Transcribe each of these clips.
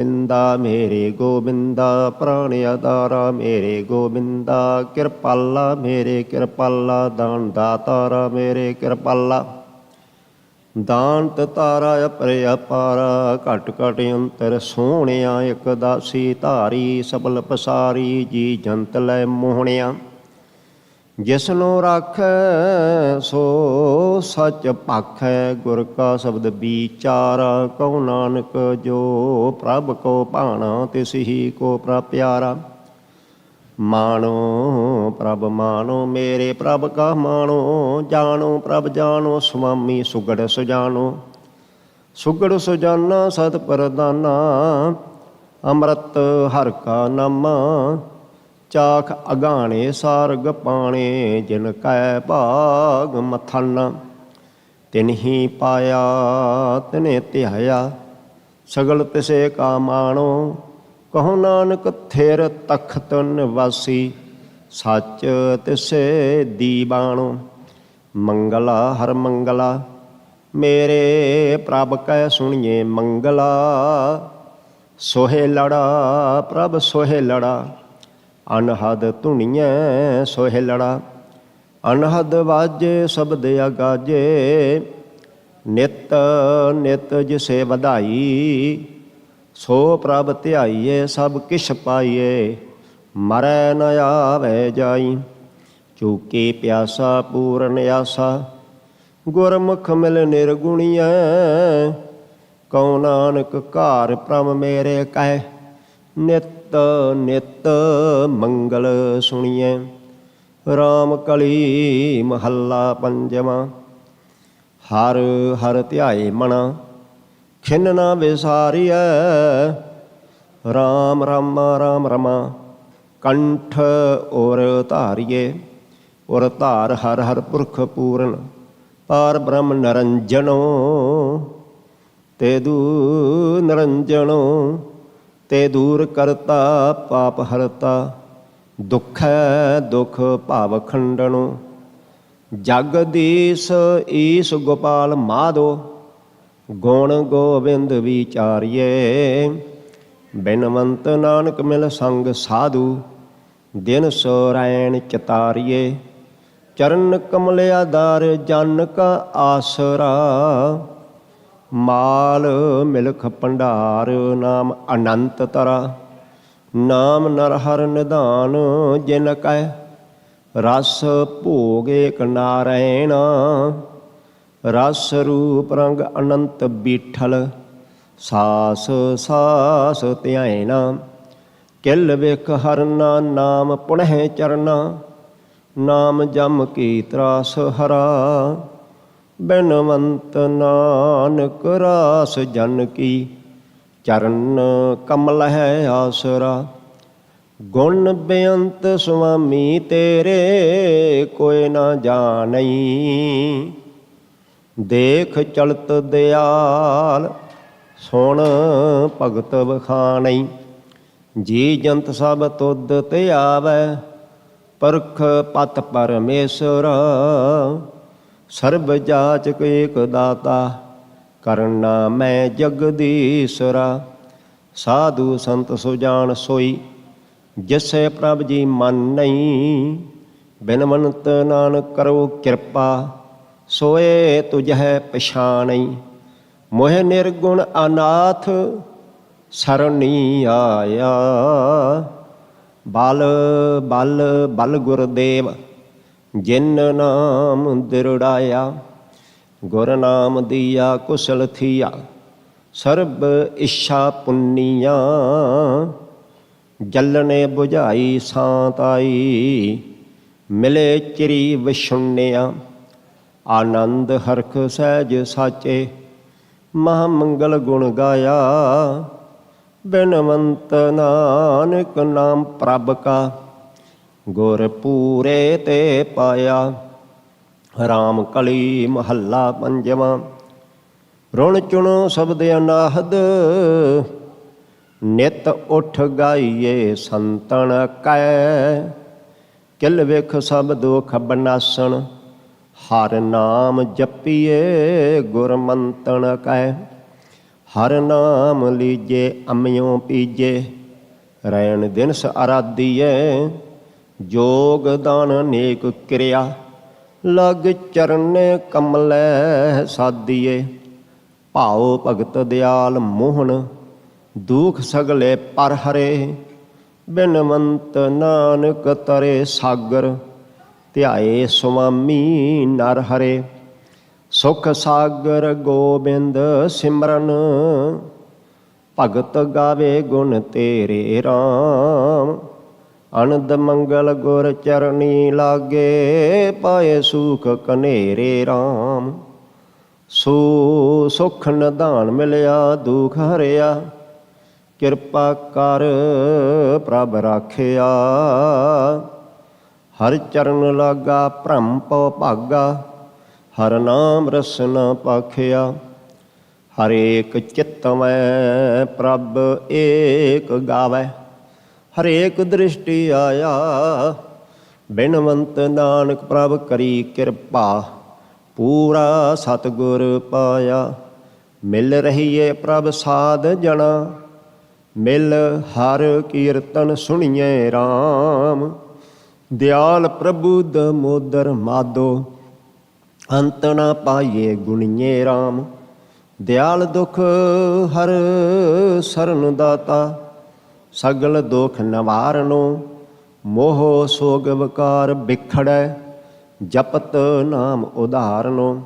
गोविंदा मेरे गोविंदा प्राण आधारा मेरे गोविंदा कृपाला मेरे कृपाला दान दातारा मेरे कृपाला दानत तारा अपरे अपारा घट घट अंतर सोहणिया एक दासी धारी सबल पसारी जी जंत लै मोहणिया जिसनों राखै सो सच भाखै गुर का शब्द विचारा कहो नानक जो प्रभ को भाणा तिस ही को प्रभ प्यारा मानो प्रभ मानो मेरे प्रभ का मानो जानो प्रभ जानो स्वामी सुगड़ सुजानो सुगड़ सुजाना सत परदाना अमृत हर का नामा चाख अगाणे सारग पाणे जिन कै भाग मथन तिन्ही पाया तिने ध्याया सगल तिसे का माणो कहो नानक थिर तखत निवासी सच तिसे दीवाणो मंगला हर मंगला मेरे प्रभ कै सुनिए मंगला सोहे लड़ा प्रभ सोहे लड़ा अनहद धुनिए सोहे लड़ा अनहद वाजे शब्द अगाजे नित नित जिसे वधाई सो प्रभ ध्याइए सब किश पाइए मरै न आवे जाई चूके प्यासा पूरन आसा गुरमुख मिल निर्गुणिया कहो नानक घर प्रभ मेरे कह नित नित मंगल सुनिए राम कली महला पंजवा हर हर ध्याए मना खिन न विसारिय राम रामा राम रमा कंठ और धारिए और धार हर हर पुरख पूरन पार ब्रह्म निरंजनो तेदू निरंजनो ते दूर करता पाप हरता दुख है दुख भाव खंडनो जगदीश ईश गोपाल माधो गुण गोविंद विचारिए बिनवंत नानक मिल संग साधु दिन सोरैन चितारिए चरण कमल आधार जन का आसरा माल मिलख भंडार नाम अनंत तरा नाम नरहर निधान जिन कह रस भोग एक नारायण रस रूप रंग अनंत बीठल सास सास ध्यायना किल विख हरना नाम पुनः चरना नाम जम की त्रास हरा बिनवंत नानक रास जन की चरण कमल है आसरा गुण बेअंत स्वामी तेरे कोई न जानई देख चलत दयाल सुन भगत बखानई जी जंत सब तुद ते आवै परख पत परमेश्वर सर्ब जाचक एक दाता करना मैं जगदीश्वरा साधु संत सुजान सोई जिसे प्रभ जी मन नहीं बिनवंत नानक करो कृपा सोए तुझ पछाणई मोह निर्गुण अनाथ सरणी आया बल बल बल गुरदेव जिन नाम दिरड़ाया गुर नाम दिया कुशल थिया सर्ब इच्छा पुन्निया जलने बुझाई सांत आई मिले चिरी विशुन्निया आनंद हरख सहज साचे महामंगल गुण गाया बिनवंत नानक नाम प्रभ का गुर पूरे ते पाया राम कली महला पंजवा रुण चुनो शब्द अनाहद नित उठ गाइए संतन कै किल विख सब दुख बनासन हर नाम जपीए गुरमंतन कै ਹਰ ਨਾਮ ਲੀਜੇ ਅੰਮਿਓਂ ਪੀਜੇ, ਰੈਣ ਦਿਨਸ ਅਰਾਧੀਐ। ਜੋਗ ਦਾਨ ਨੇਕ ਕਿਰਿਆ, ਲਗ ਚਰਨੇ ਕਮਲੈ ਸਾਧੀਏ। ਭਾਉ ਭਗਤ ਦਿਆਲ ਮੋਹਨ, ਦੁਖ ਸਗਲੇ ਪਰ ਹਰੇ। ਬਿਨਵੰਤ ਨਾਨਕ ਤਰੇ ਸਾਗਰ, ਧਿਆਏ ਸੁਆਮੀ ਨਰ ਹਰੇ। ਸੁਖ ਸਾਗਰ ਗੋਬਿੰਦ ਸਿਮਰਨ, ਭਗਤ ਗਾਵੇ ਗੁਣ ਤੇਰੇ ਰਾਮ। ਅਨੰਦ ਮੰਗਲ ਗੁਰ ਚਰਨੀ ਲਾਗੇ, ਪਾਏ ਸੁਖ ਕਨੇਰੇ ਰਾਮ। ਸੋ ਸੁਖ ਨਿਧਾਨ ਮਿਲਿਆ ਦੁਖ ਹਰਿਆ, ਕਿਰਪਾ ਕਰ ਪ੍ਰਭ ਰਾਖਿਆ। ਹਰ ਚਰਨ ਲਾਗਾ ਭ੍ਰਮ ਪਉ ਭਾਗਾ, ਹਰ ਨਾਮ ਰਸਨਾ ਪਾਖਿਆ। ਹਰੇਕ ਚਿਤਵੈ ਪ੍ਰਭ ਏਕ ਗਾਵੈ, ਹਰੇਕ ਦ੍ਰਿਸ਼ਟੀ ਆਇਆ। ਬਿਨਵੰਤ ਨਾਨਕ ਪ੍ਰਭ ਕਰੀ ਕਿਰਪਾ, ਪੂਰਾ ਸਤਿਗੁਰ ਪਾਇਆ। ਮਿਲ ਰਹੀਏ ਪ੍ਰਭ ਸਾਧ ਜਣਾ, ਮਿਲ ਹਰ ਕੀਰਤਨ ਸੁਣੀਏ ਰਾਮ। ਦਿਆਲ ਪ੍ਰਭੂ ਦਮੋਦਰ ਮਾਧੋ, ਅੰਤ ਨਾ ਪਾਈਏ ਗੁਣੀਏ ਰਾਮ। ਦਿਆਲ ਦੁਖ ਹਰ ਸਰਨ ਦਾਤਾ, ਸਗਲ ਦੁਖ ਨਿਵਾਰਨੋ। ਮੋਹ ਸੋਗ ਵਿਕਾਰ ਬਿਖੜੈ, ਜਪਤ ਨਾਮ ਉਧਾਰਨੋ।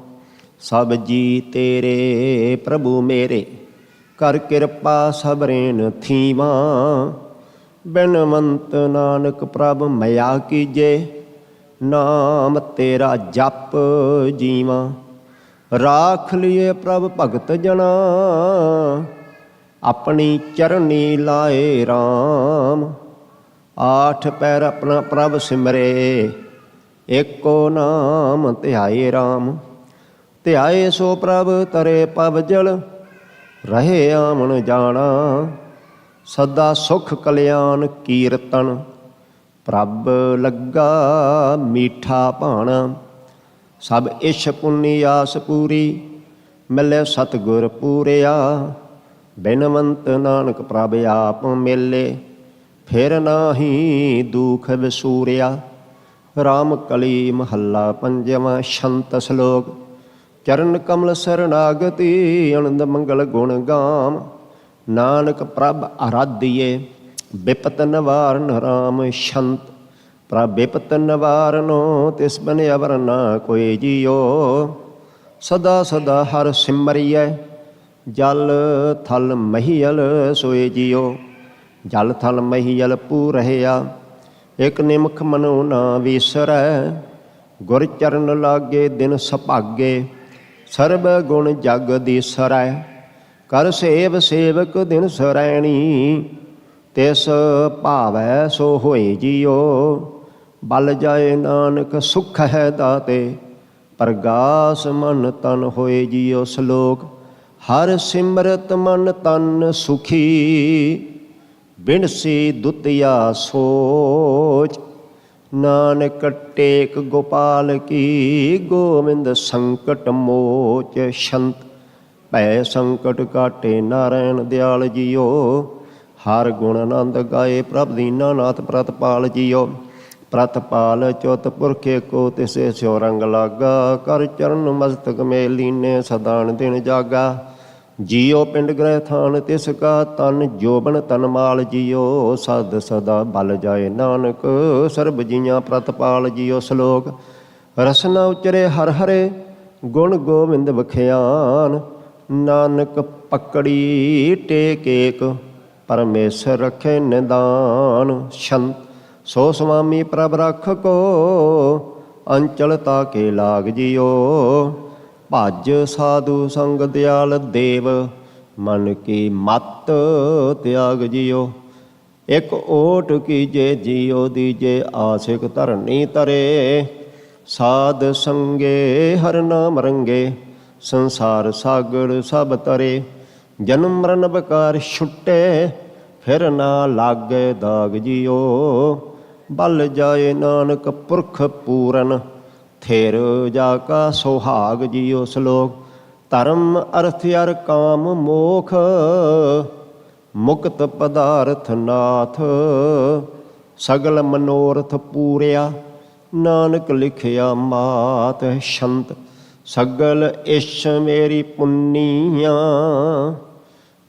ਸਭ ਜੀ ਤੇਰੇ ਪ੍ਰਭੂ ਮੇਰੇ, ਕਰ ਕਿਰਪਾ ਸਬਰੇਨ ਥੀਵਾਂ। ਬਿਨਵੰਤ ਨਾਨਕ ਪ੍ਰਭ ਮਇਆ ਕੀਜੇ, ਨਾਮ ਤੇਰਾ ਜਪ ਜੀਵਾਂ। ਰਾਖ ਲਿਏ ਪ੍ਰਭ ਭਗਤ ਜਨਾ, ਆਪਣੀ ਚਰਨੀ ਲਾਏ ਰਾਮ। ਆਠ ਪੈਰ ਆਪਣਾ ਪ੍ਰਭ ਸਿਮਰੇ, ਏਕੋ ਨਾਮ ਧਿਆਏ ਰਾਮ। ਧਿਆਏ ਸੋ ਪ੍ਰਭ ਤਰੇ ਪਵ ਜਲ, ਰਹੇ ਆਵਣ ਜਾਣਾ। ਸਦਾ ਸੁਖ ਕਲਿਆਣ ਕੀਰਤਨ, ਪ੍ਰਭ ਲੱਗਾ ਮੀਠਾ ਭਾਣਾ। ਸਭ ਇਛ ਪੁੰਨੀ ਆਸ ਪੂਰੀ, ਮਿਲੇ ਸਤਿਗੁਰ ਪੂਰਿਆ। ਬਿਨਵੰਤ ਨਾਨਕ ਪ੍ਰਭ ਆਪ ਮਿਲੇ, ਫਿਰ ਨਾਹੀ ਦੁਖ ਵਿਸੂਰਿਆ। ਰਾਮ ਕਲੀ ਮਹੱਲਾ ਪੰਜਵਾਂ, ਛੰਤ ਸਲੋਕ। ਚਰਨ ਕਮਲ ਸਰਨਾਗਤੀ, ਆਨੰਦ ਮੰਗਲ ਗੁਣ ਗਾਮ। ਨਾਨਕ ਪ੍ਰਭ ਆਰਾਧੀਏ, ਬਿਪਤ ਨਿਵਾਰਨ ਰਾਮ ਛੰਤ। ਪ੍ਰਭ ਬਿਪਤ ਨਿਵਾਰਨੋ, ਤਿਸ ਬਿਨ ਅਵਰ ਨਾ ਕੋਈ ਜੀਓ। ਸਦਾ ਸਦਾ ਹਰ ਸਿਮਰਿਐ, ਜਲ ਥਲ ਮਹੀਅਲ ਸੋਏ ਜੀਓ। ਜਲ ਥਲ ਮਹੀਅਲ ਪੂ ਰਹਿਆ, ਇਕ ਨਿਮਖ ਮਨੋ ਨਾ ਵੀਸਰੈ। ਗੁਰ ਚਰਨ ਲਾਗੇ ਦਿਨ ਸੁਭਾਗੇ, ਸਰਬ ਗੁਣ ਜਗ ਦੀਸਰੈ। ਕਰ ਸੇਵ ਸੇਵਕ ਦਿਨ ਸਰੈਣੀ, ਤਿਸ ਭਾਵੈ ਸੋ ਹੋਏ ਜੀਓ। ਬਲ ਜਾਏ ਨਾਨਕ ਸੁਖ ਹੈ ਦਾਤੇ, ਪ੍ਰਗਾਸ ਮਨ ਤਨ ਹੋਏ ਜੀਓ। ਸਲੋਕ। ਹਰ ਸਿਮਰਤ ਮਨ ਤਨ ਸੁਖੀ, ਬਿਨਸੀ ਦੁਤੀਆ ਸੋਚ। ਨਾਨਕ ਟੇਕ ਗੋਪਾਲ ਕੀ, ਗੋਵਿੰਦ ਸੰਕਟ ਮੋਚ। ਛੰਤ। ਭੈ ਸੰਕਟ ਕਾਟੇ ਨਾਰਾਇਣ ਦਿਆਲ ਜੀਓ। ਹਰ ਗੁਣ ਆਨੰਦ ਗਾਏ ਪ੍ਰਭ ਦੀਨਾ ਨਾਥ ਪ੍ਰਤਪਾਲ ਜੀਓ। ਪ੍ਰਤਪਾਲ ਚੁਤ ਪੁਰਖੇ ਕੋ, ਤਿਸੇ ਸਿਉ ਰੰਗ ਲਾਗਾ। ਕਰ ਚਰਨ ਮਸਤਕ ਮੇ ਲੀਨੇ, ਸਦਾਨ ਦਿਨ ਜਾਗਾ। ਜੀਓ ਪਿੰਡ ਗ੍ਰਹਿ ਥਾਨ ਤਿਸ ਕਾ, ਤਨ ਜੋਬਨ ਤਨ ਮਾਲ ਜੀਓ। ਸਦ ਸਦਾ ਬਲ ਜਾਏ ਨਾਨਕ, ਸਰਬ ਜੀਆਂ ਪ੍ਰਤਪਾਲ ਜੀਓ। ਸਲੋਕ। ਰਸਨਾ ਉਚਰੇ ਹਰ ਹਰੇ, ਗੁਣ ਗੋਬਿੰਦ ਬਖਿਆਨ। ਨਾਨਕ ਪਕੜੀ ਟੇਕ ਏਕ, ਪਰਮੇਸ਼ਰ ਰਖੇ ਨਿਦਾਨ। ਛੰਤ। ਸੋ ਸੁਆਮੀ ਪ੍ਰਭ ਰਖ ਕੋ, ਅੰਚਲ ਤਾਕੇ ਲਾਗ ਜੀਓ। ਭਜ ਸਾਧੂ ਸੰਗ ਦਿਆਲ ਦੇਵ, ਮਨ ਕੀ ਮਤ ਤਿਆਗ ਜੀਓ। ਇਕ ਓਟ ਕੀਜੇ ਜੀਓ ਦੀਜੇ, ਆਸਿਕ ਧਰਨੀ ਤਰੇ। ਸਾਧ ਸੰਗੇ ਹਰ ਨਾਮ ਰੰਗੇ, ਸੰਸਾਰ ਸਾਗਰ ਸਭ ਤਰੇ। ਜਨਮ ਮਰਨ ਬਕਾਰ ਛੁੱਟੇ, ਫਿਰ ਨਾ ਲਾਗੇ ਦਾਗ ਜੀਓ। ਬਲ ਜਾਏ ਨਾਨਕ ਪੁਰਖ ਪੂਰਨ, ਥਿਰ ਜਾ ਕਾ ਸੁਹਾਗ ਜੀਓ। ਸਲੋਕ। ਧਰਮ ਅਰਥ ਅਰ ਕਾਮ ਮੋਖ, ਮੁਕਤ ਪਦਾਰਥ ਨਾਥ। ਸਗਲ ਮਨੋਰਥ ਪੂਰਿਆ, ਨਾਨਕ ਲਿਖਿਆ ਮਾਤ ਸ਼ੰਤ। ਸਗਲ ਇਸ਼ ਮੇਰੀ ਪੁੰਨੀਆਂ,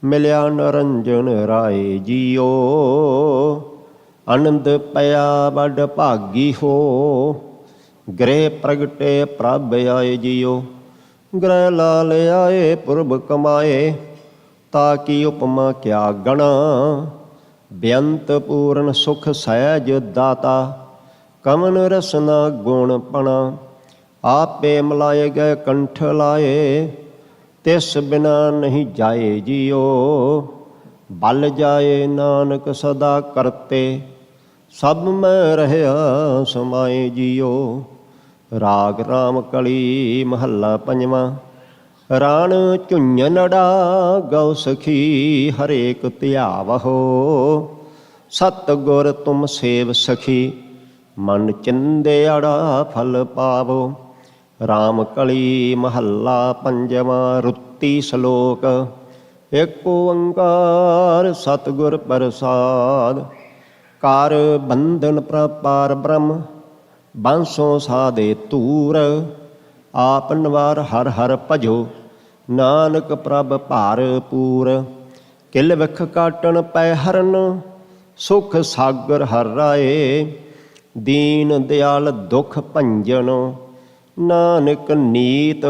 ਮਿਲਿਆ ਨਰੰਜਨ ਰਾਏ ਜੀਓ। ਆਨੰਦ ਪਿਆ ਵੱਡ ਭਾਗੀ ਹੋ, ਗ੍ਰਹਿ ਪ੍ਰਗਟੇ ਪ੍ਰਭ ਆਏ ਜੀਓ। ਗ੍ਰਹਿ ਲਾਲ ਆਏ ਪੁਰਬ ਕਮਾਏ, ਤਾਕੀ ਉਪਮਾ ਕਿਆ ਗਣਾ। ਬੇਅੰਤ ਪੂਰਨ ਸੁਖ ਸਹਿਜ ਦਾਤਾ, ਕਮਨ ਰਸਨਾ ਗੁਣ ਪਣਾ। ਆਪੇ ਮਲਾਏ ਗਏ ਕੰਠ ਲਾਏ, ਤਿਸ ਬਿਨਾ ਨਹੀਂ ਜਾਏ ਜੀਓ। ਬਲ ਜਾਏ ਨਾਨਕ ਸਦਾ ਕਰਤੇ, ਸਭ ਮੈਂ ਰਹਿਆ ਸਮਾਏ ਜੀਓ। ਰਾਗ ਰਾਮ ਕਲੀ ਮਹੱਲਾ ਪੰਜਵਾਂ। ਰਾਣ ਝੁੰਝਨੜਾ ਗਉ ਸਖੀ, ਹਰੇਕ ਧਿਆਵਹੋ। ਸਤ ਗੁਰ ਤੁਮ ਸੇਵ ਸਖੀ, ਮਨ ਚਿੰਦਿਆੜਾ ਫਲ ਪਾਵੋ। ਰਾਮ ਕਲੀ ਮਹੱਲਾ ਪੰਜਵਾਂ। ਰੁੱਤੀ ਸਲੋਕ। ਏਕ ਓੰਕਾਰ ਸਤਿਗੁਰ ਪ੍ਰਸਾਦ, ਕਰ ਬੰਧਨ ਪ੍ਰਪਾਰ ਬ੍ਰਹਮ। ਬਾਂਸੋਂ ਸਾਧੇ ਧੂਰ, ਆਪ ਨਿਵਾਰ ਹਰ ਹਰ ਭਜੋ। ਨਾਨਕ ਪ੍ਰਭ ਭਾਰਪੂਰ। ਕਿਲ ਵਿਖ ਕਾਟਣ ਪੈ ਹਰਨ, ਸੁਖ ਸਾਗਰ ਹਰ ਰਾਏ। ਦੀਨ ਦਿਆਲ ਦੁਖ ਭੰਜਨ, ਨਾਨਕ ਨੀਤ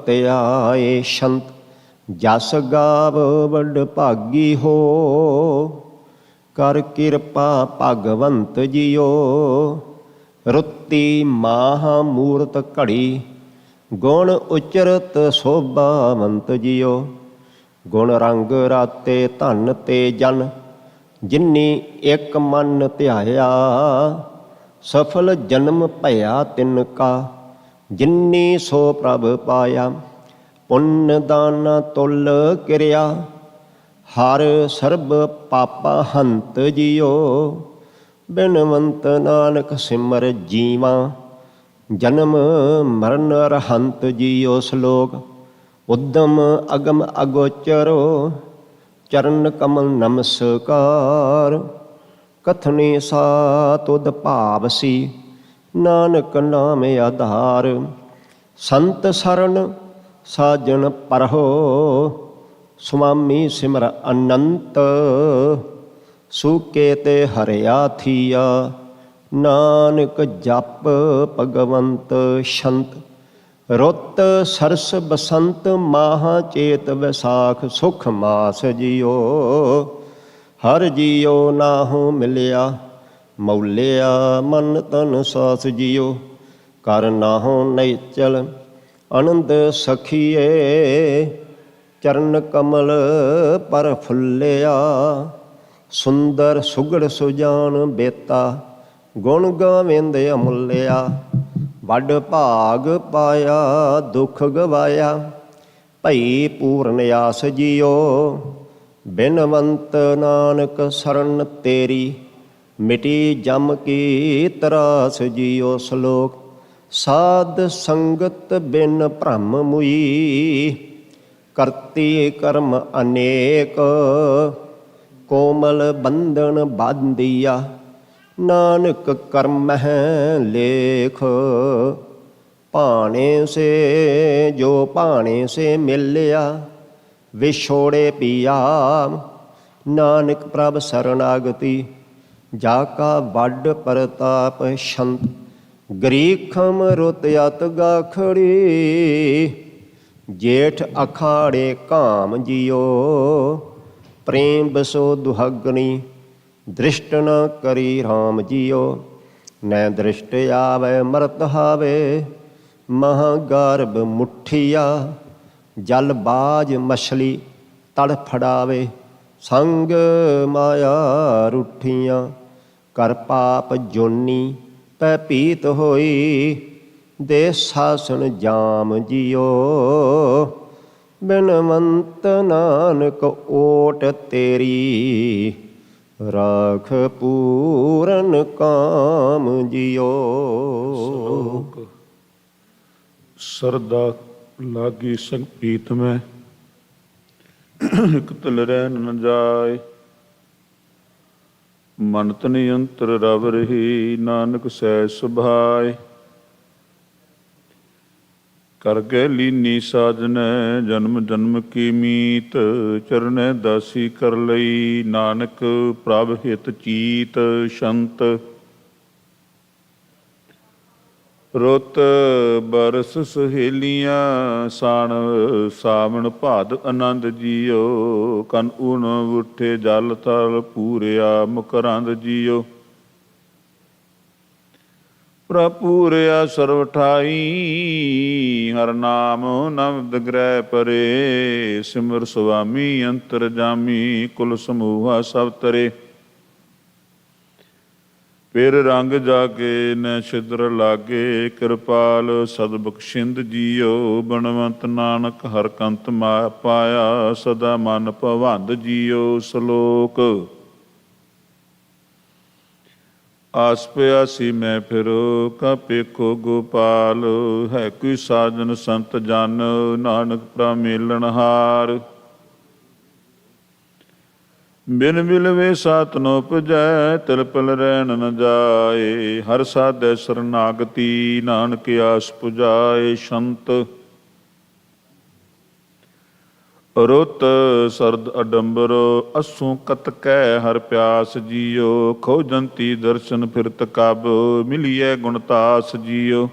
ਧਿਆਏ ਸ਼ੰਤ। ਜਸ ਗਾਵ ਵੱਡ ਭਾਗੀ ਹੋ, ਕਰ ਕਿਰਪਾ ਭਗਵੰਤ ਜੀਓ। ਰੁੱਤੀ ਮਾਹਾ ਮੂਰਤ ਘੜੀ, ਗੁਣ ਉਚਰਤ ਸੋਭਾਵੰਤ ਜੀਓ। ਗੁਣ ਰੰਗ ਰਾਤੇ ਧਨ ਤੇ ਜਨ, ਜਿਨੀ ਇੱਕ ਮਨ ਧਿਆਇਆ। ਸਫਲ ਜਨਮ ਭਇਆ ਤਿਨ ਕਾ, ਜਿਨੀ ਸੋ ਪ੍ਰਭ ਪਾਇਆ। ਪੁੰਨ ਦਾਨ ਤੁਲ ਕਿਰਿਆ, ਹਰ ਸਰਬ ਪਾਪਾ ਹੰਤ ਜੀਓ। ਬਿਨਵੰਤ ਨਾਨਕ ਸਿਮਰ ਜੀਵਾ, ਜਨਮ ਮਰਨ ਰਹੰਤ ਜੀਓ। ਸਲੋਕ। ਉਦਮ ਅਗਮ ਅਗੋਚਰੋ, ਚਰਨ ਕਮਲ ਨਮਸਕਾਰ। ਕਥਨੀ ਸਾ ਤੁਧ ਭਾਵਸੀ, ਨਾਨਕ ਨਾਮ ਆਧਾਰ। ਸੰਤ ਸਰਨ ਸਾਜਣ ਪਰਹੋ, ਸੁਆਮੀ ਸਿਮਰ ਅਨੰਤ। ਸੂਕੇ ਤੇ ਹਰਿਆ ਥੀਆ, ਨਾਨਕ ਜਪ ਭਗਵੰਤ ਸ਼ੰਤ। ਰੁੱਤ ਸਰਸ ਬਸੰਤ, ਮਾਹਾ ਚੇਤ ਵਿਸਾਖ। ਸੁਖ ਮਾਸ ਜੀਓ, ਹਰ ਜੀਓ ਨਾਹੋ ਮਿਲਿਆ। ਮੌਲਿਆ ਮਨ ਤਨ ਸਾਸ ਜੀਓ, ਕਰ ਨਾਹੋ ਨੈਚਲ। ਆਨੰਦ ਸਖੀਏ, ਚਰਨ ਕਮਲ ਪਰ ਫੁੱਲਿਆ। ਸੁੰਦਰ ਸੁਗੜ ਸੁਜਾਨ ਬੇਤਾ, ਗੁਣ ਗਾਵਿੰਦ ਅਮੁੱਲਿਆ। ਵੱਡ ਭਾਗ ਪਾਇਆ, ਦੁੱਖ ਗਵਾਇਆ। ਭਈ ਪੂਰਨ ਆਸ ਜੀਓ, ਬਿਨਵੰਤ ਨਾਨਕ ਸਰਨ ਤੇਰੀ। ਮਿਟੀ ਜਮ ਕੀ ਤਰਾਸ ਜੀਓ। ਸਲੋਕ। ਸਾਧ ਸੰਗਤ ਬਿਨ ਭ੍ਰਮ ਮੁਈ, ਕਰਤੀ ਕਰਮ ਅਨੇਕ। ਕੋਮਲ ਬੰਧਨ ਬਾਂਧੀਆ, ਨਾਨਕ ਕਰਮਹਿ ਲੇਖ। ਭਾਣੇ ਸੇ ਜੋ ਭਾਣੇ ਸੇ ਮਿਲਿਆ, ਵਿਛੋੜੇ ਪਿਆ। ਨਾਨਕ ਪ੍ਰਭ ਸਰਨਾਗਤੀ, ਜਾ ਕਾ ਵੱਡ ਪ੍ਰਤਾਪ ਸ਼ੰਤ। ਗਰੀਖਮ ਰੁੱਤ ਅਤ ਗਾਖੜੀ, ਜੇਠ ਅਖਾੜੇ ਕਾਮ ਜੀਓ। ਪ੍ਰੇਮ ਬਸੋ ਦੁਹਗਣੀ, ਦ੍ਰਿਸ਼ਟ ਨ ਕਰੀ ਰਾਮ ਜੀਓ। ਨੈ ਦ੍ਰਿਸ਼ਟ ਆਵੈ ਮਰਤ ਹਾਵੇ, ਮਹਾਂ ਗਰਭ ਮੁੱਠੀਆ। ਜਲ ਬਾਜ ਮਛਲੀ ਤੜ ਫੜਾਵੇ, ਸੰਗ ਮਾਇਆ ਰੁੱਠੀਆਂ। ਕਰ ਪਾਪ ਜੋਨੀ ਪੈ ਪੀਤ ਹੋਈ, ਦੇ ਸਾਸਨ ਜਾਮ ਜੀਓ। ਬਿਨਵੰਤ ਨਾਨਕ ਓਟ ਤੇਰੀ, ਰਾਖ ਪੂਰਨ ਕਾਮ ਜੀਓ। ਸਰਦਾ ਲਾਗੀ ਸੰਗ ਪ੍ਰੀਤ ਮੈਂ ਇਕ ਤਲ ਰਹਿ ਨ ਜਾਏ। ਮਨ ਤਨ ਅੰਤਰ ਰਵ ਰਹੀ ਨਾਨਕ ਸਹਿ ਸੁਭਾਏ। ਕਰ ਗਏ ਲੀਨੀ ਸਾਜਨੈ ਜਨਮ ਜਨਮ ਕੀ ਮੀਤ। ਚਰਨੈ ਦਾਸੀ ਕਰ ਲਈ ਨਾਨਕ ਪ੍ਰਭ ਹਿਤ ਚੀਤ। ਸ਼ੰਤ ਰੁੱਤ ਬਰਸ ਸਹੇਲੀਆਂ ਸਾਣ ਸਾਵਣ ਭਾਦ ਆਨੰਦ ਜੀਓ। ਕਨ ਊਣ ਉੱਠੇ ਜਲ ਤਲ ਪੂਰਿਆ ਮੁਕਰੰਦ ਜੀਓ। ਪ੍ਰਪੂਰਿਆ ਸਰਵ ਠਾਈ ਹਰ ਨਾਮ ਨਵਦ ਗ੍ਰਹਿ ਪਰੇ। ਸਿਮਰ ਸੁਆਮੀ ਅੰਤਰ ਜਾਮੀ ਕੁਲ ਸਮੂਹਾ ਸਭ ਤਰੇ। ਫਿਰ ਰੰਗ ਜਾਗੇ ਨ ਛਿਦਰ ਲਾਗੇ ਕਿਰਪਾਲ ਸਦਬਖਸ਼ਿੰਦ ਜੀਓ। ਬਣਵੰਤ ਨਾਨਕ ਹਰ ਕੰਤ ਪਾਇਆ ਸਦਾ ਮਨ ਭਵੰਦ ਜੀਓ। ਸ਼ਲੋਕ ਆਸ ਪਿਆਸੀ ਮੈਂ ਫਿਰੋ ਕਾ ਪੇਖੋ ਗੋਪਾਲ। ਹੈ ਕੋਈ ਸਾਜਨ ਸੰਤ ਜਨ ਨਾਨਕ ਪ੍ਰਭ ਮੇਲਣਹਾਰ। ਬਿਨ ਬਿਲਵੇ ਸਾਤ ਨ ਉਪਜੈ ਤਿਲ ਪਲ ਰਹਿਣ ਨ ਜਾਏ। ਹਰ ਸਾਧੈ ਸਰਨਾਗਤੀ ਨਾਨਕ ਆਸ ਪੁਜਾਏ। ਸ਼ੰਤ ਰੁੱਤ ਸਰਦ ਅਡੰਬਰੋ ਅਸੂ ਕਤਕੈ ਹਰ ਪਿਆਸ ਜੀਓ। ਖੋਜੰਤੀ ਦਰਸ਼ਨ ਫਿਰਤ ਕਬ ਮਿਲੀਐ ਗੁਣਤਾਸ ਜੀਓ।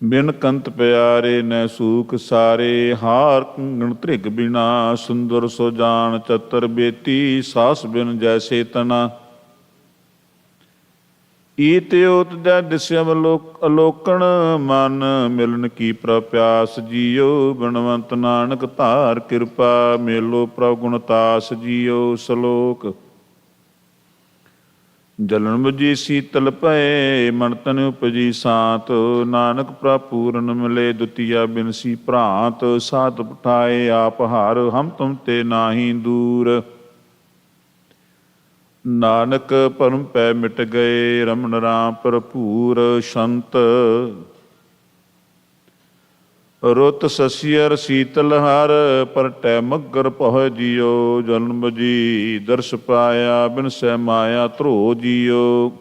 ਬਿਨ ਕੰਤ ਪਿਆਰੇ ਨੈ ਸੂਖ ਸਾਰੇ। ਹਾਰ ਕੰਗਣ ਧ੍ਰਿਗ ਬਿਨਾ ਸੁੰਦਰ ਸੋ ਜਾਣ ਚਤਰ ਬੇਤੀ। ਸਾਸ ਬਿਨ ਜੈਸੇ ਤਨਾ ਈਤ ਓਤ ਜੈ ਦਿਸਯ ਅਲੋਕਣ ਮਨ। ਮਿਲਨ ਕੀ ਪ੍ਰਭ ਪਿਆਸ ਜੀਓ। ਬਣਵੰਤ ਨਾਨਕ ਧਾਰ ਕਿਰਪਾ ਮੇਲੋ ਪ੍ਰਭ ਗੁਣਤਾਸ ਜੀਓ। ਸ਼ਲੋਕ ਜਲਨ ਬੁਝੀ ਸੀਤਲ ਪਏ ਮਨ ਤਨ ਉਪਜੀ ਸਾਤ। ਨਾਨਕ ਪ੍ਰਭ ਪੂਰਨ ਮਿਲੇ ਦੁਤੀਆ ਬਿਨਸੀ ਭ੍ਰਾਂਤ। ਸਾਧ ਪਠਾਏ ਆਪ ਹਾਰ ਹਮ ਤੁਮ ਤੇ ਨਾਹੀ ਦੂਰ। ਨਾਨਕ ਭਰਮ ਪੈ ਮਿਟ ਗਏ ਰਮਨ ਰਾਮ ਭਰਪੂਰ। ਸ਼ੰਤ ਰੁੱਤ ਸਸੀਅਰ ਸੀਤਲ ਹਰ ਪਰਟੈ ਮੱਗਰ ਪਹੁ ਜੀਓ। ਜਲਨ ਬੁਝੀ ਦਰਸ ਪਾਇਆ ਬਿਨ ਸੈ ਮਾਇਆ ਧਰੋ ਜੀਓ।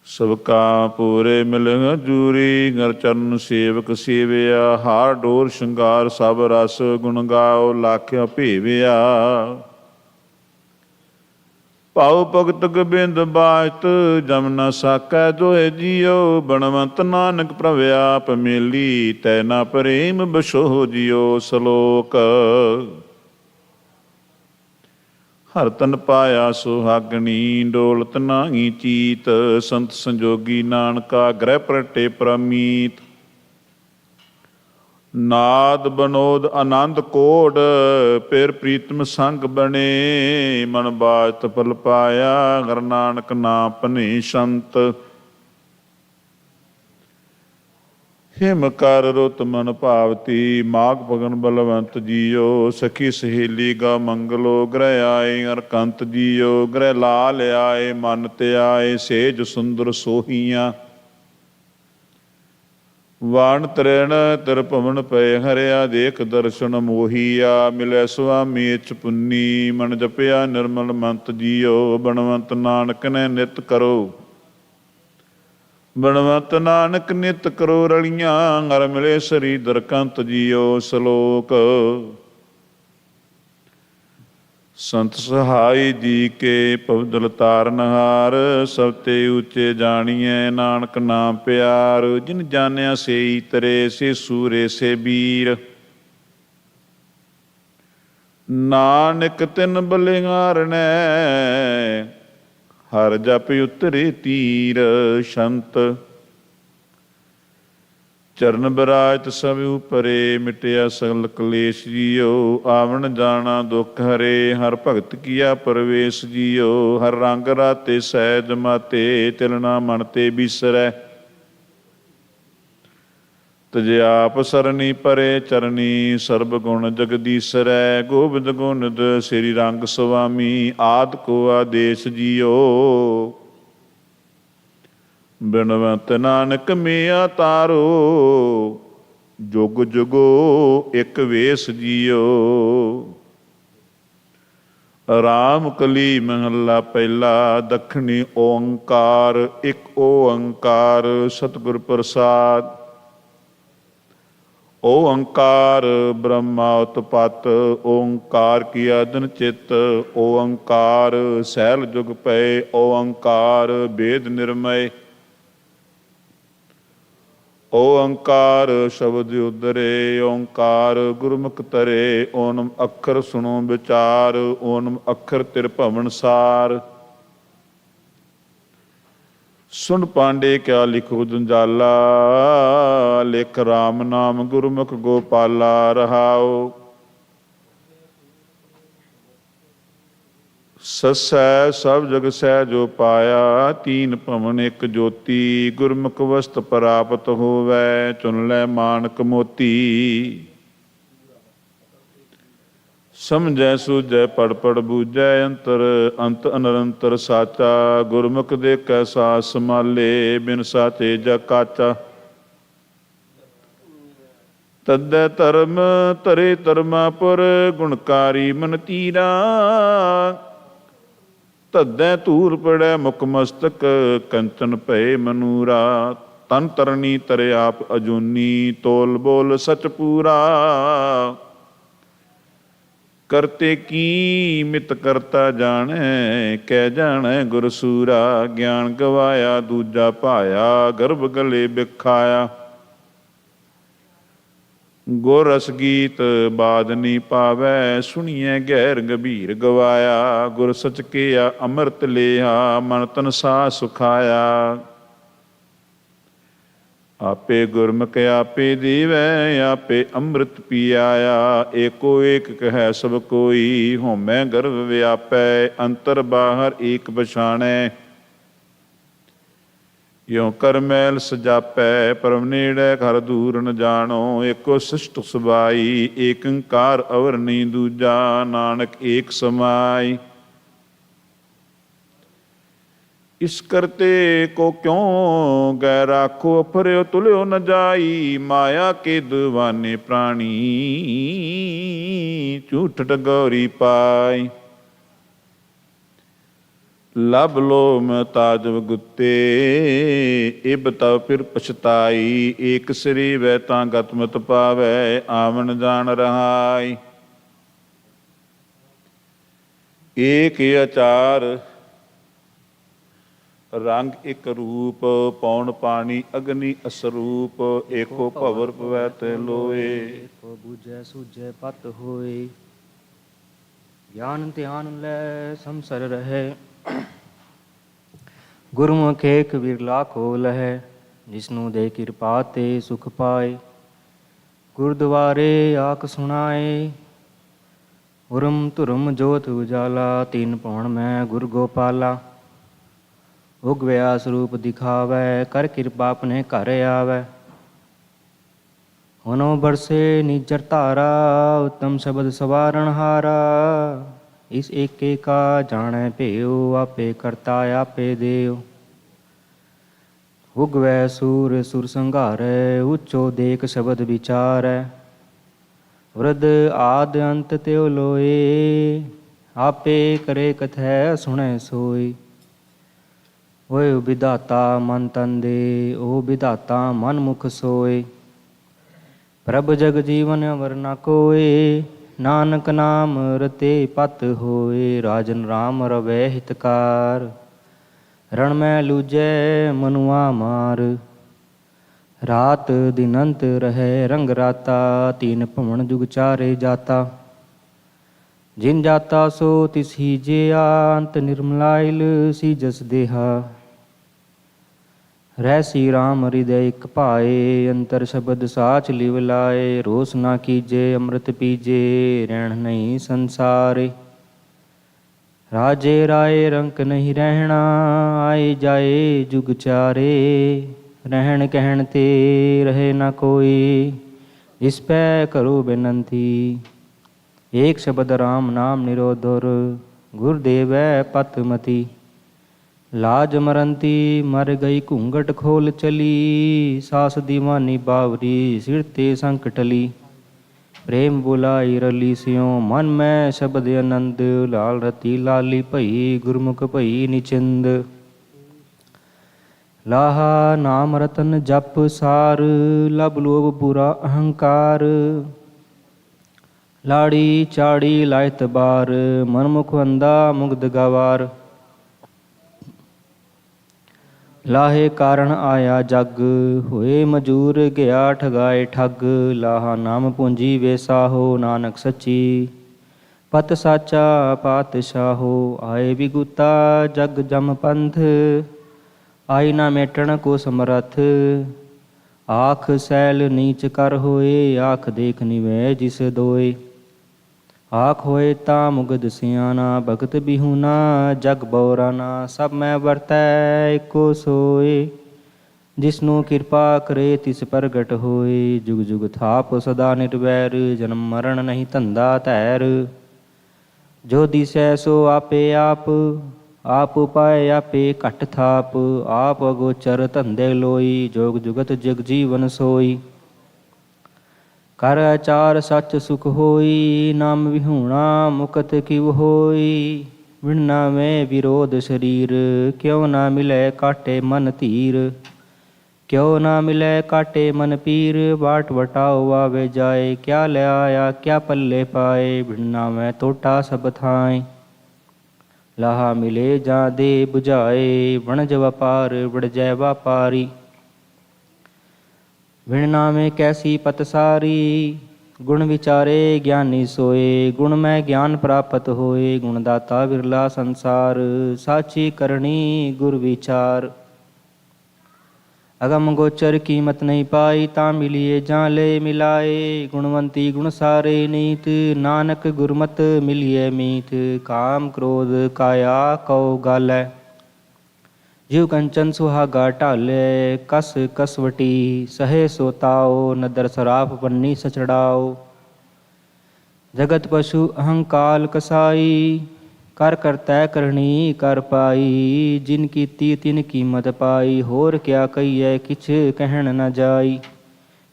ਸਭ ਕਾ ਪੂਰੇ ਮਿਲ ਹਜੂਰੀ ਗਰ ਚਰਨ ਸੇਵਕ ਸੇਵਿਆ। ਹਾਰ ਡੋਰ ਸ਼ਿੰਗਾਰ ਸਭ ਰਸ ਗੁਣ ਗਾਓ ਲਾਖਿਆ ਭੇਵਿਆ। ਭਾਉ ਭਗਤ ਗੋਬਿੰਦ ਬਾਜਤ ਜਮ ਨ ਸਾਕੈ ਦੋਇ ਜੀਓ। ਬਣਵੰਤ ਨਾਨਕ ਪ੍ਰਭ ਆਪ ਮੇਲੀ ਤੈ ਨਾ ਪ੍ਰੇਮ ਬਸੋ ਜੀਓ। ਸ਼ਲੋਕ ਹਰ ਤਨ ਪਾਇਆ ਸੁਹਾਗਣੀ ਡੋਲਤ ਨਾਹੀ ਚੀਤ। ਸੰਤ ਸੰਜੋਗੀ ਨਾਨਕਾ ਗ੍ਰਹਿ ਪ੍ਰਗਟੇ ਪ੍ਰਮੀਤ। ਨਾਦ ਬਨੋਦ ਆਨੰਦ ਕੋਡ ਫਿਰ ਪ੍ਰੀਤਮ ਸੰਗ ਬਣੇ। ਮਨ ਬਾਜਤ ਫਲ ਪਾਇਆ ਹਰ ਨਾਨਕ ਨਾਮ ਭਨੇ। ਸ਼ੰਤ ਹਿਮ ਕਰ ਰੁੱਤ ਮਨ ਭਾਵਤੀ ਮਾਘ ਫਗਨ ਬਲਵੰਤ ਜੀਓ। ਸਖੀ ਸਹੇਲੀ ਗਾ ਮੰਗਲੋ ਗ੍ਰਹਿ ਆਏ ਹਰ ਕੰਤ ਜੀਓ। ਗ੍ਰਹਿ ਲਾਲ ਆਏ ਮਨ ਤੇ ਆਏ ਸੇਜ ਸੁੰਦਰ ਸੋਹੀਆਂ। ਵਾਣ ਤਰੈਣ ਤਰ ਭਵਨ ਪਏ ਹਰਿਆ ਦੇਖ ਦਰਸ਼ਨ ਮੋਹੀਆ। ਮਿਲੈ ਸੁਆਮੀ ਇਚ ਪੁੰਨੀ ਮਨ ਜਪਿਆ ਨਿਰਮਲ ਮੰਤ ਜੀਓ। ਬਣਵੰਤ ਨਾਨਕ ਨੇ ਨਿਤ ਕਰੋ ਬਣਵੰਤ ਨਾਨਕ ਨਿਤ ਕਰੋ ਰਲੀਆਂ। ਹਰ ਮਿਲੇ ਸਰੀਦਰ ਕੰਤ ਜੀਓ। ਸ਼ਲੋਕ ਸੰਤ ਸਹਾਈ ਜੀ ਕੇ ਪਵਦਲ ਤਾਰਨਹਾਰ। ਸਭ ਤੇ ਉੱਚੇ ਜਾਣੀਐ ਨਾਨਕ ਨਾਮ ਪਿਆਰ। ਜਿਨ ਜਾਣਿਆ ਸੇਈ ਤਰੇ ਸੇ ਸੂਰੇ ਸੇ ਬੀਰ। ਨਾਨਕ ਤਿਨ ਬਲਿਹਾਰਣੈ ਹਰ ਜਪ ਉਤਰੇ ਤੀਰ। ਸ਼ੰਤ ਚਰਨ ਬਿਰਾਜਤ ਸਭ ਉਪਰੇ ਮਿਟਿਆ ਸਗਲ ਕਲੇਸ਼ ਜੀਓ। ਆਵਣ ਜਾਣਾ ਦੁਖ ਹਰੇ ਹਰ ਭਗਤ ਕੀਆ ਪ੍ਰਵੇਸ਼ ਜੀਓ। ਹਰ ਰੰਗ ਰਾਤੇ ਸਹਿਜ ਮਾਤੇ ਤਿਲਣਾ ਮਨ ਤੇ ਬਿਸਰੈ। ਤਜ ਆਪ ਸਰਨੀ ਪਰੇ ਚਰਨੀ ਸਰਬ ਗੁਣ ਜਗਦੀਸਰੈ। ਗੋਬਿੰਦ ਗੋਨਿਦ ਸ੍ਰੀ ਰੰਗ ਸੁਆਮੀ ਆਦਿ ਕੋ ਆਦੇਸ਼ ਜੀਓ। ਬਿਨਵੰਤ ਨਾਨਕ ਮੀਆਂ ਤਾਰੋ, ਜੁਗ ਜੁਗੋ ਇੱਕ ਵੇਸ ਜੀਓ। ਰਾਮ ਕਲੀ ਮਹੱਲਾ ਪਹਿਲਾ। ਦੱਖਣੀ ਓੰਕਾਰ, ਇੱਕ ਓੰਕਾਰ ਸਤਿਗੁਰ ਪ੍ਰਸਾਦ। ਓੰਕਾਰ ਬ੍ਰਹਮਾ ਉਤਪਤ, ਓੰਕਾਰ ਕੀ ਆਦਿ ਚਿਤ, ਓੰਕਾਰ ਸੈਲ ਜੁਗ ਪਏ, ਓੰਕਾਰ ਵੇਦ ਨਿਰਮਯ। ਓੰਕਾਰ ਸ਼ਬਦ ਉਦਰੇ, ਓੰਕਾਰ ਗੁਰਮੁਖ ਤਰੇ, ਓਨਮ ਅੱਖਰ ਸੁਣੋ ਵਿਚਾਰ, ਓਨਮ ਅੱਖਰ ਤਿਰਭਵਨ ਸਾਰ। ਸੁਣ ਪਾਂਡੇ ਕਿਆ ਲਿਖੋ ਜੰਜਾਲਾ, ਲਿਖ ਰਾਮ ਨਾਮ ਗੁਰਮੁਖ ਗੋਪਾਲਾ ਰਹਾਓ। ਸਸੈ ਸਭ ਜਗ ਸਹਿ ਜੋ ਪਾਇਆ, ਤੀਨ ਭਵਨ ਇੱਕ ਜੋਤੀ, ਗੁਰਮੁਖ ਵਸਤ ਪ੍ਰਾਪਤ ਹੋਵੈ, ਚੁਨ ਲੈ ਮਾਨਕ ਮੋਤੀ। ਸਮਝੈ ਸੂਝੈ ਪੜ ਪੜ ਬੂਝੈ, ਅੰਤਰ ਅੰਤ ਅਨਰੰਤਰ ਸਾਚਾ, ਗੁਰਮੁਖ ਦੇਖੈ ਸਾਸ ਸਮਾਲੇ, ਬਿਨ ਸਾਚੇ ਜਗ ਕਾਚਾ। ਤਦੈ ਧਰਮ ਧਰੇ ਧਰਮਾਪੁਰ, ਗੁਣਕਾਰੀ ਮਨ ਤੀਰਾ, ਤਦੈ ਧੂਰ ਪੜੈ ਮੁਖ ਮਸਤਕ, ਕੰਚਨ ਭਏ ਮਨੂਰਾ। ਤਨ ਤਰਨੀ ਤਰੇ ਆਪ ਅਜੂਨੀ, ਤੋਲ ਬੋਲ ਸਚ ਪੂਰਾ। ਕਰਤੇ ਕੀ ਮਿਤ ਕਰਤਾ ਜਾਣੈ, ਕਹਿ ਜਾਣੈ ਗੁਰ ਸੂਰਾ। ਗਿਆਨ ਗਵਾਇਆ ਦੂਜਾ ਭਾਇਆ, ਗਰਭ ਗਲੇ ਬਿਖਾਇਆ। ਗੁਰ ਰਸ ਗੀਤ ਬਾਦ ਨੀ ਪਾਵੈ, ਸੁਣੀਐ ਗਹਿਰ ਗੰਭੀਰ ਗਵਾਇਆ। ਗੁਰ ਸਚ ਕੀਆ ਅੰਮ੍ਰਿਤ ਲਿਆ, ਮਨ ਤਨ ਸਾਹ ਸੁਖਾਇਆ। ਆਪੇ ਗੁਰਮੁਖ ਆਪੇ ਦੇਵੈ, ਆਪੇ ਅੰਮ੍ਰਿਤ ਪੀਆਇਆ। ਏਕੋ ਏਕ ਕਹੈ ਸਭ ਕੋਈ, ਹਉਮੈ ਗਰਭ ਵਿਆਪੈ, ਅੰਤਰ ਬਾਹਰ ਏਕ ਪਛਾਣੈ। ਯੋਂ ਕਰ ਮੈਲ ਸਜਾਪੈ, ਪਰਮ ਨੇੜੈ ਘਰ ਦੂਰ ਨ ਜਾਣੋ। ਏਕੋ ਸਿਸ਼ਟ ਸੁਭਾਈ, ਏਕ ਓੰਕਾਰ ਅਵਰ ਨੀ ਦੂਜਾ, ਨਾਨਕ ਏਕ ਸਮਾਈ। ਇਸ ਕਰਤੇ ਕੋ ਕਿਉ ਗੈ ਰਾਖੋ, ਅਫਰਿਓ ਤੁਲਿਓ ਨ ਜਾਈ। ਮਾਇਆ ਕੇ ਦੀਵਾਨੇ ਪ੍ਰਾਣੀ, ਝੂਠ ਠਗੋਰੀ ਪਾਈ। ਲਭ ਲੋ ਮਹਤਾਜ ਗੁੱਤੇ, ਇਬ ਤਵ ਫਿਰ ਪਛਤਾਈ। ਏਕ ਸਰੀ ਵੈ ਤਾਂ ਗਤ ਮਤ ਪਾਵੈ, ਆਵਣ ਜਾਣ ਰਹਾਈ। ਏਕ ਆਚਾਰ ਰੰਗ ਇੱਕ ਰੂਪ, ਪੌਣ ਪਾਣੀ ਅਗਨੀ ਅਸਰੂਪ। ਏਕੋ ਭਵਰ ਪਵੈ ਤੇ ਲੋਏ, ਏਕੋ ਬੁਝੈ ਸੂਝੈ ਪਤ ਹੋਏ। ਗਿਆਨ ਧਿਆਨ ਲੈ ਸੰਸਰ ਰਹੇ, ਗੁਰਮੁਖ ਏਕ ਵਿਰਲਾ ਕੋ ਲਹੈ। ਜਿਸਨੂੰ ਦੇ ਕਿਰਪਾ ਤੇ ਸੁਖ ਪਾਏ, ਗੁਰਦੁਆਰੇ ਆਖ ਸੁਣਾਏ। ਉਰਮ ਧੁਰਮ ਜੋਤ ਉਜਾਲਾ, ਤੀਨ ਭਵਨ ਮੈਂ ਗੁਰ ਗੋਪਾਲਾ। ਉਗਵਿਆ ਸਰੂਪ ਦਿਖਾਵੈ, ਕਰ ਕਿਰਪਾ ਆਪਣੇ ਘਰ ਆਵੈ। ਹੁਨੋ ਬਰਸੇ ਨੀਜਰ ਧਾਰਾ, ਉਤਮ ਸ਼ਬਦ ਸਵਾਰਨ ਹਾਰਾ। ਇਸ ਏਕੇ ਕਾ ਜਾਣੈ ਭੇਉ, ਆਪੇ ਕਰਤਾ ਆਪੇ ਦੇਉ। ਉਗਵੈ ਸੂਰ ਸੁਰ ਸੰਘਾਰੈ, ਉੱਚੋ ਦੇਖ ਸ਼ਬਦ ਵਿਚਾਰੈ। ਵਰਦ ਆਦ ਅੰਤ ਤਿਉ ਲੋਏ, ਆਪੇ ਕਰੇ ਕਥੈ ਸੁਣੈ ਸੋਈ। ਓਏ ਵਿਧਾਤਾ ਮਨ ਤਨ ਦੇ, ਓ ਵਿਧਾਤਾ ਮਨ ਮੁਖ ਸੋਏ। ਪ੍ਰਭ ਜਗ ਜੀਵਨ ਅਵਰ ਨ ਕੋਏ, ਨਾਨਕ ਨਾਮ ਰਤੇ ਪਤ ਹੋਏ। ਰਾਜਨ ਰਾਮ ਰਵੈ ਹਿਤਕਾਰ, ਰਣ ਮੈਂ ਲੂਜੈ ਮਨੁਆ ਮਾਰ। ਰਾਤ ਦਿਨ ਅੰਤ ਰਹੈ ਰੰਗ ਰਾਤਾ, ਤੀਨ ਭਵਨ ਜੁਗ ਚਾਰੇ ਜਾਤਾ। ਜਿਨ ਜਾਤਾ ਸੋ ਤਿਸ ਹੀ ਜਿਆ, ਅੰਤ ਨਿਰਮਲਾਇਲ ਸੀ ਜਸ ਦੇਹਾ। ਰਹਿ ਸੀ ਰਾਮ ਹਿਰਦੈ ਇਕ ਭਾਏ, ਅੰਤਰ ਸ਼ਬਦ ਸਾਚ ਲਿਵ ਲਾਏ। ਰੋਸ ਨਾ ਕੀਜੇ ਅੰਮ੍ਰਿਤ ਪੀਜੇ, ਰਹਿਣ ਨਹੀਂ ਸੰਸਾਰੇ। ਰਾਜੇ ਰਾਏ ਰੰਕ ਨਹੀਂ ਰਹਿਣਾ, ਆਏ ਜਾਏ ਜੁਗ ਚਾਰੇ। ਰਹਿਣ ਕਹਿਣ ਤੇ ਰਹੇ ਨਾ ਕੋਈ, ਇਸ ਪੈ ਕਰੋ ਬੇਨੰਤੀ। ਏਕ ਸ਼ਬਦ ਰਾਮ ਨਾਮ ਨਿਰੋਧੁਰ, ਗੁਰ ਦੇਵੈ ਪਤ ਮਤੀ। लाज मरंती मर गई घूंघट खोल चली, सास दीवानी बावरी सिर ते संकट टली। प्रेम बुलाई रली सियों मन में शब्द आनंद, लाल रती लाली भई गुरमुख भई निचिंद। लाहा नाम रतन जप सार, लब लोभ बुरा अहंकार। लाड़ी चाड़ी लायत बार, मनमुख अंधा मुग्ध गवार। लाहे कारण आया जग, होए मजूर गया ठगाए ठग। लाहा नाम पूंजी वे साहो, नानक सच्ची पत साचा पातशाहो। आए विगुता जग जम पंथ, आई ना मेटण को समरथ। आख सैल नीच कर होए, आख देख निवै जिस दोए। आख होए ता मुगद सियाना, भगत बिहुना जग बौराना। सब मैं वरतै एको सोए, जिसनु किरपा करे तिस प्रगट होए। जुग जुग थाप सदा निर्वैर, जन्म मरण नहीं धंधा धैर। जो दिसै सो आपे आप, आप उपाय आपे घट थाप। आप अगोचर धंधे लोई, जोग जुगत जग जीवन सोई। कर आचार सच सुख होई, नाम विहूणा मुकत किव होई। विणना में विरोध शरीर, क्यों ना मिलै काटे मन धीर। क्यों ना मिलै काटे मन पीर, बाट वटाओ आवे जाए। क्या ले आया क्या पल्ले पाए, विणना में तोटा सब थाए। लाहा मिले जा दे बुझाए, वणज व्यापार बढ़ जै व्यापारी। विणना में कैसी पतसारी, गुण विचारे ज्ञानी सोए। गुण में ज्ञान प्राप्त होए, गुणदाता विरला संसार। साची करणी गुर विचार, अगम गोचर कीमत नहीं पाई। ता मिलिए जा ले मिलाए, गुणवंती गुण सारे नीत। नानक गुरमत मिलिए मीत, काम क्रोध काया कौ गालै। जीव कंचन सुहागा ढाले, कस कसवटी सहे सोताओ। नदर सराफ बन्नी सचड़ाओ, जगत पशु अहंकाल कसाई। कर करतै करणी कर पाई, जिन कीती तिन कीमत पाई। होर क्या कहिए किछ कहन न जाई,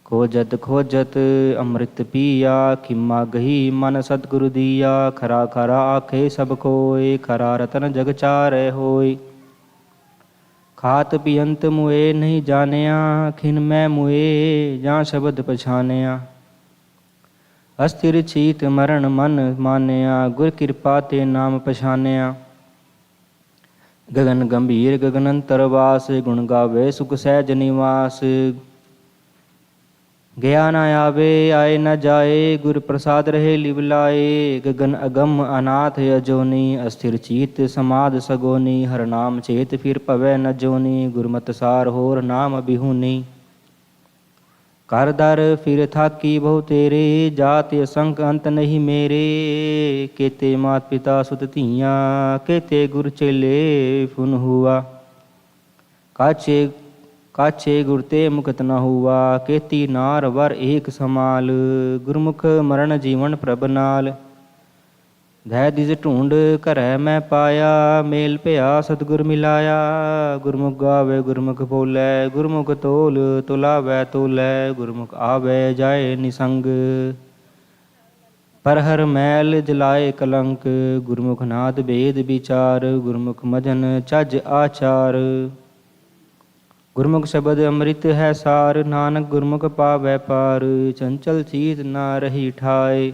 खोजत खोजत अमृत पिया। खिम्मा गही मन सतगुरु दिया, खरा खरा आखे सब कोय। खरा रतन जग चारै होय। खात पियंत मुए नहीं जानिया, खिन मैं मुए जा शब्द पछानिया। अस्थिर चीत मरण मन मानिया, गुर कृपा ते नाम पछानिया। गगन गंभीर गगन अंतरवास, गुण गावे सुख सहज निवास। गया न आवे आए न जाए, गुर प्रसाद रहे लिव लाए। गगन अगम अनाथ अजोनी, अस्थिर चीत समाध सगोनी। हर नाम चेत फिर पवै न जोनी, गुरमत सार होर नाम बिहूनी। कर दर फिर थाकी बहु तेरे, जात असंख अंत नहीं मेरे। केते मात पिता सुत धियाँ, केते गुर चेले फुन हुआ। काछे गुर ते मुकत न हुआ, केती नार वर एक समाल। गुरमुख मरण जीवन प्रभ नाल, धै दिस ढूंढ घरै मैं पाया। मेल भया सतगुर मिलाया, गुरमुख गावे गुरमुख बोलै। गुरमुख तोल तुलावै तोलै, गुरमुख आवे जाए निसंग। पर हर मैल जलाए कलंक, गुरमुख नाद भेद विचार। गुरमुख मजन चज आचार, गुरमुख शब्द अमृत है सार। नानक गुरमुख पावै पार, चंचल चीत ना रही ठाए।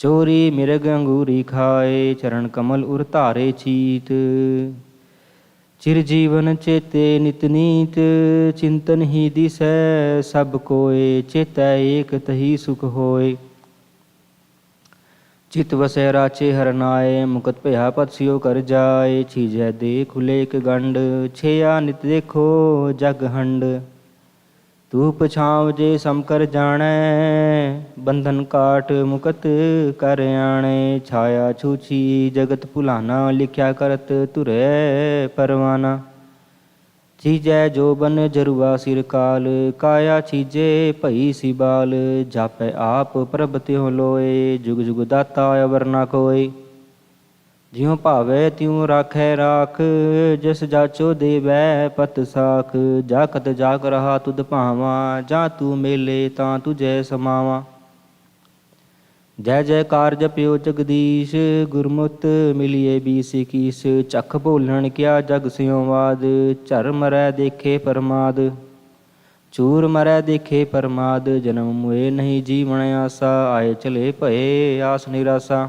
चोरी मिरग अंगूरी खाए, चरण कमल उर धारे चीत। चिर जीवन चेते नित नीत, चिंतन ही दिसै सब कोय। चेतै एक तही सुख होय, चित वसै राचे हरनाए। मुकत भया पत सियो कर जाए, छीजै देख उलेक गंड। छेया नित देखो जग हंड, धूप छाँव जे सम कर जाणै। बंधन काट मुकत कर आणे, छाया छूछी जगत भुलाना। लिख्या करत तुरै परवाना, छीजै जोबन जरुआ सिर काल। काया छीजे भई सिबाल, जापै आप प्रभ त्यों लोए। जुग जुग दाता अवर न कोय, ਜਿਉ ਭਾਵੈ ਤਿਉ ਰਾਖੈ ਰਾਖ, ਜਿਸ ਜਾਚੋ ਦੇਵੈ ਪਤ ਸਾਖ। ਜਾਕਤ ਜਾਗ ਰਹਾ ਤੁਧ ਭਾਵਾ, ਜਾਂ ਤੂੰ ਮੇਲੇ ਤਾਂ ਤੁਝੈ ਸਮਾਵਾ। ਜੈ ਜੈਕਾਰ ਜਪਿਓ ਜਗਦੀਸ਼, ਗੁਰਮੁਤ ਮਿਲਿਏ ਬੀਸ ਇਕੀਸ। ਚਖ ਭੋਲਣ ਕਿਆ ਜਗ ਸਿਉ ਵਾਦ, ਝਰ ਮਰੈ ਦੇਖੇ ਪਰਮਾਦ। ਚੂਰ ਮਰੈ ਦੇਖੇ ਪਰਮਾਦ, ਜਨਮ ਮੁਏ ਨਹੀਂ ਜੀਵਨ ਆਸਾ। ਆਏ ਚਲੇ ਭਏ ਆਸ ਨਿਰਾਸਾ।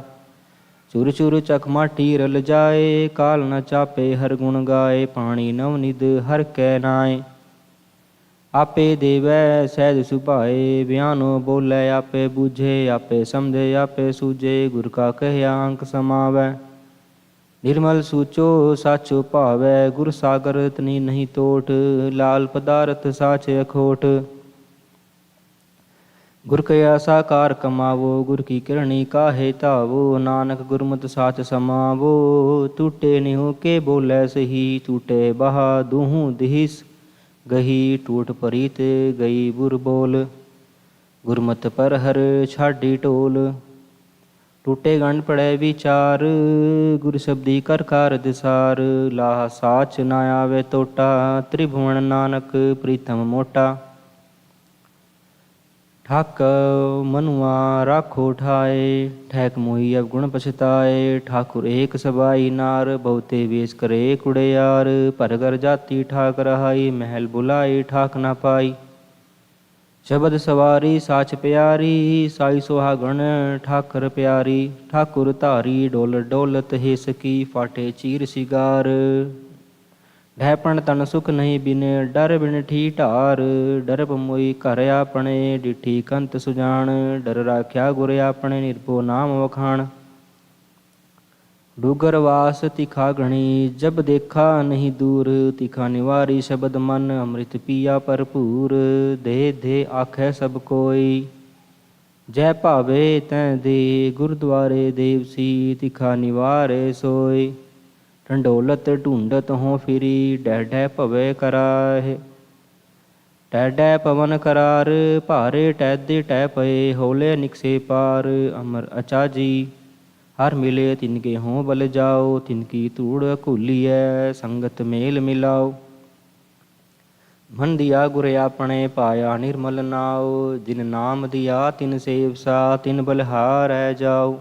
ਚੁਰ ਚੁਰ ਚਖ ਮਾਟੀ ਰਲ ਜਾਏ, ਕਾਲ ਨ ਚਾਪੇ ਹਰ ਗੁਣ ਗਾਏ। ਪਾਣੀ ਨਵਨਿਧ ਹਰ ਕੈ ਨਾਏ, ਆਪੇ ਦੇਵੈ ਸਹਿਜ ਸੁਭਾਏ। ਬਿਆਨੋ ਬੋਲੇ ਆਪੇ ਬੂਝੇ, ਆਪੇ ਸਮਝੇ ਆਪੇ ਸੂਝੇ। ਗੁਰ ਕਾ ਕਹਿਆ ਅੰਕ ਸਮਾਵੈ, ਨਿਰਮਲ ਸੂਚੋ ਸਾਚੋ ਭਾਵੈ। ਗੁਰ ਸਾਗਰ ਤਨੀ ਨਹੀਂ ਤੋਟ, ਲਾਲ ਪਦਾਰਥ ਸਾਚ ਅਖੋਟ। ਗੁਰ ਕਇਆ ਸਾਕਾਰ ਕਮਾਵੋ, ਗੁਰ ਕੀ ਕਿਰਣੀ ਕਾਹੇ ਧਾਵੋ। ਨਾਨਕ ਗੁਰਮਤਿ ਸਾਚ ਸਮਾਵੋ, ਟੂਟੇ ਨਿਹੁ ਕੇ ਬੋਲੇ ਸਹੀ। ਟੂਟੇ ਬਹਾ ਦੂਹੂ ਦਿਸ ਗਹੀ, ਟੂਟ ਪਰੀਤ ਗਈ ਬੁਰ ਬੋਲ। ਗੁਰਮਤਿ ਪਰ ਹਰ ਛਾਡੀ ਢੋਲ, ਟੂਟੇ ਗੰਢ ਪੜੈ ਵਿਚਾਰ। ਗੁਰ ਸ਼ਬਦੀ ਕਰ ਕਾਰ ਦਿਸਾਰ, ਲਾਹ ਸਾਚ ਨਾ ਆਵੇ ਤੋਟਾ। ਤ੍ਰਿਭੁਵਨ ਨਾਨਕ ਪ੍ਰੀਤਮ ਮੋਟਾ, ਠਾਕ ਮਨੁਆ ਰਾਖੋ ਠਾਏ। ਠੈਕ ਮੋਈ ਅਵਗੁਣ ਪਛਤਾਏ, ਠਾਕੁਰ ਏਕ ਸਬਾਈ ਨਾਰ। ਬਹੁਤੇ ਵੇਸ ਕਰੇ ਕੁੜਿਆਰ, ਭਰ ਘਰ ਜਾਤੀ ਠਾਕ ਰਹਾਈ। ਮਹਿਲ ਬੁਲਾਈ ਠਾਕ ਨਾ ਪਾਈ, ਸ਼ਬਦ ਸਵਾਰੀ ਸਾਚ ਪਿਆਰੀ। ਸਾਈ ਸੁਹਾਗਣ ਠਾਕਰ ਪਿਆਰੀ, ਠਾਕੁਰ ਧਾਰੀ ਡੋਲ ਡੋਲਤ ਹੈ ਸਕੀ। ਫਾਟੇ ਚੀਰ ਸਿਗਾਰ, ਢੈਪਣ ਤਨ ਸੁਖ ਨਹੀਂ ਬਿਨੇ। ਡਰ ਬਿਨ ਠੀ ਢਾਰ, ਡਰ ਪਮੋਈ ਘਰ ਆਪਣੇ। ਡਿਠੀ ਕੰਤ ਸੁਜਾਨ, ਡਰ ਰਾਖਿਆ ਗੁਰ ਆਪਣੇ। ਨਿਰਭਉ ਨਾਮ ਵਖਾਣ, ਡੂਗਰ ਵਾਸ ਤਿਖਾ ਗਣੀ। ਜਬ ਦੇਖਾ ਨਹੀਂ ਦੂਰ, ਤਿਖਾ ਨਿਵਾਰੀ ਸ਼ਬਦ ਮਨ। ਅੰਮ੍ਰਿਤ ਪੀਆ ਭਰਪੂਰ, ਦੇ ਦੇ ਆਖੈ ਸਭ ਕੋਈ। ਜੈ ਭਾਵੇ ਤੈ ਦੇ, ਗੁਰਦੁਆਰੇ ਦੇਵ ਸੀ। ਤਿਖਾ ਨਿਵਾਰੇ ਸੋਈ, ਢੰਡੋਲਤ ਢੂੰਡਤ ਹੋ ਫਿਰੀ। ਡਹਿ ਡਹਿ ਭਵੈ ਕਰਾਹਿ, ਡਹਿ ਡਹਿ ਪਵਨ ਕਰਾਰ। ਭਾਰੇ ਟਹਿਦੇ ਟਹਿ ਪਏ, ਹੌਲੇ ਨਿਕਸੇ ਪਾਰ। ਅਮਰ ਅਚਾਜੀ ਹਰ ਮਿਲੇ, ਤਿਨਕੇ ਹੋਂ ਬਲ ਜਾਓ। ਤਿਨਕੀ ਧੂੜ ਘੂਲੀਐ, ਸੰਗਤ ਮੇਲ ਮਿਲਾਓ। ਮਨ ਦਿਆ ਗੁਰ ਆਪਣੇ, ਪਾਇਆ ਨਿਰਮਲ ਨਾਉ। ਜਿਨ ਨਾਮ ਦਿਆ ਤਿਨ ਸੇਵਸਾ, ਤਿਨ ਬਲਿਹਾਰੈ ਜਾਉ।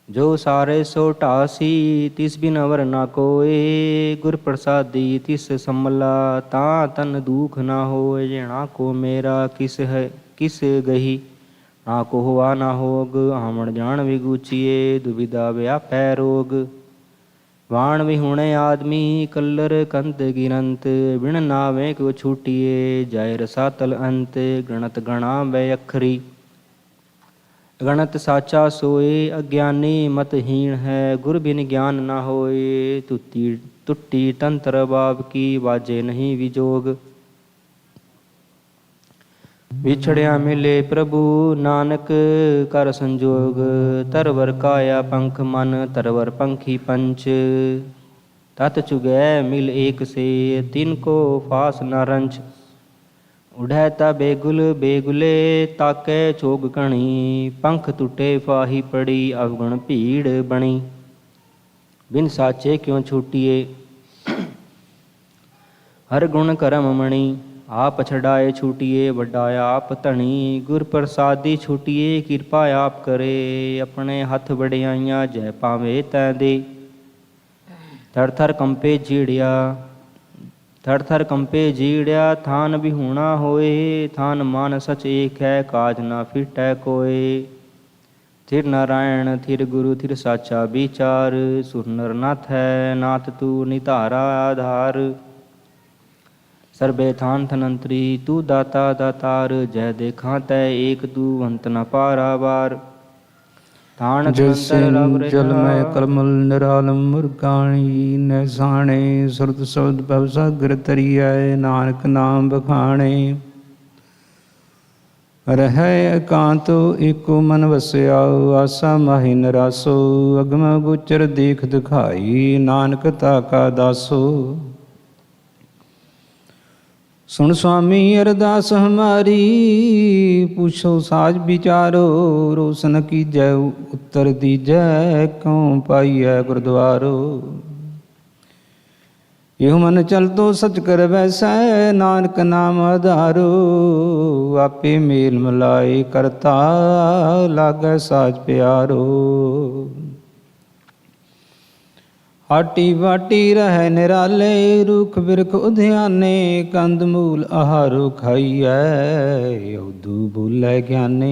ਜੋ ਸਾਰੇ ਸੋ ਢਾਸੀ, ਤਿਸ ਬਿਨ ਅਵਰ ਨਾ ਕੋਇ। ਗੁਰ ਪ੍ਰਸਾਦੀ ਤਿਸ ਸੰਮਲਾ, ਤਾਂ ਤਨ ਦੁਖ ਨਾ ਹੋਇ। ਜਣਾ ਕੋ ਮੇਰਾ ਕਿਸ ਹੈ ਕਿਸ ਗਹੀ, ਨਾ ਕੋ ਹੋਆ ਨਾ ਹੋਗ। ਆਵਣ ਜਾਣ ਵਿਗੂਚੀਏ, ਦੁਬਿਧਾ ਵਿਆਪੈ ਰੋਗ। ਵਾਣ ਵਿਹੂਣੇ ਆਦਮੀ, ਕਲਰ ਕੰਤ ਗਿਰੰਤ। ਬਿਨ ਨਾਵੇਂ ਕਿਉ ਛੂਟੀਏ, ਜਾਇ ਰਸਾਤਲ ਅੰਤ। ਗਣਤ ਗਣਾ ਬੈ ਅੱਖਰੀ, ਗਣਤ ਸਾਚਾ ਸੋਏ। ਅਗਿਆਨੀ ਮਤਹੀਣ ਹੈ, ਗੁਰ ਬਿਨ ਗਿਆਨ ਨਾ ਹੋਏ। ਟੁੱਟੀ ਤੰਤਰ ਬਾਬ ਕੀ, ਵਾਜੇ ਨਹੀਂ ਵਿਜੋਗ। ਵਿਛੜਿਆ ਮਿਲੇ ਪ੍ਰਭੂ, ਨਾਨਕ ਕਰ ਸੰਜੋਗ। ਤਰਵਰ ਕਾਇਆ ਪੰਖ ਮਨ, ਤਰਵਰ ਪੰਖੀ ਪੰਚ। ਤਤ ਚੁਗੈ ਮਿਲ ਏਕ ਸੇ, ਤਿਨ ਕੋ ਫਾਸ ਨ ਰੰਚ। ਉਡੈ ਤਾ ਬੇਗੁਲ ਬੇਗੁਲੇ, ਤਾਕੈ ਚੋਗ ਕਣੀ। ਪੰਖ ਟੁੱਟੇ ਫਾਹੀ ਪੜੀ, ਅਵਗੁਣ ਭੀੜ ਬਣੀ। ਬਿਨ ਸਾਚੇ ਕਿਉ ਛੂਟੀਏ, ਹਰ ਗੁਣ ਕਰਮ ਮਣੀ। ਆਪ ਛਡਾਏ ਛੂਟੀਏ, ਵੱਡਾ ਆਪ ਧਣੀ। ਗੁਰ ਪ੍ਰਸਾਦੀ ਛੂਟੀਏ, ਕਿਰਪਾ ਆਪ ਕਰੇ। ਆਪਣੇ ਹੱਥ ਵਡਿਆਈਆਂ, ਜੈ ਪਾਵੇ ਤੈ ਦੇ। ਥਰ ਥਰ ਕੰਪੇ ਜੀੜਿਆ, ਥਰ ਥਰ ਕੰਪੇ ਜੀੜਿਆ। ਥਾਨ ਵਿਹੂਣਾ ਹੋਏ, ਥਾਨ ਮਨ ਸਚ ਏਕ ਹੈ। ਕਾਜ ਨਾ ਫਿਟੈ ਕੋਏ। ਥਿਰ ਨਾਰਾਇਣ ਥਿਰ ਗੁਰੂ, ਥਿਰ ਸਾਚਾ ਵਿਚਾਰ। ਸੁਰ ਨਰ ਨਾਥ ਹੈ, ਨਾਥ ਤੂੰ ਨਿਧਾਰਾ ਆਧਾਰ। ਸਰਬੇ ਥਾਨ ਥਨੰਤਰੀ, ਤੂੰ ਦਾਤਾ ਦਾਤਾਰ। ਜੈ ਦੇਖਾਂ ਤੈ ਏਕ ਤੂੰ, ਅੰਤ ਨ ਪਾਰਾਵਾਰ। ਥਾਨ ਜੈਸੇ ਰਬ ਜਲ ਮੈਂ ਕਲਮਲ ਨਿਰਾਲਮ ਮੁਰਗਾਣੀ। ਨੈਸਾਣੇ ਸੁਰਤ ਸ਼ਬਦ ਭਵ ਸਾਗਰ ਤਰੀਐ। ਨਾਨਕ ਨਾਮ ਬਖਾਣੇ, ਰਹਿ ਇਕਾਂਤੋ ਏਕੋ ਮਨ ਵਸਿਆ। ਆਸਾ ਮਾਹੀ ਨਰਾਸੋ, ਅਗਮ ਗੋਚਰ ਦੇਖ ਦਿਖਾਈ। ਨਾਨਕ ਤਾ ਕਾ ਦਾਸੋ, सुन स्वामी अरदास हमारी, पूछो साज विचारो, रोशन कीजै उत्तर दीजै, क्यों पाइयै गुरद्वारो। यो मन चल तो सच कर वैसै, नानक नाम आधारो। आपे मेल मिलाए करता, लागै साज प्यारो। हाटी बाटी रह निराले, रूख बिरख उद्याने, कंद मूल आहारो खाइयै, उदू भूलै ज्ञाने।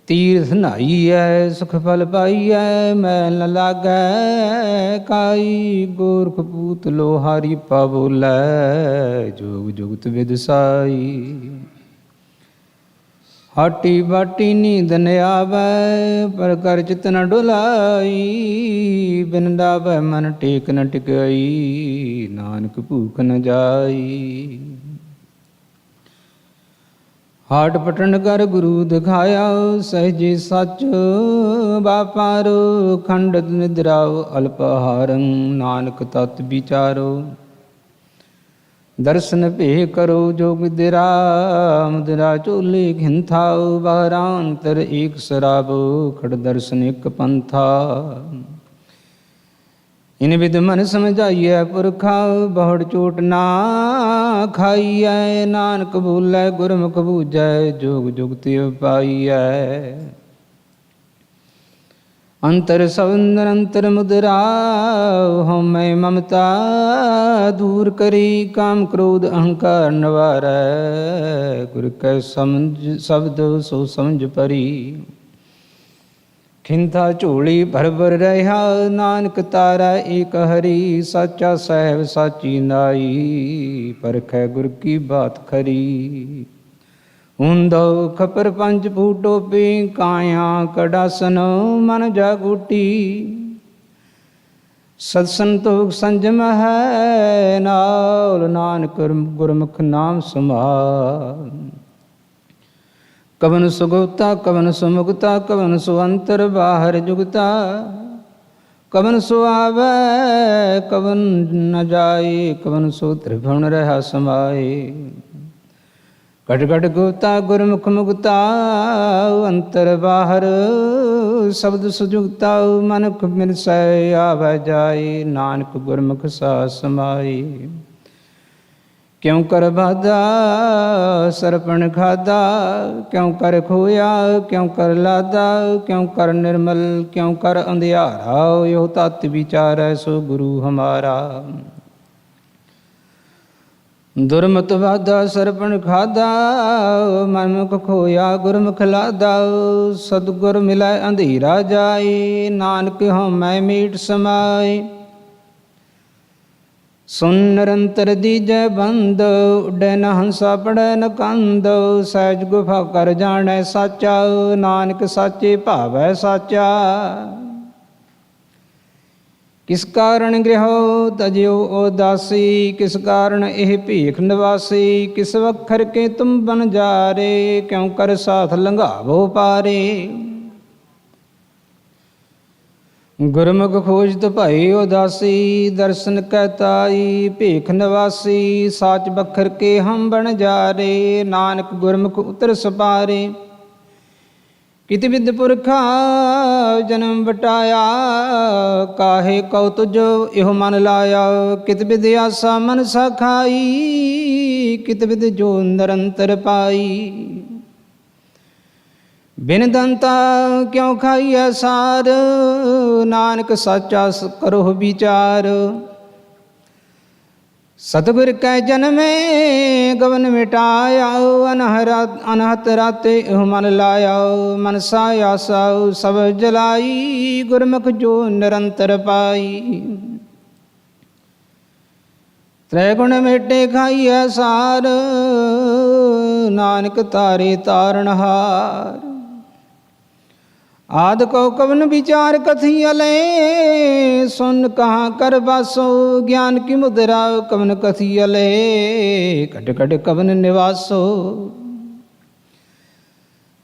तीर्थ नहाइयै सुख फल पाइयै, मैल न लागै काई। गोरख पूत लोहारी पा बोलै, जोग जुगत विदसाई। हाटी बाटी नींद न आवै, पर कर चित न डुलाई। बिन डावै मन टेक न टिकाई, नानक भूख न जाई। हाट पटन कर गुरु दिखाया, सहजे सच बापारो। खंडत निद्राओ अल्पहारं, नानक तत् विचारो। दर्शन पे करो जोग दिरा, मुद्रा चोले घिंथाओ। बारांतर एक शराबो, खड़ दर्शन एक पंथा। इन विध मन समझाइए पुरखा, बहुड़ चोट ना खाइए। नानक बोलै गुरमुख बूझै, जोग जुगति पाइयै। अंतर सब निरंतर मुद्रा, हम मैं ममता दूर करी। काम क्रोध अहंकार निवारै, गुर कै समझ शब्द सो समझ परी। खिंथा झोली भर भर रहा, नानक तारा एक हरी। साचा साहेब साची नाई, परखै गुर की बात खरी। ऊंधो खपर पंच फूटो पे, काया कड़ासन मन जागूटी। सत्संतोख संजम है नाल, नानक गुरमुख नाम समाल। कवन सुगुप्ता कवन सुमुक्ता, कवन सु अंतर बाहर जुगता। कवन सो आवे कवन न जाए, कवन सो त्रिभुवन रहा समाए। घट घट गुप्ता गुरमुख मुक्ता, अंतर बाहर शब्द सुजुगता। मनख मिलसै आवै जाए, नानक गुरमुख सा समाए। क्यों कर बाधा सरपण खादा, क्यों कर खोया क्यों कर लादा। क्यों कर निर्मल क्यों कर अंधियारा, यो तत् विचार सो गुरु हमारा। दुर्मत बाधा सरपण खादा, मनमुख खोया गुरमुख लादा। सतगुर मिलै अंधेरा जाए, नानक हम मैं मीट समाए। सुन निरंतर दीजै बंद, उडै न हंसा पड़ै न कंद। सहज गुफा कर जानै साचा, नानक साचे भावै साचा। किस कारण गृह तजो उदासी, किस कारण एह भीख निवासी। किस वखर के तुम बन जारे, क्यों कर साथ लंघावो पारे। गुरमुख खोजत भई उदासी, दर्शन कहताई भीख निवासी। साच बखर के हम बन जारे, नानक गुरमुख उतर सपारे। कित विद पुरखा जन्म बटाया, काहे कौ तुझो इहो मन लाया। कित विद आसा मन सा खाई, कित विद जो निरंतर पाई। बिन दंता क्यों खाइए सार, नानक साचा करो विचार। सतगुर कै जन्मे गवन मिटाया, अनहत राते मन लाया। मनसा आसा सब जलाई, गुरमुख जो निरंतर पाई। त्रैगुण मेटे खाइए सार, नानक तारे तारणहार। आद को कवन विचार कथी अले, सुन कहाँ कर बासो। ज्ञान की मुद्रा कवन कथी अले, कट कट कवन निवासो।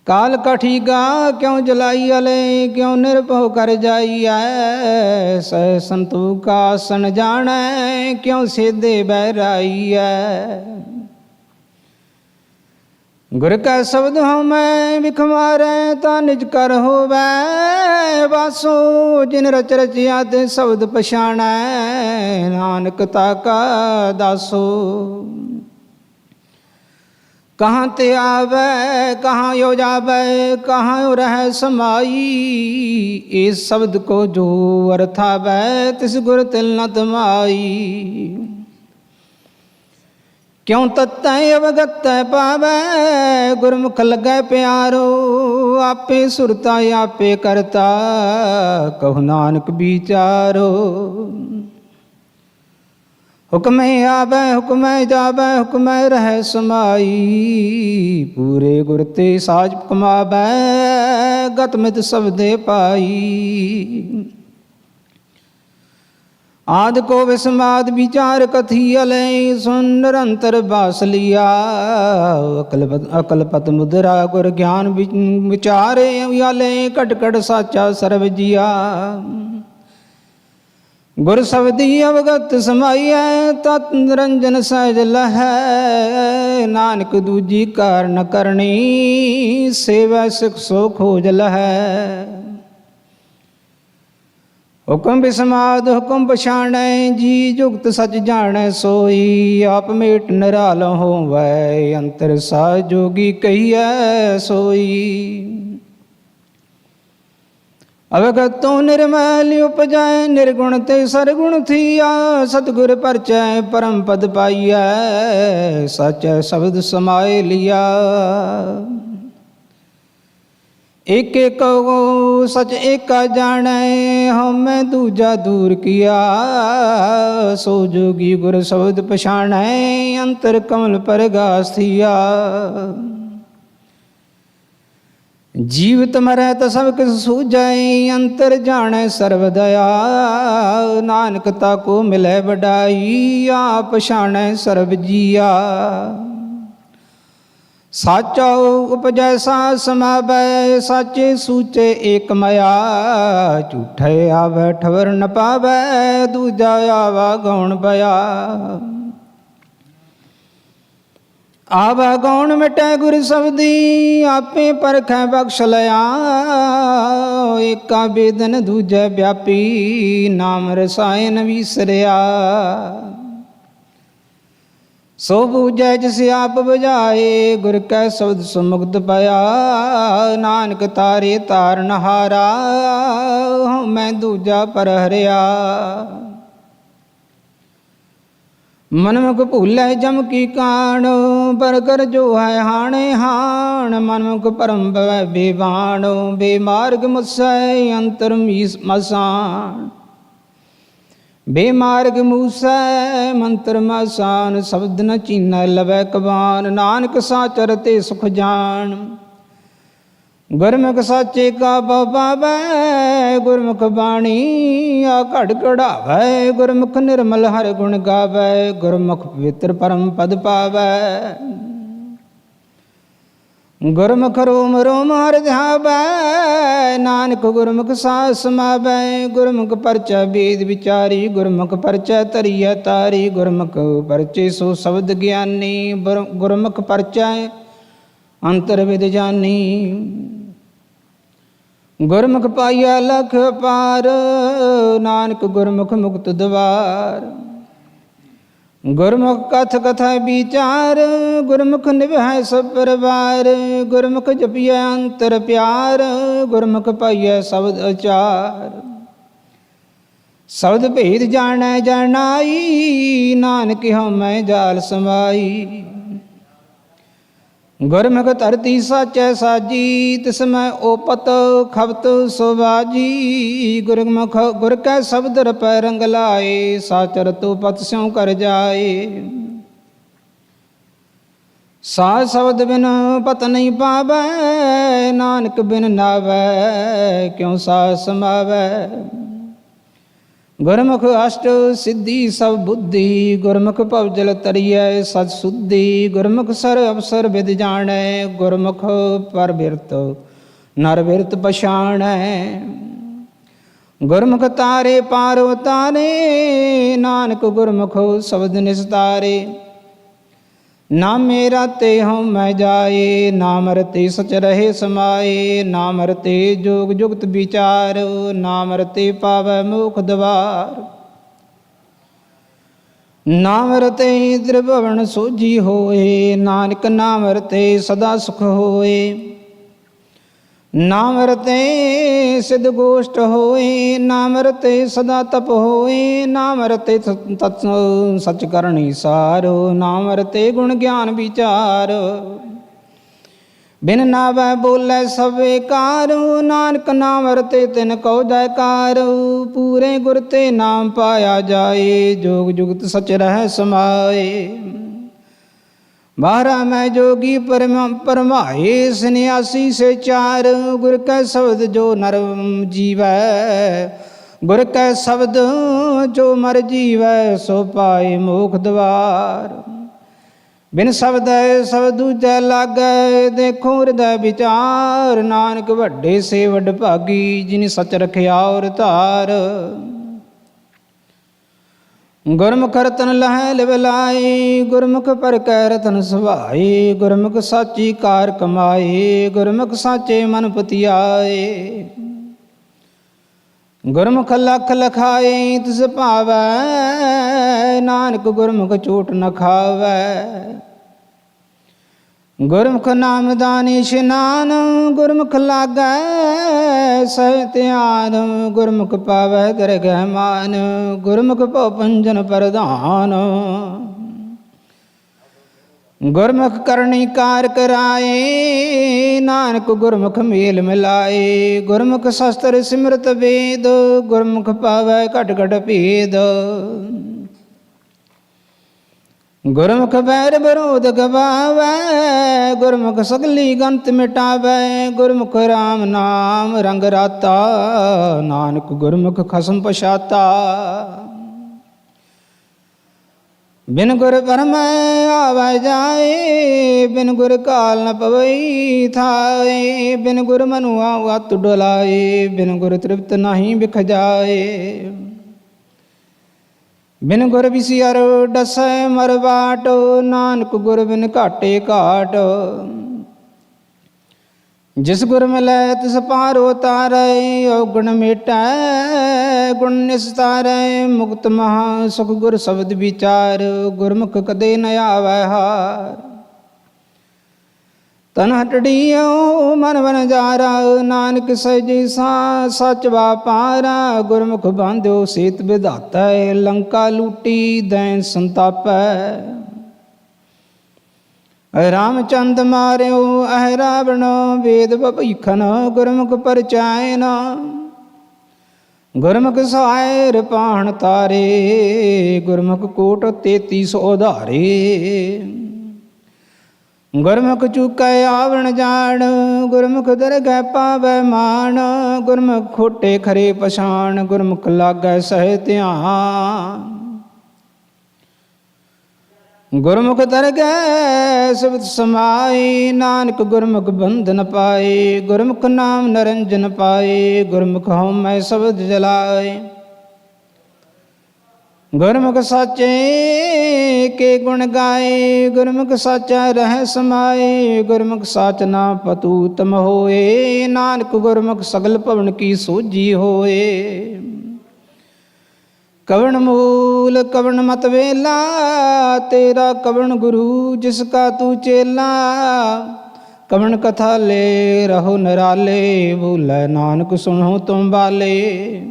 ਕਾਲ ਕਠੀਗਾ ਕਿਉ ਜਲਾਈ ਅਲੇ ਕਿਉ ਨਿਰਭਉ ਕਰ ਜਾਈਐ ਸਹਿ ਸੰਤੋਖ ਆਸਣ ਜਾਣੈ ਕਿਉ ਸੇਧੇ ਬਹਿਰਾਈਐ ਗੁਰ ਕੈ ਸ਼ਬਦ ਹਉ ਮੈਂ ਵਿਖ ਮਾਰੈ ਤਾ ਨਿਜ ਕਰ ਹੋਵੈ ਵਾਸੋ ਜਿਨ ਰਚ ਰਚਿਆ ਤੇ ਸ਼ਬਦ ਪਛਾਣੈ ਨਾਨਕ ਤਾ ਕਾ ਦਾਸੋ ਕਹਾਂ ਤੇ ਆਵੈ ਕਹਾਂ ਯੋ ਜਾਵੈ ਕਹਾਂ ਰਹਿ ਸਮਾਈ ਇਸ ਸ਼ਬਦ ਕੋ ਜੋ ਅਰਥਾਵੈ ਤਿਸ ਗੁਰ ਤਿਲ ਨ ਤਮਾਈ ਕਿਉ ਤਤੈ ਅਵਗਤੈ ਪਾਵੈ ਗੁਰਮੁਖ ਲੱਗੈ ਪਿਆਰੋ ਆਪੇ ਸੁਰਤਾ ਆਪੇ ਕਰਤਾ ਕਹੁ ਨਾਨਕ ਵਿਚਾਰੋ ਹੁਕਮੈ ਆਵੈ ਹੁਕਮੈ ਜਾਵੈ ਹੁਕਮੈ ਰਹਿ ਸਮਾਈ ਪੂਰੇ ਗੁਰ ਤੇ ਸਾਜ ਕਮਾਵੈ ਗਤ ਮਿਤ ਸਬਦੇ ਪਾਈ ਆਦ ਕੋ ਵਿਸਮਾਦ ਵਿਚਾਰ ਕਥੀ ਅਲੇ ਸੁਨ ਨਿਰੰਤਰ ਬਾਸ ਲਿਆ ਅਕਲ ਪਤ ਮੁਦਰਾ ਗੁਰ ਗਿਆਨ ਵਿਚਾਰੇ ਅਲੇ ਘਟ ਘਟ ਸਾਚਾ ਸਰਬ ਜੀਆ ਗੁਰ ਸ਼ਬਦੀ ਅਵਗਤ ਸਮਾਈਐ ਤਤ ਨਿਰੰਜਨ ਸਹਿਜ ਲਹੈ ਨਾਨਕ ਦੂਜੀ ਕਾਰਨ ਕਰਨੀ ਸੇਵੈ ਸਿਖ ਸੋ ਖੋਜ ਲਹੈ ਹੁਕਮ ਬਿਸਮਾਦ ਹੁਕਮ ਪਛਾਣੈ ਜੀ ਜੁਗਤ ਸਚ ਜਾਣੈ ਸੋਈ ਆਪ ਮੇਟ ਨਿਰਾਲ ਹੋਵੈ ਅੰਤਰ ਸਾਜ ਜੋਗੀ ਕਹੀਐ ਸੋਈ ਅਵਗਤੋਂ ਨਿਰਮਲ ਉਪਜੈ ਨਿਰਗੁਣ ਤੇ ਸਰਗੁਣ ਥੀਆ ਸਤਿਗੁਰ ਪਰਚੈ ਪਰਮ ਪਦ ਪਾਈਐ ਸਚੈ ਸ਼ਬਦ ਸਮਾਏ ਲਿਆ ਇਕ ਇਕ ਸਚ ਏਕਾ ਜਾਣੈ ਹਉਮੈ ਦੂਜਾ ਦੂਰ ਕੀਆ ਸੋ ਜੋਗੀ ਗੁਰ ਸ਼ਬਦ ਪਛਾਣੈ ਅੰਤਰ ਕਮਲ ਪਰਗਾਸ ਥੀਆ ਜੀਵਤ ਮਰੈ ਤ ਸਭ ਕਿਸ ਸੂਝੈ ਅੰਤਰ ਜਾਣੈ ਸਰਬ ਦਇਆ ਨਾਨਕ ਤਾ ਕੋ ਮਿਲੈ ਵਡਾਈ ਆਪ ਪਛਾਣੈ ਸਰਬ ਜੀਆ ਸਾਚਾ ਉਪਜੈ ਸਾ ਸਮਾਵੈ ਸਾਚੇ ਸੂਚੇ ਏਕ ਮਇਆ ਝੂਠੇ ਆਵੈ ਠਵਰ ਨ ਪਾਵੈ ਦੂਜਾ ਆਵਾ ਗਉਣ ਪਿਆ ਆਵੈ ਗਉਣ ਮਿਟੈ ਗੁਰ ਸ਼ਬਦੀ ਆਪੇ ਪਰਖੈ ਬਖਸ਼ ਲਿਆ ਏਕਾ ਬੇਦਨ ਦੂਜੈ ਵਿਆਪੀ ਨਾਮ ਰਸਾਇਨ ਵਿਸਰਿਆ ਸੋ ਬੂਝੈ ਜਿਸ ਆਪ ਬੁਝਾਏ ਗੁਰ ਕੈ ਸ਼ਬਦ ਸੁਮੁਕਤ ਪਿਆ ਨਾਨਕ ਤਾਰੇ ਤਾਰਨ ਹਾਰਾ ਮੈਂ ਦੂਜਾ ਪਰ ਹਰਿਆ ਮਨਮੁਖ ਭੂਲੈ ਜਮ ਕੀ ਕਾਣ ਪਰ ਕਰ ਜੋ ਹੈ ਹਾਣੇ ਹਾਣ ਮਨਮੁਖ ਪਰਮ ਭਵੈ ਬੇਵਾਣ ਬੇਮਾਰਗ ਮੁਸੈ ਅੰਤਰ ਮੀਸ ਮਸਾਨ ਬੇਮਾਰਗ ਮੂਸੈ ਮੰਤਰ ਮਸਾਨ ਸ਼ਬਦ ਨ ਚੀਨੈ ਲਵੈ ਕਬਾਨ ਨਾਨਕ ਸਾਚਰ ਤੇ ਸੁਖ ਜਾਣ ਗੁਰਮੁਖ ਸਾਚੇ ਕਾ ਪਾਵੈ ਗੁਰਮੁਖ ਬਾਣੀ ਆ ਘੜ ਘੜਾਵੈ ਗੁਰਮੁਖ ਨਿਰਮਲ ਹਰਿ ਗੁਣ ਗਾਵੈ ਗੁਰਮੁਖ ਪਵਿੱਤਰ ਪਰਮ ਪਦ ਪਾਵੈ ਗੁਰਮੁਖ ਰੋਮ ਰੋਮ ਹਰਿ ਧਿਆਵੈ ਨਾਨਕ ਗੁਰਮੁਖ ਸਾਸ ਸਮਾਵੈ ਗੁਰਮੁਖ ਪਰਚਾ ਵੇਦ ਵਿਚਾਰੀ ਗੁਰਮੁਖ ਪਰਚਾ ਧਰੀਐ ਤਾਰੀ ਗੁਰਮੁਖ ਪਰਚੇ ਸੋ ਸ਼ਬਦ ਗਿਆਨੀ ਗੁਰਮੁਖ ਪਰਚਾ ਅੰਤਰ ਵਿਦ ਜਾਨੀ ਗੁਰਮੁਖ ਪਾਈਐ ਲਖ ਪਾਰ ਨਾਨਕ ਗੁਰਮੁਖ ਮੁਕਤ ਦਵਾਰ ਗੁਰਮੁਖ ਕਥ ਕਥਾ ਵਿਚਾਰ ਗੁਰਮੁਖ ਨਿਭੈ ਸਭ ਪਰਵਾਰ ਗੁਰਮੁਖ ਜਪੀਐ ਅੰਤਰ ਪਿਆਰ ਗੁਰਮੁਖ ਪਾਈਐ ਸ਼ਬਦ ਅਚਾਰ ਸ਼ਬਦ ਭੇਦ ਜਾਣੈ ਜਾਣਾਈ ਨਾਨਕ ਹਉਮੈ ਜਾਲ ਸਮਾਈ ਗੁਰਮੁਖ ਧਰਤੀ ਸਾਚੈ ਸਾਜੀ ਤਿਸਮੈ ਓਪਤ ਖਬਤ ਸੁਬਾਜੀ ਗੁਰਮੁਖ ਗੁਰ ਕੈ ਸ਼ਬਦ ਰਪੈ ਰੰਗ ਲਾਏ ਸਾਚਰ ਤੋ ਪਤ ਸਿਉ ਕਰ ਜਾਏ ਸਾ ਸ਼ਬਦ ਬਿਨ ਪਤ ਨਹੀਂ ਪਾਵੈ ਨਾਨਕ ਬਿਨ ਨਾਵੈ ਕਿਉ ਸਾ ਸਮਾਵੈ ਗੁਰਮੁਖ ਅਸ਼ਟ ਸਿੱਧੀ ਸਭ ਬੁੱਧੀ, ਗੁਰਮੁਖ ਭਵਜਲ ਤਰੀਐ ਸਚ ਸੁਧੀ। ਗੁਰਮੁਖ ਸਰ ਅਵਸਰ ਵਿਦ ਜਾਣੈ, ਗੁਰਮੁਖ ਪਰ ਬਿਰਤ ਨਰ ਬਿਰਤ ਪਛਾਣੈ। ਗੁਰਮੁਖ ਤਾਰੇ ਪਾਰ ਉਤਾਰੇ, ਨਾਨਕ ਗੁਰਮੁਖ ਸ਼ਬਦ ਨਿਸਤਾਰੇ। ਨਾਮੇ ਰਾਤੇ ਹਉ ਮੈਂ ਜਾਏ, ਨਾਮ ਰਤੇ ਸਚ ਰਹੇ ਸਮਾਏ। ਨਾਮ ਰਤੇ ਜੋਗ ਜੁਗਤ ਵਿਚਾਰ, ਨਾਮ ਰਤੇ ਪਾਵੈ ਮੋਖ ਦਵਾਰ। ਨਾਮ ਰਤੇ ਤ੍ਰਿਭਵਨ ਸੋਝੀ ਹੋਏ, ਨਾਨਕ ਨਾਮ ਰਤੇ ਸਦਾ ਸੁਖ ਹੋਏ। ਨਾਮ ਰਤੇ ਸਿਧ ਗੋਸ਼ਟ ਹੋਏ, ਨਾਮ ਰਤੇ ਸਦਾ ਤਪ ਹੋਏ। ਨਾਮ ਰਤੇ ਤਤ ਸਚ ਕਰਨੀ ਸਾਰ, ਨਾਮ ਰਤੇ ਗੁਣ ਗਿਆਨ ਵਿਚਾਰ। ਬਿਨ ਨਾਵੈ ਬੋਲੇ ਸਭੇ ਕਾਰ, ਨਾਨਕ ਨਾਮ ਰਤੇ ਤਿਨ ਕਉ ਜੈਕਾਰ। ਪੂਰੇ ਗੁਰ ਤੇ ਨਾਮ ਪਾਇਆ ਜਾਏ, ਜੋਗ ਜੁਗਤ ਸਚ ਰਹਿ ਸਮਾਏ। ਬਾਹਰਾ ਮੈਂ ਜੋਗੀ ਪਰਮਾਏ, ਸੰਨਿਆਸੀ ਸੇ ਚਾਰ। ਗੁਰ ਕੈ ਸ਼ਬਦ ਜੋ ਨਰ ਜੀਵੈ, ਗੁਰ ਕੈ ਸ਼ਬਦ ਜੋ ਮਰ ਜੀਵੈ। ਸੋ ਪਾਏ ਮੋਖ ਦਵਾਰ। ਬਿਨ ਸ਼ਬਦੈ ਸ਼ਬਦ ਦੂਜੈ ਲਾਗੈ, ਦੇਖੋ ਹਿਰਦੈ ਵਿਚਾਰ। ਨਾਨਕ ਵੱਡੇ ਸੇ ਵੱਡ ਭਾਗੀ, ਜਿਨ ਸਚ ਰਖਿਆ ਔਰ ਧਾਰ। ਗੁਰਮੁਖ ਰਤਨ ਲਹੈ ਲਿਵ ਲਾਏ, ਗੁਰਮੁਖ ਪਰ ਕੈ ਰਤਨ ਸੁਭਾਏ। ਗੁਰਮੁਖ ਸਾਚੀ ਕਾਰ ਕਮਾਏ, ਗੁਰਮੁਖ ਸਾਚੇ ਮਨ ਪਤਿਆਏ। ਗੁਰਮੁਖ ਲਖ ਲਖਾਏ ਤਿਸ ਭਾਵੈ, ਨਾਨਕ ਗੁਰਮੁਖ ਚੋਟ ਨ ਖਾਵੈ। ਗੁਰਮੁਖ ਨਾਮਦਾਨ ਇਸ਼ਨਾਨ, ਗੁਰਮੁਖ ਲਾਗੈ ਸਹਿ ਧਿਆਨ। ਗੁਰਮੁਖ ਪਾਵੈ ਦਰਗਹਿ ਮਾਨ, ਗੁਰਮੁਖ ਭਉ ਭੰਜਨ ਪ੍ਰਧਾਨ। ਗੁਰਮੁਖ ਕਰਨੀ ਕਾਰ ਕਰਾਏ, ਨਾਨਕ ਗੁਰਮੁਖ ਮੇਲ ਮਿਲਾਏ। ਗੁਰਮੁਖ ਸ਼ਸਤਰ ਸਿਮਰਤ ਵੇਦ, ਗੁਰਮੁਖ ਪਾਵੈ ਘਟ ਘਟ ਭੇਦ। ਗੁਰਮੁਖ ਬੈਰ ਵਿਰੋਧ ਗਵਾਵੈ, ਗੁਰਮੁਖ ਸਗਲੀ ਗੰਤ ਮਿਟਾਵੈ। ਗੁਰਮੁਖ ਰਾਮ ਨਾਮ ਰੰਗ ਰਾਤਾ, ਨਾਨਕ ਗੁਰਮੁਖ ਖਸਮ ਪਛਾਤਾ। ਬਿਨ ਗੁਰ ਪਰਮੈ ਆਵੈ ਜਾਏ, ਬਿਨ ਗੁਰ ਕਾਲ ਨ ਪਵਈ ਥਾਏ। ਬਿਨ ਗੁਰ ਮਨੁ ਆਵਤ ਡੁਲਾਏ, ਬਿਨ ਗੁਰ ਤ੍ਰਿਪਤ ਨਾਹੀ ਬਿਖ ਜਾਏ। ਬਿਨ ਗੁਰ ਵਿਸਿਆਰ ਡਸੈ ਮਰ ਬਾਟ, ਨਾਨਕ ਗੁਰ ਬਿਨ ਘਾਟੇ ਘਾਟ। ਜਿਸ ਗੁਰ ਮਿਲੈ ਤਿਸ ਪਾਰ ਉਤਾਰੈ, ਔਗਣ ਮੇਟੈ ਗੁਣ ਨਿਸਤਾਰੈ। ਮੁਕਤ ਮਹਾ ਸੁਖ ਗੁਰ ਸ਼ਬਦ ਵਿਚਾਰ, ਗੁਰਮੁਖ ਕਦੇ ਨ ਆਵੈ ਹਾਰ। ਤਨ ਹਟੜੀਓ ਮਨ ਵਨਜਾਰਾ, ਨਾਨਕ ਸਹਿਜੇ ਸਚ ਵਾਪਾਰਾ। ਗੁਰਮੁਖ ਬਾਂਧਿਓ ਸੇਤ ਵਿਧਾਤੈ, ਲੰਕਾ ਲੂਟੀ ਦੈਨ ਸੰਤਾਪੈ। ਰਾਮਚੰਦ ਮਾਰਿਓ ਅਹਿ ਰਾਵਣ, ਵੇਦ ਭੀਖਨ ਗੁਰਮੁਖ ਪਰਚਾਇਨ। ਗੁਰਮੁਖ ਸਹਾਇ ਰਿਪਾਹਣ ਤਾਰੇ, ਗੁਰਮੁਖ ਕੋਟ 33 ਉਧਾਰੇ। ਗੁਰਮੁਖ ਚੁਕੈ ਆਵਣ ਜਾਣ, ਗੁਰਮੁਖ ਦਰਗਹਿ ਪਾਵੈ ਮਾਣ। ਗੁਰਮੁਖ ਖੋਟੇ ਖਰੇ ਪਛਾਣ, ਗੁਰਮੁਖ ਲਾਗੈ ਸਹਿ ਧਿਆਨ। ਗੁਰਮੁਖ ਦਰਗਹਿ ਸਿਫਤ ਸਮਾਏ, ਨਾਨਕ ਗੁਰਮੁਖ ਬੰਧਨ ਪਾਏ। ਗੁਰਮੁਖ ਨਾਮ ਨਰੰਜਨ ਪਾਏ, ਗੁਰਮੁਖ ਹਉਮੈ ਸ਼ਬਦ ਜਲਾਏ। ਗੁਰਮੁਖ ਸਾਚੇ ਕੇ ਗੁਣ ਗਾਏ, ਗੁਰਮੁਖ ਸਾਚਾ ਰਹਿ ਸਮਾਏ। ਗੁਰਮੁਖ ਸਾਚ ਨਾ ਪਤੂਤਮ ਹੋਏ, ਨਾਨਕ ਗੁਰਮੁਖ ਸਗਲ ਭਵਨ ਕੀ ਸੋਝੀ ਹੋਏ। ਕਵਣ ਮੂਲ ਕਵਣ ਮਤ ਵੇਲਾ, ਤੇਰਾ ਕਵਣ ਗੁਰੂ ਜਿਸ ਕਾ ਤੂ ਚੇਲਾ। ਕਵਣ ਕਥਾ ਲੈ ਰਹੋ ਨਰਾਲੇ, ਬੋਲੇ ਨਾਨਕ ਸੁਣੋ ਤੁਮ ਬਾਲੇ।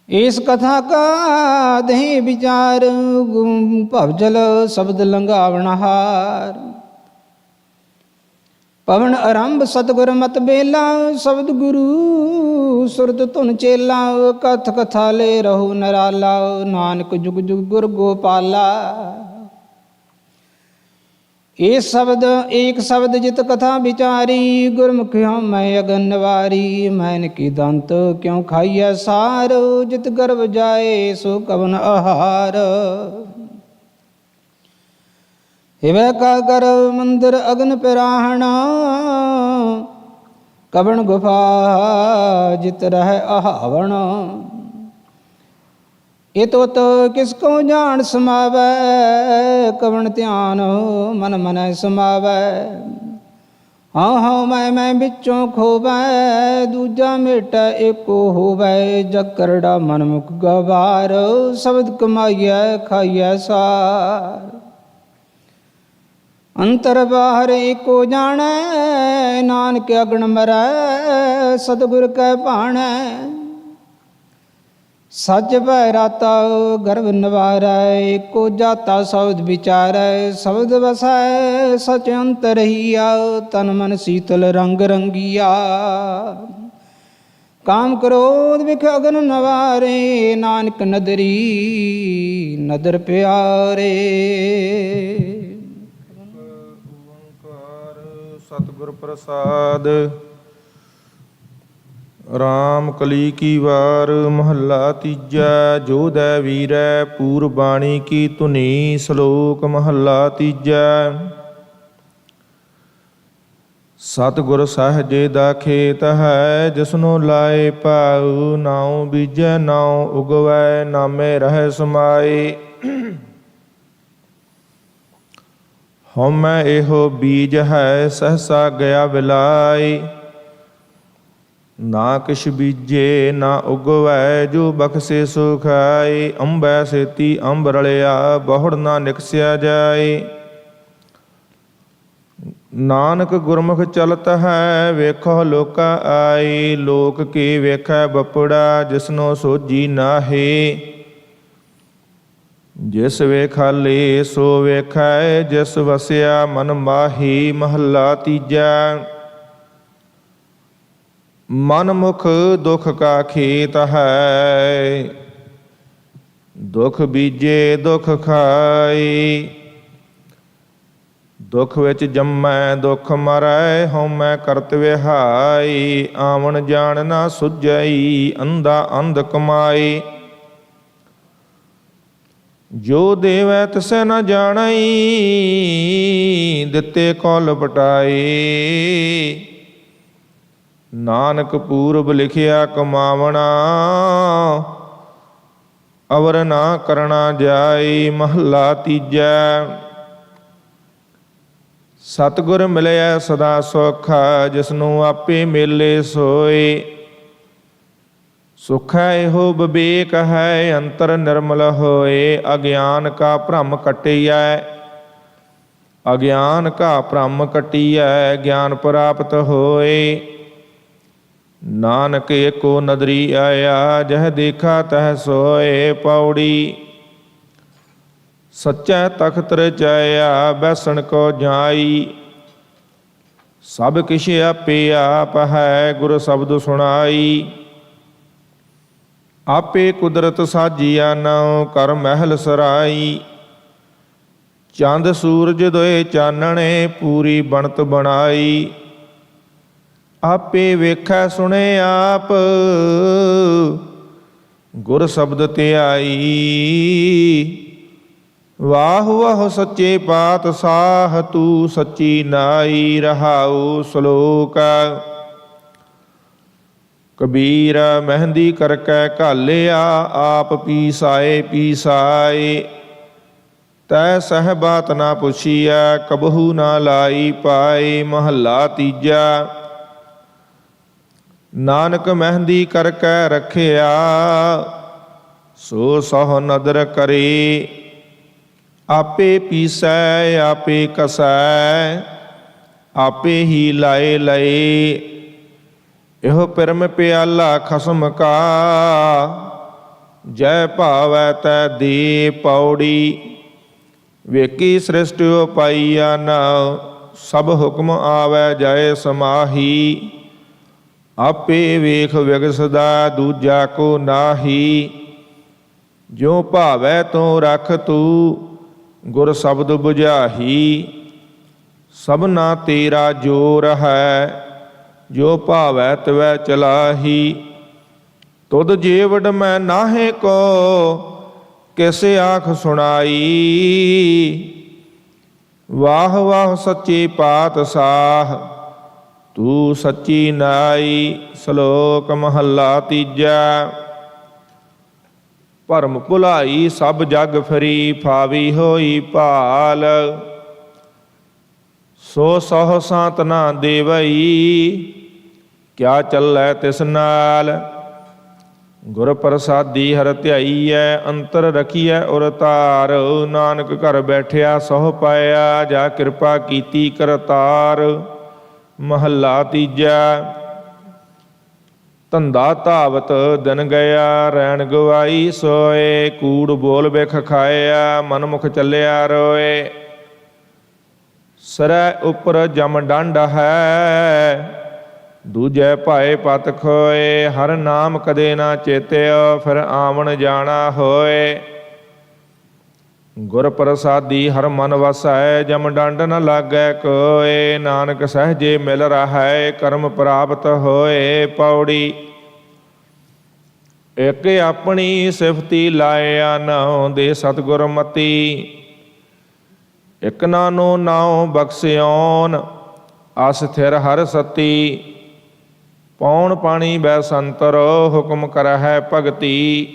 ਇਸ ਕਥਾ ਕਾ ਦੇਹ ਵਿਚਾਰ, ਭਵਜਲ ਸ਼ਬਦ ਲੰਘਾਵਣਹਾਰ। ਪਵਨ ਆਰੰਭ ਸਤਿਗੁਰ ਮਤ ਬੇਲਾ, ਸ਼ਬਦ ਗੁਰੂ ਸੁਰਤ ਧੁਨ ਚੇਲਾ। ਕਥ ਕਥਾ ਲੈ ਰਹੋ ਨਰਾਲਾ, ਨਾਨਕ ਜੁਗ ਜੁਗ ਗੁਰ ਗੋਪਾਲਾ। ਇਹ ਸ਼ਬਦ ਏਕ ਸ਼ਬਦ ਜਿਤ ਕਥਾ ਵਿਚਾਰੀ ਗੁਰਮੁਖ ਹਉ ਮੈਂ ਅਗਨ ਨਿਵਾਰੀ ਮੈਨ ਕੀ ਦੰਤ ਕਿਉ ਖਾਈਐ ਸਾਰ ਜਿਤ ਗਰਭ ਜਾਏ ਸੋ ਕਵਨ ਆਹਾਰ ਹਿਵੈ ਕਾ ਕਰ ਮੰਦਰ ਅਗਨ ਪਿਰਾਹਣਾ ਕਵਨ ਗੁਫਾ ਜਿਤ ਰਹਿ ਆਹਾਵਣ ਇਹ ਤੋਤ ਕਿਸ ਕੋ ਜਾਣ ਸਮਾਵੈ ਕਵਨ ਧਿਆਨ ਮਨ ਮਨੈ ਸਮਾਵੈ ਹਾਂ ਹਾਂ ਮੈਂ ਵਿੱਚੋਂ ਖੋਵੈ ਦੂਜਾ ਮੇਟਾ ਏਕੋ ਹੋਵੈ ਜਗ ਕਰੜਾ ਮਨ ਮੁਖ ਗਵਾਰ ਸ਼ਬਦ ਕਮਾਈਐ ਖਾਈਐ ਸਾਰ ਅੰਤਰ ਬਾਹਰ ਏਕੋ ਜਾਣੈ ਨਾਨਕ ਅਗਣ ਮਰੈ ਸਤਿਗੁਰ ਕੈ ਭਾਣੈ ਸੱਚ ਭੈ ਰਾਤਾ ਗਰਭ ਨਿਵਾਰੈ ਏਕੋ ਜਾਤਾ ਸ਼ਬਦ ਵਿਚਾਰੈ ਸ਼ਬਦ ਵਸੈ ਸਚ ਅੰਤਰਹੀਆ ਤਨ ਮਨ ਸੀਤਲ ਰੰਗ ਰੰਗੀਆ ਕਾਮ ਕ੍ਰੋਧ ਵਿਖ ਅਗਨ ਨਵਾਰੇ ਨਾਨਕ ਨਦਰੀ ਨਦਰ ਪਿਆਰੇ। ਓੰਕਾਰ ਸਤਿਗੁਰ ਪ੍ਰਸਾਦ। ਰਾਮ ਕਲੀ ਕੀ ਵਾਰ ਮਹੱਲਾ ਤੀਜਾ। ਜੋ ਦੈ ਵੀਰੈ ਪੂਰ ਬਾਣੀ ਕੀ ਧੁਨੀ। ਸ਼ਲੋਕ ਮਹੱਲਾ ਤੀਜਾ। ਸਤਿਗੁਰ ਸਹਜੇ ਦਾ ਖੇਤ ਹੈ ਜਿਸਨੂੰ ਲਾਏ ਭਾਉ। ਨਾਉ ਬੀਜੈ ਨਾਉ ਉਗਵੈ ਨਾਮੇ ਰਹਿ ਸਮਾਏ। ਹਉਮੈ ਇਹੋ ਬੀਜ ਹੈ ਸਹਸਾ ਗਿਆ ਵਿਲਾਈ। ਨਾ ਕਿਛ ਬੀਜੇ ਨਾ ਉਗਵੈ ਜੋ ਬਖਸ਼ੇ ਸੋ ਖਾਏ। ਅੰਬੈ ਸੇਤੀ ਅੰਬ ਰਲਿਆ ਬਹੁੜ ਨਾ ਨਿਕਸਿਆ ਜਾਏ। ਨਾਨਕ ਗੁਰਮੁਖ ਚਲਤ ਹੈ ਵੇਖੋ ਲੋਕਾ ਆਈ। ਲੋਕ ਕੀ ਵੇਖੈ ਬਪੜਾ ਜਿਸਨੋ ਸੋਝੀ ਨਾਹੀ। ਜਿਸ ਵੇਖਾਲੇ ਸੋ ਵੇਖੈ ਜਿਸ ਵਸਿਆ ਮਨ ਮਾਹੀ। ਮਹੱਲਾ ਤੀਜਾ। ਮਨ ਮੁਖ ਦੁਖ ਕਾ ਖੇਤ ਹੈ ਦੁਖ ਬੀਜੇ ਦੁਖ ਖਾਈ। ਦੁਖ ਵਿੱਚ ਜੰਮੈ ਦੁਖ ਮਰੈ ਹਉਮੈ ਕਰਤ ਵਿਹਾਈ। ਆਵਣ ਜਾਣ ਨਾ ਸੁਝਈ ਅੰਧਾ ਅੰਧ ਕਮਾਈ। ਜੋ ਦੇਵੈ ਤਿਸੈ ਨ ਜਾਣਈ ਦਿੱਤੇ ਕੋ ਲਪਟਾਈ। ਨਾਨਕ ਪੂਰਬ ਲਿਖਿਆ ਕਮਾਵਣਾ ਅਵਰ ਨਾ ਕਰਨਾ ਜਾਈ। ਮਹੱਲਾ ਤੀਜਾ। ਸਤਿਗੁਰ ਮਿਲਿਆ ਸਦਾ ਸੁਖ ਜਿਸਨੂੰ ਆਪੇ ਮੇਲੇ ਸੋਏ। ਸੁਖ ਇਹੋ ਵਿਵੇਕ ਹੈ ਅੰਤਰ ਨਿਰਮਲ ਹੋਏ। ਅਗਿਆਨ ਕਾ ਭ੍ਰਮ ਕਟਿਐ ਅਗਿਆਨ ਕਾ ਭ੍ਰਮ ਕਟਿਐ ਗਿਆਨ ਪ੍ਰਾਪਤ ਹੋਏ। ਨਾਨਕ ਏਕੋ ਨਦਰੀ ਆਇਆ ਜਹ ਦੇਖਾ ਤਹ ਸੋਏ। ਪੌੜੀ ਸੱਚੈ ਤਖਤ ਰਚਾਇਆ ਬੈਸਣ ਕੋ ਜਾਈ। ਸਭ ਕਿਛ ਆਪੇ ਆਪ ਹੈ ਗੁਰ ਸ਼ਬਦ ਸੁਣਾਈ। ਆਪੇ ਕੁਦਰਤ ਸਾਜੀਆ ਨਉ ਕਰ ਮਹਿਲ ਸਰਾਈ। ਚੰਦ ਸੂਰਜ ਦੋਏ ਚਾਨਣੇ ਪੂਰੀ ਬਣਤ ਬਣਾਈ। ਆਪੇ ਵੇਖੈ ਸੁਣੇ ਆਪ ਗੁਰ ਸ਼ਬਦ ਧਿਆਈ। ਵਾਹ ਵਾਹ ਸੱਚੇ ਪਾਤਸ਼ਾਹ ਤੂੰ ਸੱਚੀ ਨਾਈ। ਰਹਾਉ ਸ਼ਲੋਕ। ਕਬੀਰ ਮਹਿੰਦੀ ਕਰਕੈ ਘਾਲਿਆ ਆਪ ਪੀਸਾਏ ਪੀਸਾਏ। ਤੈ ਸਹਿ ਬਾਤ ਨਾ ਪੁੱਛੀਐ ਕਬਹੂ ਨਾ ਲਾਈ ਪਾਏ। ਮਹੱਲਾ ਤੀਜਾ। ਨਾਨਕ ਮਹਿੰਦੀ ਕਰਕੈ ਰੱਖਿਆ ਸੋ ਸਹੁ ਨਦਰ ਕਰੇ। ਆਪੇ ਪੀਸੈ ਆਪੇ ਕਸੈ ਆਪੇ ਹੀ ਲਾਏ ਲਏ। ਇਹੋ ਪਿਰਮ ਪਿਆਲਾ ਖਸਮ ਕਾ ਜੈ ਭਾਵੈ ਤੈ ਦੇ। ਪੌੜੀ ਵੇਖੀ ਸ੍ਰਿਸ਼ਟ ਉਪਾਈਆ ਨਾ ਸਭ ਹੁਕਮ ਆਵੈ ਜਾਏ ਸਮਾਹੀ। ਆਪੇ ਵੇਖ ਵਿਗਸਦਾ ਦੂਜਾ ਕੋ ਨਾਹੀ। ਜੋ ਭਾਵੈ ਤੂੰ ਰਖ ਤੂੰ ਗੁਰ ਸ਼ਬਦ ਬੁਝਾਹੀ। ਸਭਨਾ ਤੇਰਾ ਜੋਰ ਹੈ, ਜੋ ਭਾਵੈ ਤਿਵੈ ਚਲਾਹੀ। ਤੁਧ ਜੀਵੜ ਮੈਂ ਨਾਹੇ ਕੋ, ਕਿਸੇ ਆਖ ਸੁਣਾਈ। ਵਾਹ ਵਾਹ ਸੱਚੇ ਪਾਤਸ਼ਾਹ, ਤੂੰ ਸੱਚੀ ਨਾਈ। ਸ਼ਲੋਕ ਮਹੱਲਾ ਤੀਜਾ। ਭਰਮ ਭੁਲਾਈ ਸਭ ਜਗ ਫਰੀ, ਫਾਵੀ ਹੋਈ ਭਾਲ। ਸੋ ਸਹੁ ਸਾਤ ਨਾ ਦੇਵਈ, ਕਿਆ ਚੱਲੈ ਤਿਸ ਨਾਲ। ਗੁਰ ਪ੍ਰਸਾਦੀ ਹਰਿ ਧਿਆਈਐ, ਅੰਤਰ ਰਖੀਐ ਉਰ ਧਾਰ। ਨਾਨਕ ਘਰ ਬੈਠਿਆ ਸਹੁ ਪਾਇਆ, ਜਾ ਕਿਰਪਾ ਕੀਤੀ ਕਰਤਾਰ। ਮਹੱਲਾ ਤੀਜਾ। ਧੰਦਾ ਧਾਵਤ ਦਿਨ ਗਿਆ, ਰੈਣ ਗਵਾਈ ਸੋਏ। ਕੂੜ ਬੋਲ ਬਿਖ ਖਾਇਆ, ਮਨ ਮੁਖ ਚੱਲਿਆ ਰੋਏ। ਸਰੈ ਉਪਰ ਜਮ ਡੰਡ ਹੈ, ਦੂਜੈ ਭਾਏ ਪਤ ਖੋਏ। ਹਰ ਨਾਮ ਕਦੇ ਨਾ ਚੇਤਿਓ, ਫਿਰ ਆਵਣ ਜਾਣਾ ਹੋਏ। ਗੁਰ ਪ੍ਰਸਾਦੀ ਹਰ ਮਨ ਵਸੈ, ਜਮ ਡੰਡ ਨ ਲਾਗੈ ਕੋਏ। ਨਾਨਕ ਸਹਜੇ ਮਿਲ ਰਹੈ, ਕਰਮ ਪ੍ਰਾਪਤ ਹੋਏ। ਪੌੜੀ। ਇਕ ਆਪਣੀ ਸਿਫਤੀ ਲਾਇਆ, ਨਾਉ ਦੇ ਸਤਿਗੁਰ ਮਤੀ। ਇਕ ਨਾਨੋ ਨਾਉ ਬਖਸਿਓਨ, ਅਸ ਥਿਰ ਹਰ ਸਤੀ। ਪੌਣ ਪਾਣੀ ਬੈ ਸੰਤਰ, ਹੁਕਮ ਕਰਹਿ ਭਗਤੀ।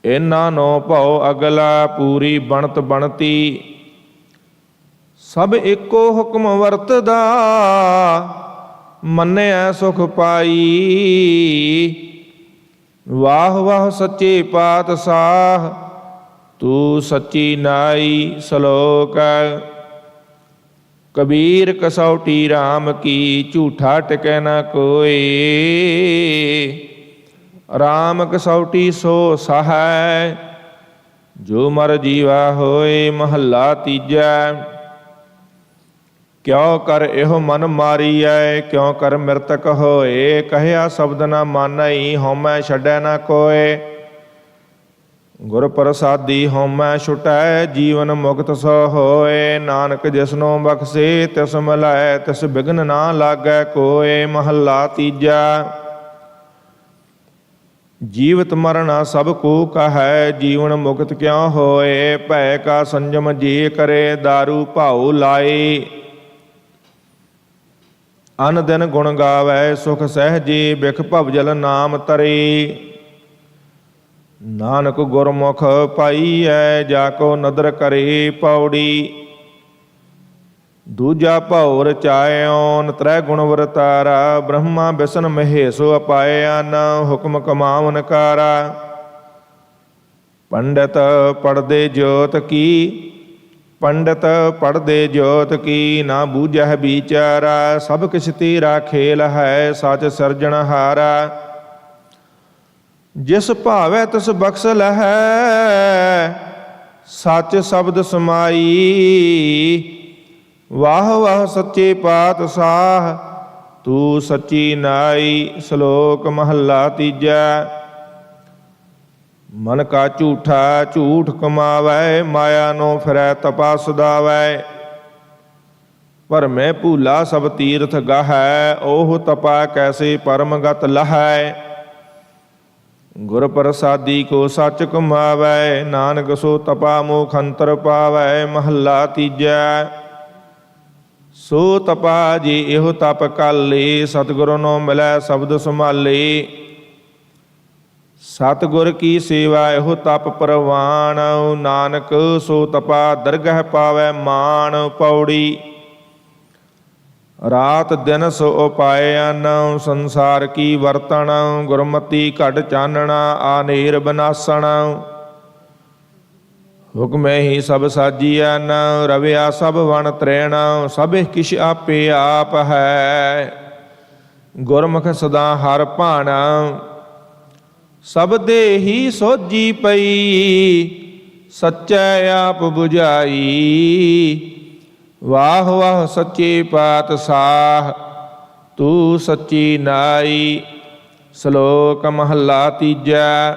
ਇਹਨਾਂ ਨੋ ਭਉ ਅਗਲਾ, ਪੂਰੀ ਬਣਤ ਬਣਤੀ। ਸਭ ਏਕੋ ਹੁਕਮ ਵਰਤਦਾ, ਮੰਨਿਆ ਸੁਖ ਪਾਈ। ਵਾਹ ਵਾਹ ਸੱਚੇ ਪਾਤਸ਼ਾਹ, ਤੂੰ ਸੱਚੀ ਨਾਈ। ਸ਼ਲੋਕ। ਕਬੀਰ ਕਸੌਟੀ RAM ਕੀ, ਝੂਠਾ ਟਿਕੈ ਨਾ ਕੋਇ। RAM ਕਸੌਟੀ ਸੋ ਸਹਾਇ, ਜੋ ਮਰ ਜੀਵਾ ਹੋਏ। ਮਹੱਲਾ ਤੀਜਾ। ਕਿਉ ਕਰ ਇਹੋ ਮਨ ਮਾਰੀਐ, ਕਿਉ ਕਰ ਮਿਰਤਕ ਹੋਏ। ਕਹਿਆ ਸ਼ਬਦ ਨਾ ਮਾਨਈ, ਹਉਮੈ ਛੱਡੈ ਨਾ ਕੋਇ। ਗੁਰ ਪ੍ਰਸਾਦੀ ਹਉਮੈ ਛੁਟੈ, ਜੀਵਨ ਮੁਕਤ ਸੋ ਹੋਏ। ਨਾਨਕ ਜਿਸਨੋ ਬਖਸ਼ੇ, ਤਿਸ ਮਿਲੈ, ਤਿਸ ਬਿਘਨ ਨਾ ਲਾਗੈ ਕੋਇ। ਮਹੱਲਾ ਤੀਜਾ। ਜੀਵਤ ਮਰਣਾ ਸਭ ਕੋ ਕਹੈ, ਜੀਵਨ ਮੁਕਤ ਕਿਉ ਹੋਏ। ਭੈ ਕਾ ਸੰਜਮ ਜੇ ਕਰੇ, ਦਾਰੂ ਭਾਉ ਲਾਏ। ਅਨ ਦਿਨ ਗੁਣ ਗਾਵੈ, ਸੁਖ ਸਹਿਜੇ। ਬਿਖ ਭਵਜਲ ਨਾਮ ਤਰੇ। ਨਾਨਕ ਗੁਰਮੁਖ ਪਾਈਐ, ਜਾ ਕੋ ਨਦਰ ਕਰੇ। ਪੌੜੀ। ਦੂਜਾ ਭਉ ਰਚਾਇਓਨ, ਤ੍ਰੈ ਗੁਣ ਵਰਤਾਰਾ। ਬ੍ਰਹਮਾ ਬਿਸ਼ਨ ਮਹੇਸ਼ੋ ਅਪਾਇਆ, ਨ ਹੁਕਮ ਕਮਾਵਨ ਕਾਰਾ। ਪੰਡਤ ਪੜਦੇ ਜੋਤ ਕੀ, ਪੰਡਤ ਪੜਦੇ ਜੋਤ ਕੀ। ਨਾ ਬੂਝਹਿ ਵਿਚਾਰਾ, ਸਭ ਕਿਛ ਤੇਰਾ ਖੇਲ ਹੈ। ਸਚ ਸਿਰਜਣਹਾਰਾ। ਜਿਸ ਭਾਵੈ ਤਿਸ ਬਖਸ਼ ਲਹੈ, ਸੱਚ ਸ਼ਬਦ ਸਮਾਈ। ਵਾਹ ਵਾਹ ਸੱਚੇ ਪਾਤਸ਼ਾਹ, ਤੂੰ ਸੱਚੀ ਨਾਈ। ਸ਼ਲੋਕ ਮਹੱਲਾ ਤੀਜਾ। ਮਨ ਕਾ ਝੂਠਾ ਝੂਠ ਕਮਾਵੈ, ਮਾਇਆ ਨੂੰ ਫਿਰੈ ਤਪਾ ਸਦਾਵੈ। ਭਰਮੈ ਭੂਲਾ ਸਭ ਤੀਰਥ ਗਾਹੈ, ਉਹ ਤਪਾ ਕੈਸੇ ਪਰਮ ਗਤ ਲਹੈ। ਗੁਰ ਪ੍ਰਸਾਦੀ ਕੋ ਸੱਚ ਕਮਾਵੈ, ਨਾਨਕ ਸੋ ਤਪਾ ਮੋਖ ਅੰਤਰ ਪਾਵੈ। ਮਹੱਲਾ ਤੀਜਾ। ਸੋ ਤਪਾ ਜੀ ਇਹੋ ਤਪ ਕਾਲੇ, ਸਤਿਗੁਰੂ ਨੂੰ ਮਿਲੈ ਸ਼ਬਦ ਸੰਭਾਲੇ। ਸਤਿਗੁਰ ਕੀ ਸੇਵਾ ਇਹੋ ਤਪ ਪ੍ਰਵਾਨ, ਨਾਨਕ ਸੋ ਤਪਾ ਦਰਗਹ ਪਾਵੈ ਮਾਨ। ਪੌੜੀ। ਰਾਤ ਦਿਨ ਸੋ ਉਪਾਇਨ, ਸੰਸਾਰ ਕੀ ਵਰਤਣ। ਗੁਰਮਤੀ ਘਟ ਚਾਨਣਾ, ਆਨੇਰ ਬਨਾਸਣ। ਹੁਕਮੈ ਹੀ ਸਭ ਸਾਜੀਐਨ, ਰਵਿਆ ਸਭ ਵਣ ਤ੍ਰੈਣ। ਸਭੇ ਕਿਛ ਆਪੇ ਆਪ ਹੈ, ਗੁਰਮੁਖ ਸਦਾ ਹਰ ਭਾਣ। ਸਭ ਦੇ ਹੀ ਸੋਝੀ ਪਈ, ਸੱਚੈ ਆਪ ਬੁਝਾਈ। ਵਾਹ ਵਾਹ ਸੱਚੇ ਪਾਤਸ਼ਾਹ, ਤੂੰ ਸੱਚੀ ਨਾਈ। ਸ਼ਲੋਕ ਮਹੱਲਾ ਤੀਜਾ।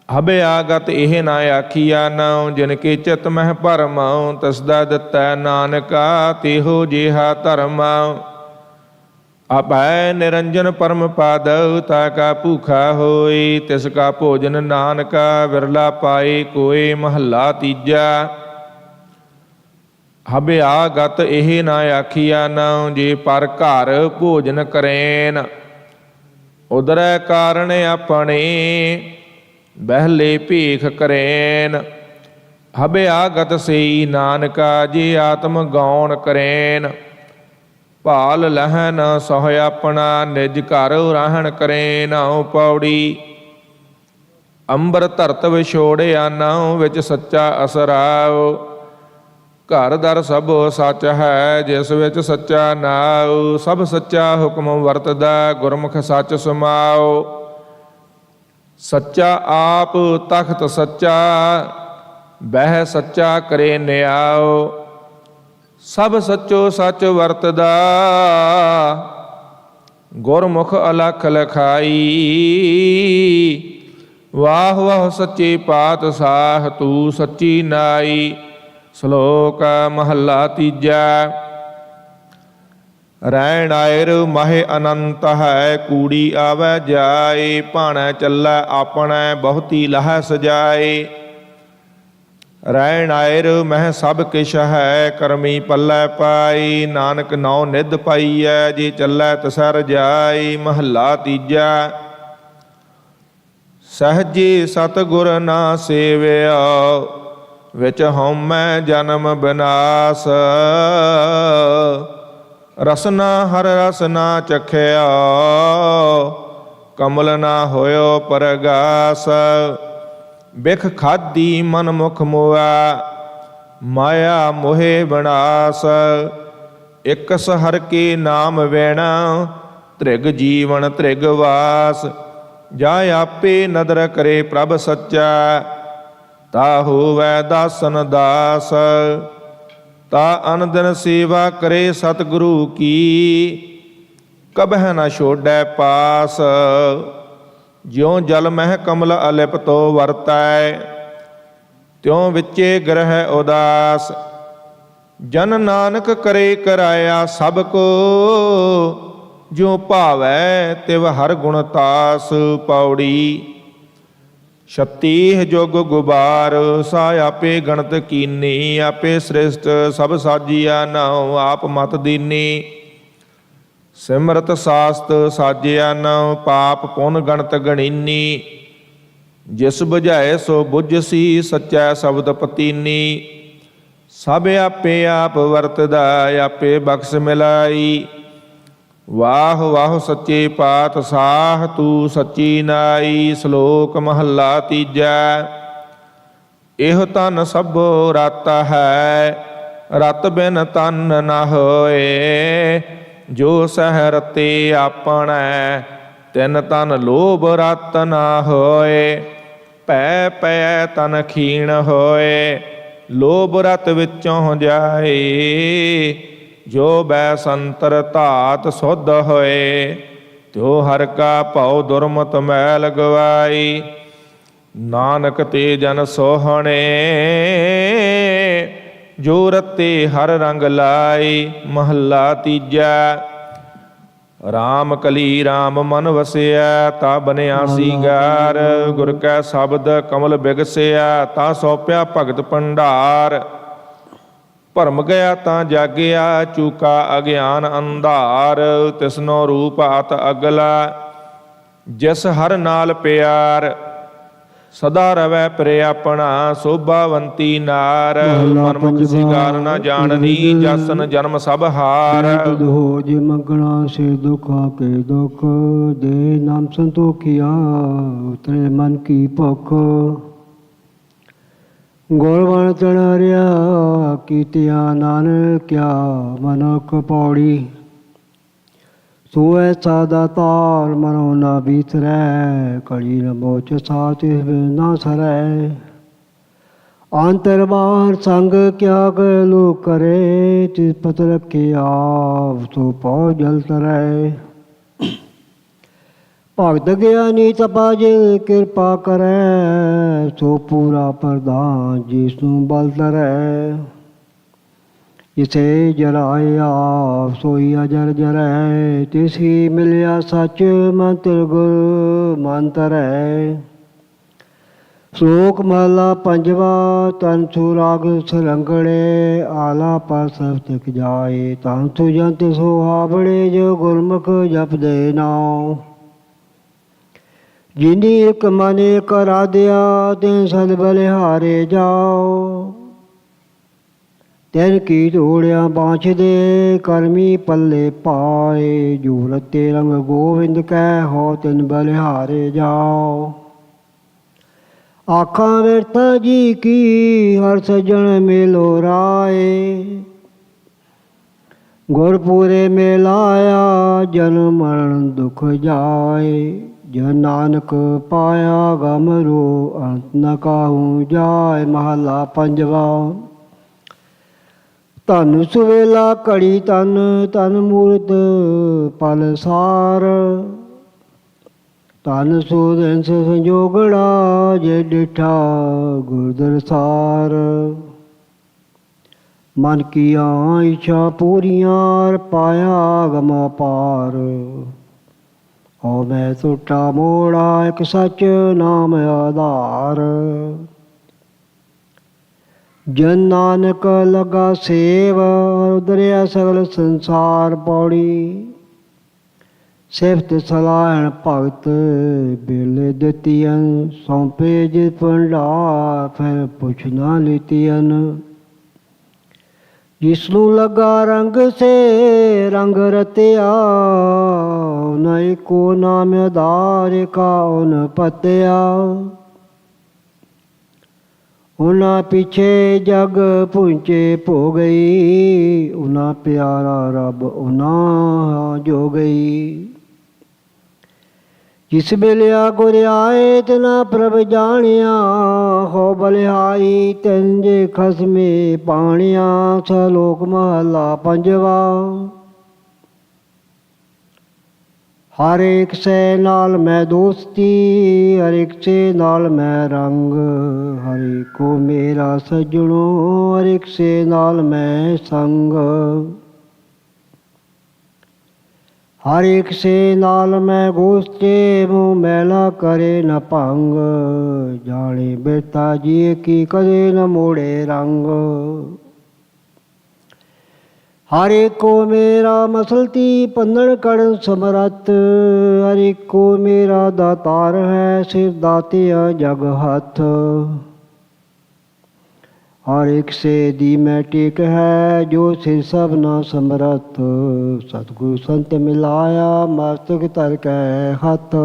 ਹਬੇ ਆਗਤ ਇਹ ਨਾ ਆਖੀਆ ਨਾਉ, ਜਿਨ ਕੇ ਚਿਤ ਮਹਿ ਭਰਮਾਉ, ਤਸਦਾ ਦਿੱਤਾ ਨਾਨਕਾ ਤੇਹੋ ਜਿਹਾ ਧਰਮ। ਆਪੈ ਨਿਰੰਜਨ ਪਰਮ ਪਦ, ਤਾ ਕਾ ਭੂਖਾ ਹੋਈ, ਤਿਸ ਕਾ ਭੋਜਨ ਨਾਨਕਾ ਵਿਰਲਾ ਪਾਏ ਕੋਏ। ਮਹੱਲਾ ਤੀਜਾ। ਹਬੇ ਆਗਤ ਇਹ ਨਾ ਆਖੀਆ ਨਾਉ, ਜੇ ਪਰ ਘਰ ਭੋਜਨ ਕਰੇਨ, ਉਦਰੈ ਕਾਰਣ ਆਪਣੇ ਬਹਿਲੇ ਭੇਖ ਕਰੇਨ। ਹਬੇ ਆਗਤ ਸਈ ਨਾਨਕਾ, ਜੇ ਆਤਮ ਗਾਉਣ ਕਰੇਨ, ਭਾਲ ਲਹਿ ਨ ਸੋਹ ਆਪਣਾ, ਨਿਜ ਘਰ ਰਹਿਣ ਕਰੇ ਨਾਉ। ਪੌੜੀ। ਅੰਬਰ ਧਰਤ ਵਿਛੋੜਿਆ ਨਾਉ, ਵਿੱਚ ਸੱਚਾ ਅਸਰਾਉ, ਘਰ ਦਰ ਸਭ ਸੱਚ ਹੈ, ਜਿਸ ਵਿੱਚ ਸੱਚਾ ਨਾਉ। ਸਭ ਸੱਚਾ ਹੁਕਮ ਵਰਤਦਾ, ਗੁਰਮੁਖ ਸੱਚ ਸਮਾਉ। ਸੱਚਾ ਆਪ ਤਖਤ ਸੱਚਾ, ਬਹਿ ਸੱਚਾ ਕਰੇ ਨਿਆਉ। ਸਭ ਸੱਚੋ ਸੱਚ ਵਰਤਦਾ, ਗੁਰਮੁਖ ਅਲਖ ਲਖਾਈ। ਵਾਹ ਵਾਹ ਸੱਚੇ ਪਾਤਸ਼ਾਹ, ਤੂੰ ਸੱਚੀ ਨਾਈ। ਸ਼ਲੋਕ ਮਹੱਲਾ ਤੀਜਾ। ਰਹਿਣ ਆਇਰ ਮਹਿ ਅਨੰਤ ਹੈ, ਕੂੜੀ ਆਵੈ ਜਾਏ, ਭਾਣੈ ਚੱਲੈ ਆਪਣੈ ਬਹੁਤੀ ਲਹੈ ਸਜਾਏ। ਰਹਿਣ ਆਇਰ ਮਹਿ ਸਭ ਕਿਛ ਹੈ, ਕਰਮੀ ਪੱਲੇ ਪਾਈ, ਨਾਨਕ ਨੌ ਨਿਧ ਪਾਈਐ, ਜੇ ਚੱਲੈ ਤਿਸੈ ਰਜਾਈ। ਮਹੱਲਾ ਤੀਜਾ। ਸਹਜੇ ਸਤਿਗੁਰ ਨਾ ਸੇਵਿਆ, ਵਿੱਚ ਹਉਮੈ ਜਨਮ ਬਿਨਾਸ਼। ਰਸਨਾ ਹਰ ਰਸ ਨਾ ਚਖਿਆ, ਕਮਲ ਨਾ ਹੋਇਓ ਪਰਗਾਸ। ਬਿਖ ਖਾਦੀ ਮਨ ਮੁਖ ਮੋਆ, ਮਾਇਆ ਮੋਹਿ ਵਿਨਾਸ਼। ਇਕਸ ਹਰ ਕੇ ਨਾਮ ਵੈਣਾ, ਤ੍ਰਿਗ ਜੀਵਨ ਤ੍ਰਿਗ ਵਾਸ। ਜਾ ਆਪੇ ਨਦਰ ਕਰੇ ਪ੍ਰਭ ਸੱਚਾ, ਤਾ ਹੋਵੈ ਦਾਸਨ ਦਾਸ। ਤਾ ਅਨ ਦਿਨ ਸੇਵਾ ਕਰੇ ਸਤਿਗੁਰੂ ਕੀ, ਕਬਹਿ ਨਾ ਛੋੜੈ ਪਾਸ। ਜਿਉ ਜਲ ਮਹਿ ਕਮਲ ਅਲਿਪਤੋ ਵਰਤੈ, ਤਿਉ ਵਿੱਚੇ ਗ੍ਰਹਿ ਉਦਾਸ। ਜਨ ਨਾਨਕ ਕਰੇ ਕਰਾਇਆ ਸਭ ਕੋ, ਜਿਉ ਭਾਵੈ ਤਿਵ ਹਰ ਗੁਣ ਤਾਸ। ਪੌੜੀ। ਛੱਤੀ ਜੁਗ ਗੁਬਾਰ, ਸਾ ਆਪੇ ਗਣਤ ਕੀਨੀ, ਆਪੇ ਸ੍ਰਿਸ਼ਟ ਸਭ ਸਾਜੀਆ ਨਾਉ, ਆਪ ਮਤ ਦੀਨੀ। ਸਿਮਰਤ ਸਾਸਤ ਸਾਜਿਆ ਨਾਉ, ਪਾਪ ਪੁਨ ਗਣਤ ਗਣੀਨੀ। ਜਿਸ ਬੁਝਾਏ ਸੋ ਬੁਝਸੀ, ਸੱਚਾ ਸ਼ਬਦ ਪਤੀਨੀ। ਸਭ ਆਪੇ ਆਪ ਵਰਤਦਾ, ਆਪੇ ਬਖਸ਼ ਮਿਲਾਈ। ਵਾਹ ਵਾਹ ਸੱਚੇ ਪਾਤਸ਼ਾਹ, ਤੂੰ ਸੱਚੀ ਨਾਈ। ਸ਼ਲੋਕ ਮਹੱਲਾ ਤੀਜਾ। ਇਹੋ ਤਨ ਸਭੋ ਰਤ ਹੈ, ਰਤ ਬਿਨ ਤਨ ਨ ਹੋਏ। ਜੋ ਸਹਿ ਰਤੇ ਆਪਣੈ, ਤਿਨ ਤਨ ਲੋਭ ਰਤ ਨਾ ਹੋਏ। ਭੈ ਪੈ ਤਨ ਖੀਣ ਹੋਏ, ਲੋਭ ਰਤ ਵਿੱਚੋਂ ਜਾਏ। ਜੋ ਬੈ ਸੰਤਰ ਧਾਤ ਸੁਧ ਹੋਏ, ਤਿਉ ਹਰ ਕਾ ਭਉ ਦੁਰਮਤ ਮੈਲ ਗਵਾਈ। ਨਾਨਕ ਤੇ ਜਨ ਸੋਹਣੇ, ਜੋ ਰਤੇ ਹਰ ਰੰਗ ਲਾਈ। ਮਹੱਲਾ ਤੀਜਾ। ਰਾਮ ਕਲੀ ਰਾਮ ਮਨ ਵਸਿਆ, ਤਾ ਬਨਿਆ ਸੀਗਾਰ। ਗੁਰ ਕੈ ਸ਼ਬਦ ਕਮਲ ਬਿਗਸਿਆ, ਤਾ ਸੌਪਿਆ ਭਗਤ ਭੰਡਾਰ। ਭਰਮ ਗਿਆ ਤਾਂ ਜਾਗਿਆ, ਚੂਕਾ ਅਗਿਆਨ ਅੰਧਾਰ। ਤਿਸਨੋ ਰੂਪ ਅਤ ਅਗਲਾ, ਜਿਸ ਹਰ ਨਾਲ ਪਿਆਰ। ਸਦਾ ਰਵੈ ਪ੍ਰੇ ਆਪਣਾ, ਸੋਭਾਵੰਤੀ ਨਾਰ। ਮਨਮੁਖ ਸਿਗਾਰ ਨਾ ਜਾਣਨੀ, ਜਸਨ ਜਨਮ ਸਭ ਹਾਰ। ਹੋ ਜੇ ਮੰਗਣਾ ਸੇ ਦੁਖਾਂ ਕੇ ਦੁਖ, ਦੇ ਨਾਮ ਸੰਤੋਖਿਆ ਉਤਰੇ ਮਨ ਕੀ ਭੁਖ। ਗੁਰਬਣ ਤਣਾਰਿਆ ਕੀਤਿਆ ਨਾਨਕਿਆ, ਮਨੁਖ ਪੌੜੀ। ਸੋ ਐਸਾ ਦਾਤਾਰ ਮਨੋ ਨਾ ਬੀਤਰੈ, ਕੜੀ ਨ ਮੋਚ ਸਾਤਿ ਨਾ ਸਰੈ। ਅੰਤਰ ਬਾਹਰ ਸੰਗ ਕਿਆ ਗਲੋ ਕਰੇ, ਤਿਸ ਪਤ ਰਖਿਆ ਸੋ ਪਉ ਜਲ ਤਰੈ। ਭਗਤ ਗਿਆਨੀ ਤਪਾ ਜੇ ਕਿਰਪਾ ਕਰੈ, ਸੋ ਪੂਰਾ ਪ੍ਰਧਾਨ ਜਿਸਨੂੰ ਬਲ ਧਰੈ। ਜਿਸੇ ਜਰਾਏ ਆਪ ਸੋਈ ਅਜਰ ਜਰੈ, ਤਿਸੀ ਮਿਲਿਆ ਸੱਚ ਮੰਤਰ ਗੁਰ ਮਨ ਧਰੈ। ਸ਼ਲੋਕ ਮਹਲਾ ਪੰਜਵਾ। ਤਨ ਸੋ ਰਾਗ ਸਰੰਗੜੇ, ਆਲਾ ਪਰ ਸਭ ਤਿਕ ਜਾਏ। ਤਨ ਸੋ ਜੰਤ ਸੁਹਾਵਣੇ, ਜੋ ਗੁਰਮੁਖ ਜਪਦੇ ਨਾਉ। ਜਿਨੀ ਇਕ ਮਨ ਇਕ ਰਾਧਿਆ, ਤਿਨ ਸਦ ਬਲਿਹਾਰੇ ਜਾਓ। ਤਿਨ ਕੀ ਧੂੜਿਆ ਬਾਂਛਦੇ, ਕਰਮੀ ਪੱਲੇ ਪਾਏ। ਜੋ ਰਤੇ ਰੰਗ ਗੋਵਿੰਦ ਕੈ, ਹੋ ਤਿਨ ਬਲਿਹਾਰੇ ਜਾਓ। ਆਖਾਂ ਵਿਰਥਾ ਜੀ ਕੀ, ਹਰ ਸੱਜਣ ਮੇਲੋ ਰਾਏ। ਗੁਰਪੂਰੇ ਮੇਲਾਇਆ, ਜਨਮ ਮਰਨ ਦੁਖ ਜਾਏ। ਜਨ ਨਾਨਕ ਪਾਇਆ ਗਮਰੋ, ਅੰਤ ਨ ਕਾਹੂ ਜਾਏ। ਮਹਲਾ ਪੰਜਵਾ। ਧਨ ਸੁਵੇਲਾ ਘੜੀ ਤਨ, ਤਨ ਮੂਰਤ ਪਲ ਸਾਰ। ਧਨ ਸੋ ਦਿਨਸ ਸੰਜੋਗੜਾ, ਜੇ ਡਿਠਾ ਗੁਰ ਦਰਸਾਰ। ਮਨ ਕੀਆਂ ਇੱਛਾ ਪੂਰੀਆਂ, ਪਾਇਆ ਗਮਾ ਪਾਰ। ਹੋ ਮੈਂ ਟੁੱਟਾ ਮੋੜਾ, ਇੱਕ ਸੱਚ ਨਾਮ ਆਧਾਰ। ਜਨ ਨਾਨਕ ਲਗਾ ਸੇਵ, ਉਦਰਿਆ ਸਗਲ ਸੰਸਾਰ। ਪੌੜੀ ਸਿਫਤ ਸਲਾਹਣ ਭਗਤ, ਬੇਲੇ ਦਿੱਤੀਆਂ। ਸੌਂਪੇ ਜਿ ਭੰਡਾਰ, ਫਿਰ ਪੁੱਛ ਨਾ ਲੀਤੀਆਂ। ਜਿਸਨੂੰ ਲੱਗਾ ਰੰਗ ਸੇ ਰੰਗ ਰਤਿਆ, ਨ ਏਕੋ ਨਾਮ ਆਧਾਰ, ਕਾਉ ਨ ਪਤਿਆ। ਉਹਨਾਂ ਪਿੱਛੇ ਜਗ ਪੁੰਚੇ ਭੋ ਗਈ, ਉਹਨਾਂ ਪਿਆਰਾ ਰੱਬ ਉਹਨਾਂ ਜੋ ਗਈ। ਜਿਸ ਬਿਲਿਆ ਗੁਰ ਆਏ, ਤਿਨਾ ਪ੍ਰਭ ਜਾਣਿਆ। ਹੋ ਬਲਿਹਾਰੀ ਤਿਨ ਜੇ ਖਸਮੇ ਪਾਣਿਆ। ਸਲੋਕ ਮਹਲਾ ਪੰਜਵਾ। ਹਰ ਇੱਕ ਸੇ ਨਾਲ ਮੈਂ ਦੋਸਤੀ, ਹਰ ਇੱਕ ਸੇ ਨਾਲ ਮੈਂ ਰੰਗ। ਹਰ ਇੱਕੋ ਮੇਰਾ ਸੱਜਣੋ, ਹਰ ਇੱਕ ਸੇ ਨਾਲ ਮੈਂ ਸੰਗ। ਹਰ ਇੱਕ ਸੇ ਨਾਲ ਮੈਂ ਗੋਸਤੇ, ਮੂੰਹ ਮੈਲਾ ਕਰੇ ਨ ਭੰਗ। ਜਾਣੇ ਬਿਰਤਾ ਜੀ ਕੀ, ਕਦੇ ਨ ਮੋੜੇ ਰੰਗ। ਹਰ ਏਕੋ ਮੇਰਾ ਮਸਲਤੀ, ਪੰਨਣ ਕੜਨ ਸਮਰੱਥ। ਹਰ ਏਕੋ ਮੇਰਾ ਦਾਤਾਰ ਹੈ, ਸਿਰ ਦਾਤਿਆ ਜਗ ਹੱਥ। ਹਰ ਇੱਕ ਸੇ ਦੀ ਮੈਂ ਟੇਕ ਹੈ, ਜੋ ਸਿਰ ਸਭਨਾ ਸਮਰੱਥ। ਸਤਿਗੁਰ ਸੰਤ ਮਿਲਾਇਆ, ਮਸਤਕ ਧਰ ਕੈ ਹੱਥ।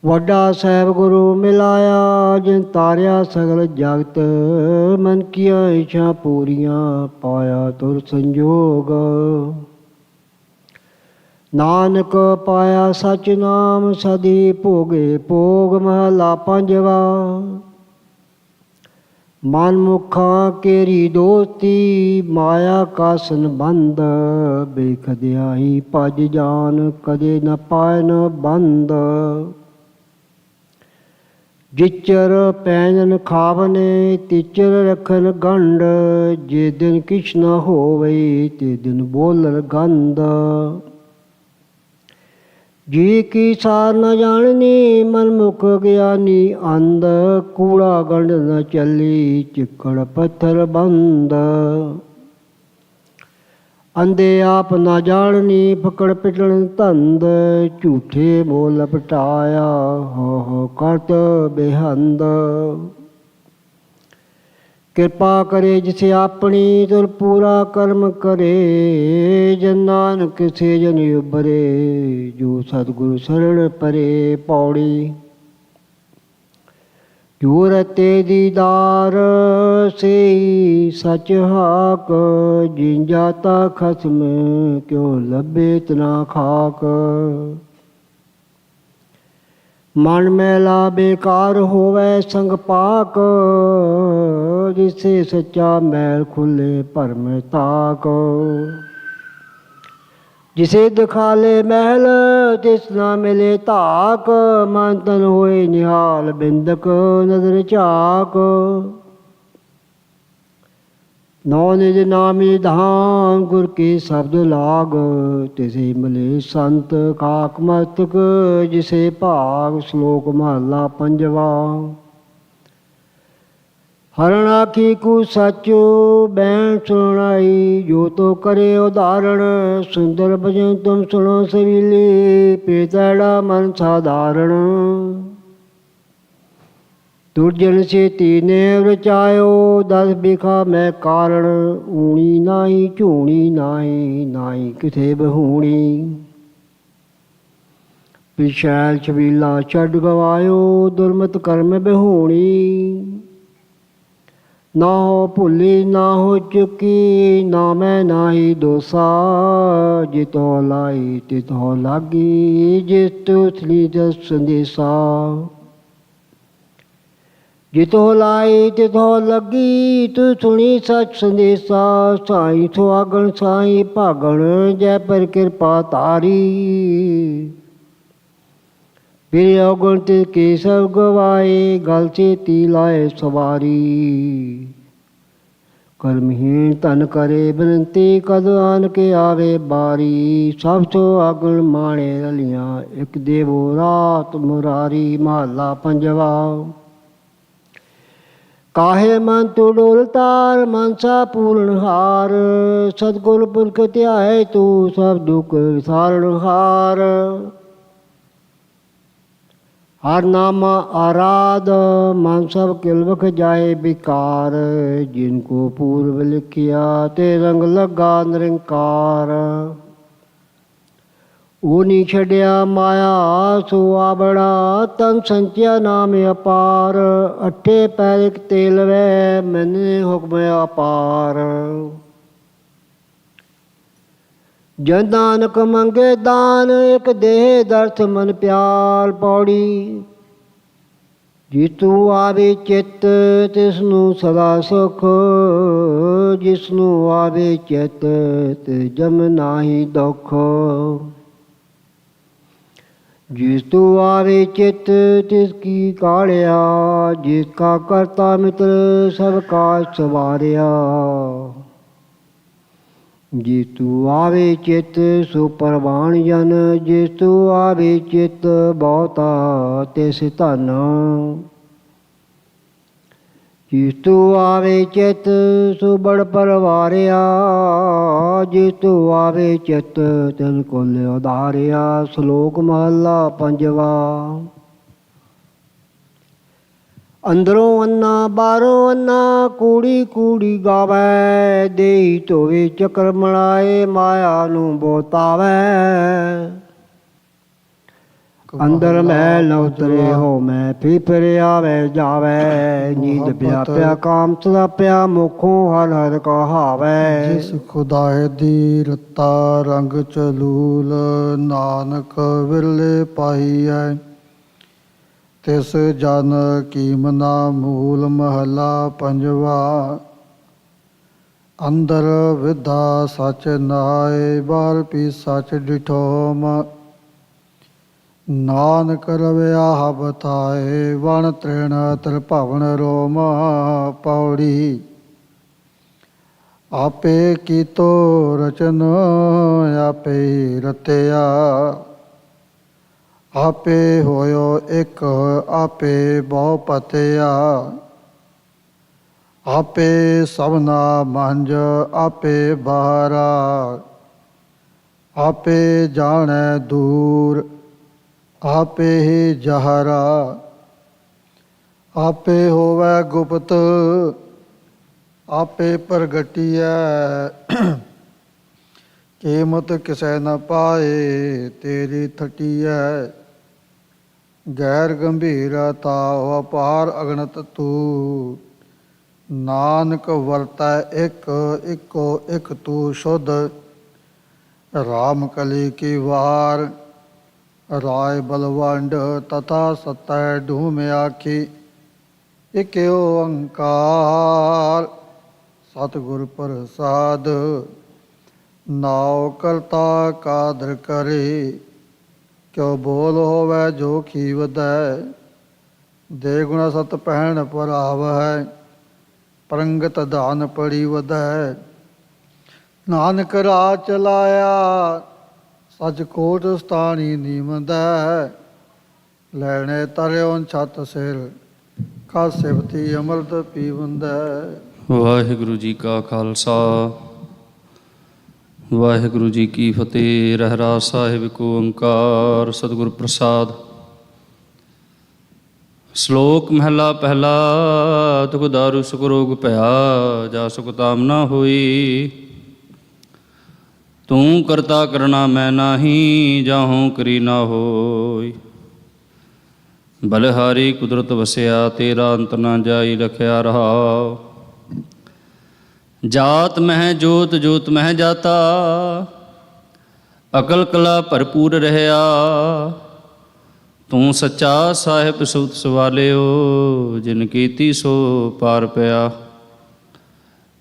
ਵੱਡਾ ਸਾਹਿਬ ਗੁਰੂ ਮਿਲਾਇਆ, ਜਿਨ ਤਾਰਿਆ ਸਗਲ ਜਗਤ। ਮਨ ਕੀਆਂ ਇੱਛਾ ਪੂਰੀਆਂ, ਪਾਇਆ ਤੁਰ ਸੰਜੋਗ। ਨਾਨਕ ਪਾਇਆ ਸਚ ਨਾਮ, ਸਦੀ ਭੋਗੇ ਭੋਗ। ਮਹਲਾ ਪੰਜਵਾ। ਮਨ ਮੁਖਾਂ ਕੇਰੀ ਦੋਸਤੀ, ਮਾਇਆ ਕਾ ਸੰਬੰਧ। ਬੇਖਦਿਆਂ ਹੀ ਭਜ ਜਾਨ, ਕਦੇ ਨ ਪਾਏ ਨ ਬੰਦ। ਜਿਚਰ ਪੈਂਜਨ ਖਾਵਨੇ, ਤਿਚਰ ਰਖਨ ਗੰਢ। ਜੇ ਦਿਨ ਕਿਛ ਨ ਹੋਵੇ, ਤੇ ਦਿਨ ਬੋਲਣ ਗੰਧ। ਜੀ ਕੀ ਸਾਰ ਨ ਜਾਣਨੀ, ਮਨ ਮੁਖ ਗਿਆਨੀ ਅੰਧ। ਕੂੜਾ ਗੰਢ ਨ ਚੱਲੀ, ਚਿੱਕੜ ਪੱਥਰ ਬੰਦ। ਅੰਧੇ ਆਪ ਨਾ ਜਾਣਨੀ, ਫਕੜ ਪਿਟਣ ਧੰਦ। ਝੂਠੇ ਮੋਲ ਲਪਟਾਇਆ, ਹੋ ਕਰਤ ਬੇਹੰਦ। ਕਿਰਪਾ ਕਰੇ ਜਿਸੇ ਆਪਣੀ, ਤੁਰ ਪੂਰਾ ਕਰਮ ਕਰੇ। ਜਨ ਨਾਨਕ ਸੇ ਜਨ ਉਬਰੇ, ਜੋ ਸਤਿਗੁਰ ਸਰਣ ਪਰੇ। ਪੌੜੀ ਜੋ ਰਤੇ ਦੀਦਾਰ, ਸੇ ਸਚ ਹਾਕ। ਜਿਨ ਜਾਤਾ ਖਸਮ, ਕਿਉ ਲੱਭੇ ਤਨਾ ਖਾਕ। ਮਨ ਮੈਲਾ ਬੇਕਾਰ ਹੋਵੇ, ਸੰਗ ਪਾਕ। ਜਿਸੇ ਸੱਚਾ ਮੈਲ ਖੁੱਲੇ, ਭਰਮ ਤਾਕ। ਜਿਸੇ ਦਿਖਾਲੇ ਮਹਿਲ ਤਿਸ ਨਾ ਮਿਲੇ ਧਾਕ, ਮਨ ਤਨ ਹੋਏ ਨਿਹਾਲ ਬਿੰਦਕ ਨਦਰ ਝਾਕ। ਨੌ ਨਿਜ ਨਾਮ ਨਿਧਾਨ ਗੁਰ ਕੀ ਸ਼ਬਦ ਲਾਗ, ਤਿਸੇ ਮਿਲੇ ਸੰਤ ਕਾਕ ਮਸਤਕ ਜਿਸੇ ਭਾਗ। ਸ਼ਲੋਕ ਮਹਲਾ ਪੰਜਵਾ। ਹਰਨ ਆਖੀ ਕੂ ਸਚੋ ਬੈਣ ਸੁਣਾਈ, ਜੋ ਤੋ ਕਰੇ ਉਦਾਹਰਣ। ਸੁੰਦਰ ਭਜਨ ਤੁਮ ਸੁਣੋ ਸਵੀਲੇ, ਪੇਤੜਾ ਮਨ ਸਾਧਾਰਣ। ਦੁਰਜਨ ਸੇ ਤੀਨੇ ਰਚਾਇਓ, ਦਸ ਬਿਖਾ ਮੈਂ ਕਾਰਣ। ਊਣੀ ਨਾਹੀ ਝੂਣੀ ਨਾਹੀ, ਨਾਹੀ ਕਿਥੇ ਬਹੂਣੀ। ਪਿਛੈਲ ਛਬੀਲਾ ਛੱਡ ਗਵਾਇਓ, ਦੁਰਮਤ ਕਰਮ ਬਹੂਣੀ। ਨਾ ਹੋ ਭੁੱਲੀ ਨਾ ਹੋ ਚੁੱਕੀ, ਨਾ ਮੈਂ ਨਾਹੀ ਦੋਸਾ। ਜਿਤੋ ਲਾਈ ਤਿਤੋ ਲਾਗੀ, ਜਿਸ ਤੁਥਲੀ ਦਸ ਸੰਦੇਸਾ। ਜਿਤੋ ਲਾਈ ਤਿਤੋ ਲੱਗੀ, ਤੂੰ ਸੁਣੀ ਸਚ ਸੰਦੇਸਾ। ਸਾਈ ਸੁਹਾਗਣ ਸਾਈ ਭਾਗਣ, ਜੈ ਪਰ ਕਿਰਪਾ ਤਾਰੀ। ਫਿਰ ਔਗਣ ਤੇ ਕੇ ਸਭ ਗਵਾਏ, ਗਲ ਚੇਤੀ ਲਾਏ ਸਵਾਰੀ। ਕਰਮਹੀਣ ਧਨ ਕਰੇ ਬੇਨਤੀ, ਕਦ ਆਨ ਕੇ ਆਵੇ ਬਾਰੀ। ਸਭ ਤੋਂ ਆਗਣ ਮਾਣੇ ਰਲੀਆਂ, ਇੱਕ ਦੇਵੋ ਰਾਤ ਮੁਰਾਰੀ। ਮਹਲਾ ਪੰਜਵਾ। ਕਾਹੇ ਮਨ ਤੂੰ ਡੋਲਤਾਰ, ਮਨਸਾ ਪੂਰਨ ਹਾਰ। ਸਤਿਗੁਰ ਪੁਰਖ ਧਿਆਏ ਤੂੰ, ਸਭ ਦੁਖ ਵਿਸਾਰਨ ਹਾਰ। ਹਰ ਨਾਮ ਆਰਾਧ, ਮਨ ਸਭ ਕਿਲਵਖ ਜਾਏ ਬਿਕਾਰ। ਜਿਨ ਕੋ ਪੂਰਬ ਲਿਖਿਆ, ਤੇ ਰੰਗ ਲੱਗਾ ਨਿਰੰਕਾਰ। ਉਹ ਨੀ ਛੱਡਿਆ ਮਾਇਆ ਸੋ ਆਵੜਾ, ਤਨ ਸੰਚਿਆ ਨਾਮ ਅਪਾਰ। ਅੱਠੇ ਪੈਰ ਇਕ ਤੇਲ ਵੈ, ਮੈਨੇ ਹੁਕਮ ਅਪਾਰ। ਜਨ ਨਾਨਕ ਮੰਗੇ ਦਾਨ, ਇੱਕ ਦੇਹ ਦਰਥ ਮਨ ਪਿਆਰ। ਪੌੜੀ। ਜਿਸਨੂੰ ਆਵੇ ਚਿੱਤ, ਤਿਸਨੂੰ ਸਦਾ ਸੁਖ। ਜਿਸਨੂੰ ਆਵੇ ਚਿੱਤ, ਤਿਸ ਜਮ ਨਾਹੀ ਦੁਖ। ਜਿਸ ਤੂੰ ਆਵੇ ਚਿੱਤ, ਤਿਸ ਕੀ ਕਾੜਿਆ। ਜਿਸ ਕਾ ਕਰਤਾ ਮਿੱਤਰ, ਸਭ ਕਾ ਸਵਾਰਿਆ। ਜਿਸ ਤੂੰ ਆਵੇ ਚਿੱਤ, ਸੋ ਪਰਵਾਣ ਜਨ। ਜਿਸ ਤੂੰ ਆਵੇ ਚਿੱਤ, ਬਹੁਤਾ ਤਿਸ ਧਨ। ਜਿਸ ਤੂੰ ਆਵੇ ਚਿੱਤ, ਸੋ ਬੜ ਪਰਵਾਰਿਆ। ਜਿਸ ਤੂੰ ਆਵੇ ਚਿੱਤ, ਤਿਨ ਕੁਲ ਉਧਾਰਿਆ। ਸ਼ਲੋਕ ਮਹਲਾ ਪੰਜਵਾ। ਅੰਦਰੋਂ ਅੰਨਾ ਬਾਹਰੋਂ ਅੰਨਾ, ਕੂੜੀ ਕੂੜੀ ਗਾਵੈ। ਦੇਹੀ ਧੋਵੇ ਚੱਕਰ ਮਲਾਏ, ਮਾਇਆ ਨੂੰ ਬੋਤਾਵੈ। ਅੰਦਰ ਮੈਲ ਨ ਉਤਰੇ ਹੋ ਮੈਂ, ਫਿਰ ਆਵੇ ਜਾਵੇ। ਨੀਂਦ ਪਿਆ ਪਿਆ ਕਾਮ ਸਦਾ ਪਿਆ, ਮੁਖੋਂ ਹਰ ਹਰ ਕਹਾਵੈ। ਜਿਸ ਖੁਦਾਏ ਦੀ ਰਤਾ ਰੰਗ ਚਲੂਲ, ਨਾਨਕ ਵਿਰਲੇ ਪਾਈਐ। ਤਿਸ ਜਨ ਕੀਮਨਾ ਮੂਲ। ਮਹਲਾ ਪੰਜਵਾ। ਅੰਦਰ ਵਿਦਾ ਸਚ ਨਾਏ, ਬਾਹਰ ਪੀ ਸਚ ਡਿਠੋਮ। ਨਾਨਕ ਰਵਿਆ ਬਤਾਏ, ਵਣ ਤ੍ਰਿਣ ਤ੍ਰਿਭਵਨ ਰੋਮ। ਪੌੜੀ। ਆਪੇ ਕੀਤੋ ਰਚਨ, ਆਪੇ ਰਤਿਆ। ਆਪੇ ਹੋਇਓ ਇੱਕ, ਆਪੇ ਬਹੁ ਪਤਿਆ। ਆਪੇ ਸਭਨਾ ਮੰਝ, ਆਪੇ ਬਾਹਰਾ। ਆਪੇ ਜਾਣੈ ਦੂਰ, ਆਪੇ ਹੀ ਜਹਰਾ। ਆਪੇ ਹੋਵੈ ਗੁਪਤ, ਆਪੇ ਪ੍ਰਗਟੀਐ। ਕੀਮਤ ਕਿਸੇ ਨ ਪਾਏ, ਤੇਰੀ ਥਟੀਐ। ਗੈਰ ਗੰਭੀਰ ਤਾਉ, ਅਪਾਰ ਅਗਣਤ ਤੂੰ। ਨਾਨਕ ਵਰਤੈ ਇੱਕ, ਇੱਕੋ ਇੱਕ ਤੂੰ ਸ਼ੁੱਧ। ਰਾਮ ਕਲੀ ਕੀ ਵਾਰ, ਰਾਏ ਬਲਵੰਡ। ਤਥਾ ਸਤੈ ਡੂਮ ਆਖੀ, ਇਕ ਓੰਕਾਰ। ਸਤਿਗੁਰ ਪ੍ਰਸਾਦ। ਨਾਉ ਕਰਤਾ ਕਾਦਰ ਕਰੇ, ਕਿਉ ਬੋਲ ਹੋਵੈ ਜੋ ਖੀ ਵਧੈ। ਦੇ ਗੁਣਾ ਸਤ ਪਹਿਣ ਪਰਾਵ ਹੈ, ਪ੍ਰੰਗਤ ਧਾਨ ਪੜੀ ਵਧੈ। ਨਾਨਕ ਰਾਹ ਚਲਾਇਆ, ਸਚ ਕੋਟ ਸਥਾਨੀ ਨੀਮਦੈ। ਲੈਣੇ ਤਰਿਉ ਛਤ ਸਿਰ, ਕਾ ਸਿਵਤੀ ਅੰਮ੍ਰਿਤ ਪੀਵੰਦੈ। ਵਾਹਿਗੁਰੂ ਜੀ ਕਾ ਖਾਲਸਾ, ਵਾਹਿਗੁਰੂ ਜੀ ਕੀ ਫਤਿਹ। ਰਹਿਰਾਸ ਸਾਹਿਬ ਏਕ ਓੰਕਾਰ ਸਤਿਗੁਰ ਪ੍ਰਸਾਦ। ਸ਼ਲੋਕ ਮਹਿਲਾ ਪਹਿਲਾ। ਦੁਖ ਦਾਰੂ ਸੁਖ ਰੋਗ ਭਇਆ, ਜਾ ਸੁਖ ਤਾਮ ਨਾ ਹੋਈ। ਤੂੰ ਕਰਤਾ ਕਰਨਾ ਮੈਂ ਨਾਹੀ, ਜਾਹੋਂ ਕਰੀ ਨਾ ਹੋਈ। ਬਲਿਹਾਰੀ ਕੁਦਰਤ ਵਸਿਆ, ਤੇਰਾ ਅੰਤ ਨਾ ਜਾਈ ਲਖਿਆ ਰਹਾਉ। ਜਾਤ ਮਹਿ ਜੋਤ, ਜੋਤ ਮਹਿ ਜਾਤਾ, ਅਕਲ ਕਲਾ ਭਰਪੂਰ ਰਹਿਆ। ਤੂੰ ਸੱਚਾ ਸਾਹਿਬ ਸੂਤ ਸਵਾਲਿਓ, ਜਿਨ ਕੀਤੀ ਸੋ ਪਾਰ ਪਿਆ।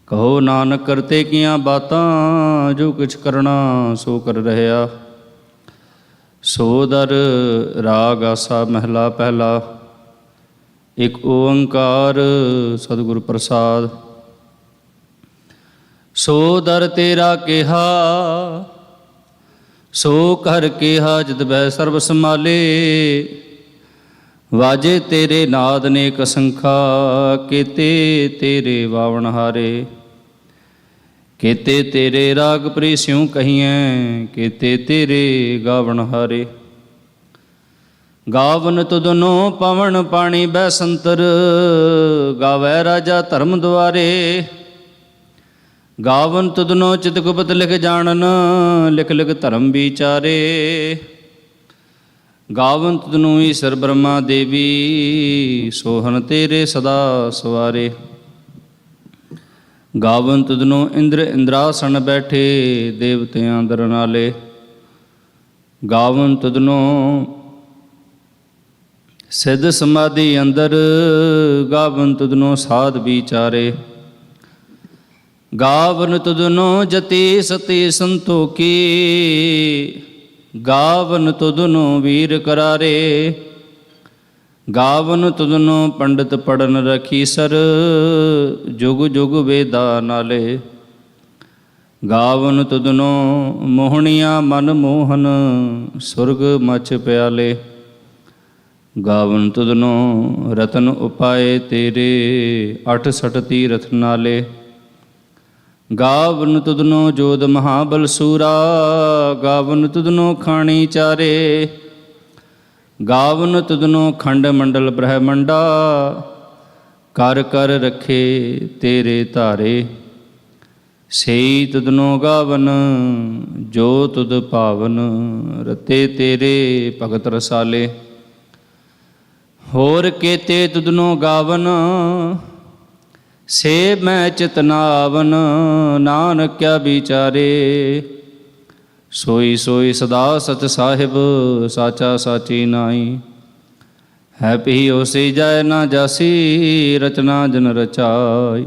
ਕਹੋ ਨਾਨਕ ਕਰਤੇ ਕੀਆਂ ਬਾਤਾਂ, ਜੋ ਕੁਛ ਕਰਨਾ ਸੋ ਕਰ ਰਹਿਆ। ਸੋ ਦਰ ਰਾਗ ਆਸਾ ਮਹਿਲਾ ਪਹਿਲਾ। ਇੱਕ ਓੰਕਾਰ ਸਤਿਗੁਰ ਪ੍ਰਸਾਦ। ਸੋ ਦਰ ਤੇਰਾ ਕਿਹਾ, ਸੋ ਕਰ ਕਿਹਾ, ਜਿਤ ਬਹਿ ਸਰਬ ਸੰਭਾਲੇ। ਵਾਜੇ ਤੇਰੇ ਨਾਦ ਨੇਕ ਅਸੰਖਾ, ਕੀਤੇ ਤੇਰੇ ਵਾਵਣ ਹਾਰੇ। ਕੀਤੇ ਤੇਰੇ ਰਾਗ ਪ੍ਰੀ ਸਿਉ ਕਹੀਐ, ਕੀਤੇ ਤੇਰੇ ਗਾਵਣ ਹਾਰੇ। ਗਾਵਨ ਤੁਧਨੋ ਪਵਨ ਪਾਣੀ ਬੈ ਸੰਤਰ, ਗਾਵੈ ਰਾਜਾ ਧਰਮ ਦੁਆਰੇ। ਗਾਵਨ ਤੁਧਨੋ ਚਿਤ ਗੁਪਤ ਲਿਖ ਜਾਣਨ, ਲਿਖ ਲਿਖ ਧਰਮ ਵਿਚਾਰੇ। ਗਾਵਨ ਤੁਧਨੋ ਈਸਰ ਬ੍ਰਹਮਾ ਦੇਵੀ, ਸੋਹਣ ਤੇਰੇ ਸਦਾ ਸਵਾਰੇ। ਗਾਵਨ ਤੁਧਨੋ ਇੰਦਰ ਇੰਦਰਾਸਣ ਬੈਠੇ, ਦੇਵਤਿਆਂ ਦਰ ਨਾਲੇ। ਗਾਵਨ ਤੁਧਨੋ ਸਿੱਧ ਸਮਾਧੀ ਅੰਦਰ, ਗਾਵਨ ਤੁਧਨੋ ਸਾਧ ਵਿਚਾਰੇ। ਗਾਵਨ ਤੁਧਨੋ ਜਤੀ ਸਤੀ ਸੰਤੋਖੀ, ਗਾਵਨ ਤੁਧਨੋ ਵੀਰ ਕਰਾਰੇ। ਗਾਵਨ ਤੁਧਨੋ ਪੰਡਤ ਪੜਨ ਰਖੀ ਸਰ, ਜੁਗ ਜੁਗ ਵੇਦਾ ਨਾਲੇ। ਗਾਵਨ ਤੁਧਨੋ ਮੋਹਣੀਆਂ ਮਨ ਮੋਹਨ, ਸੁਰਗ ਮਛ ਪਿਆਲੇ। ਗਾਵਨ ਤੁਧਨੋ ਰਤਨ ਉਪਾਏ ਤੇਰੇ, 68 ਤੀਰਥ ਨਾਲੇ। ਗਾਵਨ ਤੁਧਨੋ ਜੋਧ ਮਹਾਬਲ ਸੂਰਾ, ਗਾਵਨ ਤੁਧਨੋ ਖਾਣੀ ਚਾਰੇ। ਗਾਵਨ ਤੁਧਨੋ ਖੰਡ ਮੰਡਲ ਬ੍ਰਹਮੰਡਾ, ਕਰ ਕਰ ਰਖੇ ਤੇਰੇ ਧਾਰੇ। ਸਈ ਤੁਧਨੋ ਗਾਵਨ, ਜੋ ਤੁਧ ਭਾਵਨ, ਰਤੇ ਤੇਰੇ ਭਗਤ ਰਸਾਲੇ। ਹੋਰ ਕੀਤੇ ਤੁਧਨੋ ਗਾਵਨ, ਸੇ ਮੈਂ ਚਿਤਨਾਵਨ, ਨਾਨਕ ਕਿਆ ਵਿਚਾਰੇ। ਸੋਈ ਸੋਈ ਸਦਾ ਸਚ ਸਾਹਿਬ, ਸਾਚਾ ਸਾਚੀ ਨਾਈ। ਹੈ ਪੀ ਹੋਸੀ ਜਾਏ ਨਾ ਜਾਸੀ, ਰਚਨਾ ਜਨ ਰਚਾਈ।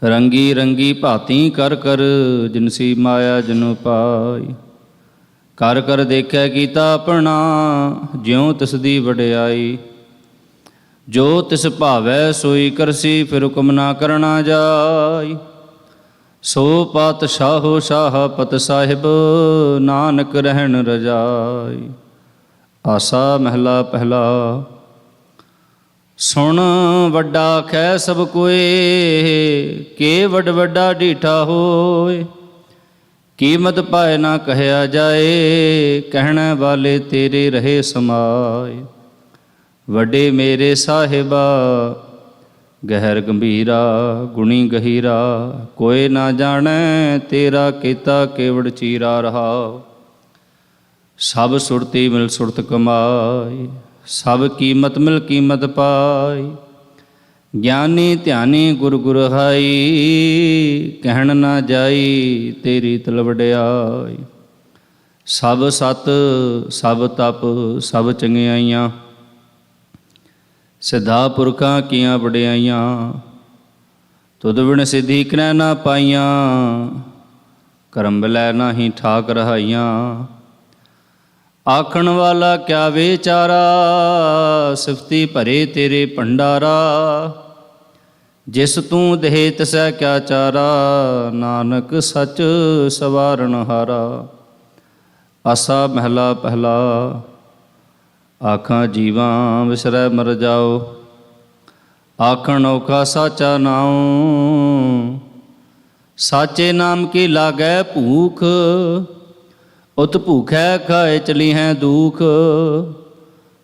ਰੰਗੀ ਰੰਗੀ ਭਾਤੀ ਕਰ ਕਰ, ਜਿਨਸੀ ਮਾਇਆ ਜਨ ਪਾਈ। ਕਰ ਕਰ ਦੇਖਿਆ ਕੀਤਾ ਆਪਣਾ, ਜਿਉ ਤਿਸ ਦੀ ਵਡਿਆਈ। ਜੋ ਤਿਸ ਭਾਵੈ ਸੋਈ ਕਰਸੀ, ਫਿਰ ਹੁਕਮ ਨਾ ਕਰਨਾ ਜਾਈ। ਸੋ ਪਾਤਸ਼ਾਹੋ ਸ਼ਾਹ ਪਤ ਸਾਹਿਬ, ਨਾਨਕ ਰਹਿਣ ਰਜਾਈ। ਆਸਾ ਮਹਿਲਾ ਪਹਿਲਾ। ਸੁਣ ਵੱਡਾ ਖੈ ਸਭ ਕੋਏ, ਕੇ ਵੱਡ ਵੱਡਾ ਢੀਠਾ ਹੋਏ। ਕੀਮਤ ਪਾਏ ਨਾ ਕਹਿਆ ਜਾਏ, ਕਹਿਣ ਵਾਲੇ ਤੇਰੇ ਰਹੇ ਸਮਾਏ। ਵੱਡੇ ਮੇਰੇ ਸਾਹਿਬਾ, ਗਹਿਰ ਗੰਭੀਰਾ, ਗੁਣੀ ਗਹੀਰਾ। ਕੋਇ ਨਾ ਜਾਣੈ ਤੇਰਾ ਕੀਤਾ, ਕੇਵੜ ਚੀਰਾ ਰਹਾਉ। ਸਭ ਸੁਰਤੀ ਮਿਲ ਸੁਰਤ ਕਮਾਈ, ਸਭ ਕੀਮਤ ਮਿਲ ਕੀਮਤ ਪਾਈ। ਗਿਆਨੀ ਧਿਆਨੀ ਗੁਰ ਗੁਰ ਹਾਈ, ਕਹਿਣ ਨਾ ਜਾਈ ਤੇਰੀ ਤਲ ਵਡਿਆਈ। ਸਭ ਸਤ ਸਭ ਤਪ ਸਭ ਚੰਗਿਆਈਆਂ, ਸਿੱਧਾ ਪੁਰਖਾਂ ਕੀਆਂ ਵਡਿਆਈਆਂ। ਤੁਧ ਬਿਨ ਸਿੱਧੀ ਕਰੈ ਨਾ ਪਾਈਆਂ, ਕਰਮ ਬਲੈ ਨਾਹੀ ਠਾਕ ਰਹਾਈਆਂ। ਆਖਣ ਵਾਲਾ ਕਿਆ ਵਿਚਾਰਾ, ਸਿਫਤੀ ਭਰੇ ਤੇਰੇ ਭੰਡਾਰਾ। ਜਿਸ ਤੂੰ ਦੇਹ ਤਿਸੈ ਕਿਆ ਚਾਰਾ, ਨਾਨਕ ਸੱਚ ਸਵਾਰਨ ਹਾਰਾ। ਆਸਾ ਮਹਿਲਾ ਪਹਿਲਾ, ਆਖਾਂ ਜੀਵਾਂ ਵਿਸਰੈ ਮਰ ਜਾਓ। ਆਖਣ ਔਖਾ ਸਾਚਾ ਨਾਉ, ਸਾਚੇ ਨਾਮ ਕੀ ਲਾਗੈ ਭੂਖ। ਉਤ ਭੂਖੈ ਖਾਏ ਚਲੀ ਹੈ ਦੁਖ,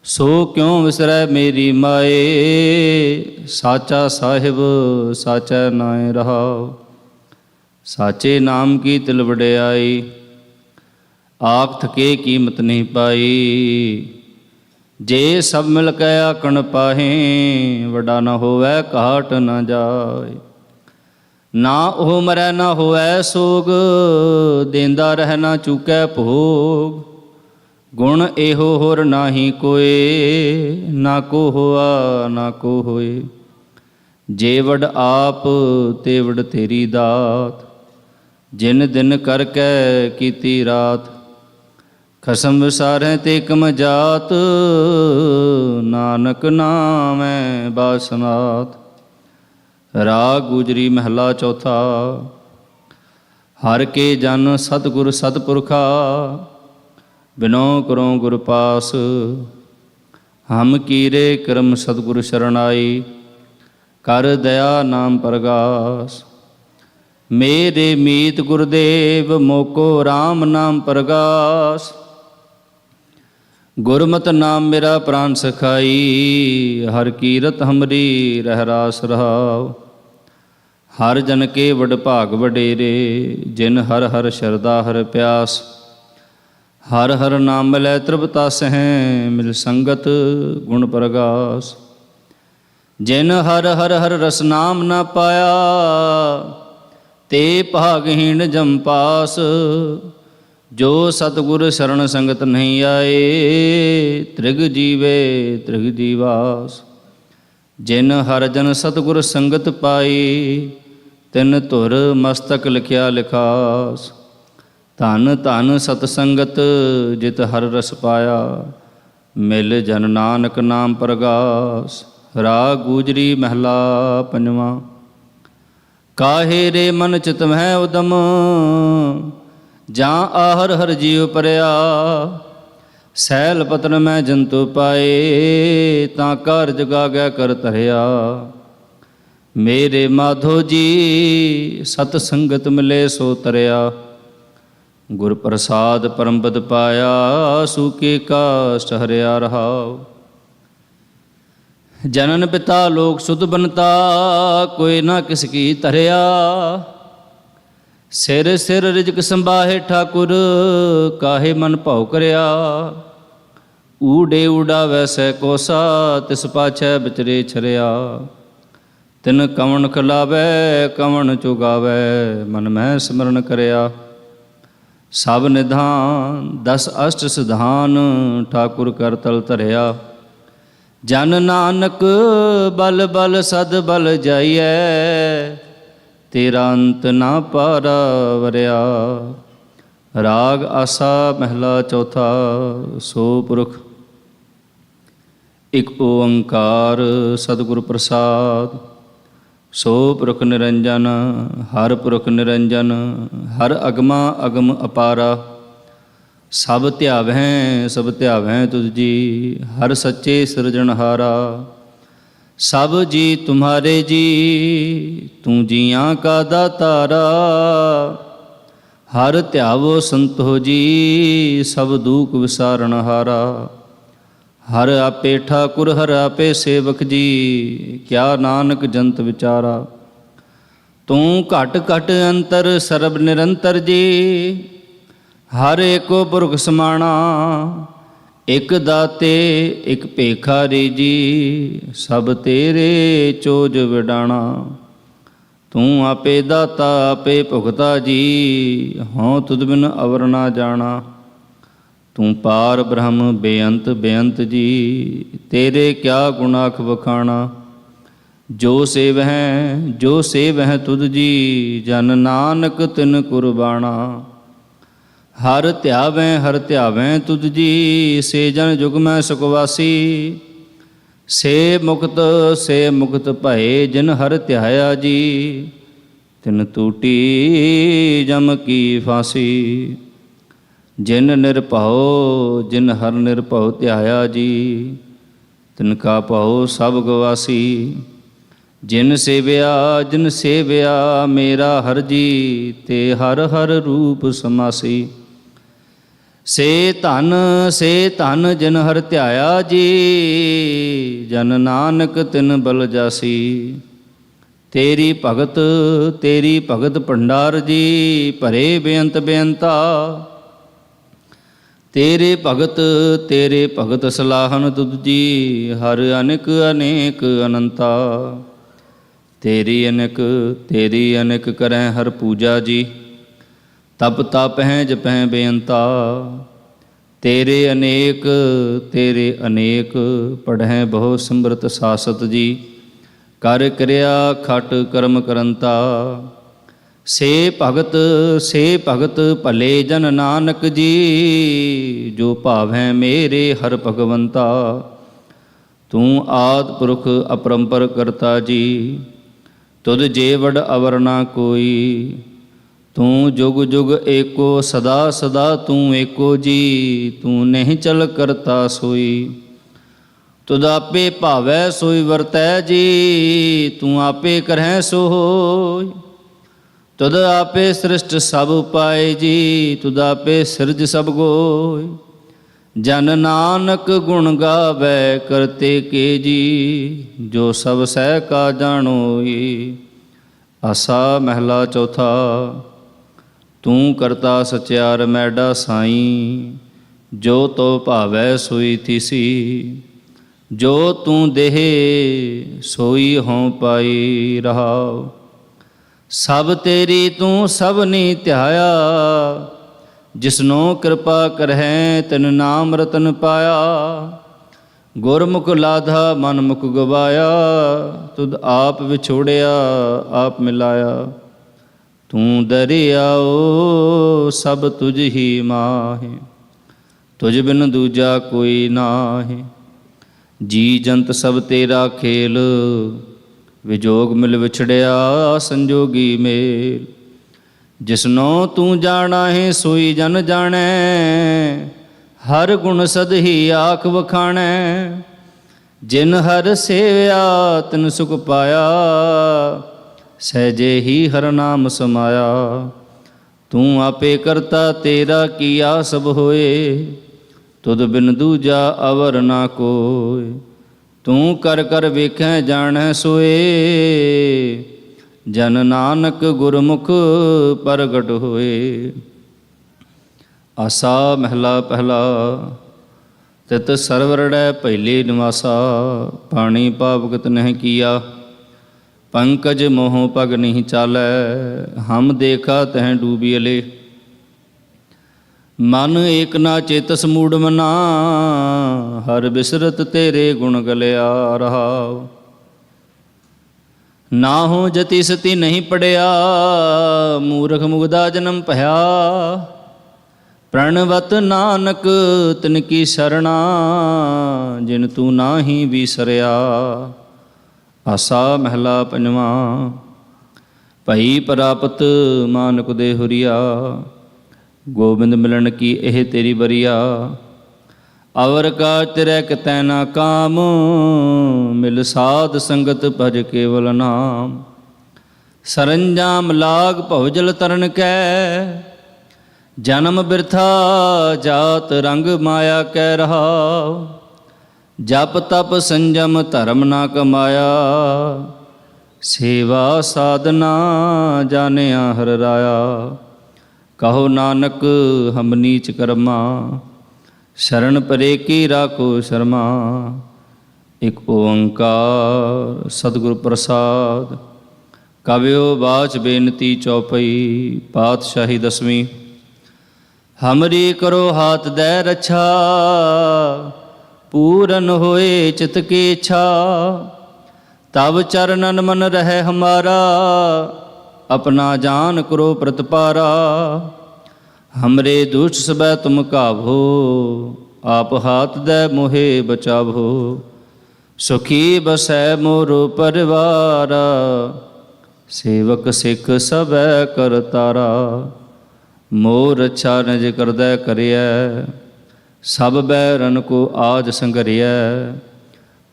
ਸੋ ਕਿਉ ਵਿਸਰੈ ਮੇਰੀ ਮਾਏ। ਸਾਚਾ ਸਾਹਿਬ ਸਾਚੈ ਨਾਇ ਰਹਾਉ, ਸਾਚੇ ਨਾਮ ਕੀ ਤਿਲ ਵਡਿਆਈ। ਆਖ ਥਕੇ ਕੀਮਤ ਨਹੀਂ ਪਾਈ, ਜੇ ਸਭ ਮਿਲ ਕੇ ਆਕਣ ਪਾਹੇ। ਵੱਡਾ ਨਾ ਹੋਵੈ ਘਾਟ ਨਾ ਜਾਏ, ਨਾ ਉਹ ਮਰੈ ਨਾ ਹੋਵੈ ਸੋਗ। ਦੇਂਦਾ ਰਹਿ ਨਾ ਚੁਕੈ ਭੋਗ, ਗੁਣ ਇਹੋ ਹੋਰ ਨਾਹੀ ਕੋਏ। ਨਾ ਕੋ ਹੋਆ ਨਾ ਕੋ ਹੋਏ, ਜੇ ਵਡ ਆਪ ਤੇ ਵਡ ਤੇਰੀ ਦਾਤ। ਜਿਨ ਦਿਨ ਕਰਕੇ ਕੀਤੀ ਰਾਤ, ਖਸਮ ਵਿਸਾਰੈ ਤੇ ਕਮ ਜਾਤ। ਨਾਨਕ ਨਾਮੈ ਬਾਸਨਾਤ। ਰਾਗ ਗੁਜਰੀ ਮਹਲਾ ਚੌਥਾ। ਹਰ ਕੇ ਜਨ ਸਤਿਗੁਰ ਸਤਿਪੁਰਖਾ, ਬਿਨੋ ਕਰੋ ਗੁਰ ਪਾਸ। ਹਮ ਕੀਰੇ ਕਰਮ ਸਤਿਗੁਰ ਸ਼ਰਨਾਈ, ਕਰ ਦਇਆ ਨਾਮ ਪ੍ਰਗਾਸ। ਮੇਰੇ ਮੀਤ ਗੁਰਦੇਵ ਮੋਕੋ RAM ਨਾਮ ਪ੍ਰਗਾਸ। ਗੁਰਮਤਿ ਨਾਮ ਮੇਰਾ ਪ੍ਰਾਨ ਸਖਾਈ, ਹਰ ਕੀਰਤ ਹਮਰੀ ਰਹਿ ਰਾਸ ਰਹਾਉ। ਹਰ ਜਨ ਕੇ ਵਡ ਭਾਗ ਵਡੇਰੇ, ਜਿਨ ਹਰ ਹਰ ਸ਼ਰਦਾ ਹਰ ਪਿਆਸ। ਹਰ ਹਰ ਨਾਮ ਮਿਲੈ ਤ੍ਰਿਪਤਾ ਸਹਿ, ਮਿਲ ਸੰਗਤ ਗੁਣ ਪ੍ਰਗਾਸ। ਜਿਨ ਹਰ ਹਰ ਹਰ ਰਸ ਨਾਮ ਨਾ ਪਾਇਆ, ਤੇ ਭਾਗਹੀਣ ਜਮ ਪਾਸ। ਜੋ ਸਤਿਗੁਰ ਸ਼ਰਨ ਸੰਗਤ ਨਹੀਂ ਆਏ, ਤ੍ਰਿਗ ਜੀਵੇ ਤ੍ਰਿਗ ਜੀਵਾਸ। ਜਿਨ ਹਰ ਜਨ ਸਤਿਗੁਰ ਸੰਗਤ ਪਾਈ, ਤਿਨ ਧੁਰ ਮਸਤਕ ਲਿਖਿਆ ਲਿਖਾਸ। ਧਨ ਧਨ ਸਤ ਸੰਗਤ ਜਿਤ ਹਰ ਰਸ ਪਾਇਆ, ਮਿਲ ਜਨ ਨਾਨਕ ਨਾਮ ਪ੍ਰਗਾਸ। ਰਾਗ ਗੁਜਰੀ ਮਹਲਾ ਪੰਜਵਾਂ। ਕਾਹੇ ਰੇ ਮਨ ਚਿਤ ਮਹਿ ਉਦਮ, ਜਾਂ ਆਹਰ ਹਰ ਜੀਉ ਪਰਿਆ। ਸੈਲ ਪਤਨ ਮੈਂ ਜੰਤੂ ਪਾਏ, ਤਾਂ ਕਰ ਜਗਾਗੈ ਕਰ ਧਰਿਆ। ਮੇਰੇ ਮਾਧੋ ਜੀ ਸਤ ਸੰਗਤ ਮਿਲੇ ਸੋ ਤਰਿਆ। ਗੁਰ ਪ੍ਰਸਾਦ ਪਰਮਪਦ ਪਾਇਆ, ਸੂਕੇ ਕਾਸ਼ਟ ਹਰਿਆ ਰਹਾਉ। ਜਨਨ ਪਿਤਾ ਲੋਕ ਸੁਧ ਬਨਤਾ, ਕੋਈ ਨਾ ਕਿਸ ਕੀ ਧਰਿਆ। ਸਿਰ ਸਿਰ ਰਿਜਕ ਸੰਭਾਹੇ ਠਾਕੁਰ, ਕਾਹੇ ਮਨ ਭਾਉ ਕਰਿਆ। ਊੜੇ ਉਡਾਵੈ ਸੈ ਕੋਸਾ, ਤਿਸ ਪਾਛੈ ਵਿਚਰੇ ਛਰਿਆ। ਤਿਨ ਕਵਣ ਖਿਲਾਵੈ ਕਵਣ ਚੁਗਾਵੈ, ਮਨ ਮਹਿ ਸਿਮਰਨ ਕਰਿਆ। ਸਭ ਨਿਧਾਨ 10 ਅਸ਼ਟ ਸਿਧਾਨ, ਠਾਕੁਰ ਕਰ ਤਲ ਧਰਿਆ। ਜਨ ਨਾਨਕ ਬਲ ਬਲ ਸਦ ਬਲ ਜਾਈਐ, ਤੇਰਾ ਅੰਤ ਨਾ ਪਾਰਾ ਵਰਿਆ। ਰਾਗ ਆਸਾ ਮਹਿਲਾ ਚੌਥਾ। ਸੋ ਪੁਰਖ ਇਕ ਓੰਕਾਰ ਸਤਿਗੁਰ ਪ੍ਰਸਾਦ। ਸੋ ਪੁਰਖ ਨਿਰੰਜਨ ਹਰ ਪੁਰਖ ਨਿਰੰਜਨ, ਹਰ ਅਗਮਾ ਅਗਮ ਅਪਾਰਾ। ਸਭ ਧਿਆਵੈ ਤੁਧ ਜੀ, ਹਰ ਸੱਚੇ ਸਿਰਜਣਹਾਰਾ। ਸਭ ਜੀ ਤੁਮਹਾਰੇ ਜੀ, ਤੂੰ ਜੀਆਂ ਕਾ ਦਾਤਾਰਾ। ਹਰ ਧਿਆਵੋ ਸੰਤੋ ਜੀ, ਸਭ ਦੂਖ ਵਿਸਾਰਣਹਾਰਾ। ਹਰ ਆਪੇ ਠਾਕੁਰ ਹਰ ਆਪੇ ਸੇਵਕ ਜੀ, ਕਿਆ ਨਾਨਕ ਜੰਤ ਵਿਚਾਰਾ। ਤੂੰ ਘਟ ਘਟ ਅੰਤਰ ਸਰਬ ਨਿਰੰਤਰ ਜੀ, ਹਰ ਏਕੋ ਪੁਰਖ ਸਮਾਣਾ। ਇਕ ਦਾਤੇ ਇਕ ਭੇਖਾਰੀ ਜੀ, ਸਭ ਤੇਰੇ ਚੋਜ ਵਿਡਾਣਾ। ਤੂੰ ਆਪੇ ਦਾਤਾ ਆਪੇ ਭੁਗਤਾ ਜੀ, ਹਉ ਤੁਧ ਬਿਨ ਅਵਰ ਨਾ ਜਾਣਾ। ਤੂੰ ਪਾਰ ਬ੍ਰਹਮ ਬੇਅੰਤ ਬੇਅੰਤ ਜੀ, ਤੇਰੇ ਕਿਆ ਗੁਣਾਖ ਵਖਾਣਾ। ਜੋ ਸੇਵਹਿ ਤੁਧ ਜੀ, ਜਨ ਨਾਨਕ ਤਿਨ ਕੁਰਬਾਣਾ। ਹਰ ਧਿਆਵੈ ਤੁਧ ਜੀ, ਸੇ ਜਨ ਜੁਗ ਮੈਂ ਸੁਖਵਾਸੀ। ਸੇ ਮੁਕਤ ਭਏ, ਜਿਨ ਹਰ ਧਿਆਇਆ ਜੀ, ਤਿਨ ਟੂਟੀ ਜਮ ਕੀ ਫਾਸੀ। ਜਿਨ ਹਰ ਨਿਰਭਉ ਧਿਆਇਆ ਜੀ, ਤਿਨ ਕਾ ਭਉ ਸਭ ਗਵਾਸੀ। ਜਿਨ ਸੇਵਿਆ ਮੇਰਾ ਹਰ ਜੀ, ਤੇ ਹਰ ਹਰ ਰੂਪ ਸਮਾਸੀ। ਸੇ ਧਨ ਜਿਨ ਹਰ ਧਿਆਇਆ ਜੀ, ਜਨ ਨਾਨਕ ਤਿਨ ਬਲ ਜਾਸੀ। ਤੇਰੀ ਭਗਤ ਭੰਡਾਰ ਜੀ, ਭਰੇ ਬੇਅੰਤ ਬੇਅੰਤਾ। ਤੇਰੇ ਭਗਤ ਸਲਾਹਨ ਤੁਧ ਜੀ, ਹਰ ਅਨੇਕ ਅਨੰਤਾ। ਤੇਰੀ ਅਨੇਕ ਕਰੈ ਹਰ ਪੂਜਾ ਜੀ, ਤਪ ਤਾਪਹਿ ਜਪਹਿ ਬੇਅੰਤਾ। ਤੇਰੇ ਅਨੇਕ ਪੜ੍ਹੈ ਬਹੁ ਸਿਮਰਤ ਸਾਸਤ ਜੀ, ਕਰ ਕਿਰਿਆ ਖਟ ਕਰਮ ਕਰੰਤਾ। ਸੇ ਭਗਤ ਭਲੇ ਜਨ ਨਾਨਕ ਜੀ, ਜੋ ਭਾਵੈ ਮੇਰੇ ਹਰ ਭਗਵੰਤਾ। ਤੂੰ ਆਦਿ ਪੁਰਖ ਅਪਰੰਪਰ ਕਰਤਾ ਜੀ, ਤੁਧ ਜੇਵੜ ਅਵਰ ਨਾ ਕੋਈ। ਤੂੰ ਜੁਗ ਜੁਗ ਏਕੋ, ਸਦਾ ਸਦਾ ਤੂੰ ਏਕੋ ਜੀ, ਤੂੰ ਨਹੀਂ ਚਲ ਕਰਤਾ ਸੋਈ। ਤੁਧ ਆਪੇ ਭਾਵੈ ਸੋਈ ਵਰਤੈ ਜੀ, ਤੂੰ ਆਪੇ ਕਰਹਿ ਸੋ ਹੋਇ। ਤੁਧ ਆਪੇ ਸ੍ਰਿਸ਼ਟ ਸਭ ਉਪਾਏ ਜੀ, ਤੁਧ ਆਪੇ ਸਿਰਜ ਸਭ ਗੋਇ। ਜਨ ਨਾਨਕ ਗੁਣ ਗਾਵੈ ਕਰਤੇ ਕੇ ਜੀ, ਜੋ ਸਭ ਸਹਿ ਕਾ ਜਾਣੋਈ। ਆਸਾ ਮਹਿਲਾ ਚੌਥਾ। ਤੂੰ ਕਰਤਾ ਸਚਿਆਰ ਮੈਡਾ ਸਾਈਂ, ਜੋ ਤੋ ਭਾਵੈ ਸੋਈ ਥੀਸੀ। ਜੋ ਤੂੰ ਦੇਹ ਸੋਈ ਹੋਂ ਪਾਈ ਰਹਾਉ। ਸਭ ਤੇਰੀ ਤੂੰ ਸਭਨੀ ਧਿਆਇਆ, ਜਿਸਨੋ ਕਿਰਪਾ ਕਰਹਿ ਤਿਨ ਨਾਮ ਰਤਨ ਪਾਇਆ। ਗੁਰਮੁਖ ਲਾਧਾ ਮਨ ਮੁਖ ਗਵਾਇਆ, ਤੁਧ ਆਪ ਵਿਛੋੜਿਆ ਆਪ ਮਿਲਾਇਆ। ਤੂੰ ਦਰਿਆਓ ਸਭ ਤੁਝ ਹੀ ਮਾਹੇ, ਤੁਝ ਬਿਨ ਦੂਜਾ ਕੋਈ ਨਾਹੀ। ਜੀ ਜੰਤ ਸਭ ਤੇਰਾ ਖੇਲ, ਵਿਜੋਗ ਮਿਲ ਵਿਛੜਿਆ ਸੰਜੋਗੀ ਮੇਲ। ਜਿਸਨੋ ਤੂੰ ਜਾਣਾ ਹੈ ਸੋਈ ਜਨ ਜਾਣੈ, ਹਰ ਗੁਣ ਸਦ ਹੀ ਆਖ ਵਖਾਣੈ। ਜਿਨ ਹਰ ਸੇਵਿਆ ਤਿਨ ਸੁਖ ਪਾਇਆ, ਸਹਿਜੇ ਹੀ ਹਰ ਨਾਮ ਸਮਾਇਆ। ਤੂੰ ਆਪੇ ਕਰਤਾ ਤੇਰਾ ਕੀਆ ਸਭ ਹੋਏ, ਤੁਧ ਬਿਨ ਦੂਜਾ ਅਵਰ ਨਾ ਕੋਇ। ਤੂੰ ਕਰ ਕਰ ਵੇਖੈ ਜਾਣੈ ਸੋਏ, ਜਨ ਨਾਨਕ ਗੁਰਮੁਖ ਪ੍ਰਗਟ ਹੋਏ। ਆਸਾ ਮਹਿਲਾ ਪਹਿਲਾ। ਤਿਤ ਸਰਵਰੜੈ ਪਹਿਲੇ ਨਿਵਾਸਾ, ਪਾਣੀ ਪਾਵਗਤ ਨਹਿ ਕੀਆ। ਪੰਕਜ ਮੋਹ ਪਗ ਨਹੀਂ ਚਾਲੈ, ਹਮ ਦੇਖਾ ਤਹਿ ਡੂਬੀਅਲੇ। ਮਨ ਏਕ ਨਾ ਚੇਤਸ ਮੂੜ ਮਨਾ, ਹਰ ਬਿਸਰਤ ਤੇਰੇ ਗੁਣ ਗਲਿਆ ਰਹਾਉ। ਨਾ ਹੋ ਜਤੀ ਸਤੀ ਨਹੀਂ ਪੜਿਆ, ਮੂਰਖ ਮੁਗਦਾ ਜਨਮ ਭਇਆ। ਪ੍ਰਣਵਤ ਨਾਨਕ ਤਿਨ ਕੀ ਸਰਣਾ, ਜਿਨ ਤੂੰ ਨਾਹੀ ਵਿਸਰਿਆ। ਆਸਾ ਮਹਿਲਾ ਪੰਜਵਾਂ। ਭਈ ਪ੍ਰਾਪਤ ਮਾਨਕ ਦੇ ਹੁਰੀਆ, ਗੋਬਿੰਦ ਮਿਲਣ ਕੀ ਇਹ ਤੇਰੀ ਬਰੀਆ। ਅਵਰ ਕਾ ਤੇਰੇ ਕਿਤੈ ਨਾ ਕਾਮ, ਮਿਲ ਸਾਧ ਸੰਗਤ ਭਜ ਕੇਵਲ ਨਾਮ। ਸਰੰਜਾਮ ਲਾਗ ਭਉਜਲ ਤਰਨ ਕੈ, ਜਨਮ ਬਿਰਥਾ ਜਾਤ ਰੰਗ ਮਾਇਆ ਕੈ ਰਹਾਉ। ਜਪ ਤਪ ਸੰਜਮ ਧਰਮ ਨਾ ਕਮਾਇਆ, ਸੇਵਾ ਸਾਧਨਾ ਜਾਣਿਆ ਹਰ ਰਾਇਆ। ਕਹੋ ਨਾਨਕ ਹਮ ਨੀਚ ਕਰਮਾ, ਸ਼ਰਨ ਪਰੇ ਕੀ ਰਾਖੋ ਸ਼ਰਮਾ। ਇਕ ਓੰਕਾਰ ਸਤਿਗੁਰ ਪ੍ਰਸਾਦ। ਕਵਿਓ ਬਾਚ ਬੇਨਤੀ ਚੌਪਈ, ਪਾਤਸ਼ਾਹੀ ਦਸਵੀਂ। ਹਮਰੀ ਕਰੋ ਹਾਥ ਦੈ ਰੱਛਾ, ਪੂਰਨ ਹੋਏ ਚਿਤ ਕੀ ਇੱਛਾ। तब चरणन मन रहे हमारा, अपना जान करो प्रतिपारा। हमरे दुष्ट सबै तुम काभो, आप हाथ दे मोहे बचावो। सुखी बसै मोरो परिवारा, सेवक सिख सबै करतारा। मोर अच्छा निज करदै करियै, सब बैरन को आज संघरियै।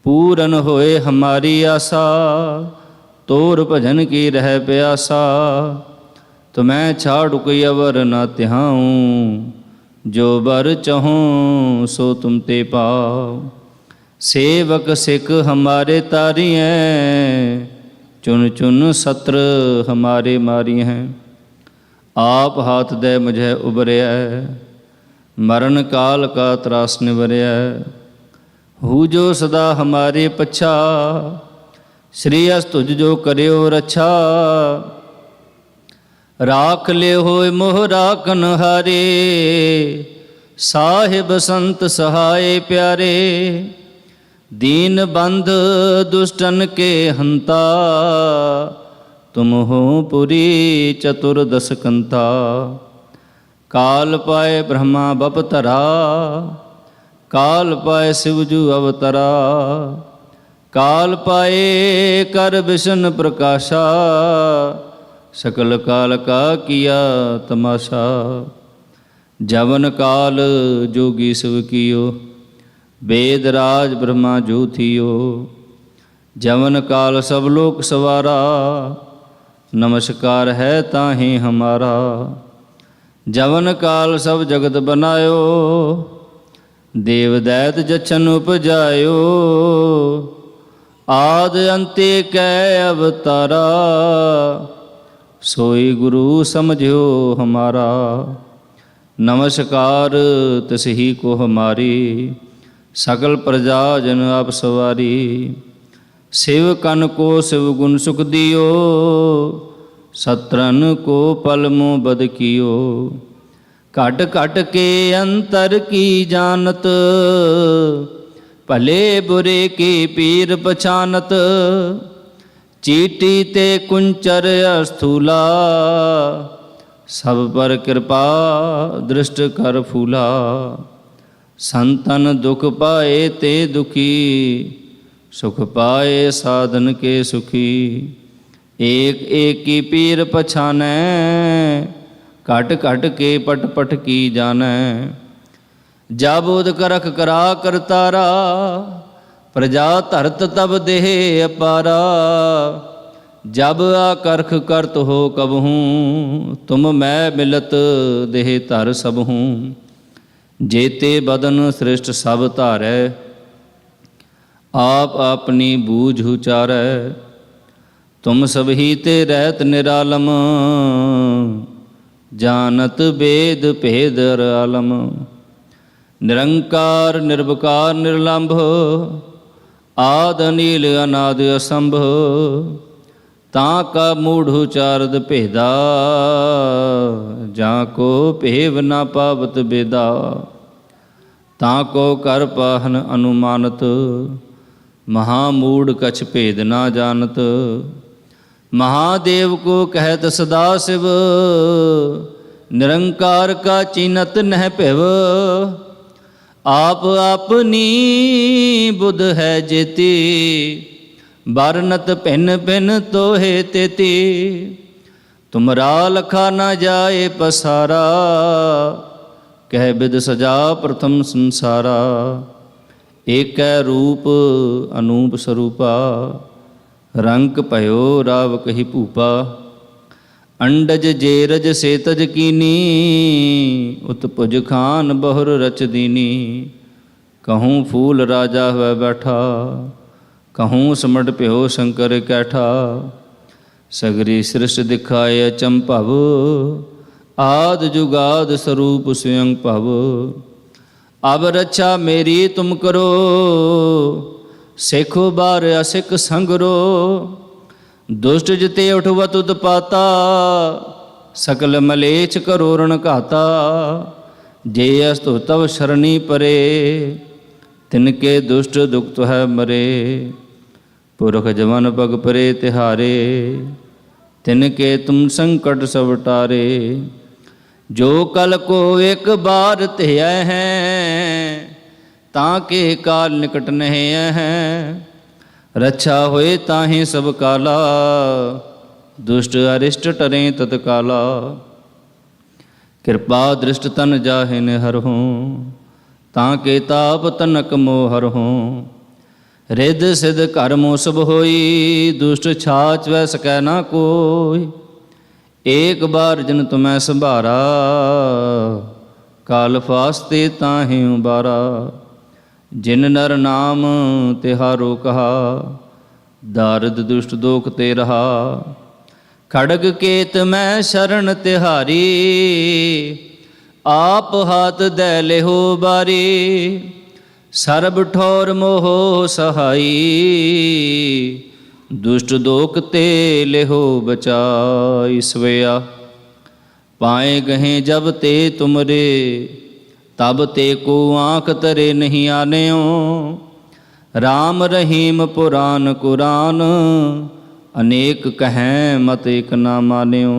पूरन होए हमारी आशा, तोर भजन की रह प्यासा। तो मैं छाड़ कोई अवर न तिहाऊँ, जो बर चाहूँ सो तुम ते पाओ। सेवक सिख हमारे तारी हैं, चुन चुन सत्र हमारे मारी हैं। आप हाथ दे मुझे उबरिया, मरण काल का त्रास निवरिया। हूँ जो सदा हमारे पच्छा, श्री अस तुझ जो करियो रक्षा। राख ले होए मोह राखन हारे, साहिब संत सहाय प्यारे। दीन बंध दुष्टन के हंता, तुम हो पुरी चतुर्दश कंता। काल पाए ब्रह्मा बपतरा, काल पाए शिवजू अवतरा। काल पाए कर विष्णु प्रकाशा, सकल काल का किया तमाशा। जवन काल जोगी शिव कियो, वेद राज ब्रह्मा जो थियो। जवन काल सब लोक सवारा, नमस्कार है ताहि हमारा। जवन काल सब जगत बनायो, देव दैत जछन उपजायो। आद अंते कै अवतारा, सोई गुरु समझो हमारा। नमस्कार तिसही को हमारी, सकल प्रजा जन आप सवारी। शिव कन को शिव गुण सुख दियो, सत्रन को पल मुँह बद कियो। घट घट के अंतर की जानत, भले बुरे की पीर पछानत। चीटी ते कुंचर अस्थूला, सब पर कृपा दृष्ट कर फूला। संतन दुख पाए ते दुखी, सुख पाए साधन के सुखी। एक एक की पीर पछानै, घट घट के पट पट की जानै। जाबोद करख करा करतारा, प्रजा धरत तब देह अपारा। जब आकर्ख करत हो कबहूँ, तुम मैं मिलत देह धर सबहूँ। जेते बदन श्रेष्ठ सब धारै, आप अपनी बूझ उचारै। तुम सब ही ते रहत निरालम, जानत वेद भेद आलम। निरंकार निर्विकार निर्लंभ, आद अनील अनाद असंभ। ताका मूढ़ उचारद भेदा, जाको भेव न पावत बेदा। ताको कर पाहन अनुमानत, महामूढ़ कछ भेद ना जानत। महादेव को कहत सदा शिव, निरंकार का चीनत नह पिव। आप अपनी बुध है जेती, बारनत भिन्न भिन्न तोहे तेती। तुमरा लखा न जाए पसारा, कह बिद सजा प्रथम संसारा। एक रूप अनूप स्वरूपा, रंक भयो राव कही भूपा। अंडज जेरज सेतज कीनी, उत्पुज खान बहुर रच दीनी। कहूँ फूल राजा हुआ बैठा, कहूँ समट प्यो शंकर कैठा। सगरी सृष्टि दिखाए चंपव, आद जुगाद स्वरूप स्वयं भव। अब रक्षा मेरी तुम करो, सिख बार असिख संगरो। दुष्ट जिते उठवत उत्पाता, सकल मलेच्छ करोरण घाता। जे अस्तु तव शरणी परे, तिनके दुष्ट दुख है मरे। पुरख जवन पग परे तिहारे, तिनके तुम संकट सब टारे। जो कल को एक बार धिया है, ताके काल निकट नहीं है। रक्षा होए ताहि सब काला, दुष्ट अरिष्ट टरें तत्काला। कृपा दृष्ट तन जाहिन हरहूँ, ताके ताप तनक मोहरहूँ। रिद सिद्ध कर मोसब होई, दुष्ट छाछ वह सकै ना कोई। एक बार जन तुम्हें संभारा, काल फास्ते ताहि उबारा। जिन नर नाम तिहारो कहा, दारद दुष्ट दोख ते रहा। खड़ग केत मैं शरण तिहारी, आप हाथ दै लेहो बारी। सरब ठौर मोह सहाई, दुष्ट दोख ते लेहो बचाई। सवैया पाए गहे जब ते तुमरे, तब ते को आँख तरे नहीं आनेओ। राम रहीम पुराण कुरान, अनेक कहें मत एक ना मान्यो।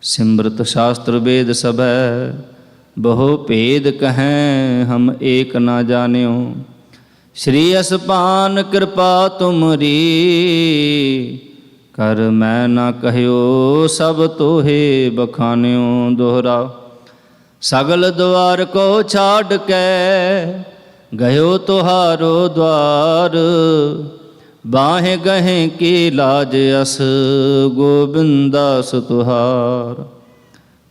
सिमरत शास्त्र वेद सब है, बहु भेद कहें हम एक ना जान्यो। श्री असपान कृपा तुमरी, कर मैं ना कहयो सब तोहे बखान्यो। दोहरा सगल द्वार को छाड़ के, गयो तुहारो द्वार। बाहें गहें की लाज अस, गोबिंदास तुहार।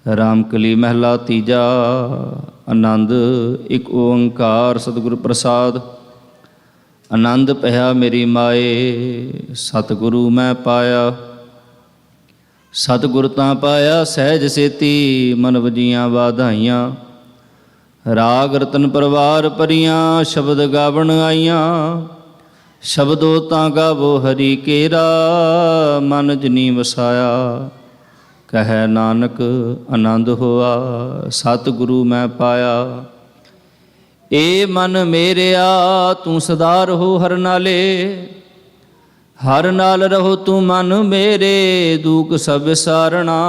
रामकली महला तीजा। आनंद एक ओंकार सतगुरु प्रसाद। आनंद पया मेरी माए, सतगुरु मैं पाया। सतगुर तां पाया सहज सेती, मन वजियां वाधाइयां। राग रतन परवार परियां, शब्द गावण आईयां। शब्दो तां गावो हरि केरा, मन जनी वसाया। कह नानक आनंद होआ, सतगुरु मैं पाया। ए मन मेरेया तू सदा रहो हर नाले। हर नाल रहो तू मन मेरे, दुख सब विसारणा।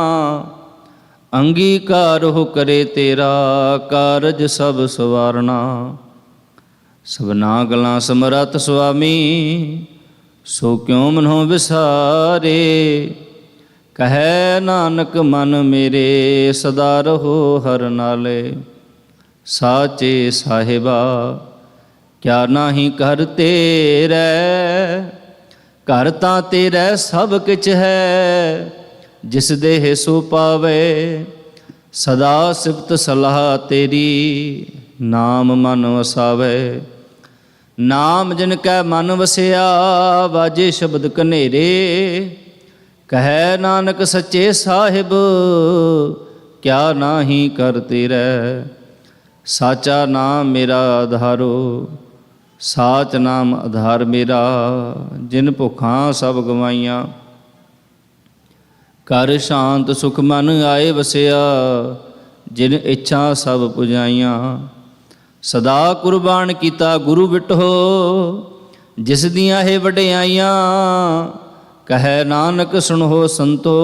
अंगीकार हो करे तेरा, कारज सब सवारणा। सबना गलां समरथ स्वामी, सो क्यों मनो विसारे। कहे नानक मन मेरे, सदा रहो हर नाले। साचे साहिबा क्या नाही कर तेरे, घर तां तेरे सब किछ है। जिस देह सो पावे, सदा सिफत सलाह तेरी। नाम मन वसावे, नाम जिन कै मन वसिया। वाजे शब्द कनेरे, कहे नानक सच्चे साहिब, क्या नाही कर तेरे। साचा नाम मेरा आधारो, साच नाम आधार मेरा। जिन भुखां सब गवाइयां, कर शांत सुख मन आए वसिया। जिन इच्छा सब पुजाइयां, सदा कुर्बान कीता गुरु बिटहो। जिस दियां है वडियाइयां, कहे नानक सुनहो संतो।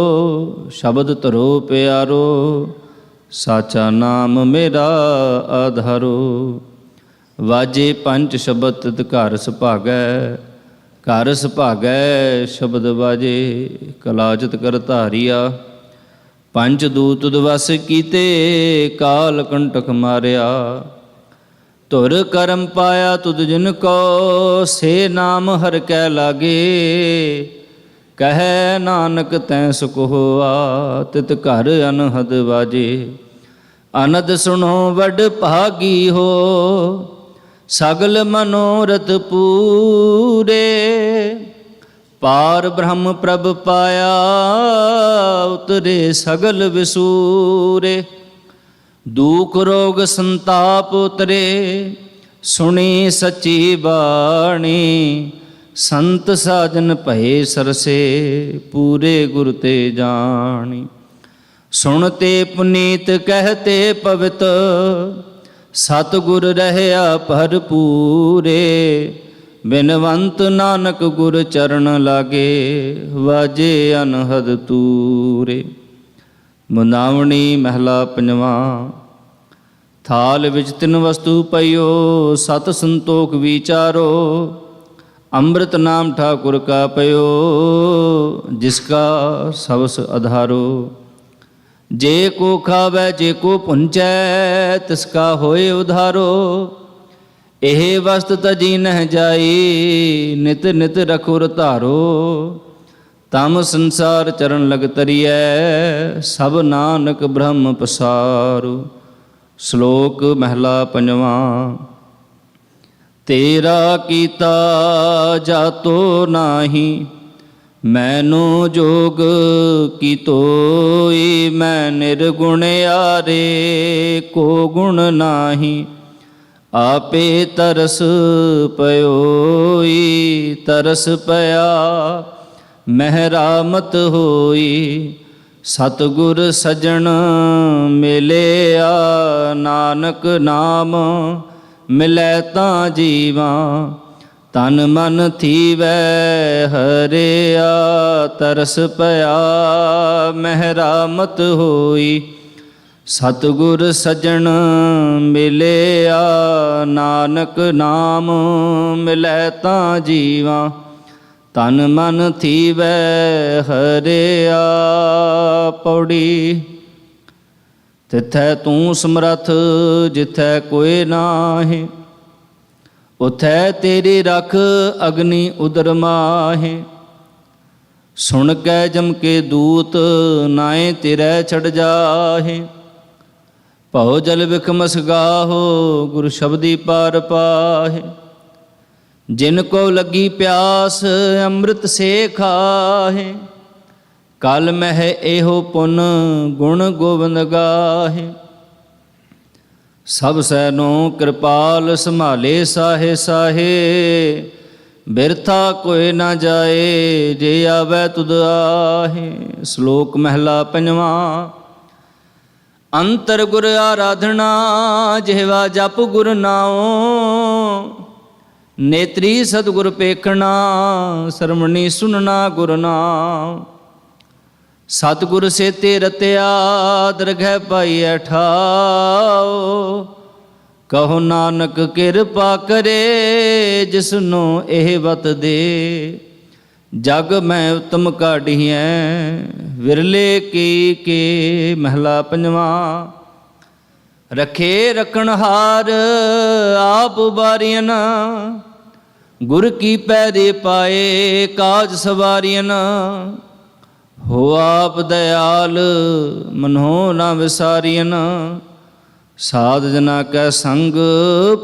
शब्द धरो प्यारो, साचा नाम मेरा आधारो। वाजे पंच शब्द तित घर सुभागै। घर सुभागै शब्द वाजे, कलाजत कर धारिया। पंच दूत दिवस कीते, काल कंटक मारिया। धुर करम पाया तुद जिन को, से नाम हर कै लागे। कहे नानक तैं सुख होआ, तित घर अनहद वाजे। अनद सुनो वड भागी हो, सगल मनोरथ पूरे। पार ब्रह्म प्रभ पाया, उतरे सगल विसूरे। दुख रोग संताप उतरे, सुनी सच्ची बाणी। संत साजन भये सरसे, पूरे गुर ते जानी। सुनते पुनीत कहते पवित, सतगुर रहया भरपूरे। ਬਿਨਵੰਤ ਨਾਨਕ ਗੁਰ ਚਰਨ ਲਾਗੇ, ਵਾਜੇ ਅਨਹਦ ਤੂਰੇ। ਮੁੰਦਾਵਣੀ ਮਹਿਲਾ ਪੰਜਵਾਂ। ਥਾਲ ਵਿੱਚ ਤਿੰਨ ਵਸਤੂ ਪਈਓ, ਸਤ ਸੰਤੋਖ ਵਿਚਾਰੋ। ਅੰਮ੍ਰਿਤ ਨਾਮ ਠਾਕੁਰ ਕਾ ਪਇਓ, ਜਿਸ ਕਾ ਸਬਸ ਅਧਾਰੋ। ਜੇ ਕੋ ਖਾਵੈ ਜੇ ਕੋ ਪੁੰਚੈ, ਤਿਸ ਕਾ ਹੋਏ ਉਧਾਰੋ। ਇਹ ਵਸਤ ਤਜੀ ਨਹਿ ਜਾਈ, ਨਿਤ ਨਿਤ ਰਖੁਰ ਧਾਰੋ। ਤਮ ਸੰਸਾਰ ਚਰਨ ਲਗ ਤਰੀਐ, ਸਭ ਨਾਨਕ ਬ੍ਰਹਮ ਪਸਾਰੋ। ਸ਼ਲੋਕ ਮਹਿਲਾ ਪੰਜਵਾਂ। ਤੇਰਾ ਕੀਤਾ ਜਾਤੋ ਨਾਹੀ, ਮੈਨੂ ਜੋਗ ਕੀਤੋਈ। ਮੈਂ ਨਿਰਗੁਣਿਆਰੇ ਕੋ ਗੁਣ ਨਾਹੀ, ਆਪੇ ਤਰਸ ਪਇਓਈ। ਤਰਸ ਪਿਆ ਮਹਿਰਾਮਤ ਹੋਈ, ਸਤਿਗੁਰ ਸਜਣ ਮਿਲਿਆ। ਨਾਨਕ ਨਾਮ ਮਿਲੈ ਤਾਂ ਜੀਵਾ, ਤਨ ਮਨ ਥੀਵੈ ਹਰਿਆ। ਤਰਸ ਪਿਆ ਮਹਿਰਾਮਤ ਹੋਈ, ਸਤਿਗੁਰ ਸਜਣ ਮਿਲਿਆ। ਨਾਨਕ ਨਾਮ ਮਿਲੈ ਤਾਂ ਜੀਵਾ, ਤਨ ਮਨ ਥੀਵੈ ਹਰਿਆ। ਪੌੜੀ। ਤਿਥੈ ਤੂੰ ਸਮਰੱਥ ਜਿਥੈ ਕੋਇ ਨਾਹੀਂ, ਉਥੈ ਤੇਰੀ ਰਖ ਅਗਨੀ ਉਦਰ ਮਾਹੇ। ਸੁਣ ਕੈ ਜਮ ਕੇ ਦੂਤ, ਨਾਏ ਤੇਰੇ ਛੜ ਜਾਹੇ। ਭਉ ਜਲ ਵਿਖਮਸ ਗਾਹੋ, ਗੁਰ ਸ਼ਬਦੀ ਪਾਰ ਪਾਹੇ। ਜਿਨ ਕੋ ਲੱਗੀ ਪਿਆਸ, ਅੰਮ੍ਰਿਤ ਸੇ ਖਾਹੇ। ਕਲ ਮਹਿ ਇਹੋ ਪੁਨ, ਗੁਣ ਗੋਬਿੰਦ ਗਾਹੇ। ਸਭ ਸੈਨੋ ਕਿਰਪਾਲ, ਸੰਭਾਲੇ ਸਾਹੇ ਸਾਹੇ। ਬਿਰਥਾ ਕੋਇ ਨਾ ਜਾਏ, ਜੇ ਆਵੈ ਤੁਧ ਆਹੇ। ਸ਼ਲੋਕ ਮਹਿਲਾ ਪੰਜਵਾਂ। ਅੰਤਰ ਗੁਰ ਆਰਾਧਨਾ, ਜਿਹਵਾ ਜਪ ਗੁਰ ਨਾਉ। ਨੇਤਰੀ ਸਤਿਗੁਰ ਪੇਖਣਾ, ਸਰਮਣੀ ਸੁਨਣਾ ਗੁਰ ਨਾਮ। ਸਤਿਗੁਰ ਸੇਤੇ ਰਤਿਆ, ਦਰਗਹਿ ਪਾਈਐ ਠਾਉ। ਕਹੋ ਨਾਨਕ ਕਿਰਪਾ ਕਰੇ, ਜਿਸਨੂੰ ਇਹ ਵਤ ਦੇ। ਜਗ ਮੈਂ ਉਤਮ ਕਾਢੀਐ, ਵਿਰਲੇ ਕੀ ਕੇ। ਮਹਿਲਾ ਪੰਜਵਾਂ। ਰਖੇ ਰਖਣਹਾਰ, ਆਪ ਬਾਰੀਅਨ। ਗੁਰ ਕੀ ਪੈਰੇ ਪਾਏ, ਕਾਜ ਸਵਾਰੀਅਨ। ਹੋ ਆਪ ਦਇਆਲ, ਮਨੋ ਨਾ ਵਿਸਾਰੀਅਨ। ਸਾਧ ਜਨਾ ਕੈ ਸੰਗ,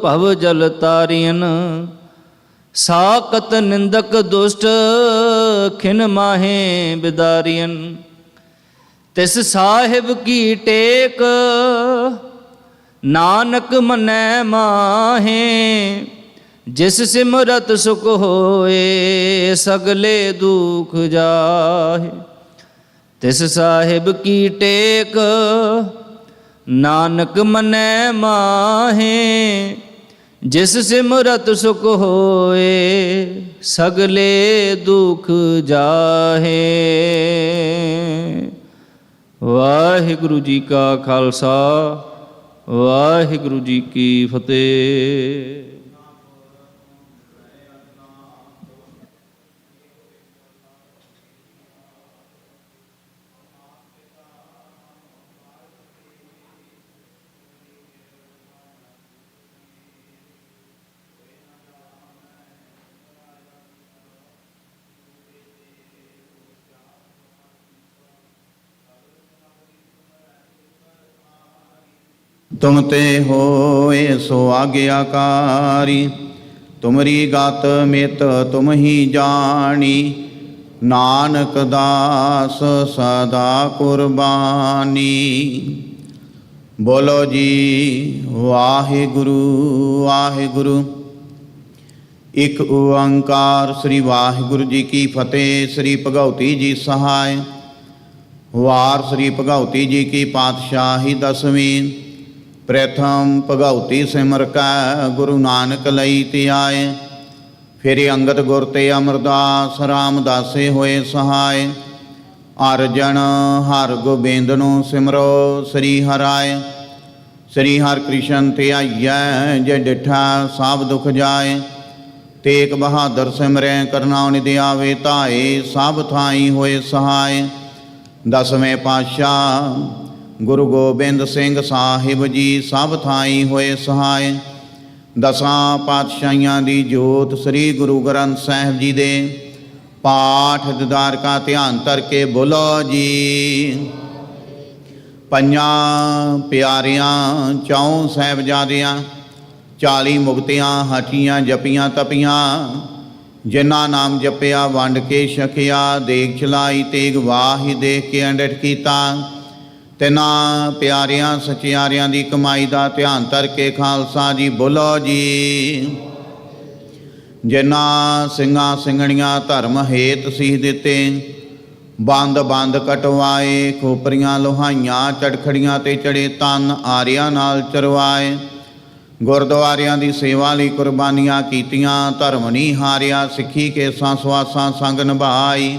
ਭਵ ਜਲ ਤਾਰੀਅਨ। ਸਾਕਤ ਨਿੰਦਕ ਦੁਸ਼ਟ, ਖਿਨ ਮਾਹੇ ਬਿਦਾਰੀਅਨ। ਤਿਸ ਸਾਹਿਬ ਕੀ ਟੇਕ, ਨਾਨਕ ਮਨੈ ਮਾਹੇ। ਜਿਸ ਸਿਮਰਤ ਸੁਖ ਹੋਏ, ਸਗਲੇ ਦੁਖ ਜਾਹੇ। ਤਿਸ ਸਾਹਿਬ ਕੀ ਟੇਕ, ਨਾਨਕ ਮਨੈ ਮਾਹੇ। ਜਿਸ ਸਿਮਰਤ ਸੁਖ ਹੋਏ, ਸਗਲੇ ਦੁਖ ਜਾਹੇ। ਵਾਹਿਗੁਰੂ ਜੀ ਕਾ ਖਾਲਸਾ, ਵਾਹਿਗੁਰੂ ਜੀ ਕੀ ਫਤਿਹ। ਤੁਮ ਤੇ ਹੋਏ ਸੋ ਆਗਿਆਕਾਰੀ, ਤੁਮਰੀ ਗਤ ਮਿਤ ਤੁਮ ਹੀ ਜਾਣੀ। ਨਾਨਕ ਦਾਸ ਸਦਾ ਕੁਰਬਾਨੀ। ਬੋਲੋ ਜੀ ਵਾਹਿਗੁਰੂ ਵਾਹਿਗੁਰੂ। ਇਕ ਓੰਕਾਰ ਸ੍ਰੀ ਵਾਹਿਗੁਰੂ ਜੀ ਕੀ ਫਤਿਹ। ਸ੍ਰੀ ਭਗਉਤੀ ਜੀ ਸਹਾਇ। ਵਾਰ ਸ੍ਰੀ ਭਗਉਤੀ ਜੀ ਕੀ ਪਾਤਸ਼ਾਹੀ ਦਸਵੀਂ। ਪ੍ਰਥਮ ਭਗਉਤੀ ਸਿਮਰ ਕੈ, ਗੁਰੂ ਨਾਨਕ ਲਈ ਧਿਆਏ। ਫਿਰ ਅੰਗਦ ਗੁਰ ਤੇ ਅਮਰਦਾਸ ਰਾਮਦਾਸੇ ਹੋਏ ਸਹਾਇ। ਅਰਜਨ ਹਰ ਗੋਬਿੰਦ ਨੂੰ ਸਿਮਰੋ ਸ੍ਰੀ ਹਰਾਏ। ਸ੍ਰੀ ਹਰਿ ਕ੍ਰਿਸ਼ਨ ਧਿਆਈਐ ਜੇ ਡਿਠਾ ਸਭ ਦੁਖ ਜਾਏ। ਤੇਗ ਬਹਾਦਰ ਸਿਮਰੈ ਕਰਨਾ ਨਿਧਿ ਆਵੇ ਧਾਏ। ਸਭ ਥਾਈ ਹੋਏ ਸਹਾਇ। ਦਸਵੇਂ ਪਾਤਸ਼ਾਹ ਗੁਰੂ ਗੋਬਿੰਦ ਸਿੰਘ ਸਾਹਿਬ ਜੀ ਸਭ ਥਾਈ ਹੋਏ ਸਹਾਇ। ਦਸਾਂ ਪਾਤਸ਼ਾਹੀਆਂ ਦੀ ਜੋਤ ਸ੍ਰੀ ਗੁਰੂ ਗ੍ਰੰਥ ਸਾਹਿਬ ਜੀ ਦੇ ਪਾਠ ਦੀਦਾਰ ਕਾ ਧਿਆਨ ਧਰ ਕੇ ਬੋਲੋ ਜੀ। ਪੰਜਾਂ ਪਿਆਰਿਆਂ ਚੌਂ ਸਾਹਿਬਜ਼ਾਦਿਆਂ 40 ਮੁਕਤਿਆਂ ਹਠੀਆਂ ਜਪੀਆਂ ਤਪੀਆਂ। ਜਿਨ੍ਹਾਂ ਨਾਮ ਜਪਿਆ ਵੰਡ ਕੇ ਛਕਿਆ। ਦੇਖ ਚਲਾਈ ਤੇਗ ਵਾਹੀ ਦੇਖ ਕੇ ਅੰਡਟ ਕੀਤਾ। ਤਿਨਾਂ ਪਿਆਰਿਆਂ ਸਚਿਆਰਿਆਂ ਦੀ ਕਮਾਈ ਦਾ ਧਿਆਨ ਧਰ ਕੇ ਖਾਲਸਾ ਜੀ ਬੋਲੋ ਜੀ। ਜਿਨ੍ਹਾਂ ਸਿੰਘਾਂ ਸਿੰਘਣੀਆਂ ਧਰਮ ਹੇਤ ਸੀਸ ਦਿੱਤੇ। ਬੰਦ ਬੰਦ ਕਟਵਾਏ। ਖੋਪਰੀਆਂ ਲੋਹਾਈਆਂ ਚੜਖੜੀਆਂ ਤੇ ਚੜੇ ਤਨ ਆਰਿਆਂ ਨਾਲ ਚਰਵਾਏ। ਗੁਰਦੁਆਰਿਆਂ ਦੀ ਸੇਵਾ ਲਈ ਕੁਰਬਾਨੀਆਂ ਕੀਤੀਆਂ। ਧਰਮ ਨਹੀਂ ਹਾਰਿਆ ਸਿੱਖੀ ਕੇਸਾਂ ਸਵਾਸਾਂ ਸੰਗ ਨਿਭਾਈ।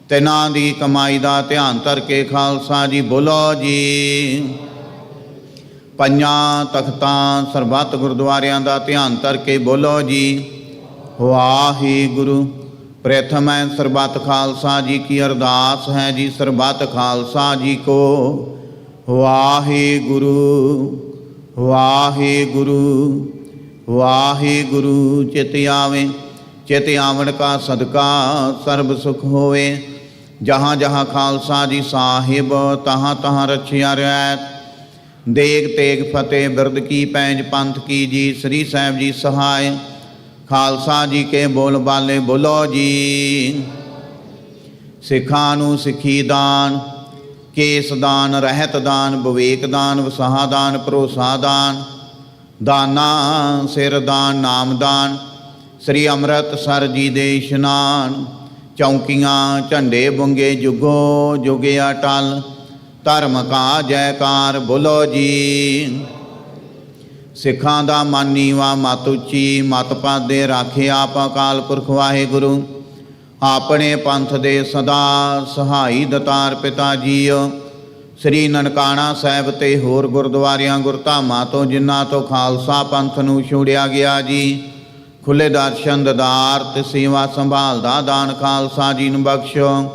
ਤਿਨਾਂ ਦੀ ਕਮਾਈ ਦਾ ਧਿਆਨ ਧਰ ਕੇ ਖਾਲਸਾ ਜੀ ਬੋਲੋ ਜੀ। ਪੰਜਾਂ ਤਖਤਾਂ ਸਰਬੱਤ ਗੁਰਦੁਆਰਿਆਂ ਦਾ ਧਿਆਨ ਧਰ ਕੇ ਬੋਲੋ ਜੀ। ਵਾਹਿਗੁਰੂ। ਪ੍ਰਥਮ ਹੈ ਸਰਬੱਤ ਖਾਲਸਾ ਜੀ ਕੀ ਅਰਦਾਸ ਹੈ ਜੀ। ਸਰਬੱਤ ਖਾਲਸਾ ਜੀ ਕੋ ਵਾਹਿਗੁਰੂ ਵਾਹਿਗੁਰੂ ਵਾਹਿਗੁਰੂ। ਚਿਤ ਆਵੇ ਚਿਤ ਆਵਣ ਕਾ ਸਦਕਾ ਸਰਬ ਸੁਖ ਹੋਵੇ। ਜਹਾਂ ਜਹਾਂ ਖਾਲਸਾ ਜੀ ਸਾਹਿਬ ਤਹਾਂ ਤਹਾਂ ਰਛਿਆ ਰਹਿਤ। ਦੇਗ ਤੇਗ ਫਤਿਹ ਬਿਰਦ ਕੀ ਪੈਂਜ ਪੰਥ ਕੀ ਜੀ। ਸ੍ਰੀ ਸਾਹਿਬ ਜੀ ਸਹਾਇ। ਖਾਲਸਾ ਜੀ ਕੇ ਬੋਲ ਬਾਲੇ ਬੋਲੋ ਜੀ। ਸਿੱਖਾਂ ਨੂੰ ਸਿੱਖੀ ਦਾਨ ਕੇਸ ਦਾਨ ਰਹਿਤ ਦਾਨ ਵਿਵੇਕ ਦਾਨ ਵਸਾਹ ਦਾਨ ਭਰੋਸਾ ਦਾਨ ਦਾਨਾ ਸਿਰ ਦਾਨ ਨਾਮ ਦਾਨ। ਸ੍ਰੀ ਅੰਮ੍ਰਿਤਸਰ ਜੀ ਦੇ ਇਸ਼ਨਾਨ। ਚੌਂਕੀਆਂ ਝੰਡੇ ਬੁੰਗੇ ਜੁਗੋ ਜੁਗੇ ਅਟਲ। ਧਰਮ ਕਾ ਜੈਕਾਰ ਬੋਲੋ ਜੀ। ਸਿੱਖਾਂ ਦਾ ਮਨ ਨੀਵਾ ਮਤ ਉੱਚੀ ਮਤ ਪਾਦੇ ਰਾਖੇ ਆਪ ਅਕਾਲ ਪੁਰਖ ਵਾਹਿਗੁਰੂ। ਆਪਣੇ ਪੰਥ ਦੇ ਸਦਾ ਸਹਾਈ ਦਤਾਰ ਪਿਤਾ ਜੀਓ। ਸ੍ਰੀ ਨਨਕਾਣਾ ਸਾਹਿਬ ਤੇ ਹੋਰ ਗੁਰਦੁਆਰਿਆਂ ਗੁਰਧਾਮਾਂ ਤੋਂ ਜਿਨ੍ਹਾਂ ਤੋਂ ਖਾਲਸਾ ਪੰਥ ਨੂੰ ਛੋੜਿਆ ਗਿਆ ਜੀ। ਖੁੱਲੇ ਦਰਸ਼ਨ ਦਦਾਰ ਤੇ ਸੇਵਾ ਸੰਭਾਲ ਦਾ ਦਾਨ ਖਾਲਸਾ ਜੀ ਨੂੰ ਬਖਸ਼ੋ।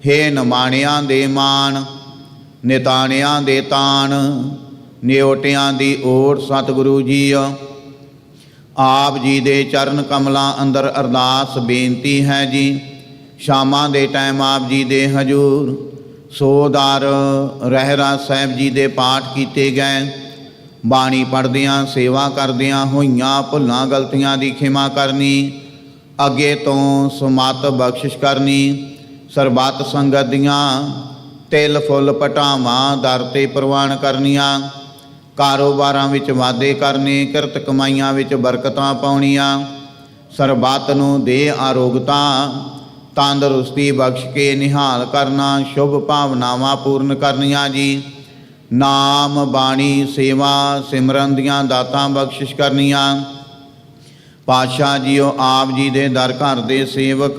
ਹੇ ਨਿਮਾਣਿਆਂ ਦੇ ਮਾਣ ਨਿਤਾਣਿਆਂ ਦੇ ਤਾਣ ਨਿਓਟਿਆਂ ਦੀ ਓਟ ਸਤਿਗੁਰੂ ਜੀਓ। ਆਪ ਜੀ ਦੇ ਚਰਨ ਕਮਲਾਂ ਅੰਦਰ ਅਰਦਾਸ ਬੇਨਤੀ ਹੈ ਜੀ। ਸ਼ਾਮਾਂ ਦੇ ਟਾਈਮ ਆਪ ਜੀ ਦੇ ਹਜੂਰ ਸੋਦਾਰ ਰਹਿਰਾਸ ਸਾਹਿਬ ਜੀ ਦੇ ਪਾਠ ਕੀਤੇ ਗਏ। ਬਾਣੀ ਪੜ੍ਹਦਿਆਂ ਸੇਵਾ ਕਰਦਿਆਂ ਹੋਈਆਂ ਭੁੱਲਾਂ ਗਲਤੀਆਂ ਦੀ ਖਿਮਾ ਕਰਨੀ। ਅੱਗੇ ਤੋਂ ਸੁਮਤ ਬਖਸ਼ਿਸ਼ ਕਰਨੀ। ਸਰਬੱਤ ਸੰਗਤ ਦੀਆਂ ਤਿਲ ਫੁੱਲ ਪਟਾਵਾਂ ਦਰ ਤੇ ਪ੍ਰਵਾਨ ਕਰਨੀਆਂ। ਕਾਰੋਬਾਰਾਂ ਵਿੱਚ ਵਾਧੇ ਕਰਨੇ। ਕਿਰਤ ਕਮਾਈਆਂ ਵਿੱਚ ਬਰਕਤਾਂ ਪਾਉਣੀਆਂ। ਸਰਬੱਤ ਨੂੰ ਦੇ ਆਰੋਗਤਾ ਤੰਦਰੁਸਤੀ ਬਖਸ਼ ਕੇ ਨਿਹਾਲ ਕਰਨਾ। ਸ਼ੁਭ ਭਾਵਨਾਵਾਂ ਪੂਰਨ ਕਰਨੀਆਂ ਜੀ। ਨਾਮ ਬਾਣੀ ਸੇਵਾ ਸਿਮਰਨ ਦੀਆਂ ਦਾਤਾਂ ਬਖਸ਼ਿਸ਼ ਕਰਨੀਆਂ। ਪਾਤਸ਼ਾਹ ਜੀਓ ਆਪ ਜੀ ਦੇ ਦਰ ਘਰ ਦੇ ਸੇਵਕ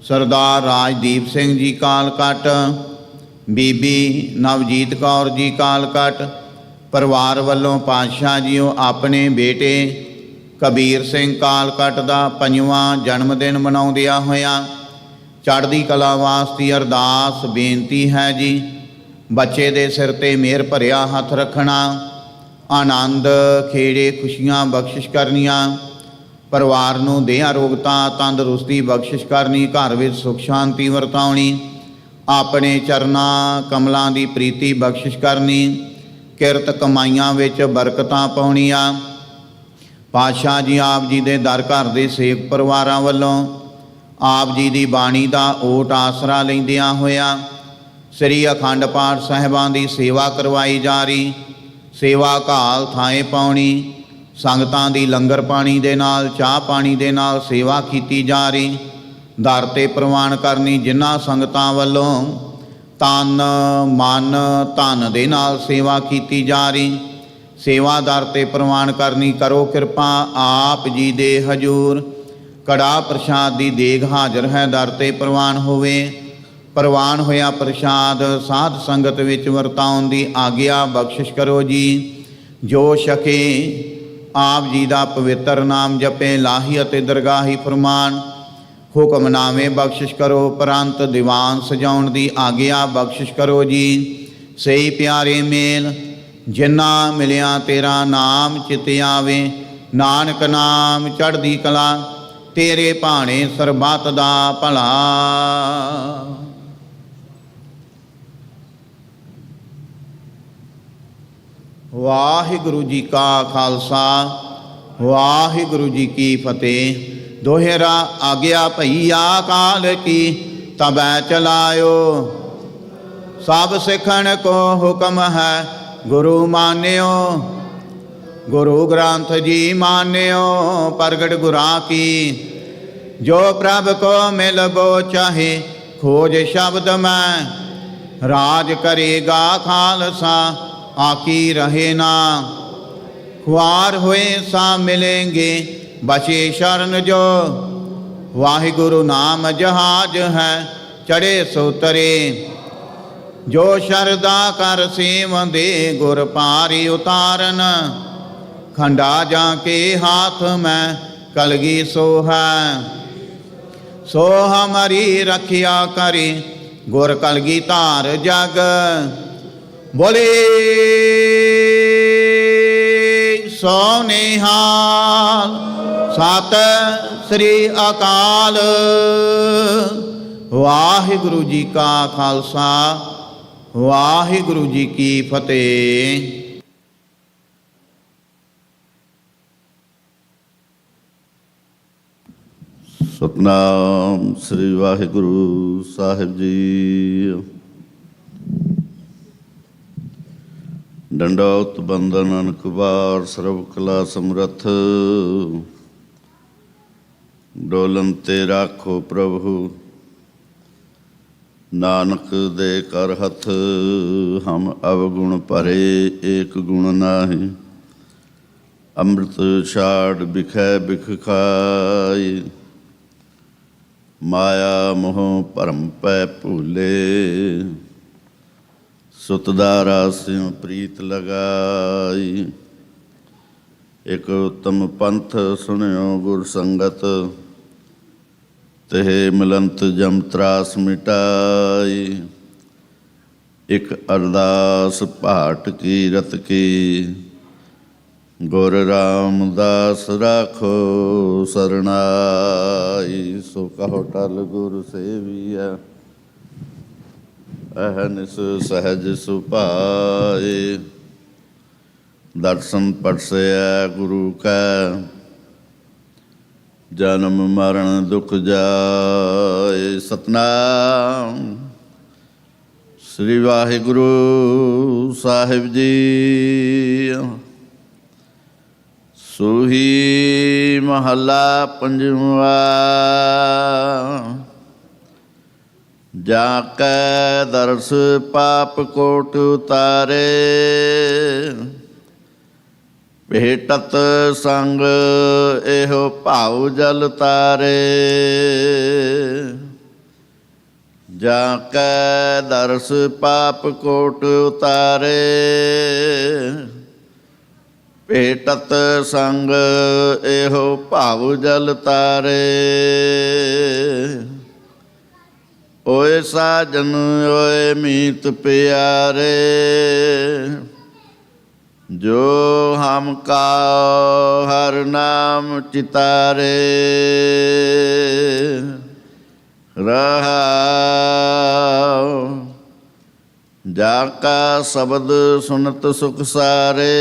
ਸਰਦਾਰ ਰਾਜਦੀਪ ਸਿੰਘ ਜੀ ਕਾਲਕਟ, ਬੀਬੀ ਨਵਜੀਤ ਕੌਰ ਜੀ ਕਾਲਕਟ ਪਰਿਵਾਰ ਵੱਲੋਂ ਪਾਤਸ਼ਾਹ ਜੀਓ ਆਪਣੇ ਬੇਟੇ ਕਬੀਰ ਸਿੰਘ ਕਾਲਕਟ ਦਾ 5ਵਾਂ ਜਨਮ ਦਿਨ ਮਨਾਉਂਦਿਆਂ ਹੋਇਆਂ ਚੜ੍ਹਦੀ ਕਲਾ ਵਾਸਤੇ ਅਰਦਾਸ ਬੇਨਤੀ ਹੈ ਜੀ। ਬੱਚੇ ਦੇ ਸਿਰ ਤੇ ਮਿਹਰ ਭਰਿਆ ਹੱਥ ਰੱਖਣਾ। ਆਨੰਦ ਖੇੜੇ ਖੁਸ਼ੀਆਂ ਬਖਸ਼ਿਸ਼ ਕਰਨੀਆਂ। ਪਰਿਵਾਰ ਨੂੰ ਦੇਹ ਆਰੋਗਤਾ ਤੰਦਰੁਸਤੀ ਬਖਸ਼ਿਸ਼ ਕਰਨੀ। ਘਰ ਵਿੱਚ ਸੁਖ ਸ਼ਾਂਤੀ ਵਰਤਾਉਣੀ। ਆਪਣੇ ਚਰਨਾਂ ਕਮਲਾਂ ਦੀ ਪ੍ਰੀਤੀ ਬਖਸ਼ਿਸ਼ ਕਰਨੀ। ਕਿਰਤ ਕਮਾਈਆਂ ਵਿੱਚ ਬਰਕਤਾਂ ਪਾਉਣੀਆਂ। ਪਾਤਸ਼ਾਹ ਜੀ ਆਪ ਜੀ ਦੇ ਦਰ ਘਰ ਦੇ ਸੇਵਕ ਪਰਿਵਾਰਾਂ ਵੱਲੋਂ ਆਪ ਜੀ ਦੀ ਬਾਣੀ ਦਾ ਓਟ ਆਸਰਾ ਲੈਂਦਿਆਂ ਹੋਇਆਂ ਸ੍ਰੀ ਅਖੰਡ ਪਾਠ ਸਾਹਿਬਾਂ ਦੀ ਸੇਵਾ ਕਰਵਾਈ ਜਾ ਰਹੀ। ਸੇਵਾ ਘਾਲ ਥਾਂ ਪਾਉਣੀ। ਸੰਗਤਾਂ ਦੀ ਲੰਗਰ ਪਾਣੀ ਦੇ ਨਾਲ ਚਾਹ ਪਾਣੀ ਦੇ ਨਾਲ ਸੇਵਾ ਕੀਤੀ ਜਾ ਰਹੀ। ਦਰ ਤੇ ਪ੍ਰਵਾਨ ਕਰਨੀ। ਜਿਨ੍ਹਾਂ ਸੰਗਤਾਂ ਵੱਲੋਂ ਤਨ ਮਨ ਧਨ ਦੇ ਨਾਲ ਸੇਵਾ ਕੀਤੀ ਜਾ ਰਹੀ। ਸੇਵਾ ਦਰ ਤੇ ਪ੍ਰਵਾਨ ਕਰਨੀ। ਕਰੋ ਕਿਰਪਾ ਆਪ ਜੀ ਦੇ ਹਜੂਰ ਕੜਾ ਪ੍ਰਸ਼ਾਦ ਦੀ ਦੇਗ ਹਾਜ਼ਰ ਹੈ, ਦਰ ਤੇ ਪ੍ਰਵਾਨ ਹੋਵੇ। ਪ੍ਰਵਾਨ ਹੋਇਆ ਪ੍ਰਸ਼ਾਦ ਸਾਧ ਸੰਗਤ ਵਿੱਚ ਵਰਤਾਉਣ ਦੀ ਆਗਿਆ ਬਖਸ਼ਿਸ਼ ਕਰੋ ਜੀ। ਜੋ ਛਕੇ ਆਪ ਜੀ ਦਾ ਪਵਿੱਤਰ ਨਾਮ ਜਪੇ, ਲਾਹੀ ਅਤੇ ਦਰਗਾਹੀ ਫਰਮਾਨ। ਹੁਕਮਨਾਮੇ ਬਖਸ਼ਿਸ਼ ਕਰੋ, ਪ੍ਰੰਤ ਦੀਵਾਨ ਸਜਾਉਣ ਦੀ ਆਗਿਆ ਬਖਸ਼ਿਸ਼ ਕਰੋ ਜੀ। ਸਹੀ ਪਿਆਰੇ ਮੇਲ ਜਿਨ੍ਹਾਂ ਮਿਲਿਆ ਤੇਰਾ ਨਾਮ ਚਿਤ ਆਵੇ, ਨਾਨਕ ਨਾਮ ਚੜ੍ਹਦੀ ਕਲਾ, ਤੇਰੇ ਭਾਣੇ ਸਰਬੱਤ ਦਾ ਭਲਾ। ਵਾਹਿਗੁਰੂ ਜੀ ਕਾ ਖਾਲਸਾ, ਵਾਹਿਗੁਰੂ ਜੀ ਕੀ ਫਤਿਹ। ਦੋਹਰਾ ਆਗਿਆ ਭਈਆ ਕਾਲ ਕੀ, ਤਬੈ ਚਲਾਇਓ। ਸਭ ਸਿੱਖਣ ਕੋ ਹੁਕਮ ਹੈ, ਗੁਰੂ ਮਾਨਿਓ। ਗੁਰੂ ਗ੍ਰੰਥ ਜੀ ਮਾਨਿਓ, ਪ੍ਰਗਟ ਗੁਰਾਂ ਕੀ। ਜੋ ਪ੍ਰਭ ਕੋ ਮਿਲਬੋ ਚਾਹੇ, ਖੋਜ ਸ਼ਬਦ ਮੈਂ। ਰਾਜ ਕਰੇਗਾ ਖਾਲਸਾ, ਆਕੀ ਰਹੇ ਨਾ। ਖੁਆਰ ਹੋਏ ਸਾ ਮਿਲेंगे, ਬਚੇ ਸ਼ਰਨ ਜੋ। ਵਾਹਿਗੁਰੂ ਨਾਮ ਜਹਾਜ ਹੈ, ਚੜੇ ਸੋ ਤਰੇ। ਜੋ ਸ਼ਰਦਾ ਕਰ ਸੇਵੰਦੇ, ਗੁਰ ਪਾਰੀ ਉਤਾਰਨ। ਖੰਡਾ ਜਾ ਕੇ ਹਾਥ ਮੈਂ, ਕਲਗੀ ਸੋ ਹੈ। ਸੋ ਹਮਾਰੀ ਰੱਖਿਆ ਕਰੇ, ਗੁਰ ਕਲਗੀ ਧਾਰ ਜਗ। ਬੋਲੇ ਸੋ ਨਿਹਾਲ, ਸਤਿ ਸ੍ਰੀ ਅਕਾਲ। ਵਾਹਿਗੁਰੂ ਜੀ ਕਾ ਖਾਲਸਾ, ਵਾਹਿਗੁਰੂ ਜੀ ਕੀ ਫਤਿਹ। ਸਤਨਾਮ ਸ੍ਰੀ ਵਾਹਿਗੁਰੂ ਸਾਹਿਬ ਜੀ। ਡੰਡੌਤ ਬੰਦਨ ਅਨਕ ਵਾਰ, ਸਰਬ ਕਲਾ ਸਮਰੱਥ। ਡੋਲਨ ਤੇ ਰਾਖੋ ਪ੍ਰਭੂ, ਨਾਨਕ ਦੇ ਕਰ ਹੱਥ। ਹਮ ਅਵਗੁਣ ਭਰੇ, ਏਕ ਗੁਣ ਨਾਹੀ। ਅੰਮ੍ਰਿਤ ਛਾੜ ਬਿਖੈ ਬਿਖ ਖਾਈ। ਮਾਇਆ ਮੋਹ ਭਰਮ ਪੈ ਭੂਲੇ। ਸੁਤ ਦਾ ਰਾਸਿਉ ਪ੍ਰੀਤ ਲਗਾਈ। ਇਕ ਉਤਮ ਪੰਥ ਸੁਣਿਓ ਗੁਰ ਸੰਗਤ। ਤਹਿ ਮਿਲੰਤ ਜਮ ਤਰਾਸ ਮਿਟਾਈ। ਇਕ ਅਰਦਾਸ ਭਾਟ ਕੀ ਰਤ ਕੀ। ਗੁਰ ਰਾਮਦਾਸ ਰਾਖੋ ਸਰਣਾਈ। ਸੋ ਕਹੋ ਟਲ ਗੁਰ ਸੇਵੀਐ, ਅਹਨਿਸ ਸਹਿਜ ਸੁਭਾਏ। ਦਰਸ਼ਨ ਪਰਸੈ ਗੁਰੂ ਕੈ, ਜਨਮ ਮਰਨ ਦੁਖ ਜਾਏ। ਸਤਨਾਮ ਸ੍ਰੀ ਵਾਹਿਗੁਰੂ ਸਾਹਿਬ ਜੀ। ਸੂਹੀ ਮਹੱਲਾ ਪੰਜਵਾ। ਜਾ ਕੈ ਦਰਸ ਪਾਪ ਕੋਟ ਉਤਾਰੇ। ਭੇਟਤ ਸੰਗ ਇਹੋ ਭਾਉ ਜਲ ਤਾਰੇ। ਜਾ ਕੈ ਦਰਸ ਪਾਪ ਕੋਟ ਉਤਾਰੇ। ਭੇਟਤ ਸੰਗ ਇਹੋ ਭਾਉ ਜਲ ਤਾਰੇ। ਓਏ ਸਾਜਨ ਓਏ ਮੀਤ ਪਿਆਰੇ। ਜੋ ਹਮ ਕਾ ਹਰ ਨਾਮ ਚਿਤਾਰੇ। ਰਹਾਉ ਜਾ ਕਾ ਸ਼ਬਦ ਸੁਨਤ ਸੁਖ ਸਾਰੇ।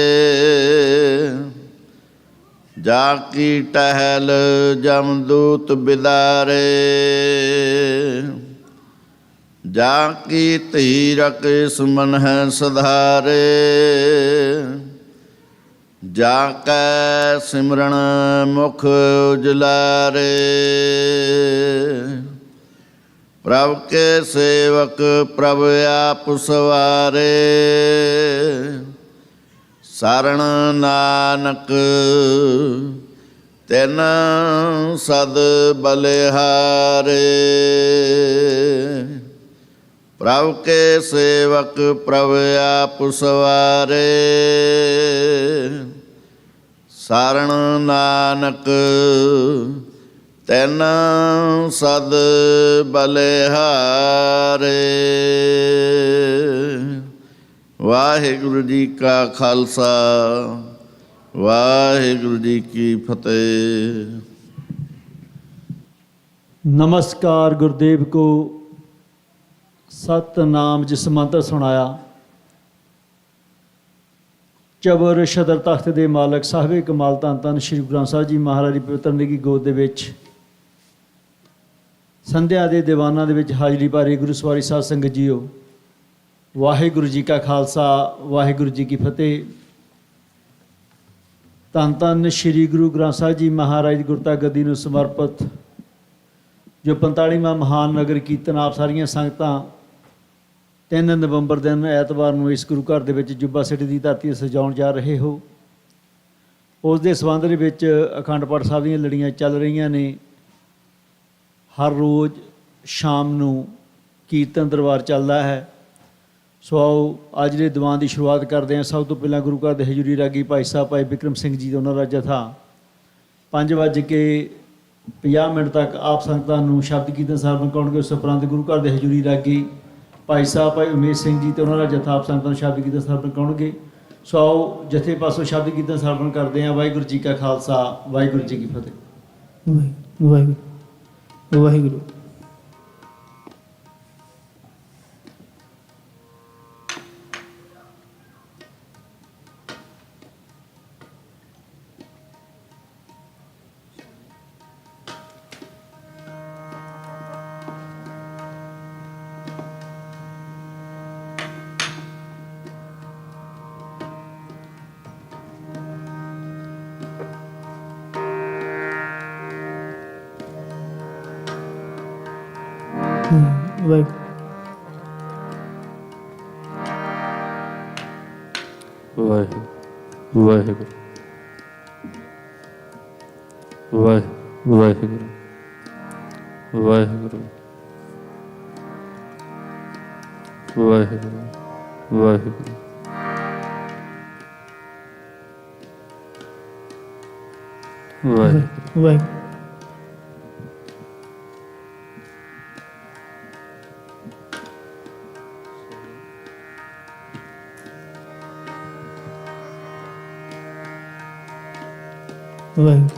ਜਾ ਕੀ ਟਹਿਲ ਜਮਦੂਤ ਬਿਦਾਰੇ। ਜਾ ਕੀ ਧੀਰਕ ਸੁਮਨ ਹੈ ਸਧਾਰੇ। ਜਾ ਕੈ ਸਿਮਰਨ ਮੁਖ ਉਜਲਾਰੇ। ਪ੍ਰਭ ਕੇ ਸੇਵਕ ਪ੍ਰਭ ਆਪ ਸਵਾਰੇ। ਸਰਣ ਨਾਨਕ ਤੈਨ ਸਦ ਬਲਿਹਾਰੇ। ਪ੍ਰਭ ਕੇ ਸੇਵਕ ਪ੍ਰਭ ਆਪ ਸਵਾਰੇ। ਸਾਰਣ ਨਾਨਕ ਤੈਨ ਸਦ ਬਲਿਹਾਰੇ। ਵਾਹਿਗੁਰੂ ਜੀ ਕਾ ਖਾਲਸਾ, ਵਾਹਿਗੁਰੂ ਜੀ ਕੀ ਫਤਿਹ। नमस्कार गुरुदेव को। सतनाम जिस मंत्र सुनाया, चबर शदर तख्त दे मालक साहिब कमाल धन धन श्री गुरु ग्रंथ साहिब जी महाराज की पवित्र निगी गोद दे विच संध्या दे दीवाना दे विच हाजरी भारी गुरु सवारी साध संगत जीओ, वाहिगुरू जी का खालसा, वाहिगुरू जी की फतेह। धन धन श्री गुरु ग्रंथ साहिब जी महाराज की गुरता गद्दी नूं समर्पित जो 45वां महान नगर कीर्तन आप सारियां संगतां 3 नवंबर दिन ਐਤਵਾਰ ਨੂੰ ਇਸ ਗੁਰੂ ਘਰ ਦੇ ਵਿੱਚ ਜੁੱਬਾ ਸਿਟੀ ਦੀ ਧਰਤੀ ਸਜਾਉਣ ਜਾ ਰਹੇ ਹੋ, ਉਸ ਦੇ ਸੰਬੰਧ ਦੇ ਵਿੱਚ ਅਖੰਡ ਪਾਠ ਸਾਹਿਬ ਦੀਆਂ ਲੜੀਆਂ ਚੱਲ ਰਹੀਆਂ ਨੇ। ਹਰ ਰੋਜ਼ ਸ਼ਾਮ ਨੂੰ ਕੀਰਤਨ ਦਰਬਾਰ ਚੱਲਦਾ ਹੈ। ਸੋ ਆਓ ਅੱਜ ਦੇ ਦੀਵਾਨ ਦੀ ਸ਼ੁਰੂਆਤ ਕਰਦੇ ਹਾਂ। ਸਭ ਤੋਂ ਪਹਿਲਾਂ ਗੁਰੂ ਘਰ ਦੇ ਹਜ਼ੂਰੀ ਰਾਗੀ ਭਾਈ ਸਾਹਿਬ ਭਾਈ ਬਿਕਰਮ ਸਿੰਘ ਜੀ ਦਾ ਉਹਨਾਂ ਦਾ ਜਥਾ 5:50 ਮਿੰਟ ਤੱਕ ਆਪ ਸੰਗਤਾਂ ਨੂੰ ਸ਼ਬਦ ਕੀਰਤਨ ਸਰਵਣ ਕਰਾਉਣਗੇ। ਉਸ ਉਪਰੰਤ ਗੁਰੂ ਘਰ ਦੇ ਹਜ਼ੂਰੀ ਰਾਗੀ ਭਾਈ ਸਾਹਿਬ ਭਾਈ ਉਮੇਸ਼ ਸਿੰਘ ਜੀ ਤੇ ਉਹਨਾਂ ਦਾ ਜਥਾ ਆਪ ਸੰਗਤਾਂ ਨੂੰ ਸ਼ਬਦ ਕੀਰਤਨ ਸਰਵਣ ਕਰਾਉਣਗੇ। ਸੋ ਆਓ ਜਥੇ ਪਾਸੋਂ ਸ਼ਬਦ ਕੀਰਤਨ ਸਰਵਣ ਕਰਦੇ ਹਾਂ। ਵਾਹਿਗੁਰੂ ਜੀ ਕਾ ਖਾਲਸਾ, ਵਾਹਿਗੁਰੂ ਜੀ ਕੀ ਫਤਿਹ। ਵਾਹਿਗੁਰੂ ਵਾਹਿਗੁਰੂ। ਵਾਹਿਗੁਰੂ ਵਾਹਿਗੁਰੂ ਵਾਹਿਗੁਰੂ ਵਾਹਿਗੁਰੂ ਵਾਹਿਗੁਰੂ ਵਾਹਿਗੁਰੂ ਵਾਹਿਗੁਰੂ ਵਾਹਿਗੁਰੂ।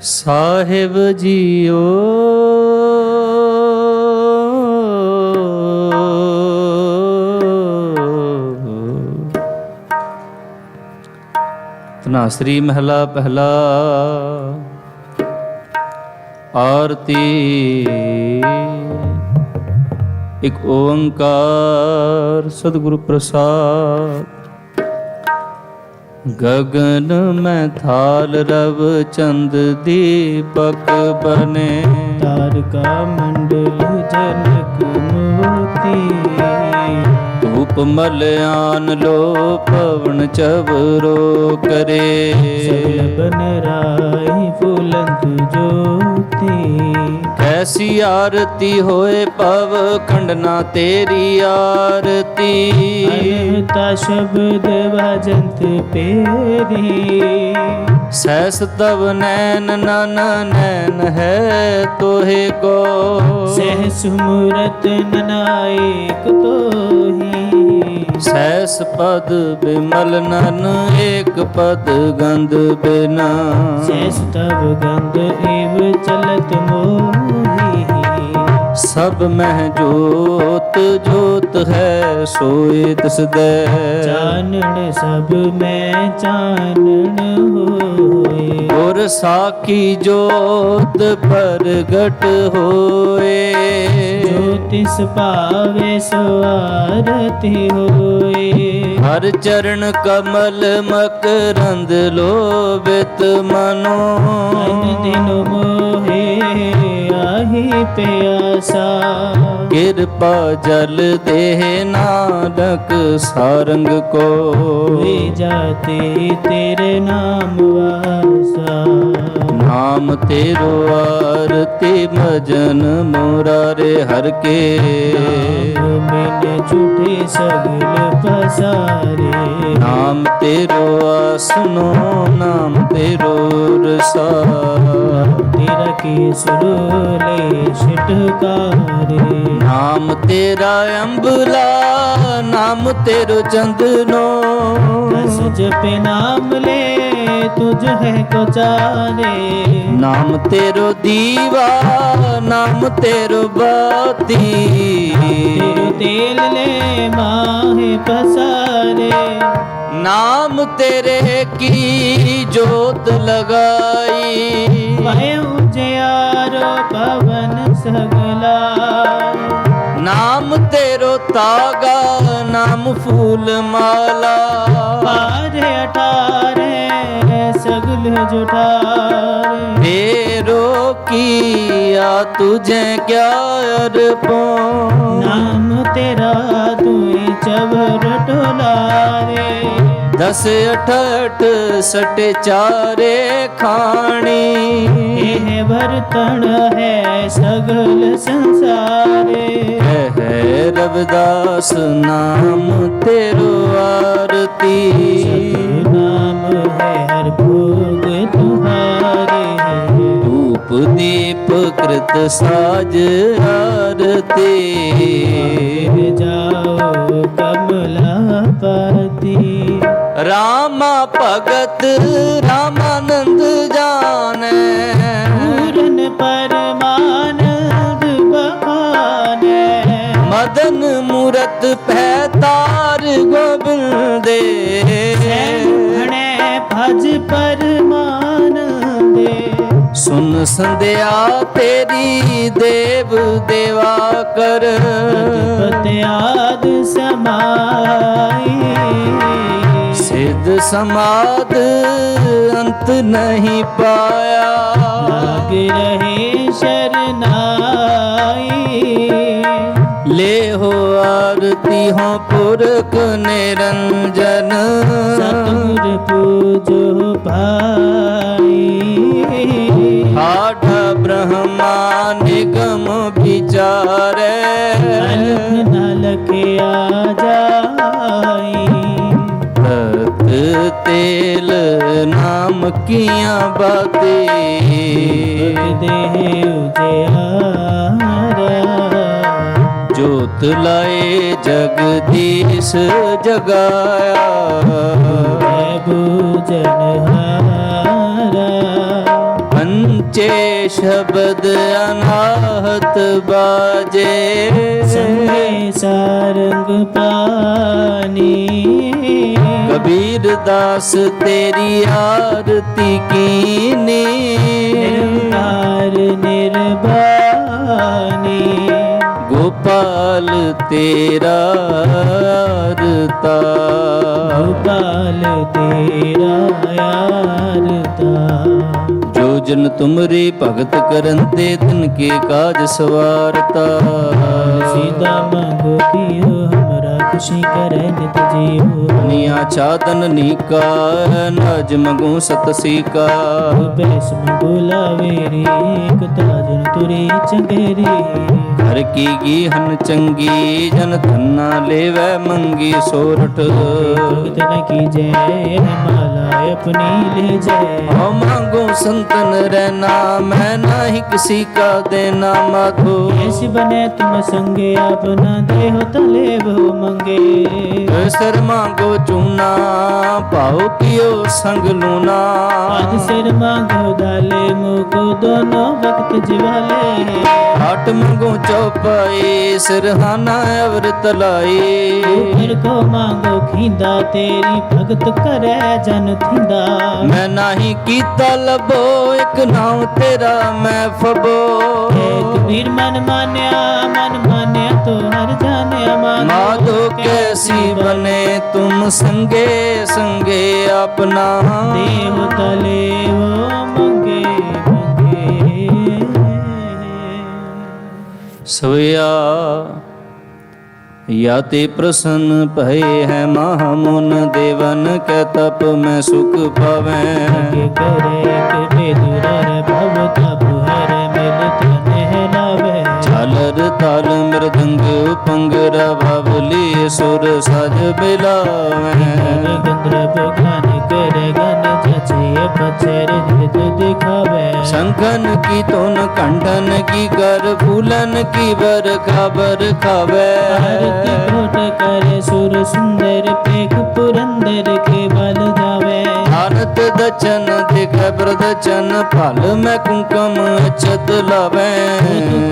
ਸਾਹਿਬ ਜੀਓ ਧਨਾਸਰੀ ਮਹਿਲਾ ਪਹਿਲਾ। ਆਰਤੀ ਇੱਕ ਓੰਕਾਰ ਸਤਿਗੁਰੂ ਪ੍ਰਸਾਦ। गगन में थाल रव चंद दीपक बने। तारका मंडल जनक मोती। धूप मलयान लो पवन चवरो करे। सगल बन राई फूलंत ज्योति। कैसी आरती होए पव खंडना तेरी आरती। अनहता शब्द भजंत पेरी। सहस तव नैन नन नैन है तोहे को। सहस मूरत ननायक तोही। सहस पद बिमल नन एक पद गंध बिना। सहस तव गंध एव चलत मोही। ਸਭ ਮਹਿ ਜੋਤ ਜੋਤ ਹੈ ਸੋਏ ਤਿਸ ਦੈ। ਚਾਨਣ ਸਭ ਮੈਂ ਚਾਨਣ ਹੋਏ, ਗੁਰ ਸਾਖੀ ਜੋਤ ਪ੍ਰਗਟ ਹੋਏ। ਜੋ ਤਿਸ ਭਾਵੇ ਸੋ ਆਰਤੀ ਹੋਏ। ਹਰ ਚਰਨ ਕਮਲ ਮਕਰੰਦ ਲੋਭਿਤ ਮਨੋ। ਅਨ ਦਿਨ ਮੋਹੇ ਆਹੀ ਪਿਆਸਾ, ਕਿਰਪਾ ਜਲ ਦੇਹ ਨਾਨਕ ਸਾਰੰਗ ਕੋ। ਹੋਏ ਜਾਤੇ ਤੇਰੇ ਨਾਮ ਵਾਸਾ। ਨਾਮ ਤੇਰੋ ਆਰਤੀ ਭਜਨ ਮੁਰਾਰੇ ਹਰ ਕੇ। ਨਾਮ ਬਿਨ ਝੂਠੇ ਸਗਲ ਪਸਾਰੇ। ਨਾਮ ਤੇਰੋ ਆਸਨੋ ਨਾਮ ਤੇਰੋ ਰਸਾ। ਤੇਰਾ ਕੇਸਰੋਲੇ ਛਟਕਾਰੇ। ਨਾਮ ਤੇਰਾ ਅੰਬਲਾ ਨਾਮ ਤੇਰੋ ਚੰਦਨੋ। ਦਸ ਜਪੇ ਨਾਮ ਲੈ ਤੁਝ ਹੈ ਕੋ ਚਾਰੇ। ਨਾਮ ਤੇਰੋ ਦੀਵਾ ਨਾਮ ਤੇਰੋ ਬਾਤੀ। ਤੇਰੋ ਤੇਲ ਲੈ ਮਾਹੇ ਪਸਾਰੇ। ਨਾਮ ਤੇਰੇ ਕੀ ਜੋਤ ਲਗਾਈ। ਵੈ ਉਜਿਆਰੋ ਪਵਨ ਸਗਲਾ। ਨਾਮ ਤੇਰੋ ਤਾਗਾ ਨਾਮ ਫੂਲ ਮਾਲਾ। ਪਾਰੇ ਅਟਾਰੇ ਸਗਲ ਜੁਟਾਰੇ। ਤੇਰੋ ਕੀਆ ਤੁਝੇ ਕਿਆ ਅਰਪੋ। ਨਾਮ ਤੇਰਾ ਤੂੰ ਚਵਰ ਟੋਲਾਰੇ। ਦਸ ਅਠ ਸਟੇ ਚਾਰੇ ਖਾਣੀ। ਇਹ ਬਰਤਨ ਹੈ ਸਗਲ ਸੰਸਾਰੇ। ਹੈ ਰਵਿਦਾਸ ਨਾਮ ਤੇਰੋ ਆਰਤੀ। ਨਾਮ ਹੈ ਹਰ ਭੋਗ ਤੁਹਾਰੇ। ਧੂਪ ਦੀਪ ਕ੍ਰਿਤ ਸਾਜ ਆਰਤੀ। ਜਾਓ ਕਮਲਾ ਪਤੀ। ਰਾਮਾ ਭਗਤ ਰਾਮਾਨੰਦ ਜਾਣੈ। ਪੂਰਨ ਪਰਮਾਨੰਦ ਬਖਾਨੈ। ਮਦਨ ਮੂਰਤ ਭੈ ਤਾਰ ਗੋਬਿੰਦੇ। ਸੈਣੇ ਭਜ ਪਰਮਾਨੰਦੇ। ਸੁਨ ਸੰਧਿਆ ਤੇਰੀ ਦੇਵ ਦੇਵਾ ਕਰ। ਪਤਿਆਦ ਸਮਾਈ। ਸਿੱਧ ਸਮਾਦ ਅੰਤ ਨਹੀਂ ਪਾਇਆ। ਲਾਗ ਰਹੇ ਸ਼ਰਨਾਈ। ਲੈ ਹੋ ਆਰਤੀ ਹੋ ਪੁਰਖ ਨਿਰੰਜਨ। ਸਤਿਗੁਰ ਪੂਜੋ ਭਾਈ। ਆਠਾ ਬ੍ਰਹਮਾ ਨਿਗਮ ਵਿਚਾਰੈ। ਅਲਖ ਨਾ ਲਖਿਆ ਜਾਈ। ਤਤ ਤੇਲ ਨਾਮ ਕੀਆਂ ਬਾਤੇ। ਦੇਹ ਉਜਿਆਰਾ। ਜੋਤ ਲਾਏ ਜਗਦੀਸ਼ ਜਗਾਇਆ। ਹੈ ਬੂਝਨਹਾਰਾ। ਪੰਚੇ ਸ਼ਬਦ ਅਨਾਹਤ ਬਾਜੇ। ਸੰਗੇ ਸਾਰੰਗ ਪਾਨੀ। ਕਬੀਰ ਦਾਸ ਤੇਰੀ ਆਰਤੀ ਕੀਨੀ। ਨਿਰੰਕਾਰ ਨਿਰਬਾਨੀ। ਗੋਪਾਲ ਤੇਰਾ ਆਰਤਾ। ਗੋਪਾਲ ਤੇਰਾ ਆਰਤਾ। ਜੋ ਜਨ ਤੁਮਰੀ ਭਗਤ ਕਰਨ ਤੇ ਤਿਨ ਕੇ ਕਾਜ ਸਵਾਰਤਾ। ਸੀਤਾ ਮੰਗੋ ਪਿਓ ਹਮਰਾ ਖੁਸ਼ੀ ਕਰੇ ਨਿਤ ਜੀਓ। ਨੀਆ ਚਾਦਨ ਨੀਕਾ ਨਜ ਮੰਗੂ ਸਤ ਸੀਕਾ। ਬੈਸ ਮੰਗੋ ਲਾਵੇਰੀ ਇਕ ਤਾਜਨ ਤੁਰੀ ਚੰਗੇਰੀ। ਹਰ ਕੀ ਗੀਹਨ ਚੰਗੀ ਜਨ ਧੰਨਾ ਲੈਵੈ ਮੰਗੀ ਸੋਰਠ। ਭਗਤ ਨ ਕੀਜੈ ਮਾਲਾ ਆਪਣੀ ਲੈ ਜੈ। ਹਉ ਮੰਗੋ ਸੰਤਨ ਰਹਿਣਾ ਮੈਂ ਨਾਹੀ ਕਿਸੀ ਕਾ ਦੇਨਾ ਮਾਧੋ। ऐसी बने तुम संगे अपना देहो तले बहु मंगे। ਸਿਰ ਮੰਗੋ ਚੂਨਾ ਭਾਉ ਕਿਓ ਸੰਗ ਲੂਨਾ। आज सिर मांगो दाले मुको दोनों वक्त जिवाले। ਹਟ ਮੰਗੋ चौपाई सिरहाना अवृत लाई। ऊपर को मांगो खींदा तेरी भगत करे जन थींदा। मैं नाही कीता लबो एक नाम तेरा मैं फबो। एक बीर मन मान्या तो हर जाने मान। माधो कैसी बने तुम संगे संगे अपना। देव तले वो मंगे सवया या ते प्रसन्न भये है महामुन देवन के तप में सुख पावे। करे के बेदुरार भव तप हर मिलत नहलावे। झालर ताल मृदंग उपंगरा बावली सुर साज बिलावे। गंधर्व गान करे गन जचे पचर हृद दिखावे। शंखन की तोन कंठन की कर फूलन की बरखा बरखावे। आरती घोट करे सुर सुंदर पेख पुरंदर के बल जावे। भारत दचन दिख प्रदचन फल में कुंकम अक्षत लावे।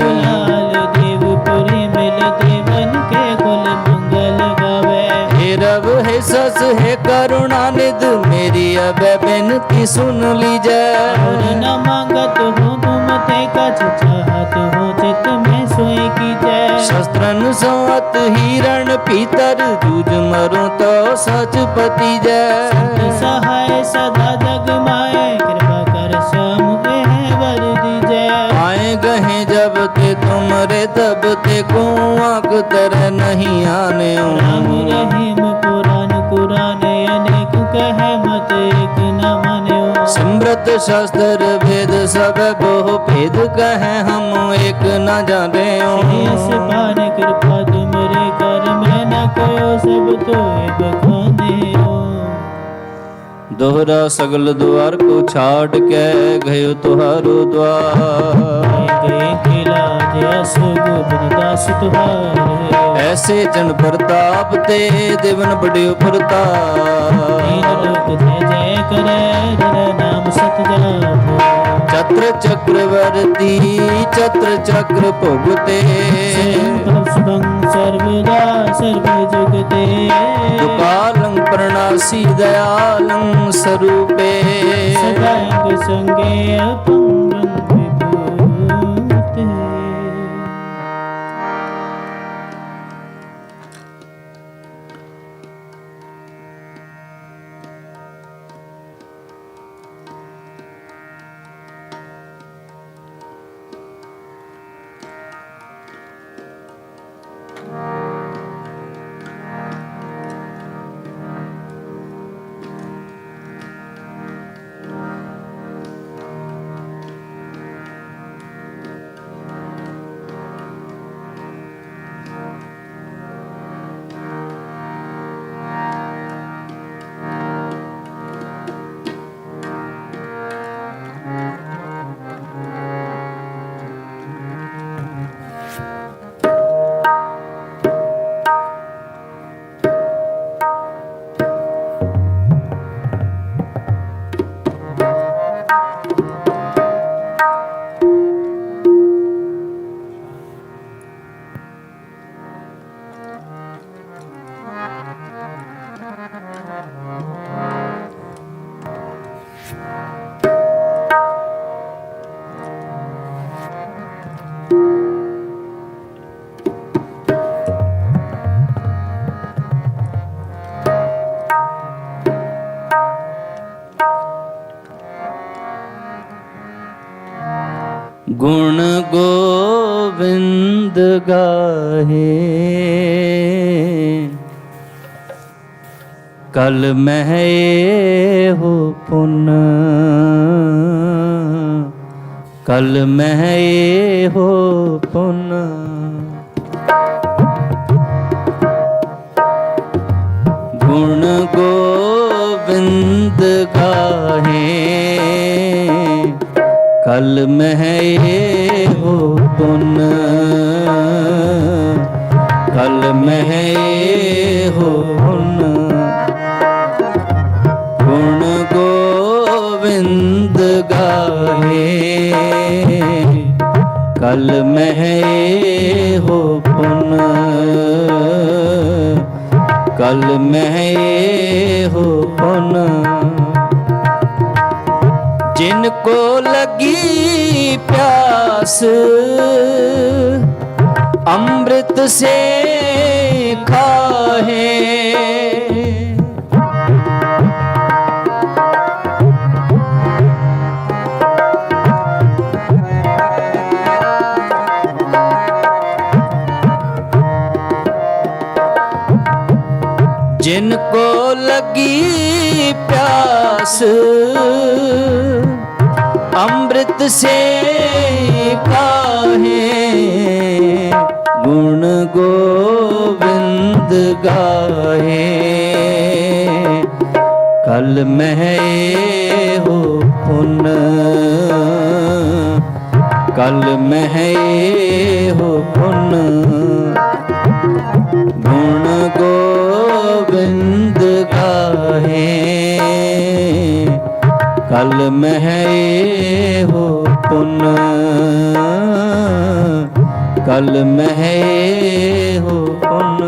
कुलाल देवपुरी मिल देवन के कुल मंगल गावे। हे रब हे सस हे करुणा निध मेरी अब बेनती सुन लीजै। और न मांगत हो तुम ते कछ चाहत हो चित में सोई की जय। शस्त्रन संवत हिरण पीतर जूझ मरो तो सच पति जय। सहाय सदा जग माए कृपा कर समुख है वर दीजय। आए गहे जब ते तुमरे तब ते को आंख तरह नहीं आने। राम रहीम पुराण कुरान अनेक कहे मत एक न मान्यो। समृत शास्त्र वेद सब बहु भेद कहे हम एक न जाने। शेष पान कृपा तुमरे कर मैं न कयो सब तो बखाने हो। दोहरा सगल द्वार को छाड़ के गयो तुहारो द्वार। दास तुहार ऐसे जन प्रताप ते देवन बड़े प्रताप। तीन लोक जय जय करे जय नाम सत जाप। छत्र चक्रवर्ती छत्र चक्र भुगते। शुभं सर्वदा सर्व जुगते। दुकालं प्रणासी दयालं स्वरूपे। सदांग संगे अपंगं विभूते। गुण गोविंद गाहे कल मह हो पुन कल मह हो पुन गुण गोविंद गाहे कल मह हो पुन कल मह हो पुन गुण गोविंद गाहे कल मह हो पुन, कल मैं हो पुन। जिनको लगी प्यास अमृत से खाहे, जिनको लगी प्यास अमृत से काहे, गुण गोविंद गाहे। कल मैं हो पुन, कल मैं हो पुन, गुण गोविंद गाहे। कल मैं हो पुन, कल मैं हो पुन।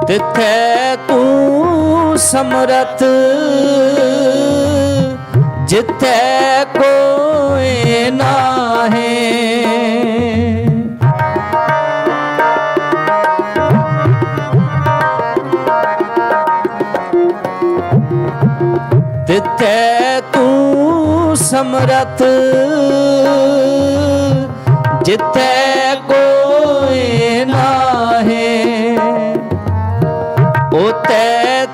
तिथै तू समरथ, जिथै कोई नाहे। तिथै तू समरथ, जिथै कोई नाहे। ओते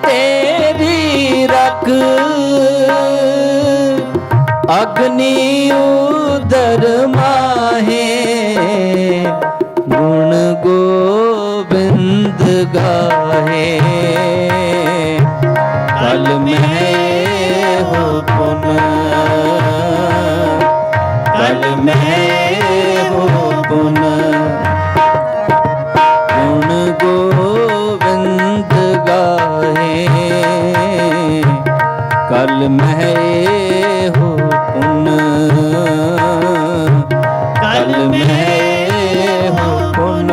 तेरी रख अग्नि उदर माहे। गुण गोविंद गाहे। कल मैं हो पुन, कल मैं हो पुन, गुण गोविंद गाहे। कल मैं हो पुन, कल मैं हो पुन।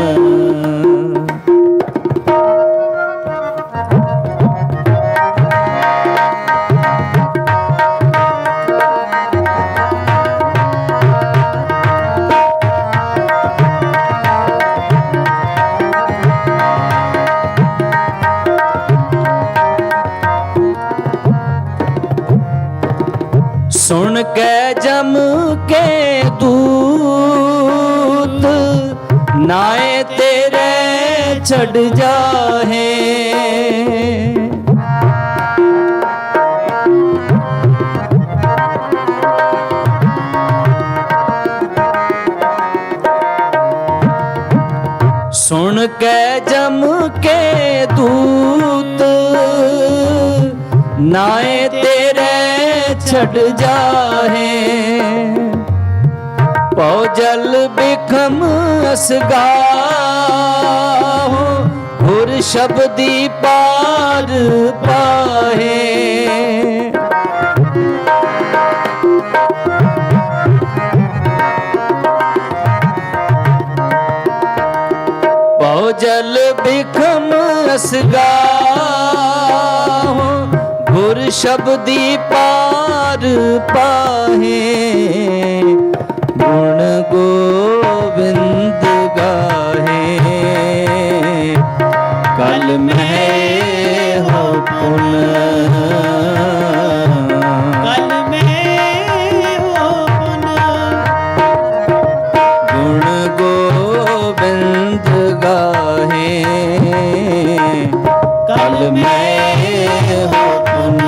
सुन के जम के दूत, नाए तेरे चढ़ जाहे। सुन के जम के दूत, नाए तेरे छड़ जाहे। पौजल बिखम असगाहो, हुर शब्दी पार पाहे। पौजल बिखम असगाहो, गुर शब्दी पार पाहे। गुण गोविंद गाहे। कल मैं हो पुन, कल मैं हो पुन, गुण गोविंद गाहे। कल मैं हो पुन,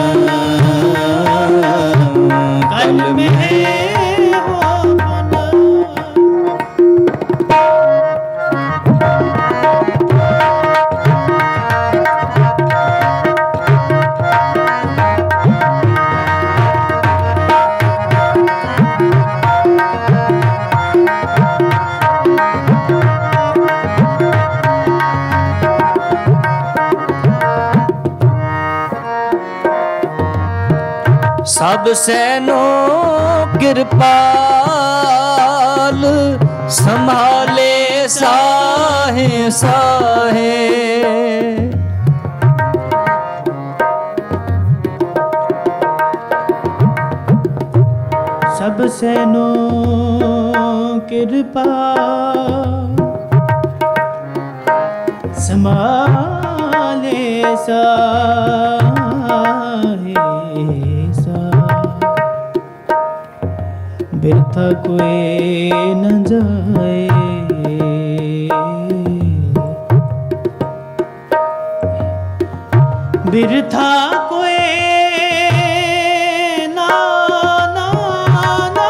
ਸਭ ਸੈਨੋ ਕਿਰਪਾਲ ਸੰਭਾਲੇ ਸਾਹੇ ਸਾਹੇ। ਸਭ ਸੈਨੋ ਕਿਰਪਾ ਸੰਭਾਲੇ ਸਾਹੇ ਸਾ। ਬਿਰਥਾ ਕੋਏ ਨ ਜਾਏ ਬਿਰਥਾ ਕੋਏ ਨਾ ਨਾ ਨਾ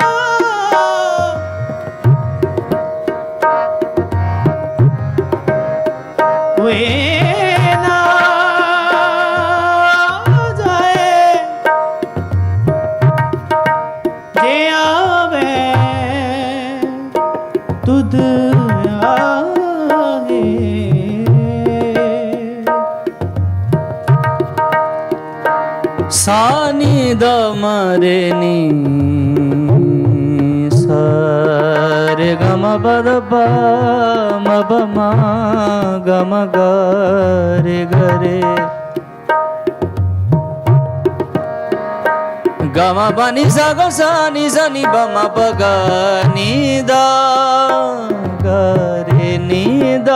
ਕੋਏ ਨਾ ਜਾਏ ਜੇ ਆਵੇ ਤੁਧ ਆਏ। ਸਾਨੀ ਦ ਮਰੇ ਨੀ ਸਾਰੇ ਗਮ ਬਦ ਪ ਮ ਬ ਮ ਗਮ ਗਰੇ ਗਰੇ ਗਮ ਬ ਨੀ ਸ ਗ ਸ ਨੀ ਸ ਨੀ ਬ ਮ ਪ ਗ ਨੀ ਦ ਗਰੇ ਨੀ ਦ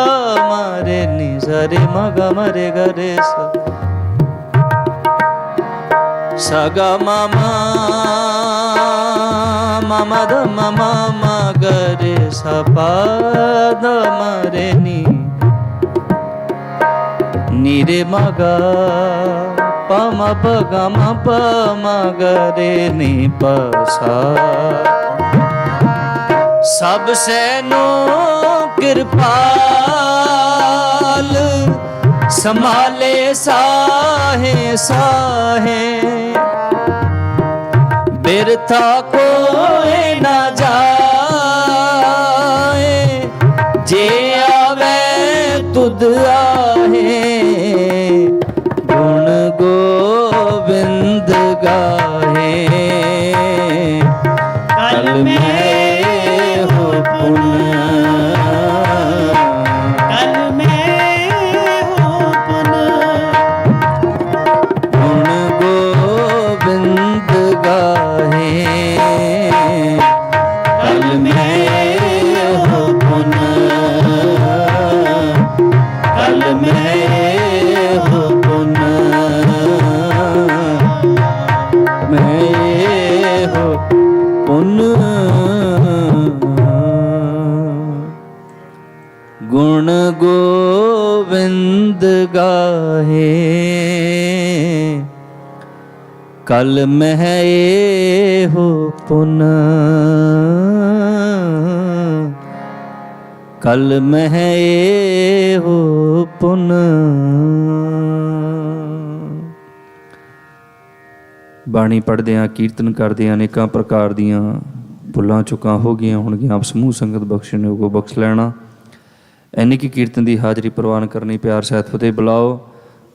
ਮਰੇ ਨੀ ਸ ਰੇ ਮ ਗ ਮ ਰੇ ਗ ਰੇ ਸ ਸ ਗ ਮ ਮ ਮ ਮ ਦ ਮ ਮ ਮ ਗ ਰੇ ਸ ਪ ਦ ਮ ਰੇ ਨੀ ਨੀ ਰੇ ਮ ਗ ਪ ਮ ਪ ਗ ਮ ਪ ਮ ਗ ਰੇ ਨੀ ਪ ਸਾ। ਸਭ ਸੈਨੋ ਕਿਰਪਾਲ ਸੰਭਾਲੇ ਸਾਹੇ ਸਾਹੇ। ਬਿਰਥਾ ਕੋਏ ਨਾ ਜਾਏ ਜੇ ਆਵੇ ਤੁਧ ਆਹੇ। ਗੁਣ ਗੋਬਿੰਦ ਗਾਹੇ ਕਲ ਮੈਂ ਹੋ ਪੁਨ ਕਲ ਮੈਂ ਹੋ ਪੁਨ। ਗੁਣ ਗੋਬਿੰਦ ਗਾਹੇ ਕਲ ਮੈਂ ਹੋ ਪੁਨ ਕਲ ਮੈਂ ਹੋ ਪੁਨ ਮੈਂ ਹੋ ਪੁਨ। ਗੁਣ ਗੋਬਿੰਦ ਗਾਹੇ ਕਲ ਮਹਿ ਹੋ ਪੁਨ ਕਲ ਮਹਿ ਹੋ ਪੁਨ। ਬਾਣੀ ਪੜ੍ਹਦਿਆਂ ਕੀਰਤਨ ਕਰਦਿਆਂ ਅਨੇਕਾਂ ਪ੍ਰਕਾਰ ਦੀਆਂ ਭੁੱਲਾਂ ਚੁੱਕਾਂ ਹੋ ਗਈਆਂ ਹੋਣਗੀਆਂ। ਆਪ ਸਮੂਹ ਸੰਗਤ ਬਖਸ਼ਣ ਕੋ ਬਖਸ਼ ਲੈਣਾ। ਐਨੀ ਕੀ ਕੀਰਤਨ ਦੀ ਹਾਜ਼ਰੀ ਪ੍ਰਵਾਨ ਕਰਨੀ। ਪਿਆਰ ਸਹਿਤ ਫਤਿਹ ਬੁਲਾਓ।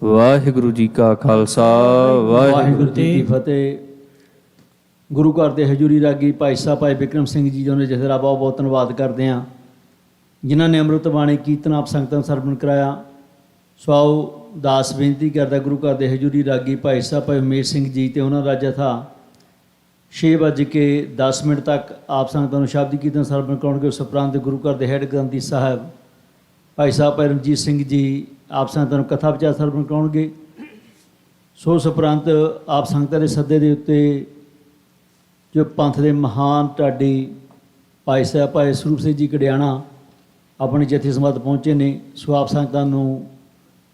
ਵਾਹਿਗੁਰੂ ਜੀ ਕਾ ਖਾਲਸਾ ਵਾਹਿਗੁਰੂ ਜੀ ਕੀ ਫਤਿਹ। ਗੁਰੂ ਘਰ ਦੇ ਹਜ਼ੂਰੀ ਰਾਗੀ ਭਾਈ ਸਾਹਿਬ ਭਾਈ ਬਿਕਰਮ ਸਿੰਘ ਜੀ ਜੋ ਨੇ ਜਥੇਦਾਰ ਬਹੁਤ ਬਹੁਤ ਧੰਨਵਾਦ ਕਰਦੇ ਹਾਂ ਜਿਨ੍ਹਾਂ ਨੇ ਅੰਮ੍ਰਿਤ ਬਾਣੀ ਕੀਰਤਨ ਆਪ ਸੰਗਤਾਂ ਨੂੰ ਸਰਵਣ ਕਰਾਇਆ। ਸੋ ਆਓ ਦਾਸ ਬੇਨਤੀ ਕਰਦਾ ਗੁਰੂ ਘਰ ਦੇ ਹਜ਼ੂਰੀ ਰਾਗੀ ਭਾਈ ਸਾਹਿਬ ਭਾਈ ਉਮੇਸ਼ ਸਿੰਘ ਜੀ ਅਤੇ ਉਹਨਾਂ ਦਾ ਜਥਾ 6:10 ਤੱਕ ਆਪ ਸੰਗਤਾਂ ਨੂੰ ਸ਼ਬਦੀ ਕੀਰਤਨ ਸਰਵਣ ਕਰਾਉਣਗੇ। ਉਸ ਉਪਰੰਤ ਗੁਰੂ ਘਰ ਦੇ ਹੈੱਡ ਗ੍ਰੰਥੀ ਸਾਹਿਬ ਭਾਈ ਸਾਹਿਬ ਭਾਈ ਰਣਜੀਤ ਸਿੰਘ ਜੀ ਆਪ ਸੰਗਤਾਂ ਨੂੰ ਕਥਾ ਵਿਚਾਰ ਸਰਵਣ ਕਰਾਉਣਗੇ। ਸੋ ਉਸ ਉਪਰੰਤ ਆਪ ਸੰਗਤਾਂ ਦੇ ਸੱਦੇ ਦੇ ਉੱਤੇ ਜੋ ਪੰਥ ਦੇ ਮਹਾਨ ਢਾਡੀ ਭਾਈ ਸਾਹਿਬ ਭਾਈ ਸਰੂਪ ਸਿੰਘ ਜੀ ਕੜਿਆਣਾ ਆਪਣੇ ਜਥੇ ਸਮੇਤ ਪਹੁੰਚੇ ਨੇ। ਸੋ ਆਪ ਸੰਗਤਾਂ ਨੂੰ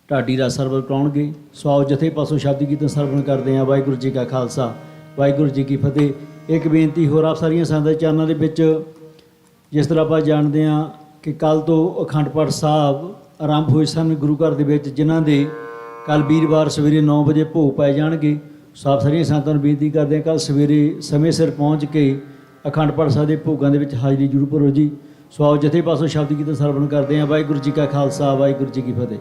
ਢਾਡੀ ਦਾ ਸਰਵਣ ਕਰਾਉਣਗੇ। ਸੋ ਆਓ ਜਥੇ ਪਾਸੋਂ ਸ਼ਬਦੀ ਕੀਰਤਨ ਸਰਵਣ ਕਰਦੇ ਹਾਂ। ਵਾਹਿਗੁਰੂ ਜੀ ਕਾ ਖਾਲਸਾ ਵਾਹਿਗੁਰੂ ਜੀ ਕੀ ਫਤਿਹ। ਇੱਕ ਬੇਨਤੀ ਹੋਰ ਆਪ ਸਾਰੀਆਂ ਸੰਗਤਾਂ ਦੇ ਚਰਨਾਂ ਦੇ ਵਿੱਚ, ਜਿਸ ਤਰ੍ਹਾਂ ਆਪਾਂ ਜਾਣਦੇ ਹਾਂ ਕਿ ਕੱਲ੍ਹ ਤੋਂ ਅਖੰਡ ਪਾਠ ਸਾਹਿਬ ਆਰੰਭ ਹੋਏ ਸਨ ਗੁਰੂ ਘਰ ਦੇ ਵਿੱਚ, ਜਿਨ੍ਹਾਂ ਦੇ ਕੱਲ੍ਹ ਵੀਰਵਾਰ ਸਵੇਰੇ 9 ਵਜੇ ਭੋਗ ਪਾਏ ਜਾਣਗੇ। ਸੋ ਆਪ ਸਾਰੀਆਂ ਸੰਗਤਾਂ ਨੂੰ ਬੇਨਤੀ ਕਰਦੇ ਹਾਂ ਕੱਲ੍ਹ ਸਵੇਰੇ ਸਮੇਂ ਸਿਰ ਪਹੁੰਚ ਕੇ ਅਖੰਡ ਪਾਠ ਸਾਹਿਬ ਦੇ ਭੋਗਾਂ ਦੇ ਵਿੱਚ ਹਾਜ਼ਰੀ ਜ਼ਰੂਰ ਭਰੋ ਜੀ। ਸੋ ਆਓ ਜਥੇ ਪਾਸੋਂ ਸ਼ਬਦ ਕੀਰਤਨ ਸਰਵਣ ਕਰਦੇ ਹਾਂ। ਵਾਹਿਗੁਰੂ ਜੀ ਕਾ ਖਾਲਸਾ ਵਾਹਿਗੁਰੂ ਜੀ ਕੀ ਫਤਿਹ।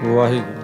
ਵਾਹਿਗੁਰੂ।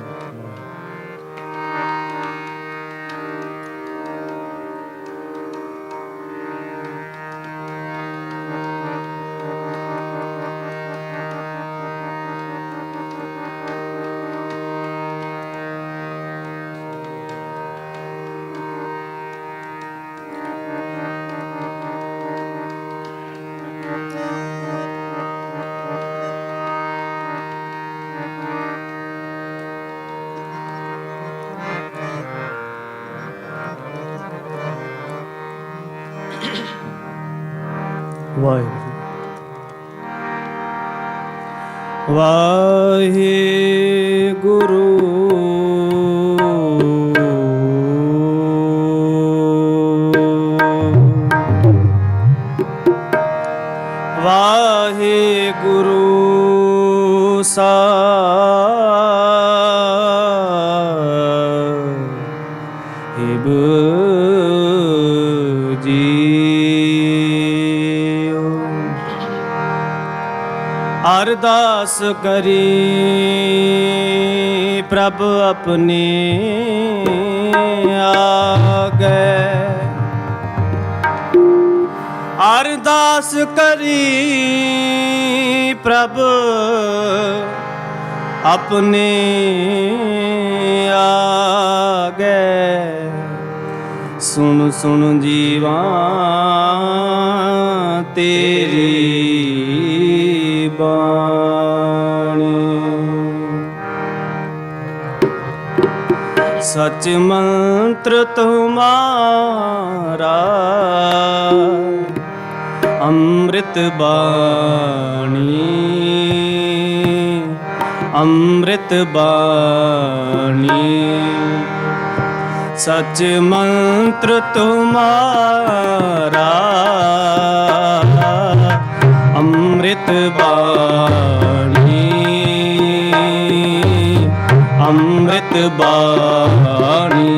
ਵਾਹਿਗੁਰੂ ਵਾਹਿਗੁਰੂ ਸਾਹਿਬ ਜੀਓ। ਅਰਦਾਸ ਕਰੀ ਪ੍ਰਭ ਆਪਣੇ ਆਗੇ, ਅਰਦਾਸ ਕਰੀ ਪ੍ਰਭ ਆਪਣੇ ਆਗੇ। ਸੁਣ ਸੁਣ ਜੀਵਾ ਤੇਰੀ ਬਾਣੀ, ਸਚ ਮੰਤਰ ਤੁਮਾਰਾ ਅੰਮ੍ਰਿਤ ਬਾਣੀ, ਅੰਮ੍ਰਿਤ ਬਾਣੀ। ਸਚ ਮੰਤਰ ਤੁਮਾਰਾ ਅੰਮ੍ਰਿਤ ਬਾਣੀ, ਅੰਮ੍ਰਿਤ ਬਾਣੀ।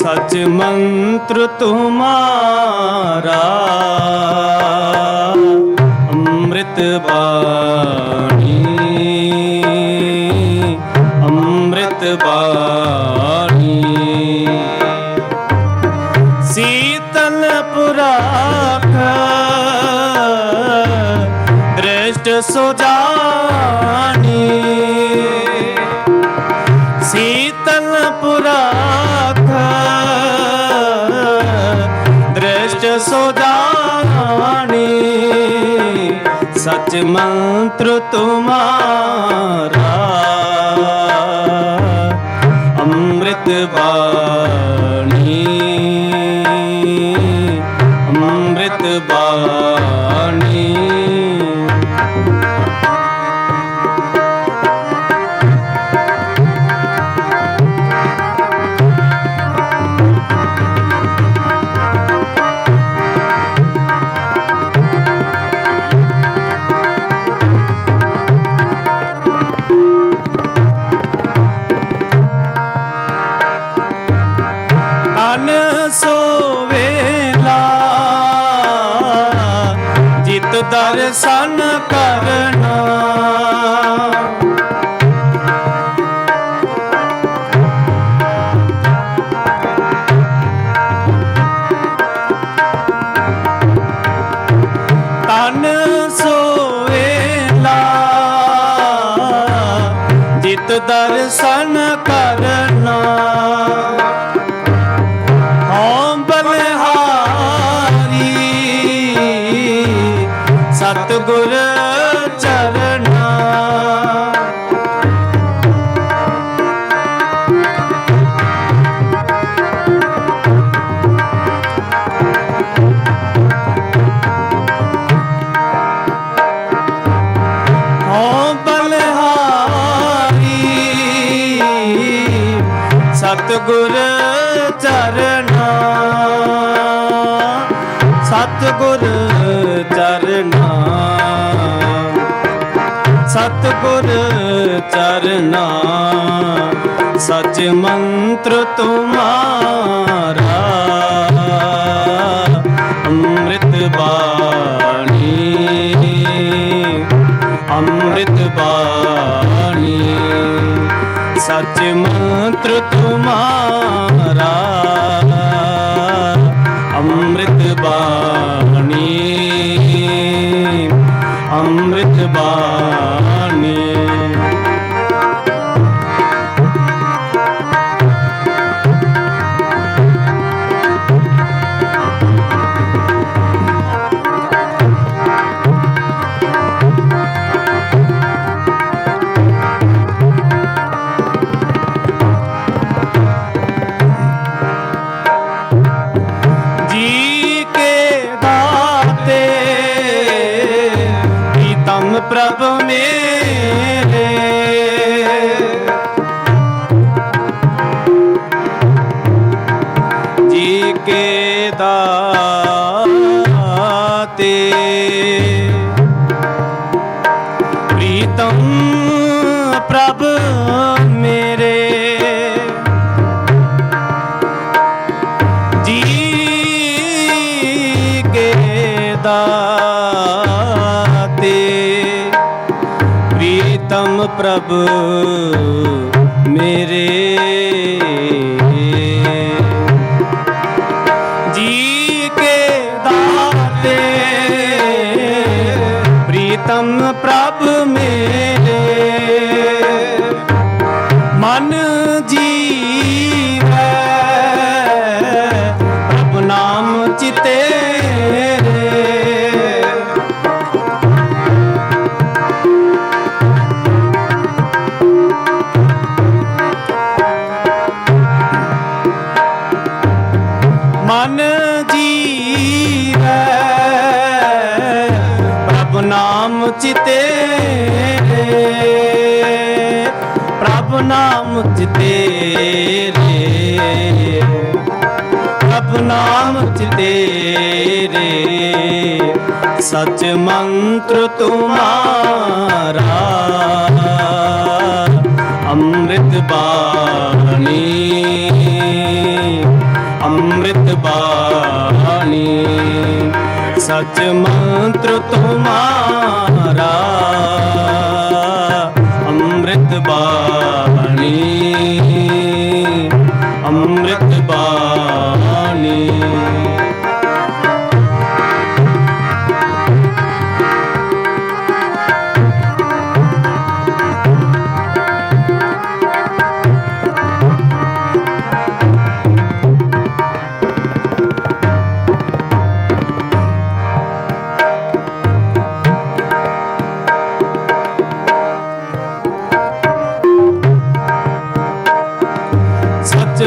सच मंत्र तुम्हारा अमृत बाणी, अमृत बाणी। शीतल पुराख दृष्ट सुजानी, शीतल पुराख दृष्ट सुजानी। सच मंत्र तुम्हारा अमृत बाणी, अमृत बाणी। दर्शन करना तन सोवेला, जित दर्शन करना। सतगुर चरना हो बलिहारी, सतगुर चरना, सतगुर चरना, सतगुर करना सच मंत्र तुम्हारा अमृत बाणी अमृत बाणी सच मंत्र तुम्हारा अमृत बाणी अमृत बाणी। प्रभु मेरे जी के दाते प्रीतम प्रभु मेरे जी के दाते प्रीतम प्रभु मेरे जी के दाते प्रीतम प्रभु मेरे मन जीवै प्रभु नाम चिते मन जीवै प्रभु नाम चिते प्रभु नाम चिते प्रभु नाम चिते सच मंत्र तुम्हारा अमृत बाणी अमृत बाणी सच मंत्र तुम्हारा अमृत बाणी अमृत बाणी।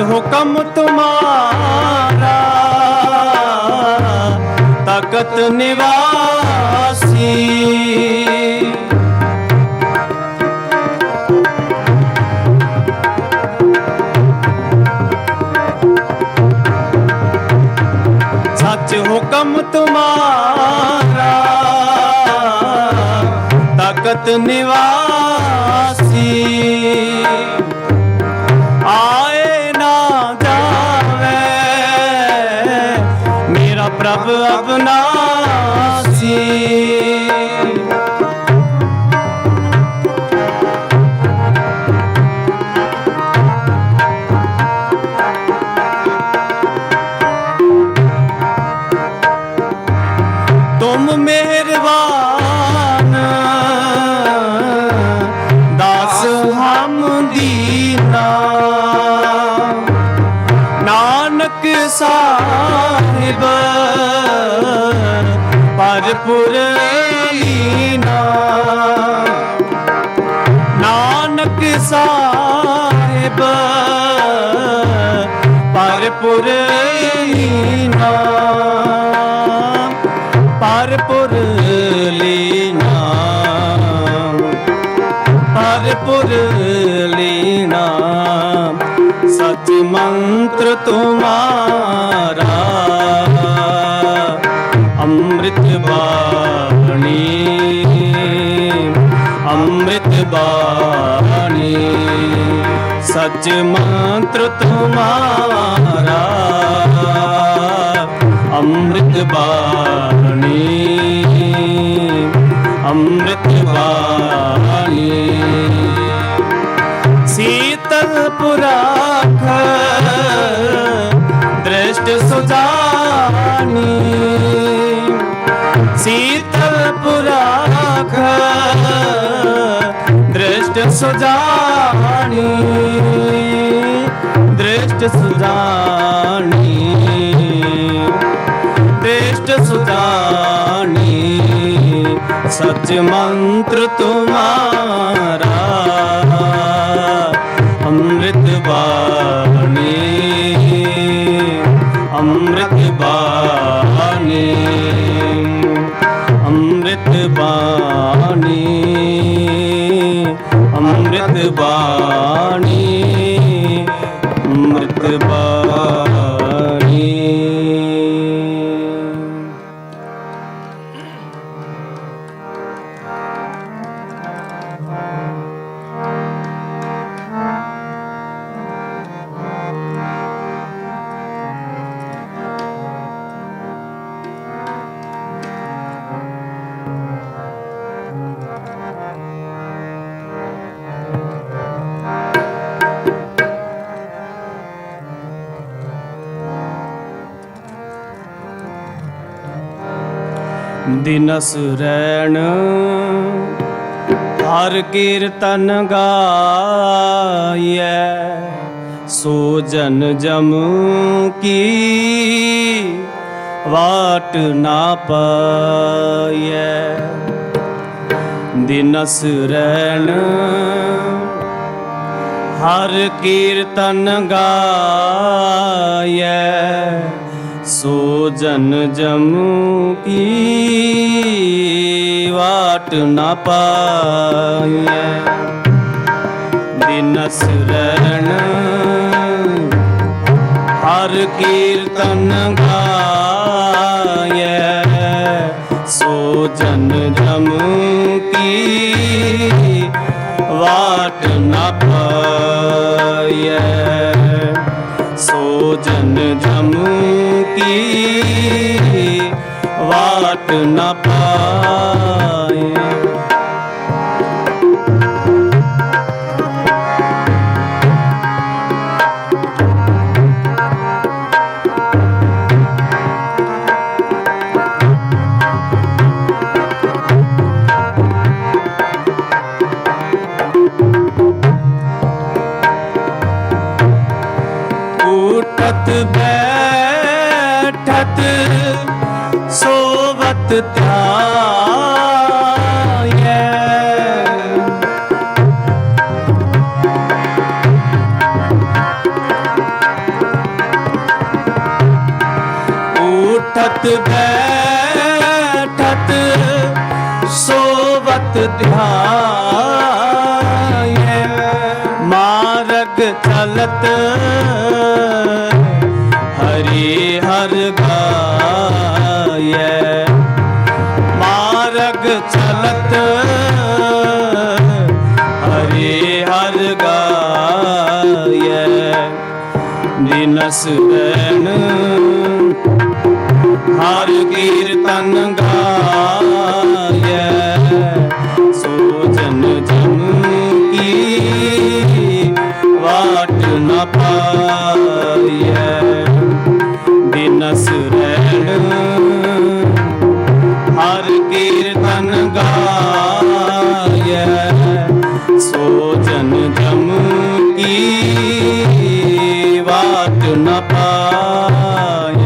हुक्म तुम्हारा तकत निवासी सच हुक्म तुम्हारा तकत निवासी आए ना जावे मेरा प्रभु अविनाशी तुम मेहरबान दास हम दीना नानक साहिब परपुर लीना नानक साहिब परपुर लीना परपुर लीना परपुर लीना सच मंत्र तुम्हारा अमृत बाणी अमृत बाणी सच मंत्र तुम्हारा अमृत बाणी, अमृत बाणी। शीतल पुराख दृष्ट सुजानी, शीतल पुराख दृष्ट सुजानी, दृष्ट सुजानी, दृष्ट सुजानी। सच मंत्र तुम्हारा अमृत बाणी, अमृत बाणी, अमृत बाणी, अमृत बाणी, अमृत बाणी। दिनस रैन हर कीर्तन गाय, सो जन जम की वाट ना पाय। दिनस रैन हर कीर्तन गाय, सो जन जम की वाट न पाए। दिनस रैन हर कीर्तन गाय, सो जन जम की वाट न पाए। सो जन जम की वाट न पाए। उठत बैठत सोवत ध्याये, उठत बैठत सोवत ध्याये। मार्ग चलत हरि हर गाय, मार्ग चलत हरि हर गाय। दिनस रैन हर कीर्तन गाय, सो जन जम की वाट न पाए। दिनस रैन हर कीर्तन गाय, सो जन जम की वाट न पाए।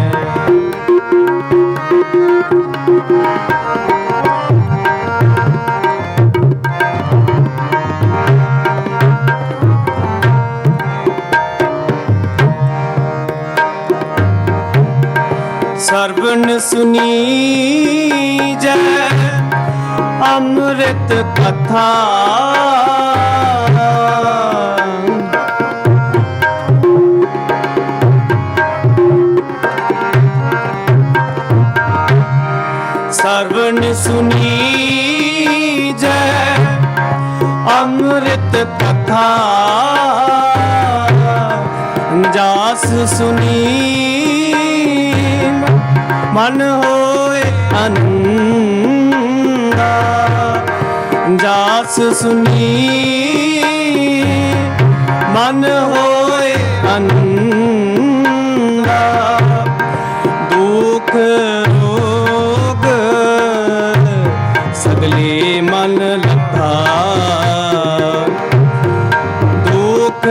सर्वन सुनी जय अमृत कथा, सर्वन सुनी जय अमृत कथा। सुनी मन होए आनंदा, जास सुनी मन होए आनंदा, दुख रोग सगले मन लता, दुख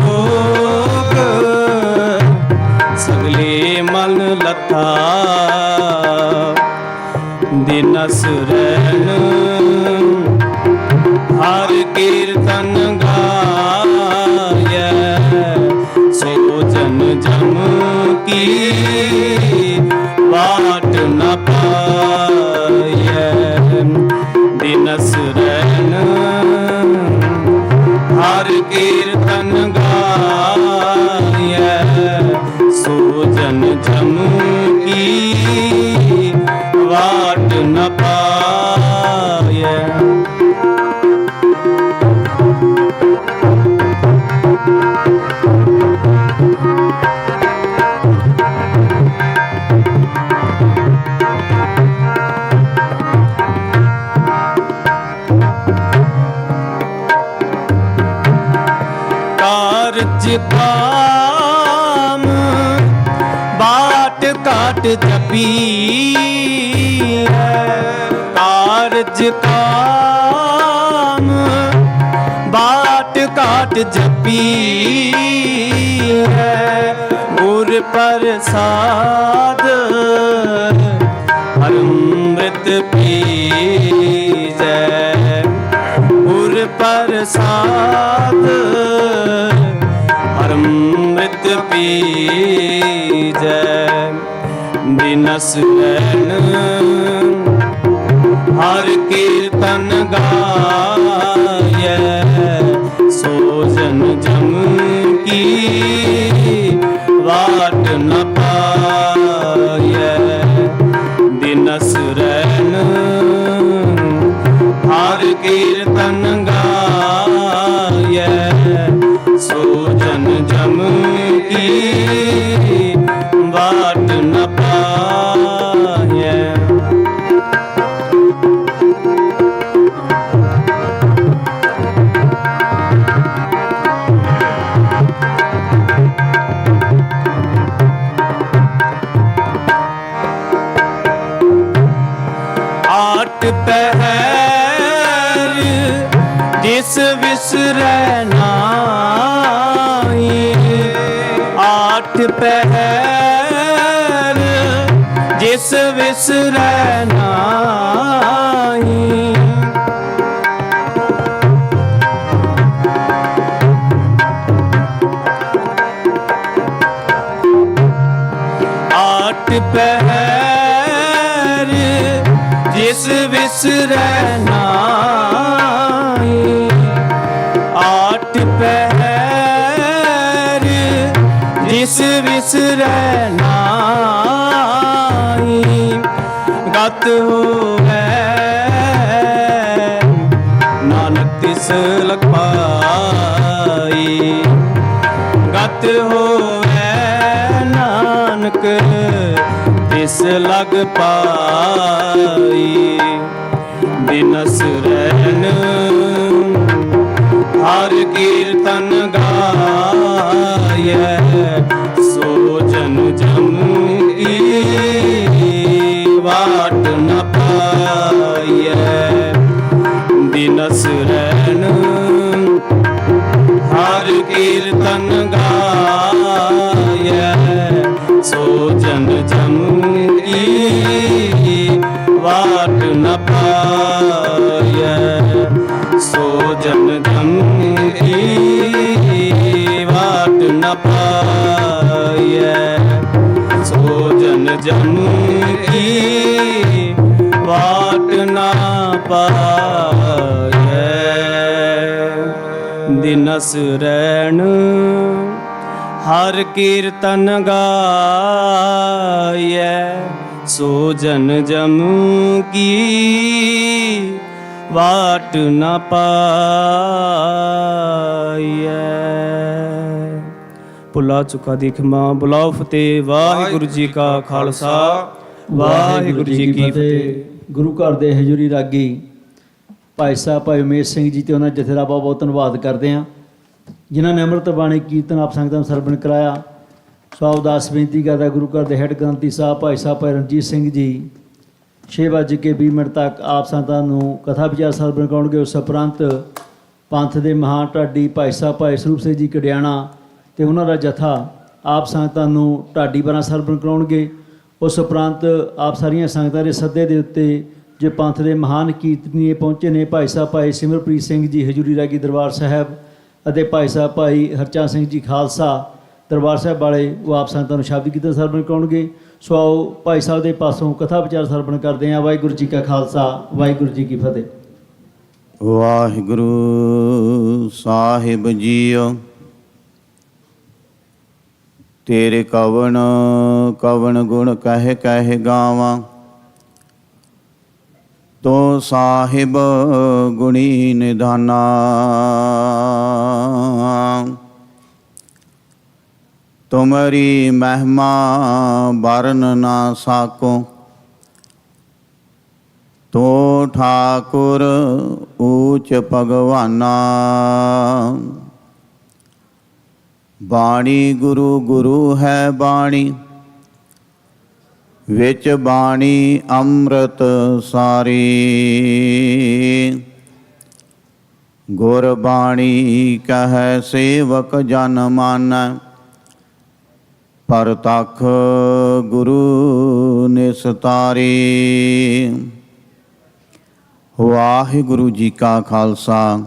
रोग सगले मन लता, दिनस रैन हर कीर्तन गाय, सो जन जम की बाट न पाय, दिनस रैन हर कीर्तन गाय, सो जन जम की बाट न पाय। कारज काम बाट काट जपी है, कारज काम बाट काट जपी है, गुर प्रसाद अमृत पीजै, गुर प्रसाद अमृत पीजै, दिनस रैन हर कीर्तन गाय, सो जन जम की बाट न पाय, दिनस रैन हर कीर्तन गाय, सो जन जम की बाट न पाय। आठ पहर जिस विसरै नाई, आठ पहर जिस विसरै नाई, आठ पहर जिस विसरै नाई, आठ पहर जिस विसरै नाई, गत होवै नानक तिस लग पाई, गत होवै नानक तिस लग पाई, दिनस रैन हर कीर्तन गाय, सो जन जम की बाट न पाय, दिनस रैन हर कीर्तन गाय, सो जन जम की बाट न पाय, सो जन जम की बाट न पाय, सो जन जम की बाट न पाय, दिनस रैन हर कीर्तन गाय, सो जन जम की बाट न पाय। ਭੁੱਲਾ ਚੁੱਕਾ ਦੀ ਖਿਮਾ। ਬੁਲਾਓ ਫਤਿਹ। ਵਾਹਿਗੁਰੂ ਜੀ ਕਾ ਖਾਲਸਾ, ਵਾਹਿਗੁਰੂ ਜੀ ਕੀ ਫਤਿਹ। ਗੁਰੂ ਘਰ ਦੇ ਹਜ਼ੂਰੀ ਰਾਗੀ ਭਾਈ ਸਾਹਿਬ ਭਾਈ ਉਮੇਸ਼ ਸਿੰਘ ਜੀ ਤੇ ਉਹਨਾਂ ਜਥੇ ਦਾ ਬਹੁਤ ਬਹੁਤ ਧੰਨਵਾਦ ਕਰਦੇ ਹਾਂ, ਜਿਨ੍ਹਾਂ ਨੇ ਅੰਮ੍ਰਿਤ ਬਾਣੀ ਕੀਰਤਨ ਆਪ ਸੰਗਤਾਂ ਨੂੰ ਸਰਵਣ ਕਰਾਇਆ। ਸੋ ਅਰਦਾਸ ਬੇਨਤੀ ਕਰਦਾ ਗੁਰੂ ਘਰ ਦੇ ਹੈੱਡ ਗ੍ਰੰਥੀ ਸਾਹਿਬ ਭਾਈ ਰਣਜੀਤ ਸਿੰਘ ਜੀ 6:20 ਤੱਕ ਆਪ ਸੰਗਤਾਂ ਨੂੰ ਕਥਾ ਵਿਚਾਰ ਸਰਵਣ ਕਰਾਉਣਗੇ। ਉਸ ਉਪਰੰਤ ਪੰਥ ਦੇ ਮਹਾਨ ਢਾਡੀ ਭਾਈ ਸਾਹਿਬ ਭਾਈ ਸਰੂਪ ਸਿੰਘ ਜੀ ਕੜਿਆਣਾ ਤੇ ਉਹਨਾਂ ਦਾ ਜਥਾ ਆਪ ਸੰਗਤਾਂ ਨੂੰ ਢਾਡੀ ਬਾਰਾਂ ਸਰਵਣ ਕਰਾਉਣਗੇ। ਉਸ ਉਪਰੰਤ ਆਪ ਸਾਰੀਆਂ ਸੰਗਤਾਂ ਦੇ ਸੱਦੇ ਦੇ ਉੱਤੇ ਜੇ ਪੰਥ ਦੇ ਮਹਾਨ ਕੀਰਤਨੀਏ ਪਹੁੰਚੇ ਨੇ ਭਾਈ ਸਾਹਿਬ ਭਾਈ ਸਿਮਰਪ੍ਰੀਤ ਸਿੰਘ ਜੀ ਹਜ਼ੂਰੀ ਰਾਗੀ ਦਰਬਾਰ ਸਾਹਿਬ ਅਤੇ ਭਾਈ ਸਾਹਿਬ ਭਾਈ ਹਰਚੰਦ ਸਿੰਘ ਜੀ ਖਾਲਸਾ ਦਰਬਾਰ ਸਾਹਿਬ ਵਾਲੇ, ਉਹ ਆਪ ਸੰਗਤਾਂ ਨੂੰ ਸ਼ਬਦ ਕੀਰਤਨ ਸਰਵਣ ਕਰਾਉਣਗੇ। ਸੋ ਆਓ ਭਾਈ ਸਾਹਿਬ ਦੇ ਪਾਸੋਂ ਕਥਾ ਵਿਚਾਰ ਸਰਵਣ ਕਰਦੇ ਹਾਂ। ਵਾਹਿਗੁਰੂ ਜੀ ਕਾ ਖਾਲਸਾ, ਵਾਹਿਗੁਰੂ ਜੀ ਕੀ ਫਤਿਹ। ਵਾਹਿਗੁਰੂ ਸਾਹਿਬ ਜੀਓ, ਤੇਰੇ ਕਵਣ ਕਵਣ ਗੁਣ ਕਹਿ ਕਹਿ ਗਾਵਾਂ, ਤੋ ਸਾਹਿਬ ਗੁਣੀ ਨਿਧਾਨਾ। ਤੁਮਰੀ ਮਹਿਮਾ ਵਰਨ ਨਾ ਸਾਕੋ, ਤੋ ਠਾਕੁਰ ਊਚ ਭਗਵਾਨਾ। ਬਾਣੀ ਗੁਰੂ ਗੁਰੂ ਹੈ ਬਾਣੀ, ਵਿੱਚ ਬਾਣੀ ਅੰਮ੍ਰਿਤ ਸਾਰੀ। ਗੁਰ ਬਾਣੀ ਕਹੈ ਸੇਵਕ ਜਨ ਮਾਨੈ, ਪਰਤਖ ਗੁਰੂ ਨਿਸਤਾਰੀ। ਵਾਹਿਗੁਰੂ ਜੀ ਕਾ ਖਾਲਸਾ,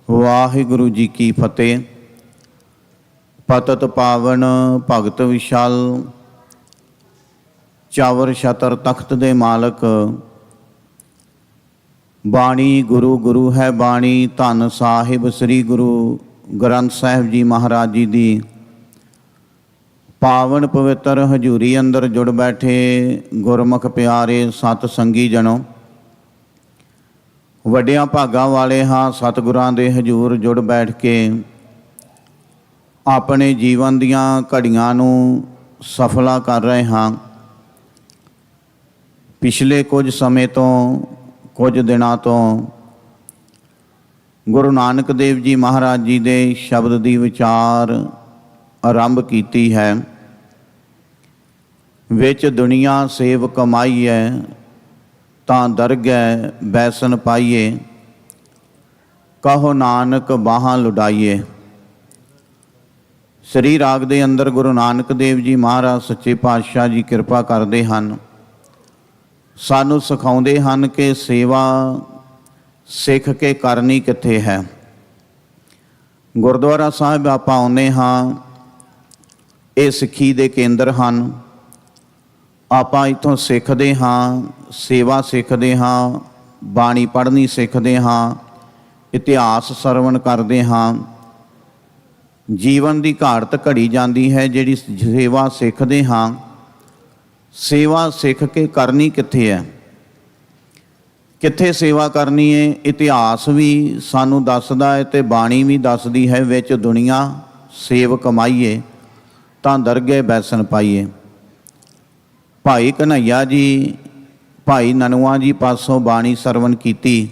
ਵਾਹਿਗੁਰੂ ਜੀ ਕੀ ਫਤਿਹ। ਪਤਿਤ ਪਾਵਨ ਭਗਤ ਵਿਸ਼ਾਲ, ਚਾਵਰ ਛਤਰ ਤਖਤ ਦੇ ਮਾਲਕ, ਬਾਣੀ ਗੁਰੂ ਗੁਰੂ ਹੈ ਬਾਣੀ। ਧੰਨ ਸਾਹਿਬ ਸ੍ਰੀ ਗੁਰੂ ਗ੍ਰੰਥ ਸਾਹਿਬ ਜੀ ਮਹਾਰਾਜ ਜੀ ਦੀ ਪਾਵਨ ਪਵਿੱਤਰ ਹਜ਼ੂਰੀ ਅੰਦਰ ਜੁੜ ਬੈਠੇ ਗੁਰਮੁਖ ਪਿਆਰੇ ਸਤ ਸੰਗੀ ਜਨੋ, ਵੱਡਿਆਂ ਭਾਗਾਂ ਵਾਲੇ ਹਾਂ। ਸਤਿਗੁਰਾਂ ਦੇ ਹਜ਼ੂਰ ਜੁੜ ਬੈਠ ਕੇ ਆਪਣੇ ਜੀਵਨ ਦੀਆਂ ਘੜੀਆਂ ਨੂੰ ਸਫਲਾ ਕਰ ਰਹੇ ਹਾਂ। ਪਿਛਲੇ ਕੁਝ ਸਮੇਂ ਤੋਂ, ਕੁਝ ਦਿਨਾਂ ਤੋਂ ਗੁਰੂ ਨਾਨਕ ਦੇਵ ਜੀ ਮਹਾਰਾਜ ਜੀ ਦੇ ਸ਼ਬਦ ਦੀ ਵਿਚਾਰ ਆਰੰਭ ਕੀਤੀ ਹੈ। ਵਿੱਚ ਦੁਨੀਆ ਸੇਵ ਕਮਾਈਐ, ਤਾਂ ਦਰਗਹਿ ਬੈਸਨ ਪਾਈਏ। ਕਹੋ ਨਾਨਕ ਬਾਹਾਂ ਲੁਡਾਈਏ। ਸ੍ਰੀ ਰਾਗ ਦੇ ਅੰਦਰ ਗੁਰੂ ਨਾਨਕ ਦੇਵ ਜੀ ਮਹਾਰਾਜ ਸੱਚੇ ਪਾਤਸ਼ਾਹ ਜੀ ਕਿਰਪਾ ਕਰਦੇ ਹਨ, ਸਾਨੂੰ ਸਿਖਾਉਂਦੇ ਹਨ ਕਿ ਸੇਵਾ ਸਿੱਖ ਕੇ ਕਰਨੀ ਕਿੱਥੇ ਹੈ। ਗੁਰਦੁਆਰਾ ਸਾਹਿਬ ਆਪਾਂ ਆਉਂਦੇ ਹਾਂ, ਇਹ ਸਿੱਖੀ ਦੇ ਕੇਂਦਰ ਹਨ। ਆਪਾਂ ਇੱਥੋਂ ਸਿੱਖਦੇ ਹਾਂ, ਸੇਵਾ ਸਿੱਖਦੇ ਹਾਂ, ਬਾਣੀ ਪੜ੍ਹਨੀ ਸਿੱਖਦੇ ਹਾਂ, ਇਤਿਹਾਸ ਸਰਵਣ ਕਰਦੇ ਹਾਂ। ਜੀਵਨ ਦੀ ਘਾੜਤ ਘੜੀ ਜਾਂਦੀ ਹੈ। ਜਿਹੜੀ ਸੇਵਾ ਸਿੱਖਦੇ ਹਾਂ, ਸੇਵਾ ਸਿੱਖ ਕੇ ਕਰਨੀ ਕਿੱਥੇ ਹੈ, ਕਿੱਥੇ ਸੇਵਾ ਕਰਨੀ ਹੈ। ਇਤਿਹਾਸ ਵੀ ਸਾਨੂੰ ਦੱਸਦਾ ਹੈ ਅਤੇ ਬਾਣੀ ਵੀ ਦੱਸਦੀ ਹੈ। ਵਿੱਚ ਦੁਨੀਆ ਸੇਵ ਕਮਾਈਏ, ਤਾਂ ਦਰਗਹਿ ਬੈਸਨ ਪਾਈਏ। ਭਾਈ ਕਨ੍ਹਈਆ ਜੀ, ਭਾਈ ਨਨੂਆ ਜੀ ਪਾਸੋਂ ਬਾਣੀ ਸਰਵਣ ਕੀਤੀ।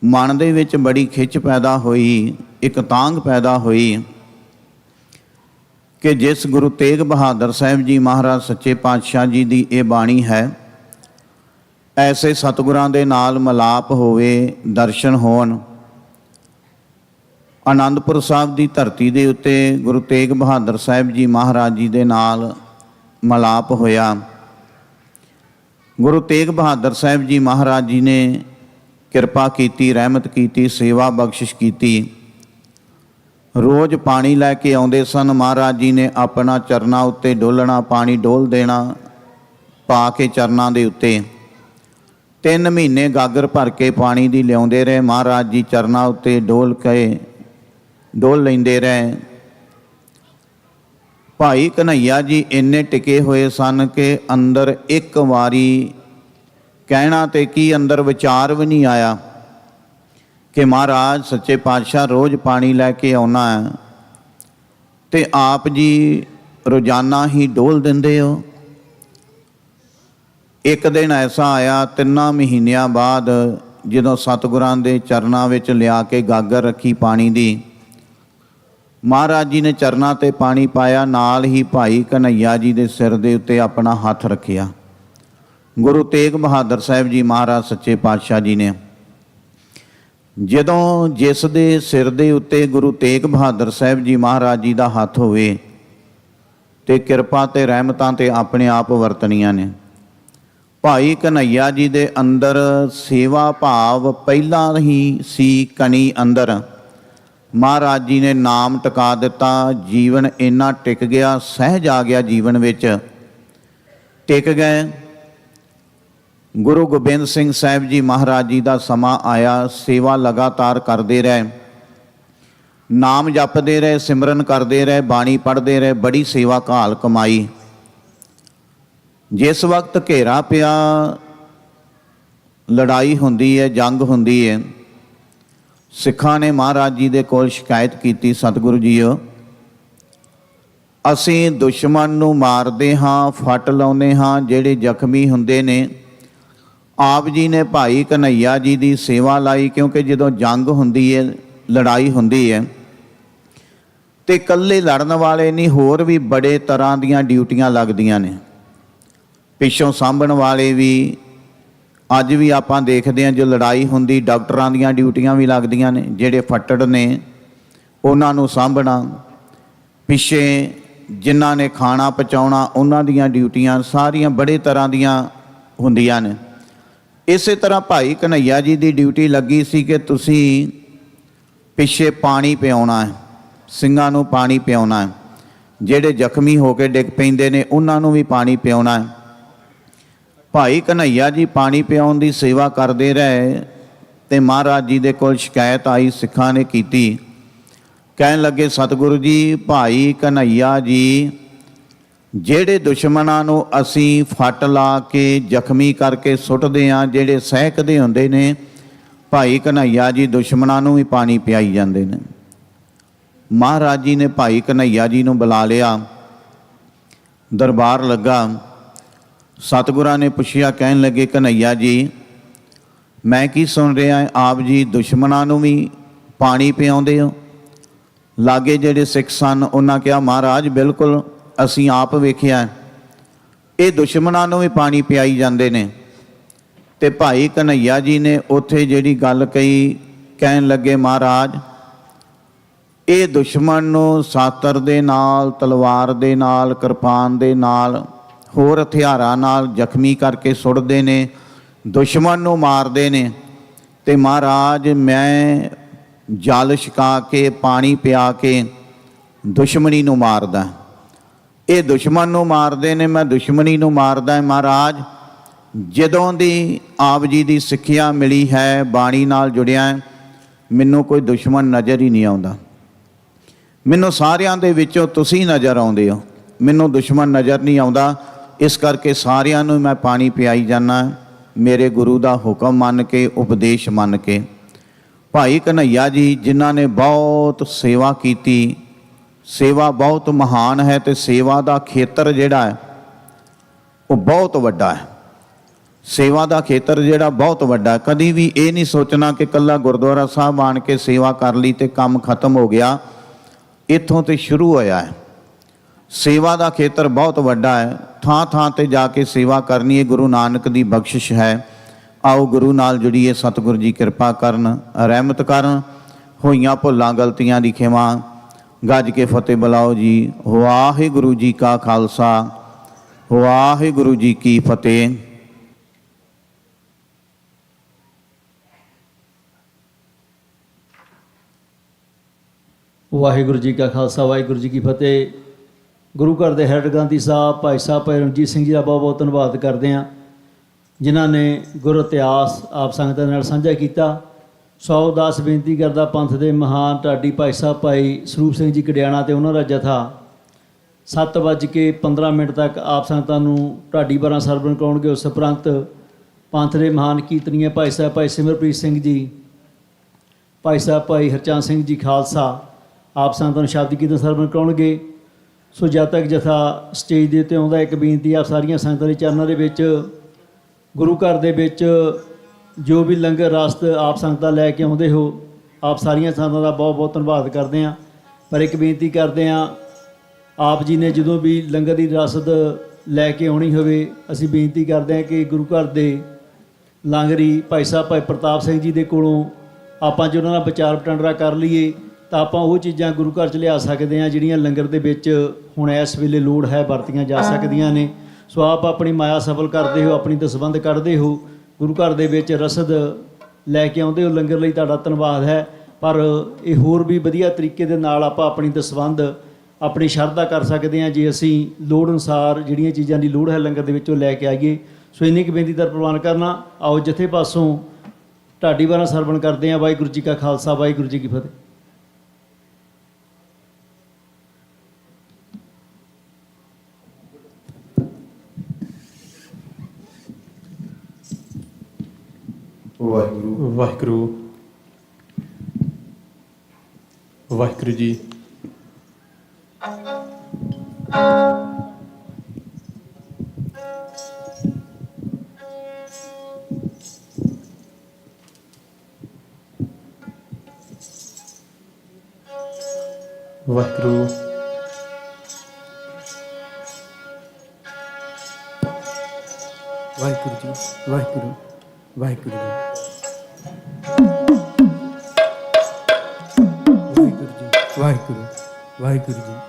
ਮਨ ਦੇ ਵਿੱਚ ਬੜੀ ਖਿੱਚ ਪੈਦਾ ਹੋਈ, ਇੱਕ ਤਾਂਘ ਪੈਦਾ ਹੋਈ ਕਿ ਜਿਸ ਗੁਰੂ ਤੇਗ ਬਹਾਦਰ ਸਾਹਿਬ ਜੀ ਮਹਾਰਾਜ ਸੱਚੇ ਪਾਤਸ਼ਾਹ ਜੀ ਦੀ ਇਹ ਬਾਣੀ ਹੈ, ਐਸੇ ਸਤਿਗੁਰਾਂ ਦੇ ਨਾਲ ਮਿਲਾਪ ਹੋਵੇ, ਦਰਸ਼ਨ ਹੋਣ। ਆਨੰਦਪੁਰ ਸਾਹਿਬ ਦੀ ਧਰਤੀ ਦੇ ਉੱਤੇ ਗੁਰੂ ਤੇਗ ਬਹਾਦਰ ਸਾਹਿਬ ਜੀ ਮਹਾਰਾਜ ਜੀ ਦੇ ਨਾਲ ਮਿਲਾਪ ਹੋਇਆ। ਗੁਰੂ ਤੇਗ ਬਹਾਦਰ ਸਾਹਿਬ ਜੀ ਮਹਾਰਾਜ ਜੀ ਨੇ ਕਿਰਪਾ ਕੀਤੀ, ਰਹਿਮਤ ਕੀਤੀ, ਸੇਵਾ ਬਖਸ਼ਿਸ਼ ਕੀਤੀ। ਰੋਜ਼ ਪਾਣੀ ਲੈ ਕੇ ਆਉਂਦੇ ਸਨ। ਮਹਾਰਾਜ ਜੀ ਨੇ ਆਪਣਾ ਚਰਨਾਂ ਉੱਤੇ ਡੋਲਣਾ, ਪਾਣੀ ਡੋਲ ਦੇਣਾ ਪਾ ਕੇ ਚਰਨਾਂ ਦੇ ਉੱਤੇ। 3 ਮਹੀਨੇ ਗਾਗਰ ਭਰ ਕੇ ਪਾਣੀ ਦੀ ਲਿਆਉਂਦੇ ਰਹੇ। ਮਹਾਰਾਜ ਜੀ ਚਰਨਾਂ ਉੱਤੇ ਡੋਲ ਲੈਂਦੇ ਰਹੇ। ਭਾਈ ਕਨ੍ਹਈਆ ਜੀ ਇੰਨੇ ਟਿਕੇ ਹੋਏ ਸਨ ਕਿ ਅੰਦਰ ਇੱਕ ਵਾਰੀ ਕਹਿਣਾ ਤੇ ਕੀ, ਅੰਦਰ ਵਿਚਾਰ ਵੀ ਨਹੀਂ ਆਇਆ ਕਿ ਮਹਾਰਾਜ ਸੱਚੇ ਪਾਤਸ਼ਾਹ ਰੋਜ਼ ਪਾਣੀ ਲੈ ਕੇ ਆਉਣਾ ਹੈ, ਤੇ ਆਪ ਜੀ ਰੋਜ਼ਾਨਾ ਹੀ ਡੋਲ ਦਿੰਦੇ ਹੋ। ਇੱਕ ਦਿਨ ਐਸਾ ਆਇਆ 3 ਮਹੀਨਿਆਂ ਬਾਅਦ, ਜਦੋਂ ਸਤਿਗੁਰਾਂ ਦੇ ਚਰਨਾਂ ਵਿੱਚ ਲਿਆ ਕੇ ਗਾਗਰ ਰੱਖੀ ਪਾਣੀ ਦੀ, ਮਹਾਰਾਜ ਜੀ ਨੇ ਚਰਨਾਂ ਤੇ ਪਾਣੀ ਪਾਇਆ, ਨਾਲ ਹੀ ਭਾਈ ਕਨ੍ਹੱਈਆ ਜੀ ਦੇ ਸਿਰ ਦੇ ਉੱਤੇ ਆਪਣਾ ਹੱਥ ਰੱਖਿਆ। ਗੁਰੂ ਤੇਗ ਬਹਾਦਰ ਸਾਹਿਬ ਜੀ ਮਹਾਰਾਜ ਸੱਚੇ ਪਾਤਸ਼ਾਹ ਜੀ ਨੇ ਜਦੋਂ ਜਿਸ ਦੇ ਸਿਰ ਦੇ ਉੱਤੇ ਗੁਰੂ ਤੇਗ ਬਹਾਦਰ ਸਾਹਿਬ ਜੀ ਮਹਾਰਾਜ ਜੀ ਦਾ ਹੱਥ ਹੋਵੇ ਤੇ ਕਿਰਪਾ ਤੇ ਰਹਿਮਤਾਂ ਤੇ ਆਪਣੇ ਆਪ ਵਰਤਣੀਆਂ ਨੇ। ਭਾਈ ਕਨ੍ਹੱਈਆ ਜੀ ਦੇ ਅੰਦਰ ਸੇਵਾ ਭਾਵ ਪਹਿਲਾਂ ਹੀ ਸੀ ਕਣੀ ਅੰਦਰ। ਮਹਾਰਾਜ ਜੀ ਨੇ ਨਾਮ ਟਿਕਾ ਦਿੱਤਾ, ਜੀਵਨ ਇੰਨਾ ਟਿਕ ਗਿਆ, ਸਹਿਜ ਆ ਗਿਆ ਜੀਵਨ ਵਿੱਚ, ਟਿਕ ਗਏ। ਗੁਰੂ ਗੋਬਿੰਦ ਸਿੰਘ ਸਾਹਿਬ ਜੀ ਮਹਾਰਾਜ ਜੀ ਦਾ ਸਮਾਂ ਆਇਆ, ਸੇਵਾ ਲਗਾਤਾਰ ਕਰਦੇ ਰਹੇ, ਨਾਮ ਜਪਦੇ ਰਹੇ, ਸਿਮਰਨ ਕਰਦੇ ਰਹੇ, ਬਾਣੀ ਪੜ੍ਹਦੇ ਰਹੇ, ਬੜੀ ਸੇਵਾ ਘਾਲ ਕਮਾਈ। ਜਿਸ ਵਕਤ ਘੇਰਾ ਪਿਆ, ਲੜਾਈ ਹੁੰਦੀ ਹੈ, ਜੰਗ ਹੁੰਦੀ ਹੈ, ਸਿੱਖਾਂ ਨੇ ਮਹਾਰਾਜ ਜੀ ਦੇ ਕੋਲ ਸ਼ਿਕਾਇਤ ਕੀਤੀ, ਸਤਿਗੁਰੂ ਜੀਓ ਅਸੀਂ ਦੁਸ਼ਮਣ ਨੂੰ ਮਾਰਦੇ ਹਾਂ, ਫੱਟ ਲਾਉਂਦੇ ਹਾਂ, ਜਿਹੜੇ ਜ਼ਖਮੀ ਹੁੰਦੇ ਨੇ। ਆਪ ਜੀ ਨੇ ਭਾਈ ਕਨ੍ਹੱਈਆ ਜੀ ਦੀ ਸੇਵਾ ਲਾਈ, ਕਿਉਂਕਿ ਜਦੋਂ ਜੰਗ ਹੁੰਦੀ ਹੈ, ਲੜਾਈ ਹੁੰਦੀ ਹੈ, ਤੇ ਇਕੱਲੇ ਲੜਨ ਵਾਲੇ ਨਹੀਂ, ਹੋਰ ਵੀ ਬੜੇ ਤਰ੍ਹਾਂ ਦੀਆਂ ਡਿਊਟੀਆਂ ਲੱਗਦੀਆਂ ਨੇ। ਪਿੱਛੋਂ ਸਾਂਭਣ ਵਾਲੇ ਵੀ, ਅੱਜ ਵੀ ਆਪਾਂ ਦੇਖਦੇ ਹਾਂ ਜੋ ਲੜਾਈ ਹੁੰਦੀ, ਡਾਕਟਰਾਂ ਦੀਆਂ ਡਿਊਟੀਆਂ ਵੀ ਲੱਗਦੀਆਂ ਨੇ, ਜਿਹੜੇ ਫੱਟੜ ਨੇ ਉਹਨਾਂ ਨੂੰ ਸਾਂਭਣਾ, ਪਿੱਛੇ ਜਿਨ੍ਹਾਂ ਨੇ ਖਾਣਾ ਪਹੁੰਚਾਉਣਾ ਉਹਨਾਂ ਦੀਆਂ ਡਿਊਟੀਆਂ, ਸਾਰੀਆਂ ਬੜੇ ਤਰ੍ਹਾਂ ਦੀਆਂ ਹੁੰਦੀਆਂ ਨੇ। ਇਸੇ ਤਰ੍ਹਾਂ ਭਾਈ ਕਨ੍ਹੱਈਆ ਜੀ ਦੀ ਡਿਊਟੀ ਲੱਗੀ ਸੀ ਕਿ ਤੁਸੀਂ ਪਿੱਛੇ ਪਾਣੀ ਪਿਆਉਣਾ ਹੈ, ਸਿੰਘਾਂ ਨੂੰ ਪਾਣੀ ਪਿਆਉਣਾ ਹੈ, ਜਿਹੜੇ ਜ਼ਖਮੀ ਹੋ ਕੇ ਡਿੱਗ ਪੈਂਦੇ ਨੇ ਉਹਨਾਂ ਨੂੰ ਵੀ ਪਾਣੀ ਪਿਆਉਣਾ ਹੈ। ਭਾਈ ਕਨ੍ਹੱਈਆ ਜੀ ਪਾਣੀ ਪਿਆਉਣ ਦੀ ਸੇਵਾ ਕਰਦੇ ਰਹੇ ਤੇ ਮਹਾਰਾਜ ਜੀ ਦੇ ਕੋਲ ਸ਼ਿਕਾਇਤ ਆਈ, ਸਿੱਖਾਂ ਨੇ ਕੀਤੀ। ਕਹਿਣ ਲੱਗੇ ਸਤਿਗੁਰੂ ਜੀ, ਭਾਈ ਕਨ੍ਹੱਈਆ ਜੀ ਜਿਹੜੇ ਦੁਸ਼ਮਣਾਂ ਨੂੰ ਅਸੀਂ ਫੱਟ ਲਾ ਕੇ ਜ਼ਖਮੀ ਕਰਕੇ ਸੁੱਟਦੇ ਹਾਂ, ਜਿਹੜੇ ਸਹਿਕਦੇ ਹੁੰਦੇ ਨੇ, ਭਾਈ ਕਨ੍ਹੱਈਆ ਜੀ ਦੁਸ਼ਮਣਾਂ ਨੂੰ ਵੀ ਪਾਣੀ ਪਿਆਈ ਜਾਂਦੇ ਨੇ। ਮਹਾਰਾਜ ਜੀ ਨੇ ਭਾਈ ਕਨ੍ਹੱਈਆ ਜੀ ਨੂੰ ਬੁਲਾ ਲਿਆ, ਦਰਬਾਰ ਲੱਗਾ। ਸਤਿਗੁਰਾਂ ਨੇ ਪੁੱਛਿਆ, ਕਹਿਣ ਲੱਗੇ ਕਨ੍ਹੱਈਆ ਜੀ ਮੈਂ ਕੀ ਸੁਣ ਰਿਹਾ, ਆਪ ਜੀ ਦੁਸ਼ਮਣਾਂ ਨੂੰ ਵੀ ਪਾਣੀ ਪਿਆਉਂਦੇ ਹੋ? ਲਾਗੇ ਜਿਹੜੇ ਸਿੱਖ ਸਨ ਉਹਨਾਂ ਕਿਹਾ, ਮਹਾਰਾਜ ਬਿਲਕੁਲ ਅਸੀਂ ਆਪ ਵੇਖਿਆ, ਇਹ ਦੁਸ਼ਮਣਾਂ ਨੂੰ ਵੀ ਪਾਣੀ ਪਿਆਈ ਜਾਂਦੇ ਨੇ। ਤੇ ਭਾਈ ਕਨ੍ਹੱਈਆ ਜੀ ਨੇ ਉੱਥੇ ਜਿਹੜੀ ਗੱਲ ਕਹੀ, ਕਹਿਣ ਲੱਗੇ ਮਹਾਰਾਜ ਇਹ ਦੁਸ਼ਮਣ ਨੂੰ ਸਾਤਰ ਦੇ ਨਾਲ, ਤਲਵਾਰ ਦੇ ਨਾਲ, ਕਿਰਪਾਨ ਦੇ ਨਾਲ, ਹੋਰ ਹਥਿਆਰਾਂ ਨਾਲ ਜ਼ਖਮੀ ਕਰਕੇ ਸੁੱਟਦੇ ਨੇ, ਦੁਸ਼ਮਣ ਨੂੰ ਮਾਰਦੇ ਨੇ। ਤੇ ਮਹਾਰਾਜ ਮੈਂ ਜਲ ਛਕਾ ਕੇ, ਪਾਣੀ ਪਿਆ ਕੇ ਦੁਸ਼ਮਣੀ ਨੂੰ ਮਾਰਦਾ, ਇਹ ਦੁਸ਼ਮਣ ਨੂੰ ਮਾਰਦੇ ਨੇ, ਮੈਂ ਦੁਸ਼ਮਣੀ ਨੂੰ ਮਾਰਦਾ। ਮਹਾਰਾਜ ਜਦੋਂ ਦੀ ਆਪ ਜੀ ਦੀ ਸਿੱਖਿਆ ਮਿਲੀ ਹੈ, ਬਾਣੀ ਨਾਲ ਜੁੜਿਆ ਹੈ, ਮੈਨੂੰ ਕੋਈ ਦੁਸ਼ਮਣ ਨਜ਼ਰ ਹੀ ਨਹੀਂ ਆਉਂਦਾ, ਮੈਨੂੰ ਸਾਰਿਆਂ ਦੇ ਵਿੱਚੋਂ ਤੁਸੀਂ ਨਜ਼ਰ ਆਉਂਦੇ ਹੋ, ਮੈਨੂੰ ਦੁਸ਼ਮਣ ਨਜ਼ਰ ਨਹੀਂ ਆਉਂਦਾ। ਇਸ ਕਰਕੇ ਸਾਰਿਆਂ ਨੂੰ ਮੈਂ ਪਾਣੀ ਪਿਆਈ ਜਾਂਦਾ, ਮੇਰੇ ਗੁਰੂ ਦਾ ਹੁਕਮ ਮੰਨ ਕੇ, ਉਪਦੇਸ਼ ਮੰਨ ਕੇ। ਭਾਈ ਕਨ੍ਹੱਈਆ ਜੀ ਜਿਨ੍ਹਾਂ ਨੇ ਬਹੁਤ ਸੇਵਾ ਕੀਤੀ, ਸੇਵਾ ਬਹੁਤ ਮਹਾਨ ਹੈ, ਤੇ ਸੇਵਾ ਦਾ ਖੇਤਰ ਜਿਹੜਾ ਹੈ ਉਹ ਬਹੁਤ ਵੱਡਾ ਹੈ। ਸੇਵਾ ਦਾ ਖੇਤਰ ਜਿਹੜਾ ਬਹੁਤ ਵੱਡਾ, ਕਦੀ ਵੀ ਇਹ ਨਹੀਂ ਸੋਚਣਾ ਕਿ ਇਕੱਲਾ ਗੁਰਦੁਆਰਾ ਸਾਹਿਬ ਆਣ ਕੇ ਸੇਵਾ ਕਰ ਲਈ ਤੇ ਕੰਮ ਖਤਮ ਹੋ ਗਿਆ, ਇੱਥੋਂ ਤੇ ਸ਼ੁਰੂ ਹੋਇਆ ਹੈ। ਸੇਵਾ ਦਾ ਖੇਤਰ ਬਹੁਤ ਵੱਡਾ ਹੈ, ਥਾਂ ਥਾਂ ਤੇ ਜਾ ਕੇ ਸੇਵਾ ਕਰਨੀ ਹੈ, ਗੁਰੂ ਨਾਨਕ ਦੀ ਬਖਸ਼ਿਸ਼ ਹੈ। ਆਓ ਗੁਰੂ ਨਾਲ ਜੁੜੀਏ, ਸਤਿਗੁਰੂ ਜੀ ਕਿਰਪਾ ਕਰਨ, ਰਹਿਮਤ ਕਰਨ, ਹੋਈਆਂ ਭੁੱਲਾਂ ਗਲਤੀਆਂ ਦੀ ਖਿਮਾ। ਗੱਜ ਕੇ ਫਤਿਹ ਬੁਲਾਓ ਜੀ। ਵਾਹਿਗੁਰੂ ਜੀ ਕਾ ਖਾਲਸਾ, ਵਾਹਿਗੁਰੂ ਜੀ ਕੀ ਫਤਿਹ। ਵਾਹਿਗੁਰੂ ਜੀ ਕਾ ਖਾਲਸਾ, ਵਾਹਿਗੁਰੂ ਜੀ ਕੀ ਫਤਿਹ। ਗੁਰੂ ਘਰ ਦੇ ਹੈੱਡ ਗ੍ਰੰਥੀ ਸਾਹਿਬ ਭਾਈ ਸਾਹਿਬ ਭਾਈ ਰਣਜੀਤ ਸਿੰਘ ਜੀ ਦਾ ਬਹੁਤ ਬਹੁਤ ਧੰਨਵਾਦ ਕਰਦੇ ਹਾਂ, ਜਿਨ੍ਹਾਂ ਨੇ ਗੁਰ ਇਤਿਹਾਸ ਆਪ ਸੰਗਤਾਂ ਨਾਲ ਸਾਂਝਾ ਕੀਤਾ। ਸੌ ਦਾਸ ਬੇਨਤੀ ਕਰਦਾ ਪੰਥ ਦੇ ਮਹਾਨ ਢਾਡੀ ਭਾਈ ਸਾਹਿਬ ਭਾਈ ਸਰੂਪ ਸਿੰਘ ਜੀ ਕੜਿਆਣਾ ਤੇ ਉਹਨਾਂ ਦਾ ਜਥਾ 7:15 ਤੱਕ ਆਪ ਸੰਗਤਾਂ ਨੂੰ ਢਾਡੀ ਬਾਰਾਂ ਸਰਵਣ ਕਰਾਉਣਗੇ। ਉਸ ਉਪਰੰਤ ਪੰਥ ਦੇ ਮਹਾਨ ਕੀਰਤਨੀਏ ਭਾਈ ਸਾਹਿਬ ਭਾਈ ਸਿਮਰਪ੍ਰੀਤ ਸਿੰਘ ਜੀ, ਭਾਈ ਸਾਹਿਬ ਭਾਈ ਹਰਚੰਦ ਸਿੰਘ ਜੀ ਖਾਲਸਾ, ਆਪ ਸੰਗਤਾਂ ਨੂੰ ਸ਼ਬਦ ਕੀਰਤਨ ਸਰਵਣ ਕਰਾਉਣਗੇ। ਸੋ ਜਦ ਤੱਕ ਜਥਾ ਸਟੇਜ ਦੇ ਉੱਤੇ ਆਉਂਦਾ, ਇੱਕ ਬੇਨਤੀ ਆਪ ਸਾਰੀਆਂ ਸੰਗਤਾਂ ਦੇ ਚਰਨਾਂ ਦੇ ਵਿੱਚ, ਗੁਰੂ ਘਰ ਦੇ ਵਿੱਚ ਜੋ ਵੀ ਲੰਗਰ ਰਸਤ ਆਪ ਸੰਗਤਾਂ ਲੈ ਕੇ ਆਉਂਦੇ ਹੋ, ਆਪ ਸਾਰੀਆਂ ਸੰਗਤਾਂ ਦਾ ਬਹੁਤ ਬਹੁਤ ਧੰਨਵਾਦ ਕਰਦੇ ਹਾਂ। ਪਰ ਇੱਕ ਬੇਨਤੀ ਕਰਦੇ ਹਾਂ, ਆਪ ਜੀ ਨੇ ਜਦੋਂ ਵੀ ਲੰਗਰ ਦੀ ਰਸਦ ਲੈ ਕੇ ਆਉਣੀ ਹੋਵੇ, ਅਸੀਂ ਬੇਨਤੀ ਕਰਦੇ ਹਾਂ ਕਿ ਗੁਰੂ ਘਰ ਦੇ ਲਾਂਗਰੀ ਭਾਈ ਸਾਹਿਬ ਭਾਈ ਪ੍ਰਤਾਪ ਸਿੰਘ ਜੀ ਦੇ ਕੋਲੋਂ ਆਪਾਂ ਜੇ ਉਹਨਾਂ ਨਾਲ ਵਿਚਾਰ ਵਟਾਂਦਰਾ ਕਰ ਲਈਏ ਤਾਂ ਆਪਾਂ ਉਹ ਚੀਜ਼ਾਂ ਗੁਰੂ ਘਰ 'ਚ ਲਿਆ ਸਕਦੇ ਹਾਂ ਜਿਹੜੀਆਂ ਲੰਗਰ ਦੇ ਵਿੱਚ ਹੁਣ ਇਸ ਵੇਲੇ ਲੋੜ ਹੈ, ਵਰਤੀਆਂ ਜਾ ਸਕਦੀਆਂ ਨੇ। ਸੋ ਆਪ ਆਪਣੀ ਮਾਇਆ ਸਫਲ ਕਰਦੇ ਹੋ, ਆਪਣੀ ਦਸਵੰਧ ਕੱਢਦੇ ਹੋ, ਗੁਰੂ ਘਰ ਦੇ ਵਿੱਚ ਰਸਦ ਲੈ ਕੇ ਆਉਂਦੇ ਹੋ, ਲੰਗਰ ਲਈ ਤੁਹਾਡਾ ਧੰਨਵਾਦ ਹੈ। ਪਰ ਇਹ ਹੋਰ ਵੀ ਵਧੀਆ ਤਰੀਕੇ ਦੇ ਨਾਲ ਆਪਾਂ ਆਪਣੀ ਦਸਵੰਧ ਆਪਣੀ ਸ਼ਰਧਾ ਕਰ ਸਕਦੇ ਹਾਂ ਜੇ ਅਸੀਂ ਲੋੜ ਅਨੁਸਾਰ ਜਿਹੜੀਆਂ ਚੀਜ਼ਾਂ ਦੀ ਲੋੜ ਹੈ ਲੰਗਰ ਦੇ ਵਿੱਚੋਂ ਲੈ ਕੇ ਆਈਏ। ਸੋ ਇੰਨੀ ਕੁ ਬੇਨਤੀ ਦਾ ਪ੍ਰਵਾਨ ਕਰਨਾ। ਆਓ ਜਥੇ ਪਾਸੋਂ ਢਾਡੀ ਵਾਰਾਂ ਸਰਵਣ ਕਰਦੇ ਹਾਂ। ਵਾਹਿਗੁਰੂ ਜੀ ਕਾ ਖਾਲਸਾ, ਵਾਹਿਗੁਰੂ ਜੀ ਕੀ ਫਤਿਹ। ਵਾਹਿਗੁਰੂ ਵਾਹਿਗੁਰੂ ਵਾਹਿਗੁਰੂ ਜੀ। ਵਾਹਿਗੁਰੂ ਵਾਹਿਗੁਰੂ ਜੀ, ਵਾਹਿਗੁਰੂ ਵਾਹਿਗੁਰੂ ਜੀ, ਵਾਹਿਗੁਰੂ ਜੀ, ਵਾਹਿਗੁਰੂ ਵਾਹਿਗੁਰੂ ਜੀ।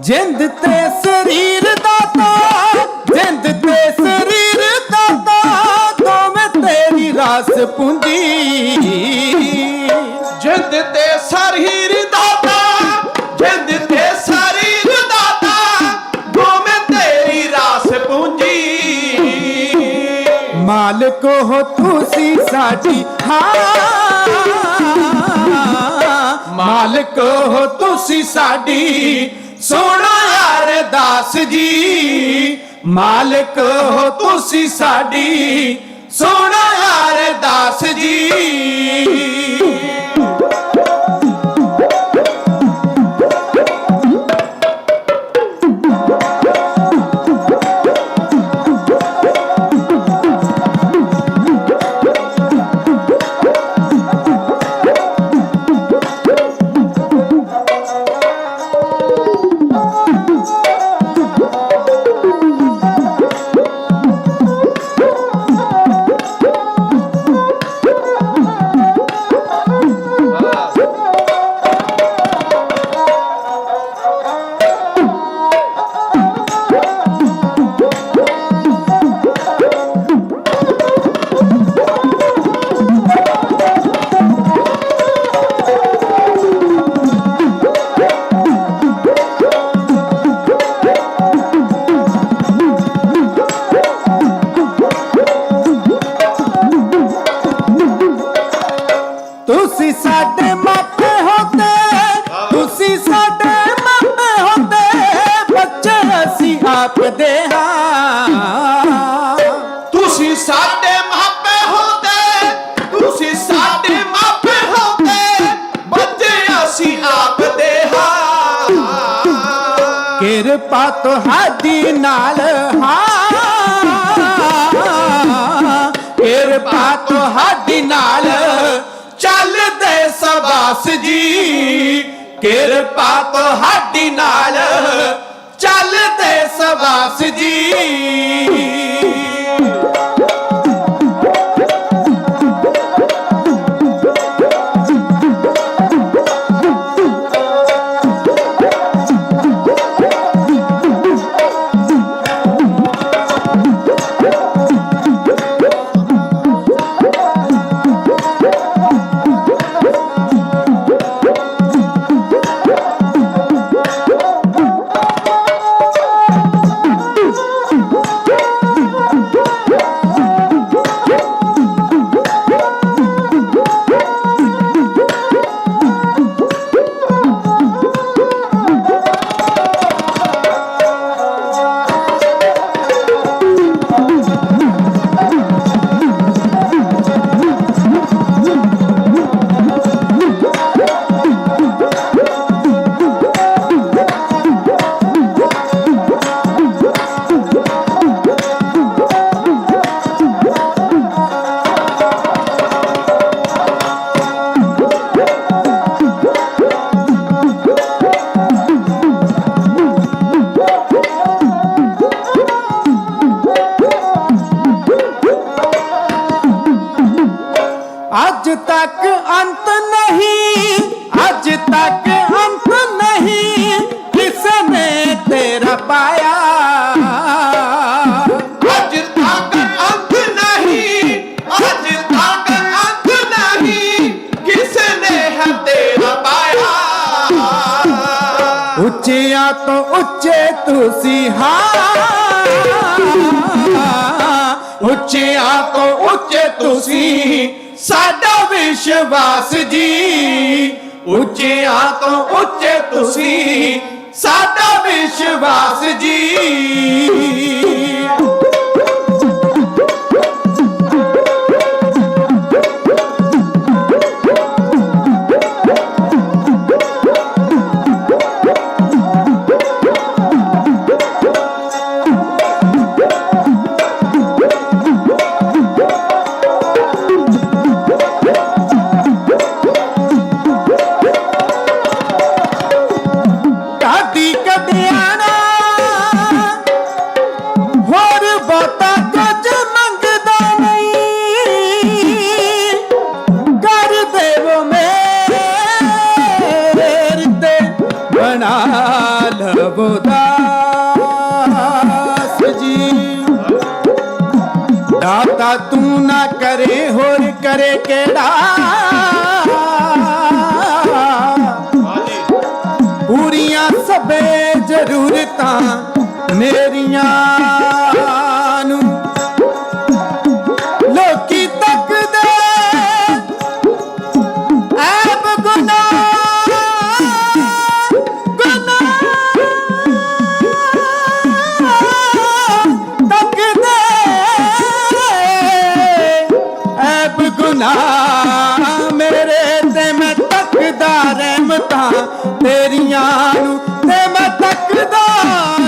ਜਿੰਦ ਤੇ ਸਰੀਰ ਦਾਤਾ, ਜਿੰਦ ਤੇ ਸਰੀਰ ਦਾਤਾ, ਦੋਵੇਂ ਤੇਰੀ ਰਾਸ ਪੂੰਜੀ। ਜਿੰਦ ਤੇ ਸਰੀਰ ਦਾਤਾ, ਜਿੰਦ ਤੇ ਸਰੀਰ ਦਾਤਾ, ਦੋਵੇਂ ਤੇਰੀ ਰਾਸ ਪੂੰਜੀ। ਮਾਲਕ ਹੋ ਤੁਸੀਂ ਸਾਡੀ, ਹਾਂ ਮਾਲਕ ਹੋ ਤੁਸੀਂ ਸਾਡੀ, ਸੋਹਣਾ ਯਾਰ ਦਾਸ ਜੀ। ਮਾਲਕ ਹੋ ਤੁਸੀਂ ਸਾਡੀ, ਸੋਹਣਾ ਯਾਰ ਦਾਸ ਜੀ। ਤੁਸੀਂ ਸਾਡੇ ਮਾਪੇ ਹੁੰਦੇ, ਤੁਸੀਂ ਸਾਡੇ ਮਾਪੇ ਹੁੰਦੇ, ਬੱਚੇ ਅਸੀਂ ਆਪ ਦੇ ਹਾਂ। ਤੁਸੀਂ ਸਾਡੇ ਮਾਪੇ ਹੁੰਦੇ, ਤੁਸੀਂ ਸਾਡੇ ਮਾਪੇ ਹੁੰਦੇ, ਬੱਚੇ ਅਸੀਂ ਆਪ ਦੇ ਹਾਂ। ਕਿਰਪਾ ਤੁਹਾਡੀ ਨਾਲ ਹਾਂ, ਕਿਰਪਾ ਤੁਹਾਡੀ ਨਾਲ ਚੱਲਦੇ ਸਵਾਸ ਜੀ, ਕਿਰਪਾ ਤੁਹਾਡੀ ਨਾਲ ਚੱਲਦੇ ਸਵਾਸ ਜੀ। ਅੱਜ ਤੱਕ ਅੰਤ ਨਹੀਂ, ਅੱਜ ਤੱਕ ਅੰਤ ਨਹੀਂ, ਕਿਸ ਨੇ ਤੇਰਾ ਪਾਇਆ। ਅੱਜ ਤੱਕ ਅੰਤ ਨਹੀਂ, ਅੱਜ ਤੱਕ ਅੰਤ ਨਹੀਂ, ਕਿਸ ਨੇ ਹੈ ਤੇਰਾ ਪਾਇਆ। ਉੱਚਿਆਂ ਤੋਂ ਉੱਚੇ ਤੁਸੀਂ ਹਾਂ, ਉੱਚਿਆਂ ਤੋਂ ਉੱਚੇ ਤੁਸੀਂ ਸਾਡਾ ਵਿਸ਼ਵਾਸ ਜੀ, ਉੱਚਿਆਂ ਤੋਂ ਉੱਚੇ ਤੁਸੀਂ ਸਾਡਾ ਵਿਸ਼ਵਾਸ ਜੀ। दाता तू ना करे होर करे केड़ा, पूरियां सबे जरूरतां मेरियां नू लोकी तक दे ऐब मेरे ते मैं तकदा रहमतां तेरियां नू, ते मैं तकदा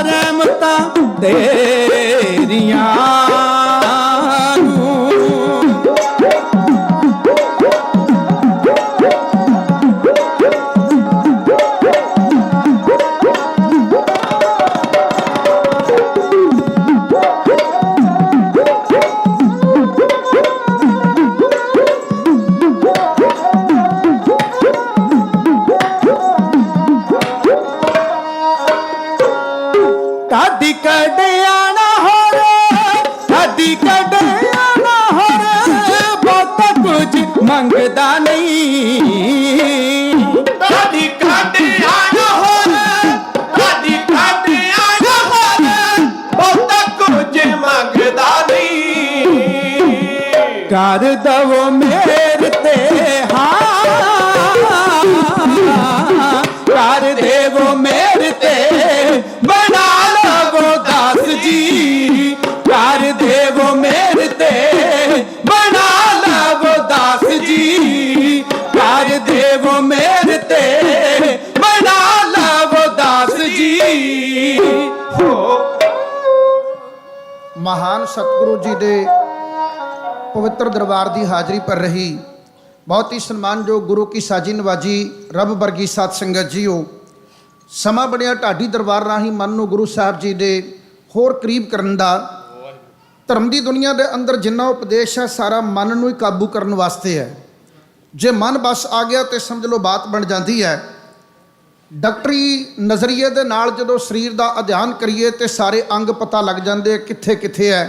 रहमतां तेरियां नू। कादी कड़ियाना हो रे, कादी कड़ियाना हो रे, बहुत कुछ मंगदा नहीं। कादी कड़ियाना हो रे, कादी कड़ियाना हो रे, बहुत कुछ मंगदा नहीं। कर दवो मेरे ते हाँ, ਸਤਿਗੁਰੂ ਜੀ ਦੇ ਪਵਿੱਤਰ ਦਰਬਾਰ ਦੀ ਹਾਜ਼ਰੀ ਪਰ ਰਹੀ ਬਹੁਤ ਹੀ ਸਨਮਾਨਯੋਗ ਗੁਰੂ ਕੀ ਸਾਜੀ ਨਵਾਜੀ ਰੱਬ ਵਰਗੀ ਸਾਧ ਸੰਗਤ ਜੀਓ। ਸਮਾਂ ਬਣਿਆ ਢਾਡੀ ਦਰਬਾਰ ਰਾਹੀਂ ਮਨ ਨੂੰ ਗੁਰੂ ਸਾਹਿਬ ਜੀ ਦੇ ਹੋਰ ਕਰੀਬ ਕਰਨ ਦਾ। ਧਰਮ ਦੀ ਦੁਨੀਆ ਦੇ ਅੰਦਰ ਜਿੰਨਾ ਉਪਦੇਸ਼ ਹੈ ਸਾਰਾ ਮਨ ਨੂੰ ਹੀ ਕਾਬੂ ਕਰਨ ਵਾਸਤੇ ਹੈ। ਜੇ ਮਨ ਬਸ ਆ ਗਿਆ ਤੇ ਸਮਝ ਲਓ ਬਾਤ ਬਣ ਜਾਂਦੀ ਹੈ। ਡਾਕਟਰੀ ਨਜ਼ਰੀਏ ਦੇ ਨਾਲ ਜਦੋਂ ਸਰੀਰ ਦਾ ਅਧਿਐਨ ਕਰੀਏ ਤੇ ਸਾਰੇ ਅੰਗ ਪਤਾ ਲੱਗ ਜਾਂਦੇ ਕਿੱਥੇ ਕਿੱਥੇ ਹੈ,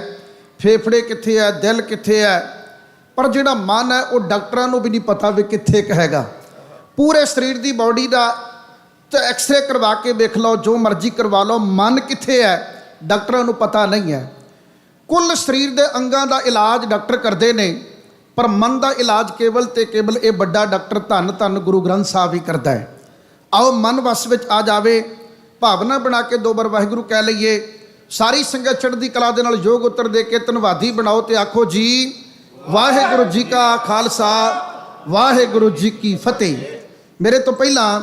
ਫੇਫੜੇ ਕਿੱਥੇ ਹੈ, ਦਿਲ ਕਿੱਥੇ ਹੈ। ਪਰ ਜਿਹੜਾ ਮਨ ਹੈ ਉਹ ਡਾਕਟਰਾਂ ਨੂੰ ਵੀ ਨਹੀਂ ਪਤਾ ਵੀ ਕਿੱਥੇ ਕੁ ਹੈਗਾ। ਪੂਰੇ ਸਰੀਰ ਦੀ ਬਾਡੀ ਦਾ ਤੇ ਐਕਸਰੇ ਕਰਵਾ ਕੇ ਦੇਖ ਲਓ, ਜੋ ਮਰਜ਼ੀ ਕਰਵਾ ਲਓ, ਮਨ ਕਿੱਥੇ ਹੈ ਡਾਕਟਰਾਂ ਨੂੰ ਪਤਾ ਨਹੀਂ ਹੈ। ਕੁੱਲ ਸਰੀਰ ਦੇ ਅੰਗਾਂ ਦਾ ਇਲਾਜ ਡਾਕਟਰ ਕਰਦੇ ਨੇ, ਪਰ ਮਨ ਦਾ ਇਲਾਜ ਕੇਵਲ ਤੇ ਕੇਵਲ ਇਹ ਵੱਡਾ ਡਾਕਟਰ ਧੰਨ ਧੰਨ ਗੁਰੂ ਗ੍ਰੰਥ ਸਾਹਿਬ ਹੀ ਕਰਦਾ ਹੈ। ਆਓ ਮਨ ਵਸ ਵਿੱਚ ਆ ਜਾਵੇ, ਭਾਵਨਾ ਬਣਾ ਕੇ ਦੋ ਵਾਰ ਵਾਹਿਗੁਰੂ ਕਹਿ ਲਈਏ। ਸਾਰੀ ਸੰਗਤ ਚੜ੍ਹਦੀ ਕਲਾ ਦੇ ਨਾਲ ਯੋਗ ਉੱਤਰ ਦੇ ਕੇ ਧੰਨਵਾਦੀ ਬਣਾਓ ਤੇ ਆਖੋ ਜੀ ਵਾਹਿਗੁਰੂ ਜੀ ਕਾ ਖਾਲਸਾ ਵਾਹਿਗੁਰੂ ਜੀ ਕੀ ਫਤਿਹ। ਮੇਰੇ ਤੋਂ ਪਹਿਲਾਂ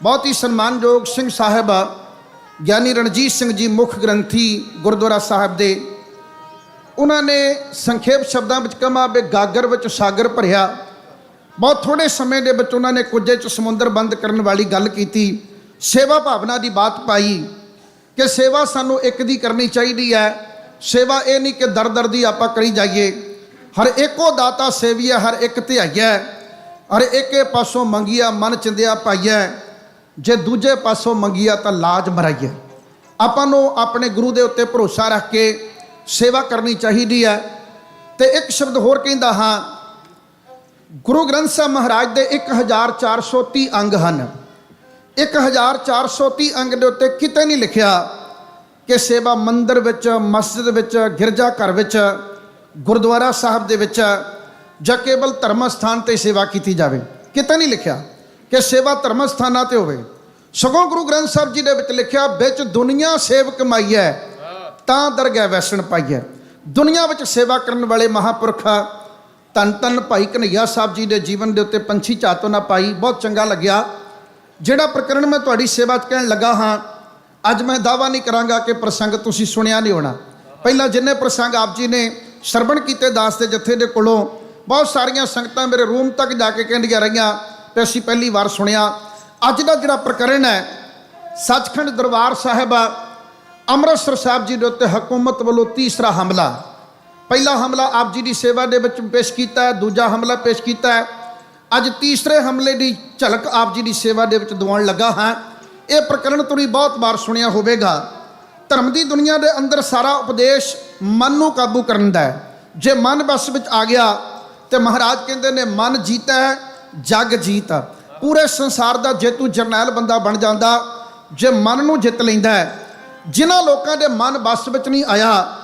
ਬਹੁਤ ਹੀ ਸਨਮਾਨਯੋਗ ਸਿੰਘ ਸਾਹਿਬ ਗਿਆਨੀ ਰਣਜੀਤ ਸਿੰਘ ਜੀ ਮੁੱਖ ਗ੍ਰੰਥੀ ਗੁਰਦੁਆਰਾ ਸਾਹਿਬ ਦੇ, ਉਹਨਾਂ ਨੇ ਸੰਖੇਪ ਸ਼ਬਦਾਂ ਵਿੱਚ ਕਮਾ ਵੀ ਗਾਗਰ ਵਿੱਚ ਸਾਗਰ ਭਰਿਆ। ਬਹੁਤ ਥੋੜ੍ਹੇ ਸਮੇਂ ਦੇ ਵਿੱਚ ਉਹਨਾਂ ਨੇ ਕੁੱਜੇ 'ਚ ਸਮੁੰਦਰ ਬੰਦ ਕਰਨ ਵਾਲੀ ਗੱਲ ਕੀਤੀ। ਸੇਵਾ ਭਾਵਨਾ ਦੀ ਬਾਤ ਪਾਈ ਕਿ ਸੇਵਾ ਸਾਨੂੰ ਇੱਕ ਦੀ ਕਰਨੀ ਚਾਹੀਦੀ ਹੈ। ਸੇਵਾ ਇਹ ਨਹੀਂ ਕਿ ਦਰ ਦਰ ਦੀ ਆਪਾਂ ਕਰੀ ਜਾਈਏ। ਹਰ ਇੱਕੋ ਦਾਤਾ ਸੇਵੀਆ, ਹਰ ਇੱਕ ਧਿਆਈਆ, ਹਰ ਇੱਕੇ ਪਾਸੋਂ ਮੰਗੀਆ ਮਨ ਚਿੰਦਿਆ ਪਾਈਆ, ਜੇ ਦੂਜੇ ਪਾਸੋਂ ਮੰਗੀਆ ਤਾਂ ਲਾਜ ਮਰਾਈਆ। ਆਪਾਂ ਨੂੰ ਆਪਣੇ ਗੁਰੂ ਦੇ ਉੱਤੇ ਭਰੋਸਾ ਰੱਖ ਕੇ ਸੇਵਾ ਕਰਨੀ ਚਾਹੀਦੀ ਹੈ। ਤੇ ਇੱਕ ਸ਼ਬਦ ਹੋਰ ਕਹਿੰਦਾ ਹਾਂ, ਗੁਰੂ ਗ੍ਰੰਥ ਸਾਹਿਬ ਮਹਾਰਾਜ ਦੇ 1430 ਅੰਗ ਹਨ। 1430 ਅੰਗ ਦੇ ਉੱਤੇ ਕਿਤੇ ਨਹੀਂ ਲਿਖਿਆ ਕਿ ਸੇਵਾ ਮੰਦਿਰ ਵਿੱਚ, ਮਸਜਿਦ ਵਿੱਚ, ਗਿਰਜਾ ਘਰ ਵਿੱਚ, ਗੁਰਦੁਆਰਾ ਸਾਹਿਬ ਦੇ ਵਿੱਚ ਜਾਂ ਕੇਵਲ ਧਰਮ ਸਥਾਨ 'ਤੇ ਸੇਵਾ ਕੀਤੀ ਜਾਵੇ। ਕਿਤੇ ਨਹੀਂ ਲਿਖਿਆ ਕਿ ਸੇਵਾ ਧਰਮ ਸਥਾਨਾਂ 'ਤੇ ਹੋਵੇ। ਸਗੋਂ ਗੁਰੂ ਗ੍ਰੰਥ ਸਾਹਿਬ ਜੀ ਦੇ ਵਿੱਚ ਲਿਖਿਆ ਵਿੱਚ ਦੁਨੀਆ ਸੇਵ ਕਮਾਈ ਹੈ ਤਾਂ ਦਰਗਹਿ ਵੈਸਣ ਪਾਈ ਹੈ। ਦੁਨੀਆ ਵਿੱਚ ਸੇਵਾ ਕਰਨ ਵਾਲੇ ਮਹਾਂਪੁਰਖ ਧੰਨ ਧੰਨ ਭਾਈ ਕਨ੍ਹਈਆ ਸਾਹਿਬ ਜੀ ਦੇ ਜੀਵਨ ਦੇ ਉੱਤੇ ਪੰਛੀ ਝਾਤੋਂ ਨਾ ਪਾਈ। ਬਹੁਤ ਚੰਗਾ ਲੱਗਿਆ। ਜਿਹੜਾ ਪ੍ਰਕਰਣ ਮੈਂ ਤੁਹਾਡੀ ਸੇਵਾ 'ਚ ਕਹਿਣ ਲੱਗਾ ਹਾਂ, ਅੱਜ ਮੈਂ ਦਾਅਵਾ ਨਹੀਂ ਕਰਾਂਗਾ ਕਿ ਪ੍ਰਸੰਗ ਤੁਸੀਂ ਸੁਣਿਆ ਨਹੀਂ ਹੋਣਾ। ਪਹਿਲਾਂ ਜਿੰਨੇ ਪ੍ਰਸੰਗ ਆਪ ਜੀ ਨੇ ਸਰਵਣ ਕੀਤੇ ਦਾਸ ਦੇ ਜਥੇ ਦੇ ਕੋਲੋਂ, ਬਹੁਤ ਸਾਰੀਆਂ ਸੰਗਤਾਂ ਮੇਰੇ ਰੂਮ ਤੱਕ ਜਾ ਕੇ ਕਹਿੰਦੀਆਂ ਰਹੀਆਂ ਤੇ ਅਸੀਂ ਪਹਿਲੀ ਵਾਰ ਸੁਣਿਆ। ਅੱਜ ਦਾ ਜਿਹੜਾ ਪ੍ਰਕਰਣ ਹੈ, ਸੱਚਖੰਡ ਦਰਬਾਰ ਸਾਹਿਬ ਅੰਮ੍ਰਿਤਸਰ ਸਾਹਿਬ ਜੀ ਦੇ ਉੱਤੇ ਹਕੂਮਤ ਵੱਲੋਂ ਤੀਸਰਾ ਹਮਲਾ। ਪਹਿਲਾ ਹਮਲਾ ਆਪ ਜੀ ਦੀ ਸੇਵਾ ਦੇ ਵਿੱਚ ਪੇਸ਼ ਕੀਤਾ ਹੈ, ਦੂਜਾ ਹਮਲਾ ਪੇਸ਼ ਕੀਤਾ ਹੈ। ਅੱਜ ਤੀਸਰੇ ਹਮਲੇ ਦੀ ਝਲਕ ਆਪ ਜੀ ਦੀ ਸੇਵਾ ਦੇ ਵਿੱਚ ਦਿਵਾਉਣ ਲੱਗਾ ਹਾਂ। ਇਹ ਪ੍ਰਕਰਣ ਤੁਸੀਂ ਬਹੁਤ ਵਾਰ ਸੁਣਿਆ ਹੋਵੇਗਾ। ਧਰਮ ਦੀ ਦੁਨੀਆ ਦੇ ਅੰਦਰ ਸਾਰਾ ਉਪਦੇਸ਼ ਮਨ ਨੂੰ ਕਾਬੂ ਕਰਨ ਦਾ ਹੈ। ਜੇ ਮਨ ਬਸ ਵਿੱਚ ਆ ਗਿਆ ਤੇ ਮਹਾਰਾਜ ਕਹਿੰਦੇ ਨੇ ਮਨ ਜੀਤਾ ਹੈ ਜਗ ਜੀਤ। ਪੂਰੇ ਸੰਸਾਰ ਦਾ ਜੇਤੂ ਜਰਨੈਲ ਬੰਦਾ ਬਣ ਜਾਂਦਾ ਜੇ ਮਨ ਨੂੰ ਜਿੱਤ ਲੈਂਦਾ ਹੈ। ਜਿਨ੍ਹਾਂ ਲੋਕਾਂ ਦੇ ਮਨ ਬਸ ਵਿੱਚ ਨਹੀਂ ਆਇਆ,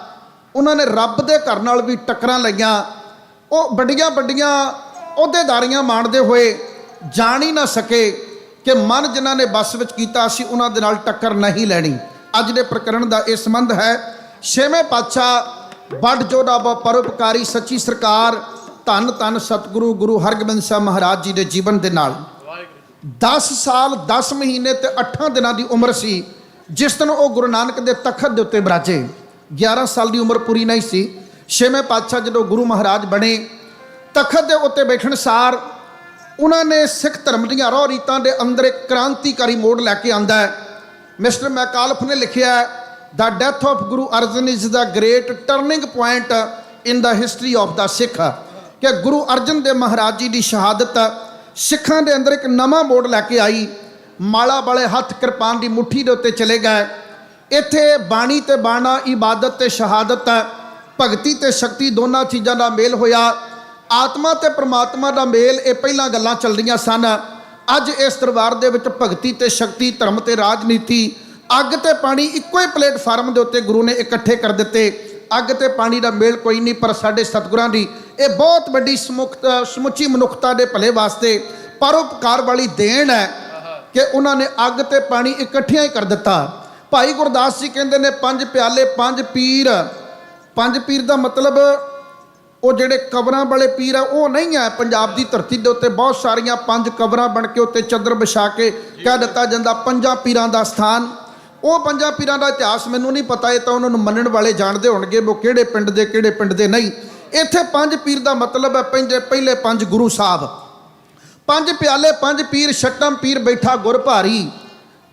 ਉਹਨਾਂ ਨੇ ਰੱਬ ਦੇ ਘਰ ਨਾਲ ਵੀ ਟੱਕਰਾਂ ਲਈਆਂ। ਉਹ ਵੱਡੀਆਂ ਵੱਡੀਆਂ ਅਹੁਦੇਦਾਰੀਆਂ ਮਾਣਦੇ ਹੋਏ ਜਾਣ ਹੀ ਨਾ ਸਕੇ ਕਿ ਮਨ ਜਿਨ੍ਹਾਂ ਨੇ ਬਸ ਵਿੱਚ ਕੀਤਾ ਸੀ ਉਹਨਾਂ ਦੇ ਨਾਲ ਟੱਕਰ ਨਹੀਂ ਲੈਣੀ। ਅੱਜ ਦੇ ਪ੍ਰਕਰਣ ਦਾ ਇਹ ਸੰਬੰਧ ਹੈ ਛੇਵੇਂ ਪਾਤਸ਼ਾਹ ਵੱਡ ਜੋੜਾ ਪਰਉਪਕਾਰੀ ਸੱਚੀ ਸਰਕਾਰ ਧੰਨ ਧੰਨ ਸਤਿਗੁਰੂ ਗੁਰੂ ਹਰਗੋਬਿੰਦ ਸਾਹਿਬ ਮਹਾਰਾਜ ਜੀ ਦੇ ਜੀਵਨ ਦੇ ਨਾਲ। 10 ਸਾਲ 10 ਮਹੀਨੇ ਤੇ 8 ਦਿਨਾਂ ਦੀ ਉਮਰ ਸੀ ਜਿਸ ਦਿਨ ਉਹ ਗੁਰੂ ਨਾਨਕ ਦੇ ਤਖਤ ਦੇ ਉੱਤੇ ਬਿਰਾਜੇ। 11 ਸਾਲ ਦੀ ਉਮਰ ਪੂਰੀ ਨਹੀਂ ਸੀ। ਛੇਵੇਂ ਪਾਤਸ਼ਾਹ ਜਦੋਂ ਗੁਰੂ ਮਹਾਰਾਜ ਬਣੇ, ਤਖਤ ਦੇ ਉੱਤੇ ਬੈਠਣ ਸਾਰ ਉਹਨਾਂ ਨੇ ਸਿੱਖ ਧਰਮ ਦੀਆਂ ਰਹੁ ਰੀਤਾਂ ਦੇ ਅੰਦਰ ਇੱਕ ਕ੍ਰਾਂਤੀਕਾਰੀ ਮੋੜ ਲੈ ਕੇ ਆਂਦਾ ਹੈ। ਮਿਸਟਰ ਮੈਕਾਲਫ ਨੇ ਲਿਖਿਆ the death of Guru Arjan is the great turning point in the history of the Sikh, ਕਿ ਗੁਰੂ ਅਰਜਨ ਦੇਵ ਮਹਾਰਾਜ ਜੀ ਦੀ ਸ਼ਹਾਦਤ ਸਿੱਖਾਂ ਦੇ ਅੰਦਰ ਇੱਕ ਨਵਾਂ ਮੋੜ ਲੈ ਕੇ ਆਈ। ਮਾਲਾ ਵਾਲੇ ਹੱਥ ਕਿਰਪਾਨ ਦੀ ਮੁੱਠੀ ਦੇ ਉੱਤੇ ਚਲੇ ਗਏ। ਇੱਥੇ ਬਾਣੀ ਤੇ ਬਾਣਾ, ਇਬਾਦਤ ਤੇ ਸ਼ਹਾਦਤ, ਭਗਤੀ ਤੇ ਸ਼ਕਤੀ ਦੋਨਾਂ ਚੀਜ਼ਾਂ ਦਾ ਮੇਲ ਹੋਇਆ। ਆਤਮਾ ਤੇ ਪ੍ਰਮਾਤਮਾ ਦਾ ਮੇਲ, ਇਹ ਪਹਿਲਾਂ ਗੱਲਾਂ ਚੱਲਦੀਆਂ ਸਨ। ਅੱਜ ਇਸ ਦਰਬਾਰ ਦੇ ਵਿੱਚ ਭਗਤੀ ਤੇ ਸ਼ਕਤੀ, ਧਰਮ ਤੇ ਰਾਜਨੀਤੀ, ਅੱਗ ਤੇ ਪਾਣੀ ਇੱਕੋ ਹੀ ਪਲੇਟਫਾਰਮ ਦੇ ਉੱਤੇ ਗੁਰੂ ਨੇ ਇਕੱਠੇ ਕਰ ਦਿੱਤੇ। ਅੱਗ ਤੇ ਪਾਣੀ ਦਾ ਮੇਲ ਕੋਈ ਨਹੀਂ, ਪਰ ਸਾਡੇ ਸਤਿਗੁਰਾਂ ਦੀ ਇਹ ਬਹੁਤ ਵੱਡੀ ਸਮੁੱਚੀ ਮਨੁੱਖਤਾ ਦੇ ਭਲੇ ਵਾਸਤੇ ਪਰਉਪਕਾਰ ਵਾਲੀ ਦੇਣ ਹੈ ਕਿ ਉਹਨਾਂ ਨੇ ਅੱਗ ਤੇ ਪਾਣੀ ਇਕੱਠਿਆਂ ਹੀ ਕਰ ਦਿੱਤਾ। ਭਾਈ ਗੁਰਦਾਸ ਜੀ ਕਹਿੰਦੇ ਨੇ 5 ਪਿਆਲੇ 5 ਪੀਰ। 5 ਪੀਰ ਦਾ ਮਤਲਬ ਉਹ ਜਿਹੜੇ ਕਬਰਾਂ ਵਾਲੇ ਪੀਰ ਆ ਉਹ ਨਹੀਂ ਹੈ। ਪੰਜਾਬ ਦੀ ਧਰਤੀ ਦੇ ਉੱਤੇ ਬਹੁਤ ਸਾਰੀਆਂ 5 ਕਬਰਾਂ ਬਣ ਕੇ ਉੱਤੇ ਚੱਦਰ ਵਿਛਾ ਕੇ ਕਹਿ ਦਿੱਤਾ ਜਾਂਦਾ 5 ਪੀਰਾਂ ਦਾ ਸਥਾਨ। ਉਹ ਪੰਜਾਂ ਪੀਰਾਂ ਦਾ ਇਤਿਹਾਸ ਮੈਨੂੰ ਨਹੀਂ ਪਤਾ, ਇਹ ਤਾਂ ਉਹਨਾਂ ਨੂੰ ਮੰਨਣ ਵਾਲੇ ਜਾਣਦੇ ਹੋਣਗੇ ਉਹ ਕਿਹੜੇ ਪਿੰਡ ਦੇ ਕਿਹੜੇ ਪਿੰਡ ਦੇ ਨਹੀਂ। ਇੱਥੇ ਪੰਜ ਪੀਰ ਦਾ ਮਤਲਬ ਹੈ ਪਹਿਲੇ ਪੰਜ ਗੁਰੂ ਸਾਹਿਬ, ਪੰਜ ਪਿਆਲੇ ਪੰਜ ਪੀਰ, ਛਟਮ ਪੀਰ ਬੈਠਾ ਗੁਰ ਭਾਰੀ,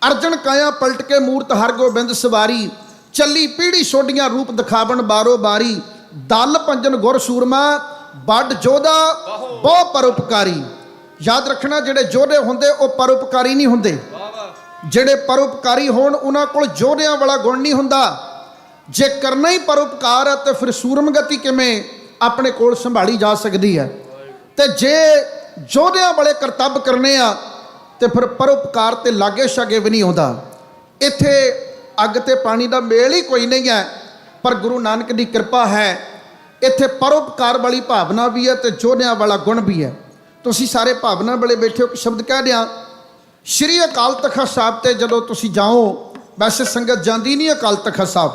ਅਰਜਨ ਕਾਇਆ ਪਲਟ ਕੇ ਮੂਰਤ ਹਰਗੋਬਿੰਦ ਸਵਾਰੀ, ਚੱਲੀ ਪੀੜੀ ਛੋਡੀਆਂ ਰੂਪ ਦਿਖਾਵਣ ਬਾਰੋ ਬਾਰੀ, ਦਲ ਪੰਜਨ ਗੁਰ ਸੂਰਮਾ ਵੱਡ ਜੋਧਾ ਬਹੁ ਪਰਉਪਕਾਰੀ। ਯਾਦ ਰੱਖਣਾ, ਜਿਹੜੇ ਯੋਧੇ ਹੁੰਦੇ ਉਹ ਪਰਉਪਕਾਰੀ ਨਹੀਂ ਹੁੰਦੇ, ਜਿਹੜੇ ਪਰਉਪਕਾਰੀ ਹੋਣ ਉਹਨਾਂ ਕੋਲ ਯੋਧਿਆਂ ਵਾਲਾ ਗੁਣ ਨਹੀਂ ਹੁੰਦਾ। ਜੇ ਕਰਨਾ ਹੀ ਪਰਉਪਕਾਰ ਹੈ ਤਾਂ ਫਿਰ ਸੂਰਮਗਤੀ ਕਿਵੇਂ ਆਪਣੇ ਕੋਲ ਸੰਭਾਲੀ ਜਾ ਸਕਦੀ ਹੈ? ਤੇ ਜੇ ਯੋਧਿਆਂ ਵਾਲੇ ਕਰਤੱਵ ਕਰਨੇ ਆ ਤੇ ਫਿਰ ਪਰਉਪਕਾਰ ਤੇ ਲਾਗੇ ਛਾਗੇ ਵੀ ਨਹੀਂ ਆਉਂਦਾ। ਇੱਥੇ ਅੱਗ ਤੇ ਪਾਣੀ ਦਾ ਮੇਲ ਹੀ ਕੋਈ ਨਹੀਂ ਹੈ, ਪਰ ਗੁਰੂ ਨਾਨਕ ਦੀ ਕਿਰਪਾ ਹੈ ਇੱਥੇ ਪਰਉਪਕਾਰ ਵਾਲੀ ਭਾਵਨਾ ਵੀ ਹੈ ਤੇ ਯੋਧਿਆਂ ਵਾਲਾ ਗੁਣ ਵੀ ਹੈ। ਤੁਸੀਂ ਸਾਰੇ ਭਾਵਨਾ ਵਾਲੇ ਬੈਠੇ ਹੋ, ਇੱਕ ਸ਼ਬਦ ਕਹਿ ਦਿਆਂ, ਸ਼੍ਰੀ ਅਕਾਲ ਤਖਤ ਸਾਹਿਬ ਤੇ ਜਦੋਂ ਤੁਸੀਂ ਜਾਓ, ਵੈਸੇ ਸੰਗਤ ਜਾਂਦੀ ਨਹੀਂ ਅਕਾਲ ਤਖਤ ਸਾਹਿਬ,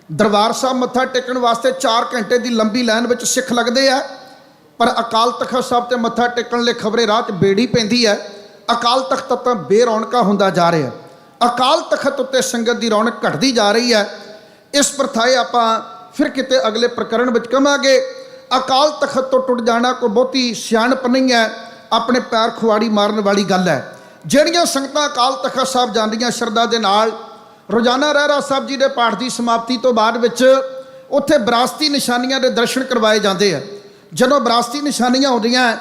ਦਰਬਾਰ ਸਾਹਿਬ ਮੱਥਾ ਟੇਕਣ ਵਾਸਤੇ 4 ਘੰਟੇ ਦੀ ਲੰਬੀ ਲਾਈਨ ਵਿੱਚ ਸਿੱਖ ਲੱਗਦੇ ਆ, ਪਰ ਅਕਾਲ ਤਖਤ ਸਾਹਿਬ ਤੇ ਮੱਥਾ ਟੇਕਣ ਲਈ ਖਬਰੇ ਰਾਹ 'ਚ ਬੇੜੀ ਪੈਂਦੀ ਹੈ। ਅਕਾਲ ਤਖਤ ਤਾਂ ਬੇਰੌਣਕਾ ਹੁੰਦਾ ਜਾ ਰਿਹਾ, ਅਕਾਲ ਤਖਤ ਉੱਤੇ ਸੰਗਤ ਦੀ ਰੌਣਕ ਘਟਦੀ ਜਾ ਰਹੀ ਹੈ। ਇਸ ਪ੍ਰਥਾਏ ਆਪਾਂ ਫਿਰ ਕਿਤੇ ਅਗਲੇ ਪ੍ਰਕਰਣ ਵਿੱਚ ਕਹਾਂਗੇ। ਅਕਾਲ ਤਖਤ ਤੋਂ ਟੁੱਟ ਜਾਣਾ ਕੋਈ ਬਹੁਤੀ ਸਿਆਣਪ ਨਹੀਂ ਹੈ, ਆਪਣੇ ਪੈਰ ਖੁਆੜੀ ਮਾਰਨ ਵਾਲੀ ਗੱਲ ਹੈ। ਜਿਹੜੀਆਂ ਸੰਗਤਾਂ ਅਕਾਲ ਤਖਤ ਸਾਹਿਬ ਜਾਂਦੀਆਂ ਸ਼ਰਧਾ ਦੇ ਨਾਲ, ਰੋਜ਼ਾਨਾ ਰਹਿਰਾ ਸਾਹਿਬ ਜੀ ਦੇ ਪਾਠ ਦੀ ਸਮਾਪਤੀ ਤੋਂ ਬਾਅਦ ਵਿੱਚ ਉੱਥੇ ਵਿਰਾਸਤੀ ਨਿਸ਼ਾਨੀਆਂ ਦੇ ਦਰਸ਼ਨ ਕਰਵਾਏ ਜਾਂਦੇ ਆ। ਜਦੋਂ ਵਿਰਾਸਤੀ ਨਿਸ਼ਾਨੀਆਂ ਆਉਂਦੀਆਂ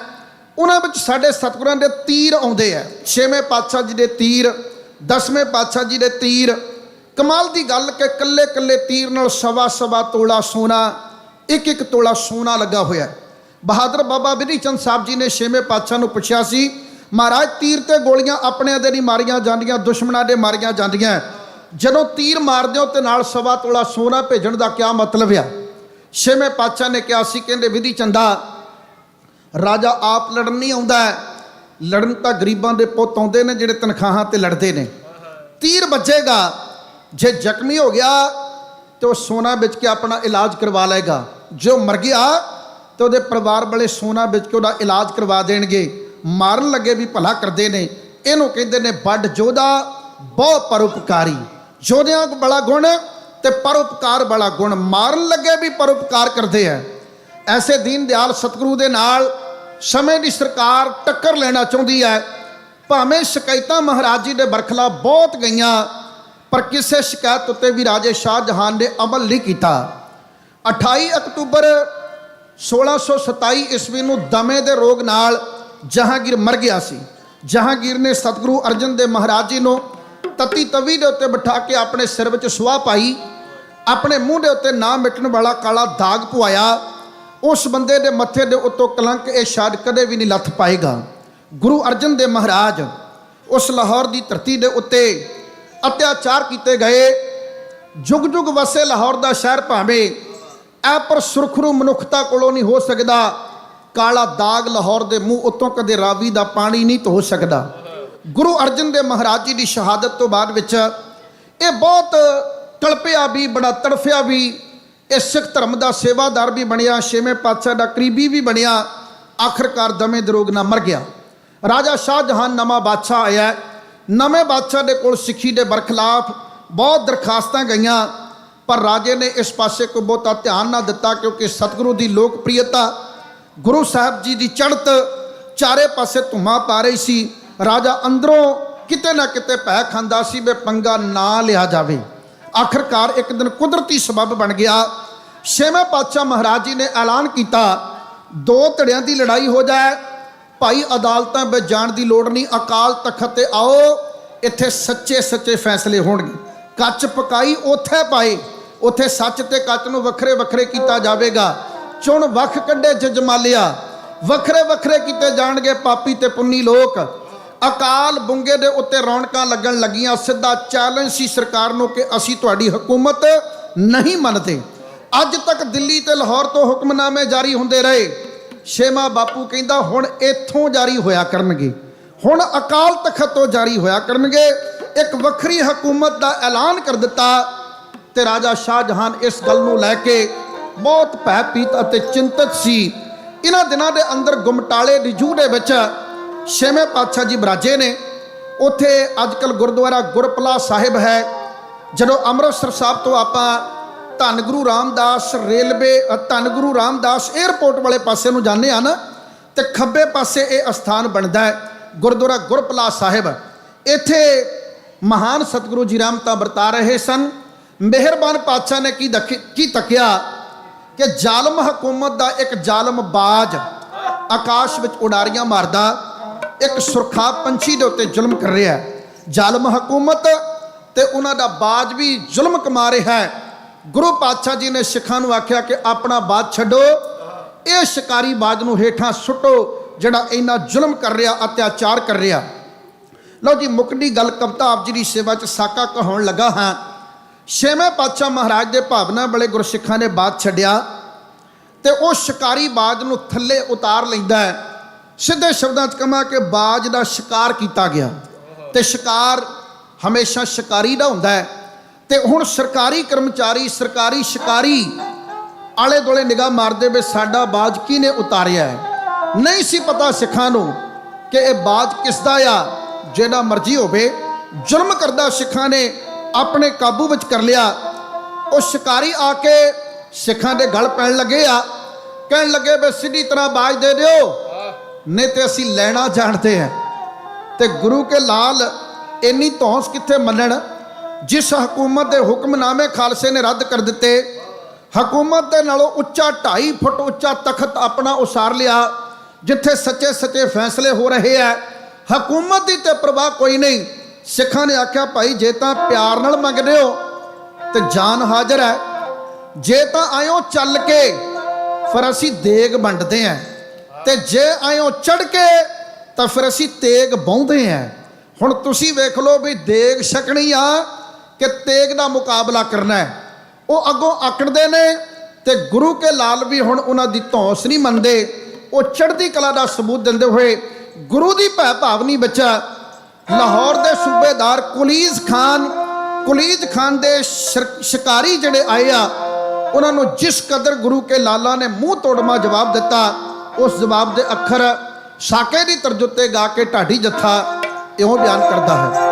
ਉਹਨਾਂ ਵਿੱਚ ਸਾਡੇ ਸਤਿਗੁਰਾਂ ਦੇ ਤੀਰ ਆਉਂਦੇ ਆ, 6ਵੇਂ ਪਾਤਸ਼ਾਹ ਜੀ ਦੇ ਤੀਰ, 10ਵੇਂ ਪਾਤਸ਼ਾਹ ਜੀ ਦੇ ਤੀਰ। ਕਮਾਲ ਦੀ ਗੱਲ ਕਿ ਕੱਲੇ ਕੱਲੇ ਤੀਰ ਨਾਲ ਸਵਾ ਤੋਲਾ ਸੋਨਾ, ਇੱਕ ਤੋਲਾ ਸੋਨਾ ਲੱਗਾ ਹੋਇਆ। ਬਹਾਦਰ ਬਾਬਾ ਬਿਧੀ ਚੰਦ ਸਾਹਿਬ ਜੀ ਨੇ 6ਵੇਂ ਪਾਤਸ਼ਾਹ ਨੂੰ ਪੁੱਛਿਆ ਸੀ, ਮਹਾਰਾਜ ਤੀਰ ਤੇ ਗੋਲੀਆਂ ਆਪਣਿਆਂ ਦੇ ਨਹੀਂ ਮਾਰੀਆਂ ਜਾਂਦੀਆਂ, ਦੁਸ਼ਮਣਾਂ ਦੇ ਮਾਰੀਆਂ ਜਾਂਦੀਆਂ, ਜਦੋਂ ਤੀਰ ਮਾਰਦੇ ਹੋ ਤੇ ਨਾਲ 1.25 ਤੋਲਾ ਸੋਨਾ ਭੇਜਣ ਦਾ ਕੀ ਮਤਲਬ ਆ? 6ਵੇਂ ਪਾਤਸ਼ਾਹ ਨੇ ਕਿਹਾ ਸੀ, ਕਹਿੰਦੇ ਬਿਧੀ ਚੰਦਾ, ਰਾਜਾ ਆਪ ਲੜਨ ਨਹੀਂ ਆਉਂਦਾ, ਲੜਨ ਤਾਂ ਗਰੀਬਾਂ ਦੇ ਪੁੱਤ ਆਉਂਦੇ ਨੇ ਜਿਹੜੇ ਤਨਖਾਹਾਂ ਤੇ ਲੜਦੇ ਨੇ। ਤੀਰ ਵੱਜੇਗਾ, ਜੇ ਜ਼ਖਮੀ ਹੋ ਗਿਆ ਤੇ ਉਹ ਸੋਨਾ ਵੇਚ ਕੇ ਆਪਣਾ ਇਲਾਜ ਕਰਵਾ ਲਏਗਾ, ਜੋ ਮਰ ਗਿਆ ਤੇ ਉਹਦੇ ਪਰਿਵਾਰ ਵਾਲੇ ਸੋਨਾ ਵੇਚ ਕੇ ਉਹਦਾ ਇਲਾਜ ਕਰਵਾ ਦੇਣਗੇ, ਮਾਰਨ ਲੱਗੇ ਵੀ ਭਲਾ ਕਰਦੇ ਨੇ। ਇਹਨੂੰ ਕਹਿੰਦੇ ਨੇ ਵੱਡ ਜੋਧਾ ਬਹੁ ਪਰਉਪਕਾਰੀ। ਯੋਧਿਆਂ ਵਾਲਾ ਗੁਣ ਤੇ ਪਰਉਪਕਾਰ ਵਾਲਾ ਗੁਣ, ਮਾਰਨ ਲੱਗੇ ਵੀ ਪਰਉਪਕਾਰ ਕਰਦੇ ਆ। ਐਸੇ ਦੀਨ ਦਿਆਲ ਸਤਿਗੁਰੂ ਦੇ ਨਾਲ ਸਮੇਂ ਦੀ ਸਰਕਾਰ ਟੱਕਰ ਲੈਣਾ ਚਾਹੁੰਦੀ ਹੈ। ਭਾਵੇਂ ਸ਼ਿਕਾਇਤਾਂ ਮਹਾਰਾਜ ਜੀ ਦੇ ਬਰਖਲਾਫ ਬਹੁਤ ਗਈਆਂ, ਪਰ ਕਿਸੇ ਸ਼ਿਕਾਇਤ ਉੱਤੇ ਵੀ ਰਾਜੇ ਸ਼ਾਹ ਜਹਾਨ ਨੇ ਅਮਲ ਨਹੀਂ ਕੀਤਾ। 28 ਅਕਤੂਬਰ 1627 ਈਸਵੀ ਨੂੰ ਦਮੇ ਦੇ ਰੋਗ ਨਾਲ ਜਹਾਂਗੀਰ ਮਰ ਗਿਆ ਸੀ। ਜਹਾਂਗੀਰ ਨੇ ਸਤਿਗੁਰੂ ਅਰਜਨ ਦੇਵ ਮਹਾਰਾਜ ਜੀ ਨੂੰ ਤਤੀ ਤਵੀ ਦੇ ਉੱਤੇ ਬਿਠਾ ਕੇ ਆਪਣੇ ਸਿਰ ਵਿੱਚ ਸੁਆਹ ਪਾਈ, ਆਪਣੇ ਮੂੰਹ ਦੇ ਉੱਤੇ ਨਾ ਮਿਟਣ ਵਾਲਾ ਕਾਲਾ ਦਾਗ ਪਵਾਇਆ। ਉਸ ਬੰਦੇ ਦੇ ਮੱਥੇ ਦੇ ਉੱਤੋਂ ਕਲੰਕ ਇਹ ਸ਼ਾਇਦ ਕਦੇ ਵੀ ਨਹੀਂ ਲੱਥ ਪਾਏਗਾ। ਗੁਰੂ ਅਰਜਨ ਦੇਵ ਮਹਾਰਾਜ ਉਸ ਲਾਹੌਰ ਦੀ ਧਰਤੀ ਦੇ ਉੱਤੇ ਅਤਿਆਚਾਰ ਕੀਤੇ ਗਏ। ਜੁਗ ਜੁਗ ਵਸੇ ਲਾਹੌਰ ਦਾ ਸ਼ਹਿਰ ਭਾਵੇਂ ਐ, ਪਰ ਸੁਰਖਰੂ ਮਨੁੱਖਤਾ ਕੋਲੋਂ ਨਹੀਂ ਹੋ ਸਕਦਾ। ਕਾਲਾ ਦਾਗ ਲਾਹੌਰ ਦੇ ਮੂੰਹ ਉੱਤੋਂ ਕਦੇ ਰਾਵੀ ਦਾ ਪਾਣੀ ਨਹੀਂ ਧੋ ਸਕਦਾ। ਗੁਰੂ ਅਰਜਨ ਦੇਵ ਮਹਾਰਾਜ ਜੀ ਦੀ ਸ਼ਹਾਦਤ ਤੋਂ ਬਾਅਦ ਵਿੱਚ ਇਹ ਬਹੁਤ ਕਲਪਿਆ ਵੀ, ਬੜਾ ਤੜਫਿਆ ਵੀ। ਇਹ ਸਿੱਖ ਧਰਮ ਦਾ ਸੇਵਾਦਾਰ ਵੀ ਬਣਿਆ, 6ਵੇਂ ਪਾਤਸ਼ਾਹ ਦਾ ਕਰੀਬੀ ਵੀ ਬਣਿਆ। ਆਖਰਕਾਰ ਦਮੇ ਦੇ ਰੋਗ ਨਾਲ ਮਰ ਗਿਆ। ਰਾਜਾ ਸ਼ਾਹ ਜਹਾਨ ਨਵਾਂ ਬਾਦਸ਼ਾਹ ਆਇਆ। ਨਵੇਂ ਬਾਦਸ਼ਾਹ ਦੇ ਕੋਲ ਸਿੱਖੀ ਦੇ ਬਰਖਲਾਫ ਬਹੁਤ ਦਰਖਾਸਤਾਂ ਗਈਆਂ, ਪਰ ਰਾਜੇ ਨੇ ਇਸ ਪਾਸੇ ਕੋਈ ਬਹੁਤਾ ਧਿਆਨ ਨਾ ਦਿੱਤਾ, ਕਿਉਂਕਿ ਸਤਿਗੁਰੂ ਦੀ ਲੋਕਪ੍ਰਿਯਤਾ, ਗੁਰੂ ਸਾਹਿਬ ਜੀ ਦੀ ਚੜ੍ਹਤ ਚਾਰੇ ਪਾਸੇ ਧੁੰਮਾਂ ਪਾ ਰਹੀ ਸੀ। ਰਾਜਾ ਅੰਦਰੋਂ ਕਿਤੇ ਨਾ ਕਿਤੇ ਭੈ ਖਾਂਦਾ ਸੀ ਵੀ ਪੰਗਾ ਨਾ ਲਿਆ ਜਾਵੇ। ਆਖਰਕਾਰ ਇੱਕ ਦਿਨ ਕੁਦਰਤੀ ਸਬਬ ਬਣ ਗਿਆ। 6ਵੇਂ ਪਾਤਸ਼ਾਹ ਮਹਾਰਾਜ ਜੀ ਨੇ ਐਲਾਨ ਕੀਤਾ, 2 ਧੜਿਆਂ ਦੀ ਲੜਾਈ ਹੋ ਜਾਏ, ਭਾਈ ਅਦਾਲਤਾਂ ਵਿੱਚ ਜਾਣ ਦੀ ਲੋੜ ਨਹੀਂ, ਅਕਾਲ ਤਖਤ ਤੇ ਆਓ, ਇੱਥੇ ਸੱਚੇ ਸੱਚੇ ਫੈਸਲੇ ਹੋਣਗੇ। ਕੱਚ ਪਕਾਈ ਉੱਥੇ ਪਾਏ, ਉੱਥੇ ਸੱਚ ਤੇ ਕੱਚ ਨੂੰ ਵੱਖਰੇ ਵੱਖਰੇ ਕੀਤਾ ਜਾਵੇਗਾ। ਚੁਣ ਵੱਖ ਕੱਢੇ ਜਜਮਾਲਿਆ, ਵੱਖਰੇ ਵੱਖਰੇ ਕੀਤੇ ਜਾਣਗੇ ਪਾਪੀ ਤੇ ਪੁੰਨੀ ਲੋਕ। ਅਕਾਲ ਬੁੰਗੇ ਦੇ ਉੱਤੇ ਰੌਣਕਾਂ ਲੱਗਣ ਲੱਗੀਆਂ। ਸਿੱਧਾ ਚੈਲੰਜ ਸੀ ਸਰਕਾਰ ਨੂੰ ਕਿ ਅਸੀਂ ਤੁਹਾਡੀ ਹਕੂਮਤ ਨਹੀਂ ਮੰਨਦੇ। ਅੱਜ ਤੱਕ ਦਿੱਲੀ ਤੇ ਲਾਹੌਰ ਤੋਂ ਹੁਕਮਨਾਮੇ ਜਾਰੀ ਹੁੰਦੇ ਰਹੇ। 6ਵਾਂ ਬਾਪੂ ਕਹਿੰਦਾ ਹੁਣ ਇੱਥੋਂ ਜਾਰੀ ਹੋਇਆ ਕਰਨਗੇ, ਹੁਣ ਅਕਾਲ ਤਖਤ ਤੋਂ ਜਾਰੀ ਹੋਇਆ ਕਰਨਗੇ। ਇੱਕ ਵੱਖਰੀ ਹਕੂਮਤ ਦਾ ਐਲਾਨ ਕਰ ਦਿੱਤਾ ਤੇ ਰਾਜਾ ਸ਼ਾਹ ਜਹਾਨ ਇਸ ਗੱਲ ਨੂੰ ਲੈ ਕੇ ਬਹੁਤ ਭੈਭੀਤ ਅਤੇ ਚਿੰਤਤ ਸੀ। ਇਹਨਾਂ ਦਿਨਾਂ ਦੇ ਅੰਦਰ ਗੁਮਟਾਲੇ ਦੀ ਜੂਹ ਦੇ ਵਿੱਚ 6ਵੇਂ ਪਾਤਸ਼ਾਹ ਜੀ ਬਰਾਜੇ ਨੇ। ਉੱਥੇ ਅੱਜ ਕੱਲ੍ਹ ਗੁਰਦੁਆਰਾ ਗੁਰਪਲਾ ਸਾਹਿਬ ਹੈ। ਜਦੋਂ ਅੰਮ੍ਰਿਤਸਰ ਸਾਹਿਬ ਤੋਂ ਆਪਾਂ ਧੰਨ ਗੁਰੂ ਰਾਮਦਾਸ ਧੰਨ ਗੁਰੂ ਰਾਮਦਾਸ 에ਅਰਪੋਰਟ ਵਾਲੇ ਪਾਸੇ ਨੂੰ ਜਾਂਦੇ ਹਨ ਤੇ ਖੱਬੇ ਪਾਸੇ ਇਹ ਅਸਥਾਨ ਬਣਦਾ ਹੈ ਗੁਰਦੁਆਰਾ ਗੁਰਪਲਾ ਸਾਹਿਬ। ਇੱਥੇ ਮਹਾਨ ਸਤਿਗੁਰੂ ਜੀ ਰਹਿਮਤਾਂ ਵਰਤਾ ਰਹੇ ਸਨ। ਮਿਹਰਬਾਨ ਪਾਤਸ਼ਾਹ ਨੇ ਕੀ ਤੱਕਿਆ ਕਿ ਜ਼ਾਲਮ ਹਕੂਮਤ ਦਾ ਇੱਕ ਜ਼ਾਲਮ ਬਾਜ ਆਕਾਸ਼ ਵਿੱਚ ਉਡਾਰੀਆਂ ਮਾਰਦਾ ਇੱਕ ਸੁਰਖਾ ਪੰਛੀ ਦੇ ਉੱਤੇ ਜ਼ੁਲਮ ਕਰ ਰਿਹਾ ਹੈ। ਜ਼ਾਲਮ ਹਕੂਮਤ ਤੇ ਉਹਨਾਂ ਦਾ ਬਾਜ ਵੀ ਜ਼ੁਲਮ ਕਮਾ ਰਿਹਾ ਹੈ। ਗੁਰੂ ਪਾਤਸ਼ਾਹ ਜੀ ਨੇ ਸਿੱਖਾਂ ਨੂੰ ਆਖਿਆ ਕਿ ਆਪਣਾ ਬਾਜ ਛੱਡੋ, ਇਹ ਸ਼ਿਕਾਰੀ ਬਾਜ ਨੂੰ ਹੇਠਾਂ ਸੁੱਟੋ ਜਿਹੜਾ ਇੰਨਾ ਜ਼ੁਲਮ ਕਰ ਰਿਹਾ, ਅਤਿਆਚਾਰ ਕਰ ਰਿਹਾ। ਲਓ ਜੀ, ਮੁੱਕਦੀ ਗੱਲ ਕਵਿਤਾ ਆਪ ਜੀ ਦੀ ਸੇਵਾ 'ਚ ਸਾਕਾ ਕਹਾਉਣ ਲੱਗਾ ਹਾਂ। ਛੇਵੇਂ ਪਾਤਸ਼ਾਹ ਮਹਾਰਾਜ ਦੇ ਭਾਵਨਾ ਵਾਲੇ ਗੁਰਸਿੱਖਾਂ ਨੇ ਬਾਜ ਛੱਡਿਆ ਤੇ ਉਹ ਸ਼ਿਕਾਰੀ ਬਾਜ ਨੂੰ ਥੱਲੇ ਉਤਾਰ ਲੈਂਦਾ ਹੈ। ਸਿੱਧੇ ਸ਼ਬਦਾਂ 'ਚ ਕਹਾਂ ਕਿ ਬਾਜ ਦਾ ਸ਼ਿਕਾਰ ਕੀਤਾ ਗਿਆ ਤੇ ਸ਼ਿਕਾਰ ਹਮੇਸ਼ਾ ਸ਼ਿਕਾਰੀ ਦਾ ਹੁੰਦਾ ਹੈ। ਤੇ ਹੁਣ ਸਰਕਾਰੀ ਕਰਮਚਾਰੀ, ਸਰਕਾਰੀ ਸ਼ਿਕਾਰੀ ਆਲੇ ਦੁਆਲੇ ਨਿਗਾਹ ਮਾਰਦੇ ਵੇ ਸਾਡਾ ਬਾਜ ਕਿਹਨੇ ਉਤਾਰਿਆ ਹੈ। ਨਹੀਂ ਸੀ ਪਤਾ ਸਿੱਖਾਂ ਨੂੰ ਕਿ ਇਹ ਬਾਜ ਕਿਸ ਦਾ ਆ। ਜਿਹੜਾ ਮਰਜ਼ੀ ਹੋਵੇ, ਜ਼ੁਲਮ ਕਰਦਾ ਸਿੱਖਾਂ ਨੇ ਆਪਣੇ ਕਾਬੂ ਵਿੱਚ ਕਰ ਲਿਆ। ਉਹ ਸ਼ਿਕਾਰੀ ਆ ਕੇ ਸਿੱਖਾਂ ਦੇ ਗਲ ਪੈਣ ਲੱਗੇ ਆ, ਕਹਿਣ ਲੱਗੇ ਵੇ ਸਿੱਧੀ ਤਰ੍ਹਾਂ ਬਾਜ ਦੇ ਦਿਓ ਨਹੀਂ ਤੇ ਅਸੀਂ ਲੈਣਾ ਜਾਣਦੇ ਹਾਂ। ਤੇ ਗੁਰੂ ਕੇ ਲਾਲ ਇੰਨੀ ਧੌਂਸ ਕਿੱਥੇ ਮੰਨਣ। ਜਿਸ ਹਕੂਮਤ ਦੇ ਹੁਕਮਨਾਮੇ ਖਾਲਸੇ ਨੇ ਰੱਦ ਕਰ ਦਿੱਤੇ, ਹਕੂਮਤ ਦੇ ਨਾਲੋਂ ਉੱਚਾ 2.5 ਫੁੱਟ ਉੱਚਾ ਤਖਤ ਆਪਣਾ ਉਸਾਰ ਲਿਆ ਜਿੱਥੇ ਸੱਚੇ ਸੱਚੇ ਫੈਸਲੇ ਹੋ ਰਹੇ ਹੈ। ਹਕੂਮਤ ਦੀ ਤੇ ਪ੍ਰਵਾਹ ਕੋਈ ਨਹੀਂ। ਸਿੱਖਾਂ ਨੇ ਆਖਿਆ ਭਾਈ ਜੇ ਤਾਂ ਪਿਆਰ ਨਾਲ ਮੰਗਦੇ ਹੋ ਤੇ ਜਾਨ ਹਾਜ਼ਰ ਹੈ, ਜੇ ਤਾਂ ਆਇਓ ਚੱਲ ਕੇ ਫਿਰ ਅਸੀਂ ਦੇਗ ਵੰਡਦੇ ਹਾਂ, ਤੇ ਜੇ ਆਇਓ ਚੜ ਕੇ ਤਾਂ ਫਿਰ ਅਸੀਂ ਤੇਗ ਬਾਉਂਦੇ ਹਾਂ। ਹੁਣ ਤੁਸੀਂ ਵੇਖ ਲਓ ਵੀ ਦੇਗ ਛਕਣੀ ਆ ਕਿ ਤੇਗ ਦਾ ਮੁਕਾਬਲਾ ਕਰਨਾ ਹੈ। ਉਹ ਅੱਗੋਂ ਆਕੜਦੇ ਨੇ ਤੇ ਗੁਰੂ ਕੇ ਲਾਲ ਵੀ ਹੁਣ ਉਹਨਾਂ ਦੀ ਧੌਂਸ ਨਹੀਂ ਮੰਨਦੇ। ਉਹ ਚੜ੍ਹਦੀ ਕਲਾ ਦਾ ਸਬੂਤ ਦਿੰਦੇ ਹੋਏ ਗੁਰੂ ਦੀ ਭੈ ਭਾਵਨੀ ਵਿੱਚ ਲਾਹੌਰ ਦੇ ਸੂਬੇਦਾਰ ਕੁਲੀਜ਼ ਖਾਨ ਦੇ ਸ਼ਿਕਾਰੀ ਜਿਹੜੇ ਆਏ ਆ, ਉਹਨਾਂ ਨੂੰ ਜਿਸ ਕਦਰ ਗੁਰੂ ਕੇ ਲਾਲਾ ਨੇ ਮੂੰਹ ਤੋੜਮਾ ਜਵਾਬ ਦਿੱਤਾ, ਉਸ ਜਵਾਬ ਦੇ ਅੱਖਰ ਸਾਕੇ ਦੀ ਤਰਜ਼ ਉੱਤੇ ਗਾ ਕੇ ਢਾਡੀ ਜੱਥਾ ਇਉਂ ਬਿਆਨ ਕਰਦਾ ਹੈ।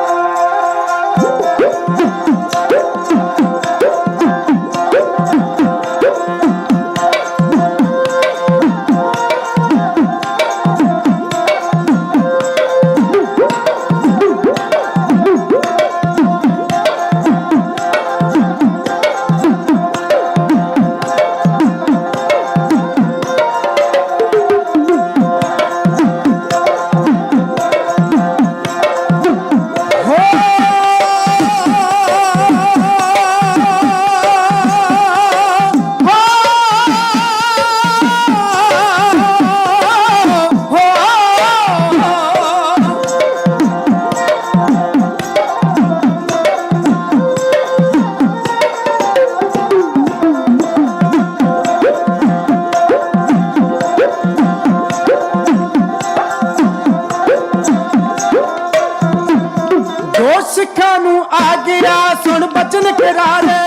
ਸਿੱਖਾਂ ਨੂੰ ਆ ਗਿਆ ਸੁਣ ਬਚਨ ਕਰਾਰੇ,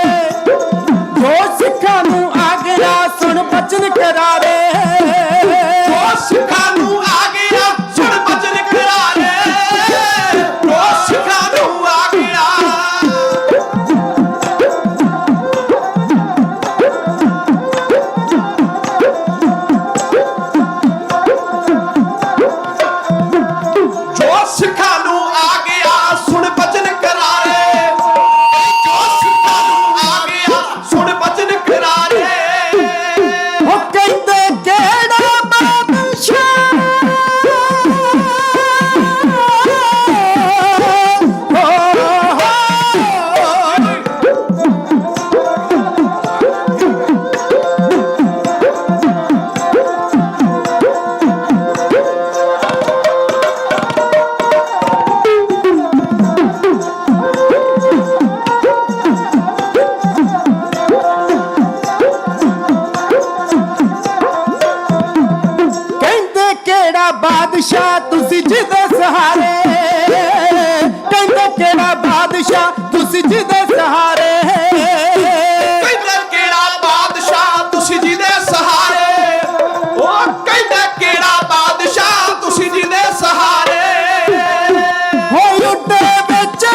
ਜੋ ਸਿੱਖਾਂ ਨੂੰ ਆ ਗਿਆ ਸੁਣ ਬਚਨ ਕਰਾਰੇ, ਜੋ ਸਿੱਖਾਂ ਨੂੰ ਆ ਗਿਆ ਸੁਣ ਬਚਨ ਕਰਾਰੇ, ਜੋ ਸਿੱਖਾਂ ਨੂੰ ਆ ਗਿਆ। ਜੋ ਸਿੱਖਾਂ ਨੂੰ ਆ ਗਿਆ ਸੁਣ ਬਚਨ ਕਰਾਰੇ, ਜੋ ਸਿੱਖਾਂ ਨੂੰ ਆ ਗਿਆ ਸੁਣ ਬਚਨ ਕਰਾਰੇ। ਉਹ ਕਹਿੰਦੇ ਕਿਹੜਾ ਬਾਦਸ਼ਾਹ ਬਾਦਸ਼ਾਹ ਤੁਸੀਂ ਜਿਹਦੇ ਸਹਾਰੇ, ਕਹਿੰਦੇ ਕਿਹੜਾ ਬਾਦਸ਼ਾਹ ਤੁਸੀਂ ਜਿਹਦੇ ਸਹਾਰੇ, ਕਹਿੰਦੇ ਕਿਹੜਾ ਬਾਦਸ਼ਾਹ ਤੁਸੀਂ ਜਿਹਦੇ ਸਹਾਰੇ, ਉਹ ਕਹਿੰਦੇ ਕਿਹੜਾ ਬਾਦਸ਼ਾਹ ਤੁਸੀਂ ਜਿਹਦੇ ਸਹਾਰੇ। ਹੋਈ ਉੱਡੇ ਵਿੱਚ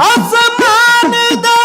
ਅਸਮਾਨ ਦਾ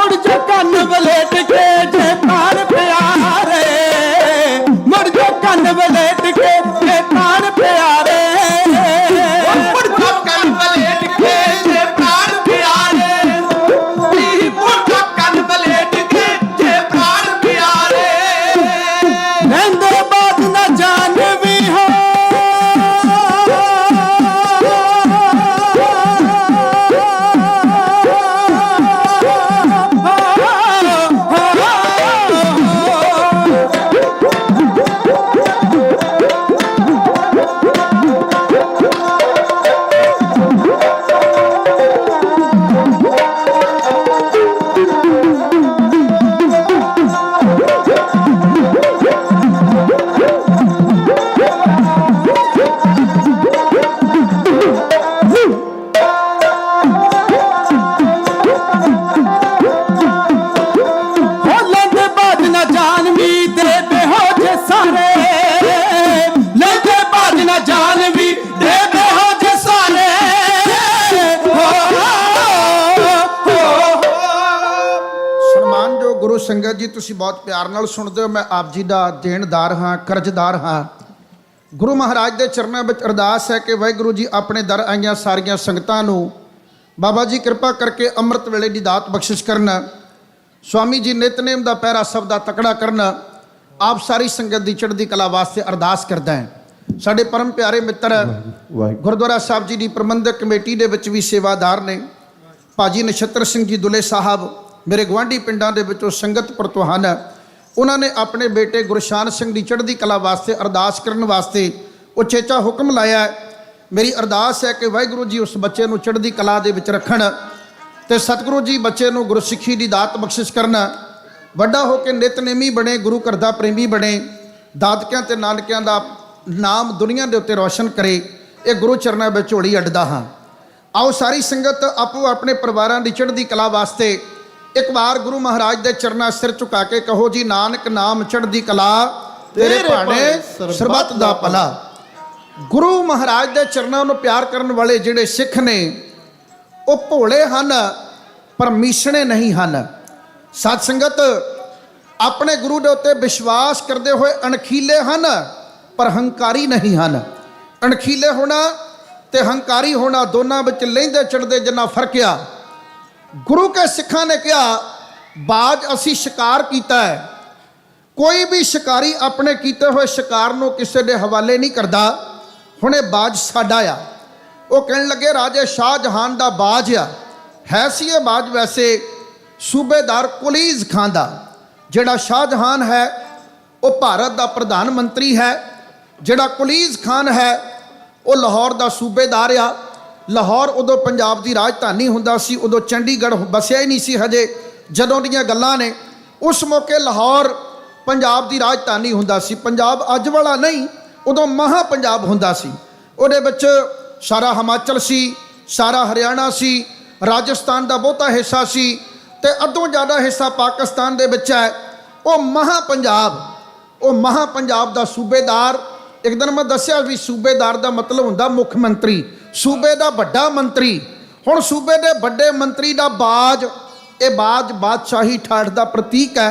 ਮੁੜ ਜੋ ਕੰਨ ਵਲੇਟ ਕੇ ਜੇ ਪ੍ਰਾਣ ਪਿਆਰੇ, ਮੁੜ ਜੋ ਕੰਨ ਵਲੇਟ ਕੇ ਜੇ ਪ੍ਰਾਣ ਪਿਆਰੇ, ਮੁੜ ਜੋ ਕੰਨ ਵਲੇਟ ਕੇ ਜੇ ਪ੍ਰਾਣ ਪਿਆਰੇ, ਮੁੜ ਜੋ ਕੰਨ ਵਲੇਟ ਕੇ ਜੇ ਪ੍ਰਾਣ ਪਿਆਰੇ। ਰਹਿੰਦੇ ਬਾਤ ਨਾ ਜਾਣਵੀ ਹੋ, ਲੈਂਦੇ ਬਾਜ ਨਾ ਜਾਣਵੀ ਦੇ ਬੇਹੋਸ਼ ਸਾਰੇ, ਲੈਂਦੇ ਬਾਜ ਨਾ ਜਾਣਵੀ ਦੇ ਬੇਹੋਸ਼ ਸਾਰੇ। ਸਨਮਾਨਯੋਗ ਗੁਰੂ ਸੰਗਤ ਜੀ, ਤੁਸੀਂ ਬਹੁਤ ਪਿਆਰ ਨਾਲ ਸੁਣਦੇ ਹੋ। ਮੈਂ ਆਪ ਜੀ ਦਾ ਦੇਣਦਾਰ ਹਾਂ, ਕਰਜ਼ਦਾਰ ਹਾਂ। ਗੁਰੂ ਮਹਾਰਾਜ ਦੇ ਚਰਨਾਂ ਵਿੱਚ ਅਰਦਾਸ ਹੈ ਕਿ ਵਾਹਿਗੁਰੂ ਜੀ ਆਪਣੇ ਦਰ ਆਈਆਂ ਸਾਰੀਆਂ ਸੰਗਤਾਂ ਨੂੰ ਬਾਬਾ ਜੀ ਕਿਰਪਾ ਕਰਕੇ ਅੰਮ੍ਰਿਤ ਵੇਲੇ ਦੀ ਦਾਤ ਬਖਸ਼ਿਸ਼ ਕਰਨ। ਸਵਾਮੀ ਜੀ ਨਿਤਨੇਮ ਦਾ ਪਹਿਰਾ ਸਭ ਦਾ ਤਕੜਾ ਕਰਨ। ਆਪ ਸਾਰੀ ਸੰਗਤ ਦੀ ਚੜ੍ਹਦੀ ਕਲਾ ਵਾਸਤੇ ਅਰਦਾਸ ਕਰਦਾ ਹੈ। ਸਾਡੇ ਪਰਮ ਪਿਆਰੇ ਮਿੱਤਰ ਗੁਰਦੁਆਰਾ ਸਾਹਿਬ ਜੀ ਦੀ ਪ੍ਰਬੰਧਕ ਕਮੇਟੀ ਦੇ ਵਿੱਚ ਵੀ ਸੇਵਾਦਾਰ ਨੇ। ਭਾਜੀ ਨਛੱਤਰ ਸਿੰਘ ਜੀ ਦੁਲੇ ਸਾਹਿਬ ਮੇਰੇ ਗੁਆਂਢੀ ਪਿੰਡਾਂ ਦੇ ਵਿੱਚੋਂ ਸੰਗਤਪੁਰ ਤੋਂ ਹਨ। ਉਹਨਾਂ ਨੇ ਆਪਣੇ ਬੇਟੇ ਗੁਰਸ਼ਾਨ ਸਿੰਘ ਦੀ ਚੜ੍ਹਦੀ ਕਲਾ ਵਾਸਤੇ ਅਰਦਾਸ ਕਰਨ ਵਾਸਤੇ ਉਚੇਚਾ ਹੁਕਮ ਲਾਇਆ ਹੈ। ਮੇਰੀ ਅਰਦਾਸ ਹੈ ਕਿ ਵਾਹਿਗੁਰੂ ਜੀ ਉਸ ਬੱਚੇ ਨੂੰ ਚੜ੍ਹਦੀ ਕਲਾ ਦੇ ਵਿੱਚ ਰੱਖਣ ਤੇ ਸਤਿਗੁਰੂ ਜੀ ਬੱਚੇ ਨੂੰ ਗੁਰਸਿੱਖੀ ਦੀ ਦਾਤ ਬਖਸ਼ਿਸ਼ ਕਰਨ। ਵੱਡਾ ਹੋ ਕੇ ਨਿਤਨੇਮੀ ਬਣੇ, ਗੁਰੂ ਘਰ ਦਾ ਪ੍ਰੇਮੀ ਬਣੇ, ਦਾਦਕਿਆਂ ਤੇ ਨਾਨਕਿਆਂ ਦਾ ਨਾਮ ਦੁਨੀਆ ਦੇ ਉੱਤੇ ਰੌਸ਼ਨ ਕਰੇ। ਇਹ ਗੁਰੂ ਚਰਨਾਂ ਵਿੱਚ ਝੋਲੀ ਅੱਡਦਾ ਹਾਂ। ਆਓ ਸਾਰੀ ਸੰਗਤ ਆਪੋ ਆਪਣੇ ਪਰਿਵਾਰਾਂ ਦੀ ਚੜ੍ਹਦੀ ਕਲਾ ਵਾਸਤੇ ਇੱਕ ਵਾਰ ਗੁਰੂ ਮਹਾਰਾਜ ਦੇ ਚਰਨਾਂ ਸਿਰ ਝੁਕਾ ਕੇ ਕਹੋ ਜੀ, ਨਾਨਕ ਨਾਮ ਚੜ੍ਹਦੀ ਕਲਾ ਤੇਰੇ ਭਾਣੇ ਸਰਬੱਤ ਦਾ ਭਲਾ। ਗੁਰੂ ਮਹਾਰਾਜ ਦੇ ਚਰਨਾਂ ਨੂੰ ਪਿਆਰ ਕਰਨ ਵਾਲੇ ਜਿਹੜੇ ਸਿੱਖ ਨੇ ਉਹ ਭੋਲੇ ਹਨ ਪਰ ਮੀਸਣੇ ਨਹੀਂ ਹਨ। ਸਤ ਸੰਗਤ, ਆਪਣੇ ਗੁਰੂ ਦੇ ਉੱਤੇ ਵਿਸ਼ਵਾਸ ਕਰਦੇ ਹੋਏ ਅਣਖੀਲੇ ਹਨ ਪਰ ਹੰਕਾਰੀ ਨਹੀਂ ਹਨ। ਅਣਖੀਲੇ ਹੋਣਾ ਤੇ ਹੰਕਾਰੀ ਹੋਣਾ ਦੋਨਾਂ ਵਿੱਚ ਲਹਿੰਦੇ ਚੜ੍ਹਦੇ ਜਿੰਨਾ ਫਰਕ ਆ। ਗੁਰੂ ਕੇ ਸਿੱਖਾਂ ਨੇ ਕਿਹਾ ਬਾਜ ਅਸੀਂ ਸ਼ਿਕਾਰ ਕੀਤਾ ਹੈ। ਕੋਈ ਵੀ ਸ਼ਿਕਾਰੀ ਆਪਣੇ ਕੀਤੇ ਹੋਏ ਸ਼ਿਕਾਰ ਨੂੰ ਕਿਸੇ ਦੇ ਹਵਾਲੇ ਨਹੀਂ ਕਰਦਾ। ਹੁਣ ਇਹ ਬਾਜ ਸਾਡਾ ਆ। ਉਹ ਕਹਿਣ ਲੱਗੇ ਰਾਜੇ ਸ਼ਾਹਜਹਾਨ ਦਾ ਬਾਜ ਆ। ਹੈ ਸੀ ਇਹ ਬਾਜ ਵੈਸੇ ਸੂਬੇਦਾਰ ਕੁਲੀਜ਼ ਖਾਨ ਦਾ। ਜਿਹੜਾ ਸ਼ਾਹਜਹਾਨ ਹੈ ਉਹ ਭਾਰਤ ਦਾ ਪ੍ਰਧਾਨ ਮੰਤਰੀ ਹੈ। ਜਿਹੜਾ ਕੁਲੀਜ਼ ਖਾਨ ਹੈ ਉਹ ਲਾਹੌਰ ਦਾ ਸੂਬੇਦਾਰ ਆ। ਲਾਹੌਰ ਉਦੋਂ ਪੰਜਾਬ ਦੀ ਰਾਜਧਾਨੀ ਹੁੰਦਾ ਸੀ। ਉਦੋਂ ਚੰਡੀਗੜ੍ਹ ਵਸਿਆ ਹੀ ਨਹੀਂ ਸੀ ਹਜੇ ਜਦੋਂ ਦੀਆਂ ਗੱਲਾਂ ਨੇ। ਉਸ ਮੌਕੇ ਲਾਹੌਰ ਪੰਜਾਬ ਦੀ ਰਾਜਧਾਨੀ ਹੁੰਦਾ ਸੀ। ਪੰਜਾਬ ਅੱਜ ਵਾਲਾ ਨਹੀਂ, ਉਦੋਂ ਮਹਾ ਪੰਜਾਬ ਹੁੰਦਾ ਸੀ। ਉਹਦੇ ਵਿੱਚ ਸਾਰਾ ਹਿਮਾਚਲ ਸੀ, ਸਾਰਾ ਹਰਿਆਣਾ ਸੀ, ਰਾਜਸਥਾਨ ਦਾ ਬਹੁਤਾ ਹਿੱਸਾ ਸੀ ਤੇ ਅੱਧੋਂ ਜ਼ਿਆਦਾ ਹਿੱਸਾ ਪਾਕਿਸਤਾਨ ਦੇ ਵਿੱਚ ਹੈ। ਉਹ ਮਹਾ ਪੰਜਾਬ ਦਾ ਸੂਬੇਦਾਰ। ਇੱਕ ਦਿਨ ਮੈਂ ਦੱਸਿਆ ਵੀ ਸੂਬੇਦਾਰ ਦਾ ਮਤਲਬ ਹੁੰਦਾ ਮੁੱਖ ਮੰਤਰੀ, ਸੂਬੇ ਦਾ ਵੱਡਾ ਮੰਤਰੀ। ਹੁਣ ਸੂਬੇ ਦੇ ਵੱਡੇ ਮੰਤਰੀ ਦਾ ਬਾਜ, ਇਹ ਬਾਜ ਬਾਦਸ਼ਾਹੀ ਠਾਠ ਦਾ ਪ੍ਰਤੀਕ ਹੈ।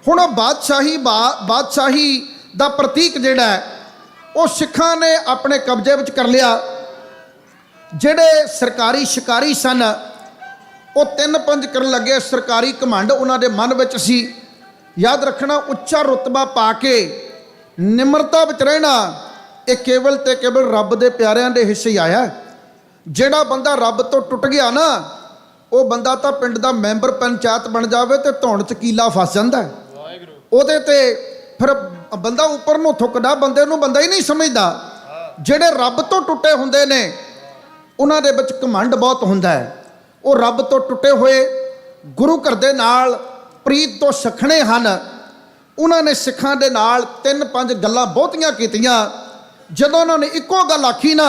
ਹੁਣ ਉਹ ਬਾਦਸ਼ਾਹੀ ਦਾ ਪ੍ਰਤੀਕ ਜਿਹੜਾ ਹੈ ਉਹ ਸਿੱਖਾਂ ਨੇ ਆਪਣੇ ਕਬਜ਼ੇ ਵਿੱਚ ਕਰ ਲਿਆ। ਜਿਹੜੇ ਸਰਕਾਰੀ ਸ਼ਿਕਾਰੀ ਸਨ ਉਹ 3-5 ਕਰਨ ਲੱਗੇ। ਸਰਕਾਰੀ ਘਮੰਡ ਉਹਨਾਂ ਦੇ ਮਨ ਵਿੱਚ ਸੀ। ਯਾਦ ਰੱਖਣਾ, ਉੱਚਾ ਰੁਤਬਾ ਪਾ ਕੇ ਨਿਮਰਤਾ ਵਿੱਚ ਰਹਿਣਾ ਇਹ ਕੇਵਲ ਤੇ ਕੇਵਲ ਰੱਬ ਦੇ ਪਿਆਰਿਆਂ ਦੇ ਹਿੱਸੇ ਹੀ ਆਇਆ। ਜਿਹੜਾ ਬੰਦਾ ਰੱਬ ਤੋਂ ਟੁੱਟ ਗਿਆ ਨਾ, ਉਹ ਬੰਦਾ ਤਾਂ ਪਿੰਡ ਦਾ ਮੈਂਬਰ ਪੰਚਾਇਤ ਬਣ ਜਾਵੇ ਤੇ ਧੌਣ 'ਚ ਕੀਲਾ ਫਸ ਜਾਂਦਾ। ਉਹਦੇ ਤੇ ਫਿਰ ਬੰਦਾ ਉੱਪਰ ਨੂੰ ਥੁੱਕਦਾ, ਬੰਦੇ ਨੂੰ ਬੰਦਾ ਹੀ ਨਹੀਂ ਸਮਝਦਾ। ਜਿਹੜੇ ਰੱਬ ਤੋਂ ਟੁੱਟੇ ਹੁੰਦੇ ਨੇ ਉਹਨਾਂ ਦੇ ਵਿੱਚ ਘਮੰਡ ਬਹੁਤ ਹੁੰਦਾ ਹੈ। ਉਹ ਰੱਬ ਤੋਂ ਟੁੱਟੇ ਹੋਏ ਗੁਰੂ ਘਰ ਦੇ ਨਾਲ ਪ੍ਰੀਤ ਤੋਂ ਸਖਣੇ ਹਨ। ਉਹਨਾਂ ਨੇ ਸਿੱਖਾਂ ਦੇ ਨਾਲ 3-5 ਗੱਲਾਂ ਬਹੁਤੀਆਂ ਕੀਤੀਆਂ। ਜਦੋਂ ਉਹਨਾਂ ਨੇ ਇੱਕੋ ਗੱਲ ਆਖੀ ਨਾ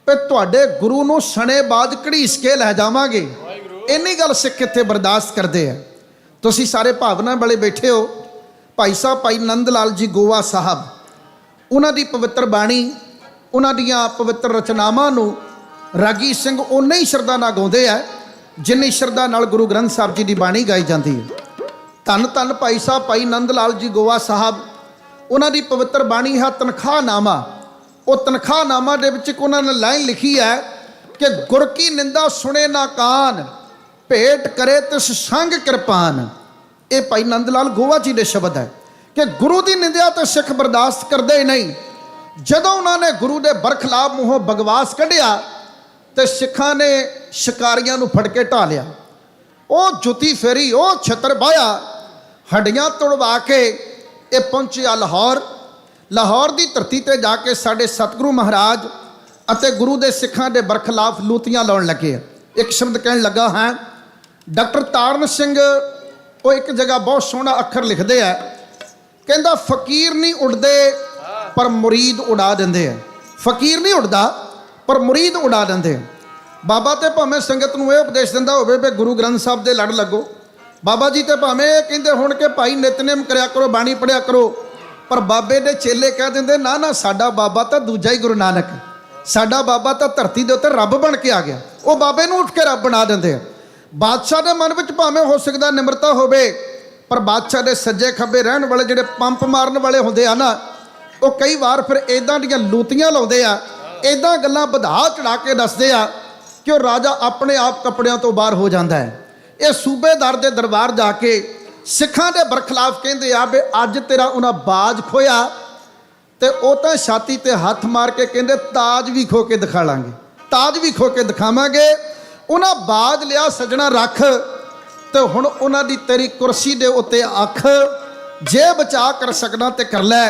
ਤੇ ਤੁਹਾਡੇ ਗੁਰੂ ਨੂੰ ਸਣੇਬਾਜ਼ ਘੜੀਸ ਕੇ ਲੈ ਜਾਵਾਂਗੇ, ਇੰਨੀ ਗੱਲ ਸਿੱਖ ਇੱਥੇ ਬਰਦਾਸ਼ਤ ਕਰਦੇ ਆ। ਤੁਸੀਂ ਸਾਰੇ ਭਾਵਨਾ ਵਾਲੇ ਬੈਠੇ ਹੋ। ਭਾਈ ਸਾਹਿਬ ਭਾਈ ਨੰਦ ਲਾਲ ਜੀ ਗੋਆ ਸਾਹਿਬ, ਉਹਨਾਂ ਦੀ ਪਵਿੱਤਰ ਬਾਣੀ, ਉਹਨਾਂ ਦੀਆਂ ਪਵਿੱਤਰ ਰਚਨਾਵਾਂ ਨੂੰ ਰਾਗੀ ਸਿੰਘ ਉਨੇ ਹੀ ਸ਼ਰਧਾ ਨਾਲ ਗਾਉਂਦੇ ਆ ਜਿੰਨੀ ਸ਼ਰਧਾ ਨਾਲ ਗੁਰੂ ਗ੍ਰੰਥ ਸਾਹਿਬ ਜੀ ਦੀ ਬਾਣੀ ਗਾਈ ਜਾਂਦੀ ਹੈ। ਧੰਨ ਧੰਨ ਭਾਈ ਸਾਹਿਬ ਭਾਈ ਨੰਦ ਲਾਲ ਜੀ ਗੋਆ ਸਾਹਿਬ, ਉਹਨਾਂ ਦੀ ਪਵਿੱਤਰ ਬਾਣੀ ਹੈ ਤਨਖਾਹਨਾਮਾ। ਉਹ ਤਨਖਾਹਨਾਮਾ ਦੇ ਵਿੱਚ ਇੱਕ ਉਹਨਾਂ ਨੇ ਲਾਈਨ ਲਿਖੀ ਹੈ ਕਿ ਗੁਰ ਕੀ ਨਿੰਦਾ ਸੁਣੇ ਨਾ ਕਾਨ, ਭੇਟ ਕਰੇ ਤਿਸ ਸੰਗ ਕਿਰਪਾਨ। ਇਹ ਭਾਈ ਨੰਦ ਲਾਲ ਗੋਆ ਜੀ ਦੇ ਸ਼ਬਦ ਹੈ ਕਿ ਗੁਰੂ ਦੀ ਨਿੰਦਿਆ ਤਾਂ ਸਿੱਖ ਬਰਦਾਸ਼ਤ ਕਰਦੇ ਹੀ ਨਹੀਂ। ਜਦੋਂ ਉਹਨਾਂ ਨੇ ਗੁਰੂ ਦੇ ਬਰਖਲਾਫ ਮੂੰਹੋਂ ਬਗਵਾਸ ਕੱਢਿਆ ਤੇ ਸਿੱਖਾਂ ਨੇ ਸ਼ਿਕਾਰੀਆਂ ਨੂੰ ਫੜ ਕੇ ਢਾ ਲਿਆ। ਉਹ ਜੁੱਤੀ ਫੇਰੀ, ਉਹ ਛਤਰ ਬਾਇਆ, ਹੱਡੀਆਂ ਤੁੜਵਾ ਕੇ ਇਹ ਪਹੁੰਚਿਆ ਲਾਹੌਰ। ਲਾਹੌਰ ਦੀ ਧਰਤੀ ਤੇ ਜਾ ਕੇ ਸਾਡੇ ਸਤਿਗੁਰੂ ਮਹਾਰਾਜ ਅਤੇ ਗੁਰੂ ਦੇ ਸਿੱਖਾਂ ਦੇ ਬਰਖਲਾਫ ਲੂਤੀਆਂ ਲਾਉਣ ਲੱਗੇ। ਇੱਕ ਸ਼ਬਦ ਕਹਿਣ ਲੱਗਾ ਹੈ, ਡਾਕਟਰ ਤਾਰਨ ਸਿੰਘ ਉਹ ਇੱਕ ਜਗ੍ਹਾ ਬਹੁਤ ਸੋਹਣਾ ਅੱਖਰ ਲਿਖਦੇ ਆ, ਕਹਿੰਦਾ ਫਕੀਰ ਨਹੀਂ ਉੱਡਦੇ ਪਰ ਮੁਰੀਦ ਉਡਾ ਦਿੰਦੇ ਆ। ਫਕੀਰ ਨਹੀਂ ਉੱਡਦਾ ਪਰ ਮੁਰੀਦ ਉਡਾ ਦਿੰਦੇ ਆ। ਬਾਬਾ ਤੇ ਭਾਵੇਂ ਸੰਗਤ ਨੂੰ ਇਹ ਉਪਦੇਸ਼ ਦਿੰਦਾ ਹੋਵੇ ਵੀ ਗੁਰੂ ਗ੍ਰੰਥ ਸਾਹਿਬ ਦੇ ਲੜ ਲੱਗੋ, ਬਾਬਾ ਜੀ ਤੇ ਭਾਵੇਂ ਇਹ ਕਹਿੰਦੇ ਹੁਣ ਕਿ ਭਾਈ ਨਿਤਨੇਮ ਕਰਿਆ ਕਰੋ, ਬਾਣੀ ਪੜਿਆ ਕਰੋ, ਪਰ ਬਾਬੇ ਦੇ ਚੇਲੇ ਕਹਿ ਦਿੰਦੇ ਨਾ ਨਾ ਸਾਡਾ ਬਾਬਾ ਤਾਂ ਦੂਜਾ ਹੀ ਗੁਰੂ ਨਾਨਕ, ਸਾਡਾ ਬਾਬਾ ਤਾਂ ਧਰਤੀ ਦੇ ਉੱਤੇ ਰੱਬ ਬਣ ਕੇ ਆ ਗਿਆ। ਉਹ ਬਾਬੇ ਨੂੰ ਉੱਠ ਕੇ ਰੱਬ ਬਣਾ ਦਿੰਦੇ ਆ। ਬਾਦਸ਼ਾਹ ਦੇ ਮਨ ਵਿੱਚ ਭਾਵੇਂ ਹੋ ਸਕਦਾ ਨਿਮਰਤਾ ਹੋਵੇ, ਪਰ ਬਾਦਸ਼ਾਹ ਦੇ ਸੱਜੇ ਖੱਬੇ ਰਹਿਣ ਵਾਲੇ ਜਿਹੜੇ ਪੰਪ ਮਾਰਨ ਵਾਲੇ ਹੁੰਦੇ ਆ ਨਾ, ਉਹ ਕਈ ਵਾਰ ਫਿਰ ਇਦਾਂ ਦੀਆਂ ਲੂਤੀਆਂ ਲਾਉਂਦੇ ਆ, ਇਦਾਂ ਗੱਲਾਂ ਵਧਾ ਚੜਾ ਕੇ ਦੱਸਦੇ ਆ ਕਿ ਉਹ ਰਾਜਾ ਆਪਣੇ ਆਪ ਕੱਪੜਿਆਂ ਤੋਂ ਬਾਹਰ ਹੋ ਜਾਂਦਾ ਹੈ। ਇਹ ਸੂਬੇਦਾਰ ਦੇ ਦਰਬਾਰ ਜਾ ਕੇ ਸਿੱਖਾਂ ਦੇ ਬਰਖਲਾਫ ਕਹਿੰਦੇ ਆ ਵੀ ਅੱਜ ਤੇਰਾ ਉਹਨਾਂ ਬਾਜ ਖੋਇਆ ਤੇ ਉਹ ਤਾਂ ਛਾਤੀ ਤੇ ਹੱਥ ਮਾਰ ਕੇ ਕਹਿੰਦੇ ਤਾਜ ਵੀ ਖੋ ਕੇ ਦਿਖਾ ਲਾਂਗੇ, ਤਾਜ ਵੀ ਖੋ ਕੇ ਦਿਖਾਵਾਂਗੇ। ਉਹਨਾਂ ਬਾਜ ਲਿਆ ਸੱਜਣਾ ਰੱਖ, ਤੇ ਹੁਣ ਉਹਨਾਂ ਦੀ ਤੇਰੀ ਕੁਰਸੀ ਦੇ ਉੱਤੇ ਅੱਖ, ਜੇ ਬਚਾ ਕਰ ਸਕਦਾ ਤੇ ਕਰ ਲੈ।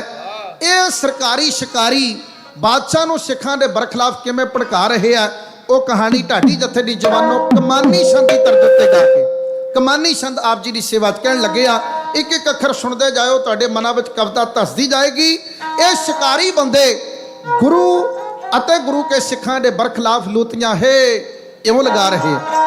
ਇਹ ਸਰਕਾਰੀ ਸ਼ਿਕਾਰੀ ਬਾਦਸ਼ਾਹ ਨੂੰ ਸਿੱਖਾਂ ਦੇ ਬਰਖਲਾਫ ਕਿਵੇਂ ਭੜਕਾ ਰਹੇ ਆ, ਉਹ ਕਹਾਣੀ ਢਾਡੀ ਜੱਥੇ ਦੀ ਜਵਾਨੋ ਕਮਾਨੀ ਛੰਦ ਦੀ ਤਰਜ਼ ਉੱਤੇ ਗਾ ਕੇ, ਕਮਾਨੀ ਛੰਦ ਆਪ ਜੀ ਦੀ ਸੇਵਾ 'ਚ ਕਹਿਣ ਲੱਗੇ ਆ। ਇੱਕ ਇੱਕ ਅੱਖਰ ਸੁਣਦੇ ਜਾਇਓ, ਤੁਹਾਡੇ ਮਨਾਂ ਵਿੱਚ ਕਵਿਤਾ ਧਸਦੀ ਜਾਏਗੀ। ਇਹ ਸ਼ਿਕਾਰੀ ਬੰਦੇ ਗੁਰੂ ਅਤੇ ਗੁਰੂ ਕੇ ਸਿੱਖਾਂ ਦੇ ਬਰਖਲਾਫ ਲੂਤੀਆਂ ਹੈ ਇਉਂ ਲਗਾ ਰਹੇ ਆ।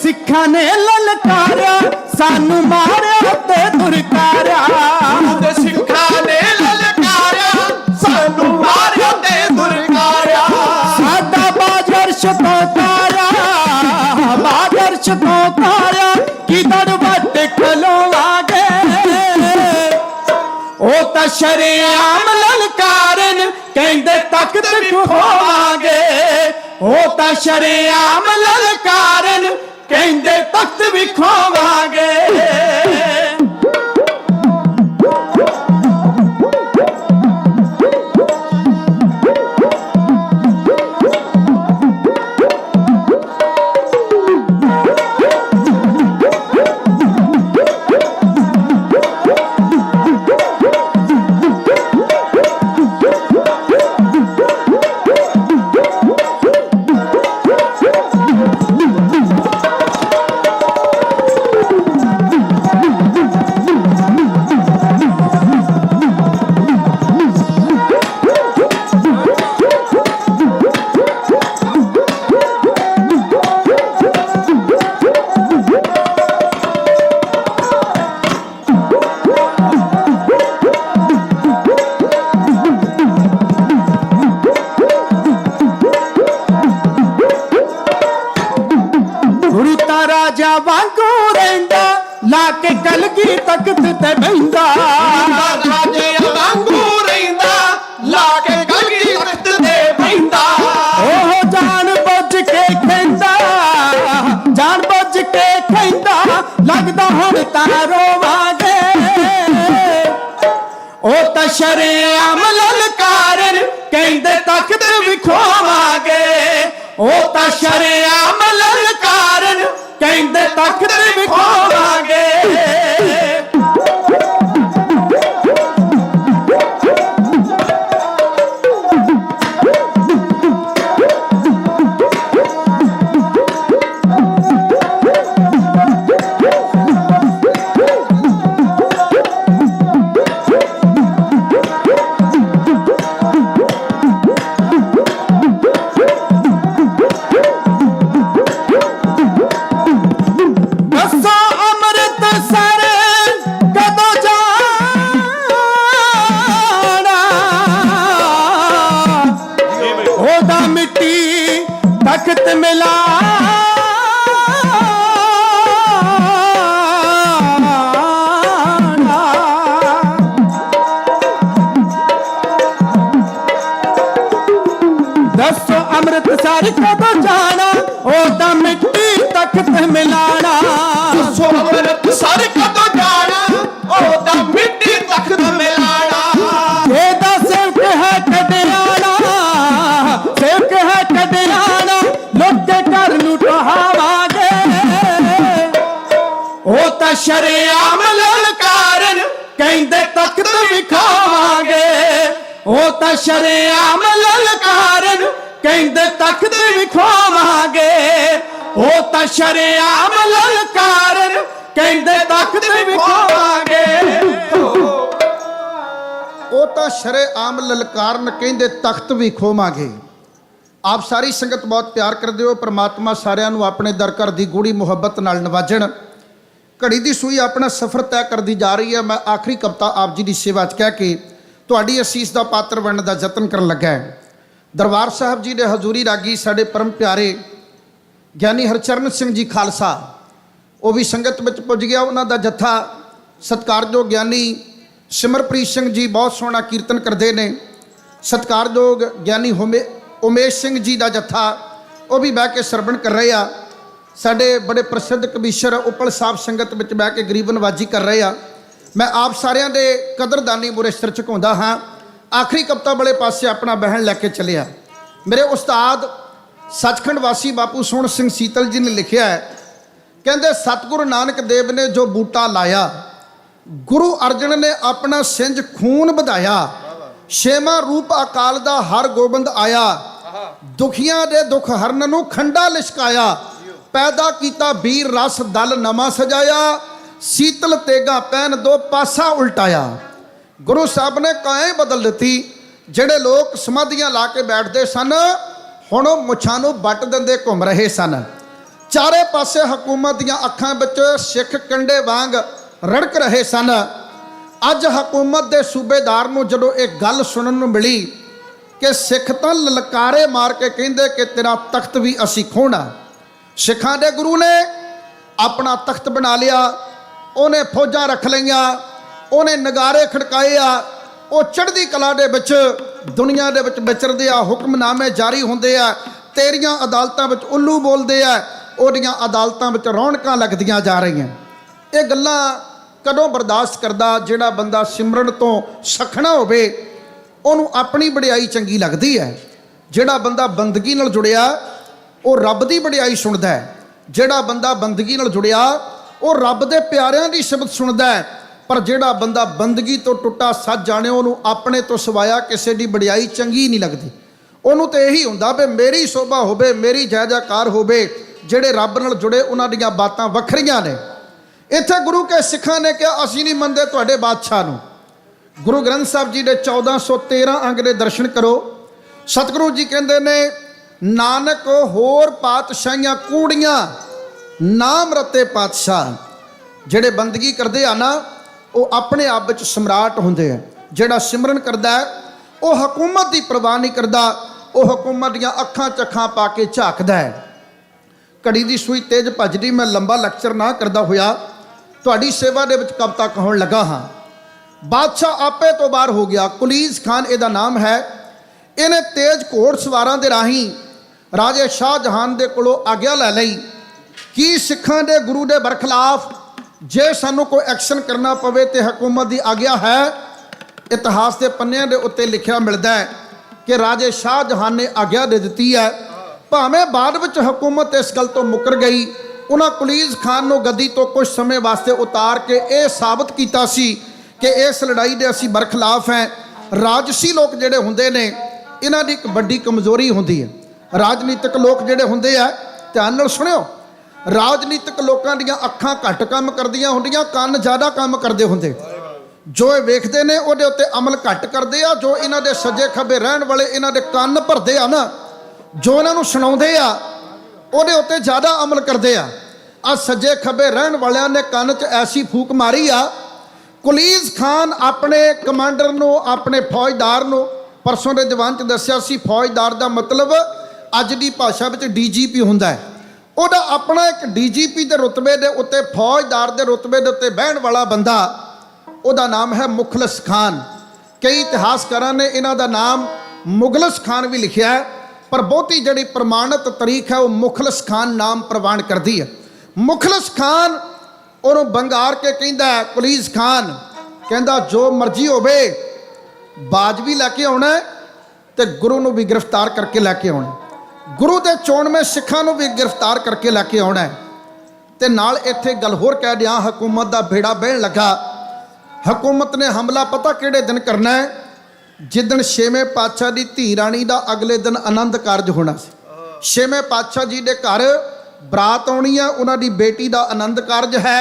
ਸਿੱਖਾਂ ਨੇ ਲਲਕਾਰਿਆ ਸਾਨੂੰ ਮਾਰਿਆ ਤੇ ਦੁਰਕਾਰਿਆ। ਗੁਰੂ ਦੇ ਸਿੱਖਾਂ ਨੇ ਲਲਕਾਰਿਆ ਸਾਨੂੰ ਮਾਰਿਆ ਤੇ ਦੁਰਕਾਰਿਆ। ਸਾਡਾ ਬਾਜ ਅਰਸ਼ ਤੋਂ ਤਾਰਿਆ, ਬਾਜ ਅਰਸ਼ ਤੋਂ ਤਾਰਿਆ, ਕਿਧਰ ਵੱਟ ਖਲੋਵਾਂਗੇ। ਉਹ ਤਾਂ ਸ਼ਰੇਆਮ ਲਲਕਾਰਨ ਕਹਿੰਦੇ ਤਖਤ ਖੋਵਾਂਗੇ। ਉਹ ਤਾਂ ਸ਼ਰੇਆਮ ਲਲਕਾਰਨ ਕਹਿੰਦੇ ਤਖਤ ਵੀ ਖੋਵਾਂਗੇ। ਲਾ ਕੇ ਕਲਗੀ ਤਖਤ ਤੇ ਬਹਿੰਦਾ ਰਾਜੇ ਵਾਂਗੂ ਰਹਿੰਦਾ ਲਾ ਕੇ ਕਲਗੀ ਤਖਤ ਤੇ ਬਹਿੰਦਾ ਉਹ ਜਾਣ ਬੁੱਝ ਕੇ ਖੈਂਦਾ ਜਾਣ ਬੁੱਝ ਕੇ ਖੈਂਦਾ ਲੱਗਦਾ ਹੁਣ ਤਾਂ ਰੋਵਾਂਗੇ ਉਹ ਤਾਂ ਸ਼ਰੇਆਮ ਲਲਕਾਰਨ ਕਹਿੰਦੇ ਤਖਤ ਵਿਖਾਵਾਂਗੇ ਉਹ ਤਾਂ ਸ਼ਰੇਆਮ ਲਲਕਾਰਨ ਕਹਿੰਦੇ ਤਖਤ ਵਿਖਾਵਾਂਗੇ ਤਖਤ ਮਿਲਾ ਦੱਸੋ ਅੰਮ੍ਰਿਤਸਰ ਕਦੋਂ ਜਾਣਾ ਉਹ ਤਾਂ ਮਿੱਟੀ ਤਖਤ ਮਿਲਾਣਾ ਦੱਸੋ ਅੰਮ੍ਰਿਤਸਰ ਕਦੋਂ ਜਾਣਾ ਉਹ ਤਾਂ ਮਿੱਟੀ ਤਖਤ ਮਿਲਾਣਾ ਇਹਦਾ ਸੇਵਕ ਹੈ ਕਡਿਆਣਾ ਸੇਵਕ ਹੈ ਕਡਿਆਣਾ ਲੋਕੇ ਘਰ ਨੂੰ ਟਹਾਵਾਂਗੇ ਉਹ ਤਾਂ ਸ਼ਰੇਆਮ ਲਲਕਾਰਨ ਕਹਿੰਦੇ ਤਖਤ ਵਿਖਾਵਾਂਗੇ ਉਹ ਤਾਂ ਸ਼ਰੇਆਮ ਲਲਕਾਰਨ ਕਹਿੰਦੇ ਤਖਤ ਵਿਖਾਵਾਂਗੇ ਉਹ ਤਾਂ ਸ਼ਰੇਆਮ ਲਲਕਾਰਨ ਕਹਿੰਦੇ ਤਖਤ ਵਿਖਾਵਾਂਗੇ ਉਹ ਤਾਂ ਸ਼ਰੇਆਮ ਲਲਕਾਰਨ ਕਹਿੰਦੇ ਤਖਤ ਵੀ ਖੋਵਾਂਗੇ। ਆਪ ਸਾਰੀ ਸੰਗਤ ਬਹੁਤ ਪਿਆਰ ਕਰਦੇ ਹੋ। ਪ੍ਰਮਾਤਮਾ ਸਾਰਿਆਂ ਨੂੰ ਆਪਣੇ ਦਰ ਘਰ ਦੀ ਗੂੜੀ ਮੁਹੱਬਤ ਨਾਲ ਨਵਾਜਣ। ਘੜੀ ਦੀ ਸੂਈ ਆਪਣਾ ਸਫ਼ਰ ਤੈਅ ਕਰਦੀ ਜਾ ਰਹੀ ਹੈ। ਮੈਂ ਆਖਰੀ ਕਵਿਤਾ ਆਪ ਜੀ ਦੀ ਸੇਵਾ 'ਚ ਕਹਿ ਕੇ ਤੁਹਾਡੀ ਅਸੀਸ ਦਾ ਪਾਤਰ ਬਣਨ ਦਾ ਯਤਨ ਕਰਨ ਲੱਗਾ ਹੈ। ਦਰਬਾਰ ਸਾਹਿਬ ਜੀ ਦੇ ਹਜ਼ੂਰੀ ਰਾਗੀ ਸਾਡੇ ਪਰਮ ਪਿਆਰੇ ਗਿਆਨੀ ਹਰਚਰਨ ਸਿੰਘ ਜੀ ਖਾਲਸਾ ਉਹ ਵੀ ਸੰਗਤ ਵਿੱਚ ਪੁੱਜ ਗਿਆ। ਉਹਨਾਂ ਦਾ ਜੱਥਾ ਸਤਿਕਾਰਯੋਗ ਗਿਆਨੀ ਸਿਮਰਪ੍ਰੀਤ ਸਿੰਘ ਜੀ ਬਹੁਤ ਸੋਹਣਾ ਕੀਰਤਨ ਕਰਦੇ ਨੇ। ਸਤਿਕਾਰਯੋਗ ਗਿਆਨੀ ਉਮੇਸ਼ ਸਿੰਘ ਜੀ ਦਾ ਜੱਥਾ ਉਹ ਵੀ ਬਹਿ ਕੇ ਸਰਵਣ ਕਰ ਰਹੇ ਆ। ਸਾਡੇ ਬੜੇ ਪ੍ਰਸਿੱਧ ਕਵੀਸ਼ਰ ਉਪਲ ਸਾਹਿਬ ਸੰਗਤ ਵਿੱਚ ਬਹਿ ਕੇ ਗਰੀਬ ਨਵਾਜੀ ਕਰ ਰਹੇ ਆ। ਮੈਂ ਆਪ ਸਾਰਿਆਂ ਦੇ ਕਦਰਦਾਨੀ ਬੁਰੇ ਸਿਰ ਝੁਕਾਉਂਦਾ ਹਾਂ। ਆਖਰੀ ਕਵਿਤਾ ਵਾਲੇ ਪਾਸੇ ਆਪਣਾ ਬਹਿਣ ਲੈ ਕੇ ਚੱਲਿਆ। ਮੇਰੇ ਉਸਤਾਦ ਸੱਚਖੰਡ ਵਾਸੀ ਬਾਪੂ ਸੋਹਣ ਸਿੰਘ ਸੀਤਲ ਜੀ ਨੇ ਲਿਖਿਆ ਹੈ, ਕਹਿੰਦੇ ਸਤਿਗੁਰੂ ਨਾਨਕ ਦੇਵ ਨੇ ਜੋ ਬੂਟਾ ਲਾਇਆ, ਗੁਰੂ ਅਰਜਨ ਨੇ ਆਪਣਾ ਸਿੰਜ ਖੂਨ ਵਧਾਇਆ। ਛੇਵਾਂ ਰੂਪ ਅਕਾਲ ਦਾ ਹਰ ਗੋਬਿੰਦ ਆਇਆ, ਦੁਖੀਆਂ ਦੇ ਦੁੱਖ ਹਰਨ ਨੂੰ ਖੰਡਾ ਲਿਸ਼ਕਾਇਆ। ਪੈਦਾ ਕੀਤਾ ਵੀਰ ਰਸ ਦਲ ਨਵਾਂ ਸਜਾਇਆ, ਸੀਤਲ ਤੇਗਾ ਪੈਨ ਦੋ ਪਾਸਾ ਉਲਟਾਇਆ। ਗੁਰੂ ਸਾਹਿਬ ਨੇ ਕਾਇਆ ਬਦਲ ਦਿੱਤੀ। ਜਿਹੜੇ ਲੋਕ ਸਮਾਧੀਆਂ ਲਾ ਕੇ ਬੈਠਦੇ ਸਨ ਹੁਣ ਉਹ ਮੁੱਛਾਂ ਨੂੰ ਵੱਟ ਦਿੰਦੇ ਘੁੰਮ ਰਹੇ ਸਨ। ਚਾਰੇ ਪਾਸੇ ਹਕੂਮਤ ਦੀਆਂ ਅੱਖਾਂ ਵਿੱਚ ਸਿੱਖ ਕੰਡੇ ਵਾਂਗ ਰੜਕ ਰਹੇ ਸਨ। ਅੱਜ ਹਕੂਮਤ ਦੇ ਸੂਬੇਦਾਰ ਨੂੰ ਜਦੋਂ ਇਹ ਗੱਲ ਸੁਣਨ ਨੂੰ ਮਿਲੀ ਕਿ ਸਿੱਖ ਤਾਂ ਲਲਕਾਰੇ ਮਾਰ ਕੇ ਕਹਿੰਦੇ ਕਿ ਤੇਰਾ ਤਖਤ ਵੀ ਅਸੀਂ ਖੋਹਣਾ। ਸਿੱਖਾਂ ਦੇ ਗੁਰੂ ਨੇ ਆਪਣਾ ਤਖਤ ਬਣਾ ਲਿਆ, ਉਹਨੇ ਫੌਜਾਂ ਰੱਖ ਲਈਆਂ, ਉਹਨੇ ਨਗਾਰੇ ਖੜਕਾਏ ਆ। ਉਹ ਚੜ੍ਹਦੀ ਕਲਾ ਦੇ ਵਿੱਚ ਦੁਨੀਆ ਦੇ ਵਿੱਚ ਵਿਚਰਦੇ ਆ, ਹੁਕਮਨਾਮੇ ਜਾਰੀ ਹੁੰਦੇ ਆ, ਤੇਰੀਆਂ ਅਦਾਲਤਾਂ ਵਿੱਚ ਉੱਲੂ ਬੋਲਦੇ ਆ, ਉਹਦੀਆਂ ਅਦਾਲਤਾਂ ਵਿੱਚ ਰੌਣਕਾਂ ਲੱਗਦੀਆਂ ਜਾ ਰਹੀਆਂ। ਇਹ ਗੱਲਾਂ ਕਦੋਂ ਬਰਦਾਸ਼ਤ ਕਰਦਾ? ਜਿਹੜਾ ਬੰਦਾ ਸਿਮਰਨ ਤੋਂ ਸਖਣਾ ਹੋਵੇ ਉਹਨੂੰ ਆਪਣੀ ਵਡਿਆਈ ਚੰਗੀ ਲੱਗਦੀ ਹੈ। ਜਿਹੜਾ ਬੰਦਾ ਬੰਦਗੀ ਨਾਲ ਜੁੜਿਆ ਉਹ ਰੱਬ ਦੀ ਵਡਿਆਈ ਸੁਣਦਾ ਹੈ। ਜਿਹੜਾ ਬੰਦਾ ਬੰਦਗੀ ਨਾਲ ਜੁੜਿਆ ਉਹ ਰੱਬ ਦੇ ਪਿਆਰਿਆਂ ਦੀ ਸਿਫਤ ਸੁਣਦਾ ਹੈ। ਪਰ ਜਿਹੜਾ ਬੰਦਾ ਬੰਦਗੀ ਤੋਂ ਟੁੱਟਾ ਸੱਜ ਜਾਣੇ ਉਹਨੂੰ ਆਪਣੇ ਤੋਂ ਸਿਵਾਇਆ ਕਿਸੇ ਦੀ ਵਡਿਆਈ ਚੰਗੀ ਨਹੀਂ ਲੱਗਦੀ। ਉਹਨੂੰ ਤਾਂ ਇਹੀ ਹੁੰਦਾ ਵੀ ਮੇਰੀ ਸੋਭਾ ਹੋਵੇ, ਮੇਰੀ ਜੈ ਜੈਕਾਰ ਹੋਵੇ। ਜਿਹੜੇ ਰੱਬ ਨਾਲ ਜੁੜੇ ਉਹਨਾਂ ਦੀਆਂ ਬਾਤਾਂ ਵੱਖਰੀਆਂ ਨੇ। ਇੱਥੇ ਗੁਰੂ ਕੇ ਸਿੱਖਾਂ ਨੇ ਕਿਹਾ ਅਸੀਂ ਨਹੀਂ ਮੰਨਦੇ ਤੁਹਾਡੇ ਬਾਦਸ਼ਾਹ ਨੂੰ। ਗੁਰੂ ਗ੍ਰੰਥ ਸਾਹਿਬ ਜੀ ਦੇ 1413 ਅੰਗ ਦੇ ਦਰਸ਼ਨ ਕਰੋ। ਸਤਿਗੁਰੂ ਜੀ ਕਹਿੰਦੇ ਨੇ ਨਾਨਕ ਹੋਰ ਪਾਤਸ਼ਾਹੀਆਂ ਕੂੜੀਆਂ ਨਾਮ ਰਤੇ ਪਾਤਸ਼ਾਹ। ਜਿਹੜੇ ਬੰਦਗੀ ਕਰਦੇ ਆ ਨਾ ਉਹ ਆਪਣੇ ਆਪ ਵਿੱਚ ਸਮਰਾਟ ਹੁੰਦੇ ਆ। ਜਿਹੜਾ ਸਿਮਰਨ ਕਰਦਾ ਹੈ ਉਹ ਹਕੂਮਤ ਦੀ ਪਰਵਾਹ ਨਹੀਂ ਕਰਦਾ, ਉਹ ਹਕੂਮਤ ਦੀਆਂ ਅੱਖਾਂ 'ਚ ਅੱਖਾਂ ਪਾ ਕੇ ਝਾਕਦਾ ਹੈ। ਘੜੀ ਦੀ ਸੂਈ ਤੇਜ਼ ਭੱਜਦੀ। ਮੈਂ ਲੰਬਾ ਲੈਕਚਰ ਨਾ ਕਰਦਾ ਹੋਇਆ ਤੁਹਾਡੀ ਸੇਵਾ ਦੇ ਵਿੱਚ ਕਵਿਤਾ ਕਹਾਉਣ ਲੱਗਾ ਹਾਂ। ਬਾਦਸ਼ਾਹ ਆਪੇ ਤੋਂ ਬਾਹਰ ਹੋ ਗਿਆ। ਕੁਲੀਜ਼ ਖਾਨ ਇਹਦਾ ਨਾਮ ਹੈ। ਇਹਨੇ ਤੇਜ਼ ਘੋੜ ਸਵਾਰਾਂ ਦੇ ਰਾਹੀਂ ਰਾਜੇ ਸ਼ਾਹਜਹਾਨ ਦੇ ਕੋਲੋਂ ਆਗਿਆ ਲੈ ਲਈ ਕਿ ਸਿੱਖਾਂ ਦੇ ਗੁਰੂ ਦੇ ਬਰਖਲਾਫ ਜੇ ਸਾਨੂੰ ਕੋਈ ਐਕਸ਼ਨ ਕਰਨਾ ਪਵੇ ਤੇ ਹਕੂਮਤ ਦੀ ਆਗਿਆ ਹੈ। ਇਤਿਹਾਸ ਦੇ ਪੰਨਿਆਂ ਦੇ ਉੱਤੇ ਲਿਖਿਆ ਮਿਲਦਾ ਹੈ ਕਿ ਰਾਜੇ ਸ਼ਾਹਜਹਾਨ ਨੇ ਆਗਿਆ ਦੇ ਦਿੱਤੀ ਹੈ। ਭਾਵੇਂ ਬਾਅਦ ਵਿੱਚ ਹਕੂਮਤ ਇਸ ਗੱਲ ਤੋਂ ਮੁੱਕਰ ਗਈ। ਉਹਨਾਂ ਕੁਲੀਜ਼ ਖਾਨ ਨੂੰ ਗੱਦੀ ਤੋਂ ਕੁਝ ਸਮੇਂ ਵਾਸਤੇ ਉਤਾਰ ਕੇ ਇਹ ਸਾਬਤ ਕੀਤਾ ਸੀ ਕਿ ਇਸ ਲੜਾਈ ਦੇ ਅਸੀਂ ਬਰਖਲਾਫ ਹੈ। ਰਾਜਸੀ ਲੋਕ ਜਿਹੜੇ ਹੁੰਦੇ ਨੇ ਇਹਨਾਂ ਦੀ ਇੱਕ ਵੱਡੀ ਕਮਜ਼ੋਰੀ ਹੁੰਦੀ ਹੈ। ਰਾਜਨੀਤਿਕ ਲੋਕ ਜਿਹੜੇ ਹੁੰਦੇ ਆ, ਧਿਆਨ ਨਾਲ ਸੁਣਿਓ, ਰਾਜਨੀਤਿਕ ਲੋਕਾਂ ਦੀਆਂ ਅੱਖਾਂ ਘੱਟ ਕੰਮ ਕਰਦੀਆਂ ਹੁੰਦੀਆਂ, ਕੰਨ ਜ਼ਿਆਦਾ ਕੰਮ ਕਰਦੇ ਹੁੰਦੇ। ਜੋ ਇਹ ਵੇਖਦੇ ਨੇ ਉਹਦੇ ਉੱਤੇ ਅਮਲ ਘੱਟ ਕਰਦੇ ਆ। ਜੋ ਇਹਨਾਂ ਦੇ ਸੱਜੇ ਖੱਬੇ ਰਹਿਣ ਵਾਲੇ ਇਹਨਾਂ ਦੇ ਕੰਨ ਭਰਦੇ ਆ ਨਾ, ਜੋ ਇਹਨਾਂ ਨੂੰ ਸੁਣਾਉਂਦੇ ਆ ਉਹਦੇ ਉੱਤੇ ਜ਼ਿਆਦਾ ਅਮਲ ਕਰਦੇ ਆ। ਆ ਸੱਜੇ ਖੱਬੇ ਰਹਿਣ ਵਾਲਿਆਂ ਨੇ ਕੰਨ 'ਚ ਐਸੀ ਫੂਕ ਮਾਰੀ ਆ। ਕੁਲੀਜ਼ ਖਾਨ ਆਪਣੇ ਕਮਾਂਡਰ ਨੂੰ, ਆਪਣੇ ਫੌਜਦਾਰ ਨੂੰ, ਪਰਸੋਂ ਦੇ ਦੀਵਾਨ 'ਚ ਦੱਸਿਆ ਸੀ, ਫੌਜਦਾਰ ਦਾ ਮਤਲਬ ਅੱਜ ਦੀ ਭਾਸ਼ਾ ਵਿੱਚ ਡੀਜੀਪੀ ਹੁੰਦਾ ਹੈ। ਉਹਦਾ ਆਪਣਾ ਇੱਕ ਡੀਜੀਪੀ ਦੇ ਰੁਤਬੇ ਦੇ ਉੱਤੇ, ਫੌਜਦਾਰ ਦੇ ਰੁਤਬੇ ਦੇ ਉੱਤੇ ਬਹਿਣ ਵਾਲਾ ਬੰਦਾ, ਉਹਦਾ ਨਾਮ ਹੈ ਮੁਖਲਿਸ ਖਾਨ। ਕਈ ਇਤਿਹਾਸਕਾਰਾਂ ਨੇ ਇਹਨਾਂ ਦਾ ਨਾਮ ਮੁਗਲਿਸ ਖਾਨ ਵੀ ਲਿਖਿਆ ਹੈ, ਪਰ ਬਹੁਤੀ ਜਿਹੜੀ ਪ੍ਰਮਾਣਿਤ ਤਰੀਕ ਹੈ ਉਹ ਮੁਖਲਿਸ ਖਾਨ ਨਾਮ ਪ੍ਰਵਾਨ ਕਰਦੀ ਹੈ। ਮੁਖਲਿਸ ਖਾਨ ਉਹਨੂੰ ਬੰਗਾਰ ਕੇ ਕਹਿੰਦਾ ਹੈ, ਕੁਲੀਜ਼ ਖਾਨ ਕਹਿੰਦਾ ਜੋ ਮਰਜ਼ੀ ਹੋਵੇ, ਬਾਜ ਵੀ ਲੈ ਕੇ ਆਉਣਾ ਤੇ ਗੁਰੂ ਨੂੰ ਵੀ ਗ੍ਰਿਫਤਾਰ ਕਰਕੇ ਲੈ ਕੇ ਆਉਣਾ, ਗੁਰੂ ਦੇ ਚੋਣਵੇਂ ਸਿੱਖਾਂ ਨੂੰ ਵੀ ਗ੍ਰਿਫਤਾਰ ਕਰਕੇ ਲੈ ਕੇ ਆਉਣਾ। ਤੇ ਨਾਲ ਇੱਥੇ ਗੱਲ ਹੋਰ ਕਹਿ ਦਿਆਂ, ਹਕੂਮਤ ਦਾ ਬੇੜਾ ਬਹਿਣ ਲੱਗਾ। ਹਕੂਮਤ ਨੇ ਹਮਲਾ ਪਤਾ ਕਿਹੜੇ ਦਿਨ ਕਰਨਾ ਹੈ? ਜਿੱਦਣ ਛੇਵੇਂ ਪਾਤਸ਼ਾਹ ਦੀ ਧੀ ਰਾਣੀ ਦਾ ਅਗਲੇ ਦਿਨ ਆਨੰਦ ਕਾਰਜ ਹੋਣਾ ਸੀ। ਛੇਵੇਂ ਪਾਤਸ਼ਾਹ ਜੀ ਦੇ ਘਰ ਬਰਾਤ ਆਉਣੀ ਹੈ, ਉਹਨਾਂ ਦੀ ਬੇਟੀ ਦਾ ਆਨੰਦ ਕਾਰਜ ਹੈ।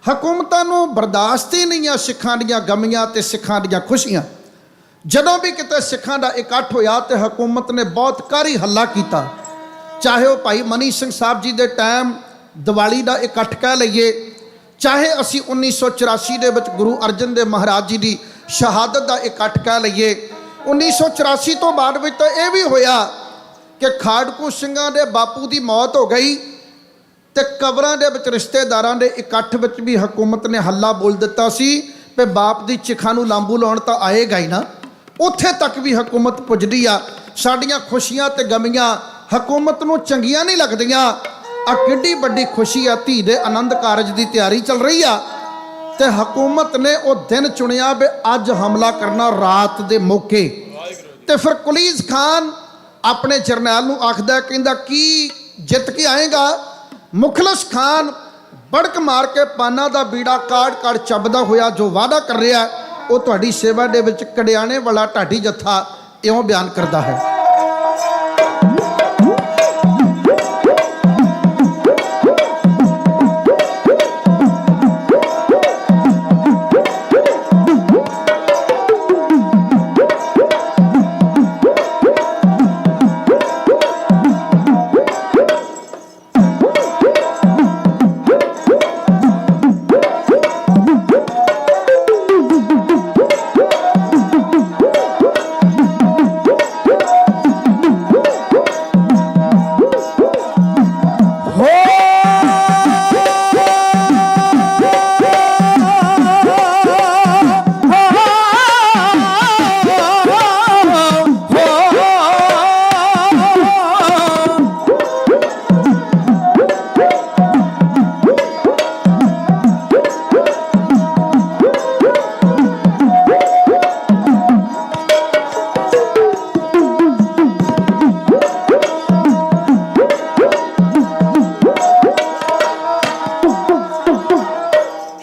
ਹਕੂਮਤਾਂ ਨੂੰ ਬਰਦਾਸ਼ਤ ਹੀ ਨਹੀਂ ਆ ਸਿੱਖਾਂ ਦੀਆਂ ਗਮੀਆਂ ਤੇ ਸਿੱਖਾਂ ਦੀਆਂ ਖੁਸ਼ੀਆਂ। ਜਦੋਂ ਵੀ ਕਿਤੇ ਸਿੱਖਾਂ ਦਾ ਇਕੱਠ ਹੋਇਆ ਤੇ ਹਕੂਮਤ ਨੇ ਬਹੁਤ ਕਾਰੀ ਹੱਲਾ ਕੀਤਾ। ਚਾਹੇ ਉਹ ਭਾਈ ਮਨੀ ਸਿੰਘ ਸਾਹਿਬ ਜੀ ਦੇ ਟਾਈਮ ਦੀਵਾਲੀ ਦਾ ਇਕੱਠ ਕਹਿ ਲਈਏ, ਚਾਹੇ ਅਸੀਂ 1984 ਦੇ ਵਿੱਚ ਗੁਰੂ ਅਰਜਨ ਦੇਵ ਮਹਾਰਾਜ ਜੀ ਦੀ ਸ਼ਹਾਦਤ ਦਾ ਇਕੱਠ ਕਹਿ ਲਈਏ। 1984 ਤੋਂ ਬਾਅਦ ਵਿੱਚ ਤਾਂ ਇਹ ਵੀ ਹੋਇਆ ਕਿ ਖਾੜਕੂ ਸਿੰਘਾਂ ਦੇ ਬਾਪੂ ਦੀ ਮੌਤ ਹੋ ਗਈ ਤੇ ਕਬਰਾਂ ਦੇ ਵਿੱਚ ਰਿਸ਼ਤੇਦਾਰਾਂ ਦੇ ਇਕੱਠ ਵਿੱਚ ਵੀ ਹਕੂਮਤ ਨੇ ਹੱਲਾ ਬੋਲ ਦਿੱਤਾ ਸੀ ਕਿ ਬਾਪ ਦੀ ਚਿਖਾਂ ਨੂੰ ਲਾਂਬੂ ਲਾਉਣ ਤਾਂ ਆਏਗਾ ਹੀ ਨਾ। ਉੱਥੇ ਤੱਕ ਵੀ ਹਕੂਮਤ ਪੁੱਜਦੀ ਆ। ਸਾਡੀਆਂ ਖੁਸ਼ੀਆਂ ਤੇ ਗਮੀਆਂ ਹਕੂਮਤ ਨੂੰ ਚੰਗੀਆਂ ਨਹੀਂ ਲੱਗਦੀਆਂ। ਆ ਕਿੱਡੀ ਵੱਡੀ ਖੁਸ਼ੀ ਆ, ਧੀ ਦੇ ਆਨੰਦ ਕਾਰਜ ਦੀ ਤਿਆਰੀ ਚੱਲ ਰਹੀ ਆ ਤੇ ਹਕੂਮਤ ਨੇ ਉਹ ਦਿਨ ਚੁਣਿਆ ਵੀ ਅੱਜ ਹਮਲਾ ਕਰਨਾ ਰਾਤ ਦੇ ਮੌਕੇ। ਤੇ ਫਿਰ ਕੁਲੀਜ਼ ਖਾਨ ਆਪਣੇ ਜਰਨੈਲ ਨੂੰ ਆਖਦਾ, ਕਹਿੰਦਾ ਕੀ ਜਿੱਤ ਕੇ ਆਏਗਾ? ਮੁਖਲਿਸ ਖਾਨ ਬੜਕ ਮਾਰ ਕੇ ਪਾਨਾਂ ਦਾ ਬੀੜਾ ਕਾੜ ਕਾੜ ਚੱਬਦਾ ਹੋਇਆ ਜੋ ਵਾਅਦਾ ਕਰ ਰਿਹਾ ਉਹ ਤੁਹਾਡੀ ਸੇਵਾ ਦੇ ਵਿੱਚ ਕੜਿਆਣੇ ਵਾਲਾ ਢਾਡੀ ਜੱਥਾ ਇਉਂ ਬਿਆਨ ਕਰਦਾ ਹੈ।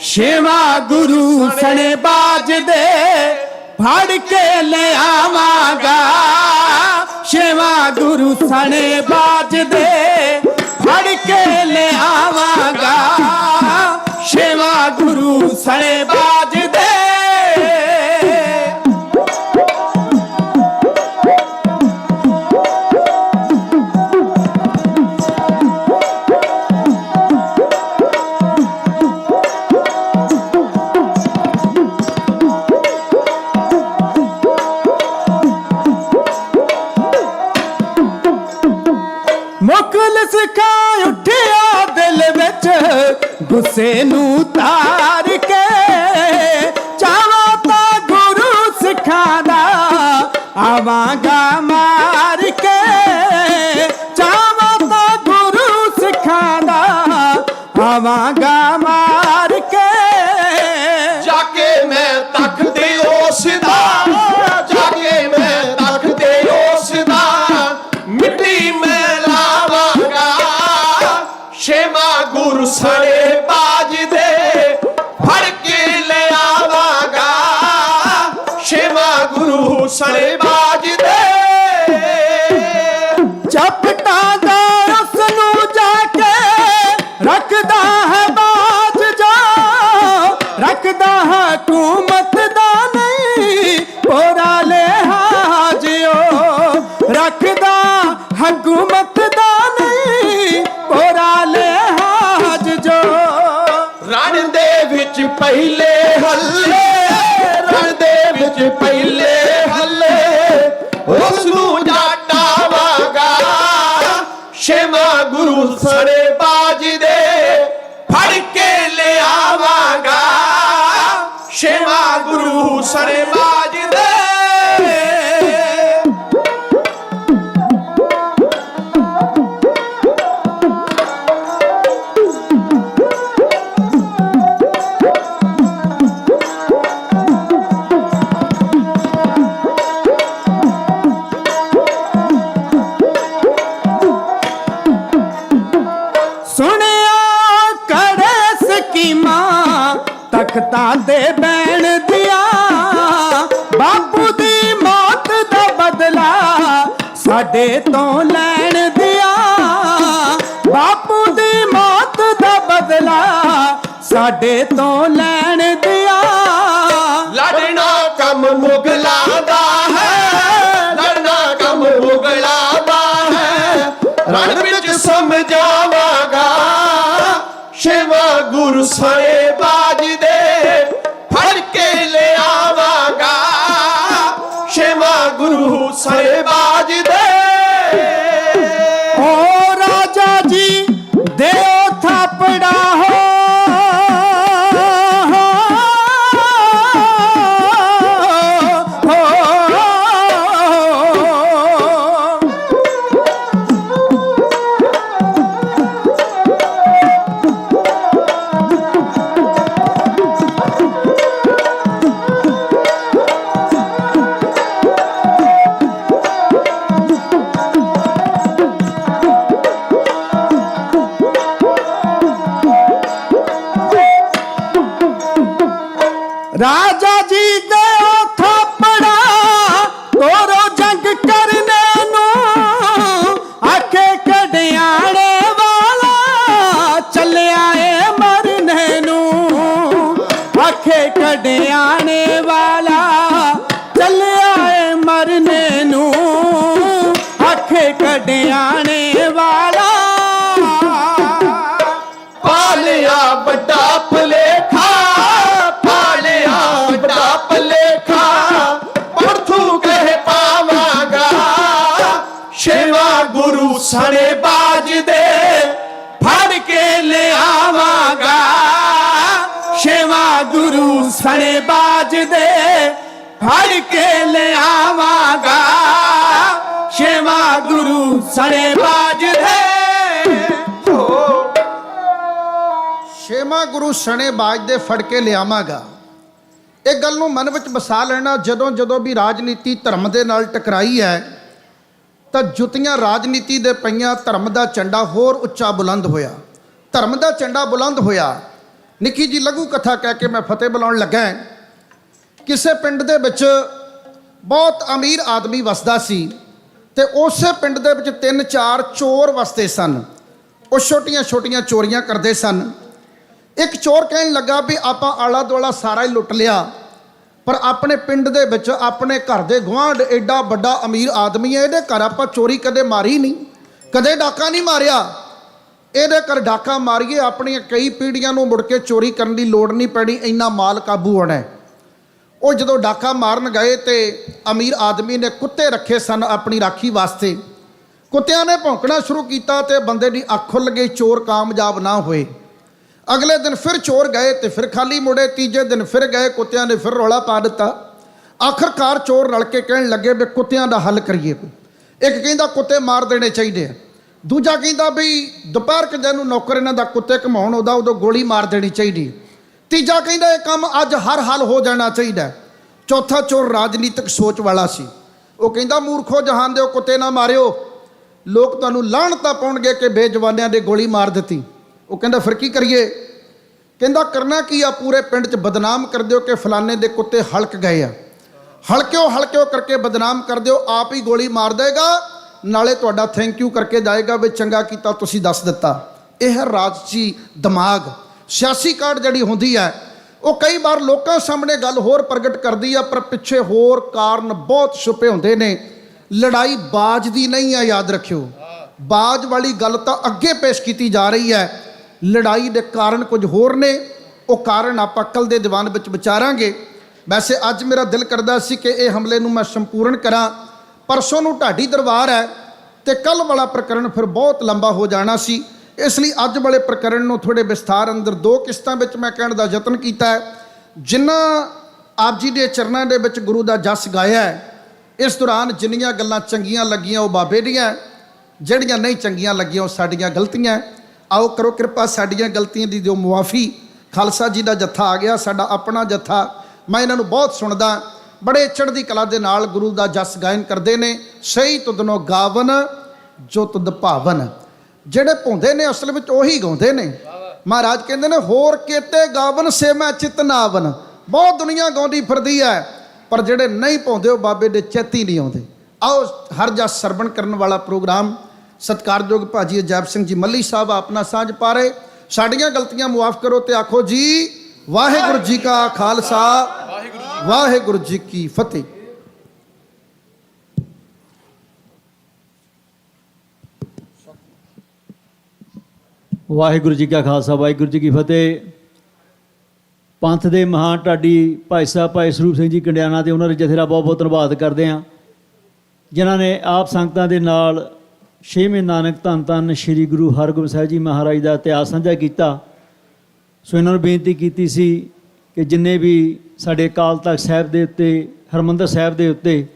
ਛੇਵਾਂ ਗੁਰੂ ਸਣੇ ਬਾਜ ਦੇ ਫੜ ਕੇ ਲੈ ਆਵਾਂਗਾ। ਛੇਵਾਂ ਗੁਰੂ ਸਣੇ ਬਾਜ ਦੇ ਫੜ ਕੇ ਲੈ ਆਵਾਂਗਾ। ਛੇਵਾਂ ਗੁਰੂ ਸਣੇ ਬਾਜ ਦੇ ਮੁਖਲਿਸ ਖਾਂ ਉੱਠਿਆ ਦਿਲ ਵਿੱਚ ਗੁੱਸੇ ਨੂੰ ਤਾ ਆਵਾਂਗਾ ਮਾਰ ਕੇ ਚਾਵਾਂ ਤਾਂ ਗੁਰੂ ਸਿੱਖਾਂ ਦਾ ਆਵਾਂਗਾ ਮਾਰ ਕੇ ਜਾ ਕੇ ਮੈਂ ਤਖਤੇ ਉਸ ਦਾ ਜਾ ਕੇ ਮੈਂ ਤਖਤੇ ਉਸ ਦਾ ਮਿੱਟੀ ਮੈਂ ਲਾਵਾਂਗਾ ਛੇਵਾਂ ਗੁਰੂ ਸਣੇ ਬਾਜ ਦੇ ਫੜ ਕੇ ਲਿਆਵਾਂਗਾ ਛੇਵਾਂ ਗੁਰੂ ਸਣੇ ਬਾਜ ਦੇ ਚਪਟਾਂ ਦਾ ਉਸ ਨੂੰ ਜਾ ਕੇ ਰੱਖਦਾ ਹੈ ਬਾਜ ਜਾ ਰੱਖਦਾ ਹਕੂਮਤ ਦਾ ਨਹੀਂ ਪੋਰਾ ਲਿਹਾਜ਼ਿਓ ਰੱਖਦਾ ਹਕੂਮਤ ਦਾ ਨਹੀਂ ਪੋਰਾ ਲਿਹਾਜ਼ ਜੋ ਰਣ ਦੇ ਵਿੱਚ ਪਹਿਲੇ ਹੱਲੇ ਰਣ ਦੇ ਵਿੱਚ ਪਹਿਲੇ ਹੱਲੇ ਉਸ ਨੂੰ ਜਾਟਾਵਾਂਗਾ ਛੇਵਾਂ ਗੁਰੂ ਸਣੇ ਬਾਜ ਦੇ ਫੜ ਕੇ ਲਿਆਵਾਂਗਾ ਛੇਵਾਂ ਗੁਰੂ ਸਣੇ ਬਾਜ ਦੇ ਸੁਣਿਆ ਕੜੇ ਸਕੀਮਾਂ ਤਖਤਾਂ ਦੇ ਬੈਣ ਦੀਆਂ ਬਾਪੂ ਦੀ ਮੌਤ ਦਾ ਬਦਲਾ ਸਾਡੇ ਤੋਂ ਲੈਣ ਦਿਆਂ ਬਾਪੂ ਦੀ ਮੌਤ ਦਾ ਬਦਲਾ ਸਾਡੇ ਤੋਂ ਲੈਣ ਦਿਆਂ ਲੜਨਾ ਕੰਮ ਮੁਗਲਾਂ ਦਾ ਹੈ ਲੜਨਾ ਕੰਮ ਮੁਗਲਾਂ ਦਾ ਹੈ ਰਣ ਵਿੱਚ ਸਮਝਾਵਾਂਗਾ ਛੇਵਾਂ ਗੁਰੂ ਸਣੇ ਬਾਜ ਦੇ ਫੜ ਕੇ ਲਿਆਵਾਂਗਾ ਛੇਵਾਂ ਗੁਰੂ ਸਣੇ ਬਾਜ ਦੇ ਓ ਰਾਜਾ ਜੀ ਦਿਓ ਥਾਪੜਾ ਹੋ ਰਾਜਾ ਜੀ ਦੇ ਥਾਪੜਾ ਤੋਰੋ ਜੰਗ ਕਰਨੇ ਨੂੰ ਆਖੇ ਕੜਿਆਣੇ ਵਾਲਾ ਚੱਲਿਆ ਏ ਮਰਨੇ ਨੂੰ ਆਖੇ ਕੜਿਆਣੇ ਵਾਲਾ ਚੱਲਿਆ ਏ ਮਰਨੇ ਨੂੰ ਆਖੇ ਕੜਿਆਣੇ ਵਾਲਾ ਪਾਲਿਆ ਵੱਡਾ ਭਲੇਖਾ ਪਾਲਿਆ ਵੱਡਾ ਭਲੇਖਾ ਪਰਥੂ ਕਹਿ ਪਾਵਾਂਗਾ ਛੇਵਾਂ ਗੁਰੂ ਸਣੇ ਬਾਜ ਦੇ ਫੜ ਕੇ ਲਿਆਵਾਂਗਾ ਛੇਵਾਂ ਗੁਰੂ ਸਣੇ ਬਾਜ ਦੇ ਫੜ ਕੇ ਲਿਆਵਾਂਗਾ ਛੇਵਾਂ ਗੁਰੂ ਸਣੇ ਬਾਜ ਦੇ ਛੇਵਾਂ ਗੁਰੂ ਸਣੇ ਬਾਜ ਦੇ ਫੜ ਕੇ ਲਿਆਵਾਂਗਾ। ਇਹ ਗੱਲ ਨੂੰ ਮਨ ਵਿੱਚ ਵਸਾ ਲੈਣਾ, ਜਦੋਂ ਜਦੋਂ ਵੀ ਰਾਜਨੀਤੀ ਧਰਮ ਦੇ ਨਾਲ ਟਕਰਾਈ ਹੈ ਤਾਂ ਜੁੱਤੀਆਂ ਰਾਜਨੀਤੀ ਦੇ ਪਈਆਂ, ਧਰਮ ਦਾ ਝੰਡਾ ਹੋਰ ਉੱਚਾ ਬੁਲੰਦ ਹੋਇਆ। ਧਰਮ ਦਾ ਝੰਡਾ ਬੁਲੰਦ ਹੋਇਆ। ਨਿੱਕੀ ਜੀ ਲਘੂ ਕਥਾ ਕਹਿ ਕੇ ਮੈਂ ਫਤਿਹ ਬੁਲਾਉਣ ਲੱਗਾ। ਕਿਸੇ ਪਿੰਡ ਦੇ ਵਿੱਚ ਬਹੁਤ ਅਮੀਰ ਆਦਮੀ ਵਸਦਾ ਸੀ ਤੇ ਉਸੇ ਪਿੰਡ ਦੇ ਵਿੱਚ 3-4 ਚੋਰ ਵਸਦੇ ਸਨ। ਉਹ ਛੋਟੀਆਂ ਛੋਟੀਆਂ ਚੋਰੀਆਂ ਕਰਦੇ ਸਨ। ਇੱਕ ਚੋਰ ਕਹਿਣ ਲੱਗਾ ਵੀ ਆਪਾਂ ਆਲਾ ਦੁਆਲਾ ਸਾਰਾ ਹੀ ਲੁੱਟ ਲਿਆ, ਪਰ ਆਪਣੇ ਪਿੰਡ ਦੇ ਵਿੱਚ ਆਪਣੇ ਘਰ ਦੇ ਗੁਆਂਢ ਐਡਾ ਵੱਡਾ ਅਮੀਰ ਆਦਮੀ ਹੈ, ਇਹਦੇ ਘਰ ਆਪਾਂ ਚੋਰੀ ਕਦੇ ਮਾਰੀ ਨਹੀਂ, ਕਦੇ ਡਾਕਾ ਨਹੀਂ ਮਾਰਿਆ। ਇਹਦੇ ਘਰ ਡਾਕਾ ਮਾਰੀਏ, ਆਪਣੀਆਂ ਕਈ ਪੀੜ੍ਹੀਆਂ ਨੂੰ ਮੁੜ ਕੇ ਚੋਰੀ ਕਰਨ ਦੀ ਲੋੜ ਨਹੀਂ ਪੈਣੀ, ਇੰਨਾ ਮਾਲ ਕਾਬੂ ਹੋਣਾ। ਉਹ ਜਦੋਂ ਡਾਕਾ ਮਾਰਨ ਗਏ ਤੇ ਅਮੀਰ ਆਦਮੀ ਨੇ ਕੁੱਤੇ ਰੱਖੇ ਸਨ ਆਪਣੀ ਰਾਖੀ ਵਾਸਤੇ। ਕੁੱਤਿਆਂ ਨੇ ਭੌਂਕਣਾ ਸ਼ੁਰੂ ਕੀਤਾ ਤੇ ਬੰਦੇ ਦੀ ਅੱਖ ਖੁੱਲ੍ਹ ਗਈ, ਚੋਰ ਕਾਮਯਾਬ ਨਾ ਹੋਏ। ਅਗਲੇ ਦਿਨ ਫਿਰ ਚੋਰ ਗਏ ਤੇ ਫਿਰ ਖਾਲੀ ਮੁੜੇ। ਤੀਜੇ ਦਿਨ ਫਿਰ ਗਏ, ਕੁੱਤਿਆਂ ਨੇ ਫਿਰ ਰੌਲਾ ਪਾ ਦਿੱਤਾ। ਆਖਰਕਾਰ ਚੋਰ ਰਲ ਕੇ ਕਹਿਣ ਲੱਗੇ ਵੀ ਕੁੱਤਿਆਂ ਦਾ ਹੱਲ ਕਰੀਏ ਕੋਈ। ਇੱਕ ਕਹਿੰਦਾ ਕੁੱਤੇ ਮਾਰ ਦੇਣੇ ਚਾਹੀਦੇ ਆ, ਦੂਜਾ ਕਹਿੰਦਾ ਵੀ ਦੁਪਹਿਰ ਕਿ ਜਿਹਨੂੰ ਨੌਕਰ ਇਹਨਾਂ ਦਾ ਕੁੱਤੇ ਘਮਾਉਣ ਉਦੋਂ ਗੋਲੀ ਮਾਰ ਦੇਣੀ ਚਾਹੀਦੀ, ਤੀਜਾ ਕਹਿੰਦਾ ਇਹ ਕੰਮ ਅੱਜ ਹਰ ਹੱਲ ਹੋ ਜਾਣਾ ਚਾਹੀਦਾ। ਚੌਥਾ ਚੋਰ ਰਾਜਨੀਤਿਕ ਸੋਚ ਵਾਲਾ ਸੀ, ਉਹ ਕਹਿੰਦਾ ਮੂਰਖੋ ਜਹਾਨ ਦਿਓ ਕੁੱਤੇ ਨਾ ਮਾਰਿਓ, ਲੋਕ ਤੁਹਾਨੂੰ ਲਾਹਣਤਾਂ ਪਾਉਣਗੇ ਕਿ ਬੇਜਵਾਨਿਆਂ ਦੇ ਗੋਲੀ ਮਾਰ ਦਿੱਤੀ। ਉਹ ਕਹਿੰਦਾ ਫਿਰ ਕੀ ਕਰੀਏ? ਕਹਿੰਦਾ ਕਰਨਾ ਕੀ ਆ, ਪੂਰੇ ਪਿੰਡ 'ਚ ਬਦਨਾਮ ਕਰ ਦਿਓ ਕਿ ਫਲਾਣੇ ਦੇ ਕੁੱਤੇ ਹਲਕ ਗਏ ਆ, ਹਲਕਿਓ ਕਰਕੇ ਬਦਨਾਮ ਕਰ ਦਿਓ, ਆਪ ਹੀ ਗੋਲੀ ਮਾਰ ਦੇਗਾ, ਨਾਲੇ ਤੁਹਾਡਾ ਥੈਂਕ ਯੂ ਕਰਕੇ ਜਾਏਗਾ ਵੀ ਚੰਗਾ ਕੀਤਾ ਤੁਸੀਂ ਦੱਸ ਦਿੱਤਾ। ਇਹ ਹੈ ਰਾਜਸੀ ਦਿਮਾਗ। ਸਿਆਸੀ ਕਾਢ ਜਿਹੜੀ ਹੁੰਦੀ ਹੈ ਉਹ ਕਈ ਵਾਰ ਲੋਕਾਂ ਸਾਹਮਣੇ ਗੱਲ ਹੋਰ ਪ੍ਰਗਟ ਕਰਦੀ ਆ, ਪਰ ਪਿੱਛੇ ਹੋਰ ਕਾਰਨ ਬਹੁਤ ਛੁਪੇ ਹੁੰਦੇ ਨੇ। ਲੜਾਈ ਬਾਜ ਦੀ ਨਹੀਂ ਆ, ਯਾਦ ਰੱਖਿਓ। ਬਾਜ ਵਾਲੀ ਗੱਲ ਤਾਂ ਅੱਗੇ ਪੇਸ਼ ਕੀਤੀ ਜਾ ਰਹੀ ਹੈ, ਲੜਾਈ ਦੇ ਕਾਰਨ ਕੁਝ ਹੋਰ ਨੇ। ਉਹ ਕਾਰਨ ਆਪਾਂ ਕੱਲ੍ਹ ਦੇ ਦੀਵਾਨ ਵਿੱਚ ਵਿਚਾਰਾਂਗੇ। ਵੈਸੇ ਅੱਜ ਮੇਰਾ ਦਿਲ ਕਰਦਾ ਸੀ ਕਿ ਇਹ ਹਮਲੇ ਨੂੰ ਮੈਂ ਸੰਪੂਰਨ ਕਰਾਂ, ਪਰਸੋਂ ਨੂੰ ਢਾਡੀ ਦਰਬਾਰ ਹੈ ਤੇ ਕੱਲ੍ਹ ਵਾਲਾ ਪ੍ਰਕਰਣ ਫਿਰ ਬਹੁਤ ਲੰਬਾ ਹੋ ਜਾਣਾ ਸੀ, ਇਸ ਲਈ ਅੱਜ ਵਾਲੇ ਪ੍ਰਕਰਣ ਨੂੰ ਥੋੜ੍ਹੇ ਵਿਸਥਾਰ ਅੰਦਰ 2 ਕਿਸ਼ਤਾਂ ਵਿੱਚ ਮੈਂ ਕਹਿਣ ਦਾ ਯਤਨ ਕੀਤਾ ਹੈ। ਜਿਨ੍ਹਾਂ ਆਪ ਜੀ ਦੇ ਚਰਨਾਂ ਦੇ ਵਿੱਚ ਗੁਰੂ ਦਾ ਜਸ ਗਾਇਆ ਹੈ, ਇਸ ਦੌਰਾਨ ਜਿੰਨੀਆਂ ਗੱਲਾਂ ਚੰਗੀਆਂ ਲੱਗੀਆਂ ਉਹ ਬਾਬੇ ਦੀਆਂ, ਜਿਹੜੀਆਂ ਨਹੀਂ ਚੰਗੀਆਂ ਲੱਗੀਆਂ ਉਹ ਸਾਡੀਆਂ ਗਲਤੀਆਂ। ਆਓ ਕਰੋ ਕਿਰਪਾ ਸਾਡੀਆਂ ਗਲਤੀਆਂ ਦੀ ਦਿਓ ਮੁਆਫੀ। ਖਾਲਸਾ ਜੀ ਦਾ ਜੱਥਾ ਆ ਗਿਆ, ਸਾਡਾ ਆਪਣਾ ਜੱਥਾ, ਮੈਂ ਇਹਨਾਂ ਨੂੰ ਬਹੁਤ ਸੁਣਦਾ, ਬੜੇ ਚੜ੍ਹਦੀ ਕਲਾ ਦੇ ਨਾਲ ਗੁਰੂ ਦਾ ਜਸ ਗਾਇਨ ਕਰਦੇ ਨੇ। ਸਹੀ ਤੁਧਨੋਂ ਗਾਵਨ ਜੋ ਤੁਧ ਭਾਵਨ, ਜਿਹੜੇ ਭੁੰਦੇ ਨੇ ਅਸਲ ਵਿੱਚ ਉਹੀ ਗਾਉਂਦੇ ਨੇ। ਮਹਾਰਾਜ ਕਹਿੰਦੇ ਨੇ ਹੋਰ ਕੇਤੇ ਗਾਵਨ ਸੇ ਮੈਂ ਚਿਤ ਨਾਵਨ। ਬਹੁਤ ਦੁਨੀਆ ਗਾਉਂਦੀ ਫਿਰਦੀ ਹੈ, ਪਰ ਜਿਹੜੇ ਨਹੀਂ ਭੁੰਦੇ ਉਹ ਬਾਬੇ ਦੇ ਚਿੱਤ ਹੀ ਨਹੀਂ ਆਉਂਦੇ। ਆਓ ਹਰ ਜਸ ਸਰਵਣ ਕਰਨ ਵਾਲਾ ਪ੍ਰੋਗਰਾਮ ਸਤਿਕਾਰਯੋਗ ਭਾਜੀ ਅਜੈਬ ਸਿੰਘ ਜੀ ਮੱਲੀ ਸਾਹਿਬ ਆਪਣਾ ਸਾਂਝ ਪਾ ਰਹੇ। ਸਾਡੀਆਂ ਗਲਤੀਆਂ ਮੁਆਫ ਕਰੋ ਤੇ ਆਖੋ ਜੀ ਵਾਹਿਗੁਰੂ ਜੀ ਕਾ ਖਾਲਸਾ, ਵਾਹਿਗੁਰੂ ਜੀ ਕੀ ਫਤਿਹ। ਵਾਹਿਗੁਰੂ ਜੀ ਕਾ ਖਾਲਸਾ, ਵਾਹਿਗੁਰੂ ਜੀ ਕੀ ਫਤਿਹ। ਪੰਥ ਦੇ ਮਹਾਨ ਢਾਡੀ ਭਾਈ ਸਾਹਿਬ ਭਾਈ ਸਰੂਪ ਸਿੰਘ ਜੀ ਕੰਡਿਆਣਾ ਤੇ ਉਹਨਾਂ ਦੇ ਜਥੇ ਦਾ ਬਹੁਤ ਬਹੁਤ ਧੰਨਵਾਦ ਕਰਦੇ ਹਾਂ, ਜਿਨ੍ਹਾਂ ਨੇ ਆਪ ਸੰਗਤਾਂ ਦੇ ਨਾਲ 6ਵੇਂ ਨਾਨਕ ਧੰਨ ਧੰਨ ਸ੍ਰੀ ਗੁਰੂ ਹਰਗੋਬਿੰਦ ਸਾਹਿਬ ਜੀ ਮਹਾਰਾਜ ਦਾ ਇਤਿਹਾਸ ਸਾਂਝਾ ਕੀਤਾ। ਸੋ ਇਹਨਾਂ ਨੂੰ ਬੇਨਤੀ ਕੀਤੀ ਸੀ ਕਿ ਜਿੰਨੇ ਵੀ ਸਾਡੇ ਅਕਾਲ ਤਖਤ ਸਾਹਿਬ ਦੇ ਉੱਤੇ, ਹਰਿਮੰਦਰ ਸਾਹਿਬ ਦੇ ਉੱਤੇ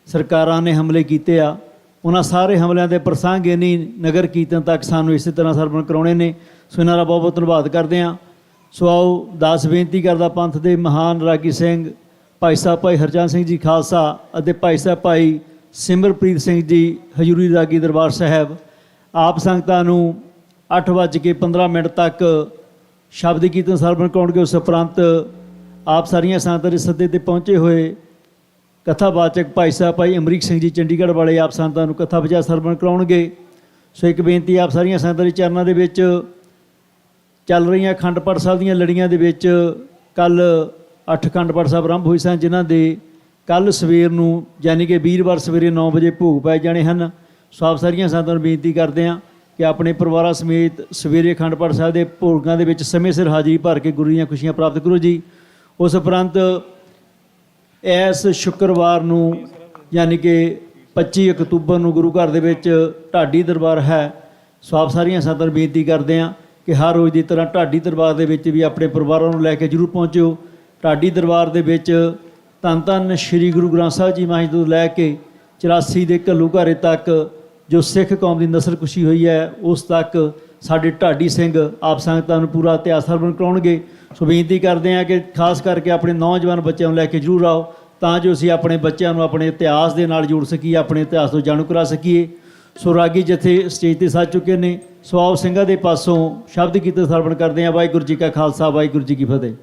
ਸਰਕਾਰਾਂ ਨੇ ਹਮਲੇ ਕੀਤੇ ਆ, ਉਹਨਾਂ ਸਾਰੇ ਹਮਲਿਆਂ ਦੇ ਪ੍ਰਸੰਗ ਇੰਨੀ ਨਗਰ ਕੀਰਤਨ ਤੱਕ ਸਾਨੂੰ ਇਸੇ ਤਰ੍ਹਾਂ ਸਰਵਣ ਕਰਾਉਣੇ ਨੇ। ਸੋ ਇਹਨਾਂ ਦਾ ਬਹੁਤ ਬਹੁਤ ਧੰਨਵਾਦ ਕਰਦੇ ਹਾਂ। ਸੋ ਆਓ ਦਾਸ ਬੇਨਤੀ ਕਰਦਾ ਪੰਥ ਦੇ ਮਹਾਨ ਰਾਗੀ ਸਿੰਘ ਭਾਈ ਸਾਹਿਬ ਭਾਈ ਹਰਚੰਦ ਸਿੰਘ ਜੀ ਖਾਲਸਾ ਅਤੇ ਭਾਈ ਸਾਹਿਬ ਭਾਈ ਸਿਮਰਪ੍ਰੀਤ ਸਿੰਘ ਜੀ ਹਜ਼ੂਰੀ ਰਾਗੀ ਦਰਬਾਰ ਸਾਹਿਬ ਆਪ ਸੰਗਤਾਂ ਨੂੰ 8:15 ਤੱਕ ਸ਼ਬਦ ਕੀਰਤਨ ਸਰਵਣ ਕਰਾਉਣਗੇ। ਉਸ ਉਪਰੰਤ ਆਪ ਸਾਰੀਆਂ ਸੰਗਤਾਂ ਦੇ ਸੱਦੇ 'ਤੇ ਪਹੁੰਚੇ ਹੋਏ ਕਥਾਵਾਚਕ ਭਾਈ ਸਾਹਿਬ ਭਾਈ ਅਮਰੀਕ ਸਿੰਘ ਜੀ ਚੰਡੀਗੜ੍ਹ ਵਾਲੇ ਆਪ ਸੰਗਤਾਂ ਨੂੰ ਕਥਾ ਵਿਚਾਰ ਸਰਵਣ ਕਰਾਉਣਗੇ। ਸੋ ਇੱਕ ਬੇਨਤੀ ਆਪ ਸਾਰੀਆਂ ਸੰਗਤਾਂ ਦੇ ਚਰਨਾਂ ਦੇ ਵਿੱਚ, ਚੱਲ ਰਹੀਆਂ ਅਖੰਡ ਪਾਠ ਸਾਹਿਬ ਦੀਆਂ ਲੜੀਆਂ ਦੇ ਵਿੱਚ ਕੱਲ੍ਹ 8 ਅਖੰਡ ਪਾਠ ਸਾਹਿਬ ਆਰੰਭ ਹੋਏ ਸਨ, ਜਿਨ੍ਹਾਂ ਦੇ ਕੱਲ੍ਹ ਸਵੇਰ ਨੂੰ ਯਾਨੀ ਕਿ ਵੀਰਵਾਰ ਸਵੇਰੇ 9 ਵਜੇ ਭੋਗ ਪਾਏ ਜਾਣੇ ਹਨ। ਸੋ ਆਪ ਸਾਰੀਆਂ ਸੰਗਤਾਂ ਨੂੰ ਬੇਨਤੀ ਕਰਦੇ ਹਾਂ ਕਿ ਆਪਣੇ ਪਰਿਵਾਰਾਂ ਸਮੇਤ ਸਵੇਰੇ ਅਖੰਡ ਪਾਠ ਸਾਹਿਬ ਦੇ ਭੋਗਾਂ ਦੇ ਵਿੱਚ ਸਮੇਂ ਸਿਰ ਹਾਜ਼ਰੀ ਭਰ ਕੇ ਗੁਰੂ ਦੀਆਂ ਖੁਸ਼ੀਆਂ ਪ੍ਰਾਪਤ ਕਰੋ ਜੀ। ਉਸ ਉਪਰੰਤ ਇਸ ਸ਼ੁੱਕਰਵਾਰ ਨੂੰ ਯਾਨੀ ਕਿ 25 ਅਕਤੂਬਰ ਨੂੰ ਗੁਰੂ ਘਰ ਦੇ ਵਿੱਚ ਢਾਡੀ ਦਰਬਾਰ ਹੈ। ਸੋ ਆਪ ਸਾਰੀਆਂ ਸੰਗਤਾਂ ਨੂੰ ਬੇਨਤੀ ਕਰਦੇ ਹਾਂ ਕਿ ਹਰ ਰੋਜ਼ ਦੀ ਤਰ੍ਹਾਂ ਢਾਡੀ ਦਰਬਾਰ ਦੇ ਵਿੱਚ ਵੀ ਆਪਣੇ ਪਰਿਵਾਰਾਂ ਨੂੰ ਲੈ ਕੇ ਜ਼ਰੂਰ ਪਹੁੰਚਿਓ। ਢਾਡੀ ਦਰਬਾਰ ਦੇ ਵਿੱਚ ਧੰਨ ਧੰਨ ਸ੍ਰੀ ਗੁਰੂ ਗ੍ਰੰਥ ਸਾਹਿਬ ਜੀ ਮਹਾਰਾਜ ਤੋਂ ਲੈ ਕੇ 84 ਦੇ ਘੱਲੂਘਾਰੇ ਤੱਕ ਜੋ ਸਿੱਖ ਕੌਮ ਦੀ ਨਸਲ ਕੁਸ਼ੀ ਹੋਈ ਹੈ, ਉਸ ਤੱਕ ਸਾਡੇ ਢਾਡੀ ਸਿੰਘ ਆਪ ਸੰਗਤਾਂ ਨੂੰ ਪੂਰਾ ਇਤਿਹਾਸ ਸਰਵਣ ਕਰਾਉਣਗੇ। ਸੋ ਬੇਨਤੀ ਕਰਦੇ ਹਾਂ ਕਿ ਖਾਸ ਕਰਕੇ ਆਪਣੇ ਨੌਜਵਾਨ ਬੱਚਿਆਂ ਨੂੰ ਲੈ ਕੇ ਜ਼ਰੂਰ ਆਓ, ਤਾਂ ਜੋ ਅਸੀਂ ਆਪਣੇ ਬੱਚਿਆਂ ਨੂੰ ਆਪਣੇ ਇਤਿਹਾਸ ਦੇ ਨਾਲ ਜੋੜ ਸਕੀਏ, ਆਪਣੇ ਇਤਿਹਾਸ ਤੋਂ ਜਾਣੂ ਕਰਾ ਸਕੀਏ। ਸੋ ਰਾਗੀ ਜਥੇ ਸਟੇਜ 'ਤੇ ਸੱਜ ਚੁੱਕੇ ਨੇ। ਸੋ ਆਓ ਸਿੰਘਾਂ ਦੇ ਪਾਸੋਂ ਸ਼ਬਦ ਕੀਰਤਨ ਸਰਵਣ ਕਰਦੇ ਹਾਂ। ਵਾਹਿਗੁਰੂ ਜੀ ਕਾ ਖਾਲਸਾ, ਵਾਹਿਗੁਰੂ ਜੀ ਕੀ ਫਤਿਹ।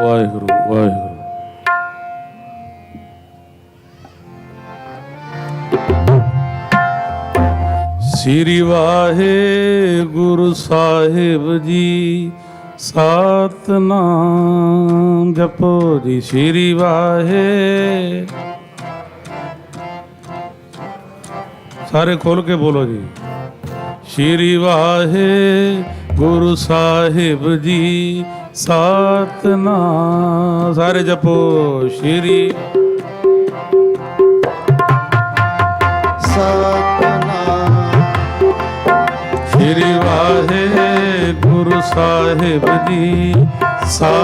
ਵਾਹਿਗੁਰੂ ਵਾਹਿਗੁਰੂ। ਸ੍ਰੀ ਵਾਹਿਗੁਰੂ ਸਾਹਿਬ ਜੀ ਸਤਨਾਮ ਜਪੋ ਜੀ। ਸ੍ਰੀ ਵਾਹਿ ਸਾਰੇ ਖੋਲ ਕੇ ਬੋਲੋ ਜੀ। ਸ੍ਰੀ ਵਾਹਿਗੁਰੂ ਸਾਹਿਬ ਜੀ ਸਤਨਾਮ ਸਾਰੇ ਜਪੋ। ਸ੍ਰੀ ਸ੍ਰੀ ਵਾਹਿਗੁਰੂ ਸਾਹਿਬ ਜੀ ਸਤਨਾਮ।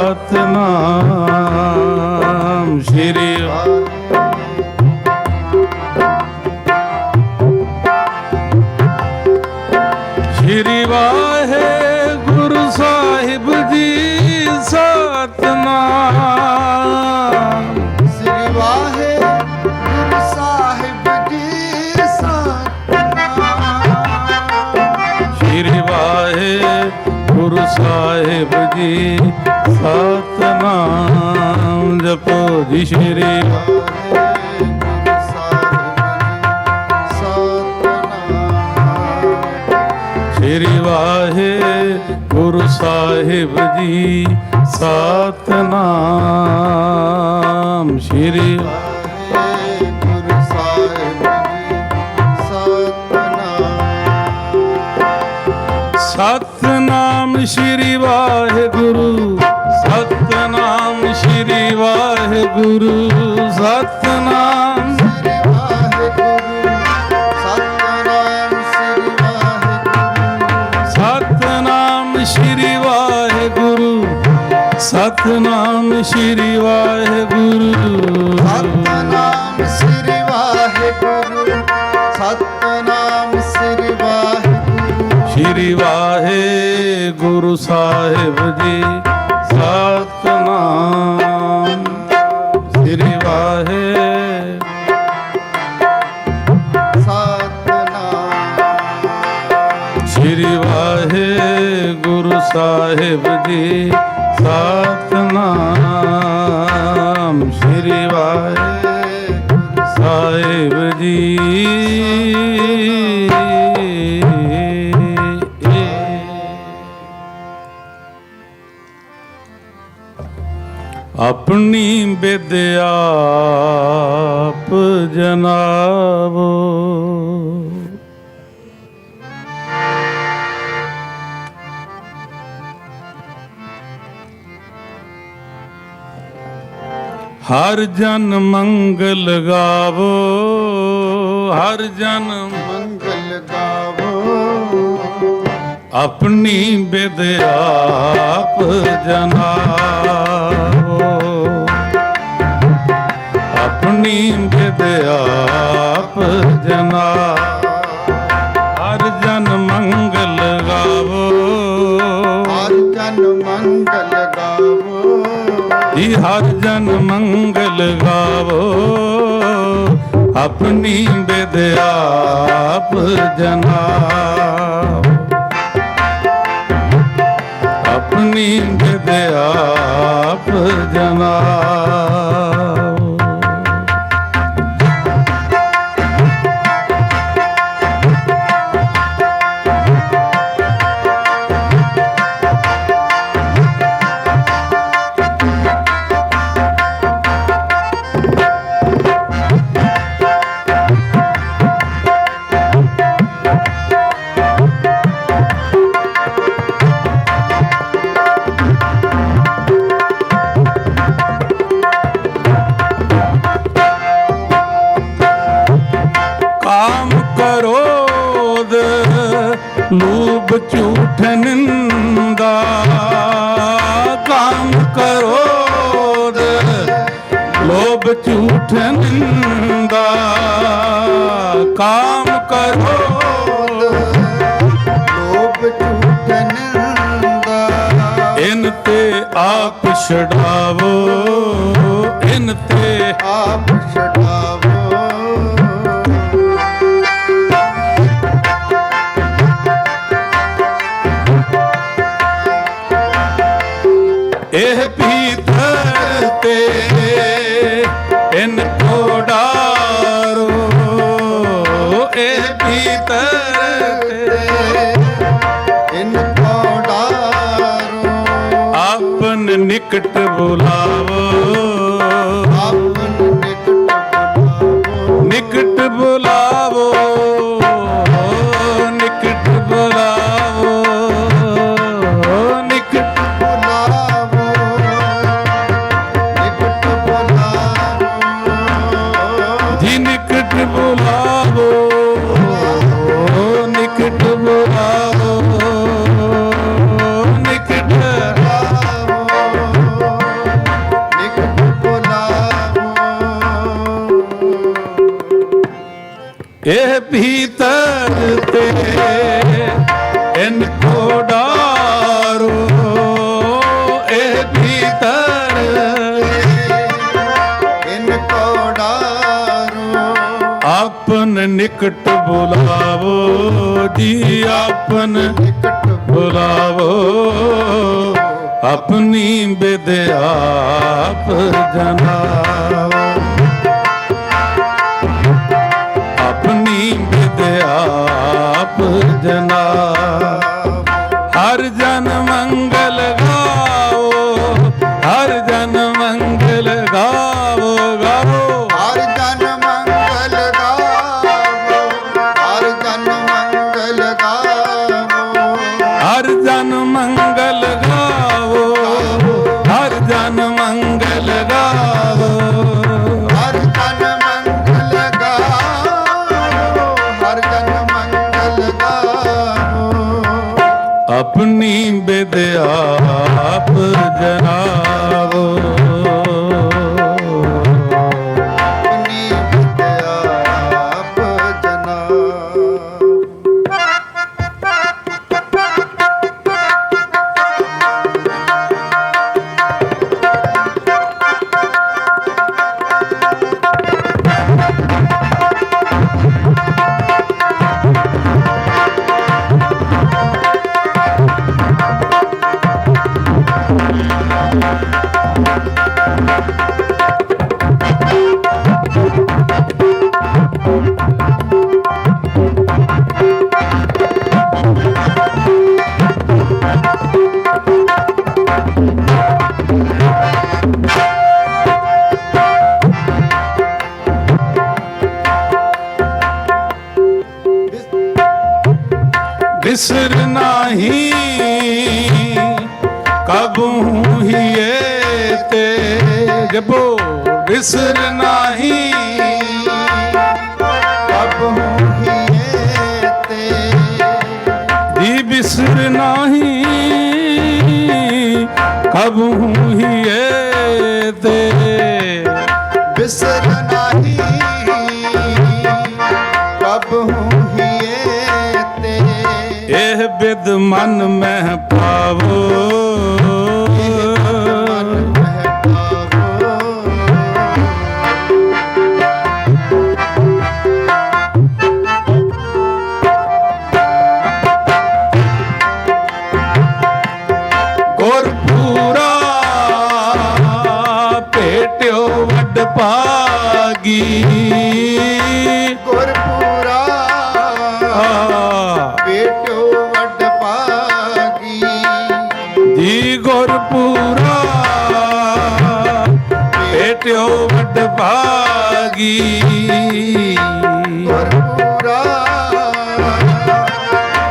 ਸ੍ਰੀ ਸ੍ਰੀ ਵਾਹਿਗੁਰੂ ਸਾਹਿਬ ਜੀ ਸਤਨਾਮ। ਸ੍ਰੀ ਵਾਹਿਗੁਰੂ ਸਾਹਿਬ ਜੀ ਸਤਨਾਮ। ਸ੍ਰੀ ਵਾਹਿਗੁਰੂ ਸਾਹਿਬ ਜੀ ਸਤਨਾਮ ਜਪੋ ਜੀ। ਸ੍ਰੀ ਸ੍ਰੀ ਵਾਹਿਗੁਰੂ ਸਾਹਿਬ ਜੀ ਸਤਨਾਮ। ਸ੍ਰੀ ਵਾਹਿਗੁਰੂ ਸਾਹਿਬ ਜੀ ਸਤਨਾਮ। ਸਤਨਾਮ ਸ੍ਰੀ ਵਾਹਿਗੁਰੂ ਸਤਨਾਮ ਸ੍ਰੀ ਵਾਹਿਗੁਰੂ ਸਤਨਾਮ। ਸਤਨਾਮ ਸ੍ਰੀ ਵਾਹਿਗੁਰੂ ਸਤਨਾਮ ਸ੍ਰੀ ਵਾਹਿਗੁਰੂ ਸਤਨਾਮ ਸ੍ਰੀ ਵਾਹਿਗੁਰੂ ਸਤਨਾਮ ਸ੍ਰੀ ਵਾਹਿਗੁਰੂ। ਸ੍ਰੀ ਵਾਹਿਗੁਰੂ ਸਾਹਿਬ ਜੀ ਸਤਨਾਮ। ਸ੍ਰੀ ਸ੍ਰੀ ਵਾਹਿਗੁਰੂ ਸਾਹਿਬ ਜੀ ਸਤਨਾਮ। ਸ੍ਰੀ ਵਾਹਿਗੁਰੂ ਸਾਹਿਬ ਜੀ ਆਪਣੀ ਬਿਦਿਆ ਆਪ ਜਨਾਵੋ। ਹਰ ਜਨ ਮੰਗਲ ਗਾਵੋ ਹਰ ਜਨ ਮੰਗਲ ਗਾਵੋ। ਆਪਣੀ ਬਿਦਿਆ ਆਪ ਜਨਾਵੋ। ਆਪਣੀ ਬਿਦਿਆ ਆਪ ਜਨਾਵੋ। ਹਰ ਜਨ ਮੰਗਲ ਗਾਵੋ ਹਰ ਜਨ ਮੰਗਲ ਗਾਵੋ। ਜੀ ਹਰ ਜਨ ਮੰਗਲ ਗਾਵੋ। ਆਪਣੀ ਬਿਦਿਆ ਆਪ ਜਨਾਵੋ। ਆਪਣੀ ਬਿਦਿਆ ਆਪ ਜਨਾਵੋ। ਲੂਭ ਝੂਠ ਨਿੰਦਾ। ਕਾਮ ਕ੍ਰੋਧ ਲੋਭ ਝੂਠ ਨਿੰਦਾ। ਕਾਮ ਕ੍ਰੋਧ ਲੋਭ ਝੂਠ ਨਿੰਦਾ। ਇਨ ਤੇ ਆਪ ਛਡਾਵੋ ਇਨ ਤੇ ਆਪ ਛਡਾਵੋ। ਇਹ ਭੀਤਰ ਇਹ ਭੀਤਰ ਤੇ इनको डारो आपन निकट बुलावो निकट बुलावो निकट बुलावो निकट बुलावो निकट बुलावो जी निकट बुलावो निकट बुलावो निकट निकट बुलावो ਇਹ ਭੀਤਰ ਤੇ ਇनको डारो ਇਹ ਭੀਤਰ इनको डारो आपन निकट बुलावो जी आपन निकट बुलावो अपनी विद्या आप जनावो अपनी विद्या आप जना हर जन मंगल गाओ हर जन मंगल गाओ गाओ हर जन मंगल गावो हर जन मंगल गावो हर जन मंगल गाओ हर जन मंगल गाओ हर जन मंगल गावो हर जन मंगल गावो अपनी विद्या आप जनावो अपनी विद्या आप जनावो बिसर नाही कबू ही ते जबो बिसर नाही कबहू ही ते जी बिसर नाही कबू ही ते बिसर नाही कबहू ही ते एह बिद मन में पावो गुरपूरा भेट्यो वड भागी गुरपूरा भेट्यो वड भागी जी गुरपूरा भेट्यो वड भागी गुरपूरा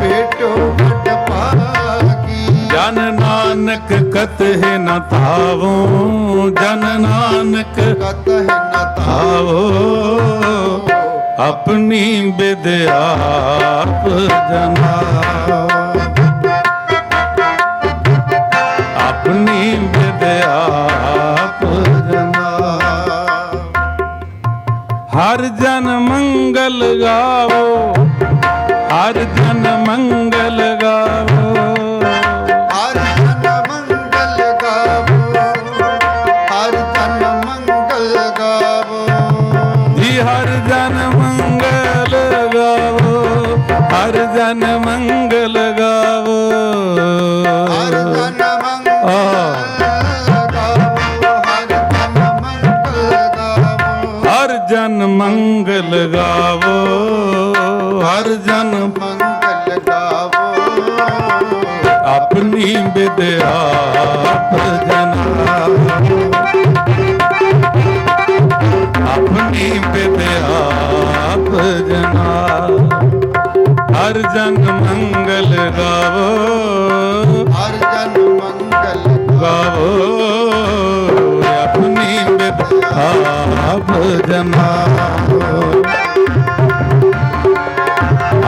भेट्यो वड भागी जन नानक कतह न थावो जन नानक कतह न थावो अपनी विद्या आप जनाओ अपनी विद्या आप जनाओ हर जन मंगल गाओ हर जन मंगल गाओ हर जन मंगल गावो हर जन मंगल गावो जी हर जन मंगल गाओ हर जन मंगल गाओ हर जन मंगल गावो हर जन मंगल गावो ਹਰ ਜਨ ਮੰਗਲ ਗਾਵੋ ਆਪਣੀ ਵਿਦਿਆ ਜਨਾ ਆਪਣੀ ਵਿਦਿਆ ਜਨਾ ਹਰ ਜਨ ਮੰਗਲ ਗਾਵੋ ਹਰ ਜਨ ਮੰਗਲ ਗਾਵੋ ਆਪਣੀ ਵਿਦਿਆ ਜਨਾ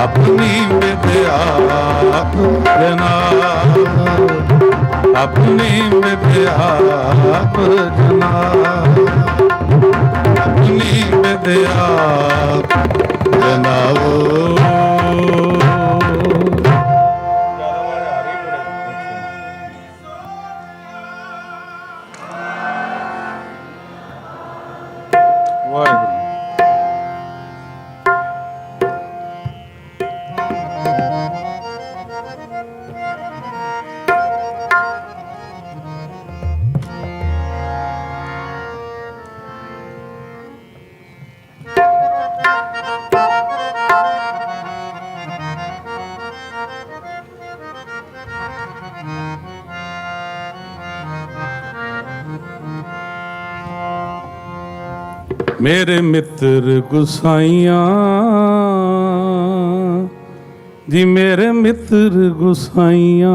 ਆਪਣੀ ਵਿਦਿਆ ਜਨਾ ਆਪਣੀ ਵਿਦਿਆ ਜਨਾ ਆਪਣੀ ਵਿਦਿਆ ਜਨਾਵੋ ਮੇਰੇ ਮਿੱਤਰ ਗੁਸਾਈਆਂ ਜੀ ਮੇਰੇ ਮਿੱਤਰ ਗੁਸਾਈਆਂ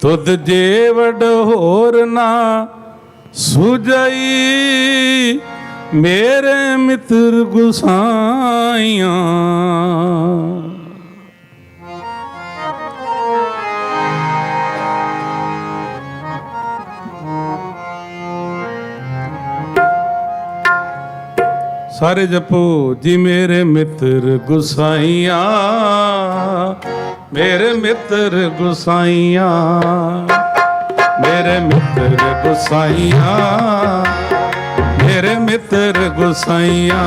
ਤੁਧ ਜੇ ਵਡ ਹੋਰ ਨਾ ਸੁਝਈ ਮੇਰੇ ਮਿੱਤਰ ਗੁਸਾਈਆਂ ਸਾਰੇ ਜਪੋ ਜੀ ਮੇਰੇ ਮਿੱਤਰ ਗੁਸਾਈਆਂ ਮੇਰੇ ਮਿੱਤਰ ਗੁਸਾਈਆਂ ਮੇਰੇ ਮਿੱਤਰ ਗੁਸਾਈਆਂ ਮੇਰੇ ਮਿੱਤਰ ਗੁਸਾਈਆਂ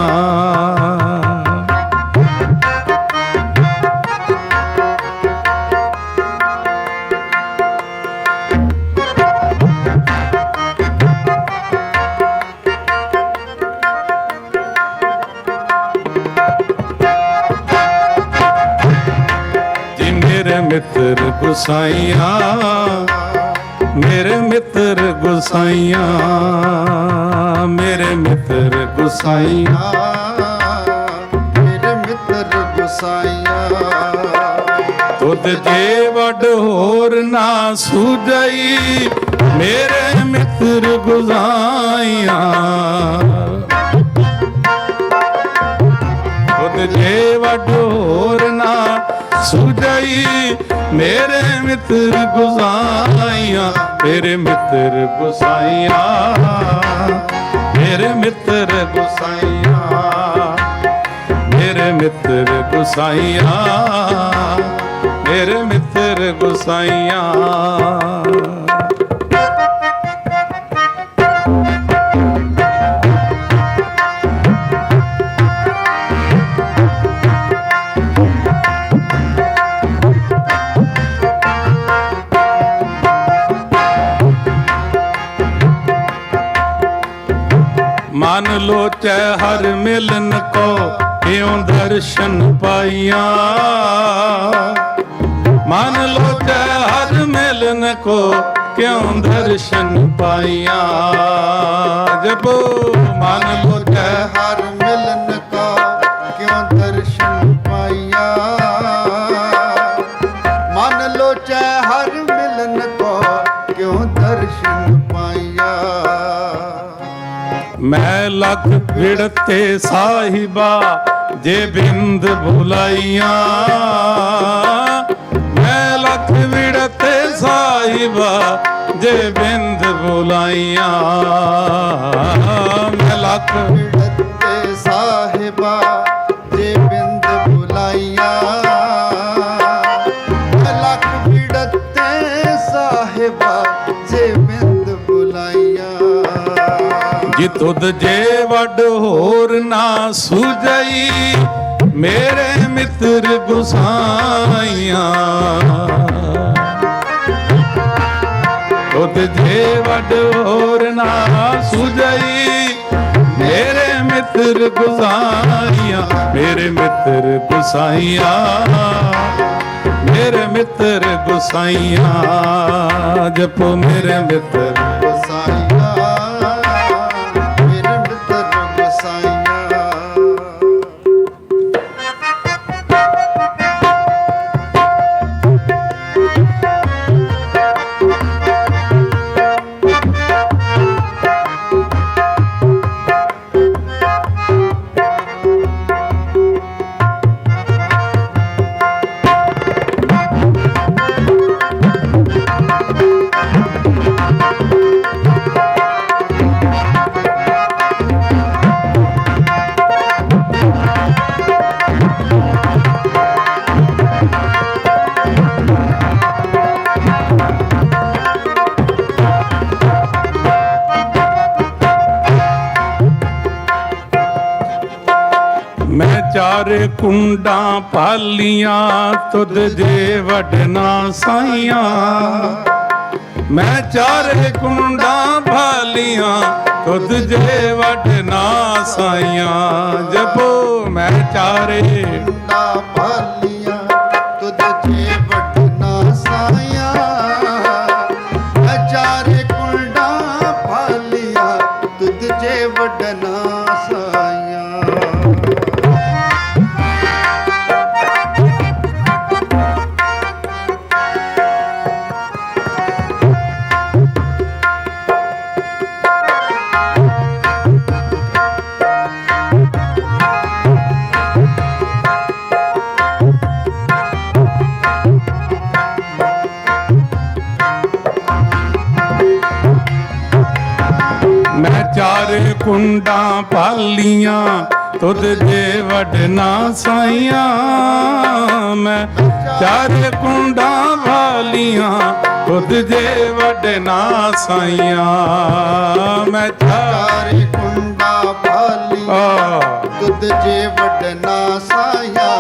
ਮਿੱਤਰ ਗੁਸਾਈਆਂ ਮੇਰੇ ਮਿੱਤਰ ਗੁਸਾਈਆਂ ਮੇਰੇ ਮਿੱਤਰ ਗੁਸਾਈਆਂ ਮੇਰੇ ਮਿੱਤਰ ਗੁਸਾਈਆਂ ਤੁਧ ਜੇ ਵਡ ਹੋਰ ਨਾ ਸੁਝਈ ਮੇਰੇ ਮਿੱਤਰ ਗੁਸਾਈਆਂ ਤੁਧ ਜੇ ਵਡ ਹੋਰ ਨਾ ਸੁਝਈ ਮੇਰੇ ਮਿੱਤਰ ਗੁਸਾਈਆਂ ਮੇਰੇ ਮਿੱਤਰ ਗੁਸਾਈਆਂ ਮੇਰੇ ਮਿੱਤਰ ਗੁਸਾਈਆਂ ਮੇਰੇ ਮਿੱਤਰ ਗੁਸਾਈਆਂ ਮੇਰੇ ਮਿੱਤਰ ਗੁਸਾਈਆਂ ਮਨ ਲੋਚੈ ਹਰ ਮਿਲਨ ਕੋ ਇਉਂ ਦਰਸ਼ਨ ਪਾਈਆਂ ਮਨ ਲੋਚੈ ਹਰ ਮਿਲਨ ਕੋ ਕਿਉਂ ਦਰਸ਼ਨ ਪਾਈਆਂ ਜਪੋ ਮਨ ਲੋਚੈ ਹਰ ਮਿਲਨ ਕੋ ਕਿਉਂ ਦਰਸ਼ਨ ਪਾਈਆਂ ਮਨ ਲੋਚੈ ਹਰ ਮਿਲਨ ਕੋ ਕਿਉਂ ਦਰਸ਼ਨ ਪਾਈਆਂ ਮੈਂ ਲੱਖ ਵਿੜਤੇ ਸਾਹਿਬਾ ਜੇ ਬਿੰਦ ਭੁਲਾਈਆਂ ਮੈਂ ਲੱਖ ਵਿੜਤੇ ਸਾਹਿਬਾ ਜੇ ਬਿੰਦ ਭੁਲਾਈਆਂ ਮੈਂ ਲੱਖ ਵਿੜਤੇ ਸਾਹਿਬਾ ਜੇ ਬਿੰਦ ਭੁਲਾਈਆਂ ਮੈਂ ਲੱਖ ਵਿੜਤੇ ਸਾਹਿਬਾ ਜੇ ਬਿੰਦ ਭੁਲਾਈਆਂ ਜੀ ਤੁਧ ਜੇ ਵਡ ਹੋਰ ਨਾ ਸੁਝਈ ਮੇਰੇ ਮਿੱਤਰ ਗੁਸਾਈਆਂ ਤੁਧ ਜੇ ਵੱਡ ਹੋਰ ਨਾ ਸੁਝਈ। ਮੇਰੇ ਮਿੱਤਰ ਗੁਸਾਈਆਂ, ਮੇਰੇ ਮਿੱਤਰ ਗੁਸਾਈਆਂ, ਮੇਰੇ ਮਿੱਤਰ ਗੁਸਾਈਆਂ। ਜਪੋ ਮੇਰੇ ਮਿੱਤਰ ਗੁਸਾਈਆਂ, ਮੇਰੇ ਮਿੱਤਰ ਗੁਸਾਈਆਂ। ਮੈਂ ਚਾਰੇ ਕੁੰਡਾਂ ਪਾਲੀਆਂ, ਤੁਧ ਜੇ ਵਡਨਾ ਸਾਈਆਂ। ਮੈਂ ਚਾਰੇ ਕੁੰਡਾਂ ਪਾਲੀਆਂ, ਤੁਧ ਜੇ ਵਡਨਾ ਸਾਈਆਂ। ਜਪੋ ਮੈਂ ਚਾਰੇ ਕੁੰਡਾਂ ਪਾਲੀਆਂ, ਤੁਧ ਜੇ ਵਡਨਾ ਸਾਈਆਂ। ਮੈਂ ਚਾਰੇ ਕੁੰਡਾਂ ਪਾਲੀਆਂ, ਤੁਧ ਜੇ ਵਡਨਾ ਸਾਈਆਂ। ਮੈਂ ਚਾਰੇ ਕੁੰਡਾਂ ਪਾਲੀਆਂ, ਤੁਧ ਜੇ ਵਡਨਾ ਸਾਈਆਂ। ਮੈਂ ਚਾਰੇ ਕੁੰਡਾਂ ਪਾਲੀਆਂ, ਤੁਧ ਜੇ ਵਡਨਾ ਸਾਈਆਂ। ਮੈਂ ਚਾਰੇ ਕੁੰਡਾਂ ਪਾਲੀਆਂ, ਤੁਧ ਜੇ ਵਡਨਾ ਸਾਈਆਂ।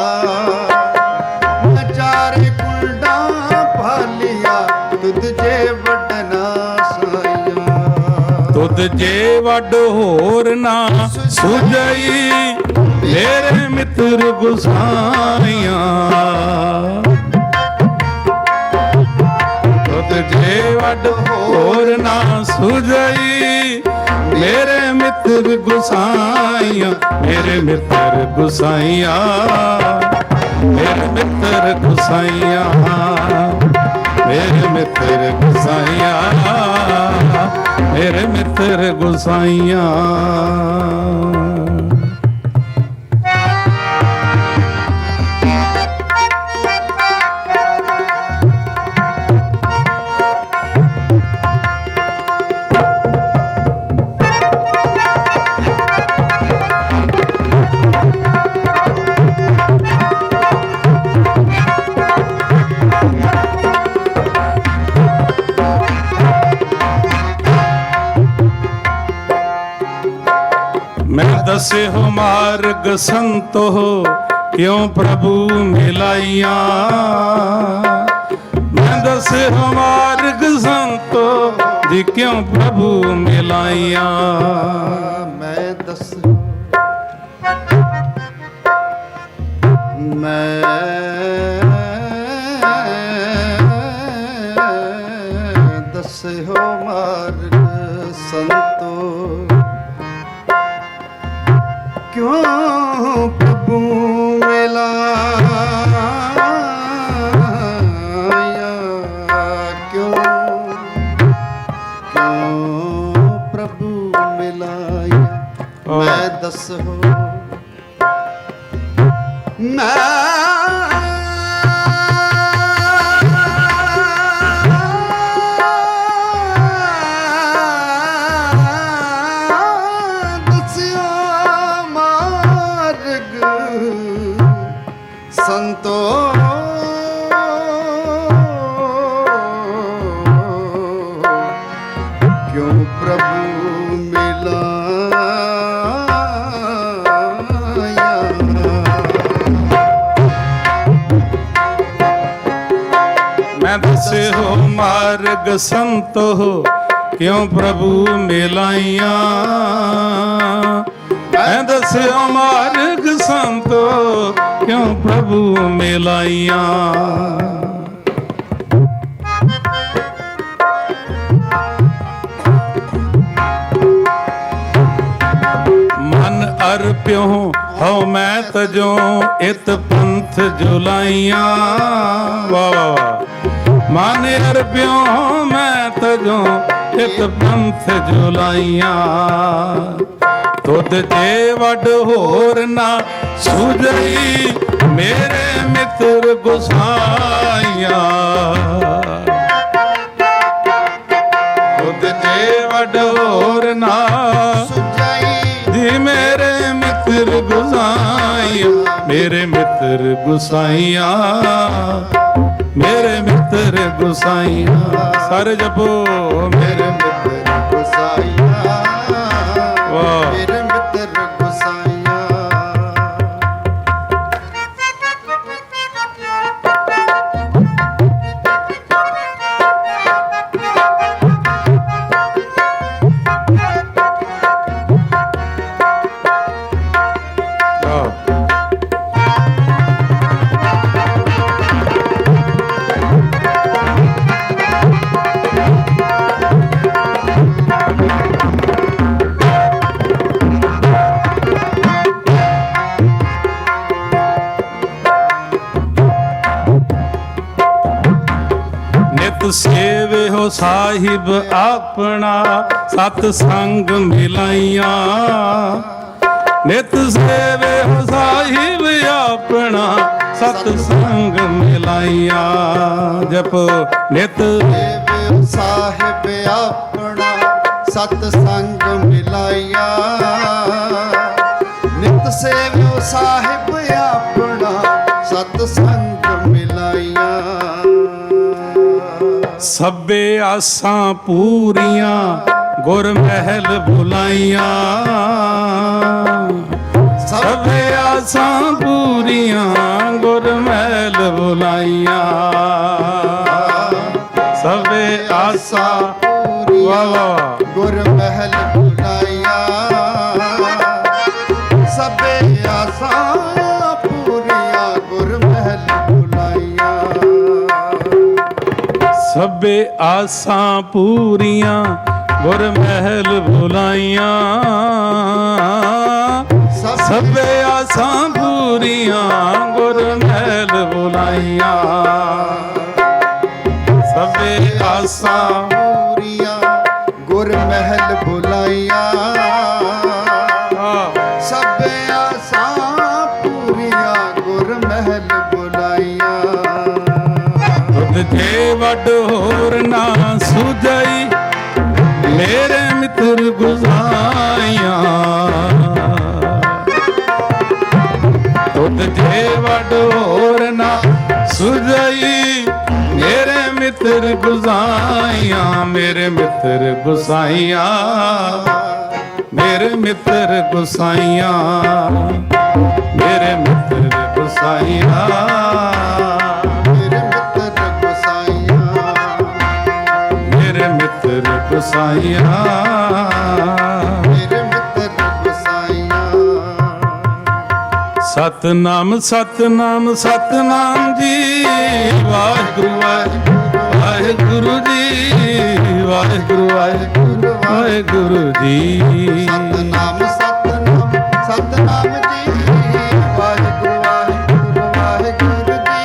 ਮੈਂ ਚਾਰੇ ਕੁੰਡਾਂ ਪਾਲੀਆਂ, ਤੁਧ ਜੇ ਵਡਨਾ ਸਾਈਆਂ। ਤੁਧ ਜੇ ਵੱਡ ਹੋਰ ਨਾ ਸੁਝਈ। ਮੇਰੇ ਮਿੱਤਰ ਗੁਸਾਈਆਂ। ਤੁਧ ਜੇ ਵੱਡ ਹੋਰ ਨਾ ਸੁਝਈ। ਮੇਰੇ ਮਿੱਤਰ ਗੁਸਾਈਆਂ, ਮੇਰੇ ਮਿੱਤਰ ਗੁਸਾਈਆਂ, ਮੇਰੇ ਮਿੱਤਰ ਗੁਸਾਈਆਂ, ਮੇਰੇ ਮਿੱਤਰ ਗੁਸਾਈਆਂ, ਮੇਰੇ ਮਿੱਤਰ ਗੁਸਾਈਆਂ। मैं दसे हो मार्ग संतो हो, क्यों प्रभु मिलाइया। मैं दसे हो मार्ग संतो जी, क्यों प्रभु मिलाइया। मैं दस मैं दस हो मार्ग संतो, क्यों प्रभु मिलाया। क्यों क्यों प्रभु मिलाया। मैं दस हो संतो, क्यों प्रभु मिलाया। मैं दस दस्यो मार्ग संतो क्यों प्रभु मिलाइया। मैं दस्यो मार्ग संतो क्यों प्रभु मिलाइया। मन अर्प्यो हो मैं तजो इत पंथ जुलाइया। वाह वाह वाह। मन अर्प्यो हो मैं तजो इत पंथ जुलाइया। तुद जे वड होर ना सूझई मेरे मित्र गुसाइया। तुद जे वड होर ना जी मेरे मित्र गुसाइया। मेरे मित्र गुसाइया। मेरे मित्र गुसाइया। सारे जपो मेरे मित्र गुसाइया। वाह मेरे मित्र गुसाइया। सेवे हो साहिब अपना सत संग मिलाइया। नित सेवे हो साहिब अपना सत संग मिलाइया। जप नित सेवे हो साहिब अपना सत संग मिलाइया। नित सेवे हो साहिब अपना सत संग मिलाइया। सभे आसां पूरियां गुर महल बुलाइया। सभे आसां पूरियां गुर महल बुलाइया। सभे आसां पूरियां गुर महल बुलाइया। सभे आसां पूरियां गुर महल बुलाइया। सभे आसां पूरियां गुर महल बुलाइया। सभे आसां पूरियां गुर महल बुलाइया। सभे आसां पूरियां गुर महल बुलाइया। सभे आसां पूरियां गुर महल बुलाइया। तुद जे वड होर ना सूझई मेरे मित्र गुसाइया। तुद जे वड होर ना सूझई मेरे मित्र गुसाइया। मेरे मित्र गुसाइया। मेरे मित्र गुसाइया। मेरे मित्र गुसाइया। मेरे मित्र गुसाइया। मेरे मित्र गुसाइया। सतनाम सतनाम सतनाम जी। वाहिगुरु वाहिगुरु वाहिगुरु जी। वाहिगुरु वाहिगुरु वाहिगुरु जी। सतनाम सतनाम सतनाम जी। वाहिगुरु वाहिगुरु वाहिगुरु जी।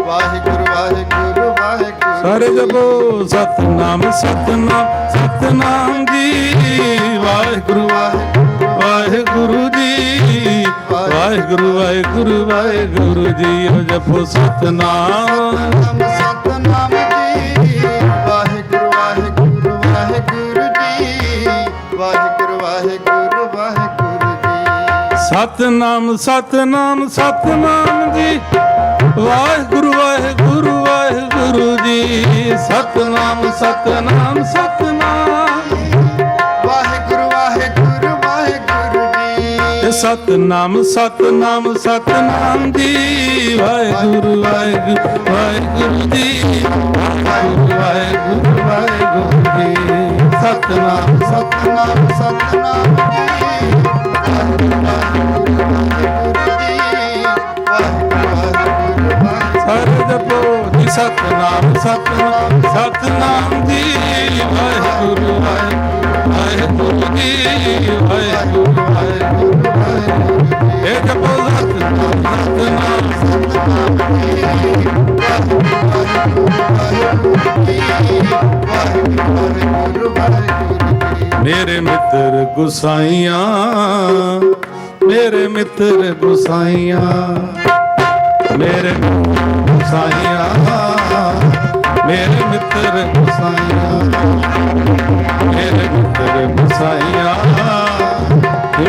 वाहिगुरु वाहिगुरु वाहिगुरु। सारे जपो सतनाम सतनाम सतनाम जी। वाहिगुरु वाहिगुरु वाहिगुरु जी। वाहिगुरु वाहिगुरु वाहिगुरु जी। जपो सतनाम सतनाम जी। वाहिगुरु वाहिगुरु वाहिगुरु जी। वाहिगुरु वाहिगुरु वाहिगुरु जी। सतनाम सतनाम सतनाम जी। वाहिगुरु वाहिगुरु वाहिगुरु जी। सतनाम सतनाम सतनाम। वाहिगुरु वाहिगुरु वाहिगुरु जी। ਸਤਨਾਮ ਸਤਨਾਮ ਸਤਨਾਮ ਜੀ ਵਾਹਿਗੁਰੂ ਵਾਹਿਗੁਰੂ ਵਾਹਿਗੁਰੂ ਜੀ ਵਾਹਿਗੁਰੂ ਵਾਹਿਗੁਰੂ ਵਾਹਿਗੁਰੂ ਜੀ ਸਤਨਾਮ ਸਤਨਾਮ ਸਤਨਾਮ ਜੀ ਵਾਹਿਗੁਰੂ ਵਾਹਿਗੁਰੂ ਸਾਰੇ ਜਪੋ ਜੀ ਸਤਨਾਮ ਸਤਨਾਮ ਸਤਨਾਮ ਜੀ ਵਾਹਿਗੁਰੂ ਵਾਹਿਗੁਰੂ ਜੀ ਵਾਹਿਗੁਰੂ ਵਾਹਿਗੁਰੂ ਇਹ ਜਪੋ ਸਤਨਾਮ ਸਤਨਾਮ ਮੇਰੇ ਮਿੱਤਰ ਗੁਸਾਈਆਂ ਮੇਰੇ ਮਿੱਤਰ ਗੁਸਾਈਆਂ ਮੇਰੇ ਗੁਸਾਈਆਂ ਮੇਰੇ ਮਿੱਤਰ ਗੁਸਾਈਆਂ ਮੇਰੇ ਮਿੱਤਰ ਗੁਸਾਈਆਂ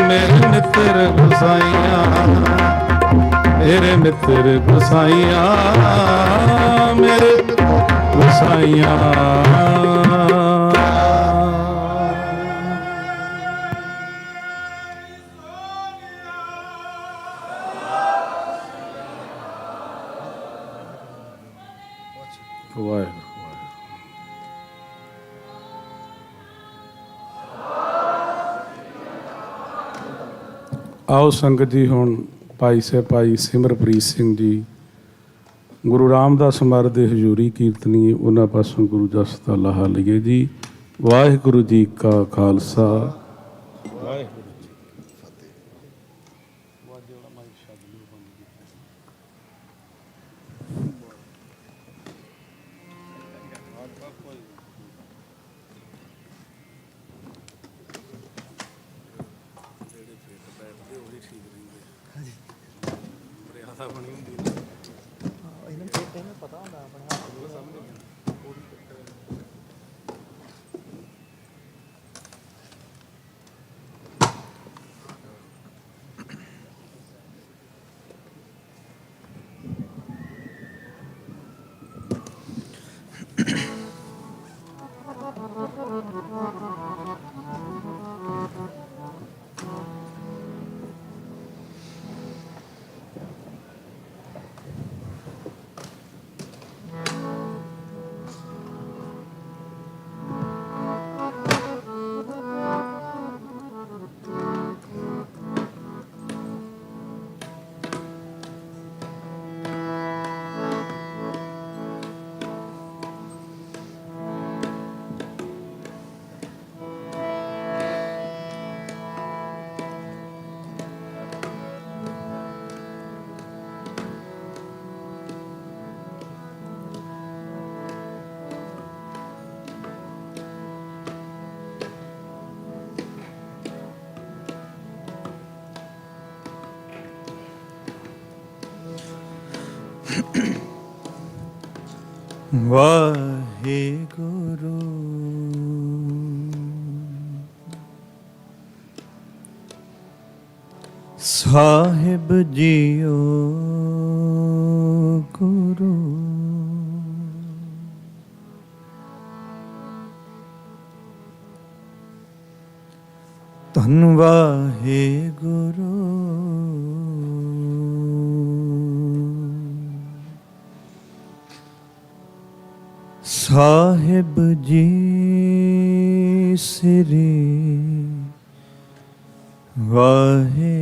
ਮੇਰੇ ਮਿੱਤਰ ਗੁਸਾਈਆਂ ਮੇਰੇ ਮਿੱਤਰ ਗੁਸਾਈਆਂ ਮੇਰੇ ਗੁਸਾਈਆਂ ਆਓ ਸੰਗਤ ਜੀ, ਹੁਣ ਭਾਈ ਸਾਹਿਬ ਭਾਈ ਸਿਮਰਪ੍ਰੀਤ ਸਿੰਘ ਜੀ ਗੁਰੂ ਰਾਮਦਾਸ ਮਹਾਰਾਜ ਦੇ ਹਜ਼ੂਰੀ ਕੀਰਤਨੀ, ਉਹਨਾਂ ਪਾਸੋਂ ਗੁਰੂ ਜਸ ਦਾ ਲਾਹਾ ਲਈਏ ਜੀ। ਵਾਹਿਗੁਰੂ ਜੀ ਕਾ ਖਾਲਸਾ ਵਾਹਿਗੁਰੂ ਜੀ ਕੀ ਫਤਿਹ। ਵਾਹਿਗੁਰੂ ਸਾਹਿਬ ਜੀਓ ਗੁਰੂ ਧੰਨ ਵਾਹਿਗੁਰੂ ਸਾਹਿਬ ਜੀ ਸ੍ਰੀ ਵਾਹਿਗੁਰੂ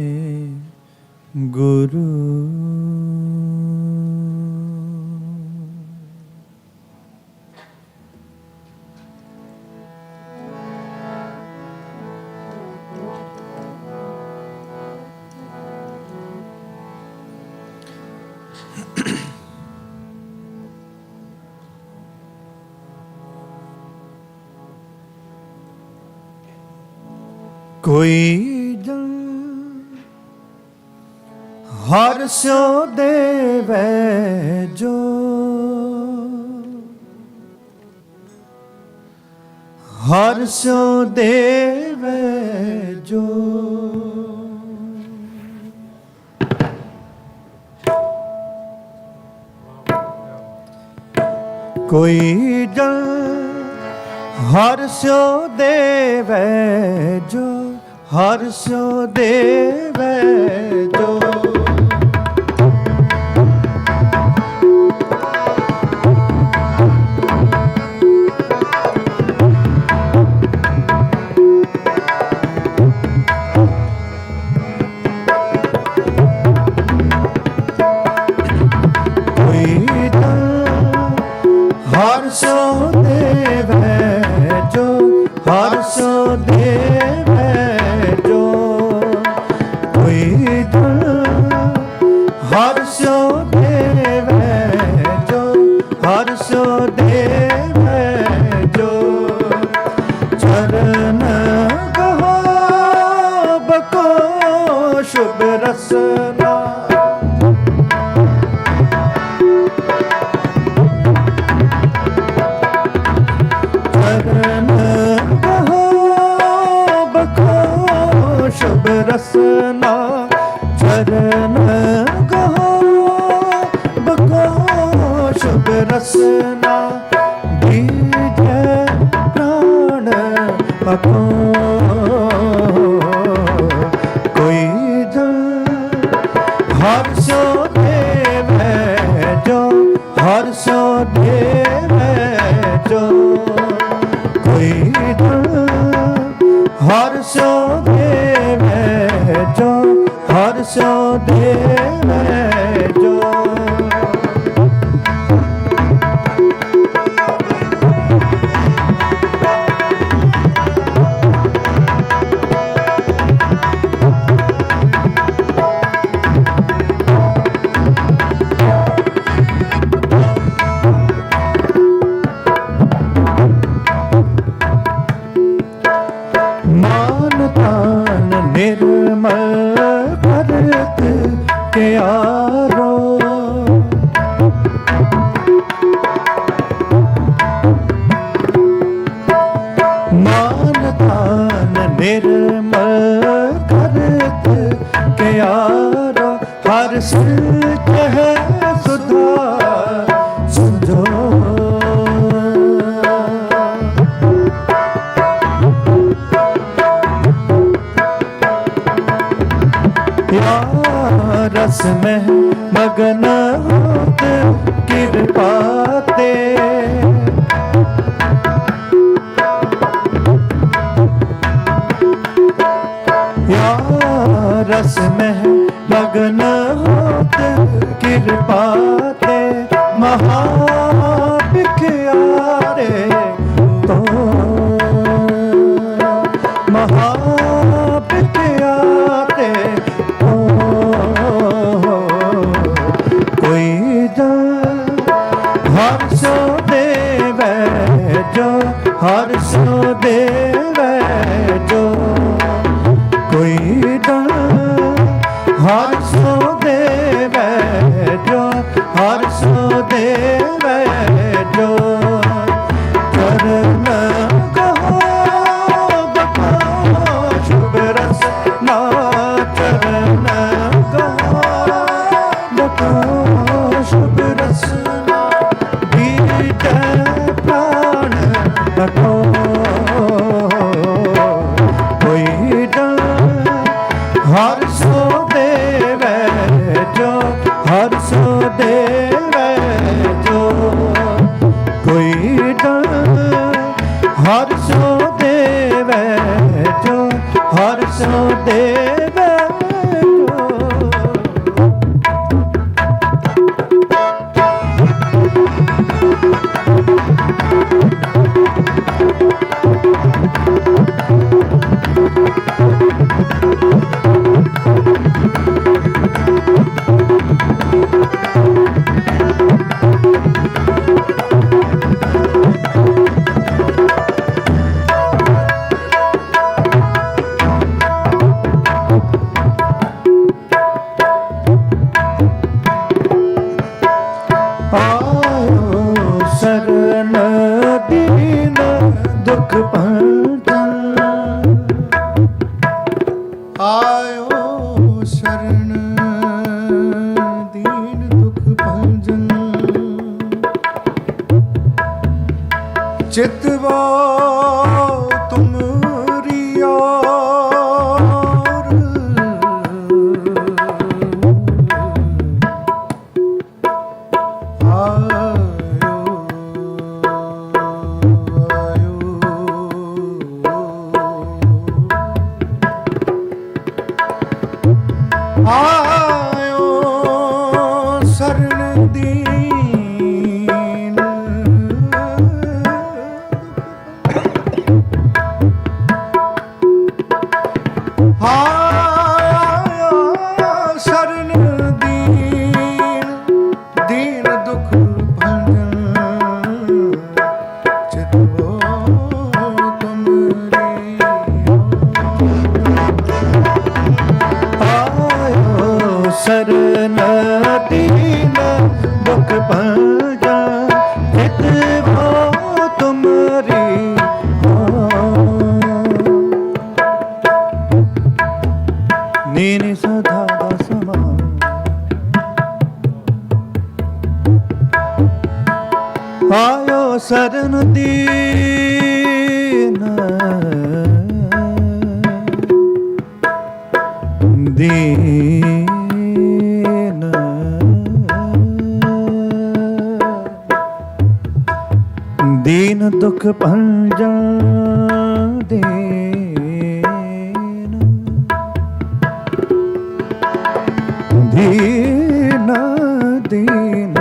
ਕੋਈ ਜਨ ਹਰ ਸਿਉ ਦੇਵੈ ਜੋ ਹਰ ਸਿਉ ਦੇਵੈ ਜੋ ਕੋਈ ਜਨ ਹਰ ਸਿਉ ਦੇਵੈ ਜੋ हर सो देवै जो हर सो देवै जो हर सो देवै जो कोई धन हर सो देवै जो हर सो देवै जो चरण कहो बको शुभ रसना शुभ रसना चरण कहो बको शुभ रसना दीजे प्राण बको कोई जन हर सो देवै जो हर सो देवै जो कोई जन हर सो देवै जो हर सो देवै जो निर्मल भरत के आरो मान तान निर्मल भरत के आरो हर सिर है सुधा सुझो रस में मगन होत कृपा ते या रस में मगन होत कृपा ते महाभिख्यारे तो महाभिख्यारे हर सो देवै जो हर सो देवै जो कोई दन हर सो देवै जो हर सो देवै जो चरण कहो बको शुभ रसना चरण कहो बको शुभ रसना प्राण बको कोई डर हर सो देवै जो हर सो देवै जो कोई डर हर सो देवै जो हर सो देवै शरण दीन दुख भंजन आयो शरण दीन दुख भंजन चितवा तुम रिया ਆਇਓ ਸਰਣ ਦੀਨ ਆਇਓ ਸਰਣ ਦੀਨ ਦੀਨ ਦੁਖ ਭੰਜਨ ਚਿਤਵੋ ਤੁਮਰੀ ਆਇਓ ਸਰਣ ਦੀਨ ਦੁਖ ਭੰਜਨ ਚਿਤਵੋ ਤੁਮਰੀ नीनि सदा समा आयो सरन दीन दीन दीन दुख भंजन दीन दीन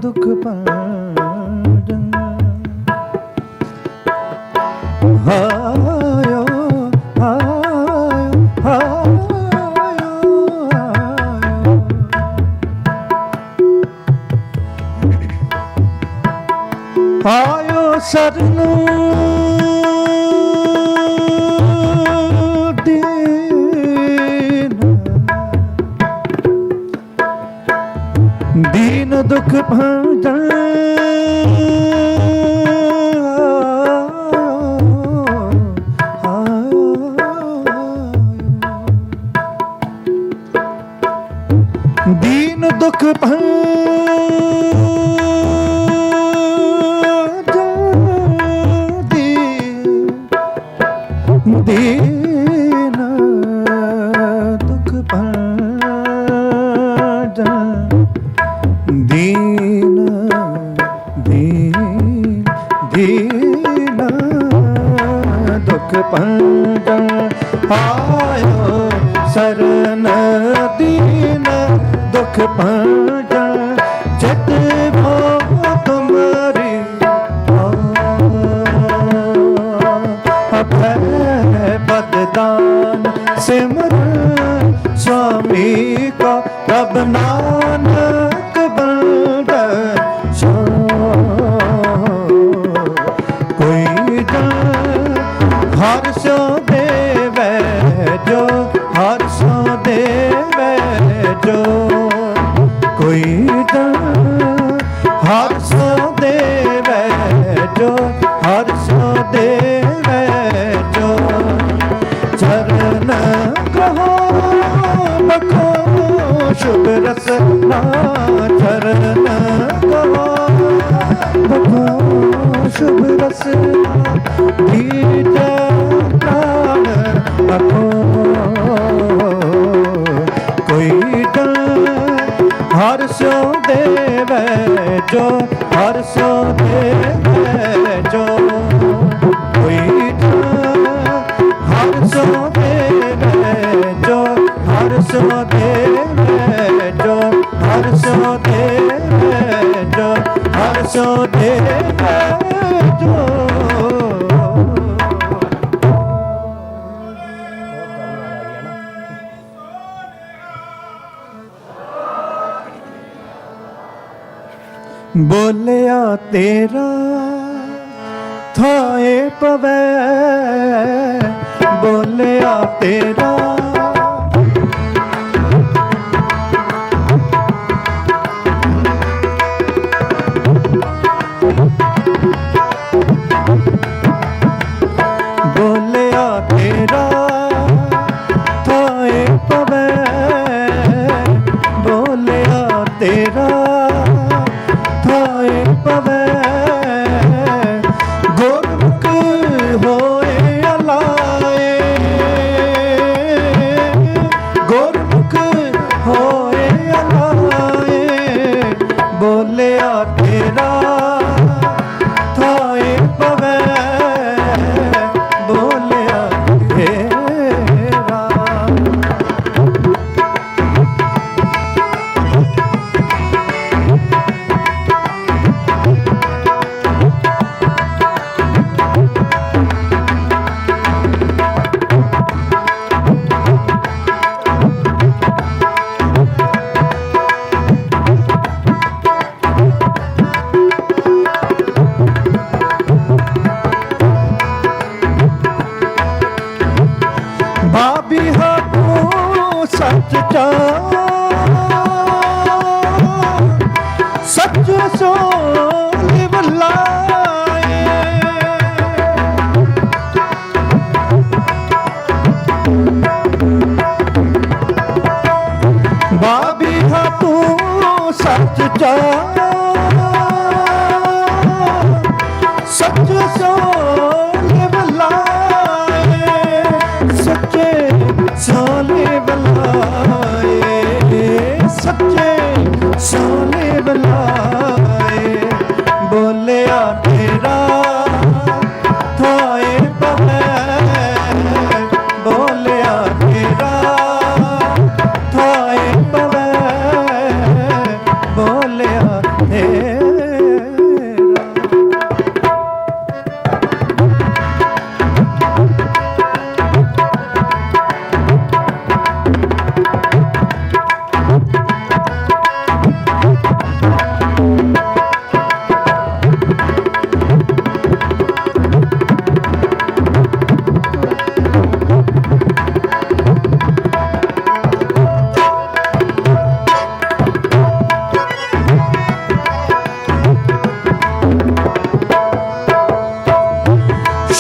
दुख भंजन आयो आयो आयो आयो सरनु दीन दुख भंजन दीन दुख भंजन दीन दुख भंजन दीन दीन दीन दुख भंजन आयो सरन दीन दुख भंजन चित भो तुम्हारी अभय बददान सिमरन स्वामी का रब नानक कोई जन हर सो देवे जो हर सो देवे जो कोई जन हर सो देवे जो हर सो देवे जो चरण कहो बखो शुभ रसना चरण कहो बखो शुभ रसना बीज प्राण बखो कोई जन हर सो देवे जो हर सो देवे जो कोई जन हर सो देवे जो हर सो देवे जो हर सो देवे जो हर सो देवे जो बोलिया तेरा थाए पवै बोलिया तेरा बोलिया तेरा थाए पवै बोलिया तेरा थाए पवै गुरमुख हो सच सच सोले बलाए बाबी हा तू सच सच सोले बलाए सच्चे सोले बलाए सच्चे सोले बलाए बोलिया तेरा थाए पवै बोलिया तेरा थाए पवै बोलिया तेरा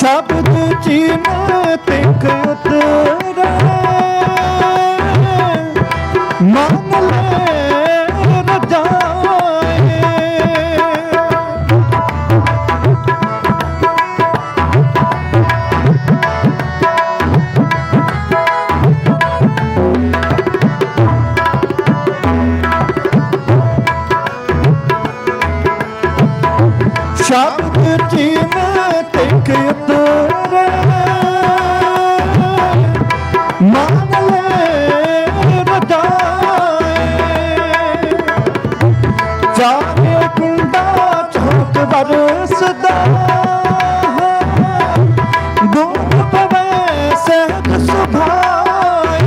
शब्द चीन तिख उतरे मान ले रजाए शब्द चीन तिख उतरे मान ले रजाए जाने कुंडा चौक बरसदा गुण पवे सहज सुभाए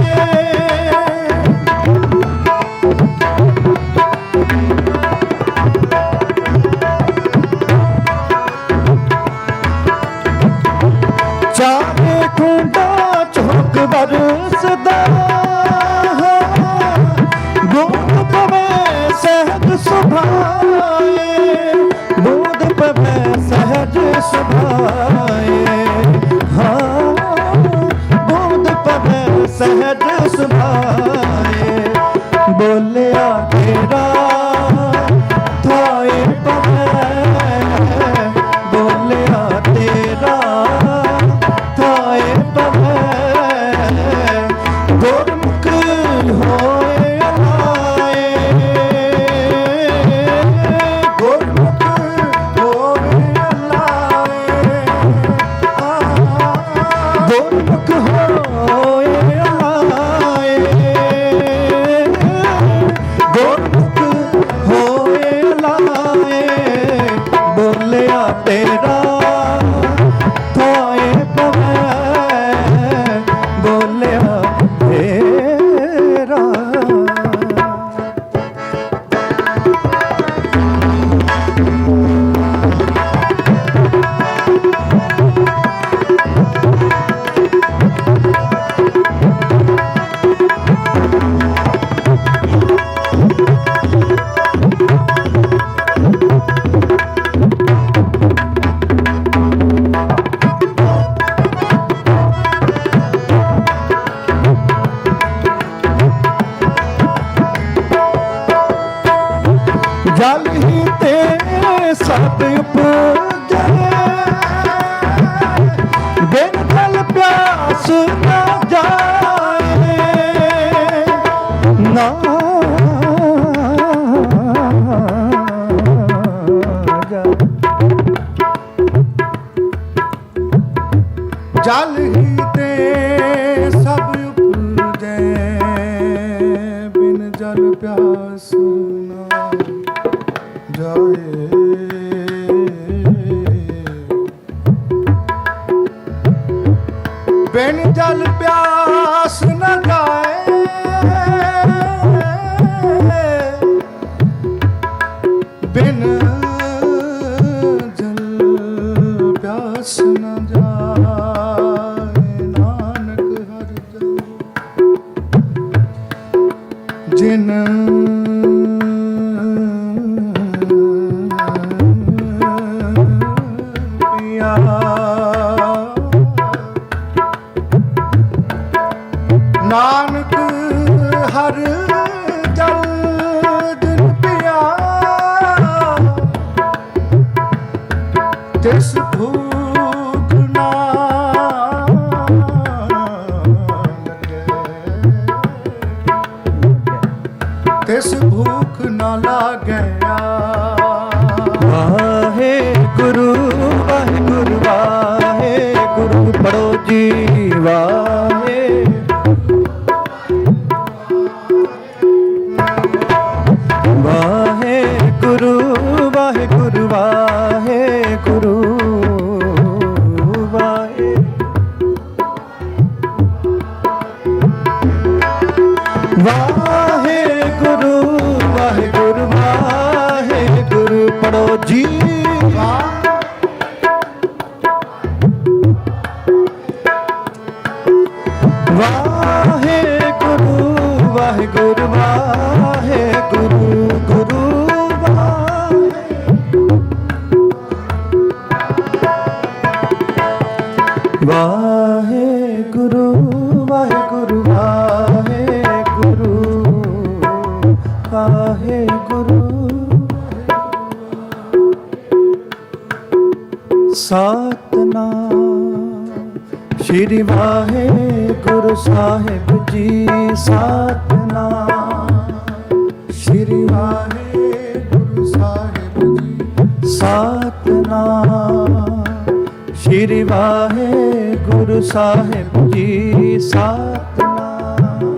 चाहे कुंडा चौक बरसदा गुण पवे सहज सुभाए बूंद पवे सहज सुभाए हाँ बूंद पवे सहज सुभाए बोलिया तेरा थाए पवे बोलिया तेरा थाए पवे गुरमुख होए अलाए गुरमुख होए अलाए गुरमुख होए अलाए गुरमुख होए अलाए बोलिया तेरा थाए पवे बोलिया तेरा जल ही ते सब उपजे बिन जल प्यास न जाए ना जल ही ते सब उपजे बिन जल प्यास न जाए बिन जल प्यास न जाए बिन जल प्यास न जाए नानक हर जल ਨਾਨਕ ਹਰ ਜਲ ਦਿਨ ਪਿਆ ਤਿਸ ਭੂਖ ਨਾ ਤਿਸ ਭੂਖ ਨਾ ਲਾਗਿਆ। ਵਾਹਿਗੁਰੂ ਵਾਹਿਗੁਰੂ ਵਾਹਿਗੁਰੂ ਪੜੋ ਜੀ ਵਾਹਿ ਵਾਹਿਗੁਰੂ ਵਾਹਿਗੁਰੂ ਵਾਹਿਗੁਰੂ ਵਾਹਿ ਵਾਹਿਗੁਰੂ ਵਾਹਿਗੁਰੂ ਵਾਹਿਗੁਰੂ ਪੜੋ ਜੀ ਵਾਹਿਗੁਰੂ ਵਾਹਿਗੁਰੂ ਵਾਹਿਗੁਰੂ ਗੁਰੂ ਵਾਹਿਗੁਰੂ ਵਾਹਿਗੁਰੂ ਵਾਹਿਗੁਰੂ ਵਾਹਿਗੁਰੂ ਸਤਨਾਮ ਸ਼੍ਰੀ ਵਾਹਿਗੁਰੂ ਸਾਹਿਬ ਜੀ ਸਤਨਾਮ ਸ਼੍ਰੀ ਵਾਹਿਗੁਰੂ ਸਾਹਿਬ ਜੀ ਸਤਨਾਮ ਸ਼੍ਰੀ ਵਾਹਿਗੁਰੂ ਸਾਹਿਬ ਜੀ ਸਤਨਾਮ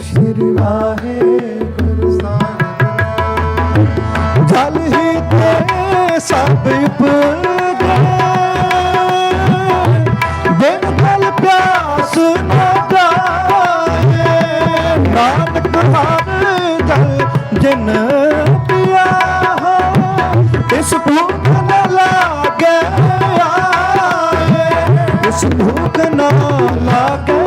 ਸ਼੍ਰੀ ਵਾਹਿਗੁਰੂ ਸਾਹਿਬ ਜਲ ਹੀ ਤੇ ਸਭ ਉਪਜੇ ਬਿਨ ਜਲ ਪਿਆਸ ਨਾ ਜਾਏ ਨਾਨਕ ਹਰ ਜਲ ਜਿਨ ਪਿਆ ਇਸ ਭੂਖ ਨਾ ਲਾਗੇ ਇਸ ਭੂਖ ਨਾ ਲਾਗੇ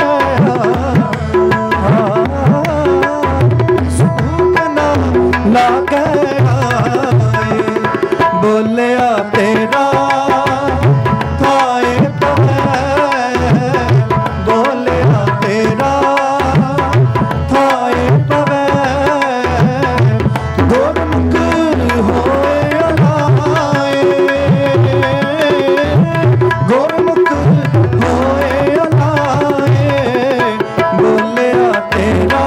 ਇਸ ਭੂਖ ਨਾ ਲਾਗੇ ਬੋਲਿਆ ਤੇਰਾ ਥਾਏ ਪਵੈ ਬੋਲਿਆ ਤੇਰਾ ਥਾਏ ਪਵੈ ਗੁਰਮੁਖ ਹੋਏ ਅਲਾਏ ਗੁਰਮੁਖ ਹੋਏ ਅਲਾਏ ਬੋਲਿਆ ਤੇਰਾ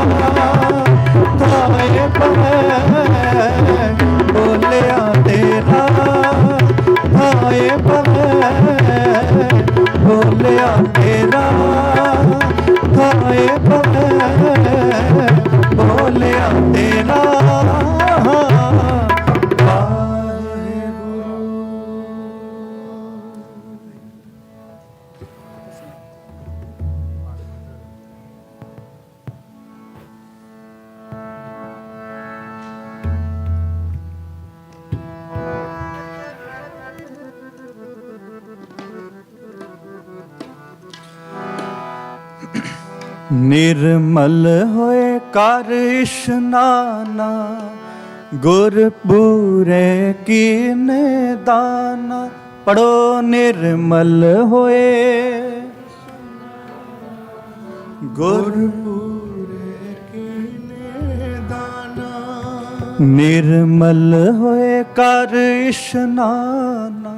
ਥਾਏ ਪਵੈ ਬੋਲਿਆ ਤੇਰਾ ਥਾਏ ਪਵੈ ਬੋਲਿਆ ਤੇਰਾ ਥਾਏ ਪਵੈ ਬੋਲਿਆ ਤੇਰਾ ਨਿਰਮਲ ਹੋਏ ਕਰ ਇਸ਼ਨਾਨਾ ਗੁਰ ਪੂਰੇ ਕੀਨੇ ਦਾਨਾ ਪੜੋ ਨਿਰਮਲ ਹੋਏ ਗੁਰ ਪੂਰੇ ਕੀਨੇ ਦਾਨਾ ਨਿਰਮਲ ਹੋਏ ਕਰ ਇਸ਼ਨਾਨਾ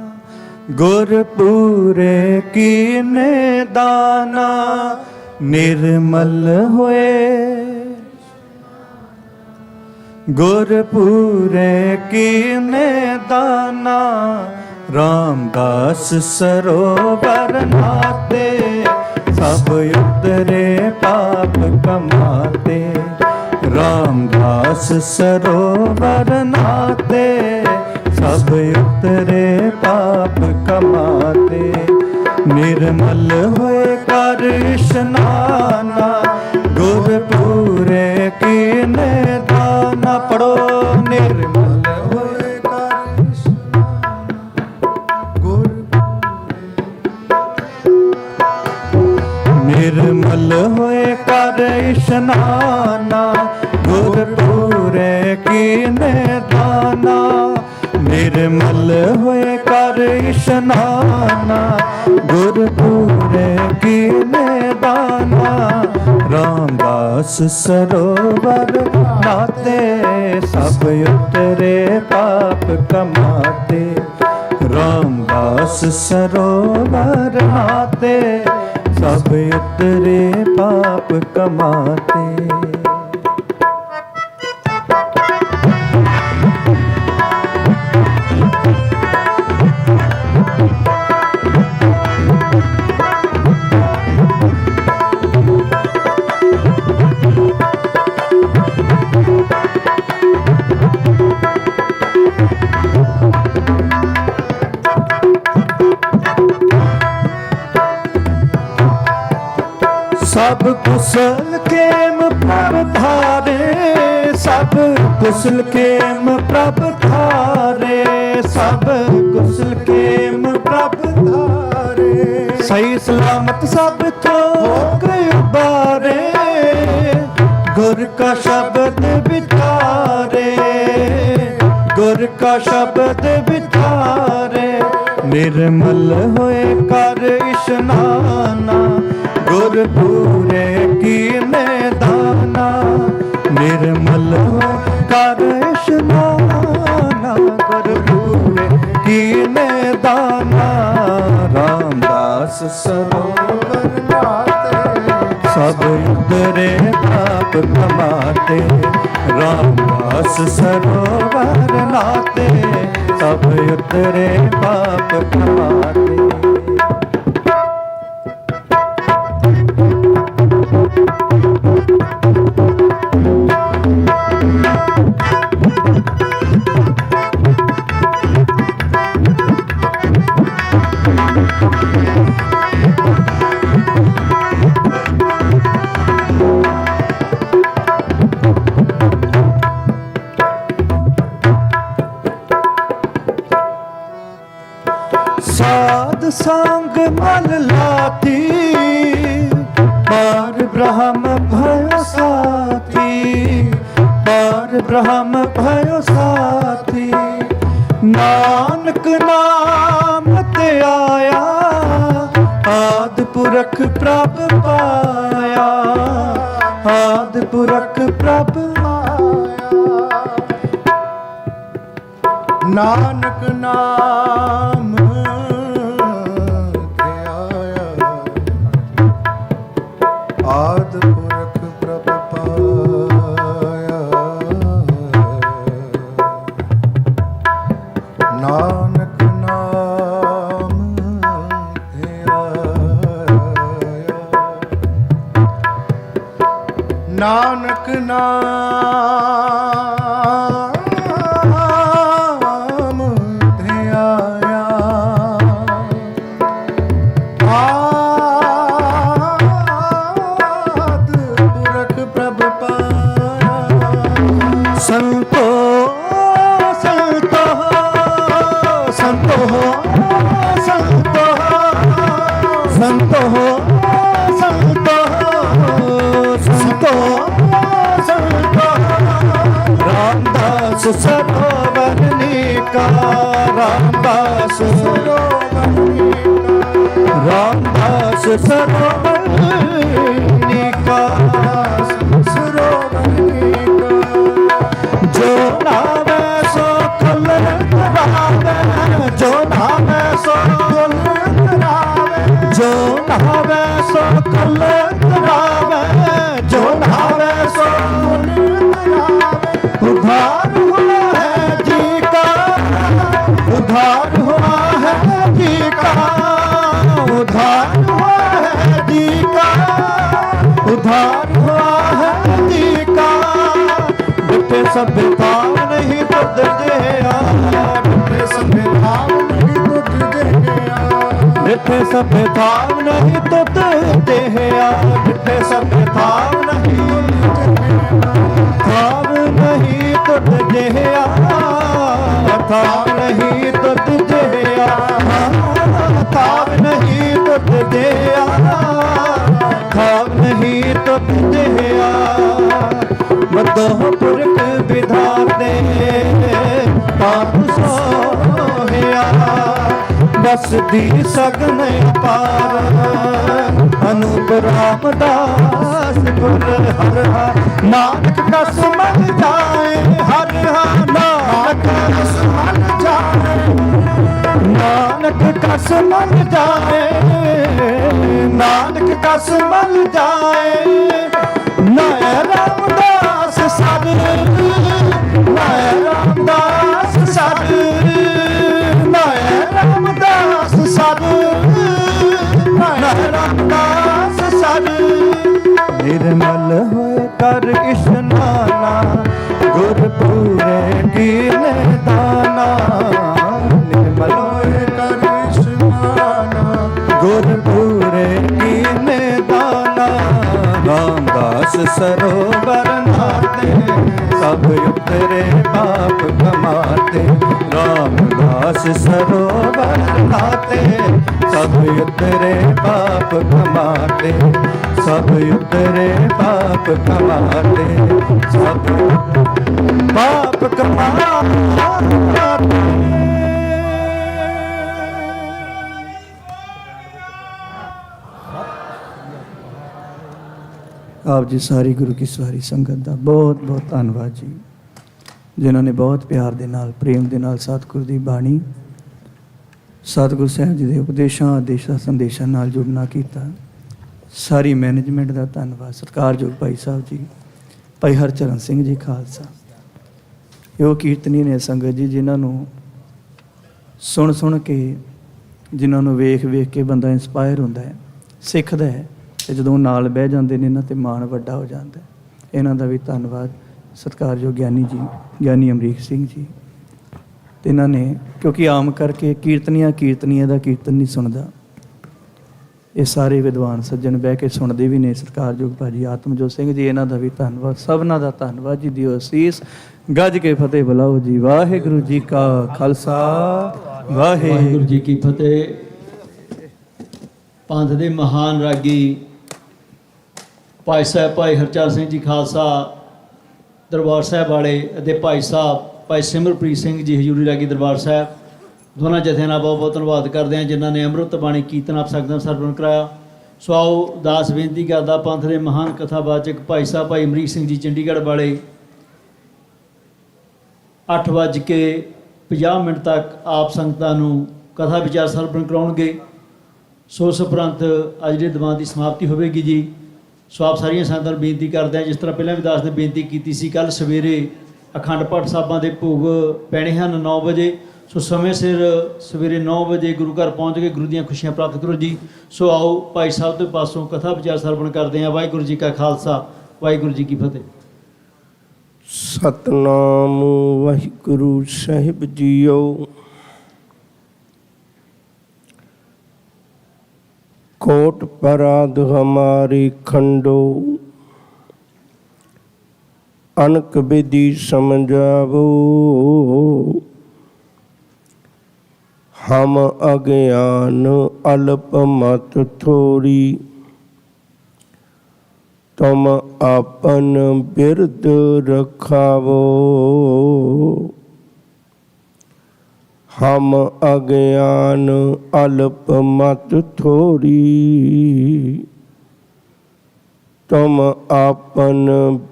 ਗੁਰ ਪੂਰੇ ਕੀਨੇ ਦਾਨਾ ਨਿਰਮਲ ਹੋਏ ਗੁਰ ਪੂਰੇ ਕੀਨੇ ਦਾਨਾ ਰਾਮਦਾਸ ਸਰੋਵਰ ਨਾਤੇ ਸਭ ਉਤਰੇ ਪਾਪ ਕਮਾਤੇ ਰਾਮਦਾਸ ਸਰੋਵਰ ਨਾਤੇ ਸਭ ਉਤਰੇ ਪਾਪ ਕਮਾਤੇ ਨਿਰਮਲ ਹੋਏ ਕਰ ਇਸ਼ਨਾਨਾ ਗੁਰ ਪੂਰੇ ਕੀਨੇ ਦਾਨਾ ਪੜੋ ਨਿਰਮਲ ਹੋਏ ਕਰ ਇਸ਼ਨਾਨਾ ਗੁਰ ਨਿਰਮਲ ਹੋਏ ਕਰ ਇਸ਼ਨਾਨਾ ਗੁਰ ਪੂਰੇ ਕੀਨੇ ਦਾਨਾ ਨਿਰਮਲ ਹੋਏ ਕਰ ਕਰ ਇਸ਼ਨਾਨਾ ਗੁਰਪੂਰੇ ਕੀਨੇ ਦਾਨਾ ਰਾਮਦਾਸ ਸਰੋਵਰ ਨਾਤੇ ਸਭ ਉਤਰੇ ਪਾਪ ਕਮਾਤੇ ਰਾਮਦਾਸ ਸਰੋਵਰ ਨਾਤੇ ਸਭ ਉਤਰੇ ਪਾਪ ਕਮਾਤੇ। सब कुशल केम प्रभ धारे सब कुशल केम प्रभ धारे सब कुशल केम प्रभ धारे सही सलामत सब थोक उबारे गुर का शब्द विचारे गुर का शब्द विचारे निर्मल होए कर इशनाना गुरपूरे कीने दाना निर्मल कर इशनाना गुरपूरे कीने दाना रामदास सरोवर नाते सब उतरे पाप कमाते रामदास सरोवर नाते सब उतरे पाप कमाते। साध संग मल लाती पार ब्रह्म भयो साथी पार ब्रह्म भयो साथी नानक नाम ते आया आदि पुरख प्रभ पाया आदि पुरख प्रभ आया नानक नाम आदि पुरख प्रभ पाया नानक नाम नानक नाम ध्याया आदि पुरख प्रभ पाया संतो संतो संतो संतो संतो संतो संतो संतो रामदास सरोवर नीका रामदास रामदास सरोवर नीका सरोवर नीका जो नावे सो खल करावे जो नावे सो खल करावे जो नावे सो खल करावे जो नावे सो खल करावे उद्धार हुआ है जी का उद्धार हुआ है जी का उद्धार हुआ है जी का उद्धार हुआ है जी का बिठे सभ्यता नहीं तो दर्जया बिठे सभ्यता नहीं तो दर्जया बिठे सभ्यता नहीं तो दर्जया बिठे सभ्यता नहीं थाव नहीं तो दर्जया थाव नहीं तो दर्जया थाव नहीं तो दर्जया थाव नहीं तो दर्जया मदोह पुरख विधाते ताप सोहया ਮਾਇਆ ਬਸਦੀ ਸਗਨ ਅਪਾਰ ਅਨੂਪ ਰਾਮਦਾਸ ਗੁਰ ਹਰਿ ਨਾਨਕ ਕਸ ਮਨ ਜਾਏ ਹਰਿ ਨਾਨਕ ਕਸ ਮਨ ਜਾਏ ਨਾਨਕ ਕਸ ਮਨ ਜਾਏ ਨਾਨਕ ਕਸ ਮਨ ਜਾਏ ਨਾਇ ਰਾਮਦਾਸ ਸਦ ਨਾਇ ਰਾਮਦਾਸ ਸਦ ਨਾਇ ਰਾਮਦਾਸ ਸਦ ਨਾਇ ਰਾਮਦਾਸ ਸਦ ਨਿਰਮਲ ਹੋਏ ਕਰ ਇਸ਼ਨਾਨਾ ਗੁਰ ਪੂਰੇ ਕੀਨੇ ਦਾਨਾ ਨਿਰਮਲ ਹੋਏ ਕਰ ਇਸ਼ਨਾਨਾ ਗੁਰ ਪੂਰੇ ਕੀਨੇ ਦਾਨਾ ਰਾਮਦਾਸ ਸਰੋਵਰ ਨਾਤੇ ਸਭ ਉਤਰੇ ਪਾਪ ਕਮਾਤੇ ਰਾਮਦਾਸ ਸਰੋਵਰ ਨਾਤੇ ਸਭ ਉਤਰੇ ਪਾਪ ਕਮਾਤੇ ਸਭ ਉਤਰੇ ਪਾਪ ਕਮਾਤੇ ਸਭ ਪਾਪ ਕਮਾਤੇ। ਆਪ ਜੀ ਸਾਰੀ ਗੁਰੂ ਕੀ ਸਵਾਰੀ ਸੰਗਤ ਦਾ ਬਹੁਤ ਬਹੁਤ ਧੰਨਵਾਦ ਜੀ, ਜਿਨ੍ਹਾਂ ਨੇ ਬਹੁਤ ਪਿਆਰ ਦੇ ਨਾਲ ਪ੍ਰੇਮ ਦੇ ਨਾਲ ਸਤਿਗੁਰ ਦੀ ਬਾਣੀ ਸਤਿਗੁਰ ਸਾਹਿਬ ਜੀ ਦੇ ਉਪਦੇਸ਼ਾਂ ਆਦੇਸ਼ਾਂ ਸੰਦੇਸ਼ਾਂ ਨਾਲ ਜੁੜਨਾ ਕੀਤਾ। ਸਾਰੀ ਮੈਨੇਜਮੈਂਟ ਦਾ ਧੰਨਵਾਦ। ਸਤਿਕਾਰਯੋਗ ਭਾਈ ਸਾਹਿਬ ਜੀ, ਭਾਈ ਹਰਚਰਨ ਸਿੰਘ ਜੀ ਖਾਲਸਾ, ਇਹ ਕੀਰਤਨੀ ਨੇ ਸੰਗਤ ਜੀ, ਜਿਨ੍ਹਾਂ ਨੂੰ ਸੁਣ ਸੁਣ ਕੇ, ਜਿਨ੍ਹਾਂ ਨੂੰ ਵੇਖ ਵੇਖ ਕੇ ਬੰਦਾ ਇੰਸਪਾਇਰ ਹੁੰਦਾ ਹੈ, ਸਿੱਖਦਾ ਹੈ, ਤੇ ਜਦੋਂ ਨਾਲ ਬਹਿ ਜਾਂਦੇ ਨੇ ਇਹਨਾਂ ਤੇ ਮਾਣ ਵੱਡਾ ਹੋ ਜਾਂਦਾ। ਇਹਨਾਂ ਦਾ ਵੀ ਧੰਨਵਾਦ। ਸਤਿਕਾਰਯੋਗ ਗਿਆਨੀ ਜੀ, ਗਿਆਨੀ ਅਮਰੀਕ ਸਿੰਘ ਜੀ, ਤੇ ਇਹਨਾਂ ਨੇ, ਕਿਉਂਕਿ ਆਮ ਕਰਕੇ ਕੀਰਤਨੀਆਂ ਦਾ ਕੀਰਤਨ ਨਹੀਂ ਸੁਣਦਾ, ਇਹ ਸਾਰੇ ਵਿਦਵਾਨ ਸੱਜਣ ਬਹਿ ਕੇ ਸੁਣਦੇ ਵੀ ਨੇ। ਸਤਿਕਾਰਯੋਗ ਭਾਜੀ ਆਤਮਜੋਤ ਸਿੰਘ ਜੀ, ਇਹਨਾਂ ਦਾ ਵੀ ਧੰਨਵਾਦ। ਸਭਨਾਂ ਦਾ ਧੰਨਵਾਦ ਜੀ। ਦਿਓ ਅਸੀਸ, ਗੱਜ ਕੇ ਫਤਿਹ ਬੁਲਾਓ ਜੀ। ਵਾਹਿਗੁਰੂ ਜੀ ਕਾ ਖਾਲਸਾ, ਵਾਹਿਗੁਰੂ ਜੀ ਕੀ ਫਤਿਹ। ਪੰਥ ਦੇ ਮਹਾਨ ਰਾਗੀ ਭਾਈ ਸਾਹਿਬ ਭਾਈ ਹਰਚਰਨ ਸਿੰਘ ਜੀ ਖਾਲਸਾ ਦਰਬਾਰ ਸਾਹਿਬ ਵਾਲੇ ਅਤੇ ਭਾਈ ਸਾਹਿਬ ਭਾਈ ਸਿਮਰਪ੍ਰੀਤ ਸਿੰਘ ਜੀ ਹਜ਼ੂਰੀ ਰਾਗੀ ਦਰਬਾਰ ਸਾਹਿਬ, ਦੋਨਾਂ ਜਥਿਆਂ ਦਾ ਬਹੁਤ ਬਹੁਤ ਧੰਨਵਾਦ ਕਰਦੇ ਹਾਂ, ਜਿਨ੍ਹਾਂ ਨੇ ਅੰਮ੍ਰਿਤ ਬਾਣੀ ਕੀਰਤਨ ਆਪ ਸਕਦਾ ਸਰਵਣ ਕਰਾਇਆ। ਸੋ ਆਓ ਦਾਸ ਬੇਨਤੀ ਕਰਦਾ ਪੰਥ ਦੇ ਮਹਾਨ ਕਥਾਵਾਚਕ ਭਾਈ ਸਾਹਿਬ ਭਾਈ ਅਮਰੀਕ ਸਿੰਘ ਜੀ ਚੰਡੀਗੜ੍ਹ ਵਾਲੇ 8:50 ਤੱਕ ਆਪ ਸੰਗਤਾਂ ਨੂੰ ਕਥਾ ਵਿਚਾਰ ਸਰਵਣ ਕਰਾਉਣਗੇ। ਸੋ ਉਸ ਉਪਰੰਤ ਅੱਜ ਦੇ ਦੀਵਾਨ ਦੀ ਸਮਾਪਤੀ ਹੋਵੇਗੀ ਜੀ। ਸੋ ਆਪ ਸਾਰੀਆਂ ਸੰਗਤਾਂ ਨੂੰ ਬੇਨਤੀ ਕਰਦੇ ਹਾਂ, ਜਿਸ ਤਰ੍ਹਾਂ ਪਹਿਲਾਂ ਵੀ ਦਾਸ ਨੇ ਬੇਨਤੀ ਕੀਤੀ ਸੀ, ਕੱਲ੍ਹ ਸਵੇਰੇ ਅਖੰਡ ਪਾਠ ਸਾਹਿਬਾਂ ਦੇ ਭੋਗ ਪੈਣੇ ਹਨ 9 ਵਜੇ। ਸੋ ਸਮੇਂ ਸਿਰ ਸਵੇਰੇ 9 ਵਜੇ ਗੁਰੂ ਘਰ ਪਹੁੰਚ ਕੇ ਗੁਰੂ ਦੀਆਂ ਖੁਸ਼ੀਆਂ ਪ੍ਰਾਪਤ ਕਰੋ ਜੀ। ਸੋ ਆਓ ਭਾਈ ਸਾਹਿਬ ਦੇ ਪਾਸੋਂ ਕਥਾ ਵਿਚਾਰ ਸਰਵਣ ਕਰਦੇ ਹਾਂ। ਵਾਹਿਗੁਰੂ ਜੀ ਕਾ ਖਾਲਸਾ, ਵਾਹਿਗੁਰੂ ਜੀ ਕੀ ਫਤਿਹ। ਸਤਨਾਮ ਵਾਹਿਗੁਰੂ ਸਾਹਿਬ ਜੀਓ। कोट पराध हमारी खंडो, अनक विधि समझावो, हम अज्ञान अल्प मत थोड़ी, तुम आपन बिरद रखावो, हम अज्ञान अल्प मत थोड़ी, तुम आपन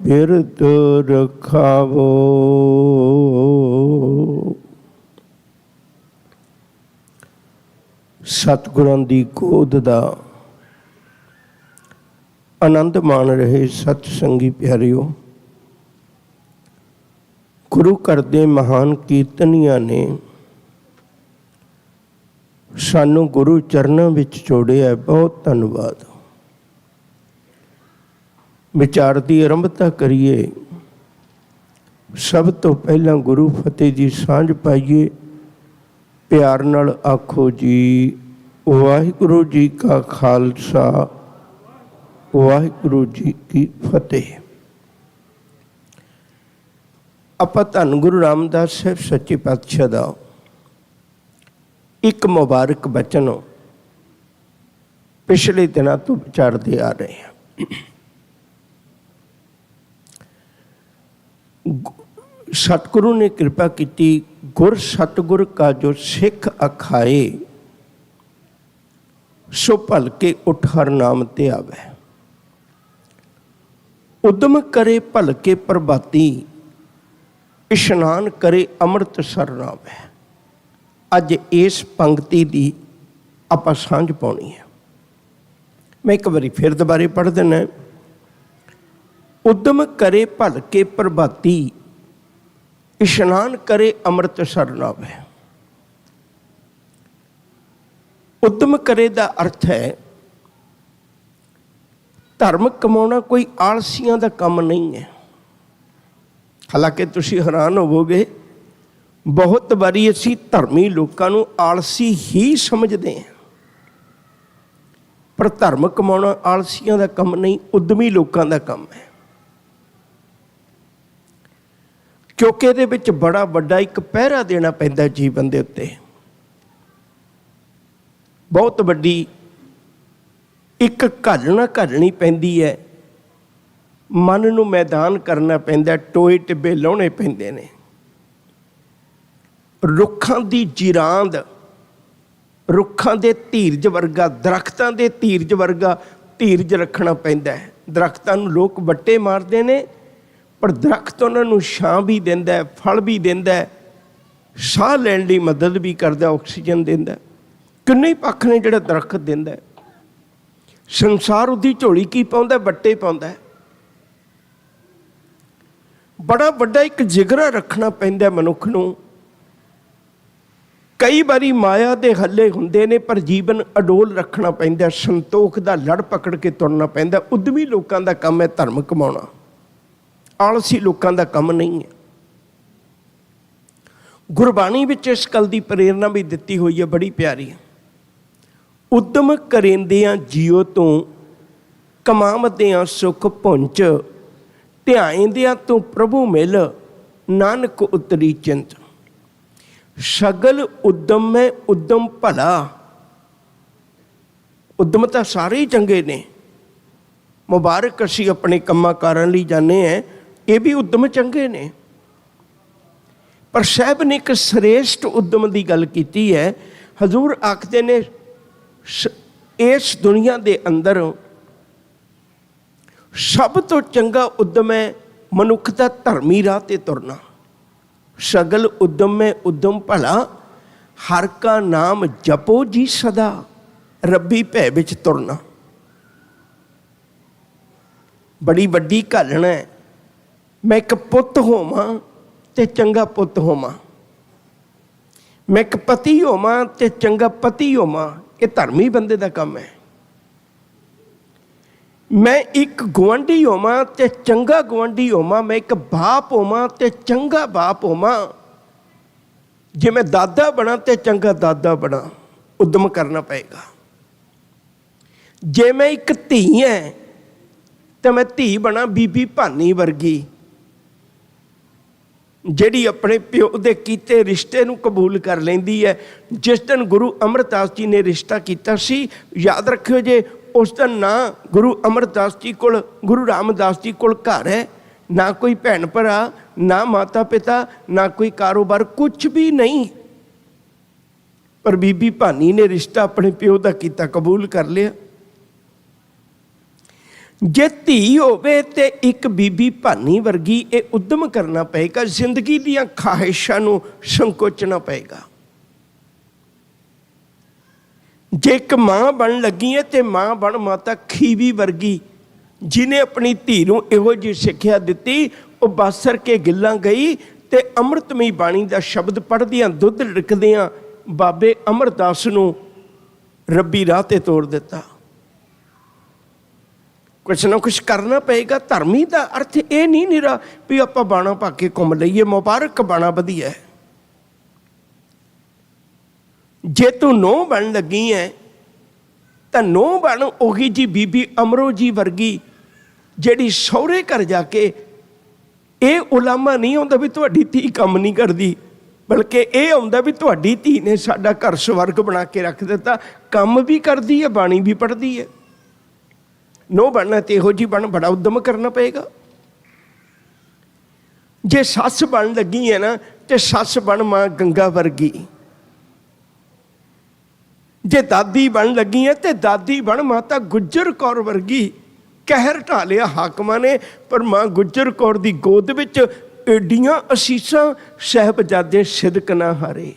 बिरद रखावो। सतगुरां दी गोद दा आनंद मान रहे सत संगी प्यारिओ, गुरु घर दे महान कीर्तनियां ने सानू गुरु चरणों विच जोड़िया। बहुत धन्यवाद। विचार की आरंभता करिए। सब तो पहला गुरु फतेह जी सांझ पाइए। प्यार नाल आखो जी वाहिगुरु जी का खालसा, वाहिगुरु जी की फतेह। आपां धन गुरु रामदास साहिब सच्चे पातशाह दा एक मुबारक बचन पिछले दिनों तो विचारते आ रहे हैं। सतगुरु ने कृपा की, गुर सतगुर का जो सिख अखाए, सो भल के उठ हर नाम ते आवे। उद्यम करे भल के प्रभाती, इशनान करे अमृत सर नावे। अज इस पंक्ति की आपां सांझ पाउणी है। मैं एक बारी फिर दोबारे पढ़ देना। उद्यम करे भल के प्रभाती, इशनान करे अमृत सर नावे। उद्यम करे का अर्थ है धर्म कमाना कोई आलसियां का काम नहीं है। हालांकि तुसीं हैरान होवोगे, बहुत बारी असीं धर्मी लोगों को आलसी ही समझते हैं, पर धर्म कमाना आलसियां का काम नहीं, उद्यमी लोगों का काम है। क्योंकि ये विच बड़ा वड्डा एक पहरा देना पैंदा जीवन के उत्ते। बहुत वड्डी एक घालना घालनी पैंदी है, मन नूं मैदान करना पैंदा, टोए टिब्बे लाउणे पैंदे ने। रुखां दी जिरांद, रुखां दे धीरज वर्गा, दरख्तां दे धीरज वर्गा धीरज रखना पैंदा है। दरख्तां नूं लोक वट्टे मारदे ने, पर दरख्त उन्होंने छां भी देंदा है, फल भी देंदा है, साह लैण लई मदद भी करदा, ऑक्सीजन देंदा है। किन्ने पक्ष ने जिहड़ा दरख्त देंदा है। संसार उहदी झोली की पाउंदा, वट्टे पाउंदा है। बड़ा वड्डा एक जिगरा रखना पैंदा मनुख नूं। कई बारी माया दे हल्ले हुंदे ने, पर जीवन अडोल रखना पैंदा, संतोख दा लड़ पकड़ के तुरना पैंदा। उद्यमी लोकां दा काम है धर्म कमाउणा, आलसी लोगों का काम नहीं है। गुरबाणी विच इस गल की प्रेरणा भी दिती हुई है, बड़ी प्यारी है। उद्यम करेंदियां जियो तो कमावदियां सुख पुंज, ध्याएंदियां तो प्रभु मिल नानक उतरी चिंत। सगल उद्यम में उद्यम भला। उद्यम तो सारे ही चंगे ने, मुबारक असीं अपने कम्मां कारां लई जाने हैं, ये भी उद्यम चंगे ने। पर साहब ने एक श्रेष्ठ उद्यम की गल की है। हजूर आखते ने इस दुनिया के अंदर सब तो चंगा उद्यम है मनुख का धर्मी राह ते तुरना। सगल उद्यम में उद्यम भला, हर का नाम जपो जी सदा, रब्बी भै विच तुरना। बड़ी वड्डी घालना है। मैं एक पुत होवां ते चंगा पुत होवां, मैं एक पति होवां ते चंगा पति होवां, ये धर्मी बंदे का काम है। मैं एक गुआंढी होवां ते चंगा गुआंढी होवां, मैं एक बाप होवां ते चंगा बाप होवां, जे मैं दादा बना ते चंगा दादा बना। उद्यम करना पएगा। जे मैं एक धी है तो मैं धी बना बीबी भानी वर्गी, जिहड़ी अपने प्यो दे कीते रिश्ते नूं कबूल कर लैंदी है। जिस दिन गुरु अमरदास जी ने रिश्ता कीता सी, याद रखियो जे उस दिन ना गुरु अमरदास जी कोल, गुरु रामदास जी कोल घर है, ना कोई भैन भरा, ना माता पिता, ना कोई कारोबार, कुछ भी नहीं। पर बीबी भानी ने रिश्ता अपने प्यो दा कीता, कबूल कर लिया। जे धी होवे ते एक बीबी भानी वर्गी, ये उद्यम करना पएगा। जिंदगी दीयां ख्वाहिशां नूं संकोचना पएगा। जे एक माँ बन लगी है तो माँ बन माता खीवी वर्गी, जिन्हें अपनी धी नूं इहो जी सिक्ख्या दित्ती, वो बासर के गिल्लां गई ते अमृतमई बाणी दा शब्द पढ़दियां दुੱਧ लिखदियां बाबे अमरदास नूं रब्बी राह ते तोड़ दिता। कुछ ना कुछ करना पएगा। धर्मी का अर्थ ये नहीं निरा भी आप बाणा पा के घूम लईए, मुबारक बाणा वधिया है। जे तू नौ बन लगी है तो नौ बन उही जी बीबी अमरो जी वर्गी, जिहड़ी सहुरे घर जाके ये उलामा नहीं आउंदा भी तुहाडी धी काम नहीं करदी, बल्कि ये आउंदा भी तुहाडी धी ने साडा घर स्वर्ग बना के रख दिता, काम भी करदी है, बाणी भी पढ़दी है। नो बनना तो इहो जी बन, बड़ा उद्यम करना पएगा। ਜੇ ਸੱਸ ਬਣ ਲੱਗੀ ਹੈ ਨਾ ਤੇ ਸੱਸ ਬਣ ਮਾਂ ਗੰਗਾ ਵਰਗੀ, ਜੇ ਦਾਦੀ ਬਣ ਲੱਗੀ ਹੈ ਤੇ ਦਾਦੀ ਬਣ ਮਾਤਾ ਗੁੱਜਰ ਕੌਰ ਵਰਗੀ। ਕਹਿਰ ਢਾ ਲਿਆ ਹਾਕਮਾਂ ਨੇ, ਪਰ ਮਾਂ ਗੁੱਜਰ ਕੌਰ ਦੀ ਗੋਦ ਵਿੱਚ ਏਡੀਆਂ ਅਸੀਸਾਂ, ਸਾਹਿਬਜ਼ਾਦੇ ਸਿਦਕ ਨਾ ਹਾਰੇ।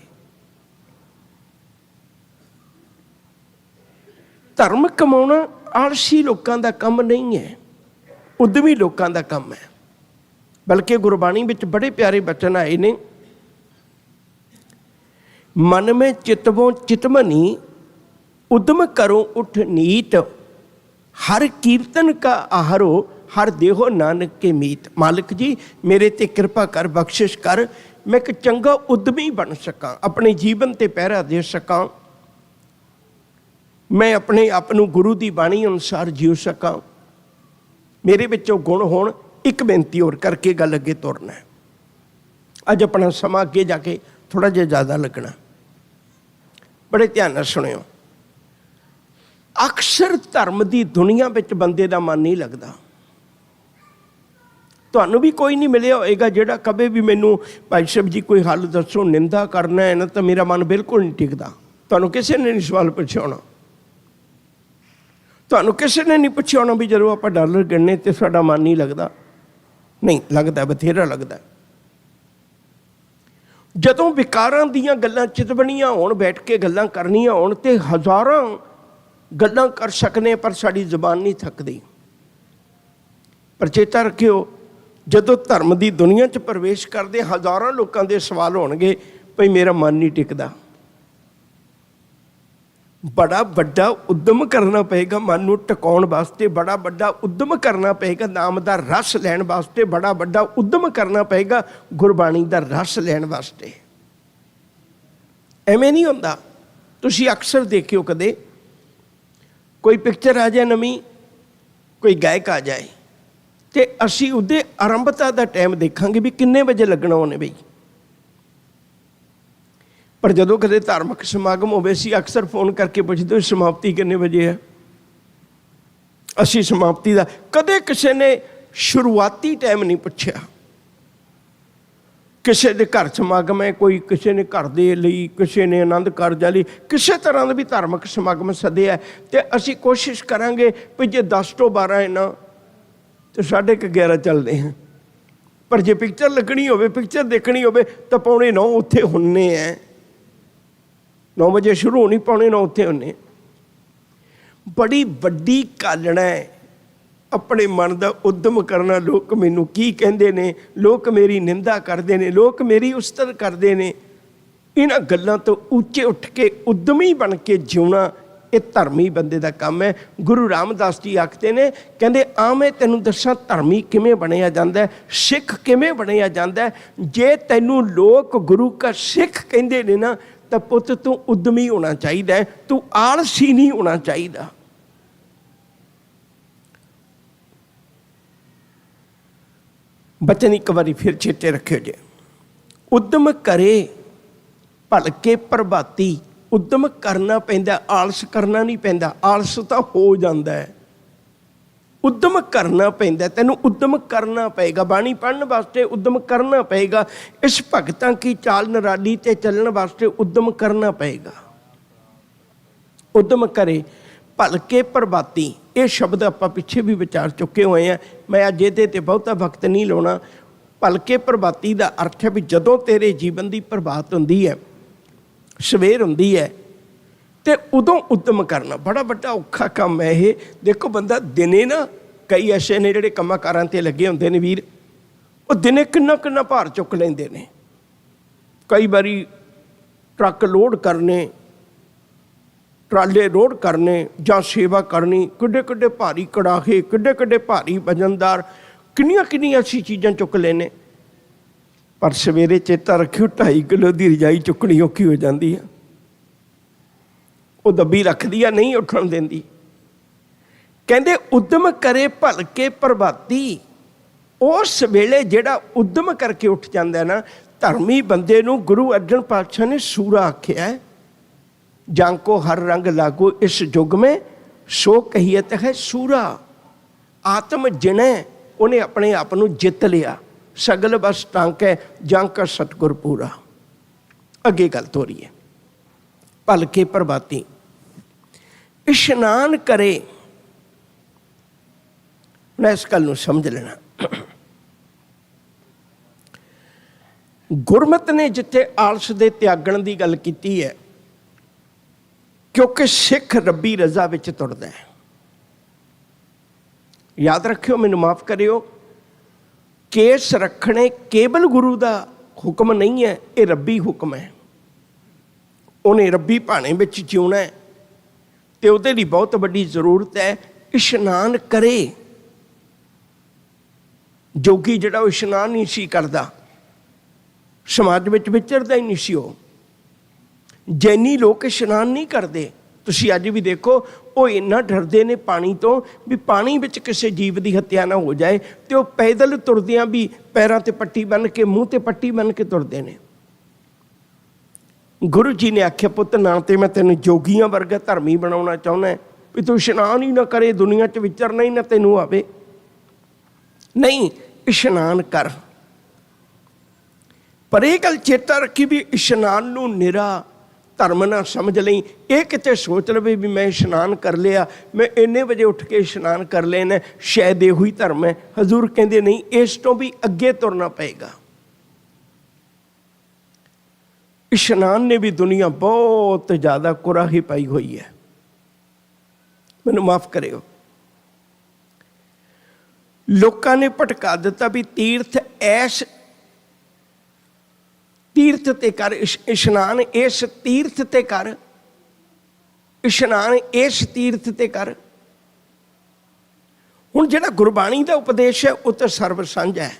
ਧਰਮ ਕਮਾਉਣਾ ਆਲਸੀ ਲੋਕਾਂ ਦਾ ਕੰਮ ਨਹੀਂ ਹੈ, ਉਦਮੀ ਲੋਕਾਂ ਦਾ ਕੰਮ ਹੈ। ਬਲਕਿ ਗੁਰਬਾਣੀ ਵਿੱਚ ਬੜੇ ਪਿਆਰੇ ਬਚਨ ਆਏ ਨੇ, ਮਨ ਮੇਂ ਚਿਤਵੋਂ ਚਿਤਮਨੀ ਉਦਮ ਕਰੋ ਉਠ ਨੀਤ, ਹਰ ਕੀਰਤਨ ਕਾ ਆਹਰੋ ਹਰ ਦੇਹੋ ਨਾਨਕ ਕੇ ਮੀਤ। ਮਾਲਕ ਜੀ ਮੇਰੇ ਤੇ ਕਿਰਪਾ ਕਰ, ਬਖਸ਼ਿਸ਼ ਕਰ, ਮੈਂ ਇੱਕ ਚੰਗਾ ਉਦਮੀ ਬਣ ਸਕਾਂ, ਆਪਣੇ ਜੀਵਨ ਤੇ ਪਹਿਰਾ ਦੇ ਸਕਾਂ, ਮੈਂ ਆਪਣੇ ਆਪ ਨੂੰ ਗੁਰੂ ਦੀ ਬਾਣੀ ਅਨੁਸਾਰ ਜੀਉ ਸਕਾਂ, ਮੇਰੇ ਵਿੱਚ ਉਹ ਗੁਣ ਹੋਣ। ਇੱਕ ਬੇਨਤੀ ਹੋਰ ਕਰਕੇ ਗੱਲ ਅੱਗੇ ਤੁਰਨਾ। ਅੱਜ ਆਪਣਾ ਸਮਾਂ ਅੱਗੇ ਜਾ ਕੇ ਥੋੜ੍ਹਾ ਜਿਹਾ ਜ਼ਿਆਦਾ ਲੱਗਣਾ, ਬੜੇ ਧਿਆਨ ਨਾਲ ਸੁਣਿਓ। ਅਕਸਰ ਧਰਮ ਦੀ ਦੁਨੀਆ ਵਿੱਚ ਬੰਦੇ ਦਾ ਮਨ ਨਹੀਂ ਲੱਗਦਾ। ਤੁਹਾਨੂੰ ਵੀ ਕੋਈ ਨਹੀਂ ਮਿਲਿਆ ਹੋਏਗਾ ਜਿਹੜਾ ਕਦੇ ਵੀ ਮੈਨੂੰ ਭਾਈ ਸਾਹਿਬ ਜੀ ਕੋਈ ਹੱਲ ਦੱਸੋ, ਨਿੰਦਾ ਕਰਨਾ ਹੈ ਨਾ ਤਾਂ ਮੇਰਾ ਮਨ ਬਿਲਕੁਲ ਨਹੀਂ ਟਿਕਦਾ। ਤੁਹਾਨੂੰ ਕਿਸੇ ਨੇ ਨਹੀਂ ਸਵਾਲ ਪੁੱਛਿਆ ਹੋਣਾ, ਤੁਹਾਨੂੰ ਕਿਸੇ ਨੇ ਨਹੀਂ ਪੁੱਛਿਆ ਹੋਣਾ ਵੀ ਜਦੋਂ ਆਪਾਂ ਡਾਲਰ ਗਿਣਨੇ ਤੇ ਸਾਡਾ ਮਨ ਨਹੀਂ ਲੱਗਦਾ। ਨਹੀਂ ਲੱਗਦਾ, ਬਥੇਰਾ ਲੱਗਦਾ। ਜਦੋਂ ਵਿਕਾਰਾਂ ਦੀਆਂ ਗੱਲਾਂ ਚਿਤਵਣੀਆਂ ਹੋਣ, ਬੈਠ ਕੇ ਗੱਲਾਂ ਕਰਨੀਆਂ ਹੋਣ ਤੇ ਹਜ਼ਾਰਾਂ ਗੱਲਾਂ ਕਰ ਸਕਨੇ, ਪਰ ਸਾਡੀ ਜ਼ੁਬਾਨ ਨਹੀਂ ਥੱਕਦੀ। ਪਰ ਚੇਤਾ ਰੱਖਿਓ, ਜਦੋਂ ਧਰਮ ਦੀ ਦੁਨੀਆ 'ਚ ਪ੍ਰਵੇਸ਼ ਕਰਦੇ ਹਜ਼ਾਰਾਂ ਲੋਕਾਂ ਦੇ ਸਵਾਲ ਹੋਣਗੇ, ਭਈ ਮੇਰਾ ਮਨ ਨਹੀਂ ਟਿਕਦਾ। ਬੜਾ ਵੱਡਾ ਉਦਮ ਕਰਨਾ ਪਏਗਾ ਮਨ ਨੂੰ ਟਿਕਾਉਣ ਵਾਸਤੇ, ਬੜਾ ਵੱਡਾ ਉਦਮ ਕਰਨਾ ਪਏਗਾ ਨਾਮ ਦਾ ਰਸ ਲੈਣ ਵਾਸਤੇ, ਬੜਾ ਵੱਡਾ ਉਦਮ ਕਰਨਾ ਪਏਗਾ ਗੁਰਬਾਣੀ ਦਾ ਰਸ ਲੈਣ ਵਾਸਤੇ। ਐਵੇਂ ਨਹੀਂ ਹੁੰਦਾ। ਤੁਸੀਂ ਅਕਸਰ ਦੇਖਿਓ, ਕਦੇ ਕੋਈ ਪਿਕਚਰ ਆ ਜਾਏ ਨਵੀਂ, ਕੋਈ ਗਾਇਕ ਆ ਜਾਏ, ਤੇ ਅਸੀਂ ਉਹਦੇ ਆਰੰਭਤਾ ਦਾ ਟਾਈਮ ਦੇਖਾਂਗੇ ਵੀ ਕਿੰਨੇ ਵਜੇ ਲੱਗਣਾ ਉਹਨੇ ਬਈ। ਪਰ ਜਦੋਂ ਕਦੇ ਧਾਰਮਿਕ ਸਮਾਗਮ ਹੋਵੇ, ਅਸੀਂ ਅਕਸਰ ਫੋਨ ਕਰਕੇ ਪੁੱਛਦੇ ਸਮਾਪਤੀ ਕਿੰਨੇ ਵਜੇ ਹੈ। ਅਸੀਂ ਸਮਾਪਤੀ ਦਾ ਕਦੇ ਕਿਸੇ ਨੇ ਸ਼ੁਰੂਆਤੀ ਟਾਈਮ ਨਹੀਂ ਪੁੱਛਿਆ। ਕਿਸੇ ਦੇ ਘਰ ਸਮਾਗਮ ਹੈ, ਕੋਈ ਕਿਸੇ ਨੇ ਘਰ ਦੇ ਲਈ, ਕਿਸੇ ਨੇ ਆਨੰਦ ਕਾਰਜਾਂ ਲਈ, ਕਿਸੇ ਤਰ੍ਹਾਂ ਦਾ ਵੀ ਧਾਰਮਿਕ ਸਮਾਗਮ ਸੱਦਿਆ, ਤੇ ਅਸੀਂ ਕੋਸ਼ਿਸ਼ ਕਰਾਂਗੇ ਵੀ ਜੇ 10 ਤੋਂ 12 ਹੈ ਨਾ ਤੇ 11:30 ਚੱਲਦੇ ਹਾਂ। ਪਰ ਜੇ ਪਿਕਚਰ ਲੱਗਣੀ ਹੋਵੇ, ਪਿਕਚਰ ਦੇਖਣੀ ਹੋਵੇ ਤਾਂ 8:45 ਉੱਥੇ ਹੁੰਨੇ ਹੈ। 9 ਵਜੇ ਸ਼ੁਰੂ ਹੋਣੀ, 8:45 ਉੱਥੇ ਹੁੰਨੇ। ਬੜੀ ਵੱਡੀ ਘਾਲਣਾ ਹੈ ਆਪਣੇ ਮਨ ਦਾ ਉਦਮ ਕਰਨਾ। ਲੋਕ ਮੈਨੂੰ ਕੀ ਕਹਿੰਦੇ ਨੇ, ਲੋਕ ਮੇਰੀ ਨਿੰਦਾ ਕਰਦੇ ਨੇ, ਲੋਕ ਮੇਰੀ ਉਸਤਤ ਕਰਦੇ ਨੇ, ਇਹਨਾਂ ਗੱਲਾਂ ਤੋਂ ਉੱਚੇ ਉੱਠ ਕੇ ਉਦਮੀ ਬਣ ਕੇ ਜਿਉਣਾ, ਇਹ ਧਰਮੀ ਬੰਦੇ ਦਾ ਕੰਮ ਹੈ। ਗੁਰੂ ਰਾਮਦਾਸ ਜੀ ਆਖਦੇ ਨੇ, ਕਹਿੰਦੇ ਆ ਮੈਂ ਤੈਨੂੰ ਦੱਸਾਂ ਧਰਮੀ ਕਿਵੇਂ ਬਣਿਆ ਜਾਂਦਾ, ਸਿੱਖ ਕਿਵੇਂ ਬਣਿਆ ਜਾਂਦਾ। ਜੇ ਤੈਨੂੰ ਲੋਕ ਗੁਰੂ ਕਾ ਸਿੱਖ ਕਹਿੰਦੇ ਨੇ ਨਾ, ਤਾਂ ਪੁੱਤ ਤੂੰ ਉਦਮੀ ਹੋਣਾ ਚਾਹੀਦਾ, ਤੂੰ ਆਲਸੀ ਨਹੀਂ ਹੋਣਾ ਚਾਹੀਦਾ। ਬਚਨ ਇੱਕ ਵਾਰੀ ਫਿਰ ਚੇਤੇ ਰੱਖਿਓ ਜੇ, ਉਦਮ ਕਰੇ ਭਲਕੇ ਪ੍ਰਭਾਤੀ। ਉਦਮ ਕਰਨਾ ਪੈਂਦਾ, ਆਲਸ ਕਰਨਾ ਨਹੀਂ ਪੈਂਦਾ। ਆਲਸ ਤਾਂ ਹੋ ਜਾਂਦਾ ਹੈ, ਉਦਮ ਕਰਨਾ ਪੈਂਦਾ। ਤੈਨੂੰ ਉਦਮ ਕਰਨਾ ਪਏਗਾ, ਬਾਣੀ ਪੜ੍ਹਨ ਵਾਸਤੇ ਉਦਮ ਕਰਨਾ ਪਏਗਾ। ਇਸ ਭਗਤਾਂ ਕੀ ਚਾਲ ਨਿਰਾਲੀ ਤੇ ਚੱਲਣ ਵਾਸਤੇ ਉਦਮ ਕਰਨਾ ਪਏਗਾ। ਉਦਮ ਕਰੇ ਭਲਕੇ ਪ੍ਰਭਾਤੀ, ਇਹ ਸ਼ਬਦ ਆਪਾਂ ਪਿੱਛੇ ਵੀ ਵਿਚਾਰ ਚੁੱਕੇ ਹੋਏ ਆ, ਮੈਂ ਅੱਜ ਇਹਦੇ ਤੇ ਬਹੁਤਾ ਵਕਤ ਨਹੀਂ ਲਾਉਣਾ। ਭਲਕੇ ਪ੍ਰਭਾਤੀ ਦਾ ਅਰਥ ਹੈ ਵੀ ਜਦੋਂ ਤੇਰੇ ਜੀਵਨ ਦੀ ਪ੍ਰਭਾਤ ਹੁੰਦੀ ਹੈ, ਸਵੇਰ ਹੁੰਦੀ ਹੈ, ਤੇ ਉਦੋਂ ਉਦਮ ਕਰਨਾ। ਬੜਾ ਵੱਡਾ ਔਖਾ ਕੰਮ ਹੈ ਇਹ। ਦੇਖੋ ਬੰਦਾ ਦਿਨੇ ਨਾ, ਕਈ ਐਸੇ ਨੇ ਜਿਹੜੇ ਕੰਮਾਂ ਕਾਰਾਂ 'ਤੇ ਲੱਗੇ ਹੁੰਦੇ ਨੇ ਵੀਰ, ਉਹ ਦਿਨੇ ਕਿੰਨਾ ਕਿੰਨਾ ਭਾਰ ਚੁੱਕ ਲੈਂਦੇ ਨੇ। ਕਈ ਵਾਰੀ ਟਰੱਕ ਲੋਡ ਕਰਨੇ, ਟਰਾਲੇ ਲੋਡ ਕਰਨੇ ਜਾਂ ਸੇਵਾ ਕਰਨੀ, ਕਿੱਡੇ ਕਿੱਡੇ ਭਾਰੀ ਕੜਾਹੇ, ਕਿੱਡੇ ਕਿੱਡੇ ਭਾਰੀ ਵਜਨਦਾਰ, ਕਿੰਨੀਆਂ ਕਿੰਨੀਆਂ ਅਸੀਂ ਚੀਜ਼ਾਂ ਚੁੱਕ ਲੈਨੇ। ਪਰ ਸਵੇਰੇ ਚੇਤਾ ਰੱਖਿਓ 2.5 ਕਿਲੋ ਦੀ ਰਜਾਈ ਚੁੱਕਣੀ ਔਖੀ ਹੋ ਜਾਂਦੀ ਆ। ਉਹ ਦੱਬੀ ਰੱਖਦੀ ਆ, ਨਹੀਂ ਉੱਠਣ ਦਿੰਦੀ। ਕਹਿੰਦੇ ਉਦਮ ਕਰੇ ਭਲਕੇ ਪ੍ਰਭਾਤੀ। ਉਸ ਵੇਲੇ ਜਿਹੜਾ ਉਦਮ ਕਰਕੇ ਉੱਠ ਜਾਂਦਾ ਨਾ, ਧਰਮੀ ਬੰਦੇ ਨੂੰ ਗੁਰੂ ਅਰਜਨ ਪਾਤਸ਼ਾਹ ਨੇ ਸੂਰਾ ਆਖਿਆ, ਜਾਂ ਕੋ ਹਰ ਰੰਗ ਲਾਗੋ ਇਸ ਯੁੱਗ ਮੇਂ ਸੋ ਕਹੀਅਤ ਹੈ ਸੂਰਾ। ਆਤਮ ਜਿਣੈ, ਉਹਨੇ ਆਪਣੇ ਆਪ ਨੂੰ ਜਿੱਤ ਲਿਆ। सगल बस टांकै जांका सतगुर पूरा। अगे गल तोरीए। भलके प्रभाती इशनान करे, मैं इस गल समझ लेना। गुरमत ने जिथे आलस दे त्यागण की गल की है, क्योंकि सिख रब्बी रजा विच तुरदा है। याद रखियो, मैनू माफ़ करियो, केस रखने केवल गुरु का हुक्म नहीं है, ये रब्बी हुक्म है। उन्हें रब्बी भाने विच जिउना है तो उहदे लई बहुत वड्डी जरूरत है इशनान करे। जोगी जिहड़ा इशनान नहीं सी करदा, समाज विच विचरदा ही नहीं सी। वो जैनी लोग इशनान नहीं करते। तुसीं अज भी देखो, वो इन्ना डरते ने पानी तो भी पानी विच किसी जीव की हत्या ना हो जाए, तो वो पैदल तुरदियां भी पैरों ते पट्टी बन के, मूँह ते पट्टी बन के तुरते हैं। गुरु जी ने आख्या, पुत ना तो मैं तेन जोगियां वर्गा धर्मी बनाना चाहुंदा भी तू इशनान ही ना करे, दुनिया च विचरना ही ना तेनू आवे। नहीं, इशनान कर। पर यह गल चेता रखी भी इशनान नू निरा धर्म ना समझ लई। ये किते सोच लवे भी मैं इशनान कर लिया, मैं इन्ने बजे उठ के इशनान कर लेना, शायद यो ही धर्म है। हजूर कहते नहीं, इस तो भी अगे तुरना पएगा। इशनान ने भी दुनिया बहुत ज़्यादा कुराही पाई हुई है। मैनू माफ़ करियो, लोगों ने भटका दिता भी तीर्थ ऐश तीर्थ ते कर, इशनान इस तीर्थ ते कर, इशनान इस तीर्थ ते कर। हुण जिहड़ा गुरबाणी का उपदेश है वो तो सर्व सांझा है।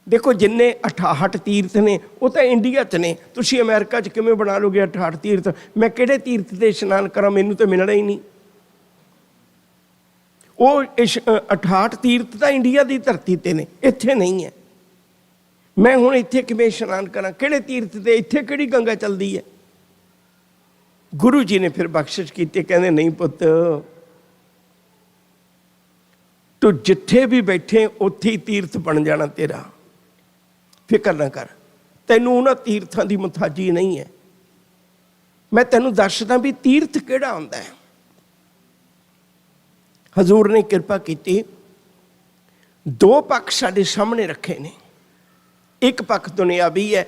देखो जिन्ने 68 तीर्थ ने वो तो इंडिया च ने, तुसीं अमेरिका च किवें बना लोगे 68 तीर्थ? मैं किहड़े तीर्थ ते इशनान करा, मैनूं तो मिलना ही नहीं। वो 68 तीर्थ तो इंडिया की धरती ते ने, इत्थे नहीं है। मैं हुण इत्थे किवें इशनान करा, किहड़े तीर्थ ते? इत्थे किहड़ी गंगा चलदी है? गुरु जी ने फिर बख्शिश की, कहंदे नहीं पुत, तू जिथे भी बैठे उत्थे ही तीर्थ बन जाना तेरा, फिक्र ना कर। तैनूं उन्हां तीर्थां दी मुताजी नहीं है। मैं तैनूं दसदा भी तीर्थ किहड़ा हुंदा है। हजूर ने किरपा की, दो पक्ष साडे सामने रखे ने। एक पक्ष दुनियावी है,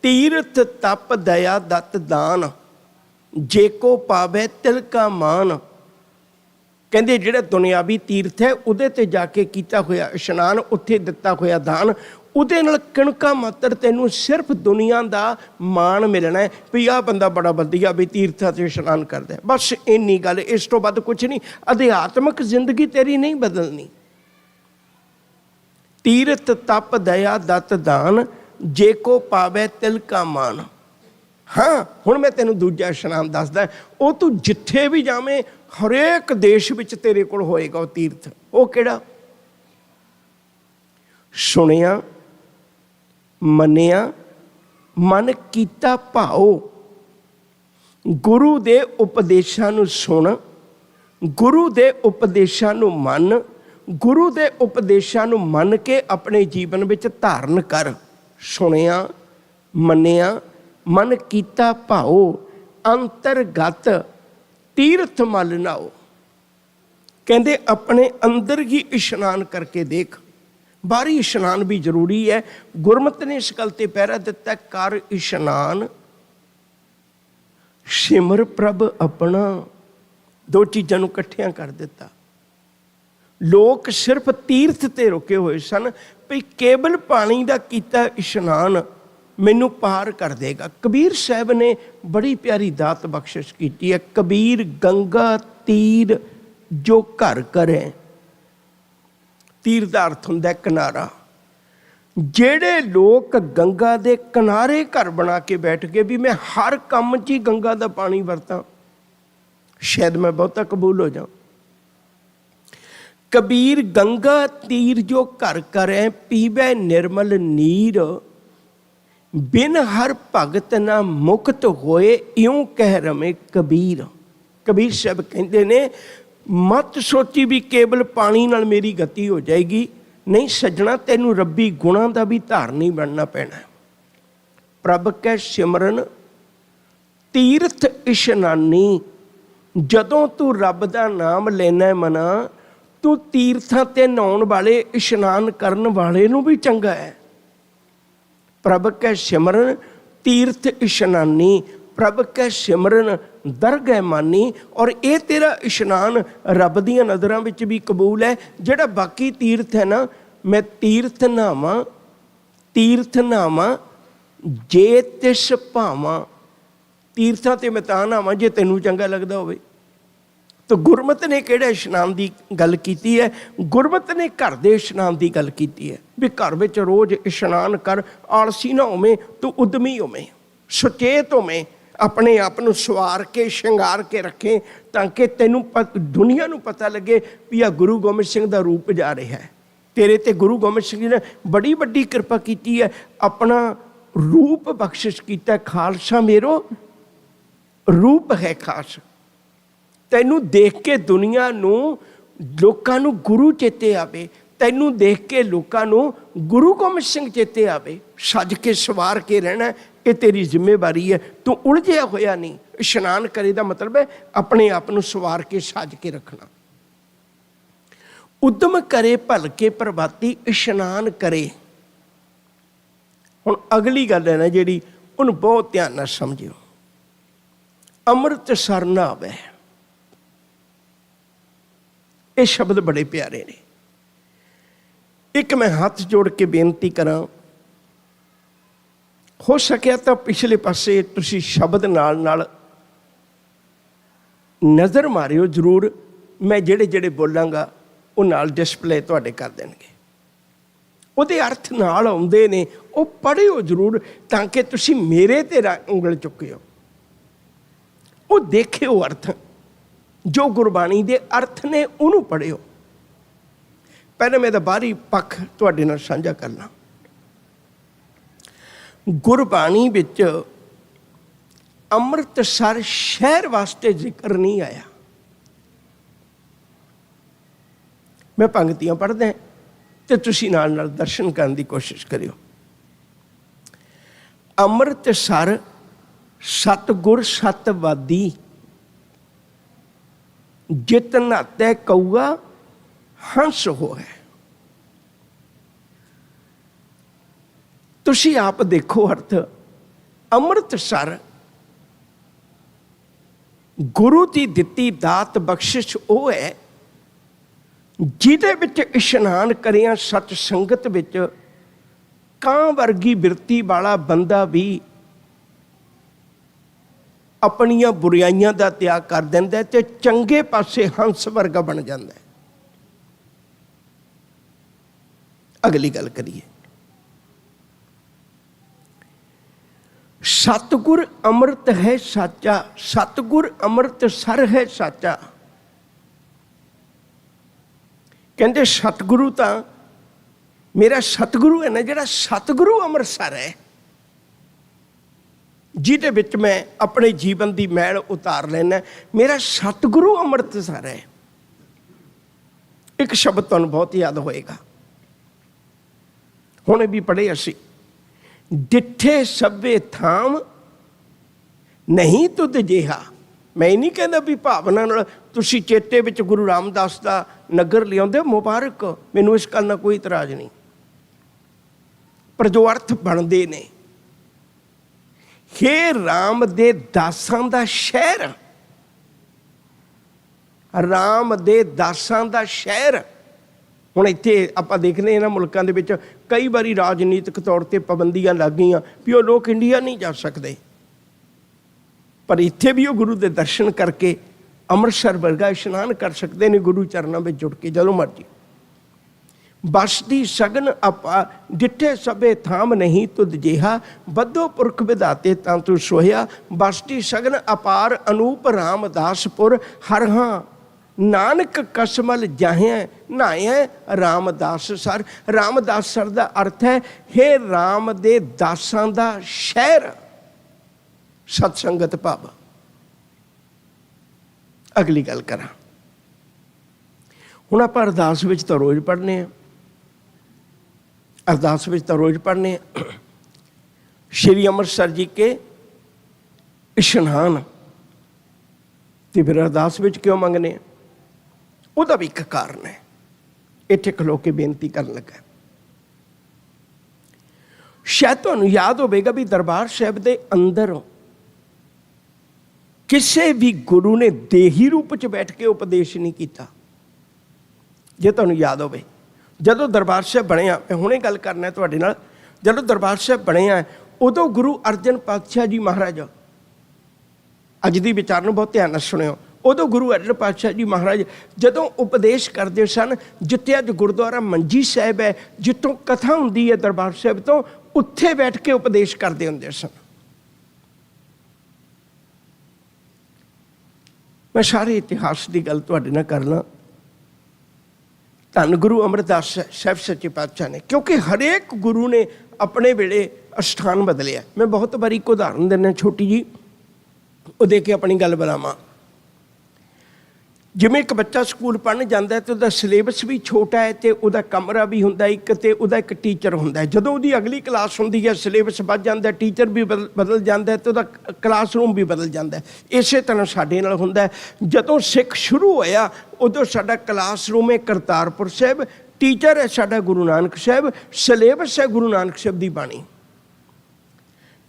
तीर्थ तप दया दत्त दान, जे को पावे तिल का मान। कहंदे जिहड़ा दुनियावी तीर्थ है उहदे ते जाके कीता होया इशनान, उत्थे दिता होया दान, उहदे नाल किणका मात्र तैनूं सिर्फ दुनिया दा मान मिलना है भी आह बंदा बड़ा वधिया भी तीर्थां ते इशनान करदा है। बस इन्नी गल, इस तो वध कुछ नहीं। अध्यात्मक जिंदगी तेरी नहीं बदलनी। तीर्थ तप दया दत्त दान, जे को पावे तिल का मान। हाँ, हुण मैं तेनूं दूजा इशनान दसदा, वो तू जिथे भी जावें हरेक देश विच तेरे कोल होएगा वो तीर्थ। वो किहड़ा? सुनिया मनिया मन कीता भाओ, गुरु दे उपदेशां नूं सुण, गुरु दे उपदेशां नूं मन, गुरु दे उपदेशां नूं मन के अपने जीवन विच धारण कर। सुनिया मनिया मन कीता भाओ, अंतरगत तीर्थ मल नाओ। कहंदे अपने अंदर ही इशनान करके देख। बाहरी इशनान भी जरूरी है। गुरमत ने इस गल ते पहरा दिता, कर इशनान सिमर प्रभ अपना। दो चीज़ों को इकट्ठियां कर दिता। लोग सिर्फ तीर्थ ते रुके हुए सन भी केवल पानी का कीता इशनान मैनू पार कर देगा। कबीर साहब ने बड़ी प्यारी दात बख्शिश की है, कबीर गंगा तीर जो घर करे। तीर का अर्थ हुंदा किनारा। जेड़े लोग गंगा दे किनारे घर बना के बैठ गए भी मैं हर काम च ही गंगा का पानी वरतां, शायद मैं बहुता कबूल हो जाऊं। कबीर गंगा तीर जो घर करे, पीवे निर्मल नीर, बिन हर भगत ना मुक्त होए, इउं कह रमे कबीर। कबीर साहब कहते ने, मत सोची भी केवल पानी नाल मेरी गति हो जाएगी। नहीं सज्जਣਾ, तैनू रब्बी गुणां दा भी धारनी बनना पैना। प्रभ कै सिमरन तीर्थ इशनानी। जदों तू रब दा नाम लेना मना, तू तीर्थां ते नहाउण वाले, इशनान करन वाले नू भी चंगा है। प्रभ कै सिमरन तीर्थ इशनानी, प्रभ कै सिमरन दरगह मानी। और ये तेरा इशनान रब दियां नज़रां विच भी कबूल है। जिहड़ा बाकी तीर्थ है ना, मैं तीर्थ नहावां जे तिस भावां। तीर्थां ते मैं तां नहावां जे तैनूं चंगा लगदा होवे। तो गुरमत ने किहड़े इशनान की गल कीती है? गुरमत ने घर दे इशनान की गल कीती है भी घर विच रोज़ इशनान कर। आलसी ना होवें, तू उद्यमी होवें, सुचेत होवें, अपने आप नूं सवार के शंगार के रखें, ताकि तैनूं दुनिया नूं पता लगे भी आ गुरु गोबिंद सिंह दा रूप जा रहा है। तेरे ते गुरु गोबिंद सिंह जी ने बड़ी वड्डी किरपा की है, अपना रूप बख्शिश किया। खालसा मेरो रूप है खास। तैनूं देख के दुनिया नूं लोकां नूं गुरु चेते आवे, तैनूं देख के लोकां नूं गुरु गोबिंद सिंह चेते आवे। सज के सवार के रहना, ये तेरी जिम्मेवारी है। तू उलझिया होया नहीं। इशनान करे दा मतलब है अपने आप नूं सवार के सज के रखना। उद्यम करे भल के प्रभाती, इशनान करे। हुण अगली गल है ना जिहड़ी, उन्हूं बहुत ध्यान नाल समझिओ। अमृतसर नहावे, ये शब्द बड़े प्यारे ने। एक मैं हाथ जोड़ के बेनती करा, हो सकिया तो पिछले पासे तुसी शब्द नाल नाल नज़र मारियो जरूर। मैं जेड़े जेड़े बोलांगा वो नाल डिस्पले तुहाडे कर देणगे। ਉਹਦੇ अर्थ नाल आउंदे ने, वो पढ़ियो जरूर ताकि तुसी मेरे ते उंगल चुकियो। वो देखियो अर्थ, जो गुरबाणी दे अर्थ ने उन्होंने पढ़ियो। पहले मैं तो बाहरी पक्ष तुहाडे नाल साझा करना। गुरबाणी विच अमृतसर शहर वास्ते जिक्र नहीं आया। मैं पंक्तियां पढ़दा तो तुसी नाल नाल दर्शन करने की कोशिश करियो। अमृतसर सतगुर सतवादी, जित नाते कौआ हंस हो है। तुसी आप देखो अर्थ। अमृतसर गुरु की दिती दात बख्शिश वो है जिहदे विच इशनान करिया सत संगत विच कां वर्गी बिरती वाला बंदा भी अपनियां बुराइयां दा त्याग कर दिंदा है ते चंगे पासे हंस वर्गा बन जाता है। अगली गल करिए। सतगुर अमृत है साचा, सतगुर अमृत सर है साचा। कहते सतगुरु तो मेरा सतगुरु है ना, जिहड़ा सतगुरु अमृतसर है, जिहदे विच मैं अपने जीवन की मैल उतार लेना, मेरा सतगुरु अमृतसर है। एक शब्द तुहानूं बहुत याद होएगा, हुणे भी पढ़े असी। डिठे सभे थाम नहीं तुद जिहा। मैं नहीं कहता भी भावना नाल तुसी चेते विच गुरु रामदास दा नगर लियाउंदे, मुबारक, मैनूं इस गल नाल कोई इतराज़ नहीं। पर जो अर्थ बनते ने, हे राम दे दासां दा शहर, राम दे दासां दा शहर। हुण इत्थे आपां देखने इन्हां मुल्कां दे विच कई बारी राजनीतिक तौर ते पाबंदियां लग गईयां भी वो लोग इंडिया नहीं जा सकते, पर इत्थे भी वो गुरु दे दर्शन करके अमृतसर वर्गा इशनान कर सकते हैं गुरु चरणों में जुड़ के जदों मर्जी। बसदी सगन अपा डिठे सबे थाम नहीं तुद जिहा, बद्धो पुरख विधाते तां तू सोया। बसदी सगन अपार अनूप रामदासपुर, हरहां नानक कसमल जाहे नहाए रामदास सर। रामदास सर का अर्थ है हे राम दे दासां दा शहर, सतसंगत भाव। अगली गल करा, हुण आपां अरदास विच तां रोज़ पढ़ने, अरदास में तो रोज पढ़ने श्री अमृतसर जी के इशनान, तो फिर अरदास में क्यों मंगने? ਉਹਦਾ भी एक कारण है। इत्थे खलो के बेनती करन लगा। शायद तुहानूं याद होवेगा भी दरबार साहिब दे अंदर किसी भी गुरु ने देही रूप च बैठ के उपदेश नहीं किया। जे तुहानूं याद होवे जदों दरबार साहिब बणिया, मैं हुणे गल करना तुहाडे नाल, जदों दरबार साहिब बणिया उदों गुरु अर्जन पातशाह जी महाराज, अज दी विचार नूं बहुत ध्यान नाल सुणिओ, उदों गुरु अर्जन पातशाह जी महाराज जदों उपदेश करते सन, जिथे अज गुरुद्वारा मंजी साहिब है, जितों कथा हुंदी है दरबार साहिब तो, उत्थे बैठ के उपदेश करते हुंदे सन। मैं सारे इतिहास की गल तुहाडे नाल करना। धन गुरु अमरदास साहिब सच्चे पातशाह ने, क्योंकि हरेक गुरु ने अपने वेले अस्थान बदलिया। मैं बहुत बारी एक उदाहरण देना छोटी जी, वो दे के अपनी गल बनावां। जिवें एक बच्चा स्कूल पढ़न जाता है तो उसका सिलेबस भी छोटा है, तो उसका कमरा भी हुंदा एक, तो उसका एक टीचर हुंदा है। जदों उसकी अगली क्लास हुंदी है, सिलेबस बढ़ जाता है, टीचर भी बदल जाता है, तो उसका क्लासरूम भी बदल जाता है। इस तरह साडे नाल हुंदा है। जदों सिख शुरू होया उदों साडा क्लासरूम है करतारपुर साहिब, टीचर है साडा गुरु नानक साहिब, सिलेबस है गुरु नानक साहिब की बाणी।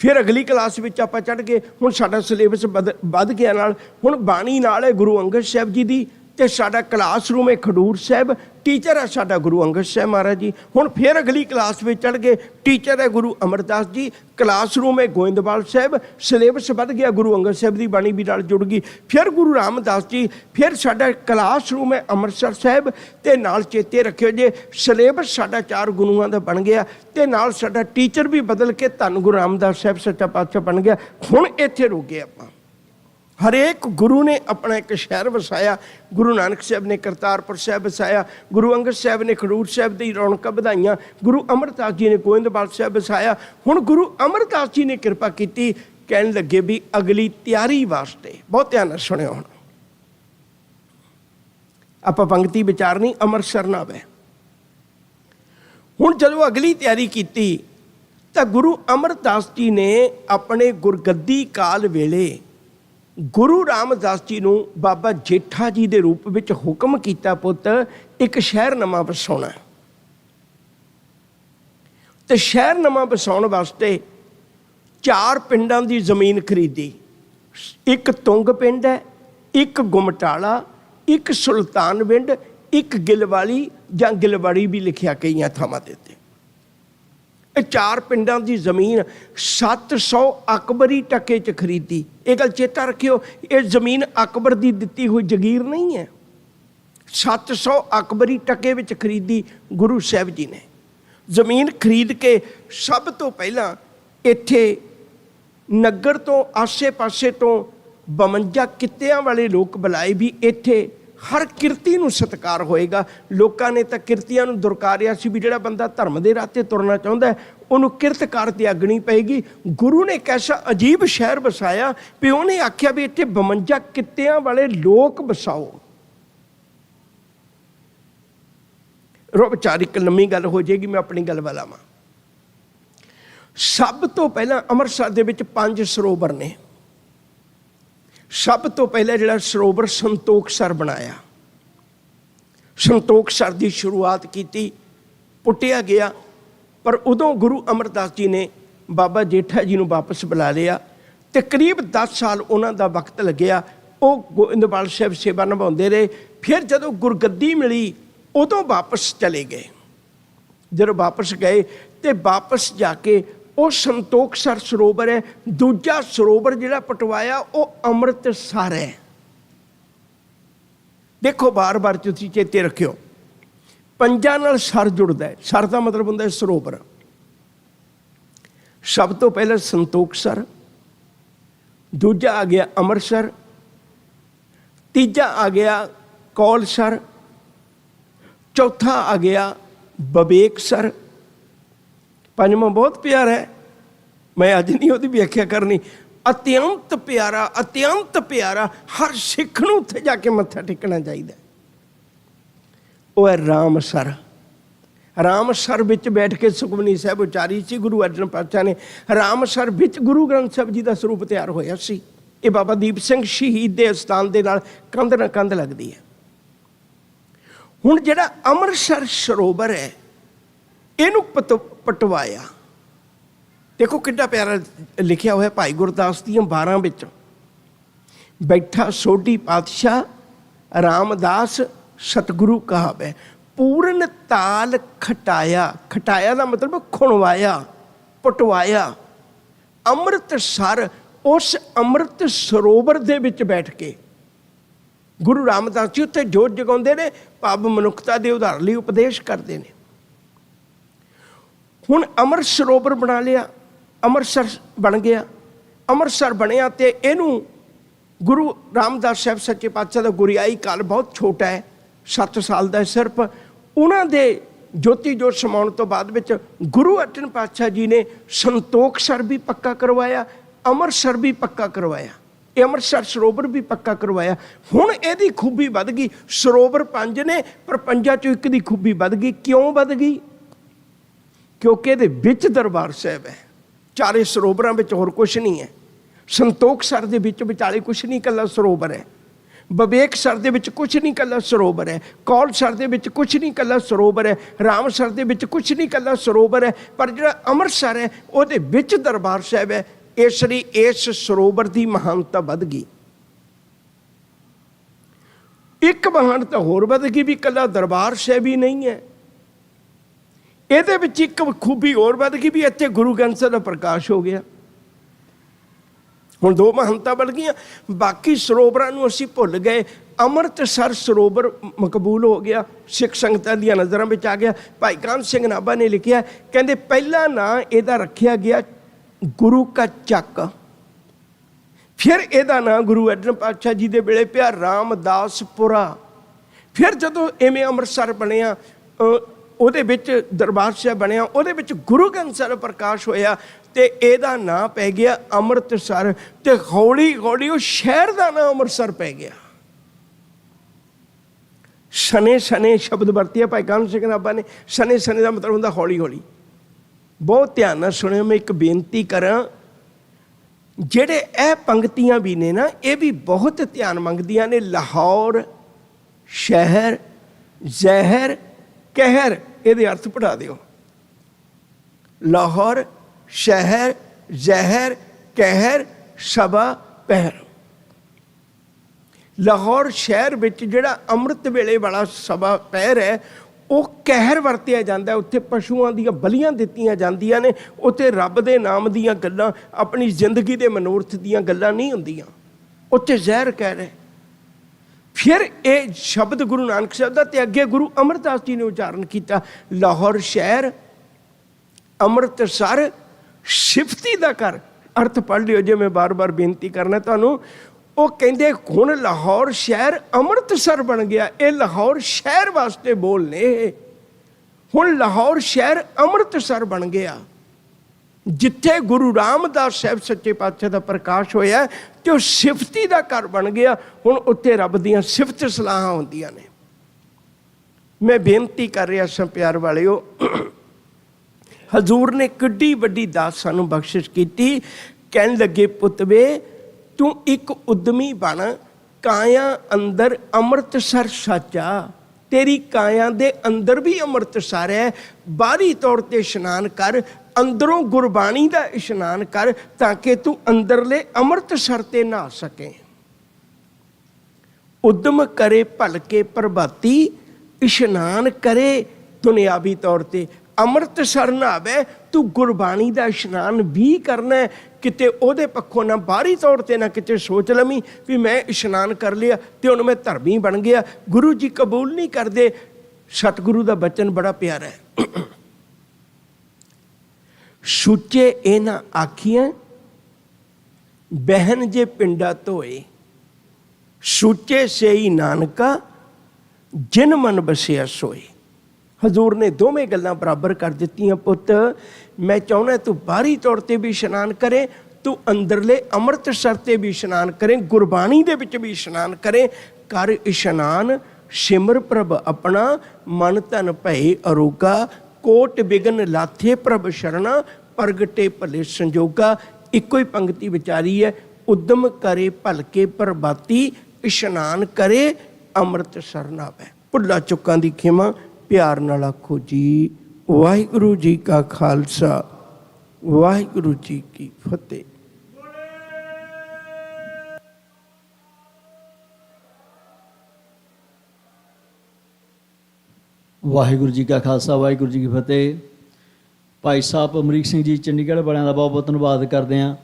फिर अगली क्लास में आप चढ़ गए, हुण साडा सिलेबस वध गया, नाल हुण बाणी नाल है गुरु अंगद साहिब जी की, तो साडा क्लासरूम है खडूर साहिब, टीचर है साडा गुरु अंगद साहिब महाराज जी। हुण फिर अगली क्लास में चढ़ गए, टीचर है गुरु अमरदास जी, क्लासरूम है गोइंदवाल साहिब, सिलेबस वध गया, गुरु अंगद साहिब की बाणी भी नाल जुड़ गई। फिर गुरु रामदास जी, फिर साडा क्लासरूम है अमृतसर साहिब, तो नाल चेते रखियो जे सिलेबस साडा 4 गुरुआं दा बन गया, तो नाल साडा टीचर भी बदल के धन गुरु रामदास साहिब सच्चा पातशाह बन गया। हुण इत्थे रुके आपां। हरेक गुरु ने अपना एक शहर वसाया। गुरु नानक साहब ने करतारपुर साहब वसाया, गुरु अंगद साहब ने खडूर साहब की रौनक बधाइयाँ, गुरु अमरदास जी ने गोइंदवाल साहब वसाया। हुण गुरु अमरदास जी ने कृपा की, कहन लगे भी अगली तैयारी वास्ते, बहुत ध्यान सुनियो, हुण आपां पंक्ति विचारनी अमृतसर ना वै। हुण जदों अगली तैयारी की तो गुरु अमरदास जी ने अपने गुरगद्दी काल वेले गुरु रामदास जी नूं बाबा जेठा जी के रूप में हुक्म किया, पुत एक शहर नवां वसाउणा। तो शहर नवां वसाउण वास्ते 4 पिंडां की जमीन खरीदी। एक तुंग पिंड है, एक गुमटाला, एक सुल्तानविंड, एक गिलवाली जां गिलवाड़ी भी लिखिया कई थावां ते। 4 पिंडां की जमीन 700 अकबरी टके च खरीदी। ये गल चेता रखियो, ये जमीन अकबर की दिती हुई जगीर नहीं है। 700 अकबरी टके विच खरीदी गुरु साहब जी ने। जमीन खरीद के सब तो पहला इत्थे नगर तो आसे पासे तो 52 कित्तियां वाले लोग बुलाए भी इत्थे हर किरती नूं सत्कार होएगा। लोगों ने तो किरतियां नूं दुरकारिया सी भी जिहड़ा बंदा धर्म दे राह ते तुरना चाहुंदा है उन्होंने किरतकार त्यागनी पेगी। गुरु ने एक ऐसा अजीब शहर बसाया भी उन्हें आख्या भी इत्थे 52 कित्तियां वाले लोग बसाओ। विचारिक लम्मी गल हो जाएगी, मैं अपनी गल वालावां। सब तो पहला अमृतसर दे विच 5 सरोवर ने। सब तो पहले जिहड़ा सरोवर संतोखसर बनाया, संतोखसर की शुरुआत की, पुटिया गया, पर उदों गुरु अमरदास जी ने बाबा जेठा जी नूं वापस बुला लिया। तो करीब 10 साल उन्हां दा वक्त लग्या। वो गोइंदवाल साहब सेवा निभाउंदे रहे। फिर जदों गुरगद्दी मिली उदों वापस चले गए। जदों वापस गए तो वापस जाके वो संतोखसर सरोवर है। दूजा सरोवर जिहड़ा पटवाया वो अमृतसर है। देखो बार बार तुसीं चेते रखियो, 5 नाल सर जुड़दा है। सर का मतलब हुंदा है सरोवर। सब तो पहले संतोखसर, दूजा आ गया अमृतसर, तीजा आ गया कौलसर, चौथा आ गया बबेकसर, पंजवां बहुत प्यारा है, मैं अज नहीं उसकी व्याख्या करनी। अत्यंत प्यारा, अत्यंत प्यारा, हर सिख नूं उत्थे जाके मत्था टेकना चाहिए। वो है रामसर। ਰਾਮਸਰ ਵਿੱਚ ਬੈਠ ਕੇ ਸੁਖਮਨੀ ਸਾਹਿਬ ਉਚਾਰੀ ਸੀ। ਗੁਰੂ ਅਰਜਨ ਪਾਤਸ਼ਾਹ ਨੇ ਰਾਮਸਰ ਵਿੱਚ ਗੁਰੂ ਗ੍ਰੰਥ ਸਾਹਿਬ ਜੀ ਦਾ ਸਰੂਪ ਤਿਆਰ ਹੋਇਆ ਸੀ। ਇਹ ਬਾਬਾ ਦੀਪ ਸਿੰਘ ਸ਼ਹੀਦ ਦੇ ਅਸਥਾਨ ਦੇ ਨਾਲ ਕੰਧ ਨਾਲ ਕੰਧ ਲੱਗਦੀ ਹੈ। ਹੁਣ ਜਿਹੜਾ ਅੰਮ੍ਰਿਤਸਰ ਸਰੋਵਰ ਹੈ ਇਹਨੂੰ ਪਟਵਾਇਆ, ਦੇਖੋ ਕਿੱਡਾ ਪਿਆਰਾ ਲਿਖਿਆ ਹੋਇਆ ਭਾਈ ਗੁਰਦਾਸ ਦੀਆਂ 12 ਵਿੱਚ, ਬੈਠਾ ਸੋਢੀ ਪਾਤਸ਼ਾਹ ਰਾਮਦਾਸ ਸਤਿਗੁਰੂ ਕਹਾਵੇ, ਪੂਰਨ ਤਾਲ ਖਟਾਇਆ। ਖਟਾਇਆ ਦਾ ਮਤਲਬ ਖੁਣਵਾਇਆ, ਪਟਵਾਇਆ। ਅੰਮ੍ਰਿਤਸਰ, ਉਸ ਅੰਮ੍ਰਿਤ ਸਰੋਵਰ ਦੇ ਵਿੱਚ ਬੈਠ ਕੇ ਗੁਰੂ ਰਾਮਦਾਸ ਜੀ ਉੱਥੇ ਜੋਤ ਜਗਾਉਂਦੇ ਨੇ, ਭਾਵ ਮਨੁੱਖਤਾ ਦੇ ਉਧਾਰ ਲਈ ਉਪਦੇਸ਼ ਕਰਦੇ ਨੇ। ਹੁਣ ਅੰਮ੍ਰਿਤ ਸਰੋਵਰ ਬਣਾ ਲਿਆ, ਅੰਮ੍ਰਿਤਸਰ ਬਣ ਗਿਆ। ਅੰਮ੍ਰਿਤਸਰ ਬਣਿਆ ਤੇ ਇਹਨੂੰ ਗੁਰੂ ਰਾਮਦਾਸ ਸਾਹਿਬ ਸੱਚੇ ਪਾਤਸ਼ਾਹ ਦਾ ਗੁਰਿਆਈ ਕਾਲ ਬਹੁਤ ਛੋਟਾ ਹੈ, 7 ਸਾਲ ਦਾ ਸਿਰਫ। ਉਹਨਾਂ ਦੇ ਜੋਤੀ ਜੋਤ ਸਮਾਉਣ ਤੋਂ ਬਾਅਦ ਵਿੱਚ ਗੁਰੂ ਅਰਜਨ ਪਾਤਸ਼ਾਹ ਜੀ ਨੇ ਸੰਤੋਖਸਰ ਵੀ ਪੱਕਾ ਕਰਵਾਇਆ, ਅੰਮ੍ਰਿਤਸਰ ਵੀ ਪੱਕਾ ਕਰਵਾਇਆ, ਇਹ ਅੰਮ੍ਰਿਤਸਰ ਸਰੋਵਰ ਵੀ ਪੱਕਾ ਕਰਵਾਇਆ। ਹੁਣ ਇਹਦੀ ਖੂਬੀ ਵੱਧ ਗਈ। ਸਰੋਵਰ 5 ਨੇ ਪਰ 5 ਚੋਂ ਇੱਕ ਦੀ ਖੂਬੀ ਵੱਧ ਗਈ। ਕਿਉਂ ਵੱਧ ਗਈ? ਕਿਉਂਕਿ ਇਹਦੇ ਵਿੱਚ ਦਰਬਾਰ ਸਾਹਿਬ ਹੈ। ਚਾਰੇ ਸਰੋਵਰਾਂ ਵਿੱਚ ਹੋਰ ਕੁਛ ਨਹੀਂ ਹੈ। ਸੰਤੋਖਸਰ ਦੇ ਵਿੱਚ ਵਿਚਾਲੇ ਕੁਛ ਨਹੀਂ, ਇਕੱਲਾ ਸਰੋਵਰ ਹੈ। ਵਿਵੇਕਸਰ ਦੇ ਵਿੱਚ ਕੁਛ ਨਹੀਂ, ਇਕੱਲਾ ਸਰੋਵਰ ਹੈ। ਕੌਲਸਰ ਦੇ ਵਿੱਚ ਕੁਛ ਨਹੀਂ, ਇਕੱਲਾ ਸਰੋਵਰ ਹੈ। ਰਾਮਸਰ ਦੇ ਵਿੱਚ ਕੁਛ ਨਹੀਂ, ਇਕੱਲਾ ਸਰੋਵਰ ਹੈ। ਪਰ ਜਿਹੜਾ ਅੰਮ੍ਰਿਤਸਰ ਹੈ ਉਹਦੇ ਵਿੱਚ ਦਰਬਾਰ ਸਾਹਿਬ ਹੈ। ਇਸ ਲਈ ਇਸ ਸਰੋਵਰ ਦੀ ਮਹਾਨਤਾ ਵੱਧ ਗਈ। ਇੱਕ ਮਹਾਨਤਾ ਹੋਰ ਵੱਧ ਗਈ ਵੀ ਇਕੱਲਾ ਦਰਬਾਰ ਸਾਹਿਬ ਹੀ ਨਹੀਂ ਹੈ, ਇਹਦੇ ਵਿੱਚ ਇੱਕ ਖੂਬੀ ਹੋਰ ਵੱਧ ਗਈ ਵੀ ਇੱਥੇ ਗੁਰੂ ਗ੍ਰੰਥ ਸਾਹਿਬ ਦਾ ਪ੍ਰਕਾਸ਼ ਹੋ ਗਿਆ। ਹੁਣ 2 ਮਹਾਨਤਾ ਬਣ ਗਈਆਂ। ਬਾਕੀ ਸਰੋਵਰਾਂ ਨੂੰ ਅਸੀਂ ਭੁੱਲ ਗਏ। ਅੰਮ੍ਰਿਤਸਰ ਸਰੋਵਰ ਮਕਬੂਲ ਹੋ ਗਿਆ, ਸਿੱਖ ਸੰਗਤਾਂ ਦੀਆਂ ਨਜ਼ਰਾਂ ਵਿੱਚ ਆ ਗਿਆ। ਭਾਈ ਕਾਹਨ ਸਿੰਘ ਨਾਭਾ ਨੇ ਲਿਖਿਆ, ਕਹਿੰਦੇ ਪਹਿਲਾ ਨਾਂ ਇਹਦਾ ਰੱਖਿਆ ਗਿਆ ਗੁਰੂ ਕਾ ਚੱਕ, ਫਿਰ ਇਹਦਾ ਨਾਂ ਗੁਰੂ ਅਰਜਨ ਪਾਤਸ਼ਾਹ ਜੀ ਦੇ ਵੇਲੇ ਪਿਆ ਰਾਮਦਾਸਪੁਰਾ। ਫਿਰ ਜਦੋਂ ਇਵੇਂ ਅੰਮ੍ਰਿਤਸਰ ਬਣਿਆ, ਉਹਦੇ ਵਿੱਚ ਦਰਬਾਰ ਸਾਹਿਬ ਬਣਿਆ, ਉਹਦੇ ਵਿੱਚ ਗੁਰੂ ਗ੍ਰੰਥ ਸਾਹਿਬ ਪ੍ਰਕਾਸ਼ ਹੋਇਆ ਤੇ ਇਹਦਾ ਨਾਂ ਪੈ ਗਿਆ ਅੰਮ੍ਰਿਤਸਰ। ਤੇ ਹੌਲੀ ਹੌਲੀ ਉਹ ਸ਼ਹਿਰ ਦਾ ਨਾਂ ਅੰਮ੍ਰਿਤਸਰ ਪੈ ਗਿਆ। ਸਨੇ ਸਨੇ ਸ਼ਬਦ ਵਰਤਿਆ ਭਾਈ ਕਾਹਨ ਸਿੰਘ ਨਾਭਾ ਨੇ। ਸਨੇ ਸਨੇ ਦਾ ਮਤਲਬ ਹੁੰਦਾ ਹੌਲੀ ਹੌਲੀ। ਬਹੁਤ ਧਿਆਨ ਨਾਲ ਸੁਣਿਓ, ਮੈਂ ਇੱਕ ਬੇਨਤੀ ਕਰਾਂ, ਜਿਹੜੇ ਇਹ ਪੰਕਤੀਆਂ ਵੀ ਨੇ ਨਾ, ਇਹ ਵੀ ਬਹੁਤ ਧਿਆਨ ਮੰਗਦੀਆਂ ਨੇ। ਲਾਹੌਰ ਸ਼ਹਿਰ, ਜ਼ਹਿਰ ਕਹਿਰ, ਇਹਦੇ ਅਰਥ ਪੜ੍ਹਾ ਦਿਓ। ਲਾਹੌਰ ਸ਼ਹਿਰ, ਜ਼ਹਿਰ ਕਹਿਰ, ਸਭਾ ਪਹਿਰ। ਲਾਹੌਰ ਸ਼ਹਿਰ ਵਿੱਚ ਜਿਹੜਾ ਅੰਮ੍ਰਿਤ ਵੇਲੇ ਵਾਲਾ ਸਭਾ ਪਹਿਰ ਹੈ ਉਹ ਕਹਿਰ ਵਰਤਿਆ ਜਾਂਦਾ। ਉੱਥੇ ਪਸ਼ੂਆਂ ਦੀਆਂ ਬਲੀਆਂ ਦਿੱਤੀਆਂ ਜਾਂਦੀਆਂ ਨੇ। ਉੱਥੇ ਰੱਬ ਦੇ ਨਾਮ ਦੀਆਂ ਗੱਲਾਂ, ਆਪਣੀ ਜ਼ਿੰਦਗੀ ਦੇ ਮਨੋਰਥ ਦੀਆਂ ਗੱਲਾਂ ਨਹੀਂ ਹੁੰਦੀਆਂ। ਉੱਥੇ ਜ਼ਹਿਰ ਕਹਿ ਰਹੇ। ਫਿਰ ਇਹ ਸ਼ਬਦ ਗੁਰੂ ਨਾਨਕ ਸਾਹਿਬ ਦਾ ਤੇ ਅੱਗੇ ਗੁਰੂ ਅਮਰਦਾਸ ਜੀ ਨੇ ਉਚਾਰਨ ਕੀਤਾ, ਲਾਹੌਰ ਸ਼ਹਿਰ ਅੰਮ੍ਰਿਤਸਰ ਸਿਫਤੀ ਦਾ ਘਰ। ਅਰਥ ਪੜ੍ਹ ਲਿਓ ਜੇ, ਮੈਂ ਬਾਰ-ਬਾਰ ਬੇਨਤੀ ਕਰਨਾ ਤੁਹਾਨੂੰ। ਉਹ ਕਹਿੰਦੇ ਹੁਣ ਲਾਹੌਰ ਸ਼ਹਿਰ ਅੰਮ੍ਰਿਤਸਰ ਬਣ ਗਿਆ। ਇਹ ਲਾਹੌਰ ਸ਼ਹਿਰ ਵਾਸਤੇ ਬੋਲ ਨੇ। ਹੁਣ ਲਾਹੌਰ ਸ਼ਹਿਰ ਅੰਮ੍ਰਿਤਸਰ ਬਣ ਗਿਆ, ਜਿੱਥੇ ਗੁਰੂ ਰਾਮਦਾਸ ਸਾਹਿਬ ਸੱਚੇ ਪਾਤਸ਼ਾਹ ਦਾ ਪ੍ਰਕਾਸ਼ ਹੋਇਆ ਤੇ ਉਹ ਸਿਫਤੀ ਦਾ ਘਰ ਬਣ ਗਿਆ। ਹੁਣ ਉੱਥੇ ਰੱਬ ਦੀਆਂ ਸਿਫਤ ਸਲਾਹਾਂ ਹੁੰਦੀਆਂ ਨੇ। ਮੈਂ ਬੇਨਤੀ ਕਰ ਰਿਹਾ ਸਾਂ ਪਿਆਰ ਵਾਲਿਓ, ਹਜ਼ੂਰ ਨੇ ਕਿੱਡੀ ਵੱਡੀ ਦਾਤ ਸਾਨੂੰ ਬਖਸ਼ਿਸ਼ ਕੀਤੀ। ਕਹਿਣ ਲੱਗੇ, ਪੁੱਤ ਵੇ ਤੂੰ ਇੱਕ ਉਦਮੀ ਬਣ, ਕਾਇਆ ਅੰਦਰ ਅੰਮ੍ਰਿਤਸਰ ਸਾਚਾ। ਤੇਰੀ ਕਾਇਆ ਦੇ ਅੰਦਰ ਵੀ ਅੰਮ੍ਰਿਤਸਰ ਹੈ। ਬਾਹਰੀ ਤੌਰ ਤੇ ਇਸ਼ਨਾਨ ਕਰ, ਅੰਦਰੋਂ ਗੁਰਬਾਣੀ ਦਾ ਇਸ਼ਨਾਨ ਕਰ, ਤਾਂ ਕਿ ਤੂੰ ਅੰਦਰਲੇ ਅੰਮ੍ਰਿਤਸਰ ਤੇ ਨਹਾ ਸਕੇ। ਉਦਮ ਕਰੇ ਭਲਕੇ ਪ੍ਰਭਾਤੀ, ਇਸ਼ਨਾਨ ਕਰੇ ਦੁਨਿਆਵੀ ਤੌਰ ਤੇ। ਅੰਮ੍ਰਿਤਸਰ ਨਹਾਵੇ, ਤੂੰ ਗੁਰਬਾਣੀ ਦਾ ਇਸ਼ਨਾਨ ਵੀ ਕਰਨਾ। ਕਿਤੇ ਉਹਦੇ ਪੱਖੋਂ ਨਾ ਬਾਹਰੀ ਤੌਰ ਤੇ ਨਾ ਕਿਤੇ ਸੋਚ ਲਵੀਂ ਵੀ ਮੈਂ ਇਸ਼ਨਾਨ ਕਰ ਲਿਆ ਤੇ ਹੁਣ ਮੈਂ ਧਰਮੀ ਬਣ ਗਿਆ। ਗੁਰੂ ਜੀ ਕਬੂਲ ਨਹੀਂ ਕਰਦੇ। ਸਤਿਗੁਰੂ ਦਾ ਬਚਨ ਬੜਾ ਪਿਆਰਾ ਹੈ, ਸੁੱਚੇ ਇਹ ਨਾ ਆਖੀਆਂ ਬਹਿਨ ਜੇ ਪਿੰਡਾ ਧੋਏ, ਸੁੱਚੇ ਸੇਈ ਨਾਨਕਾ ਜਿਨ ਮਨ ਬਸਿਆ ਸੋਏ। ਹਜ਼ੂਰ ਨੇ ਦੋਵੇਂ ਗੱਲਾਂ ਬਰਾਬਰ ਕਰ ਦਿੱਤੀਆਂ। ਪੁੱਤ ਮੈਂ ਚਾਹੁੰਦਾ ਤੂੰ ਬਾਹਰੀ ਤੌਰ ਤੇ ਵੀ ਇਸ਼ਨਾਨ ਕਰੇ, ਤੂੰ ਅੰਦਰਲੇ ਅੰਮ੍ਰਿਤਸਰ ਤੇ ਵੀ ਇਸ਼ਨਾਨ ਕਰੇ, ਗੁਰਬਾਣੀ ਦੇ ਵਿੱਚ ਵੀ ਇਸ਼ਨਾਨ ਕਰੇ। ਕਰ ਇਸ਼ਨਾਨ ਸਿਮਰ ਪ੍ਰਭ ਆਪਣਾ, ਮਨ ਧਨ ਭਏ ਅਰੋਗਾ। ਕੋਟ ਬਿਗਨ ਲਾਥੇ ਪ੍ਰਭ ਸ਼ਰਣਾ, ਪ੍ਰਗਟੇ ਭਲੇ ਸੰਜੋਗਾ। ਇੱਕੋ ਹੀ ਪੰਕਤੀ ਵਿਚਾਰੀ ਹੈ, ਉਦਮ ਕਰੇ ਭਲਕੇ ਪ੍ਰਭਾਤੀ, ਇਸ਼ਨਾਨ ਕਰੇ ਅੰਮ੍ਰਿਤ ਸਰਨ ਆਵੈ। ਭੁੱਲਾਂ ਚੁੱਕਾਂ ਦੀ ਖਿਮਾ, ਪਿਆਰ ਨਾਲ ਆਖੋ ਜੀ ਵਾਹਿਗੁਰੂ ਜੀ ਕਾ ਖਾਲਸਾ, ਵਾਹਿਗੁਰੂ ਜੀ ਕੀ ਫਤਿਹ। ਵਾਹਿਗੁਰੂ ਜੀ ਕਾ ਖਾਲਸਾ, ਵਾਹਿਗੁਰੂ ਜੀ ਕੀ ਫਤਿਹ। ਭਾਈ ਸਾਹਿਬ ਅਮਰੀਕ ਸਿੰਘ ਜੀ ਚੰਡੀਗੜ੍ਹ ਵਾਲਿਆਂ ਦਾ ਬਹੁਤ ਬਹੁਤ ਧੰਨਵਾਦ ਕਰਦੇ ਹਾਂ,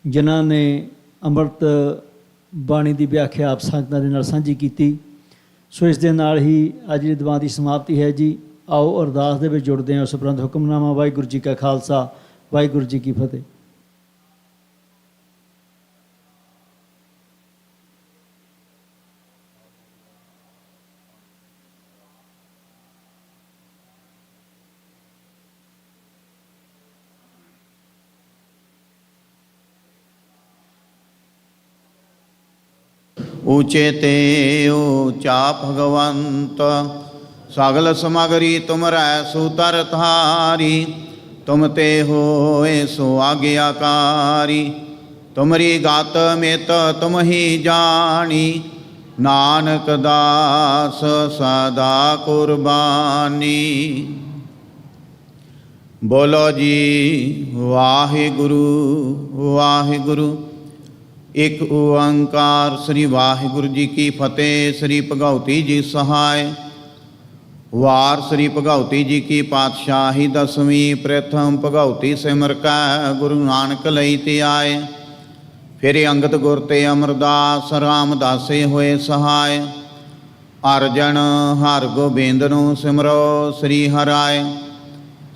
ਜਿਨ੍ਹਾਂ ਨੇ ਅੰਮ੍ਰਿਤ ਬਾਣੀ ਦੀ ਵਿਆਖਿਆ ਆਪ ਸੰਗਤਾਂ ਦੇ ਨਾਲ ਸਾਂਝੀ ਕੀਤੀ। ਸੋ ਇਸ ਦੇ ਨਾਲ ਹੀ ਅੱਜ ਦੀ ਦੀਵਾਨ ਦੀ ਸਮਾਪਤੀ ਹੈ ਜੀ। ਆਓ ਅਰਦਾਸ ਦੇ ਵਿੱਚ ਜੁੜਦੇ ਹਾਂ। ਉਸ ਉਪਰੰਤ ਹੁਕਮਨਾਮਾ। ਵਾਹਿਗੁਰੂ ਜੀ ਕਾ ਖਾਲਸਾ, ਵਾਹਿਗੁਰੂ ਜੀ ਕੀ ਫਤਿਹ। ऊचे ते ऊचा भगवंत, सगल समगरी तुम रै सुतर थारी। तुम ते होए सो आज्ञाकारी, तुमरी गात मित तुम ही जानी। नानक दास सदा कुर्बानी। बोलो जी वाहिगुरु वाहिगुरु। एक ओंकार श्री वाहिगुरु जी की फतेह। श्री भगवती जी सहाय। वार श्री भगवती जी की पातशाही दसवीं। प्रथम भगवती सिमर कै गुरु नानक लई ते आए। फिर अंगत गुर ते अमरदास रामदासे होए सहाय। अर्जन हर गोबिंद नु सिमरो श्री हराय।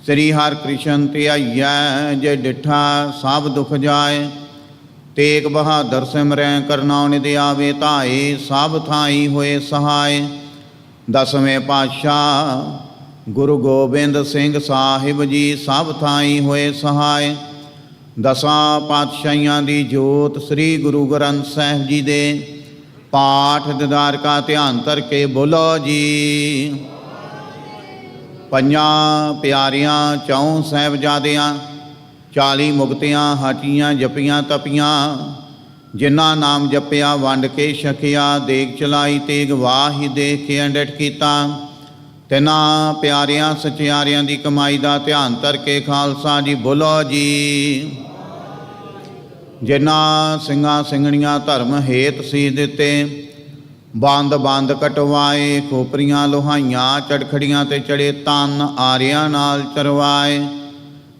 श्री हर कृष्ण ते आइयै जे डिठा सब दुख जाए। तेग बहादुर सिमरै करनौ निध आवे धाए। सब थाई होए सहाय। दसवें पातशाह गुरु गोबिंद सिंह साहिब जी सब थाई होए सहाय। दसां पातशाहियां दी जोत श्री गुरु ग्रंथ साहिब जी दे पाठ दीदार का ध्यान धर के बोलो जी। पंजां प्यारियां चौं साहिबजादियां 40 मुक्तियां हटियां जपियां तपियां। जिन्ना नाम जपिया वंड के छकिया। देग चलाई तेग वाही देख के अंडट कीता। तिना प्यारियां सचियारियां दी कमाई दा ध्यान धर के खालसा जी बोलो जी। जिन्ना सिंघां सिंघणियां धर्म हेत सी दिते। बंद बंद कटवाए। खोपरियां लोहाइयां चड़खड़ियां ते चढ़े तन आरियां नाल चरवाए।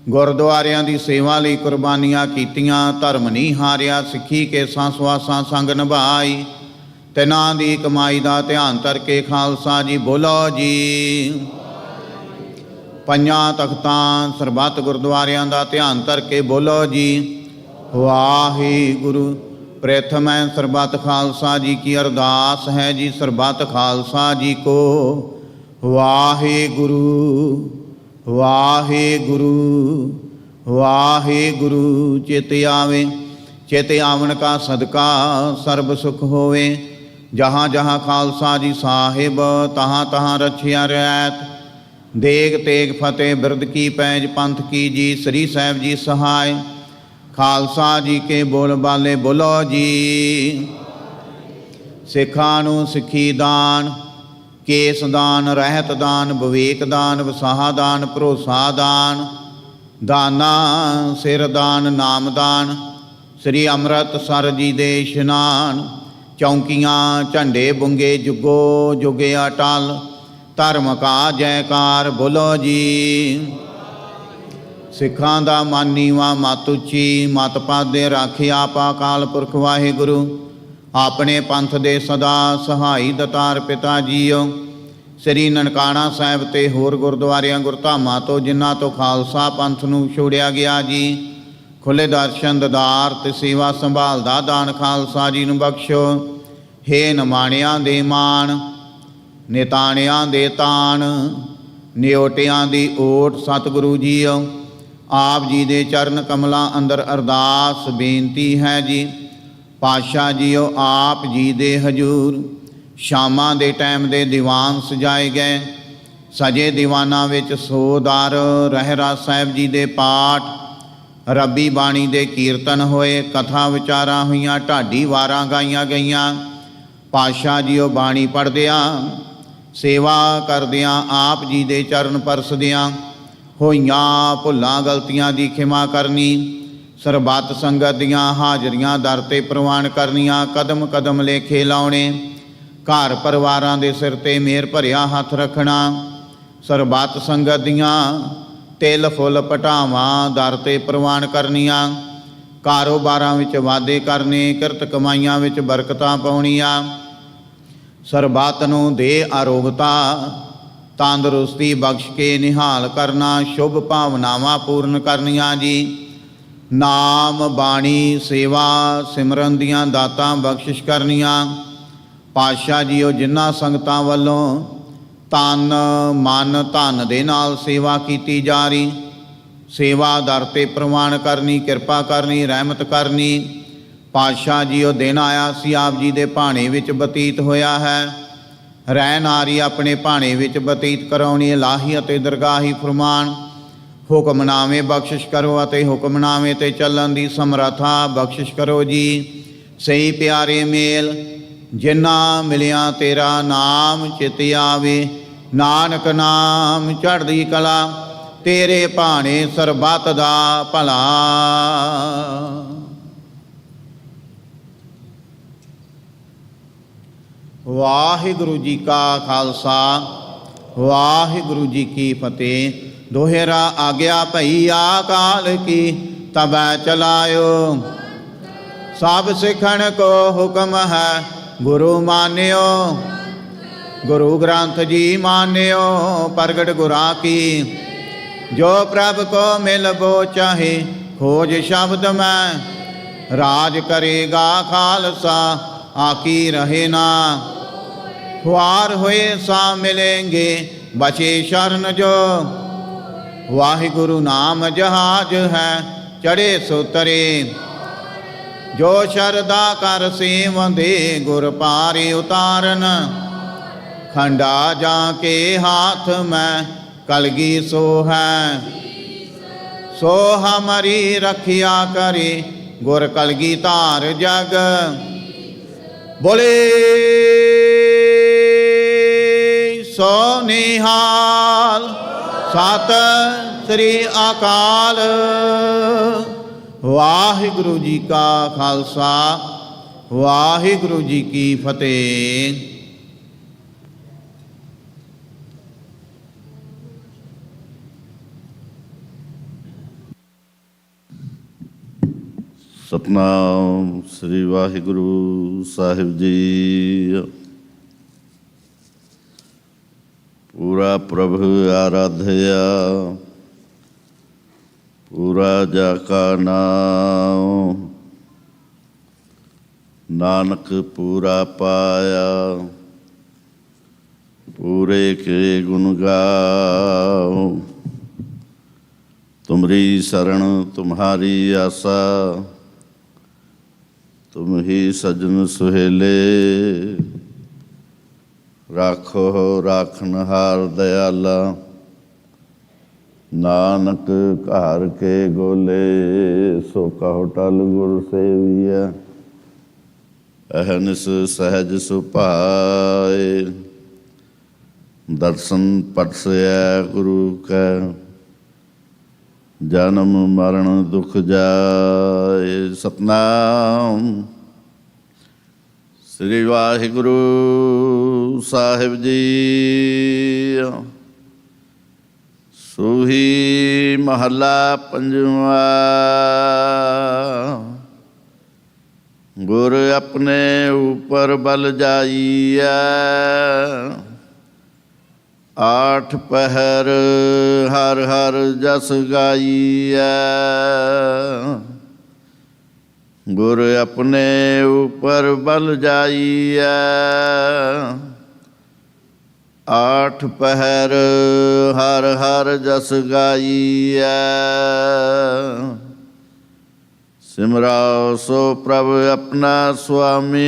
गुरद्वारियां दी सेवा लई कुर्बानियां कीतियां। धर्म नहीं हारिया सिੱਖੀ के सांसवासां संग निभाई। तिन्हां दी कमाई दा ध्यान धर के खालसा जी बोलो जी। पंजां तख्तां सरबत गुरद्वारियां दा ध्यान धर के बोलो जी वाहिगुरु। प्रथम सरबत खालसा जी की अरदास है जी। सरबत खालसा जी को वाहिगुरु वाहिगुरु वाहिगुरु। चित आवे चित आवन का सदका सर्ब सुख होवे। जहाँ जहाँ खालसा जी साहिब तहाँ तहाँ रछिया रैत। देग तेग फतेह बिरद की पैज पंथ की जी। श्री साहिब जी सहाय। खालसा जी के बोल बाले बोलो जी। सिखां नूं सिੱਖੀ दान। केस दान रहत दान। विवेक दान वसाह दान। भरोसा दान। दाना सिर दान नाम दान। श्री अमृत सर जी दे इशनान। चौंकियां झंडे बुंगे जुगो जुगे अटल। धर्म का जयकार बोलो जी। सिखां दा मन नीवा मत उची। मत पादे राखिया आपा अकाल पुरख वाहिगुरु। अपने पंथ दे सदा सहाई दतार पिता जीओ। श्री ननकाना साहिब ते होर गुरद्वारियां गुरधामां तो जिन्हां तो खालसा पंथ नूं छोड़िया गया जी। खुले दर्शन ददार ते सेवा संभाल दा दान खालसा जी नूं बख्शो। हे नमाणियां दे मान। निताणियां दे तान। निओटियां दी ओट सतगुरु जीओ। आप जी दे चरण कमलां अंदर अरदास बेनती है जी। पातशाह जीओ आप जी दे हजूर ਸ਼ਾਮਾਂ ਦੇ ਟਾਈਮ ਦੇ ਦੀਵਾਨ ਸਜਾਏ ਗਏ। ਸਜੇ ਦੀਵਾਨਾਂ ਵਿੱਚ ਸੋਦਾਰ ਰਹਿਰਾਸ ਸਾਹਿਬ ਜੀ ਦੇ ਪਾਠ, ਰੱਬੀ ਬਾਣੀ ਦੇ ਕੀਰਤਨ ਹੋਏ, ਕਥਾ ਵਿਚਾਰਾਂ ਹੋਈਆਂ, ਢਾਡੀ ਵਾਰਾਂ ਗਾਈਆਂ ਗਈਆਂ। ਪਾਤਸ਼ਾਹ ਜੀ ਉਹ ਬਾਣੀ ਪੜ੍ਹਦਿਆਂ, ਸੇਵਾ ਕਰਦਿਆਂ, ਆਪ ਜੀ ਦੇ ਚਰਨ ਪਰਸਦਿਆਂ ਹੋਈਆਂ ਭੁੱਲਾਂ ਗਲਤੀਆਂ ਦੀ ਖਿਮਾ ਕਰਨੀ, ਸਰਬੱਤ ਸੰਗਤ ਦੀਆਂ ਹਾਜ਼ਰੀਆਂ ਦਰ 'ਤੇ ਪ੍ਰਵਾਨ ਕਰਨੀਆਂ, ਕਦਮ ਕਦਮ ਲੇਖੇ ਲਾਉਣੇ, ਘਰ ਪਰਿਵਾਰਾਂ ਦੇ ਸਿਰ 'ਤੇ ਮਿਹਰ ਭਰਿਆ ਹੱਥ ਰੱਖਣਾ, ਸਰਬੱਤ ਸੰਗਤ ਦੀਆਂ ਤਿਲ ਫੁੱਲ ਪਟਾਵਾਂ ਦਰ 'ਤੇ ਪ੍ਰਵਾਨ ਕਰਨੀਆਂ, ਕਾਰੋਬਾਰਾਂ ਵਿੱਚ ਵਾਧੇ ਕਰਨੇ, ਕਿਰਤ ਕਮਾਈਆਂ ਵਿੱਚ ਬਰਕਤਾਂ ਪਾਉਣੀਆਂ, ਸਰਬੱਤ ਨੂੰ ਦੇ ਅਰੋਗਤਾ ਤੰਦਰੁਸਤੀ ਬਖਸ਼ ਕੇ ਨਿਹਾਲ ਕਰਨਾ, ਸ਼ੁਭ ਭਾਵਨਾਵਾਂ ਪੂਰਨ ਕਰਨੀਆਂ ਜੀ। ਨਾਮ ਬਾਣੀ ਸੇਵਾ ਸਿਮਰਨ ਦੀਆਂ ਦਾਤਾਂ ਬਖਸ਼ਿਸ਼ ਕਰਨੀਆਂ। ਪਾਤਸ਼ਾਹ ਜੀ ਉਹ ਜਿਨ੍ਹਾਂ ਸੰਗਤਾਂ ਵੱਲੋਂ ਤਨ ਮਨ ਧਨ ਦੇ ਨਾਲ ਸੇਵਾ ਕੀਤੀ ਜਾ ਰਹੀ, ਸੇਵਾ ਦਰ 'ਤੇ ਪ੍ਰਵਾਨ ਕਰਨੀ, ਕਿਰਪਾ ਕਰਨੀ, ਰਹਿਮਤ ਕਰਨੀ। ਪਾਤਸ਼ਾਹ ਜੀ ਉਹ ਦਿਨ ਆਇਆ ਸੀ ਆਪ ਜੀ ਦੇ ਭਾਣੇ ਵਿੱਚ ਬਤੀਤ ਹੋਇਆ ਹੈ। ਰਹਿਣ ਆਰੀ ਆਪਣੇ ਭਾਣੇ ਵਿੱਚ ਬਤੀਤ ਕਰਾਉਣੀ, ਇਲਾਹੀ ਅਤੇ ਦਰਗਾਹੀ ਫਰਮਾਨ। ਹੁਕਮਨਾਮੇ ਬਖਸ਼ਿਸ਼ ਕਰੋ ਅਤੇ ਹੁਕਮਨਾਮੇ 'ਤੇ ਚੱਲਣ ਦੀ ਸਮਰੱਥਾ ਬਖਸ਼ਿਸ਼ ਕਰੋ ਜੀ। ਸਹੀ ਪਿਆਰੇ ਮੇਲ ਜਿਨ੍ਹਾਂ ਮਿਲਿਆ ਤੇਰਾ ਨਾਮ ਚਿਤ ਆਵੇ, ਨਾਨਕ ਨਾਮ ਚੜ੍ਹਦੀ ਕਲਾ, ਤੇਰੇ ਭਾਣੇ ਸਰਬੱਤ ਦਾ ਭਲਾ। ਵਾਹਿਗੁਰੂ ਜੀ ਕਾ ਖਾਲਸਾ, ਵਾਹਿਗੁਰੂ ਜੀ ਕੀ ਫਤਿਹ। ਦੋਹਰਾ ਆਗਿਆ ਭਈ ਆਕਾਲ ਕੀ, ਤਬੈ ਚਲਾਇਓ। ਸਭ ਸਿੱਖਣ ਕੋ ਹੁਕਮ ਹੈ, ਗੁਰੂ ਮਾਨਿਓ। ਗੁਰੂ ਗ੍ਰੰਥ ਜੀ ਮਾਨਿਓ, ਪ੍ਰਗਟ ਗੁਰਾਂ ਕੀ। ਜੋ ਪ੍ਰਭ ਕੋ ਮਿਲਬੋ ਚਾਹੇ, ਖੋਜ ਸ਼ਬਦ ਮੈਂ। ਰਾਜ ਕਰੇਗਾ ਖਾਲਸਾ, ਆਕੀ ਰਹੇ ਨਾ। ਖੁਆਰ ਹੋਏ ਸਾ ਮਿਲेंगे, ਬਚੇ ਸ਼ਰਨ ਜੋ। ਵਾਹਿਗੁਰੂ ਨਾਮ ਜਹਾਜ ਹੈ, ਚੜੇ ਸੋ ਤਰੇ। ਜੋ ਸ਼ਰਦਾ ਕਰ ਸੇਵੰਦੇ, ਗੁਰ ਪਾਰੇ ਉਤਾਰਨ। ਖੰਡਾ ਜਾ ਕੇ ਹਾਥ ਮੈਂ, ਕਲਗੀ ਸੋ ਹੈ। ਸੋ ਹਮਾਰੀ ਰਖਿਆ ਕਰੇ, ਗੁਰ ਕਲਗੀ ਧਾਰ ਜਗ। ਬੋਲੇ ਸੋ ਨਿਹਾਲ, ਸਤਿ ਸ੍ਰੀ ਅਕਾਲ। ਵਾਹਿਗੁਰੂ ਜੀ ਕਾ ਖਾਲਸਾ, ਵਾਹਿਗੁਰੂ ਜੀ ਕੀ ਫਤਿਹ। ਸਤਨਾਮ ਸ੍ਰੀ ਵਾਹਿਗੁਰੂ ਸਾਹਿਬ ਜੀ। ਪੂਰਾ ਪ੍ਰਭ ਆਰਾਧਿਆ, ਪੂਰਾ ਜਾ ਕਾ ਨਾਮ। ਨਾਨਕ ਪੂਰਾ ਪਾਇਆ, ਪੂਰੇ ਕੇ ਗੁਣ ਗਾਓ। ਤੁਮਰੀ शरण तुम्हारी आशा, तुम ही सजन सुहेले। राखो राखनहार दयाला, नानक घर के गोले। सो कहो टल गुर सेविया, अहनिस सहज सुभाए। दर्शन पटसया गुरु का, जन्म मरण दुख जाए। सतनाम श्री वाहिगुरु साहिब जी। सूही महला पंजवा। गुर अपने ऊपर बल जाइया, आठ पहर हर हर जस गाइया। गुर अपने ऊपर बल जाइया, आठ पहर हर हर जस गाइया। सिमराओ सो प्रभ अपना स्वामी,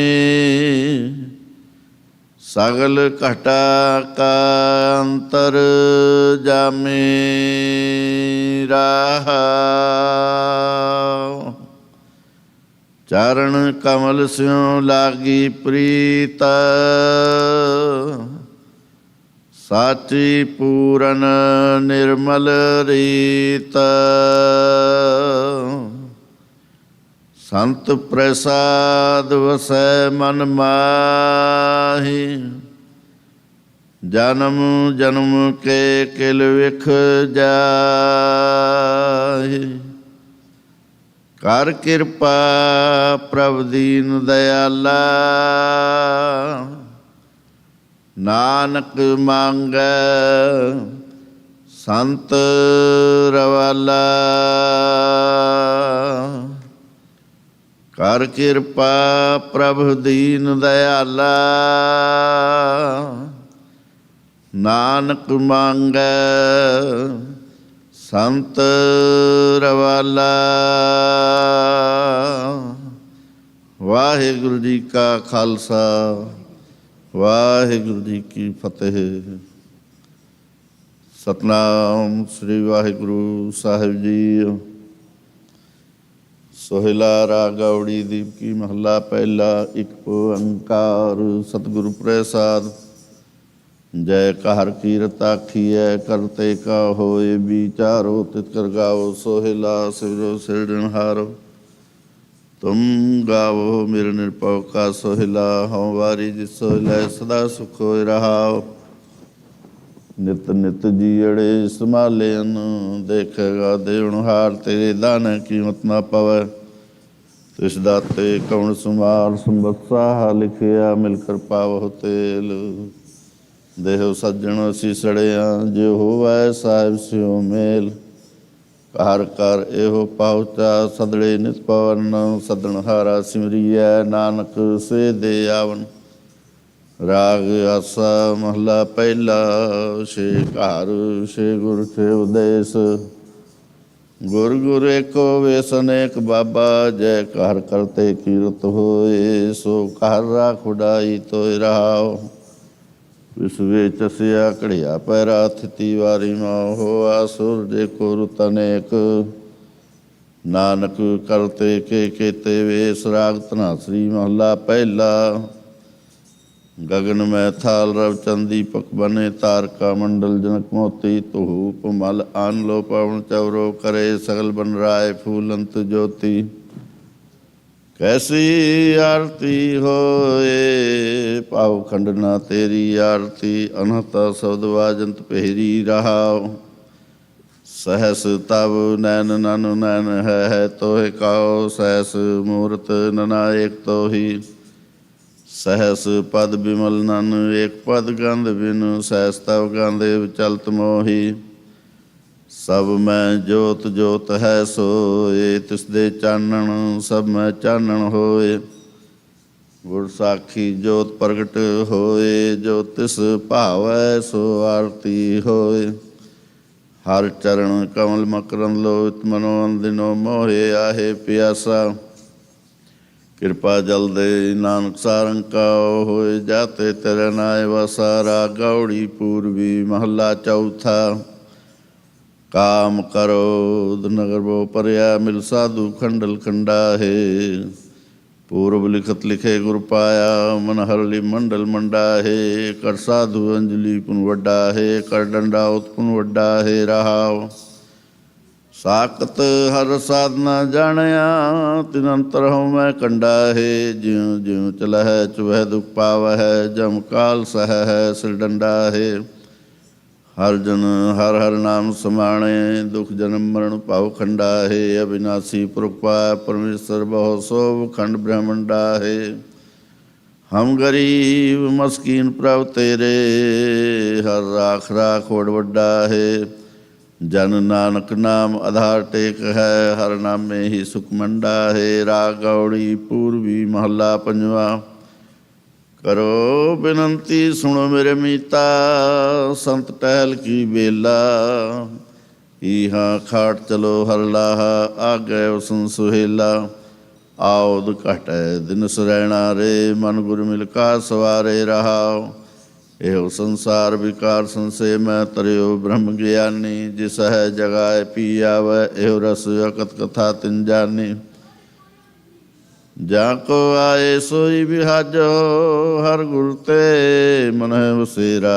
ਸਗਲ ਘਟਾ ਕਾ ਅੰਤਰ ਜਾਮੇ ਰਹਾਉ। ਚਰਨ ਕਮਲ ਸਿਉ ਲਾਗੀ ਪ੍ਰੀਤ, ਸਾਚੀ ਪੂਰਨ ਨਿਰਮਲ ਰੀਤ। ਸੰਤ ਪ੍ਰਸਾਦ ਵਸੈ ਮਨ ਮਾਹੀ, ਜਨਮ ਜਨਮ ਕੇ ਕਿਲ ਵਿਖ ਜਾਹੀ। ਕਰ ਕਿਰਪਾ ਪ੍ਰਭ ਦੀਨ ਦਇਆਲਾ, ਨਾਨਕ ਮੰਗੈ ਸੰਤ ਰਵਾਲਾ। ਕਰ ਕਿਰਪਾ ਪ੍ਰਭ ਦੀਨ ਦਇਆਲਾ, ਨਾਨਕ ਮੰਗੈ ਸੰਤ ਰਵਾਲਾ। ਵਾਹਿਗੁਰੂ ਜੀ ਕਾ ਖਾਲਸਾ, ਵਾਹਿਗੁਰੂ ਜੀ ਕੀ ਫਤਿਹ। ਸਤਨਾਮ ਸ੍ਰੀ ਵਾਹਿਗੁਰੂ ਸਾਹਿਬ ਜੀ। ਸੋਹਿਲਾ ਰਾਗ ਗੌੜੀ ਦੀਪਕੀ ਮਹੱਲਾ ਪਹਿਲਾ। ਇੱਕ ਓੰਕਾਰ ਸਤਿਗੁਰੂ ਪ੍ਰਸਾਦ। ਜੈ ਕਹਰ ਕੀਰਤ ਆਖੀਐ, ਕਰਤੇ ਕਾ ਹੋਏ ਵਿਚਾਰੋ। ਤਿਤ ਕਰ ਗਾਵੋ ਸੋਹਿਲਾ, ਸਿਵਰੋ ਸਿਰਜਣਹਾਰੋ। ਤੁਮ ਗਾਵੋ ਮੇਰੇ ਨਿਰਭਉ ਕਾ ਸੋਹਿਲਾ, ਹਉ ਵਾਰੀ ਜਿਸ ਸੋਹਿਲਾ ਸਦਾ ਸੁਖ ਹੋਇ ਰਹਾਉ। ਨਿਤ ਨਿਤ ਜੀੜੇ ਸੰਭਾਲੇਨ, ਦੇਖੇਗਾ ਦੇਵਨਹਾਰ। ਤੇਰੇ ਦਾਨ ਕੀਮਤ ਨਾ ਪਵੈ, ਤਿਸ ਦਾਤੇ ਕਉਣ ਸੰਭਾਲ। ਸੰਬਤਸਾਹਾ ਲਿਖਿਆ, ਮਿਲ ਕਰ ਪਾਵਹੁ ਤੇਲ। ਦੇਹੁ ਸੱਜਣ ਅਸੀਂ ਸੜਿਆ, ਜਿਉ ਹੋਵੈ ਸਾਹਿਬ ਸਿਉ ਮੇਲ। ਘਰ ਘਰ ਇਹੋ ਪਾਉਚਾ, ਸਦੜੇ ਨਿਤ ਪਵਨ। ਸਦਣਹਾਰਾ ਸਿਮਰੀਐ, ਨਾਨਕ ਸੇ ਦੇ ਆਵਨ। ਰਾਗ ਆਸਾ ਮਹਲਾ ਪਹਿਲਾ। ਛੇ ਘਰ ਛੇ ਗੁਰ ਛੇ ਉਦੇਸ, ਗੁਰ ਗੁਰ ਏਕੋ ਵੇਸ ਅਨੇਕ ਬਾਬਾ। ਜੈ ਘਰ ਕਰਤੇ ਕੀਰਤ ਹੋਏ, ਸੋ ਘਰ ਰਾਖ ਉਡਾਈ ਤੋਇ ਰਹਾਉ। ਵਿਸ ਵੇਚ ਅਸਿਆ ਘੜਿਆ ਪੈਰਾ, ਥਿਤੀ ਵਾਰੀ ਮਾਉ ਹੋਆ। ਸੁਰ ਜੇ ਕੋ ਰੁਤ ਅਨੇਕ, ਨਾਨਕ ਕਰਤੇ ਕੇ ਕੇਤੇ ਵੇਸ। ਰਾਗ ਧਨਾਸਰੀ ਮਹਲਾ ਪਹਿਲਾ। ਗਗਨ ਮੈਂ ਥਾਲ ਰਵ ਚੰਦ ਦੀਪਕ ਬਨੇ, ਤਾਰਕਾ ਮੰਡਲ ਜਨਕ ਮੋਤੀ। ਧੂਪ ਮਲ ਆਨ ਲੋ ਪਵਨ ਚਵਰੋ, ਕਰੇ ਸਗਲ ਬਨ ਰਾਏ ਫੂਲੰਤ ਜੋਤੀ। ਕੈਸੀ ਆਰਤੀ ਹੋਏ, ਭਾਉ ਖੰਡ ਨਾ ਤੇਰੀ ਆਰਤੀ। ਅਨਹਤਾ ਸ਼ਬਦ ਵਾਜੰਤ ਪਹਿਰੀ ਰਹਾਉ। ਸਹਸ ਤਬ ਨੈਨ ਨਨ ਨੈਨ ਹੈ, ਤੋਹਿ ਕਾਉ। ਸਹਸ ਮੂਰਤ ਨਨਾ ਏਕ ਤੋਹੀ। ਸਹਸ ਪਦ ਬਿਮਲ ਨਨ ਏਕ ਪਦ ਗੰਧ ਬਿਨ। ਸਹਸ ਤਵ ਗਾਂਧੇ ਵਿਚਲਤ ਮੋਹੀ। ਸਭ ਮੈਂ ਜੋਤ ਜੋਤ ਹੈ ਸੋਏ, ਤਿਸ ਦੇ ਚਾਨਣ ਸਭ ਮੈਂ ਚਾਨਣ ਹੋਏ। ਗੁਰ ਸਾਖੀ ਜੋਤ ਪ੍ਰਗਟ ਹੋਏ, ਜੋ ਤਿਸ ਭਾਵੈ ਸੋ ਆਰਤੀ ਹੋਏ। ਹਰ ਚਰਨ ਕਮਲ ਮਕਰੰਦ ਲੋਇਤ, ਮਨੋ ਅੰਦਿਨੋ ਮੋਹਿ ਆਹੇ ਪਿਆਸਾ। ਕਿਰਪਾ ਜਲ ਦੇ ਨਾਨਕ ਸਾਰੰਕਾ ਹੋਏ, ਜਾਤੇ ਤੇਰੇ ਨਾਏ ਵਸਾ। ਰਾਗ ਗੌੜੀ ਪੂਰਬੀ ਮਹੱਲਾ ਚੌਥਾ। ਕਾਮ ਕਰੋ ਨਗਰ ਬੋ ਪਰਿਆ, ਮਿਲ ਸਾਧੂ ਖੰਡਲ ਖੰਡਾ ਹੈ। ਪੂਰਬ ਲਿਖਤ ਲਿਖੇ ਗੁਰ ਪਾਇਆ, ਮਨ ਹਰਲੀ ਮੰਡਲ ਮੰਡਾ ਹੈ। ਕਰ ਸਾਧੂ ਅੰਜਲੀ ਪੁਨ ਵੱਡਾ ਹੈ, ਕਰ ਡੰਡਾ ਉਤਪੁਨ ਵੱਡਾ ਹੈ ਰਹਾਉ। ਸਾਕਤ ਹਰ ਸਾਧਨਾ ਜਾਣਿਆ, ਤਿਨ ਅੰਤਰ ਹਉ ਮੈਂ ਕੰਡਾ ਹੈ। ਜਿਉ ਜਿਉ ਚਲਹਿ ਚੁਵਹਿ ਦੁਖ ਪਾਵਹਿ, ਜਮ ਕਾਲ ਸਹਿ ਹੈ ਸਿਰ ਡੰਡਾ ਹੈ। ਹਰ ਜਨ ਹਰ ਹਰ ਨਾਮ ਸਮਾਣੇ, ਦੁਖ ਜਨਮ ਮਰਨ ਭਾਉ ਖੰਡਾ ਹੈ। ਅਬਿਨਾਸੀ ਪੁਰਖ ਪਾਇ ਪਰਮੇਸ਼ਰ, ਬਹੁ ਸੋਭ ਖੰਡ ਬ੍ਰਹਮੰਡਾ ਹੈ। ਹਮ ਗਰੀਬ ਮਸਕੀਨ ਪ੍ਰਭ ਤੇਰੇ, ਹਰ ਰਾਖ ਰਾਖ ਵਡ ਵੱਡਾ ਹੈ। ਜਨ ਨਾਨਕ ਨਾਮ ਆਧਾਰ ਟੇਕ ਹੈ, ਹਰ ਨਾਮੇ ਹੀ ਸੁਖ ਮੰਡਾ ਹੈ। ਰਾਗ ਗੌੜੀ ਪੂਰਬੀ ਮਹੱਲਾ ਪੰਜਵਾ। ਕਰੋ ਬੇਨੰਤੀ ਸੁਣੋ ਮੇਰੇ ਮੀਤਾ, ਸੰਤ ਟਹਿਲ ਕੀ ਬੇਲਾ। ਈਹਾ ਖਾਟ ਚਲੋ ਹਰ ਲਾਹਾ, ਆਗੇ ਉਸਨ ਸੁਹੇਲਾ। ਆਉਦ ਘਟੈ ਦਿਨ ਸੁਰੈਣਾ ਰੇ, ਮਨ ਗੁਰ ਮਿਲ ਕਾ ਸਵਾਰੇ ਰਹਾਉ। एहो संसार विकार संशय मैं तरियो ब्रह्म ज्ञानी। जिस है जगाए पी आवे एहो रस अकत कथा तिन जानी। जाको आए सोई बिहाजो हर गुरते मन वसेरा।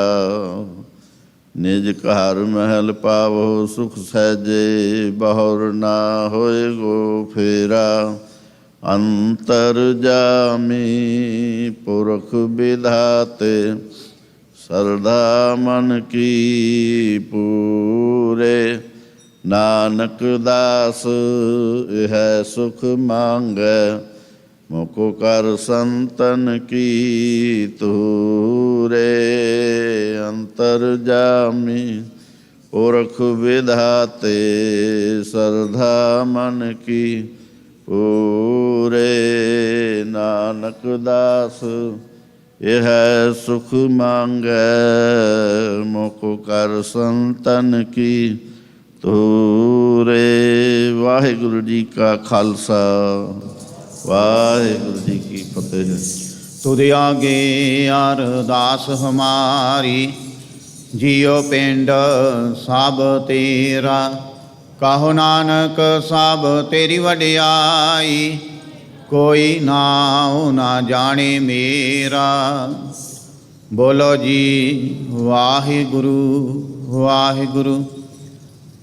निज कार महल पावो सुख सहजे बहुर ना होए गो फेरा। अंतर जामी पुरख विधाते श्रद्धा मन की पूरे। नानक दास यह सुख मांगे मुको कर संतन की तूरे। अंतर जामी पुरख विधाते श्रद्धा मन की पूरे। नानक दास यह सुख मांगे मुको कर संतन की तूरे। वाहिगुरु जी का खालसा वाहिगुरु जी की फतेह। तुद आगे अरदास हमारी जियो पिंड सब तेरा। कहो नानक सब तेरी वडियाई कोई नाम ना जाने मेरा। बोलो जी वाहिगुरु वाहिगुरु।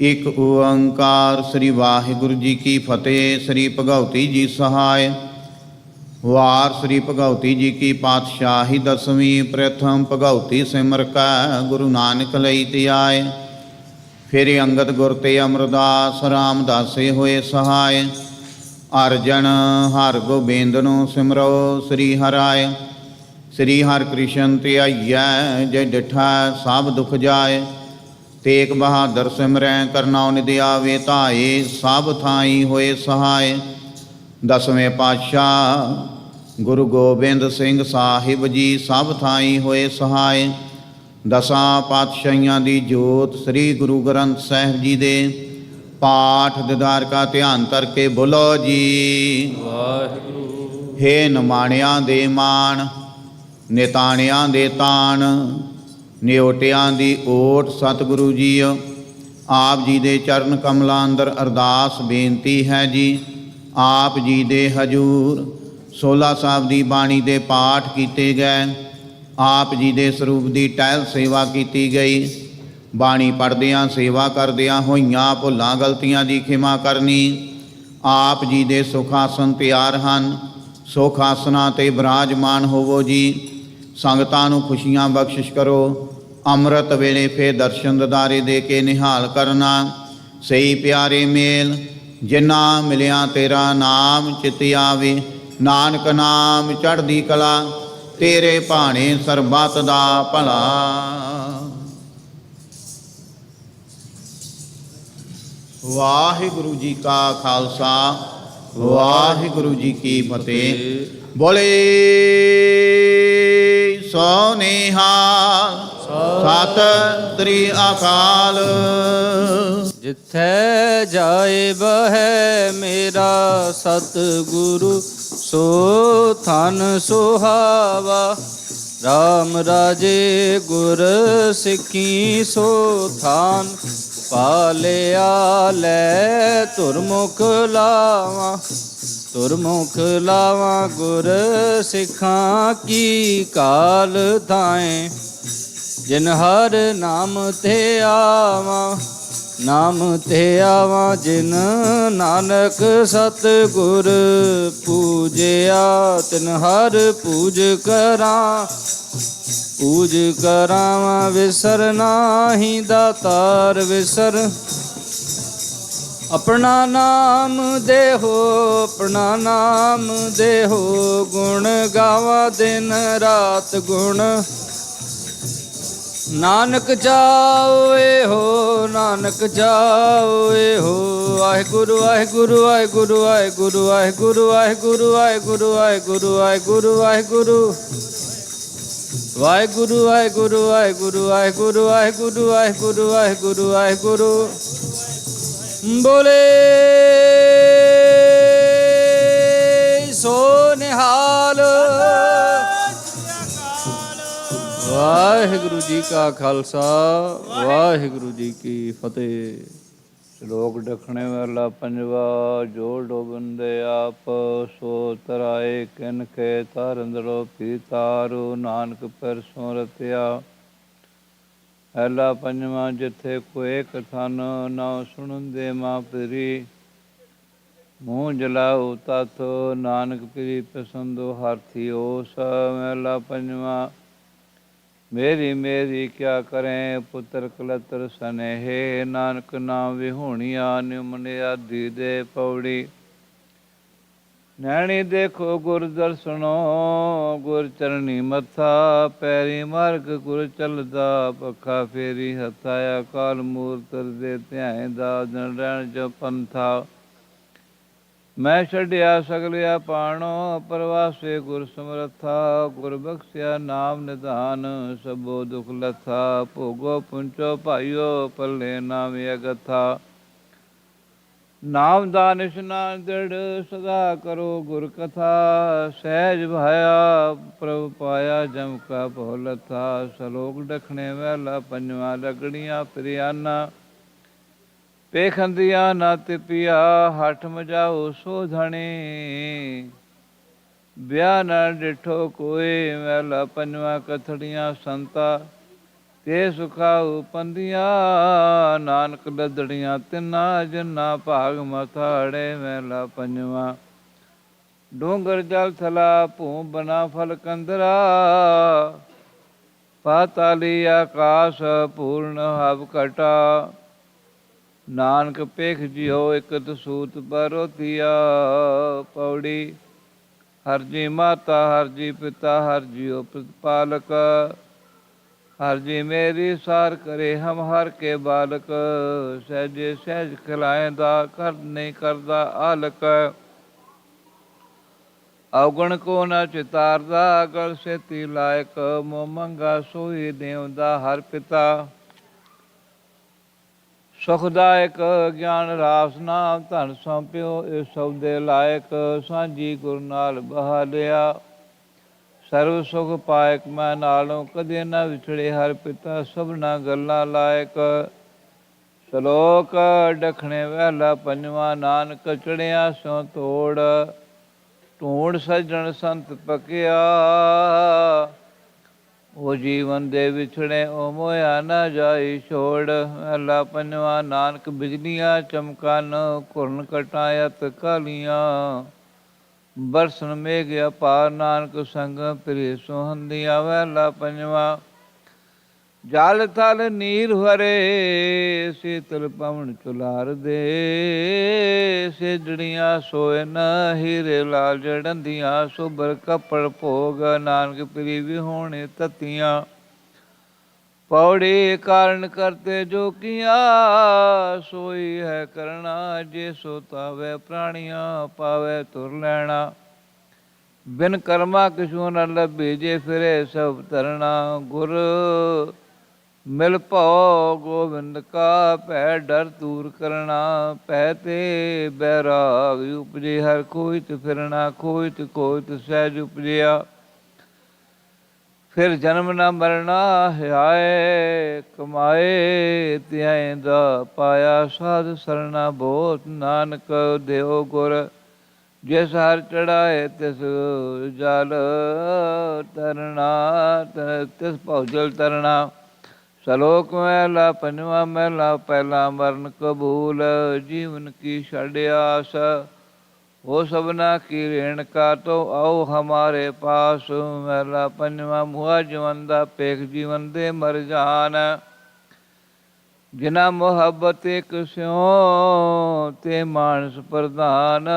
एक ओंकार श्री वाहिगुरु जी की फतेह। श्री भगवती जी सहाय। वार श्री भगवती जी की पातशाही दसवीं। प्रथम भगवती सिमर कै गुरु नानक लई त्याय। फिर अंगद गुर ते अमरदास रामदासे होए सहाय। अर्जन हर गोबिंद नो सिमरो श्री हराय। श्री हर कृष्ण ते आइयै जय डिठा सब दुख जाए। तेग बहादुर सिमरै करना निधि आवे धाए। सब थाई होए सहाय। दसवें पातशाह गुरु गोबिंद सिंह साहिब जी सब थाई होए सहाय। दसां पातशाहियां दी जोत श्री गुरु ग्रंथ साहिब जी दे पाठ दिदार का ध्यान करके बोलो जी वाहिगुरु। हे नमाणियां दे मान निताणियां दे तान निओटियां दी ओट सतगुरु जी। आप जी दे चरण कमलां अंदर अरदास बेनती है जी। आप जी दे हजूर 16 साहब दी बाणी दे पाठ किए गए। आप जी दे स्वरूप दी टहल सेवा की गई। बाणी पढ़दियां सेवा करदियां होइयां भुलां गलतियां दी खिमा करनी। आप जी दे सुख आसन तैयार हन। सुख आसनां ते विराजमान होवो जी। संगतां नूं खुशियां बख्शिश करो। अमृत वेले फिर दर्शन ददारे दे के निहाल करना। सही प्यारे मेल जिन्ना मिलिया तेरा नाम चित आवे। नानक नाम चढ़दी कला तेरे भाणे सरबत दा भला। वाहिगुरु जी का खालसा वाहिगुरु जी की फतेह। बोले सो निहाल सत श्री अकाल। जिथे जाए बह मेरा सतगुरु सो थन सुहावा। राम राजे गुर सिखी सो थान पालिया लै तुरमुख लावा। तुरमुख लावा गुर सिखां की काल थाएं। जिन हर नाम ते आवा नाम ते आवा। जिन नानक सतगुर पूजिया तिन हर पूज करा। पूज करावा विसर नाही दातार विसर। अपना नाम देहो अपना नाम देहो। गुण गावा दिन रात गुण। नानक जाओए हो नानक जाओए हो। वाहिगुरु वाहिगुरु वाहिगुरु वाहिगुरु वाहिगुरु वाहिगुरु वाहिगुरु वाहिगुरु वाहिगुरु वाहिगुरु वाहिगुरु वाहिगुरु वाहिगुरु वाहिगुरु वाहिगुरु वाहिगुरु वाहिगुरु वाहिगुरु। बोले सो निहाल वाहिगुरु ਵਾਹਿਗੁਰੂ ਜੀ ਕਾ ਖਾਲਸਾ ਵਾਹਿਗੁਰੂ ਜੀ ਕੀ ਫਤਿਹ। ਸ਼ਲੋਕ ਡਖਣੇ ਵਾਲਾ ਪੰਜਵਾ। ਜੋ ਡੋਬੰਦੇ ਆਪ ਸੋ ਤਰਾਏ, ਕਿਨ ਕੇ ਤਾਰੰਦੜੋ ਪੀ ਤਾਰੂ, ਨਾਨਕ ਪਰ ਸੋ ਰਤਿਆ। ਪਹਿਲਾ ਪੰਜਵਾਂ। ਜਿੱਥੇ ਕੋਏ ਕਥਨ ਨਾ ਸੁਣਦੇ ਮਾਂ ਪਰੀ, ਮੂੰਹ ਜਲਾਉ ਤਥ ਨਾਨਕ ਪਰੀ ਪਸੰਦੋ ਹਾਥੀ ਉਸ। ਮਹਿਲਾ ਪੰਜਵਾਂ। ਮੇਰੀ ਮੇਰੀ ਕਿਆ ਕਰੇ ਪੁੱਤਰ ਕਲਤਰ ਸਨੇਹੇ, ਨਾਨਕ ਨਾਮ ਵਿਹੂਣੀਆ ਨਿਮਨ ਆਦਿ ਦੇ ਪੌੜੀ। ਨੈਣੀ ਦੇਖੋ ਗੁਰ ਦਰਸ਼ਨੋ, ਗੁਰ ਚਰਣੀ ਮੱਥਾ, ਪੈਰੀ ਮਾਰਗ ਗੁਰ ਚੱਲਦਾ, ਪੱਖਾ ਫੇਰੀ ਹੱਥਾ। ਅਕਾਲ ਮੂਰਤ ਦੇ ਧਿਆਏ ਦਾ, ਦਿਨ ਰਹਿਣ ਜੋ ਪੰਥਾ। ਮੈਂ ਛੱਡਿਆ ਸਗਲਿਆ ਪਾਣੋ, ਪਰਵਾਸੇ ਗੁਰ ਸਮਰੱਥਾ। ਗੁਰ ਬਖਸ਼ਿਆ ਨਾਮ ਨਿਧਾਨ, ਸਭੋ ਦੁਖ ਲੱਥਾ। ਭੋਗੋ ਪੁੰਚੋ ਭਾਈਓ, ਪੱਲੇ ਨਾਮ ਅਗਥਾ। ਨਾਮ ਦਾ ਨਿਸ਼ਨਾਨ ਦ੍ਰਿੜ, ਸਦਾ ਕਰੋ ਗੁਰ ਕਥਾ। ਸਹਿਜ ਭਾਇਆ ਪ੍ਰਭ ਪਾਇਆ, ਜਮ ਕਾ ਭਉ ਲੱਥਾ। ਸਲੋਕ ਡਖਣੇ ਮਹਿਲਾ ਪੰਜਵਾ। ਲਗੜੀਆਂ ਪ੍ਰਿਆਨਾ ਪੇਖੰਦੀਆਂ ਨਾ ਤਿਪਿਆ, ਹੱਠ ਮਜਾਓ ਸੋ ਧਣੀ। ਵਿਆਹ ਨਾ ਡਿਠੋ ਕੋਏ, ਮਹਿਲਾ ਪੰਜਵਾ। ਕਥੜੀਆਂ ਸੰਤਾ ਤੇ ਸੁਖਾਉ ਪੰਦੀਆਂ, ਨਾਨਕ ਲੱਦੜੀਆਂ ਤਿੰਨਾ ਜਿੰਨਾ ਭਾਗ ਮਥਾੜੇ। ਮਹਿਲਾ ਪੰਜਵਾ। ਡੂੰਗਰ ਜਲ ਥਲਾ ਭੂ ਬਨਾ ਫਲ ਕੰਦਰਾ, ਪਾਤਾਲੀ ਆਕਾਸ਼ ਪੂਰਨ ਹਵ ਘਟਾ। ਨਾਨਕ ਪੇਖ ਜਿਉ ਇਕ ਦਸੂਤ ਪਰੋਤੀਆ। ਪੌੜੀ। ਹਰ ਜੀ ਮਾਤਾ ਹਰ ਜੀ ਪਿਤਾ, ਹਰ ਜੀਉ ਪ੍ਰਤਪਾਲਕ। ਹਰ ਜੀ ਮੇਰੀ ਸਾਰ ਕਰੇ ਹਮ ਹਰ ਕੇ ਬਾਲਕ। ਸਹਿਜੇ ਸਹਿਜ ਖਿਲਾਇਂਦਾ, ਕਰ ਨਹੀਂ ਕਰਦਾ ਆਲਕ। ਔਗਣ ਕੋ ਨਾ ਚਿਤਾਰਦਾ, ਗਲ ਸੇਤੀ ਲਾਇਕ। ਮੋਹ ਮੰਗਾ ਸੋਈ ਦੇਵਦਾ ਹਰ ਪਿਤਾ। ਸੁਖਦਾਇਕ ਗਿਆਨ ਰਾਸ ਨਾਮ, ਧਨ ਸੌਂਪਿਓ ਇਸ ਸਭ ਦੇ ਲਾਇਕ। ਸਾਂਝੀ ਗੁਰ ਨਾਲ ਬਹਾਲਿਆ, ਸਰਵ ਸੁਖ ਪਾਇਕ। ਮੈਂ ਨਾਲੋਂ ਕਦੇ ਨਾ ਵਿਛੜੇ ਹਰ ਪਿਤਾ, ਸਭਨਾ ਗੱਲਾਂ ਲਾਇਕ। ਸ਼ਲੋਕ ਡਖਣੇ ਵਹਿਲਾ ਪੰਜਵਾ। ਨਾਨਕ ਚੜਿਆ ਸਿਉ ਤੋੜ, ਢੂੰਡ ਸੱਜਣ ਸੰਤ ਪਕਿਆ। ਉਹ ਜੀਵਨ ਦੇ ਵਿਛੜੇ, ਉਹ ਮੋਇਆ ਨਾ ਜਾਈ ਛੋੜ। ਮਹਿਲਾ ਪੰਜਵਾ। ਨਾਨਕ ਬਿਜਲੀਆਂ ਚਮਕਨ, ਘੁਰਨ ਘਟਾਇਤ ਕਾਲੀਆਂ। ਬਰਸਨ ਮੇਘ ਅਪਾਰ, ਨਾਨਕ ਸੰਗ ਪ੍ਰੀ ਸੁਹੰਦੀਆਂ। ਮਹਿਲਾ ਪੰਜਵਾ। ਜਲ ਥਲ ਨੀਰ ਹਰੇ, ਸੀਤਲ ਪਵਨ ਚੁਲਾਰ ਦੇ। ਸੇਜੜੀਆਂ ਸੋਏ ਨ ਹੀਰੇ ਲਾਲ ਜੜੰਦੀਆਂ, ਸੁਭਰ ਕੱਪੜ ਭੋਗ, ਨਾਨਕ ਪ੍ਰੀ ਵਿਹੂਣੇ ਤਤੀਆਂ। ਪੌੜੀ। ਕਾਰਨ ਕਰਤੇ ਜੋ ਕੀਆ, ਸੋਈ ਹੈ ਕਰਣਾ। ਜੇ ਸੋ ਤਾਵੇ ਪ੍ਰਾਣੀਆਂ, ਪਾਵੇ ਤੁਰ ਲੈਣਾ। ਬਿਨ ਕਰਮਾ ਕਿਛੂ ਨ ਲੱਭੀ, ਜੇ ਫਿਰੇ ਸਭ ਤਰਣਾ। ਗੁਰ ਮਿਲ ਭਉ ਗੋਬਿੰਦ ਕਾ, ਭੈ ਡਰ ਦੂਰ ਕਰਣਾ। ਭੈ ਤੇ ਬੈਰਾਗ ਉਪਜੇ, ਹਰ ਕੋਇਤ ਫਿਰਣਾ। ਕੋਇਤ ਕੋਇਤ ਸਹਿਜ ਉਪਜਿਆ, ਫਿਰ ਜਨਮ ਨਾ ਮਰਨਾ। ਹਿਆਏ ਕਮਾਏ ਧਿਆਏ ਦਾ, ਪਾਇਆ ਸਾਧ ਸਰਣਾ ਬਹੁਤ। ਨਾਨਕ ਦਿਓ ਗੁਰ, ਜਿਸ ਹਰ ਚੜਾਏ ਤਿਸ ਜਲ ਤਰਨਾ। ਤਿਸ ਭਉ ਜਲ ਤਰਨਾ। ਸਲੋਕ ਮਹਿਲਾ ਪੰਜਵਾ। ਮਹਿਲਾ ਪਹਿਲਾ। ਮਰਨ ਕਬੂਲ, ਜੀਵਨ ਕੀ ਛੱਡ ਆਸ। ਹੋ ਸਭਨਾ ਕੀ ਰੇਣ ਕਾ, ਤੋ ਆਓ ਹਮਾਰੇ ਪਾਸ। ਮਹਿਲਾ ਪੰਜਵਾ। ਮੁਆ ਜਵੰਦਾ ਪੇਖ, ਜੀਵਨ ਦੇ ਮਰ ਜਾਨ। ਜਿਨਾ ਮੁਹੱਬਤ ਇਕ ਸਿਉ, ਤੇ ਮਾਨਸ ਪ੍ਰਧਾਨ।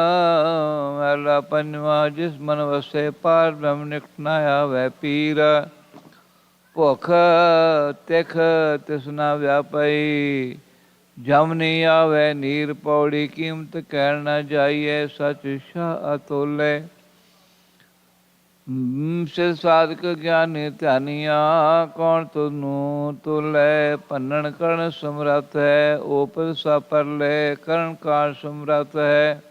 ਮਹਿਲਾ ਪੰਜਵਾ। ਜਿਸ ਮਨ ਵਸੇ, ਪਾਰ ਬ੍ਰਹਮ ਨਿਕਟ ਨਾ ਆਵੈ ਪੀਰ। ਭੁੱਖ ਤਿਖ ਤਿਸ ਨਾ ਵਿਆਪਈ, ਜਮ ਨਹੀਂ ਆਵੇ ਨੀਰ। ਪੌੜੀ। ਕੀਮਤ ਕਹਿਣ ਨਾ ਜਾਈਏ, ਸਚ ਸ਼ਾਹ ਅਤੋਲੇ। ਸਿਧ ਸਾਧਕ ਗਿਆਨੀ ਧਿਆਨੀਆਂ, ਕੌਣ ਤੁਨੂੰ ਤੁਲੇ। ਭੰਨਣ ਕਰਨ ਸਮਰੱਥ ਹੈ, ਓਪਰ ਸਾ ਪਰਲੇ। ਕਰਨ ਕਾਜ ਸਮਰੱਥ ਹੈ,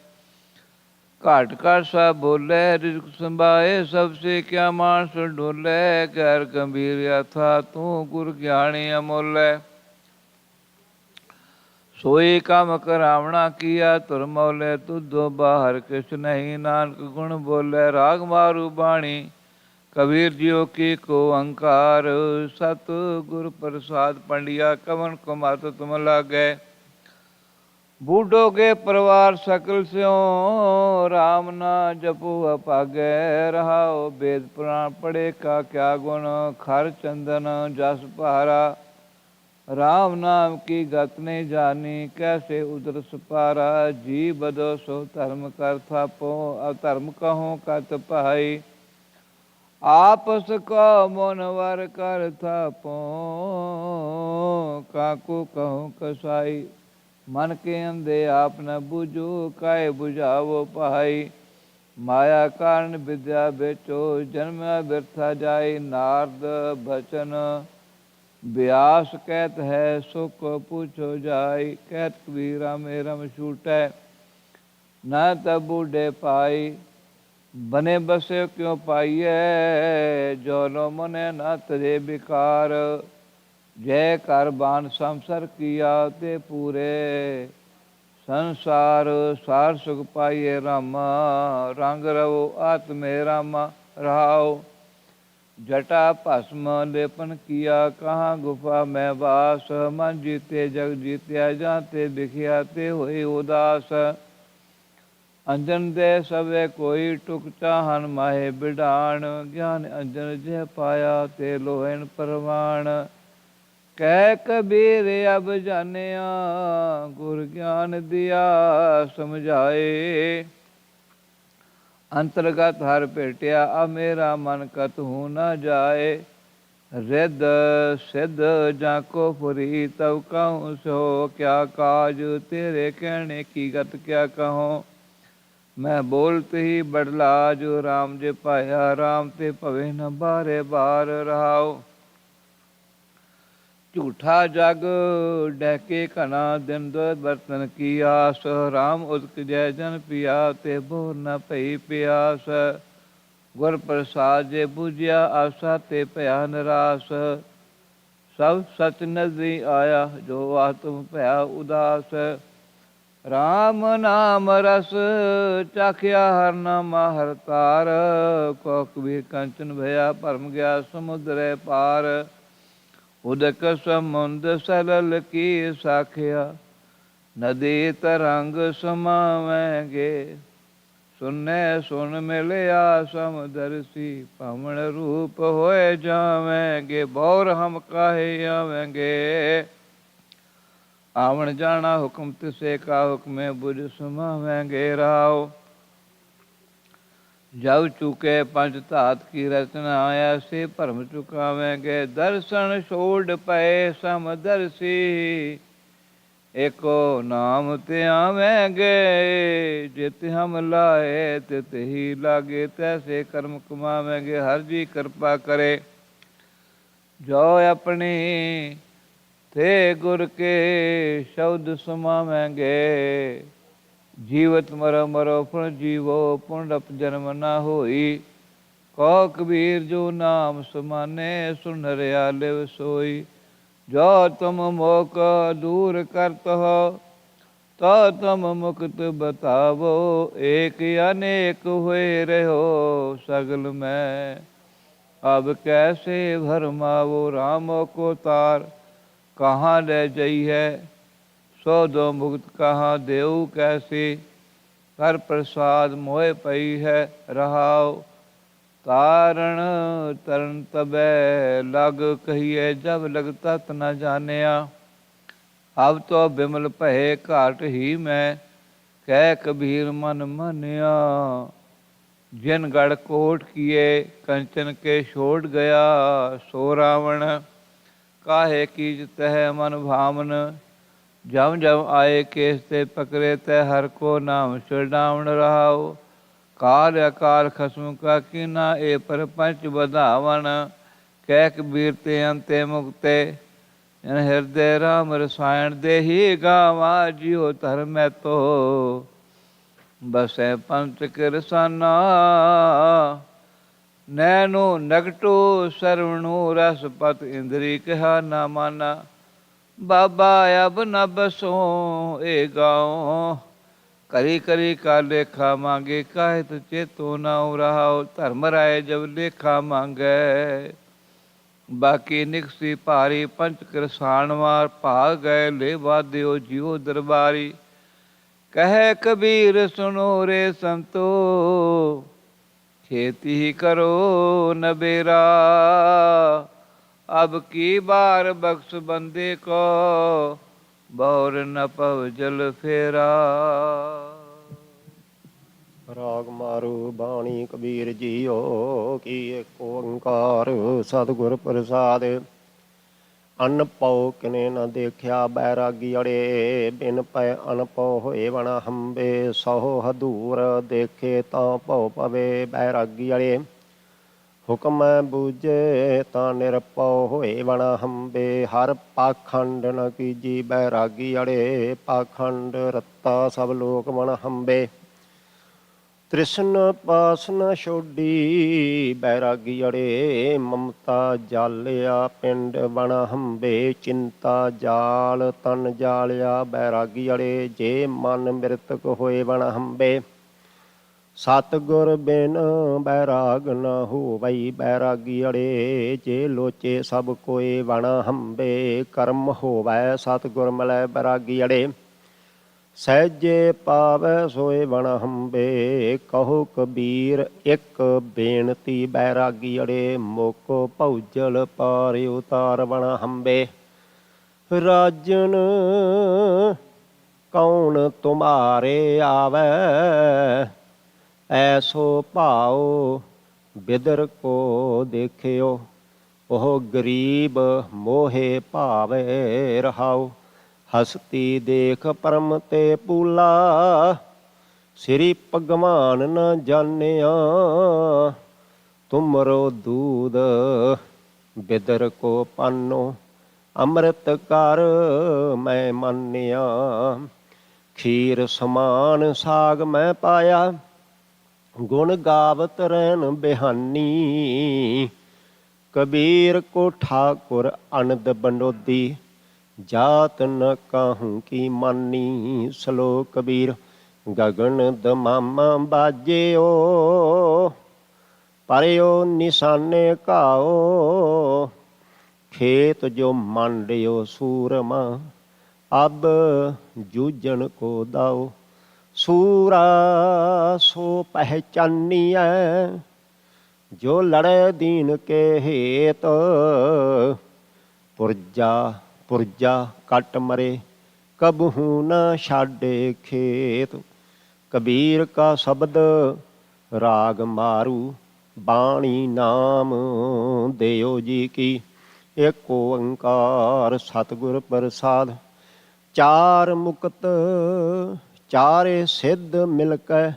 घाट का सा बोले रिज्क संभाए सबसे क्या मानस डोले गैर गंभीर यथा तू गुर ज्ञानी अमोले सोई काम करावना किया तुर मौले तुधो बाहर किस नहीं नानक गुण बोले राग मारू बाणी कबीर जियो की को अंकार सत गुर प्रसाद पंडिया कवन को मात तुम लागे बूढ़ो के परिवार सकल स्यो राम ना जपो अपागे रहाओ वेद पुराण पढ़े का क्या गुण खर चंदन जस पहारा राम नाम की गत नहीं जानी कैसे उदर सपारा जी बदो सो धर्म कर थापो अधर्म कहो कत पाई आपस का मोनवर कर थापो काको कहूँ कसाई मन के अंधे आप न बुझो काहे बुझावो पहाई माया कारण विद्या बेचो जन्म व्यर्था जाय नारद बचन व्यास कहत है सुख पूछो जाय कहत कबीरा मेरम छूटै न तब बूढ़े पाई बने बसे क्यों पाइए जो लो मने न तरे विकार जय कर बान संसर किया ते पूरे संसार सार सुख पाइए रामा रंग रवो आत्मे रामा रहाओ जटा भस्म लेपन किया कहाँ गुफा में वास मन जीते जग जीत्या जाते बिखिया ते हुई उदास अंजन दे सवे कोई टुक चाहन माहे बिडाण ज्ञान अंजन जय पाया ते लोहन परवाण कह कबीर अब जानिया गुर ज्ञान दिया समझाए अंतर्गत हर भेटिया अब मेरा मन कतहु न जाए रिद सिद्ध जाको फुरी तब कहूँ सो क्या काज तेरे कहने की गत क्या कहूँ मैं बोलते ही बड़ला जो राम जे पाया राम ते भवे न बारे बार रहाओ झूठा जग डहके कना दिन दो बर्तन की आस राम उदक जय जन पिया ते बोर न पई प्यास गुर प्रसाद जे बुझिया आशा ते भया निराश सब सच नजरी आया जो आत्म भया उदास राम नाम रस चाखिया हर नामा हर तार को कबीर कंचन भया परम गया समुद्र पार उदक समुंद सलल की साखिया नदी तरंग समावेंगे सुनने सुन मिलया समदर्शी पवन रूप होए जावेंगे बौर हम काहे आवेंगे आवन जाना हुक्म तिसे का हुक्म बुझ समावेंगे राव जब चुके पंच तात की रचना ऐसे भरम चुकावेंगे दर्शन छोड़ पए समदर्शी एको नाम ते आवेंगे जित हम लाए तित ही लागे तैसे कर्म कमावेंगे हर जी कृपा करे जो अपनी थे गुर के शब्द समावेंगे जीवत मरो मरो पुण जीवो पुण्डप जन्म न होई कौ कबीर जो नाम समाने सुन रिया लिव सोई जो तुम मोक दूर करत हो तो तुम मुक्त बतावो एक अनेक हुए रहो सगल में अब कैसे भरमावो रामो को तार कहाँ ले जई है सो दो मुक्त कहाँ देव कैसे कर प्रसाद मोह पई है रहाओ तारण तरन तबे लग कहिए जब लगता न जानिया अब तो बिमल भये घाट ही मैं कह कबीर मन मनिया जिन गढ़ कोट किए कंचन के छोड़ गया सो रावण काहे कीज तह मन भावन जब जब आए केस ते पकड़े तय हर को नाम छुड़ावण रहाओ काल अकाल खसम का कीना ए पर पंच बधावन कह कबीर ते अंते मुक्ते इन हृदय राम रसायन दे ही गावा जियो धर्म तो ਬਸੈ ਪੰਥ ਕਿਰਸਾਨਾ ਨੈਨੋ ਨਗਟੋ ਸਰਵਣੋ ਰਸਪਤ ਇੰਦਰੀ ਕਿਹਾ ਨਾ ਮਾਨਾ ਬਾਬਾ ਅਬ ਨ ਬਸੋ ਏ ਗਾਉ ਕਰੀ ਕਰੀ ਕਾ ਲੇਖਾ ਮੰਗੇ ਕਾਹਿ ਤ ਚੇਤੋ ਨਾ ਰਹਾਉ ਧਰਮ ਰਾਏ ਜਬ ਲੇਖਾ ਮੰਗੈ ਬਾਕੀ ਨਿਕਸੀ ਭਾਰੀ ਪੰਚ ਕਿਰਸਾਨ ਵਾਰ ਭਾਗ ਗਏ ਲੈ ਵਾਦਿਓ ਜਿਉ ਦਰਬਾਰੀ ਕਹੈ ਕਬੀਰ ਸੁਨੋ ਰੇ ਸੰਤੋ खेती करो नबेरा अब की बार बख्श बंदे को बौर न पव जल फेरा। ਰਾਗ ਮਾਰੂ ਬਾਣੀ ਕਬੀਰ ਜੀਓ ਕੀ ਏਕ ਓੰਕਾਰ ਸਤਿਗੁਰ ਪ੍ਰਸਾਦ ਅਨ ਪਉ ਕਿਨੇ ਨ ਦੇਖਿਆ ਬੈਰਾਗੀ ਅੜੇ ਬਿਨ ਪੈ ਅਨ ਪਉ ਹੋਏ ਵਣ ਹੰਬੇ ਸਹੁ ਹਦੂਰ ਦੇਖੇ ਤਾਂ ਭਉ ਪਵੇ ਬੈਰਾਗੀ ਅੜੇ ਹੁਕਮ ਬੂਝੇ ਤਾਂ ਨਿਰਪਉ ਹੋਏ ਵਣ ਹੰਬੇ ਹਰ ਪਾਖੰਡ ਨ ਕੀਜੀ ਬੈਰਾਗੀ ਅੜੇ ਪਾਖੰਡ ਰੱਤਾ ਸਭ ਲੋਕ ਵਣ ਹੰਬੇ ਤ੍ਰਿਸ਼ਨ ਪਾਸ ਨ ਛੋਡੀ ਬੈਰਾਗੀ ਅੜੇ ਮਮਤਾ ਜਾਲਿਆ ਪਿੰਡ ਬਣ ਹੰਬੇ ਚਿੰਤਾ ਜਾਲ ਤਨ ਜਾਲਿਆ ਬੈਰਾਗੀ ਅੜੇ ਜੇ ਮਨ ਮਿਰਤਕ ਹੋਏ ਬਣ ਹੰਬੇ ਸਤਿਗੁਰ ਬਿਨ ਬੈਰਾਗ ਨ ਹੋਵਈ ਬੈਰਾਗੀ ਅੜੇ ਜੇ ਲੋਚੇ ਸਭ ਕੋਏ ਬਣ ਹੰਬੇ ਕਰਮ ਹੋਵੈ ਸਤਿਗੁਰ ਮਿਲੈ ਬੈਰਾਗੀ ਅੜੇ ਸਹਿਜੇ ਪਾਵੈ ਸੋਏ ਬਣ ਹੰਬੇ ਕਹੋ ਕਬੀਰ ਇੱਕ ਬੇਨਤੀ ਬੈਰਾਗੀ ਅੜੇ ਮੋਕੋ ਭੌਜਲ ਪਾਰ ਉਤਾਰ ਬਣ ਹੰਬੇ ਰਾਜਨ ਕੌਣ ਤੁਮਾਰੇ ਆਵੈ ਐਸੋ ਭਾਉ ਬਿਦਰ ਕੋ ਦੇਖਿਓ ਉਹ ਗਰੀਬ ਮੋਹੇ ਭਾਵੇ ਰਹਾਉ ਹਸਤੀ ਦੇਖ ਪਰਮ ਤੇ ਪੂਲਾ ਸ੍ਰੀ ਭਗਵਾਨ ਨ ਜਾਣਿਆ ਤੁਮਰੋ ਦੂਧ ਬਿਦਰ ਕੋ ਪਾਨੋ ਅੰਮ੍ਰਿਤ ਕਰ ਮੈਂ ਮੰਨਿਆ ਖੀਰ ਸਮਾਨ ਸਾਗ ਮੈਂ ਪਾਇਆ ਗੁਣ ਗਾਵਤ ਰਹਿਣ ਬਿਹਾਨੀ ਕਬੀਰ ਕੋ ਠਾਕੁਰ ਅਨੰਦ ਬੰਡੋਦੀ ਜਾਤ ਨ ਕਾਹੂੰ ਕੀ ਮਾਨੀ ਸਲੋਕ ਕਬੀਰ ਗਗਨ ਦਮਾਮਾ ਬਾਜਿਓ ਪਰਿਓ ਨਿਸ਼ਾਨੇ ਘਾਓ ਖੇਤ ਜੋ ਮੰਡਿਓ ਸੂਰਮਾ ਅਬ ਜੂਜਣ ਕੋ ਦਾਓ ਸੂਰਾ ਸੋ ਪਹਿਚਾਨੀਐ ਜੋ ਲੜੇ ਦੀਨ ਕੇ ਹੇਤ ਪੁਰਜਾ ਕੱਟ ਮਰੇ ਕਬਹੂ ਨ ਛਾਡੇ ਖੇਤ ਕਬੀਰ ਕਾ ਸ਼ਬਦ ਰਾਗ ਮਾਰੂ ਬਾਣੀ ਨਾਮ ਦਿਓ ਜੀ ਕੀ ਏਕ ਓੰਕਾਰ ਸਤਿਗੁਰ ਪ੍ਰਸਾਦ ਚਾਰ ਮੁਕਤ ਚਾਰੇ ਸਿੱਧ ਮਿਲ ਕੈ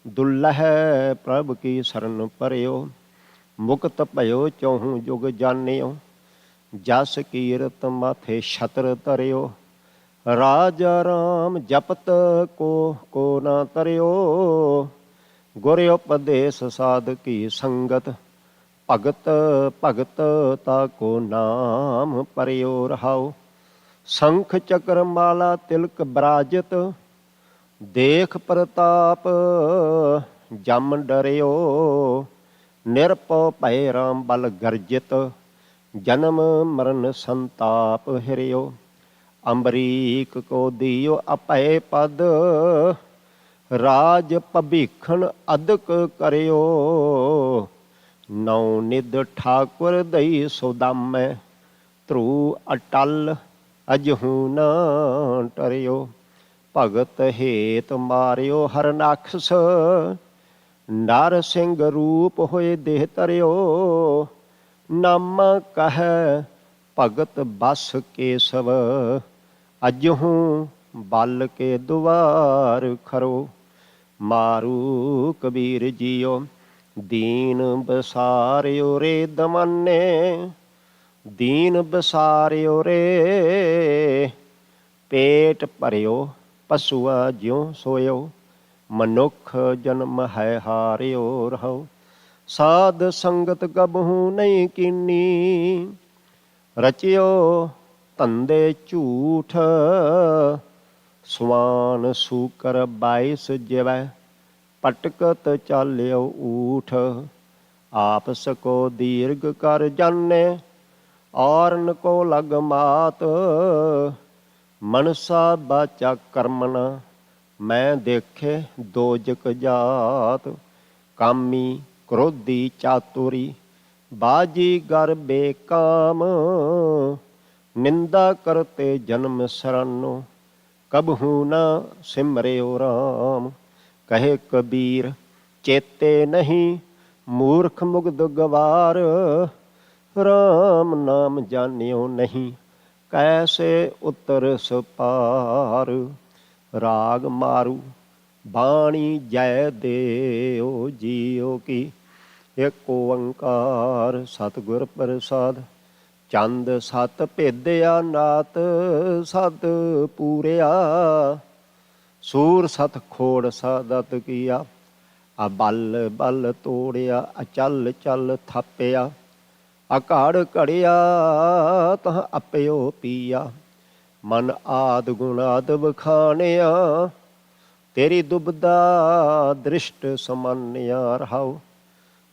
ਦੁਲਹਿ ਪ੍ਰਭ ਕੀ ਸਰਨ ਪਰਿਓ ਮੁਕਤ ਭਇਓ ਚੌਹੂ ਜੁਗ ਜਾਣਿਓ ਜਸ ਕੀਰਤ ਮਾਥੇ ਛਤਰ ਧਰਿਓ ਰਾਜਾ ਰਾਮ ਜਪਤ ਕੋ ਨਾ ਤਰਿਓ ਗੁਰ ਉਪਦੇਸ ਸਾਧ ਕੀ ਸੰਗਤ ਭਗਤ ਤਾ ਕੋ ਨਾਮ ਪਰਿਓ ਰਹਾਉ ਸ਼ੰਖ ਚਕਰ ਮਾਲਾ ਤਿਲਕ ਬਰਾਜਤ ਦੇਖ ਪ੍ਰਤਾਪ ਜਮ ਡਰਿਓ ਨਿਰਭਉ ਭੈ ਰਾਮ ਬਲ ਗਰਜਿਤ ਜਨਮ ਮਰਨ ਸੰਤਾਪ ਹਿਰਿਓ ਅੰਬਰੀਕ ਕੋ ਦਿਓ ਅਪੈ ਪਦ ਰਾਜ ਭਵਿਖਣ ਅਦਕ ਕਰਿਓ ਨੌ ਨਿਧ ਠਾਕੁਰ ਦਈ ਸੋਦਾਮੈ ਧਰੂ ਅਟਲ ਅਜਹੂ ਨਾ ਟਰਿਓ ਭਗਤ ਹੇਤ ਮਾਰਿਓ ਹਰਨਾਖਸ ਨਰ ਸਿੰਘ ਰੂਪ ਹੋਏ ਦੇਹ ਤਰਿਓ ਨਾਮ ਕਹਿ ਭਗਤ ਬਸ ਕੇਸਵ ਅਜਹੂ ਬਲ ਕੇ ਦੁਆਰ ਖਰੋ ਮਾਰੂ ਕਬੀਰ ਜੀਓ ਦੀਨ ਬਸਾਰਿਓ ਰੇ ਦਮਾਨੇ ਦੀਨ ਬਸਾਰਿਓ ਰੇ ਪੇਟ ਭਰਿਓ ਪਸੂਆ ਜਿਉ ਸੋਇਓ ਮਨੁੱਖ ਜਨਮ ਹੈ ਹਾਰਿਓ ਰਹੋ। ਸਾਧ ਸੰਗਤ ਕਬਹੂ ਨਹੀਂ ਕੀਨੀ, ਰਚਿਓ ਧੰਦੇ ਝੂਠ। ਸਵਾਨ ਸੂਕਰ 22 ਜਿਵੈ, ਪਟਕਤ ਚਾਲਿਓ ਊਠ। ਆਪਸ ਕੋ ਦੀਰਘ ਕਰ ਜਾਣੇ, ਔਰਨ ਕੋ ਲਗ ਮਾਤ। ਮਨਸਾ ਬਾਚਾ ਕਰਮਨਾ, ਮੈਂ ਦੇਖੇ ਦੋਜਕ ਜਾਤ। ਕਾਮੀ ਕ੍ਰੋਧੀ ਚਾਤੁਰੀ, ਬਾਜੀ ਗਰ ਬੇਕਾਮ। ਨਿੰਦਾ ਕਰਤੇ ਜਨਮ ਸਰਾਨੋ, ਕਬਹੂ ਨਾ ਸਿਮਰਿਓ ਰਾਮ। ਕਹੇ ਕਬੀਰ ਚੇਤੇ ਨਹੀਂ, ਮੂਰਖ ਮੁਗਧ ਗਵਾਰ। ਰਾਮ ਨਾਮ ਜਾਣਿਓ ਨਹੀਂ, ਕੈਸੇ ਉਤਰ ਸਪਾਰ। ਰਾਗ ਮਾਰੂ ਬਾਣੀ ਜੈ ਦੇਓ ਜੀਓ ਕੀ। ਏਕ ਓੰਕਾਰ ਸਤਿਗੁਰ ਪ੍ਰਸਾਦ। ਚੰਦ ਸਤ ਭੇਦਿਆ ਨਾਤ ਸਤ ਪੂਰਿਆ। ਸੂਰ ਸਤ ਖੋੜ ਸਾਦਤ ਕੀਆ। ਬਲ ਬਲ ਤੋੜਿਆ, ਅਚਲ ਚਲ ਥਾਪਿਆ। ਅਘੜ ਘੜਿਆ ਤਹ ਆਪਿਓ ਪੀਆ। ਮਨ ਆਦ ਗੁਣ ਆਦ ਵਖਾਣਿਆ, ਤੇਰੀ ਦੁਬਦਾ ਦ੍ਰਿਸ਼ਟ ਸਮਾਨਿਆ ਰਹਾਉ।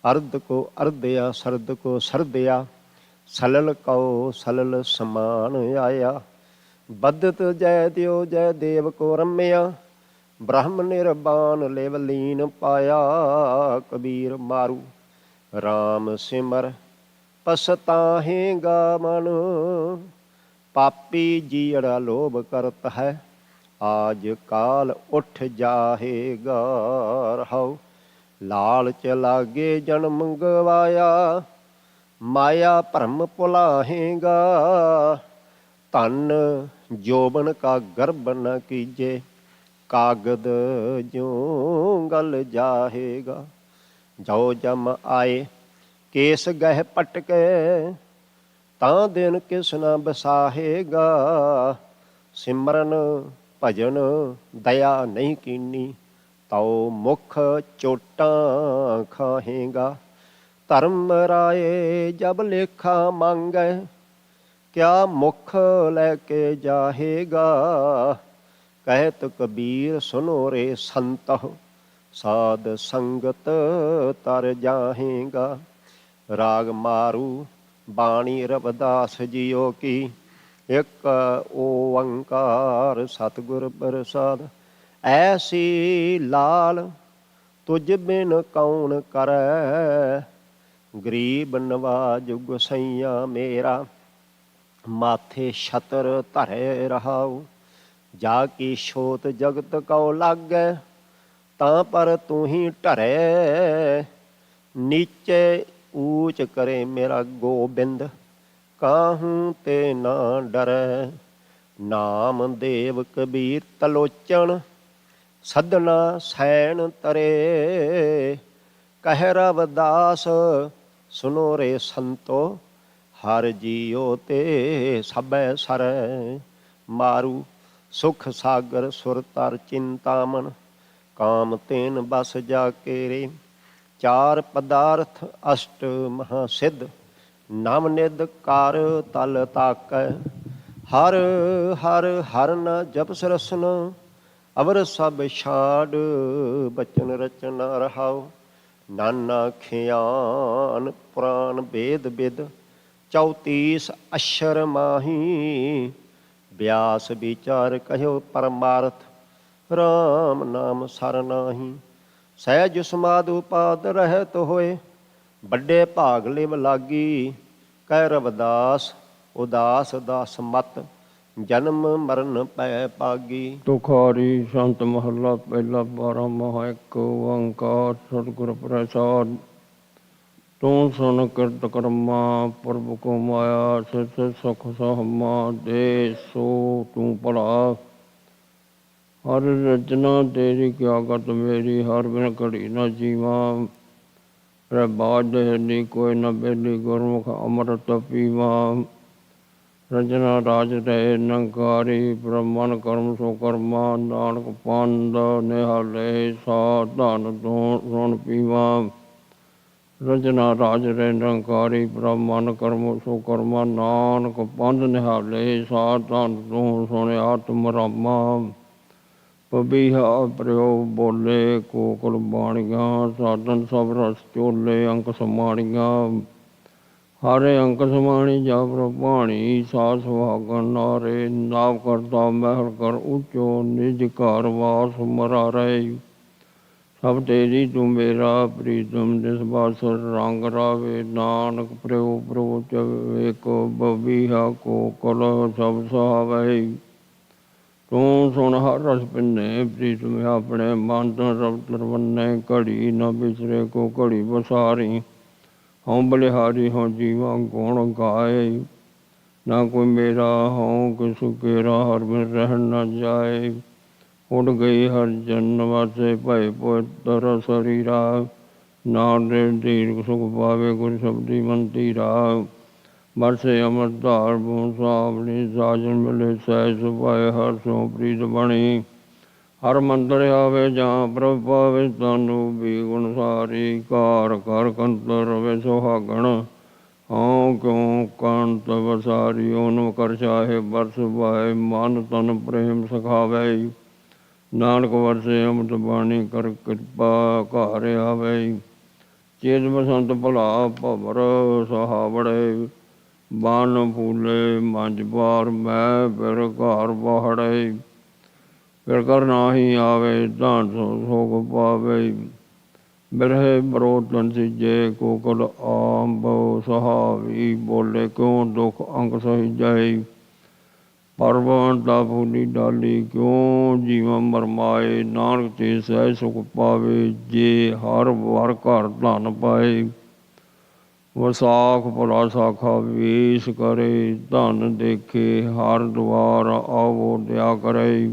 ਅਰਧ ਕੋ ਅਰਧਿਆ, ਸਰਦ ਕੋ ਸਰਦਿਆ। ਸਲਲ ਕਉ ਸਲਲ ਸਮਾਨ ਆਇਆ। ਬਦਤ ਜੈ ਦਿਓ ਜੈ ਦੇਵ ਕੋ ਰਮਿਆ। ਬ੍ਰਹਮ ਨਿਰਬਾਨ ਲਿਵ ਲੀਨ ਪਾਇਆ। ਕਬੀਰ ਮਾਰੂ ਰਾਮ ਸਿਮਰ, ਪਛਤਾਹੇਗਾ ਮਨ। ਪਾਪੀ ਜੀੜਾ ਲੋਭ ਕਰਤ ਹੈ, ਆਜ ਕਾਲ ਉੱਠ ਜਾਹੇਗਾ ਰਹਾਉ। ਲਾਲਚ ਲਾਗੇ ਜਨਮ ਗਵਾਇਆ, ਮਾਇਆ ਭਰਮ ਭੁਲਾਹੇਗਾ। ਧਨ ਜੋਬਨ ਕਾ ਗਰਭ ਨ ਕੀਜੇ, ਕਾਗਦ ਜਿਉ ਗਲ ਜਾਹੇਗਾ। ਜੋ ਜਮ ਆਏ ਕੇਸ ਗਹਿ ਪਟਕੇ, ਤਾਂ ਦਿਨ ਕਿਸ ਨ ਬਸਾਹੇਗਾ। ਸਿਮਰਨ ਭਜਨ ਦਇਆ ਨਹੀਂ ਕੀਨੀ, ਤਉ ਮੁਖ ਚੋਟਾਂ ਖਾਹੇਗਾ। ਧਰਮ ਰਾਏ ਜਬ ਲੇਖਾ ਮੰਗੈ, ਕਿਆ ਮੁਖ ਲੈ ਕੇ ਜਾਹੇਗਾ। ਕਹਿਤ ਕਬੀਰ ਸੁਨੋ ਰੇ ਸੰਤਹੁ, ਸਾਧ ਸੰਗਤ ਤਰ ਜਾਹੇਗਾ। ਰਾਗ ਮਾਰੂ ਬਾਣੀ ਰਵਿਦਾਸ ਜੀਓ ਕੀ। ਇੱਕ ਓੰਕਾਰ ਸਤਿਗੁਰ ਪ੍ਰਸਾਦ। ਐਸੀ ਲਾਲ ਤੁਝ ਬਿਨ ਕੌਣ ਕਰੈ, ਗਰੀਬ ਨਵਾਜ ਗੁਸਈਆ ਮੇਰਾ। ਮਾਥੇ ਛਤਰ ਧਰੇ ਰਹਾਉ, ਜਾ ਕੀ ਛੋਤ ਜਗਤ ਕਉ ਲਾਗੈ। ਤਾਂ ਪਰ ਤੂੰ ਹੀ ਢਰੈ, ਨੀਚੇ ਊਚ ਕਰੇ ਮੇਰਾ ਗੋਬਿੰਦ। ਕਾਹੂ ਤੇ ਨਾ ਡਰੈ। ਨਾਮ ਦੇਵ ਕਬੀਰ ਤਲੋਚਨ, ਸਦਨਾ ਸੈਣ ਤਰੇ। ਕਹਿ ਰਵਿਦਾਸ ਸੁਨੋ ਰੇ ਸੰਤੋ, ਹਰ ਜੀਓ ਤੇ ਸਭੈ ਸਰੈ। ਮਾਰੂ ਸੁਖ ਸਾਗਰ ਸੁਰ ਤਰ ਚਿੰਤਾਮਨ, ਕਾਮ ਤੇਨ ਬਸ ਜਾ ਕੇਰੇ। ਚਾਰ ਪਦਾਰਥ ਅਸ਼ਟ ਮਹਾ ਸਿੱਧ, ਨਵ ਨਿਧ ਕਰ ਤਲ ਤਾਕੈ। ਹਰ ਹਰ ਹਰ ਨ ਜਪਿ ਰਸਨ, ਅਵਰ ਸਭ ਛਾੜ ਬਚਨ ਰਚਨਾ ਰਹਾਉ। ਨਾਨਾ ਖਿਆਨ ਪੁਰਾਨ ਵੇਦ ਬਿਦ, 34 ਅਸ਼ਰ ਮਾਹੀ। ਬਿਆਸ ਵਿਚਾਰ ਕਹਿਓ ਪਰਮਾਰਥ, ਰਾਮ ਨਾਮ ਸਰ ਨਾਹੀ। ਸਹਿਜ ਸਮਾਧ ਉਪਾਦ ਰਹਿਤ ਹੋਏ, ਵੱਡੇ ਭਾਗ ਲਿਵ ਲਾਗੀ। ਕਹਿ ਰਵਿਦਾਸ ਉਦਾਸ ਦਾਸ ਮਤ, ਜਨਮ ਮਰਨ ਪੈ ਪਾਗੀ। ਤੁਖਾਰੀ ਸੰਤ ਮਹੱਲਾ ਪਹਿਲਾ ਬਾਰਾਂਮਾਹ। ਇੱਕ ਓੰਕਾਰ ਸਤਿਗੁਰ ਪ੍ਰਸਾਦ। ਤੂੰ ਸੁਨ ਕਿਰਤ ਕਰਮਾ, ਪ੍ਰਭ ਕੋ ਮਾਇਆ। ਸਿਸ ਸੁਖ ਸਹਮਾ, ਦੇ ਸੋ ਤੂੰ ਭਲਾ। ਹਰ ਰਚਨਾ ਤੇਰੀ ਕਿਆ ਗਤ ਮੇਰੀ, ਹਰ ਬਿਨ ਘੜੀ ਨ ਜੀਵਾ। ਰਹਿ ਬਾਜ ਨੀ ਕੋਈ ਨ ਬੇਲੀ, ਗੁਰਮੁਖ ਅੰਮ੍ਰਿਤ ਪੀਵਾ। ਰਚਨਾ ਰਾਜ ਰਹੇ ਨਿਰੰਕਾਰੀ ਬ੍ਰਹਮਣ ਕਰਮ ਸੋ ਕਰਮਾ ਨਾਨਕ ਪੰਦ ਨਿਹਾਲੇ ਸਾ ਧਨ ਤੋਂ ਸੁਣ ਪੀਵਾ ਰਚਨਾ ਰਾਜ ਰਹੇ ਨਿਰੰਕਾਰੀ ਬ੍ਰਹਮਣ ਕਰਮ ਸੋ ਕਰਮਾ ਨਾਨਕ ਪੰਦ ਨਿਹਾਲੇ ਸਾ ਧਨ ਤੋਂ ਸੁਣ ਆਤਮ ਰਾਮਾ ਪਬੀਹਾ ਪ੍ਰਯੋ ਬੋਲੇ ਕੋਕਲ ਬਾਣੀਆਂ ਸਾਧਨ ਸਭ ਰਸ ਚੋਲੇ ਅੰਕ ਸਮਾਣੀਆਂ ਹਰੇ ਅੰਕ ਸਮਾਣੀ ਜਾ ਪ੍ਰਭਾਣੀ ਸਾਧ ਸੁਹਾਗਣ ਨਾਰੇ ਨਾਮ ਕਰਤਾ ਮਹਿਲ ਕਰ ਉੱਚੋ ਨਿਜ ਘਰ ਵਾਸ ਮਰਾਰੇ ਸਭ ਤੇਰੀ ਤੂੰ ਮੇਰਾ ਪ੍ਰੀਤਮ ਜਿਸ ਬਾਸਰ ਰੰਗ ਰਾਵੇ ਨਾਨਕ ਪ੍ਰਯੋ ਪ੍ਰੋ ਚਵੇਕ ਬਬੀਹਾ ਕੋਕਲ ਸਭ ਸੁਹਾਵੇ ਤੂੰ ਸੁਣ ਹਰ ਰਸ ਪਿੰਨੇ ਪ੍ਰੀਤਮ ਆਪਣੇ ਮਨ ਤੋਂ ਰਬ ਤਰਵੰਨੇ ਘੜੀ ਨ ਬਿਸਰੇ ਕੋ ਘੜੀ ਬਸਾਰੀ ਹਉ ਬਲਿਹਾਰੀ ਹਉ ਜੀਵਾ ਗੁਣ ਗਾਏ ਨਾ ਕੋਈ ਮੇਰਾ ਹਉ ਕਿਸੁ ਕੇਰਾ ਹਰ ਬਿਨ ਰਹਿ ਨ ਜਾਏ ਉੱਡ ਗਈ ਹਰ ਜਨ ਵਾਸੇ ਭਏ ਪੁੱਤਰ ਸਰੀਰਾ ਨਾਨਕ ਦੀਰਘ ਸੁਖ ਪਾਵੇ ਗੁਰ ਸ਼ਬਦੀ ਮੰਤੀ ਰਾਹ ਬਰਸੇ ਅਮਰ ਧਾਰ ਬੂੰ ਸਾਵਣੀ ਸਾਜਨ ਮਿਲੇ ਸਹਿ ਸੁਭਾਏ ਹਰ ਸੋ ਪ੍ਰੀਤ ਬਣੀ ਹਰ ਮੰਦਰ ਆਵੇ ਜਾਂ ਪ੍ਰਭ ਪਾਵੇ ਤਾਨੂੰ ਵੀ ਗੁਣ ਸਾਰੀ ਘਰ ਘਰ ਕੰਤਰ ਰਵੇ ਸੁਹਾਗਣ ਹਉ ਕਿਉ ਕੰਤ ਵਸਾਰੀ ਉਹਨੂੰ ਕਰ ਚਾਹੇ ਬਰਸ ਬਾਏ ਮਨ ਤਨ ਪ੍ਰੇਮ ਸਿਖਾਵੇ ਨਾਨਕ ਵਰਸੇ ਅੰਮ੍ਰਿਤ ਬਾਣੀ ਕਰ ਕਿਰਪਾ ਘਰ ਆਵੇ ਚੇਤ ਬਸੰਤ ਭਲਾ ਭਵਰ ਸਹਾਵੜੇ ਬਨ ਫੂਲੇ ਮੰਝ ਬਾਰ ਮੈਂ ਫਿਰ ਘਰ ਬਹੜੇ ਫਿਰ ਕਰ ਨਾਹੀ ਆਵੇ ਧਨ ਸੋਗ ਪਾਵੇ ਬਿਰਹੇ ਬਰੋ ਤਨ ਸਿਜੇ ਕੋਕਲ ਆਂਬ ਸਹਾਵੀ ਬੋਲੇ ਕਿਉਂ ਦੁਖ ਅੰਗ ਸਹਿ ਜਾਏ ਪਰਵਨ ਦਾ ਫੂਲੀ ਡਾਲੀ ਕਿਉਂ ਜੀਵ ਮਰਮਾਏ ਨਾਨਕ ਤੇ ਸਹਿ ਸੁਖ ਪਾਵੇ ਜੇ ਹਰ ਵਾਰ ਘਰ ਧਨ ਪਾਏ ਵਸਾਖ ਭਲਾ ਸਾਖਾ ਵੇਸ਼ ਕਰੇ ਧਨ ਦੇਖੇ ਹਰ ਦੁਆਰ ਆਵੋ ਦਿਆ ਕਰੇ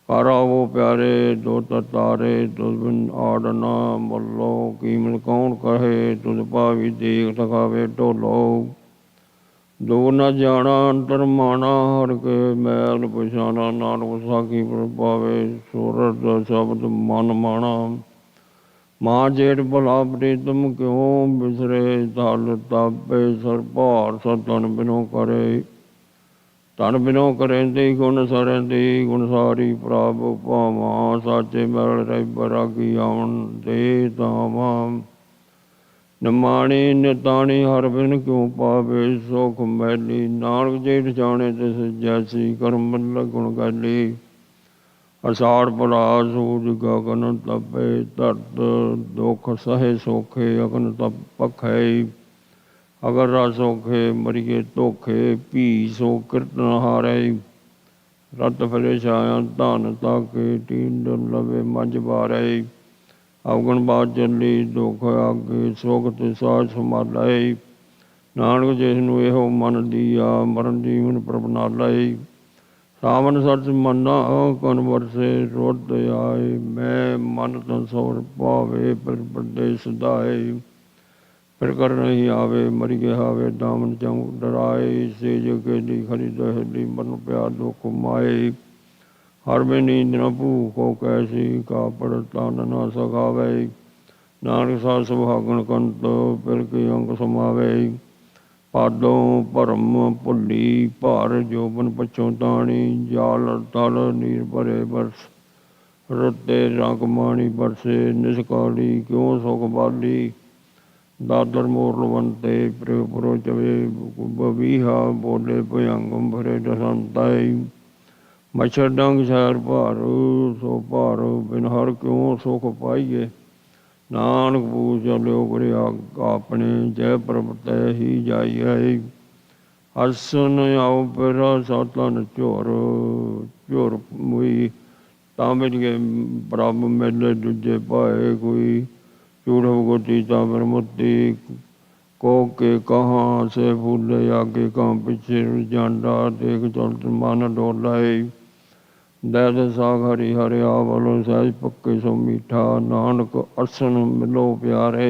ਕਰ ਆਵੋ ਪਿਆਰੇ ਦੋ ਤਾਰੇ ਤੁਧ ਬਿਨ ਆੜਨਾ ਮੱਲੋ ਕੀਮਤ ਕੌਣ ਕਹੇ ਤੁਧ ਭਾਵੀ ਦੇਖ ਥਕਾਵੇ ਢੋਲੋ ਦੋ ਨ ਜਾਣਾ ਅੰਤਰ ਮਾਣਾ ਹਰ ਕੇ ਮੈਲ ਪਛਾਣਾ ਨਾਨਕ ਸਾਖੀ ਪ੍ਰਭਾਵੇ ਸੂਰਤ ਸ਼ਬਦ ਮਨ ਮਾਣਾ ਮਾਂ ਜੇਠ ਭਲਾ ਪ੍ਰੀਤਮ ਕਿਉਂ ਬਿਸਰੇ ਧਲ ਤਾਪੇ ਸਰ ਭਾਰ ਸਤਨ ਬਿਨੋ ਕਰੇ ਧਨ ਬਿਨੋ ਕਰੇਂਦੀ ਗੁਣ ਸਰੇਂਦੀ ਗੁਣ ਸਾਰੀ ਪ੍ਰਭ ਭਾਵਾਂ ਸਾਚੇ ਮਿਲ ਰਹਿ ਬਰਾਗੀ ਆਉਣ ਦੇ ਤਾਵਾਂ ਨਮਾਣੀ ਨਿਤਾਣੀ ਹਰ ਬਿਨ ਕਿਉਂ ਪਾਵੇ ਸੁਖ ਮੈਲੀ ਨਾਨਕ ਜੇਠ ਜਾਣੇ ਤਿਸ ਜੈਸੀ ਕਰਮ ਲਗੁਣ ਗਾਲੀ ਅਸਾੜ ਭਲਾ ਸੂਰਜ ਗਗਨ ਤਪੇ ਧਰਤ ਦੁਖ ਸਹੇ ਸੋਖੇ ਅਗਨ ਤਪ ਪਖੈ ਅਗਰ ਰਾ ਸੋਖੇ ਮਰੀਏ ਧੋਖੇ ਭੀ ਸੋ ਕਿਰਤਨ ਹਾਰੇ ਰਤ ਫਲੇ ਛਾਇਆ ਧਨ ਤਾਕੇ ਟੀਂਡ ਲਵੇ ਮੰਝ ਬਾਰੇ ਅਵਗਣ ਬਾਤ ਚੱਲੀ ਦੁਖ ਆਗੇ ਸੋਗਤ ਸਾਜ ਸੰਭਾਲੇ ਨਾਨਕ ਜਿਸ ਨੂੰ ਇਹੋ ਮਨ ਦੀਆ ਮਰਨ ਜੀਵਨ ਪ੍ਰਭ ਨਾਲੇ ਸਾਵਨ ਸਰਜ ਮੰਨਾ ਕਨ ਵਰਸੇ ਰੁੱਤ ਆਏ ਮੈਂ ਮਨ ਤੋਂ ਸੌਰ ਪਾਵੇ ਪਰ ਵੱਡੇ ਸਦਾਏ ਫਿਰ ਕਰ ਨਹੀਂ ਆਵੇ ਮਰ ਗਿਆ ਹਾਵੇ ਦਾਮਨ ਚਉ ਡਰਾਏ ਸੇ ਜੋ ਕੇਲੀ ਖਰੀ ਦਹਲੀ ਮਨ ਪਿਆਰ ਦੁਖ ਮਾਏ ਹਰ ਮੇ ਨੀਂਦ ਨ ਭੂਖੋ ਕੈਸੀ ਕਾਪੜ ਤਨ ਨ ਸਖਾਵੇ ਨਾਨਕ ਸਾਧ ਸੁਹਾਗਣ ਕੰਤ ਫਿਰ ਕੇ ਅੰਗ ਸਮਾਵੇ ਪਾਦੋਂ ਭਰਮ ਭੁੱਲੀ ਭਾਰ ਜੋਬਨ ਪਛੋਂ ਤਾਣੀ ਜਾਲ ਤਲ ਨੀਰ ਭਰੇ ਬਰਸ ਰੁੱਤੇ ਰੰਗ ਮਾਣੀ ਬਰਸੇ ਨਿਸਕਾਲੀ ਕਿਉਂ ਸੁਖ ਬਾਲੀ ਦਾਦਰ ਮੋਰ ਲਵੰਤੇ ਪ੍ਰੋ ਚਵੇ ਬਵੀਹਾ ਬੋਲੇ ਭਯੰਗਮ ਭਰੇ ਦਸੰਤਾਈ ਮਛਰ ਡੰਗ ਸ਼ਹਿਰ ਭਾਰੂ ਸੋ ਭਾਰੂ ਬਿਨ ਹਰ ਕਿਉਂ ਸੁਖ ਪਾਈਏ ਨਾਨਕ ਪੂਜ ਲਿਓ ਗੁਰੇ ਆਪਣੇ ਜੈ ਪ੍ਰਭ ਤੈ ਹੀ ਜਾਈਏ ਹਸਨ ਆਉ ਪਰ ਸਤਨ ਝੋਰ ਝੋਰ ਮੁਈ ਤਾਂ ਮਿਲ ਪ੍ਰਭ ਮੇਲੇ ਦੂਜੇ ਪਾਏ ਕੋਈ चूढ़ गोटी चावर मोती को के कहाँ से फूले आगे कहाँ पीछे जांडा देख चलत मन डोलाए दैद साग हरी हरे आवलो सहज पक्के सो मीठा नानक असन मिलो प्यारे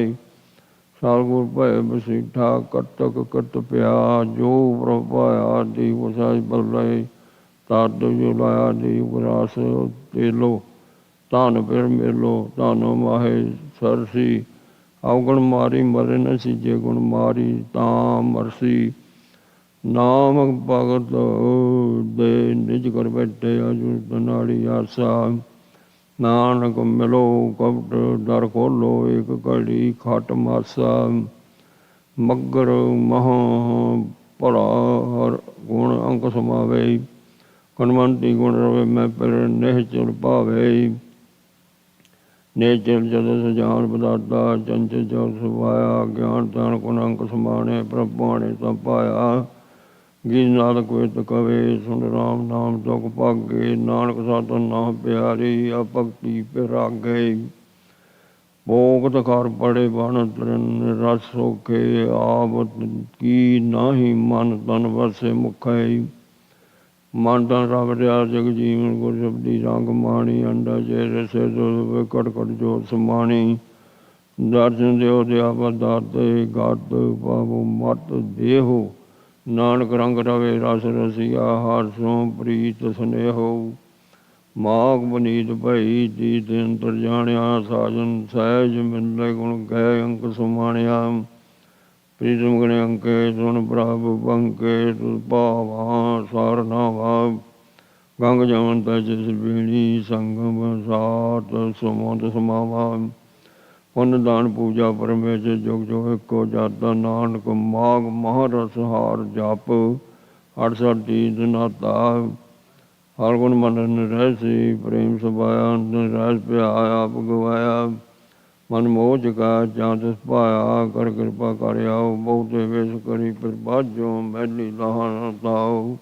ਸਤਿਗੁਰ ਭੈ ਬਸੀਠਾ ਕਰਤਕ ਕਰਤ ਪਿਆ ਜੋ ਪ੍ਰਭ ਪਾਇਆ ਦੀ ਵਸਾਈ ਬਲੈ ਤਦ ਜੋ ਲਾਇਆ ਦੀ ਗਰਾਸ ਤੇਲੋ ਧਨ ਫਿਰ ਮੇਲੋ ਧਨ ਮਾਹੇ ਸਰਸੀ ਅਵਗੁਣ ਮਾਰੀ ਮਰੇ ਨ ਸੀਜੇ ਗੁਣ ਮਾਰੀ ਤਾਂ ਮਰਸੀ ਨਾਮ ਭਗਤ ਦੇ ਨਿਜ ਕਰ ਬੈਠੇ ਅਜੁ ਨਾੜੀ ਆਸਾ ਨਾਨਕ ਮਿਲੋ ਕਪਟ ਦਰ ਖੋਲੋ ਇੱਕ ਘੜੀ ਖਟ ਮਾਸਾ ਮੱਗਰ ਮਹਾ ਭਲਾ ਹਰ ਗੁਣ ਅੰਕ ਸਮਾਵੇ ਕਨਵੰਤੀ ਗੁਣ ਰਵੇ ਮੈਂ ਪਰ ਨਹਿ ਚਲ ਭਾਵੇ ਨੇਚਲ ਜਦ ਸਜਾਨ ਬਦਾਤਾ ਚੰਚਲ ਜਲ ਸੁਭਾਇਆ ਗਿਆਨ ਤਾਨ ਗੁਣ ਅੰਕ ਸਮਾਣੇ ਪ੍ਰਭ ਬਾਣੇ ਸਭ ਪਾਇਆ ਗੀਤ ਨਾਦ ਕੋਇਤ ਕਵੇ ਸੁਣ ਰਾਮ ਨਾਮ ਦੁਖ ਭਾਗੇ ਨਾਨਕ ਸਾਧਨ ਨਾਮ ਪਿਆਰੀ ਅਭਗਤੀ ਪਿਰਾਗੇ ਭੋਗਤ ਕਰ ਪੜੇ ਬਣ ਤਰਨ ਰਸ ਸੋਖੇ ਆਵਤ ਕੀ ਨਾਹੀ ਮਨ ਤਨ ਵਸੇ ਮੁਖੈ ਮਨ ਤਨ ਰਵ ਰਿਆ ਜਗ ਜੀਵਨ ਗੁਰ ਸ਼ਬਦੀ ਰੰਗ ਮਾਣੀ ਅੰਡਾ ਜੇ ਰਸੇ ਦੁ ਕਟ ਕਟ ਜੋ ਸਮਾਣੀ ਦਰਸ਼ਨ ਦਿਓ ਦਿਆ ਬਦਾਤੇ ਗਤ ਬਾਬੂ ਮਤ ਦੇਹੋ ਨਾਨਕ ਰੰਗ ਰਵੇ ਰਸ ਰਸੀਆ ਹਰ ਸੋ ਪ੍ਰੀਤ ਸਨੇਹੋ ਮਾਗ ਬਨੀਤ ਭਈ ਜੀ ਦਿਨ ਤਰ ਜਾਣਿਆ ਸਾਜਨ ਸਹਿਜ ਮਿਲੇ ਗੁਣ ਗਏ ਅੰਕ ਸੁਮਾਣਿਆ ਪ੍ਰੀਤਮ ਗਣ ਅੰਕੇ ਸੁਣ ਪ੍ਰਭ ਬੰਕੇ ਤੁ ਭਾਵਾ ਸਰਨਾਵਾ ਗੰਗ ਜਮਨ ਤਜਿਸ ਬੀਣੀ ਸੰਗਮ ਸਾਤ ਸੁਮੰਤ ਸਮਾਵਾ ਪੁੰਨ ਦਾਨ ਪੂਜਾ ਪਰਮੇਸ਼ਰ ਜੁਗ ਜੁਗ ਇੱਕੋ ਜਾਤਾ ਨਾਨਕ ਮਾਗ ਮਹਾਰਸ ਹਾਰ ਜਪ 68 ਤੀਜ ਨਾਤਾ ਹਰ ਗੁਣ ਮੰਨਨ ਰਹਿਸੀ ਪ੍ਰੇਮ ਸੁਭਾਇਆ ਰਹਿਸ ਪਿਆ ਆਪ ਗਵਾਇਆ ਮਨ ਮੋਹ ਜਗਾ ਜਾਂ ਤਿਸ ਪਾਇਆ ਕਰ ਕਿਰਪਾ ਕਰ ਆਓ ਬਹੁਤੇ ਵੇਸ ਕਰੀ ਫਿਰ ਬਾਝੋਂ ਮੈਲੀ ਲਾਹਣ ਤਾਓ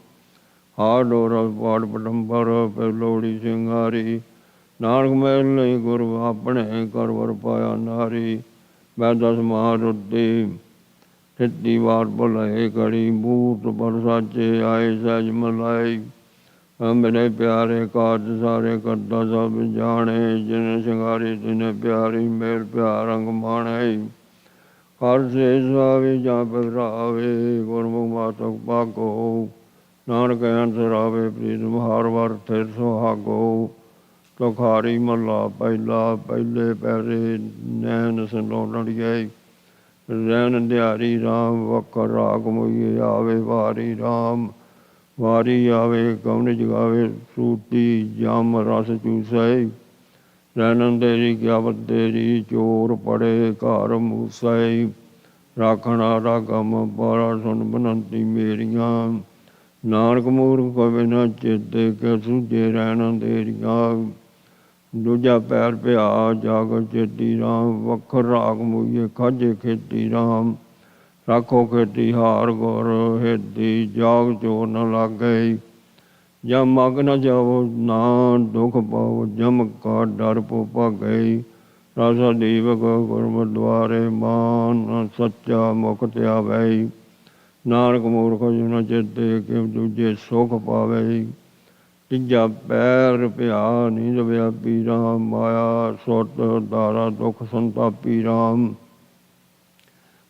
ਹਾਰ ਡੋਰ ਪਾੜ ਪਟੰਬਰ ਫਿਰ ਲੋੜੀ ਸਿੰਘਾਰੀ ਨਾਨਕ ਮੈਲ ਨਹੀਂ ਗੁਰ ਆਪਣੇ ਕਰ ਵਰ ਪਾਇਆ ਨਾਰੀ ਮੈਂ ਦਸ ਮਹਾਰੁੱਤੀ ਠਿੱਤੀ ਵਾਰ ਬੁਲਾਏ ਘੜੀ ਬੂਟ ਪਰ ਸਾਚੇ ਆਏ ਸਹਿਜ ਮਲਾਈ ਮੇਰੇ ਪਿਆਰੇ ਕਾਜ ਸਾਰੇ ਕਰਦਾ ਸਭ ਜਾਣੇ ਜਿਨ ਸ਼ਿੰਗਾਰੀ ਤਿਨ ਪਿਆਰੀ ਮੇਲ ਪਿਆਰ ਰੰਗ ਮਾਣੇ ਹਰ ਸੇ ਸੁਆਵੇ ਜਾਂ ਪਗਰਾਵੇ ਗੁਰਮੁਖ ਮਾਤਕ ਭਾਗੋ ਨਾਨਕ ਅੰਤ ਰਾਵੇ ਪ੍ਰੀਤਮ ਹਰ ਵਰ ਥਿਰ ਸੁਹਾਗੋ ਤੁਖਾਰੀ ਮਹਲਾ ਪਹਿਲਾ ਪਹਿਲੇ ਪੈਰੇ ਨੈਣ ਸੰਲੋੜੀਏ ਰੈਣ ਦਿਹਾੜੀ ਰਾਮ ਵਕਰ ਰਾਗ ਮੋਈਏ ਆਵੇ ਵਾਰੀ ਰਾਮ ਵਾਰੀ ਆਵੇ ਕੌਣ ਜਗਾਵੇ ਸੂਟੀ ਜਮ ਰਸ ਚੂਸੈ ਰੈਣਨ ਤੇਰੀ ਗਿਆਵਤ ਤੇਰੀ ਚੋਰ ਪੜੇ ਘਰ ਮੂਸੈ ਰਾਖਣਾ ਰਾਗਮ ਪਾਰਾ ਸੁਣ ਬਨੰਤੀ ਮੇਰੀਆਂ ਨਾਨਕ ਮੂਰਖ ਕਵੇ ਨਾ ਚੇਤੇ ਕਿ ਸੂਝੇ ਰਹਿਣ ਤੇਰੀਆਂ ਦੂਜਾ ਪੈਰ ਪਿਆ ਜਾਗ ਚੇਤੀ ਰਾਮ ਵਖਰ ਰਾਗ ਮੂਈਏ ਖਾਜੇ ਖੇਤੀ ਰਾਮ ਰਾਖੋ ਖੇਤੀ ਹਾਰ ਗੁਰ ਹਿਰਦੀ ਜਾਗ ਚੋਰ ਨ ਲਾਗੇ ਜਾਂ ਮਗ ਨ ਜਾਵੋ ਨਾ ਦੁਖ ਪਾਵੋ ਜਮ ਕਾ ਡਰ ਪੋ ਭਾਗੇ ਰਾਸਾ ਦੀਵਕ ਗੁਰਮਤਿ ਦੁਆਰੇ ਮਾਨ ਸੱਚਾ ਮੁਖ ਧਿਆਵੈ ਨਾਨਕ ਮੂਰਖ ਜਿਨ ਚੇਤੇ ਕਿ ਦੂਜੇ ਸੁਖ ਪਾਵੇ ਤੀਜਾ ਪੈਰ ਪਿਆ ਨੀਂਦ ਵਿਆਪੀ ਰਾਮ ਮਾਇਆ ਸੁਰਤ ਦਾਰਾ ਦੁਖ ਸੰਤਾਪੀ ਰਾਮ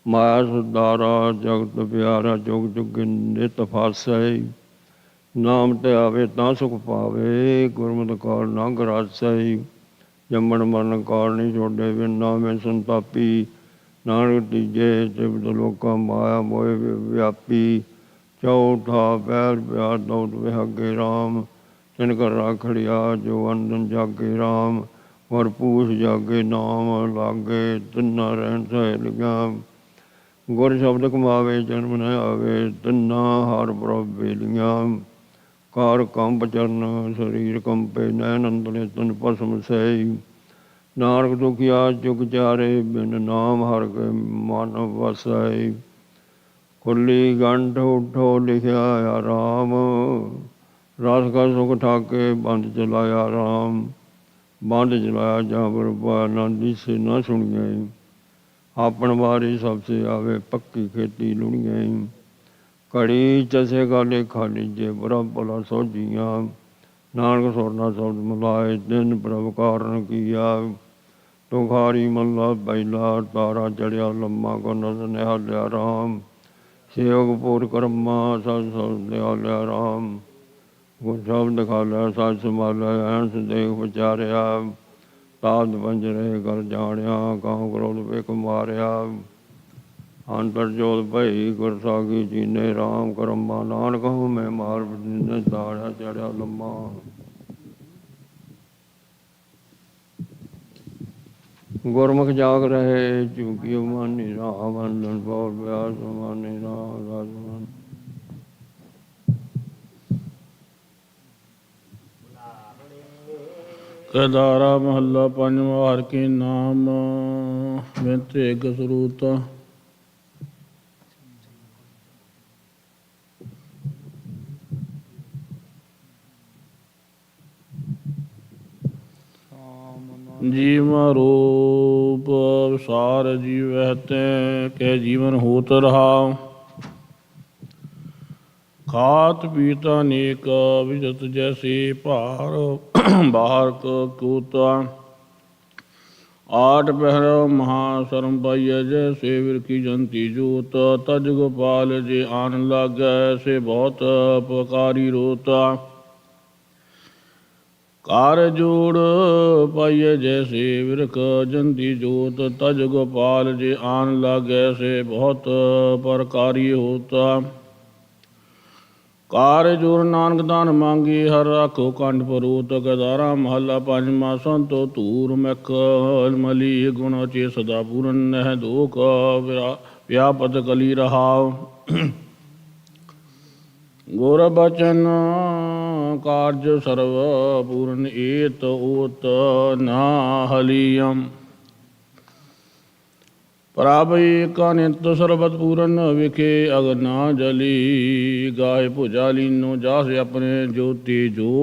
ਮਾਇਆ ਸੁਦਾਰਾ ਜਗਤ ਪਿਆਰਾ ਜੁਗ ਜੁਗ ਨਿਤ ਫਾਸੈ ਨਾਮ ਤੇ ਆਵੇ ਤਾਂ ਸੁਖ ਪਾਵੇ ਗੁਰਮਤਿ ਕਾਲ ਨਾ ਗਰਾਸੈ ਜੰਮਣ ਮਰਨ ਕਾਲ ਨਹੀਂ ਛੋਡੇ ਬਿਨ ਨਾਮੇ ਸੰਤਾਪੀ ਨਾਨਕ ਤੀਜੇ ਤਿਵ ਲੋਕਾਂ ਮਾਇਆ ਮੋਹ ਵਿਆਪੀ ਚੌਥਾ ਪੈਰ ਪਿਆਰ ਦੌੜ ਵਿਹਾਗੇ ਰਾਮ ਤਿਨ ਕਰ ਰਾਖੜਿਆ ਜੋ ਅੰਦਨ ਜਾਗੇ ਰਾਮ ਵਰ ਪੂਛ ਜਾਗੇ ਨਾਮ ਲਾਗੇ ਤਿੰਨਾ ਰਹਿਣ ਸਹੇਲੀਆਂ ਗੁਰ ਸ਼ਬਦ ਕਮਾਵੇ ਜਨਮ ਨ ਆਵੇ ਤਿੰਨਾ ਹਰ ਪ੍ਰਭ ਵੇਲੀਆਂ ਕਾਰ ਕੰਬ ਚਰਨ ਸਰੀਰ ਕੰਪੇ ਨੈਣ ਅੰਦਲੇ ਤਨ ਭਸਮ ਸੈ ਨਾਨਕ ਦੁਖੀਆ ਜੁਗ ਚਾਰੇ ਬਿਨ ਨਾਮ ਹਰ ਕੇ ਮਨ ਵਸੈ ਖੁੱਲੀ ਗੰਢ ਉਠੋ ਲਿਖਿਆ ਆ ਰਾਮ ਰਸ ਕਾ ਸੁਖ ਠਾਕੇ ਬੰਦ ਚਲਾਇਆ ਰਾਮ ਬੰਦ ਚਲਾਇਆ ਜਾਂ ਬਰਬਾ ਨਾ ਦਿਸੇ ਨਾ ਸੁਣੀਏ ਆਪਣ ਵਾਰੀ ਸਭ ਸੇ ਆਵੇ ਪੱਕੀ ਖੇਤੀ ਲੁਣੀਏ ਘੜੀ ਚਸੇ ਗਾਲੇ ਖਾਲੀ ਜੇ ਬੁਰਾ ਭਲਾ ਸੋਝੀਆਂ ਨਾਨਕ ਸੋਰਨਾ ਸ਼ਬਦ ਮਿਲਾਏ ਦਿਨ ਪ੍ਰਭ ਕਾਰਨ ਕੀਆ ਤੁਖਾਰੀ ਮੱਲਾ ਪਹਿਲਾ ਤਾਰਾ ਚੜਿਆ ਲੰਮਾ ਗੁਣ ਨਿਹਾਲਿਆ ਰਾਮ ਸੇਵਕ ਪੂਰ ਕਰਮਾ ਸਤ ਸਤ ਨਿਹਾਲਿਆ ਰਾਮ ਗੁਰ ਸ਼ਬਦ ਖਾਲਿਆ ਸਤ ਸੰਭਾਲਿਆ ਐਨ ਸੰਦੇਹ ਵਿਚਾਰਿਆ ਤਾਦ ਪੰਜਰੇ ਕਰ ਜਾਣਿਆ ਕਾਮ ਕ੍ਰੋਧ ਵੇਖ ਮਾਰਿਆ ਅੰਤਰ ਜੋਤ ਭਈ ਗੁਰ ਸਾਗੀ ਜੀਨੇ ਰਾਮ ਕਰਮਾ ਨਾਨਕ ਹਉ ਮੈਂ ਮਾਰ ਬਿਨੇ ਤਾਰਾ ਚੜਿਆ ਲੰਮਾ। ਗੁਰਮੁਖ ਜਾਗ ਰਹੇ ਚੁਕੀ ਮਾਨੀ ਰਾਮ ਅੰਦਨ ਬੋਲ ਬਿਆਸ ਮਾਨੀ ਰਾਮ ਰਾਜਮਾਨ। ਕੇਦਾਰਾ ਮਹੱਲਾ ਪੰਜਵਾਂ। ਹਰਿ ਕੇ ਨਾਮ ਬਿਨੁ ਏਕ ਸਰੂਤ। ਜੀਵ ਰੂਪ ਵਿਸਾਰ ਜੀਵਹਿ ਤੈ ਕਹਿ ਜੀਵਨ ਹੋਤ ਰਹਾਉ। ਖਾਤ ਪੀਤ ਅਨੇਕ ਵਿਜਤ ਜੈਸੇ ਭਾਰ ਬਾਹਰ ਕੂਤਾ। ਆਠ ਪਹਿਰ ਮਹਾ ਸ਼ਰਮ ਪਾਈਐ ਜੈਸੇ ਵਿਰ ਕੀ ਜੰਤੀ ਜੋਤ। ਤਜ ਗੋਪਾਲ ਜੇ ਆਨ ਲਾਗੈ ਸੇ ਬਹੁਤ ਪਕਾਰੀ ਰੋਤਾ। ਕਾਰ ਜੋੜ ਪਾਈਏ ਜੈਸੇ ਵਿਰਖ ਜੰਤੀ ਜੋਤ। ਤਜ ਗੋਪਾਲ ਜੇ ਆਨ ਲਾਗੈ ਸੇ ਬਹੁਤ ਪ੍ਰਕਾਰੀ ਹੋਤਾ। ਕਾਰ ਜੋੜ ਨਾਨਕ ਦਾਨ ਮੰਗੀ ਹਰ ਰਾਖੋ ਕੰਡ ਪਰੂਤ। ਕੇਦਾਰਾ ਮਹੱਲਾ ਪੰਜਵਾਂ। ਸੰਤੋ ਧੂਰ ਮਖ ਮਲੀ ਗੁਣ ਚੇ ਸਦਾ ਪੂਰਨ ਨਹਿ ਦੋਖ ਵਿਆਪਤ ਕਲੀ ਰਹਾਉ। ਗੁਰ ਬਚਨ ਕਾਰਜ ਸਰਵ ਪੂਰਨ ਏਤ ਓਤ ਨਾ ਹਲੀਅਮ। ਪ੍ਰਭ ਏਕ ਨਿਤ ਸਰਬਤ ਪੂਰਨ ਵਿਖੇ ਅਗਨਾ ਜਲੀ। ਗਾਏ ਭੁਜਾ ਲੀਨੋ ਜਾਸ ਆਪਣੇ ਜੋਤੀ ਜੋਤ।